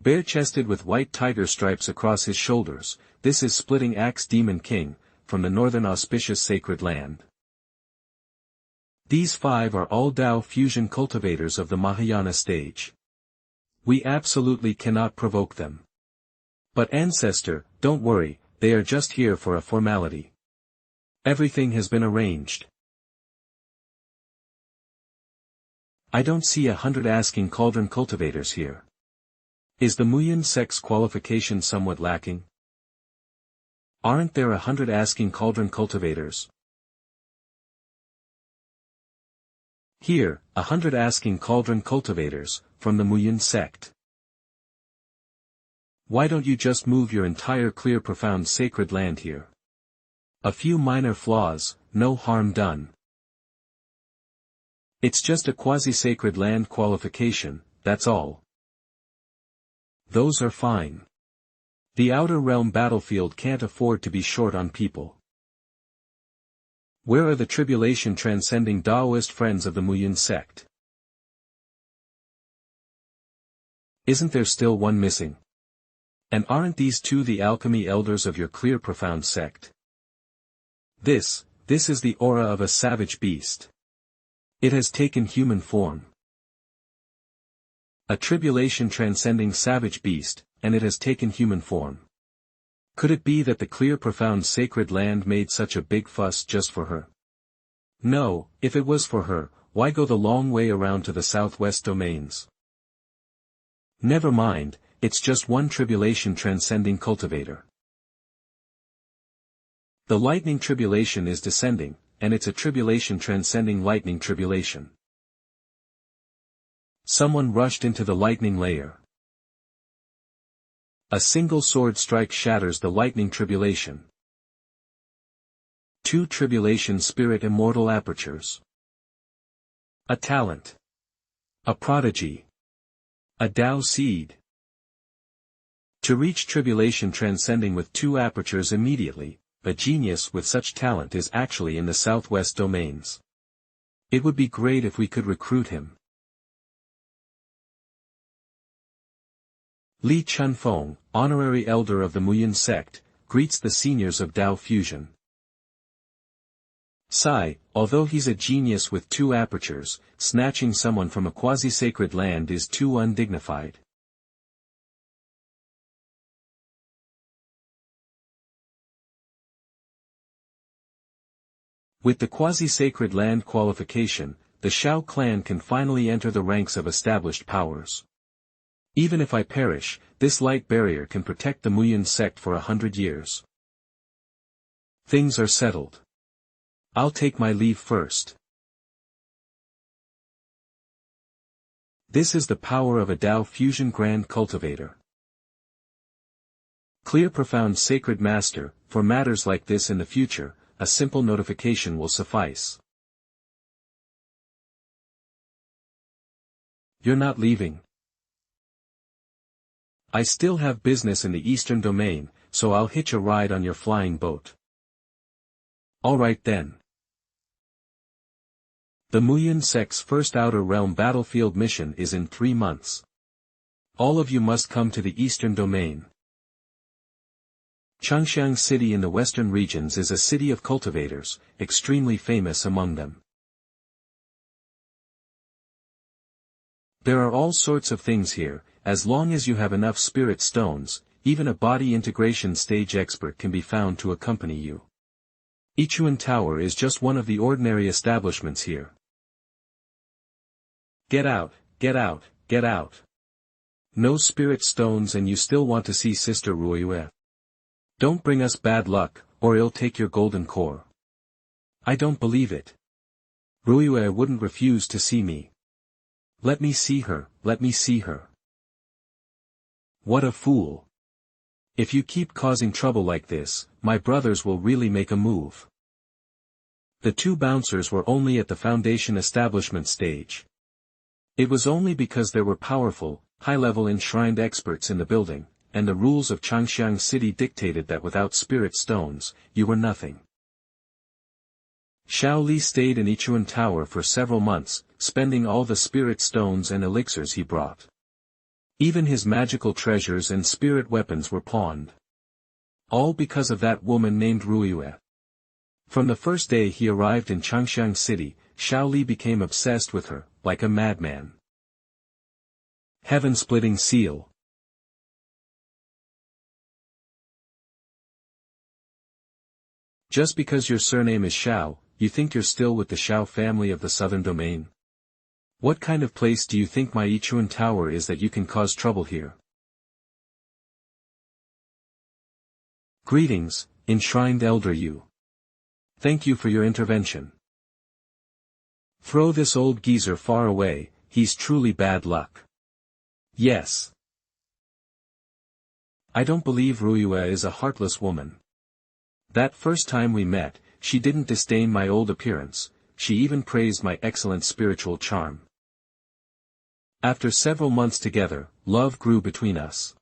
Bare-chested with white tiger stripes across his shoulders, this is Splitting Axe Demon King, from the Northern Auspicious Sacred Land. These 5 are all Tao fusion cultivators of the Mahayana stage. We absolutely cannot provoke them. But Ancestor, don't worry, they are just here for a formality. Everything has been arranged. I don't see 100 asking cauldron cultivators here. Is the Muyun sect's qualification somewhat lacking? Aren't there 100 asking cauldron cultivators? Here, 100 asking cauldron cultivators, from the Muyun sect. Why don't you just move your entire Clear Profound Sacred Land here? A few minor flaws, no harm done. It's just a quasi-sacred land qualification, that's all. Those are fine. The Outer Realm battlefield can't afford to be short on people. Where are the tribulation-transcending Taoist friends of the Muyun sect? Isn't there still one missing? And aren't these 2 the alchemy elders of your Clear Profound sect? This is the aura of a savage beast. It has taken human form. A tribulation-transcending savage beast, and it has taken human form. Could it be that the Clear Profound Sacred Land made such a big fuss just for her? No, if it was for her, why go the long way around to the southwest domains? Never mind, it's just one tribulation-transcending cultivator. The lightning tribulation is descending, and it's a tribulation-transcending lightning tribulation. Someone rushed into the lightning layer. A single sword strike shatters the lightning tribulation. 2 tribulation spirit immortal apertures. A talent. A prodigy. A Tao seed. To reach tribulation transcending with 2 apertures immediately, a genius with such talent is actually in the southwest domains. It would be great if we could recruit him. Li Chunfeng, honorary elder of the Muyin sect, greets the seniors of Tao fusion. Sai, although he's a genius with 2 apertures, snatching someone from a quasi-sacred land is too undignified. With the quasi-sacred land qualification, the Xiao clan can finally enter the ranks of established powers. Even if I perish, this light barrier can protect the Muyin sect for 100 years. Things are settled. I'll take my leave first. This is the power of a Tao fusion grand cultivator. Clear profound sacred master, for matters like this in the future, a simple notification will suffice. You're not leaving. I still have business in the eastern domain, so I'll hitch a ride on your flying boat. All right then. The Muyin sect's first outer realm battlefield mission is in 3 months. All of you must come to the eastern domain. Changxiang City in the western regions is a city of cultivators, extremely famous among them. There are all sorts of things here, as long as you have enough spirit stones, even a body integration stage expert can be found to accompany you. Ichuan Tower is just one of the ordinary establishments here. Get out, get out, get out. No spirit stones and you still want to see Sister Ruiyue. Don't bring us bad luck, or he'll take your golden core. I don't believe it. Ruiyue wouldn't refuse to see me. Let me see her, let me see her. What a fool. If you keep causing trouble like this, my brothers will really make a move. The 2 bouncers were only at the foundation establishment stage. It was only because there were powerful, high-level enshrined experts in the building, and the rules of Changxiang City dictated that without spirit stones, you were nothing. Xiao Li stayed in Ichuan Tower for several months, spending all the spirit stones and elixirs he brought. Even his magical treasures and spirit weapons were pawned. All because of that woman named Ruiyue. From the first day he arrived in Changxiang City, Xiao Li became obsessed with her, like a madman. Heaven-splitting seal. Just because your surname is Xiao, you think you're still with the Xiao family of the southern domain? What kind of place do you think my Ichuan Tower is that you can cause trouble here? Greetings, enshrined elder you. Thank you for your intervention. Throw this old geezer far away, he's truly bad luck. Yes. I don't believe Ruiyue is a heartless woman. That first time we met, she didn't disdain my old appearance, she even praised my excellent spiritual charm. After several months together, love grew between us.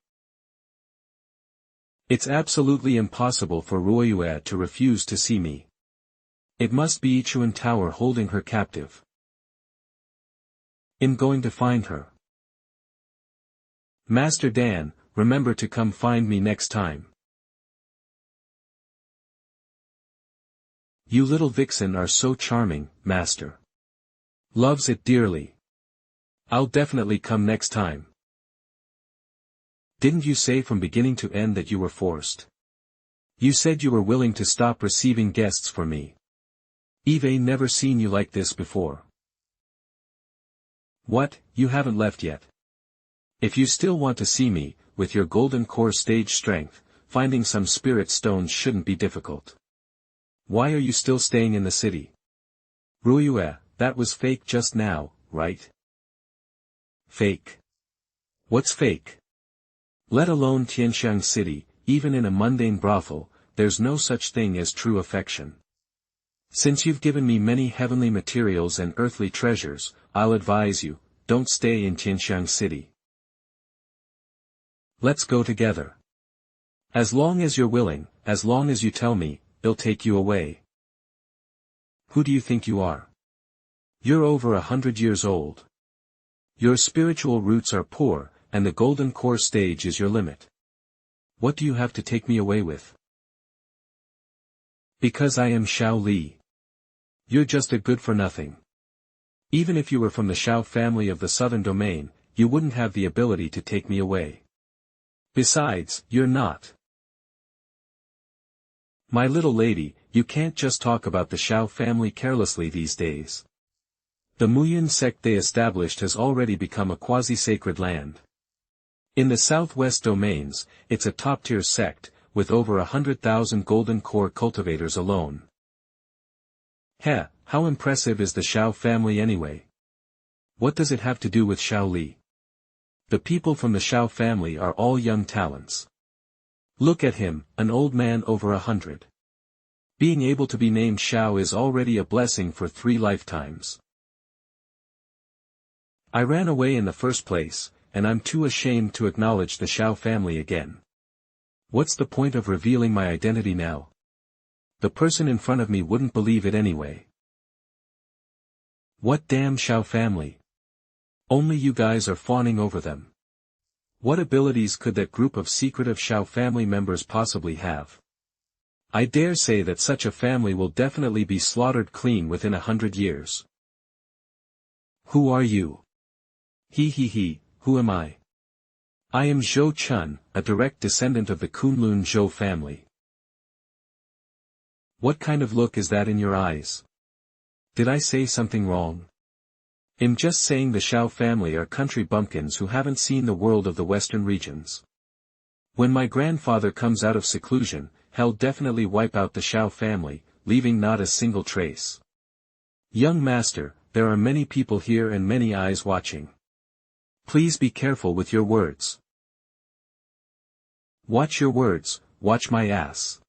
It's absolutely impossible for Ruiyue to refuse to see me. It must be Ichuan Tower holding her captive. I'm going to find her. Master Dan, remember to come find me next time. You little vixen are so charming, Master. Loves it dearly. I'll definitely come next time. Didn't you say from beginning to end that you were forced? You said you were willing to stop receiving guests for me. I've never seen you like this before. What, you haven't left yet? If you still want to see me, with your golden core stage strength, finding some spirit stones shouldn't be difficult. Why are you still staying in the city? Ruiyue, that was fake just now, right? Fake. What's fake? Let alone Tianxiang City, even in a mundane brothel, there's no such thing as true affection. Since you've given me many heavenly materials and earthly treasures, I'll advise you, don't stay in Tianxiang City. Let's go together. As long as you're willing, as long as you tell me, they'll take you away. Who do you think you are? You're over 100 years old. Your spiritual roots are poor, and the golden core stage is your limit. What do you have to take me away with? Because I am Xiao Li. You're just a good-for-nothing. Even if you were from the Xiao family of the southern domain, you wouldn't have the ability to take me away. Besides, you're not. My little lady, you can't just talk about the Xiao family carelessly these days. The Muyun sect they established has already become a quasi-sacred land. In the southwest domains, it's a top-tier sect, with over 100,000 golden core cultivators alone. Heh, how impressive is the Xiao family anyway? What does it have to do with Xiao Li? The people from the Xiao family are all young talents. Look at him, an old man over 100. Being able to be named Xiao is already a blessing for 3 lifetimes. I ran away in the first place, and I'm too ashamed to acknowledge the Xiao family again. What's the point of revealing my identity now? The person in front of me wouldn't believe it anyway. What damn Xiao family? Only you guys are fawning over them. What abilities could that group of secretive Xiao family members possibly have? I dare say that such a family will definitely be slaughtered clean within 100 years. Who are you? Who am I? I am Xiao Chen, a direct descendant of the Kunlun Zhou family. What kind of look is that in your eyes? Did I say something wrong? I'm just saying the Xiao family are country bumpkins who haven't seen the world of the western regions. When my grandfather comes out of seclusion, he'll definitely wipe out the Xiao family, leaving not a single trace. Young master, there are many people here and many eyes watching. Please be careful with your words. Watch your words, watch my ass.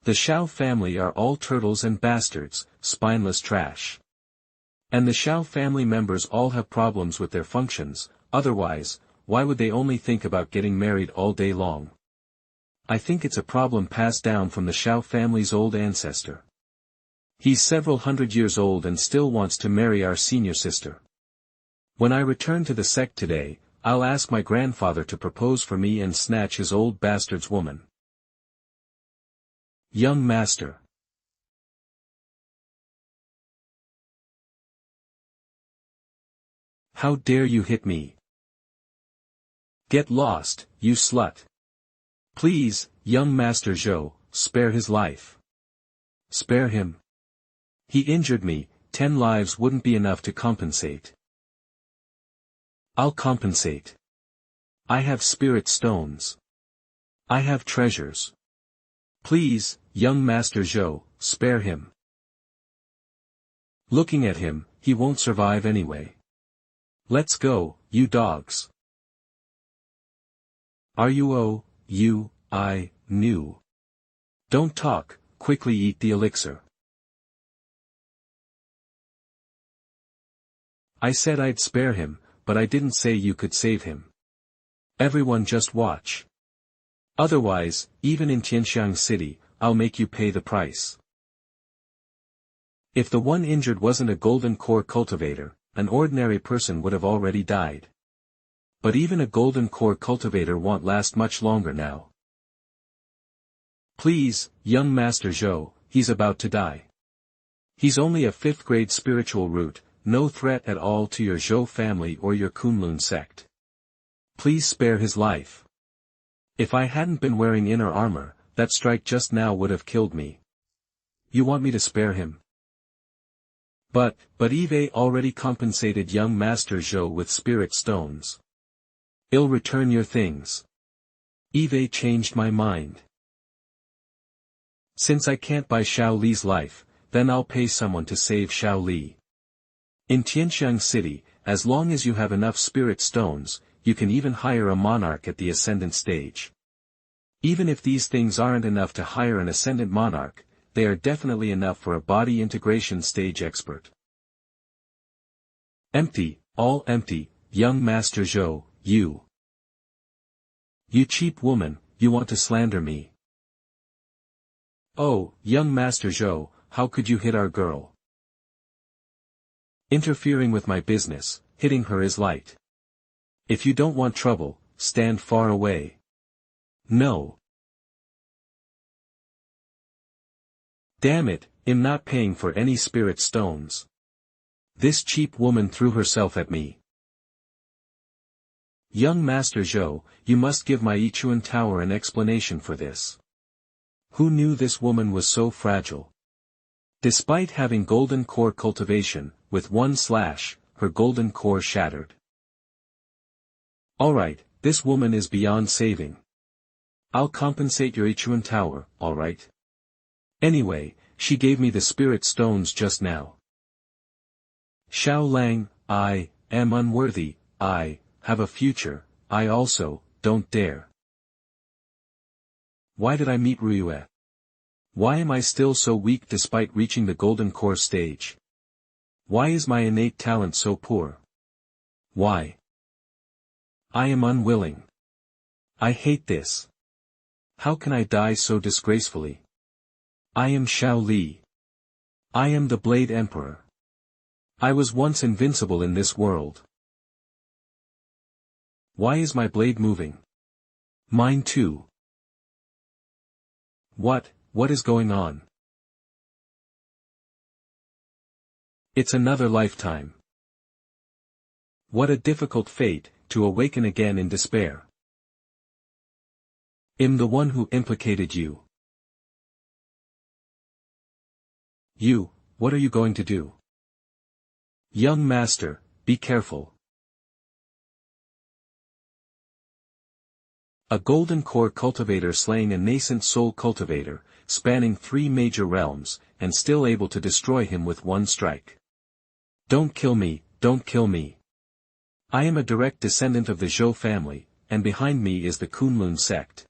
The Xiao family are all turtles and bastards, spineless trash. And the Xiao family members all have problems with their functions, otherwise, why would they only think about getting married all day long? I think it's a problem passed down from the Xiao family's old ancestor. He's several hundred years old and still wants to marry our senior sister. When I return to the sect today, I'll ask my grandfather to propose for me and snatch his old bastard's woman. Young master. How dare you hit me? Get lost, you slut. Please, young master Zhou, spare his life. Spare him. He injured me, 10 lives wouldn't be enough to compensate. I'll compensate. I have spirit stones. I have treasures. Please, young master Zhou, spare him. Looking at him, he won't survive anyway. Let's go, you dogs. Are you new? Don't talk, quickly eat the elixir. I said I'd spare him, but I didn't say you could save him. Everyone just watch. Otherwise, even in Tianxiang City, I'll make you pay the price. If the one injured wasn't a golden core cultivator, an ordinary person would have already died. But even a golden core cultivator won't last much longer now. Please, young master Zhou, he's about to die. He's only a 5th grade spiritual root, no threat at all to your Zhou family or your Kunlun sect. Please spare his life. If I hadn't been wearing inner armor, that strike just now would have killed me. You want me to spare him? But Eve already compensated young master Zhou with spirit stones. I'll return your things. Eve changed my mind. Since I can't buy Xiao Li's life, then I'll pay someone to save Xiao Li. In Tianxiang City, as long as you have enough spirit stones, you can even hire a monarch at the ascendant stage. Even if these things aren't enough to hire an ascendant monarch, they are definitely enough for a body integration stage expert. Empty, all empty, young Master Zhou, you. You cheap woman, you want to slander me. Oh, young Master Zhou, how could you hit our girl? Interfering with my business, hitting her is light. If you don't want trouble, stand far away. No. Damn it, I'm not paying for any spirit stones. This cheap woman threw herself at me. Young Master Zhou, you must give my Yichuan Tower an explanation for this. Who knew this woman was so fragile? Despite having golden core cultivation, with one slash, her golden core shattered. Alright, this woman is beyond saving. I'll compensate your Yichuan Tower, alright? Anyway, she gave me the spirit stones just now. Xiao Lang, I am unworthy, I have a future, I also don't dare. Why did I meet Ryue? Why am I still so weak despite reaching the golden core stage? Why is my innate talent so poor? Why? I am unwilling. I hate this. How can I die so disgracefully? I am Xiao Li. I am the Blade Emperor. I was once invincible in this world. Why is my blade moving? Mine too. What is going on? It's another lifetime. What a difficult fate, to awaken again in despair. I'm the one who implicated you. You, what are you going to do? Young master, be careful. A golden core cultivator slaying a nascent soul cultivator, spanning 3 major realms, and still able to destroy him with one strike. Don't kill me, don't kill me. I am a direct descendant of the Zhou family, and behind me is the Kunlun sect.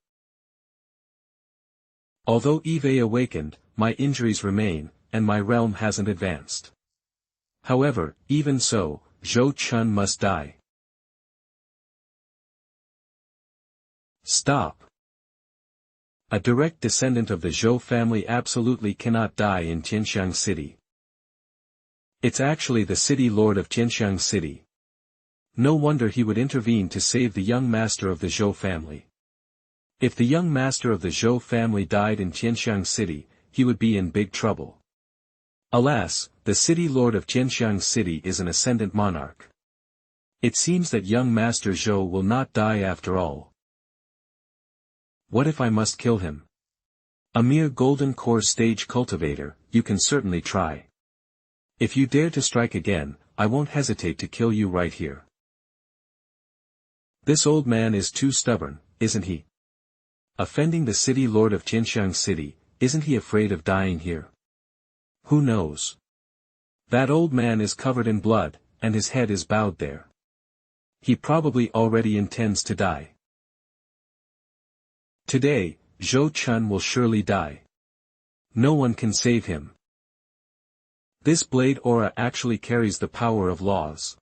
Although Eve awakened, my injuries remain, and my realm hasn't advanced. However, even so, Xiao Chen must die. Stop. A direct descendant of the Zhou family absolutely cannot die in Tianxiang City. It's actually the city lord of Tianxiang City. No wonder he would intervene to save the young master of the Zhou family. If the young master of the Zhou family died in Tianxiang City, he would be in big trouble. Alas, the city lord of Tianxiang City is an ascendant monarch. It seems that young Master Zhou will not die after all. What if I must kill him? A mere golden core stage cultivator, you can certainly try. If you dare to strike again, I won't hesitate to kill you right here. This old man is too stubborn, isn't he? Offending the city lord of Tianxiang City, isn't he afraid of dying here? Who knows? That old man is covered in blood, and his head is bowed there. He probably already intends to die. Today, Xiao Chen will surely die. No one can save him. This blade aura actually carries the power of laws.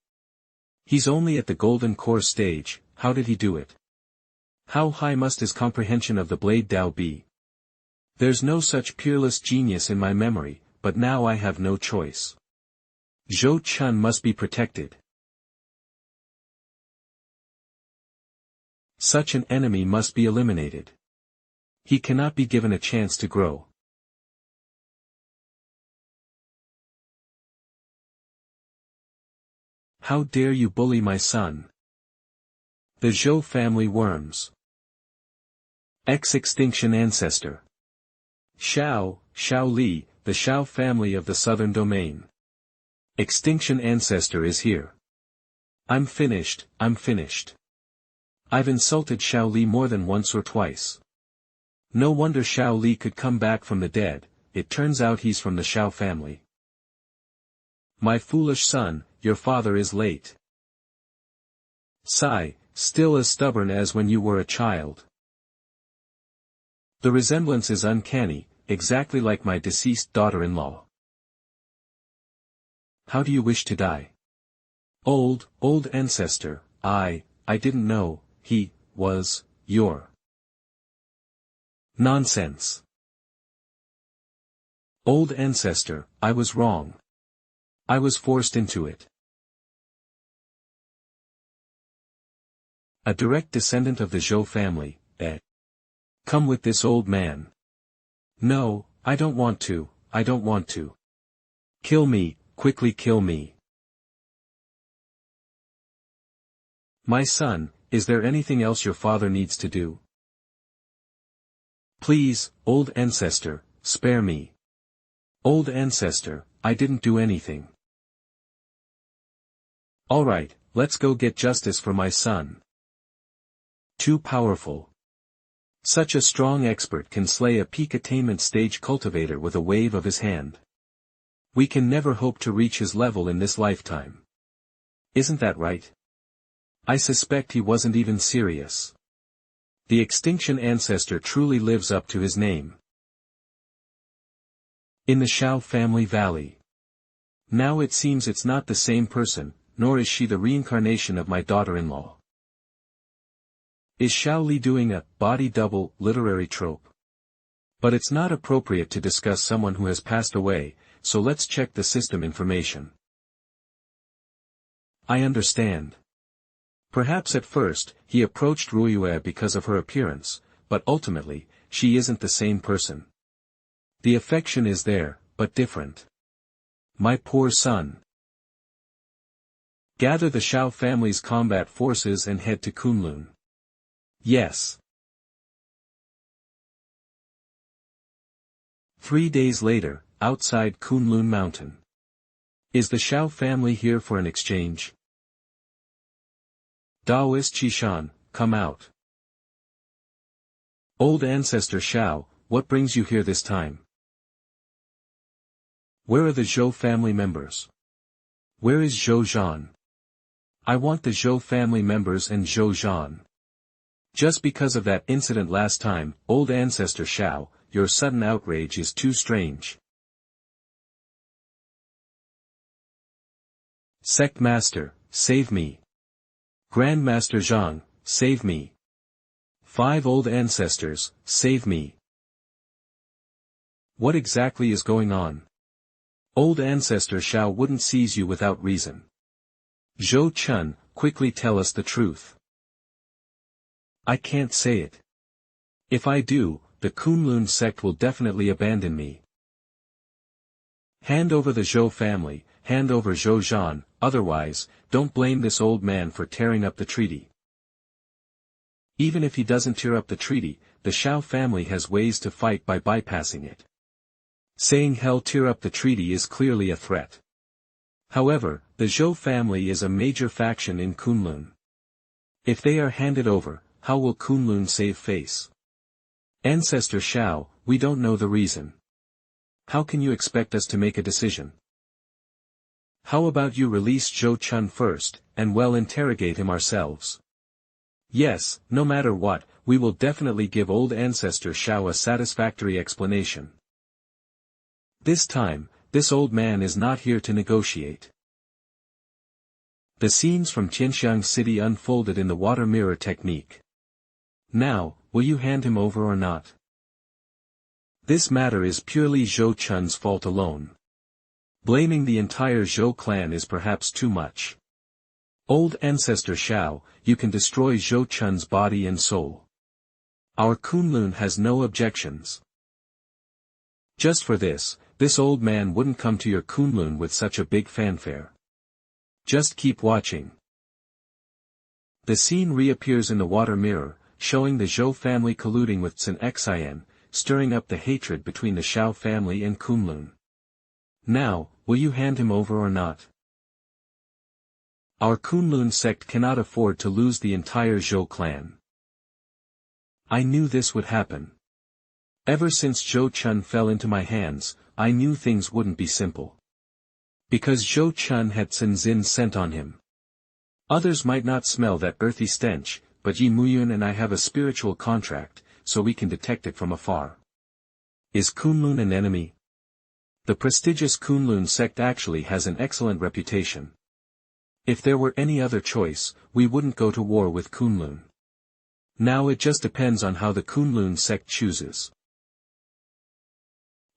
He's only at the golden core stage, how did he do it? How high must his comprehension of the blade Dao be? There's no such peerless genius in my memory, but now I have no choice. Xiao Chen must be protected. Such an enemy must be eliminated. He cannot be given a chance to grow. How dare you bully my son? The Zhou family worms. Extinction ancestor. Xiao Li, the Xiao family of the southern domain. Extinction ancestor is here. I'm finished. I've insulted Xiao Li more than once or twice. No wonder Xiao Li could come back from the dead, it turns out he's from the Xiao family. My foolish son, your father is late. Sigh, Still as stubborn as when you were a child. The resemblance is uncanny, exactly like my deceased daughter-in-law. How do you wish to die? Old ancestor, I didn't know, he was your. Nonsense. Old ancestor, I was wrong. I was forced into it. A direct descendant of the Zhou family, eh? Come with this old man. No, I don't want to, I don't want to. Kill me, quickly kill me. My son, is there anything else your father needs to do? Please, old ancestor, spare me. Old ancestor, I didn't do anything. All right, let's go get justice for my son. Too powerful. Such a strong expert can slay a peak attainment stage cultivator with a wave of his hand. We can never hope to reach his level in this lifetime. Isn't that right? I suspect he wasn't even serious. The extinction ancestor truly lives up to his name. In the Xiao family valley. Now it seems it's not the same person, nor is she the reincarnation of my daughter-in-law. Is Xiao Li doing a body double literary trope? But it's not appropriate to discuss someone who has passed away, so let's check the system information. I understand. Perhaps at first, he approached Ruiyue because of her appearance, but ultimately, she isn't the same person. The affection is there, but different. My poor son. Gather the Xiao family's combat forces and head to Kunlun. Yes. 3 days later, outside Kunlun Mountain. Is the Xiao family here for an exchange? Daoist Qishan, come out. Old ancestor Xiao, what brings you here this time? Where are the Zhou family members? Where is Zhou Zhan? I want the Zhou family members and Zhou Zhan. Just because of that incident last time, old ancestor Xiao, your sudden outrage is too strange. Sect Master, save me. Grand Master Zhang, save me. 5 old ancestors, save me. What exactly is going on? Old ancestor Xiao wouldn't seize you without reason. Xiao Chen, quickly tell us the truth. I can't say it. If I do, the Kunlun sect will definitely abandon me. Hand over the Zhou family, hand over Zhou Zhan, otherwise, don't blame this old man for tearing up the treaty. Even if he doesn't tear up the treaty, the Xiao family has ways to fight by bypassing it. Saying hell tear up the treaty is clearly a threat. However, the Zhou family is a major faction in Kunlun. If they are handed over, how will Kunlun save face? Ancestor Xiao, we don't know the reason. How can you expect us to make a decision? How about you release Zhou Chen first, and well interrogate him ourselves? Yes, no matter what, we will definitely give old ancestor Xiao a satisfactory explanation. This time, this old man is not here to negotiate. The scenes from Tianxiang City unfolded in the water mirror technique. Now, will you hand him over or not? This matter is purely Zhou Chen's fault alone. Blaming the entire Zhou clan is perhaps too much. Old ancestor Xiao, you can destroy Zhou Chen's body and soul. Our Kunlun has no objections. Just for this old man wouldn't come to your Kunlun with such a big fanfare. Just keep watching. The scene reappears in the water mirror, showing the Zhou family colluding with Sun Xian, stirring up the hatred between the Xiao family and Kunlun. Now, will you hand him over or not? Our Kunlun sect cannot afford to lose the entire Zhou clan. I knew this would happen. Ever since Zhou Chen fell into my hands, I knew things wouldn't be simple. Because Zhou Chen had Sun Xin sent on him. Others might not smell that earthy stench, but Yi Muyun and I have a spiritual contract, so we can detect it from afar. Is Kunlun an enemy? The prestigious Kunlun sect actually has an excellent reputation. If there were any other choice, we wouldn't go to war with Kunlun. Now it just depends on how the Kunlun sect chooses.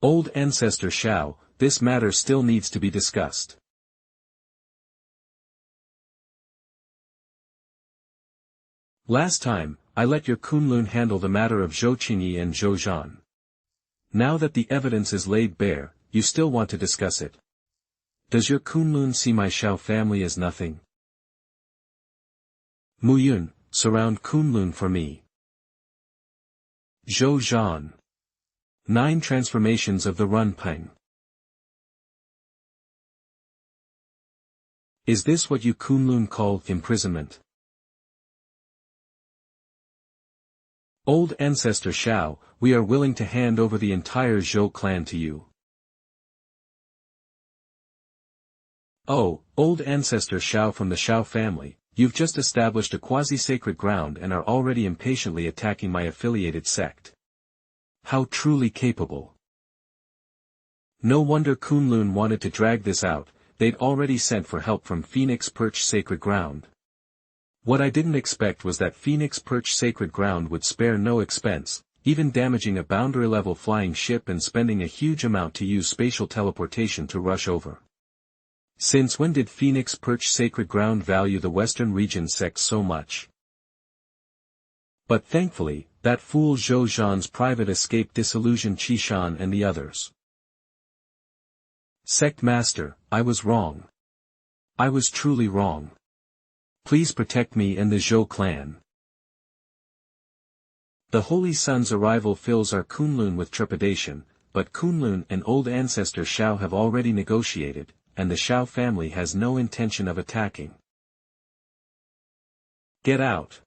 Old Ancestor Xiao, this matter still needs to be discussed. Last time, I let your Kunlun handle the matter of Zhou Qingyi and Zhou Zhan. Now that the evidence is laid bare, you still want to discuss it. Does your Kunlun see my Xiao family as nothing? Muyun, surround Kunlun for me. Zhou Zhan. 9 transformations of the Runpeng. Is this what you Kunlun call imprisonment? Old Ancestor Xiao, we are willing to hand over the entire Zhou clan to you. Oh, Old Ancestor Xiao from the Xiao family, you've just established a quasi-sacred ground and are already impatiently attacking my affiliated sect. How truly capable. No wonder Kunlun wanted to drag this out, they'd already sent for help from Phoenix Perch Sacred Ground. What I didn't expect was that Phoenix Perch Sacred Ground would spare no expense, even damaging a boundary-level flying ship and spending a huge amount to use spatial teleportation to rush over. Since when did Phoenix Perch Sacred Ground value the Western region sect so much? But thankfully, that fool Zhou Zhan's private escape disillusioned Qishan and the others. Sect Master, I was wrong. I was truly wrong. Please protect me and the Zhou clan. The Holy Sun's arrival fills our Kunlun with trepidation, but Kunlun and Old Ancestor Xiao have already negotiated, and the Xiao family has no intention of attacking. Get out.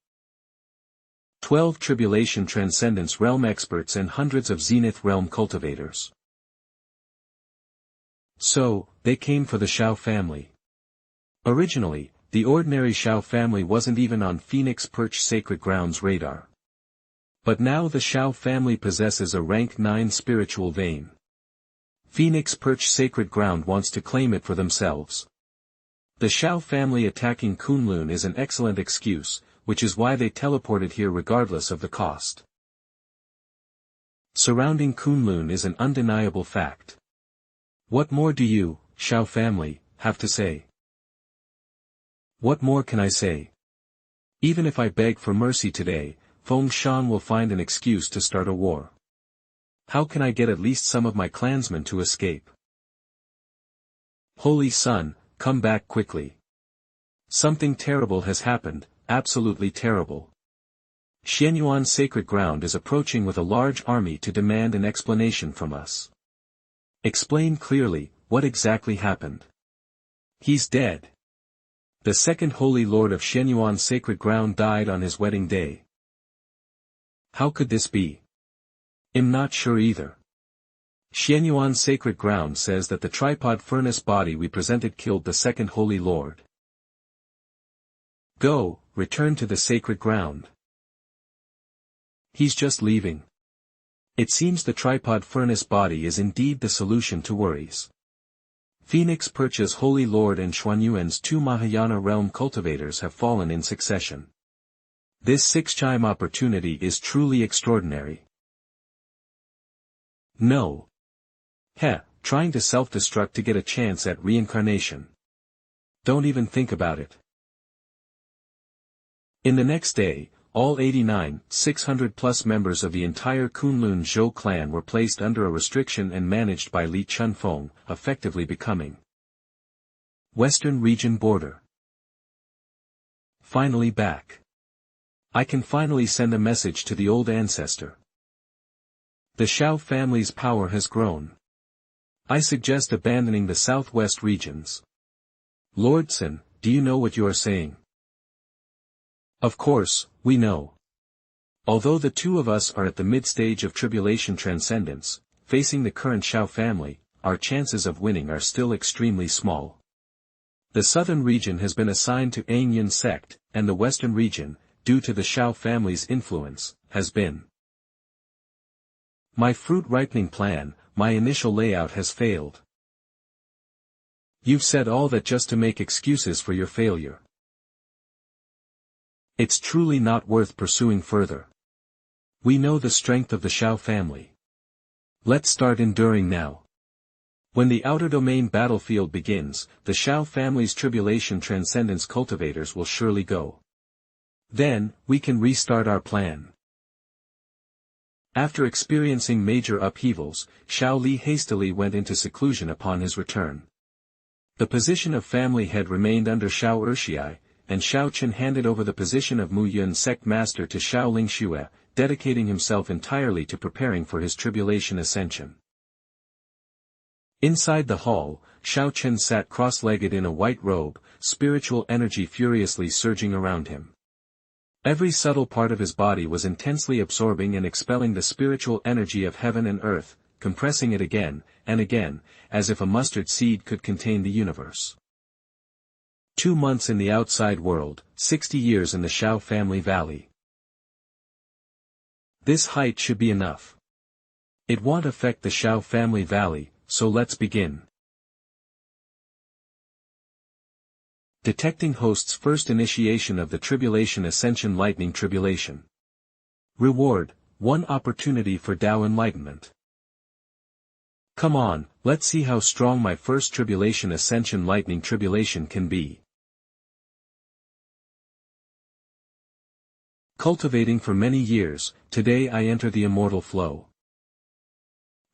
12 Tribulation Transcendence Realm experts and hundreds of Zenith Realm cultivators. So, they came for the Xiao family. Originally, the ordinary Xiao family wasn't even on Phoenix Perch Sacred Ground's radar. But now the Xiao family possesses a rank 9 spiritual vein. Phoenix Perch Sacred Ground wants to claim it for themselves. The Xiao family attacking Kunlun is an excellent excuse, which is why they teleported here regardless of the cost. Surrounding Kunlun is an undeniable fact. What more do you, Xiao family, have to say? What more can I say? Even if I beg for mercy today, Feng Shan will find an excuse to start a war. How can I get at least some of my clansmen to escape? Holy Sun, come back quickly. Something terrible has happened, absolutely terrible. Xianyuan Sacred Ground is approaching with a large army to demand an explanation from us. Explain clearly, what exactly happened? He's dead. The second Holy Lord of Xianyuan Sacred Ground died on his wedding day. How could this be? I'm not sure either. Xianyuan Sacred Ground says that the tripod furnace body we presented killed the second Holy Lord. Go, return to the Sacred Ground. He's just leaving. It seems the tripod furnace body is indeed the solution to worries. Phoenix Perch's Holy Lord and Xuanyuan's 2 Mahayana realm cultivators have fallen in succession. This 6-time opportunity is truly extraordinary. No. Trying to self-destruct to get a chance at reincarnation. Don't even think about it. In the next day, all 600+ members of the entire Kunlun Zhou clan were placed under a restriction and managed by Li Chunfeng, effectively becoming Western Region Border. Finally back. I can finally send a message to the old ancestor. The Xiao family's power has grown. I suggest abandoning the southwest regions. Lord Sun, do you know what you are saying? Of course, we know. Although the two of us are at the mid-stage of tribulation transcendence, facing the current Xiao family, our chances of winning are still extremely small. The southern region has been assigned to Ainyan sect, and the western region, due to the Xiao family's influence, has been. My fruit ripening plan, my initial layout has failed. You've said all that just to make excuses for your failure. It's truly not worth pursuing further. We know the strength of the Xiao family. Let's start enduring now. When the outer domain battlefield begins, the Xiao family's tribulation transcendence cultivators will surely go. Then, we can restart our plan. After experiencing major upheavals, Xiao Li hastily went into seclusion upon his return. The position of family head remained under Xiao Ershii, and Xiao Chen handed over the position of Mu Yun sect master to Xiao Lingxue, dedicating himself entirely to preparing for his tribulation ascension. Inside the hall, Xiao Chen sat cross-legged in a white robe, spiritual energy furiously surging around him. Every subtle part of his body was intensely absorbing and expelling the spiritual energy of heaven and earth, compressing it again, and again, as if a mustard seed could contain the universe. 2 months in the outside world, 60 years in the Xiao family valley. This height should be enough. It won't affect the Xiao family valley, so let's begin. Detecting host's first initiation of the Tribulation Ascension Lightning Tribulation. Reward, 1 opportunity for Tao enlightenment. Come on, let's see how strong my first Tribulation Ascension Lightning Tribulation can be. Cultivating for many years, today I enter the immortal flow.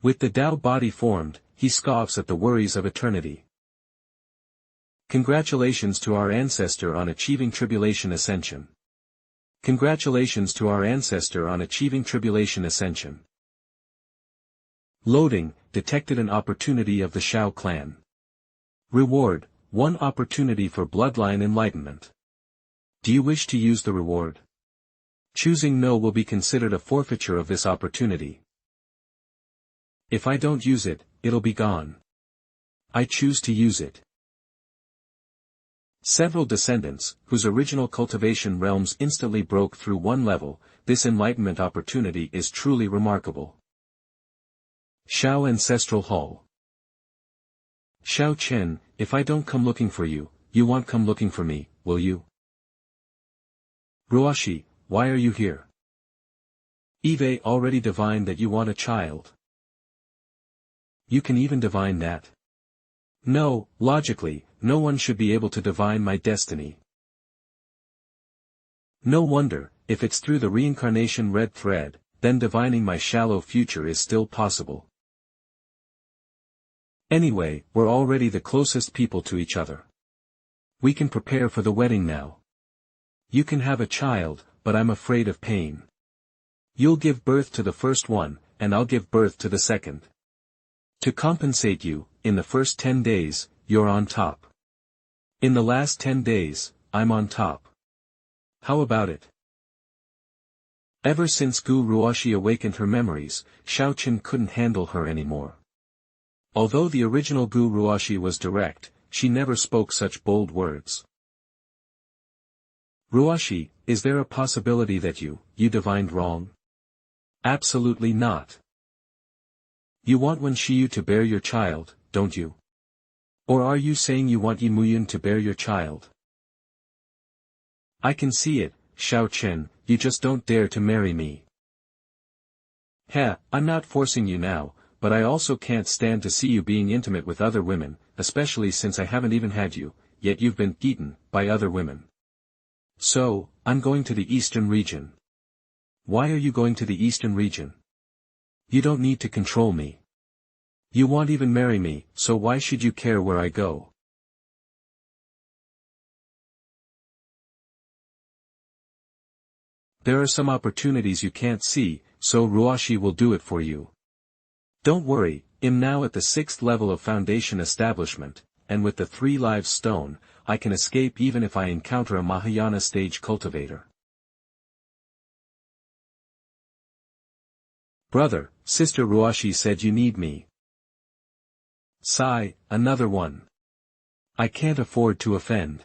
With the Tao body formed, he scoffs at the worries of eternity. Congratulations to our ancestor on achieving Tribulation Ascension. Congratulations to our ancestor on achieving Tribulation Ascension. Loading, detected an opportunity of the Xiao clan. Reward, 1 opportunity for bloodline enlightenment. Do you wish to use the reward? Choosing no will be considered a forfeiture of this opportunity. If I don't use it, it'll be gone. I choose to use it. Several descendants, whose original cultivation realms instantly broke through 1 level, this enlightenment opportunity is truly remarkable. Xiao Ancestral Hall. Xiao Chen, if I don't come looking for you, you won't come looking for me, will you? Ruashi, why are you here? Eve already divined that you want a child. You can even divine that. No, logically, no one should be able to divine my destiny. No wonder, if it's through the reincarnation red thread, then divining my shallow future is still possible. Anyway, we're already the closest people to each other. We can prepare for the wedding now. You can have a child, but I'm afraid of pain. You'll give birth to the first one, and I'll give birth to the second. To compensate you, in the first 10 days, you're on top. In the last 10 days, I'm on top. How about it? Ever since Gu Ruashi awakened her memories, Xiao Chen couldn't handle her anymore. Although the original Gu Ruashi was direct, she never spoke such bold words. Ruashi, is there a possibility that you divined wrong? Absolutely not. You want Wen Shiyu to bear your child, don't you? Or are you saying you want Yi Muyun to bear your child? I can see it, Xiao Chen, you just don't dare to marry me. Heh, I'm not forcing you now, but I also can't stand to see you being intimate with other women, especially since I haven't even had you, yet you've been eaten by other women. So, I'm going to the eastern region. Why are you going to the eastern region? You don't need to control me. You won't even marry me, so why should you care where I go? There are some opportunities you can't see, so Ruashi will do it for you. Don't worry, I'm now at the 6th level of foundation establishment, and with the 3 lives stone, I can escape even if I encounter a Mahayana stage cultivator. Brother, Sister Ruashi said you need me. Sigh, another one. I can't afford to offend.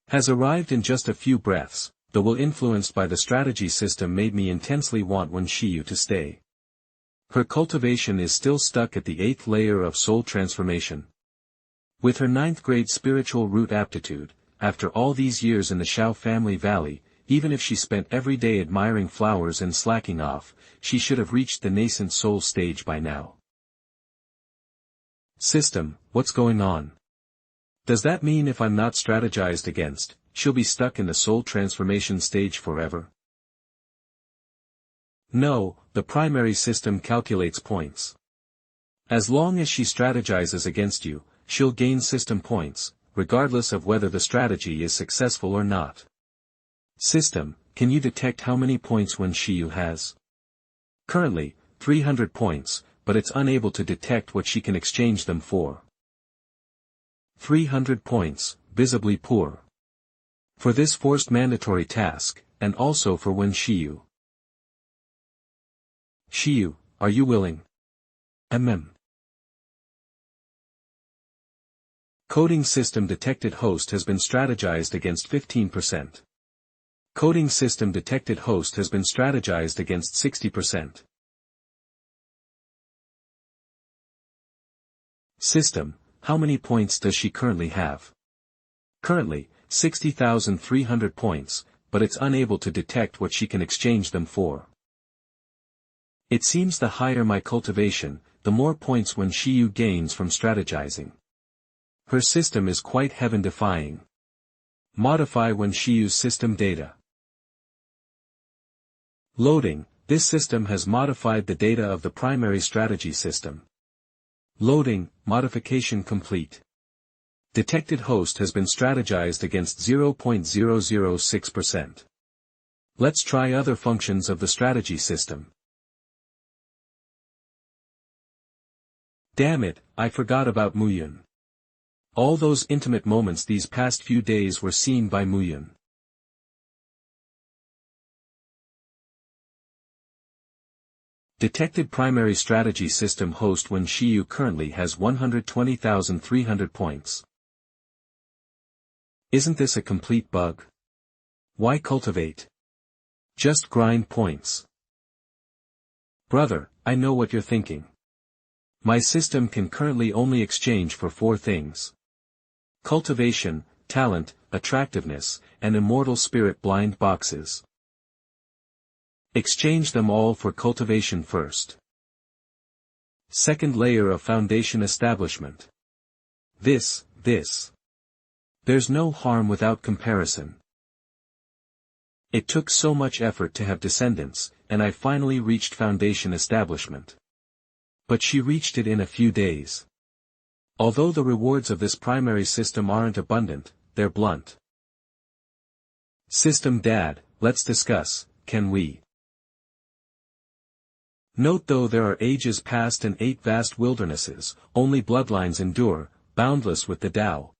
Has arrived in just a few breaths, though will influenced by the strategy system made me intensely want Wen Xiu to stay. Her cultivation is still stuck at the 8th layer of soul transformation. With her 9th grade spiritual root aptitude, after all these years in the Xiao family valley, even if she spent every day admiring flowers and slacking off, she should have reached the nascent soul stage by now. System, what's going on? Does that mean if I'm not strategized against, she'll be stuck in the soul transformation stage forever? No, the primary system calculates points. As long as she strategizes against you, she'll gain system points, regardless of whether the strategy is successful or not. System, can you detect how many points Wen Xiu has? Currently, 300 points, but it's unable to detect what she can exchange them for. 300 points, visibly poor. For this forced mandatory task, and also for Wen Xiu. Xiu, are you willing? Coding system detected host has been strategized against 15%. Coding system detected host has been strategized against 60%. System, how many points does she currently have? Currently, 60,300 points, but it's unable to detect what she can exchange them for. It seems the higher my cultivation, the more points Wen Xiu gains from strategizing. Her system is quite heaven-defying. Modify Wen Xiu's system data. Loading, this system has modified the data of the primary strategy system. Loading, modification complete. Detected host has been strategized against 0.006%. Let's try other functions of the strategy system. Damn it, I forgot about Muyun. All those intimate moments these past few days were seen by Muyun. Detected primary strategy system host Wen Xiu currently has 120,300 points. Isn't this a complete bug? Why cultivate? Just grind points. Brother, I know what you're thinking. My system can currently only exchange for 4 things. Cultivation, talent, attractiveness, and immortal spirit blind boxes. Exchange them all for cultivation first. 2nd layer of foundation establishment. This. There's no harm without comparison. It took so much effort to have descendants, and I finally reached foundation establishment. But she reached it in a few days. Although the rewards of this primary system aren't abundant, they're blunt. System Dad, let's discuss, can we? Note though there are ages past and 8 vast wildernesses, only bloodlines endure, boundless with the Tao.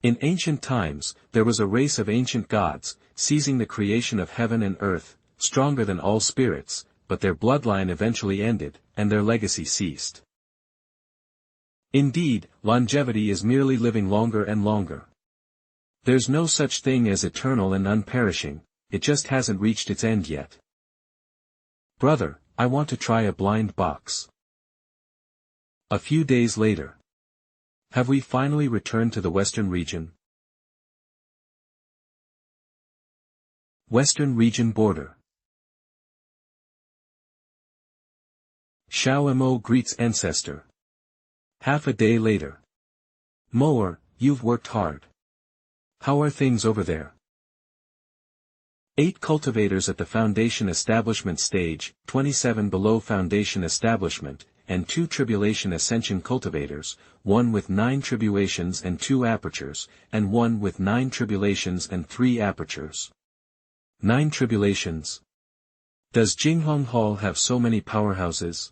In ancient times, there was a race of ancient gods, seizing the creation of heaven and earth, stronger than all spirits, but their bloodline eventually ended, and their legacy ceased. Indeed, longevity is merely living longer and longer. There's no such thing as eternal and unperishing, it just hasn't reached its end yet. Brother, I want to try a blind box. A few days later. Have we finally returned to the Western region? Western region border. Xiao Mo greets ancestor. Half a day later. Moer, you've worked hard. How are things over there? 8 cultivators at the foundation establishment stage, 27 below foundation establishment, and 2 tribulation ascension cultivators, 1 with 9 tribulations and 2 apertures, and 1 with 9 tribulations and 3 apertures. 9 tribulations. Does Jinghong Hall have so many powerhouses?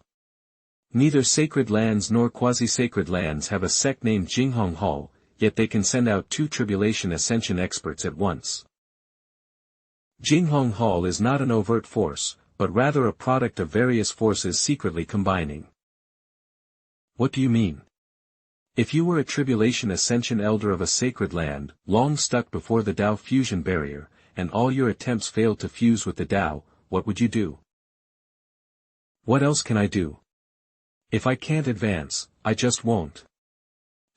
Neither sacred lands nor quasi-sacred lands have a sect named Jinghong Hall, yet they can send out 2 tribulation ascension experts at once. Jinghong Hall is not an overt force, but rather a product of various forces secretly combining. What do you mean? If you were a tribulation ascension elder of a sacred land, long stuck before the Tao fusion barrier, and all your attempts failed to fuse with the Tao, what would you do? What else can I do? If I can't advance, I just won't.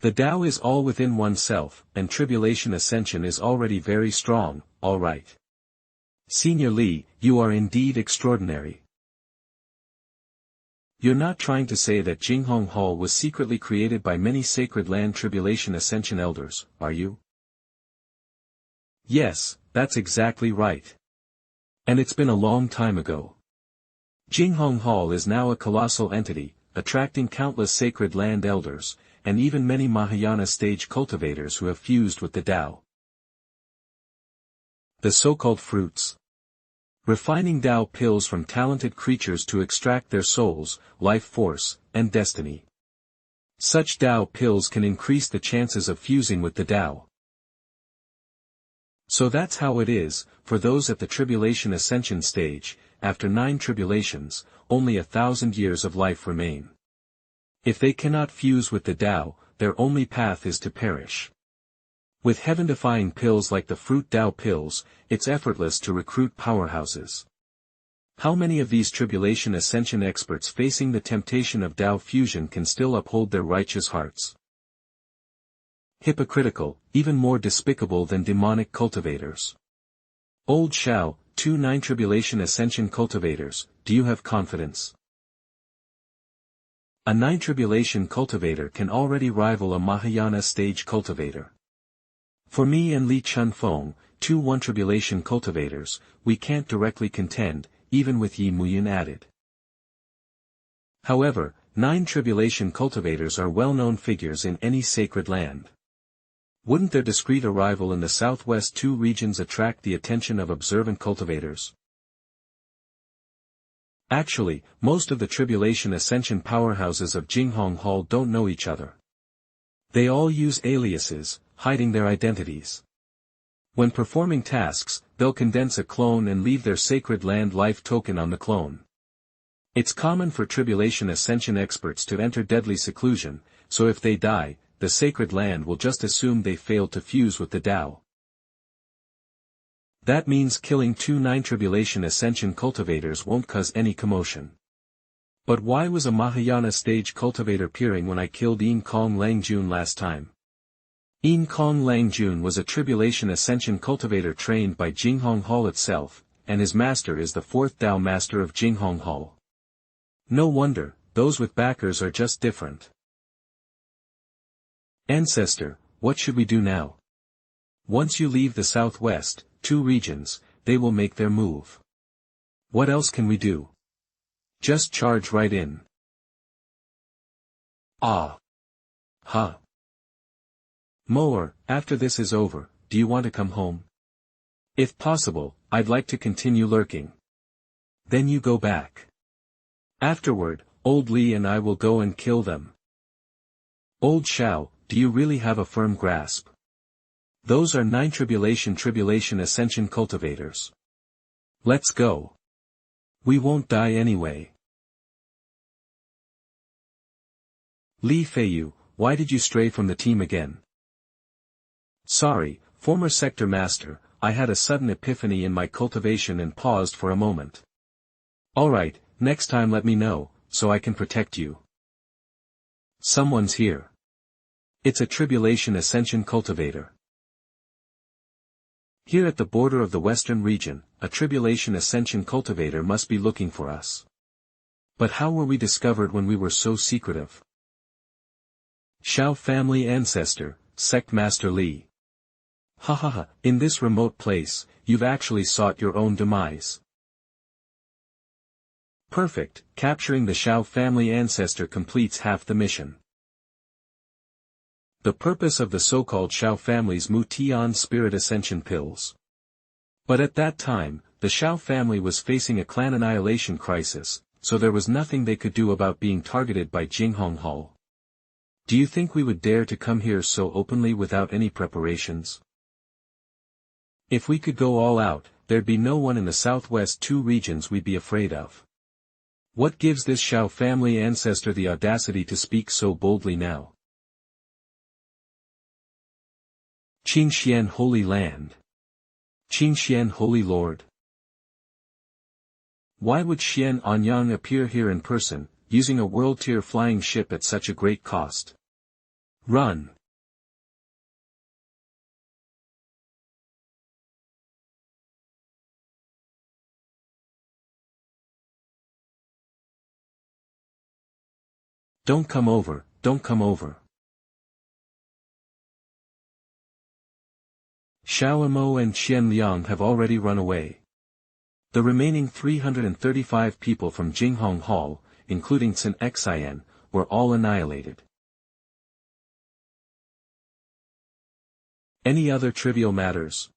The Tao is all within oneself, and tribulation ascension is already very strong, all right. Senior Li, you are indeed extraordinary. You're not trying to say that Jinghong Hall was secretly created by many sacred land tribulation ascension elders, are you? Yes, that's exactly right. And it's been a long time ago. Jinghong Hall is now a colossal entity, attracting countless sacred land elders, and even many Mahayana stage cultivators who have fused with the Tao. The so-called fruits. Refining Tao pills from talented creatures to extract their souls, life force, and destiny. Such Tao pills can increase the chances of fusing with the Tao. So that's how it is, for those at the tribulation ascension stage, after 9 tribulations, only 1,000 years of life remain. If they cannot fuse with the Tao, their only path is to perish. With heaven-defying pills like the fruit Tao pills, it's effortless to recruit powerhouses. How many of these tribulation ascension experts facing the temptation of Tao fusion can still uphold their righteous hearts? Hypocritical, even more despicable than demonic cultivators. Old Xiao, 9 tribulation ascension cultivators, do you have confidence? A 9 tribulation cultivator can already rival a Mahayana stage cultivator. For me and Li Chunfeng, 1 tribulation cultivators, we can't directly contend, even with Yi Muyan added. However, 9 tribulation cultivators are well-known figures in any sacred land. Wouldn't their discreet arrival in the southwest 2 regions attract the attention of observant cultivators? Actually, most of the tribulation ascension powerhouses of Jinghong Hall don't know each other. They all use aliases, hiding their identities. When performing tasks, they'll condense a clone and leave their sacred land life token on the clone. It's common for tribulation ascension experts to enter deadly seclusion, so if they die, the sacred land will just assume they failed to fuse with the Tao. That means killing 9 tribulation ascension cultivators won't cause any commotion. But why was a Mahayana stage cultivator peering when I killed Yin Kong Langjun last time? Yin Kong Langjun was a tribulation ascension cultivator trained by Jinghong Hall itself, and his master is the 4th Tao master of Jinghong Hall. No wonder, those with backers are just different. Ancestor, what should we do now? Once you leave the southwest, 2 regions, they will make their move. What else can we do? Just charge right in. Ah. Ha. Moer, after this is over, do you want to come home? If possible, I'd like to continue lurking. Then you go back. Afterward, old Li and I will go and kill them. Old Xiao, do you really have a firm grasp? Those are 9 tribulation ascension cultivators. Let's go. We won't die anyway. Li Feiyu, why did you stray from the team again? Sorry, former sector master, I had a sudden epiphany in my cultivation and paused for a moment. Alright, next time let me know, so I can protect you. Someone's here. It's a tribulation ascension cultivator. Here at the border of the western region, a tribulation ascension cultivator must be looking for us. But how were we discovered when we were so secretive? Xiao family ancestor, Sect Master Li. Ha ha ha, in this remote place, you've actually sought your own demise. Perfect, capturing the Xiao family ancestor completes half the mission. The purpose of the so-called Xiao family's Mutian spirit ascension pills. But at that time, the Xiao family was facing a clan annihilation crisis, so there was nothing they could do about being targeted by Jinghong Hall. Do you think we would dare to come here so openly without any preparations? If we could go all out, there'd be no one in the southwest 2 regions we'd be afraid of. What gives this Xiao family ancestor the audacity to speak so boldly now? Qingxian Holy Land. Qingxian Holy Lord. Why would Xian Anyang appear here in person, using a world-tier flying ship at such a great cost? Run! Don't come over, don't come over. Xiao Amo and Qian Liang have already run away. The remaining 335 people from Jinghong Hall, including Sun Xian, were all annihilated. Any other trivial matters?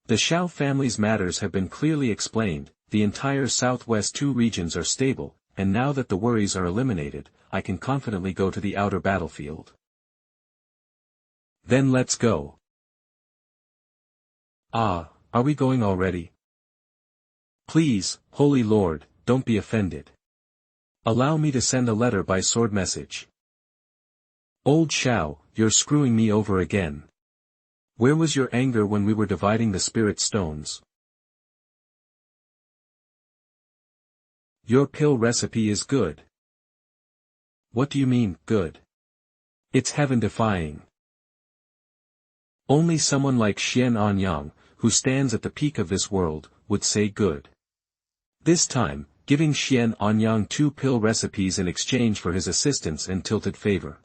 The Xiao family's matters have been clearly explained, the entire Southwest 2 regions are stable, and now that the worries are eliminated, I can confidently go to the outer battlefield. Then let's go. Ah, are we going already? Please, Holy Lord, don't be offended. Allow me to send a letter by sword message. Old Xiao, you're screwing me over again. Where was your anger when we were dividing the spirit stones? Your pill recipe is good. What do you mean, good? It's heaven-defying. Only someone like Xian Anyang, who stands at the peak of this world, would say good. This time, giving Xian Anyang 2 pill recipes in exchange for his assistance and tilted favor.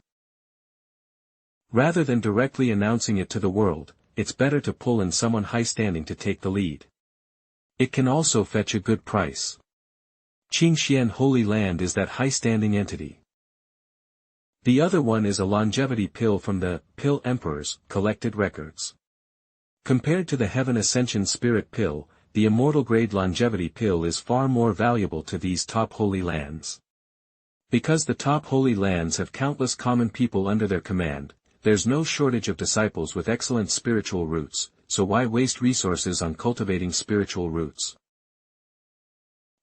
Rather than directly announcing it to the world, it's better to pull in someone high-standing to take the lead. It can also fetch a good price. Qingxian Holy Land is that high-standing entity. The other one is a longevity pill from the Pill Emperor's collected records. Compared to the Heaven Ascension Spirit Pill, the Immortal Grade Longevity Pill is far more valuable to these top holy lands. Because the top holy lands have countless common people under their command, there's no shortage of disciples with excellent spiritual roots, so why waste resources on cultivating spiritual roots?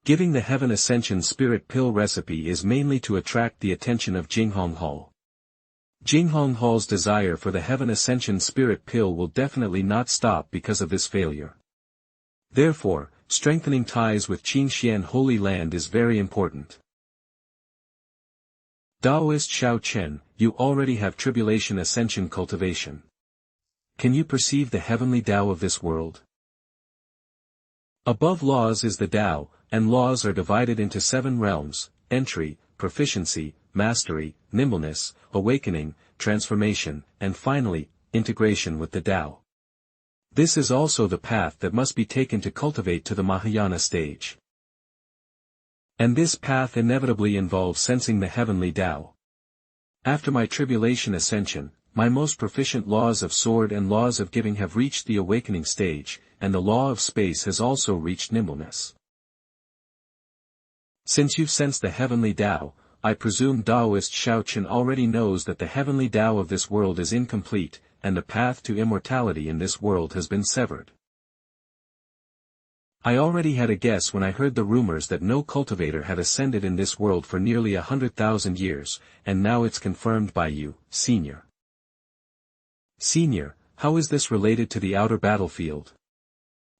Giving the Heaven Ascension Spirit Pill recipe is mainly to attract the attention of Jinghong Hall. Jinghong Hall's desire for the Heaven Ascension Spirit Pill will definitely not stop because of this failure. Therefore, strengthening ties with Qingxian Holy Land is very important. Taoist Xiao Chen, you already have Tribulation Ascension cultivation. Can you perceive the heavenly Tao of this world? Above laws is the Tao, and laws are divided into 7 realms: entry, proficiency, mastery, nimbleness, awakening, transformation, and finally, integration with the Tao. This is also the path that must be taken to cultivate to the Mahayana stage. And this path inevitably involves sensing the heavenly Tao. After my tribulation ascension, my most proficient laws of sword and laws of giving have reached the awakening stage, and the law of space has also reached nimbleness. Since you've sensed the heavenly Tao, I presume Taoist Xiao Chen already knows that the heavenly Tao of this world is incomplete, and the path to immortality in this world has been severed. I already had a guess when I heard the rumors that no cultivator had ascended in this world for nearly 100,000 years, and now it's confirmed by you, Senior. Senior, how is this related to the outer battlefield?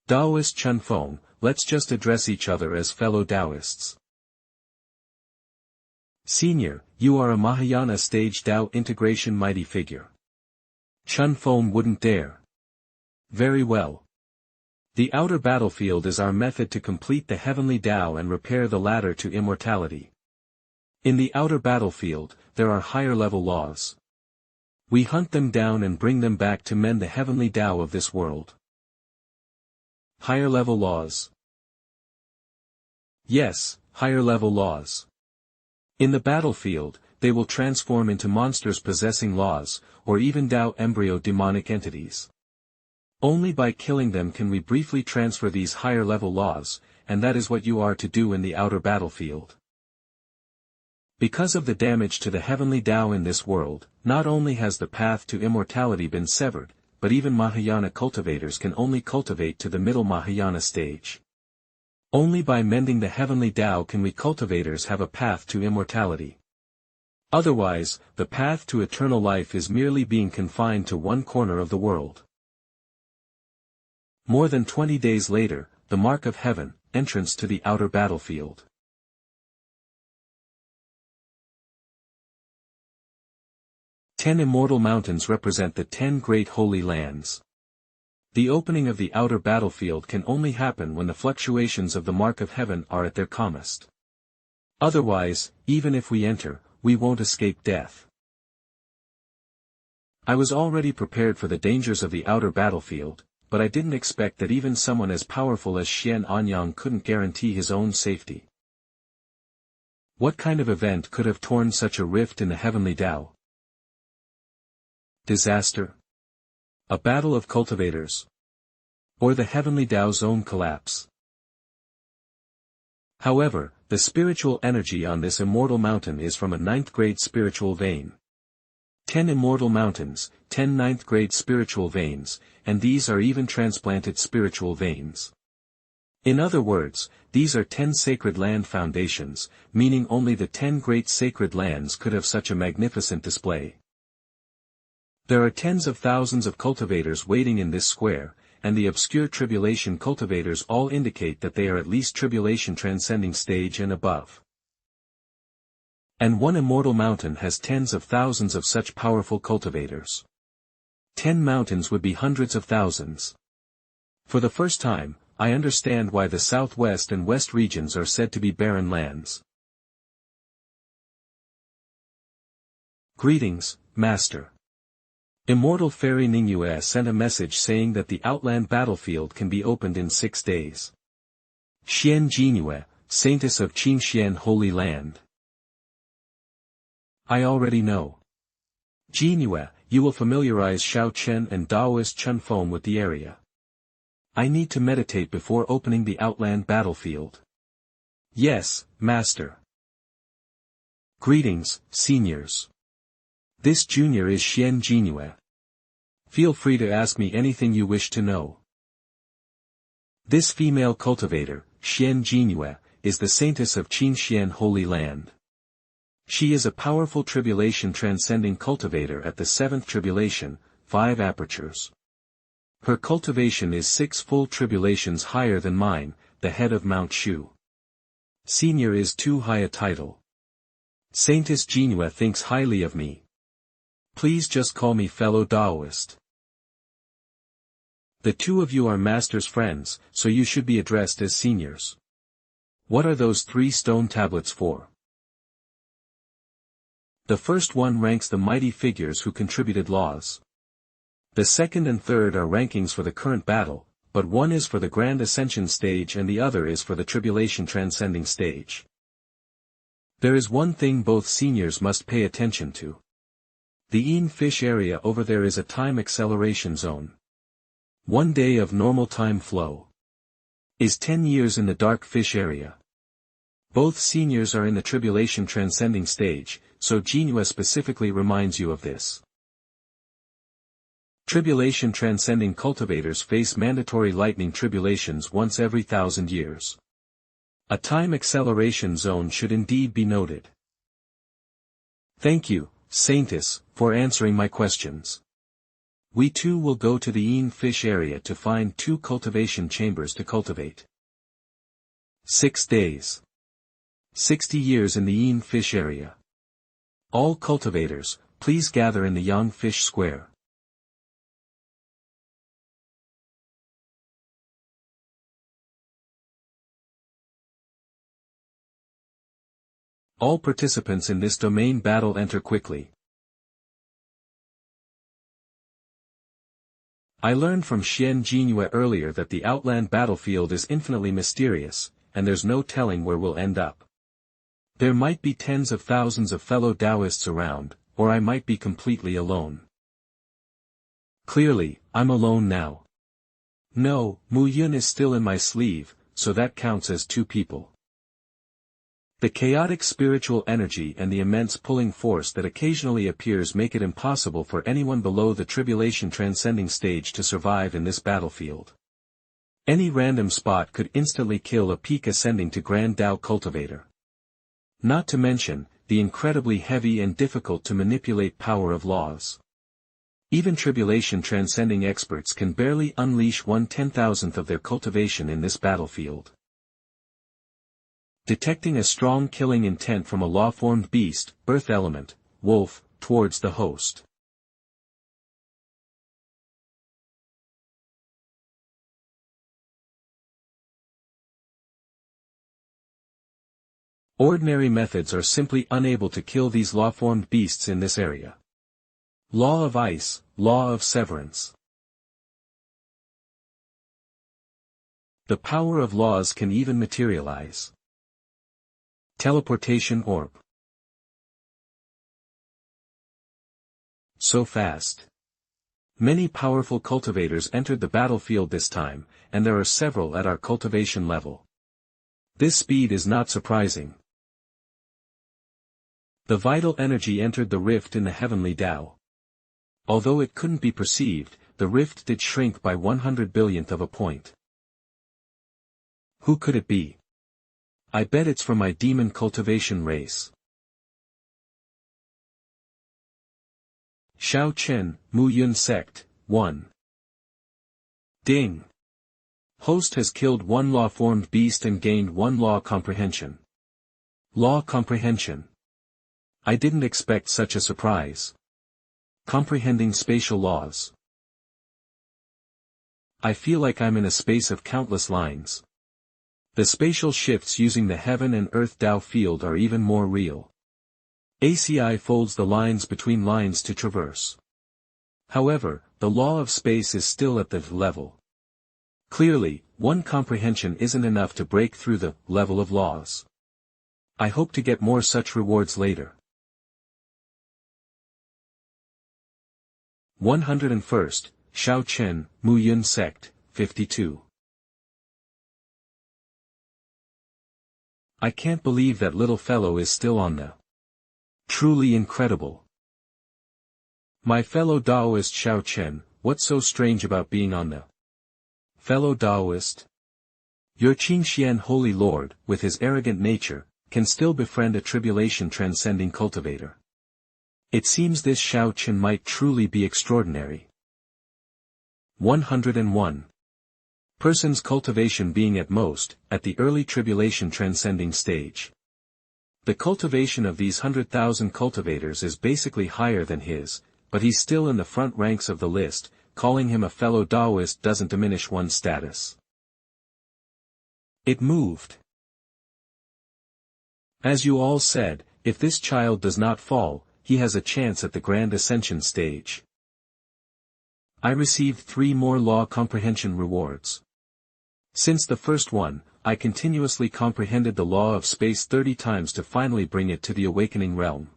Taoist Chun Feng, let's just address each other as fellow Taoists. Senior, you are a Mahayana stage Tao integration mighty figure. Chun Feng wouldn't dare. Very well. The outer battlefield is our method to complete the heavenly Tao and repair the ladder to immortality. In the outer battlefield, there are higher level laws. We hunt them down and bring them back to mend the heavenly Tao of this world. Higher level laws. Yes, higher level laws. In the battlefield, they will transform into monsters possessing laws, or even Tao embryo demonic entities. Only by killing them can we briefly transfer these higher level laws, and that is what you are to do in the outer battlefield. Because of the damage to the heavenly Tao in this world, not only has the path to immortality been severed, but even Mahayana cultivators can only cultivate to the middle Mahayana stage. Only by mending the heavenly Tao can we cultivators have a path to immortality. Otherwise, the path to eternal life is merely being confined to one corner of the world. More than 20 days later, the Mark of Heaven, entrance to the outer battlefield. Ten immortal mountains represent the 10 great holy lands. The opening of the outer battlefield can only happen when the fluctuations of the Mark of Heaven are at their calmest. Otherwise, even if we enter, we won't escape death. I was already prepared for the dangers of the outer battlefield, but I didn't expect that even someone as powerful as Xian Anyang couldn't guarantee his own safety. What kind of event could have torn such a rift in the heavenly Tao? Disaster? A battle of cultivators? Or the heavenly Tao's own collapse? However, the spiritual energy on this immortal mountain is from a 9th-grade spiritual vein. 10 immortal mountains, 10 9th-grade spiritual veins, and these are even transplanted spiritual veins. In other words, these are 10 sacred land foundations, meaning only the 10 great sacred lands could have such a magnificent display. There are tens of thousands of cultivators waiting in this square, and the obscure tribulation cultivators all indicate that they are at least tribulation transcending stage and above. And one immortal mountain has tens of thousands of such powerful cultivators. 10 mountains would be hundreds of thousands. For the first time, I understand why the southwest and west regions are said to be barren lands. Greetings, Master. Immortal Fairy Ningyue sent a message saying that the outland battlefield can be opened in 6 days. Xian Jinyue, Saintess of Qingxian Holy Land. I already know. Jinyue, you will familiarize Xiao Chen and Daoist Chun Feng with the area. I need to meditate before opening the outland battlefield. Yes, Master. Greetings, seniors. This junior is Xian Jinyue. Feel free to ask me anything you wish to know. This female cultivator, Xian Jinyue, is the Saintess of Qingxian Holy Land. She is a powerful tribulation transcending cultivator at the 7th tribulation, 5 apertures. Her cultivation is 6 full tribulations higher than mine, the head of Mount Shu. Senior is too high a title. Saintess Jinyue thinks highly of me. Please just call me fellow Daoist. The two of you are Master's friends, so you should be addressed as seniors. What are those 3 stone tablets for? The first one ranks the mighty figures who contributed laws. The second and third are rankings for the current battle, but one is for the Grand Ascension stage and the other is for the Tribulation Transcending stage. There is one thing both seniors must pay attention to. The Yin Fish area over there is a time acceleration zone. 1 day of normal time flow is 10 years in the Dark Fish area. Both seniors are in the Tribulation Transcending stage, so Jinyue specifically reminds you of this. Tribulation Transcending cultivators face mandatory lightning tribulations once every 1,000 years. A time acceleration zone should indeed be noted. Thank you, Saintess, for answering my questions. We too will go to the Yin Fish area to find 2 cultivation chambers to cultivate. 6 days. 60 years in the Yin Fish area. All cultivators, please gather in the Yang Fish Square. All participants in this domain battle enter quickly. I learned from Xian Jinyue earlier that the outland battlefield is infinitely mysterious, and there's no telling where we'll end up. There might be tens of thousands of fellow Taoists around, or I might be completely alone. Clearly, I'm alone now. No, Mu Yun is still in my sleeve, so that counts as 2 people. The chaotic spiritual energy and the immense pulling force that occasionally appears make it impossible for anyone below the tribulation transcending stage to survive in this battlefield. Any random spot could instantly kill a peak ascending to Grand Tao cultivator. Not to mention, the incredibly heavy and difficult to manipulate power of laws. Even tribulation transcending experts can barely unleash 1/10,000th of their cultivation in this battlefield. Detecting a strong killing intent from a law-formed beast, earth element, wolf, towards the host. Ordinary methods are simply unable to kill these law-formed beasts in this area. Law of ice, law of severance. The power of laws can even materialize. Teleportation orb. So fast. Many powerful cultivators entered the battlefield this time, and there are several at our cultivation level. This speed is not surprising. The vital energy entered the rift in the heavenly Tao. Although it couldn't be perceived, the rift did shrink by 100 billionth of a point. Who could it be? I bet it's from my demon cultivation race. Xiao Chen, Mu Yun Sect, 1. Ding. Host has killed one law-formed beast and gained one law comprehension. Law comprehension. I didn't expect such a surprise. Comprehending spatial laws. I feel like I'm in a space of countless lines. The spatial shifts using the heaven and earth Tao field are even more real. ACI folds the lines between lines to traverse. However, the law of space is still at the level. Clearly, one comprehension isn't enough to break through the level of laws. I hope to get more such rewards later. 101st, Xiao Chen, Mu Yun Sect, 52. I can't believe that little fellow is still on the. Truly incredible. My fellow Taoist Xiao Chen, what's so strange about being on the. Fellow Taoist? Your Qingxian Holy Lord, with his arrogant nature, can still befriend a tribulation transcending cultivator. It seems this Xiao Chen might truly be extraordinary. 101. Person's cultivation being at most, at the early tribulation transcending stage. The cultivation of these 100,000 cultivators is basically higher than his, but he's still in the front ranks of the list. Calling him a fellow Taoist doesn't diminish one's status. It moved. As you all said, if this child does not fall, he has a chance at the Grand Ascension stage. I received 3 more law comprehension rewards. Since the first one, I continuously comprehended the law of space 30 times to finally bring it to the awakening realm.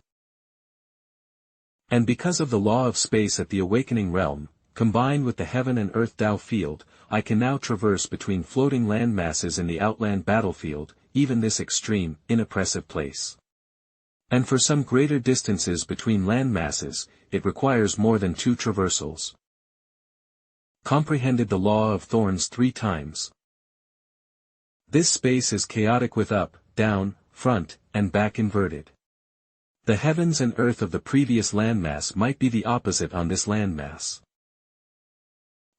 And because of the law of space at the awakening realm, combined with the heaven and earth Tao field, I can now traverse between floating land masses in the outland battlefield, even this extreme, inoppressive place. And for some greater distances between land masses, it requires more than 2 traversals. Comprehended the law of thorns 3 times. This space is chaotic with up, down, front, and back inverted. The heavens and earth of the previous landmass might be the opposite on this landmass.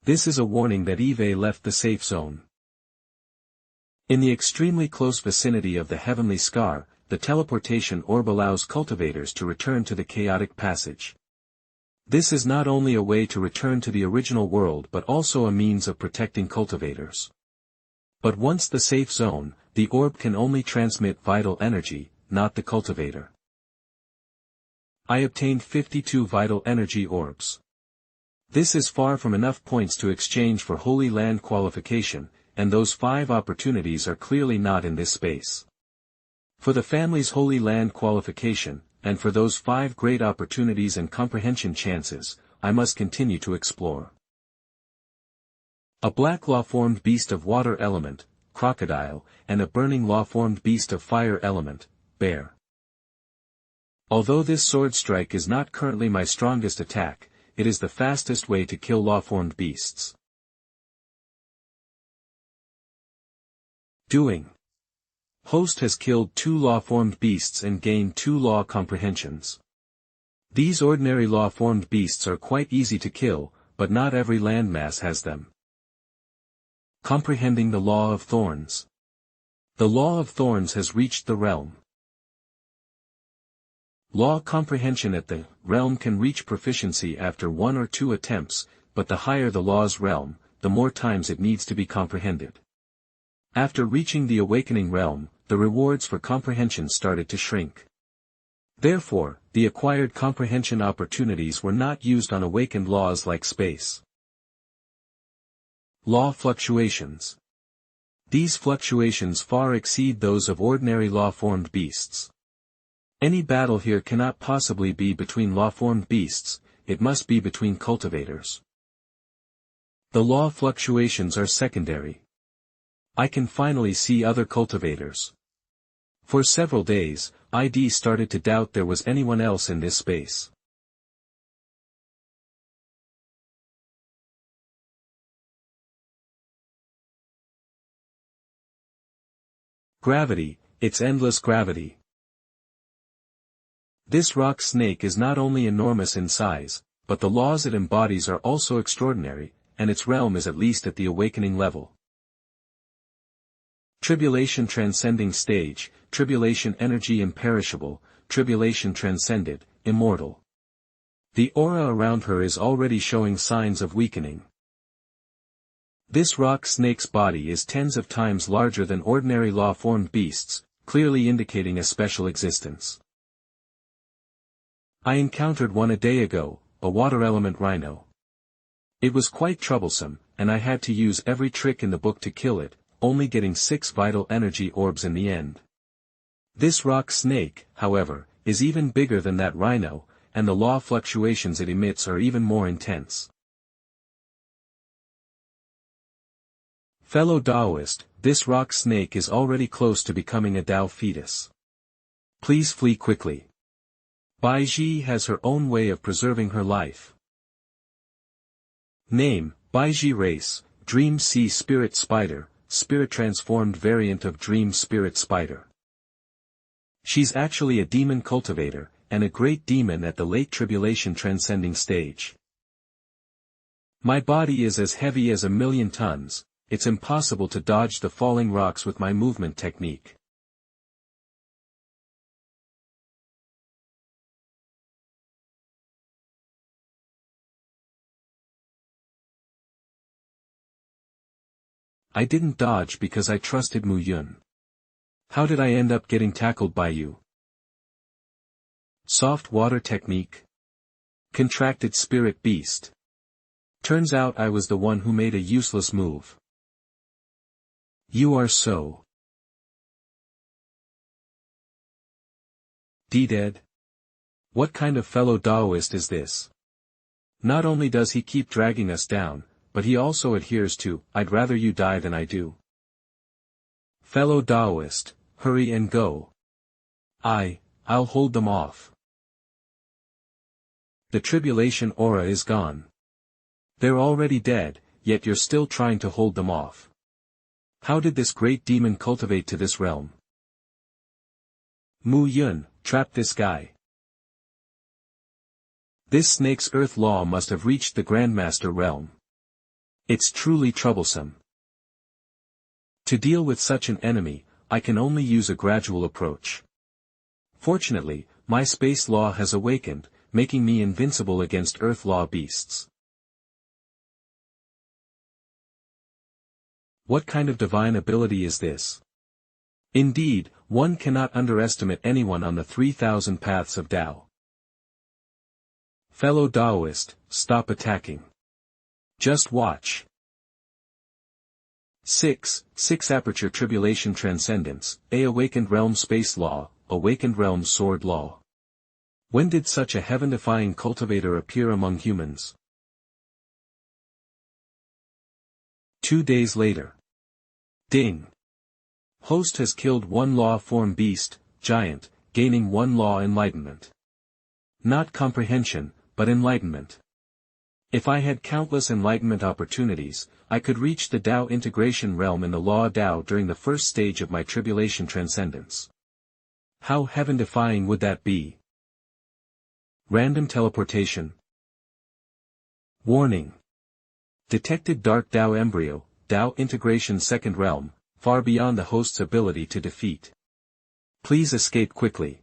This is a warning that Eve left the safe zone. In the extremely close vicinity of the heavenly scar, the teleportation orb allows cultivators to return to the chaotic passage. This is not only a way to return to the original world but also a means of protecting cultivators. But once the safe zone, the orb can only transmit vital energy, not the cultivator. I obtained 52 vital energy orbs. This is far from enough points to exchange for Holy Land qualification, and those 5 opportunities are clearly not in this space. For the family's Holy Land qualification, and for those 5 great opportunities and comprehension chances, I must continue to explore. A black law-formed beast of water element, crocodile, and a burning law-formed beast of fire element, bear. Although this sword strike is not currently my strongest attack, it is the fastest way to kill law-formed beasts. Doing. Host has killed 2 law-formed beasts and gained 2 law comprehensions. These ordinary law-formed beasts are quite easy to kill, but not every landmass has them. Comprehending the Law of Thorns. The Law of Thorns has reached the realm. Law comprehension at the realm can reach proficiency after 1 or 2 attempts, but the higher the law's realm, the more times it needs to be comprehended. After reaching the awakening realm, the rewards for comprehension started to shrink. Therefore, the acquired comprehension opportunities were not used on awakened laws like space. Law fluctuations. These fluctuations far exceed those of ordinary law-formed beasts. Any battle here cannot possibly be between law-formed beasts, it must be between cultivators. The law fluctuations are secondary. I can finally see other cultivators. For several days, ID started to doubt there was anyone else in this space. Gravity, its endless gravity. This rock snake is not only enormous in size, but the laws it embodies are also extraordinary, and its realm is at least at the awakening level. Tribulation transcending stage, tribulation energy imperishable, tribulation transcended, immortal. The aura around her is already showing signs of weakening. This rock snake's body is tens of times larger than ordinary law-formed beasts, clearly indicating a special existence. I encountered one a day ago, a water-element rhino. It was quite troublesome, and I had to use every trick in the book to kill it, only getting 6 vital energy orbs in the end. This rock snake, however, is even bigger than that rhino, and the law fluctuations it emits are even more intense. Fellow Taoist, this rock snake is already close to becoming a Tao fetus. Please flee quickly. Baiji has her own way of preserving her life. Name, Baiji race, Dream Sea Spirit Spider, Spirit transformed variant of Dream Spirit Spider. She's actually a demon cultivator, and a great demon at the late tribulation transcending stage. My body is as heavy as 1,000,000 tons, it's impossible to dodge the falling rocks with my movement technique. I didn't dodge because I trusted Mu Yun. How did I end up getting tackled by you? Soft water technique. Contracted spirit beast. Turns out I was the one who made a useless move. You are so dead. What kind of fellow Taoist is this? Not only does he keep dragging us down, but he also adheres to, I'd rather you die than I do. Fellow Taoist, hurry and go. I'll hold them off. The tribulation aura is gone. They're already dead, yet you're still trying to hold them off. How did this great demon cultivate to this realm? Mu Yun, trap this guy. This snake's earth law must have reached the Grandmaster realm. It's truly troublesome. To deal with such an enemy, I can only use a gradual approach. Fortunately, my space law has awakened, making me invincible against earth law beasts. What kind of divine ability is this? Indeed, one cannot underestimate anyone on the 3,000 paths of Tao. Fellow Taoist, stop attacking. Just watch. 6 Aperture Tribulation Transcendence, A Awakened Realm Space Law, Awakened Realm Sword Law. When did such a heaven-defying cultivator appear among humans? 2 days later. Ding. Host has killed 1 law-form beast, giant, gaining 1 law enlightenment. Not comprehension, but enlightenment. If I had countless enlightenment opportunities, I could reach the Tao integration realm in the Law Tao during the first stage of my tribulation transcendence. How heaven-defying would that be? Random teleportation. Warning. Detected dark Tao embryo, Tao integration second realm, far beyond the host's ability to defeat. Please escape quickly.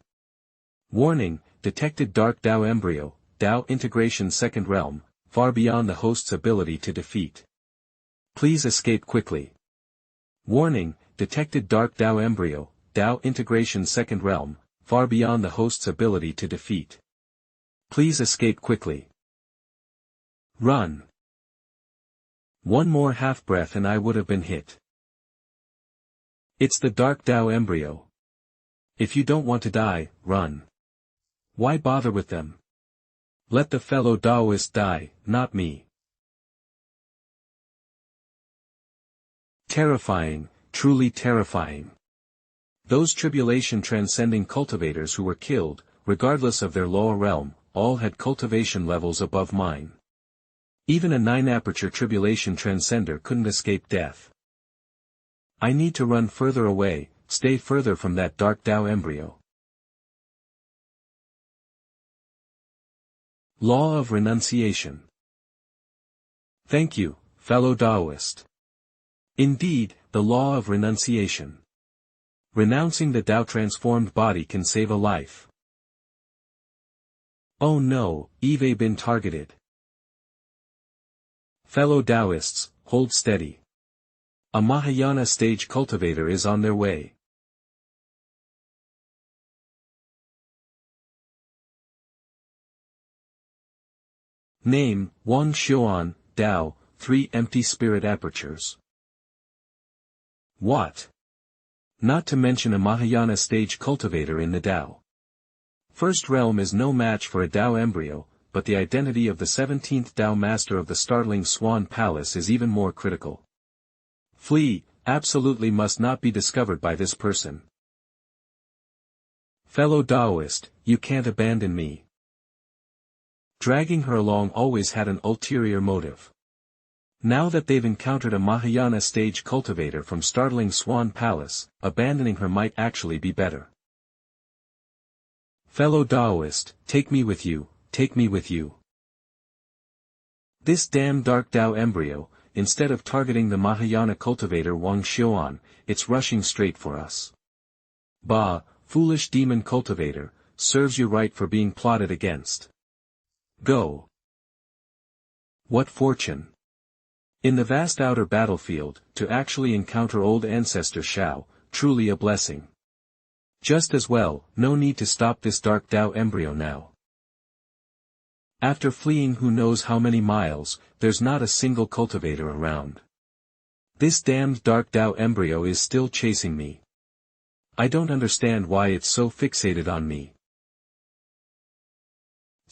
Warning, detected dark Tao embryo, Tao integration second realm, far beyond the host's ability to defeat. Please escape quickly. Warning, detected dark Tao embryo, Tao integration second realm, far beyond the host's ability to defeat. Please escape quickly. Run. One more half-breath and I would have been hit. It's the dark Tao embryo. If you don't want to die, run. Why bother with them? Let the fellow Taoist die, not me. Terrifying, truly terrifying. Those tribulation transcending cultivators who were killed, regardless of their lower realm, all had cultivation levels above mine. Even a 9-aperture tribulation transcender couldn't escape death. I need to run further away, stay further from that dark Tao embryo. Law of Renunciation. Thank you, fellow Taoist. Indeed, the law of renunciation. Renouncing the Tao transformed body can save a life. Oh no, Eve been targeted. Fellow Taoists, hold steady. A Mahayana stage cultivator is on their way. Name, Wan Xuan, Tao, 3 empty spirit apertures. What? Not to mention a Mahayana stage cultivator in the Tao. First realm is no match for a Tao embryo, but the identity of the 17th Tao master of the startling Swan Palace is even more critical. Flee, absolutely must not be discovered by this person. Fellow Taoist, you can't abandon me. Dragging her along always had an ulterior motive. Now that they've encountered a Mahayana stage cultivator from startling Swan Palace, abandoning her might actually be better. Fellow Taoist, take me with you, take me with you. This damn dark Tao embryo, instead of targeting the Mahayana cultivator Wang Xuan, it's rushing straight for us. Bah, foolish demon cultivator, serves you right for being plotted against. Go. What fortune. In the vast outer battlefield, to actually encounter old ancestor Xiao, truly a blessing. Just as well, no need to stop this dark Tao embryo now. After fleeing who knows how many miles, there's not a single cultivator around. This damned dark Tao embryo is still chasing me. I don't understand why it's so fixated on me.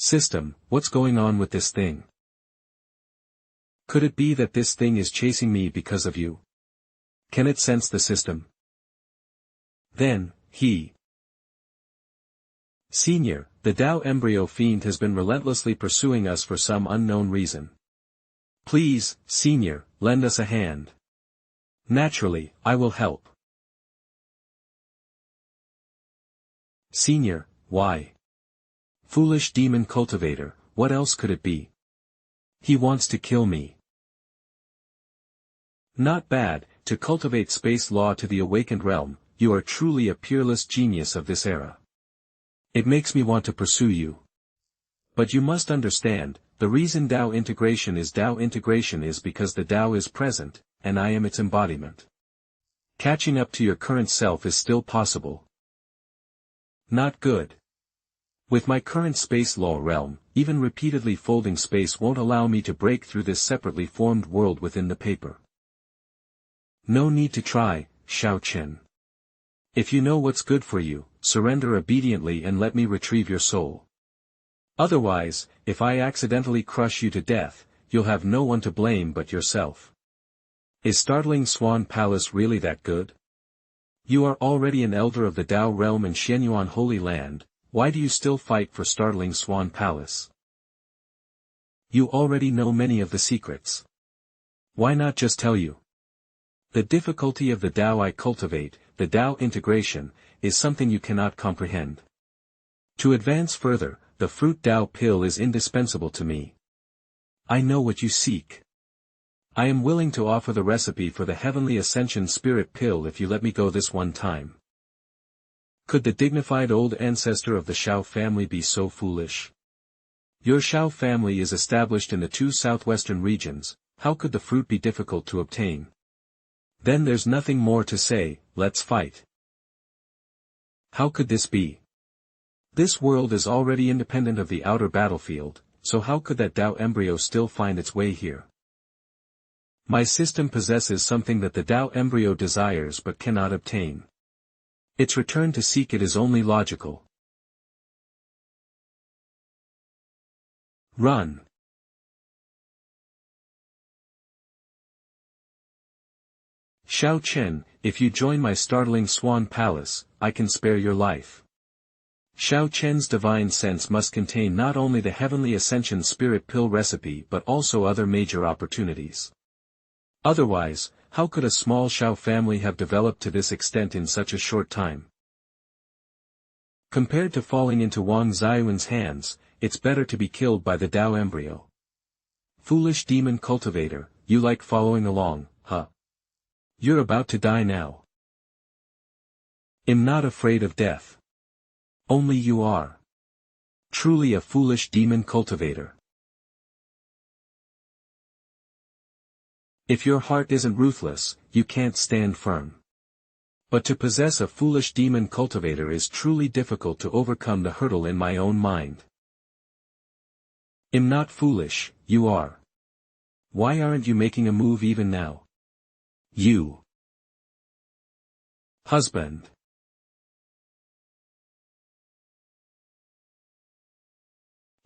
System, what's going on with this thing? Could it be that this thing is chasing me because of you? Can it sense the system? Then, Senior, the Tao embryo fiend has been relentlessly pursuing us for some unknown reason. Please, Senior, lend us a hand. Naturally, I will help. Senior, why? Foolish demon cultivator, what else could it be? He wants to kill me. Not bad, to cultivate space law to the awakened realm, you are truly a peerless genius of this era. It makes me want to pursue you. But you must understand, the reason Tao integration is because the Tao is present, and I am its embodiment. Catching up to your current self is still possible. Not good. With my current space law realm, even repeatedly folding space won't allow me to break through this separately formed world within the paper. No need to try, Xiao Chen. If you know what's good for you, surrender obediently and let me retrieve your soul. Otherwise, if I accidentally crush you to death, you'll have no one to blame but yourself. Is startling Swan Palace really that good? You are already an elder of the Tao realm and Xianyuan Holy Land. Why do you still fight for startling Swan Palace? You already know many of the secrets. Why not just tell you? The difficulty of the Tao I cultivate, the Tao integration, is something you cannot comprehend. To advance further, the fruit Tao pill is indispensable to me. I know what you seek. I am willing to offer the recipe for the Heavenly Ascension Spirit pill if you let me go this one time. Could the dignified old ancestor of the Xiao family be so foolish? Your Xiao family is established in the 2 southwestern regions, how could the fruit be difficult to obtain? Then there's nothing more to say, let's fight. How could this be? This world is already independent of the outer battlefield, so how could that Tao embryo still find its way here? My system possesses something that the Tao embryo desires but cannot obtain. Its return to seek it is only logical. Run. Xiao Chen, if you join my startling swan palace, I can spare your life. Xiao Chen's divine sense must contain not only the Heavenly Ascension Spirit pill recipe but also other major opportunities. Otherwise, how could a small Xiao family have developed to this extent in such a short time? Compared to falling into Wang Ziyuan's hands, it's better to be killed by the Tao embryo. Foolish demon cultivator, you like following along, huh? You're about to die now. I'm not afraid of death. Only you are. Truly a foolish demon cultivator. If your heart isn't ruthless, you can't stand firm. But to possess a foolish demon cultivator is truly difficult to overcome the hurdle in my own mind. I'm not foolish, you are. Why aren't you making a move even now? You. Husband.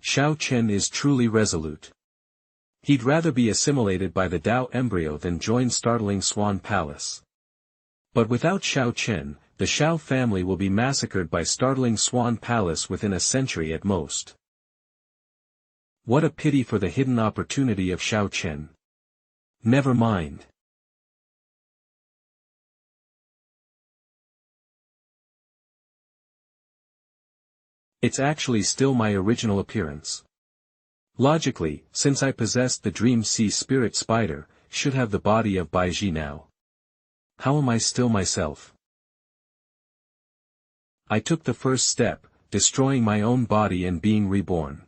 Xiao Chen is truly resolute. He'd rather be assimilated by the Tao embryo than join startling Swan Palace. But without Xiao Chen, the Xiao family will be massacred by startling Swan Palace within a century at most. What a pity for the hidden opportunity of Xiao Chen. Never mind. It's actually still my original appearance. Logically, since I possessed the Dream Sea Spirit Spider, should have the body of Baiji now. How am I still myself? I took the first step, destroying my own body and being reborn.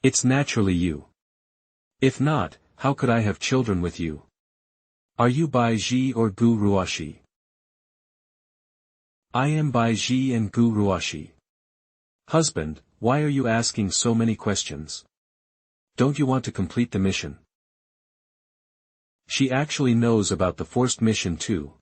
It's naturally you. If not, how could I have children with you? Are you Baiji or Gu Ruashi? I am Baiji and Gu Ruashi. Husband, why are you asking so many questions? Don't you want to complete the mission? She actually knows about the forced mission too.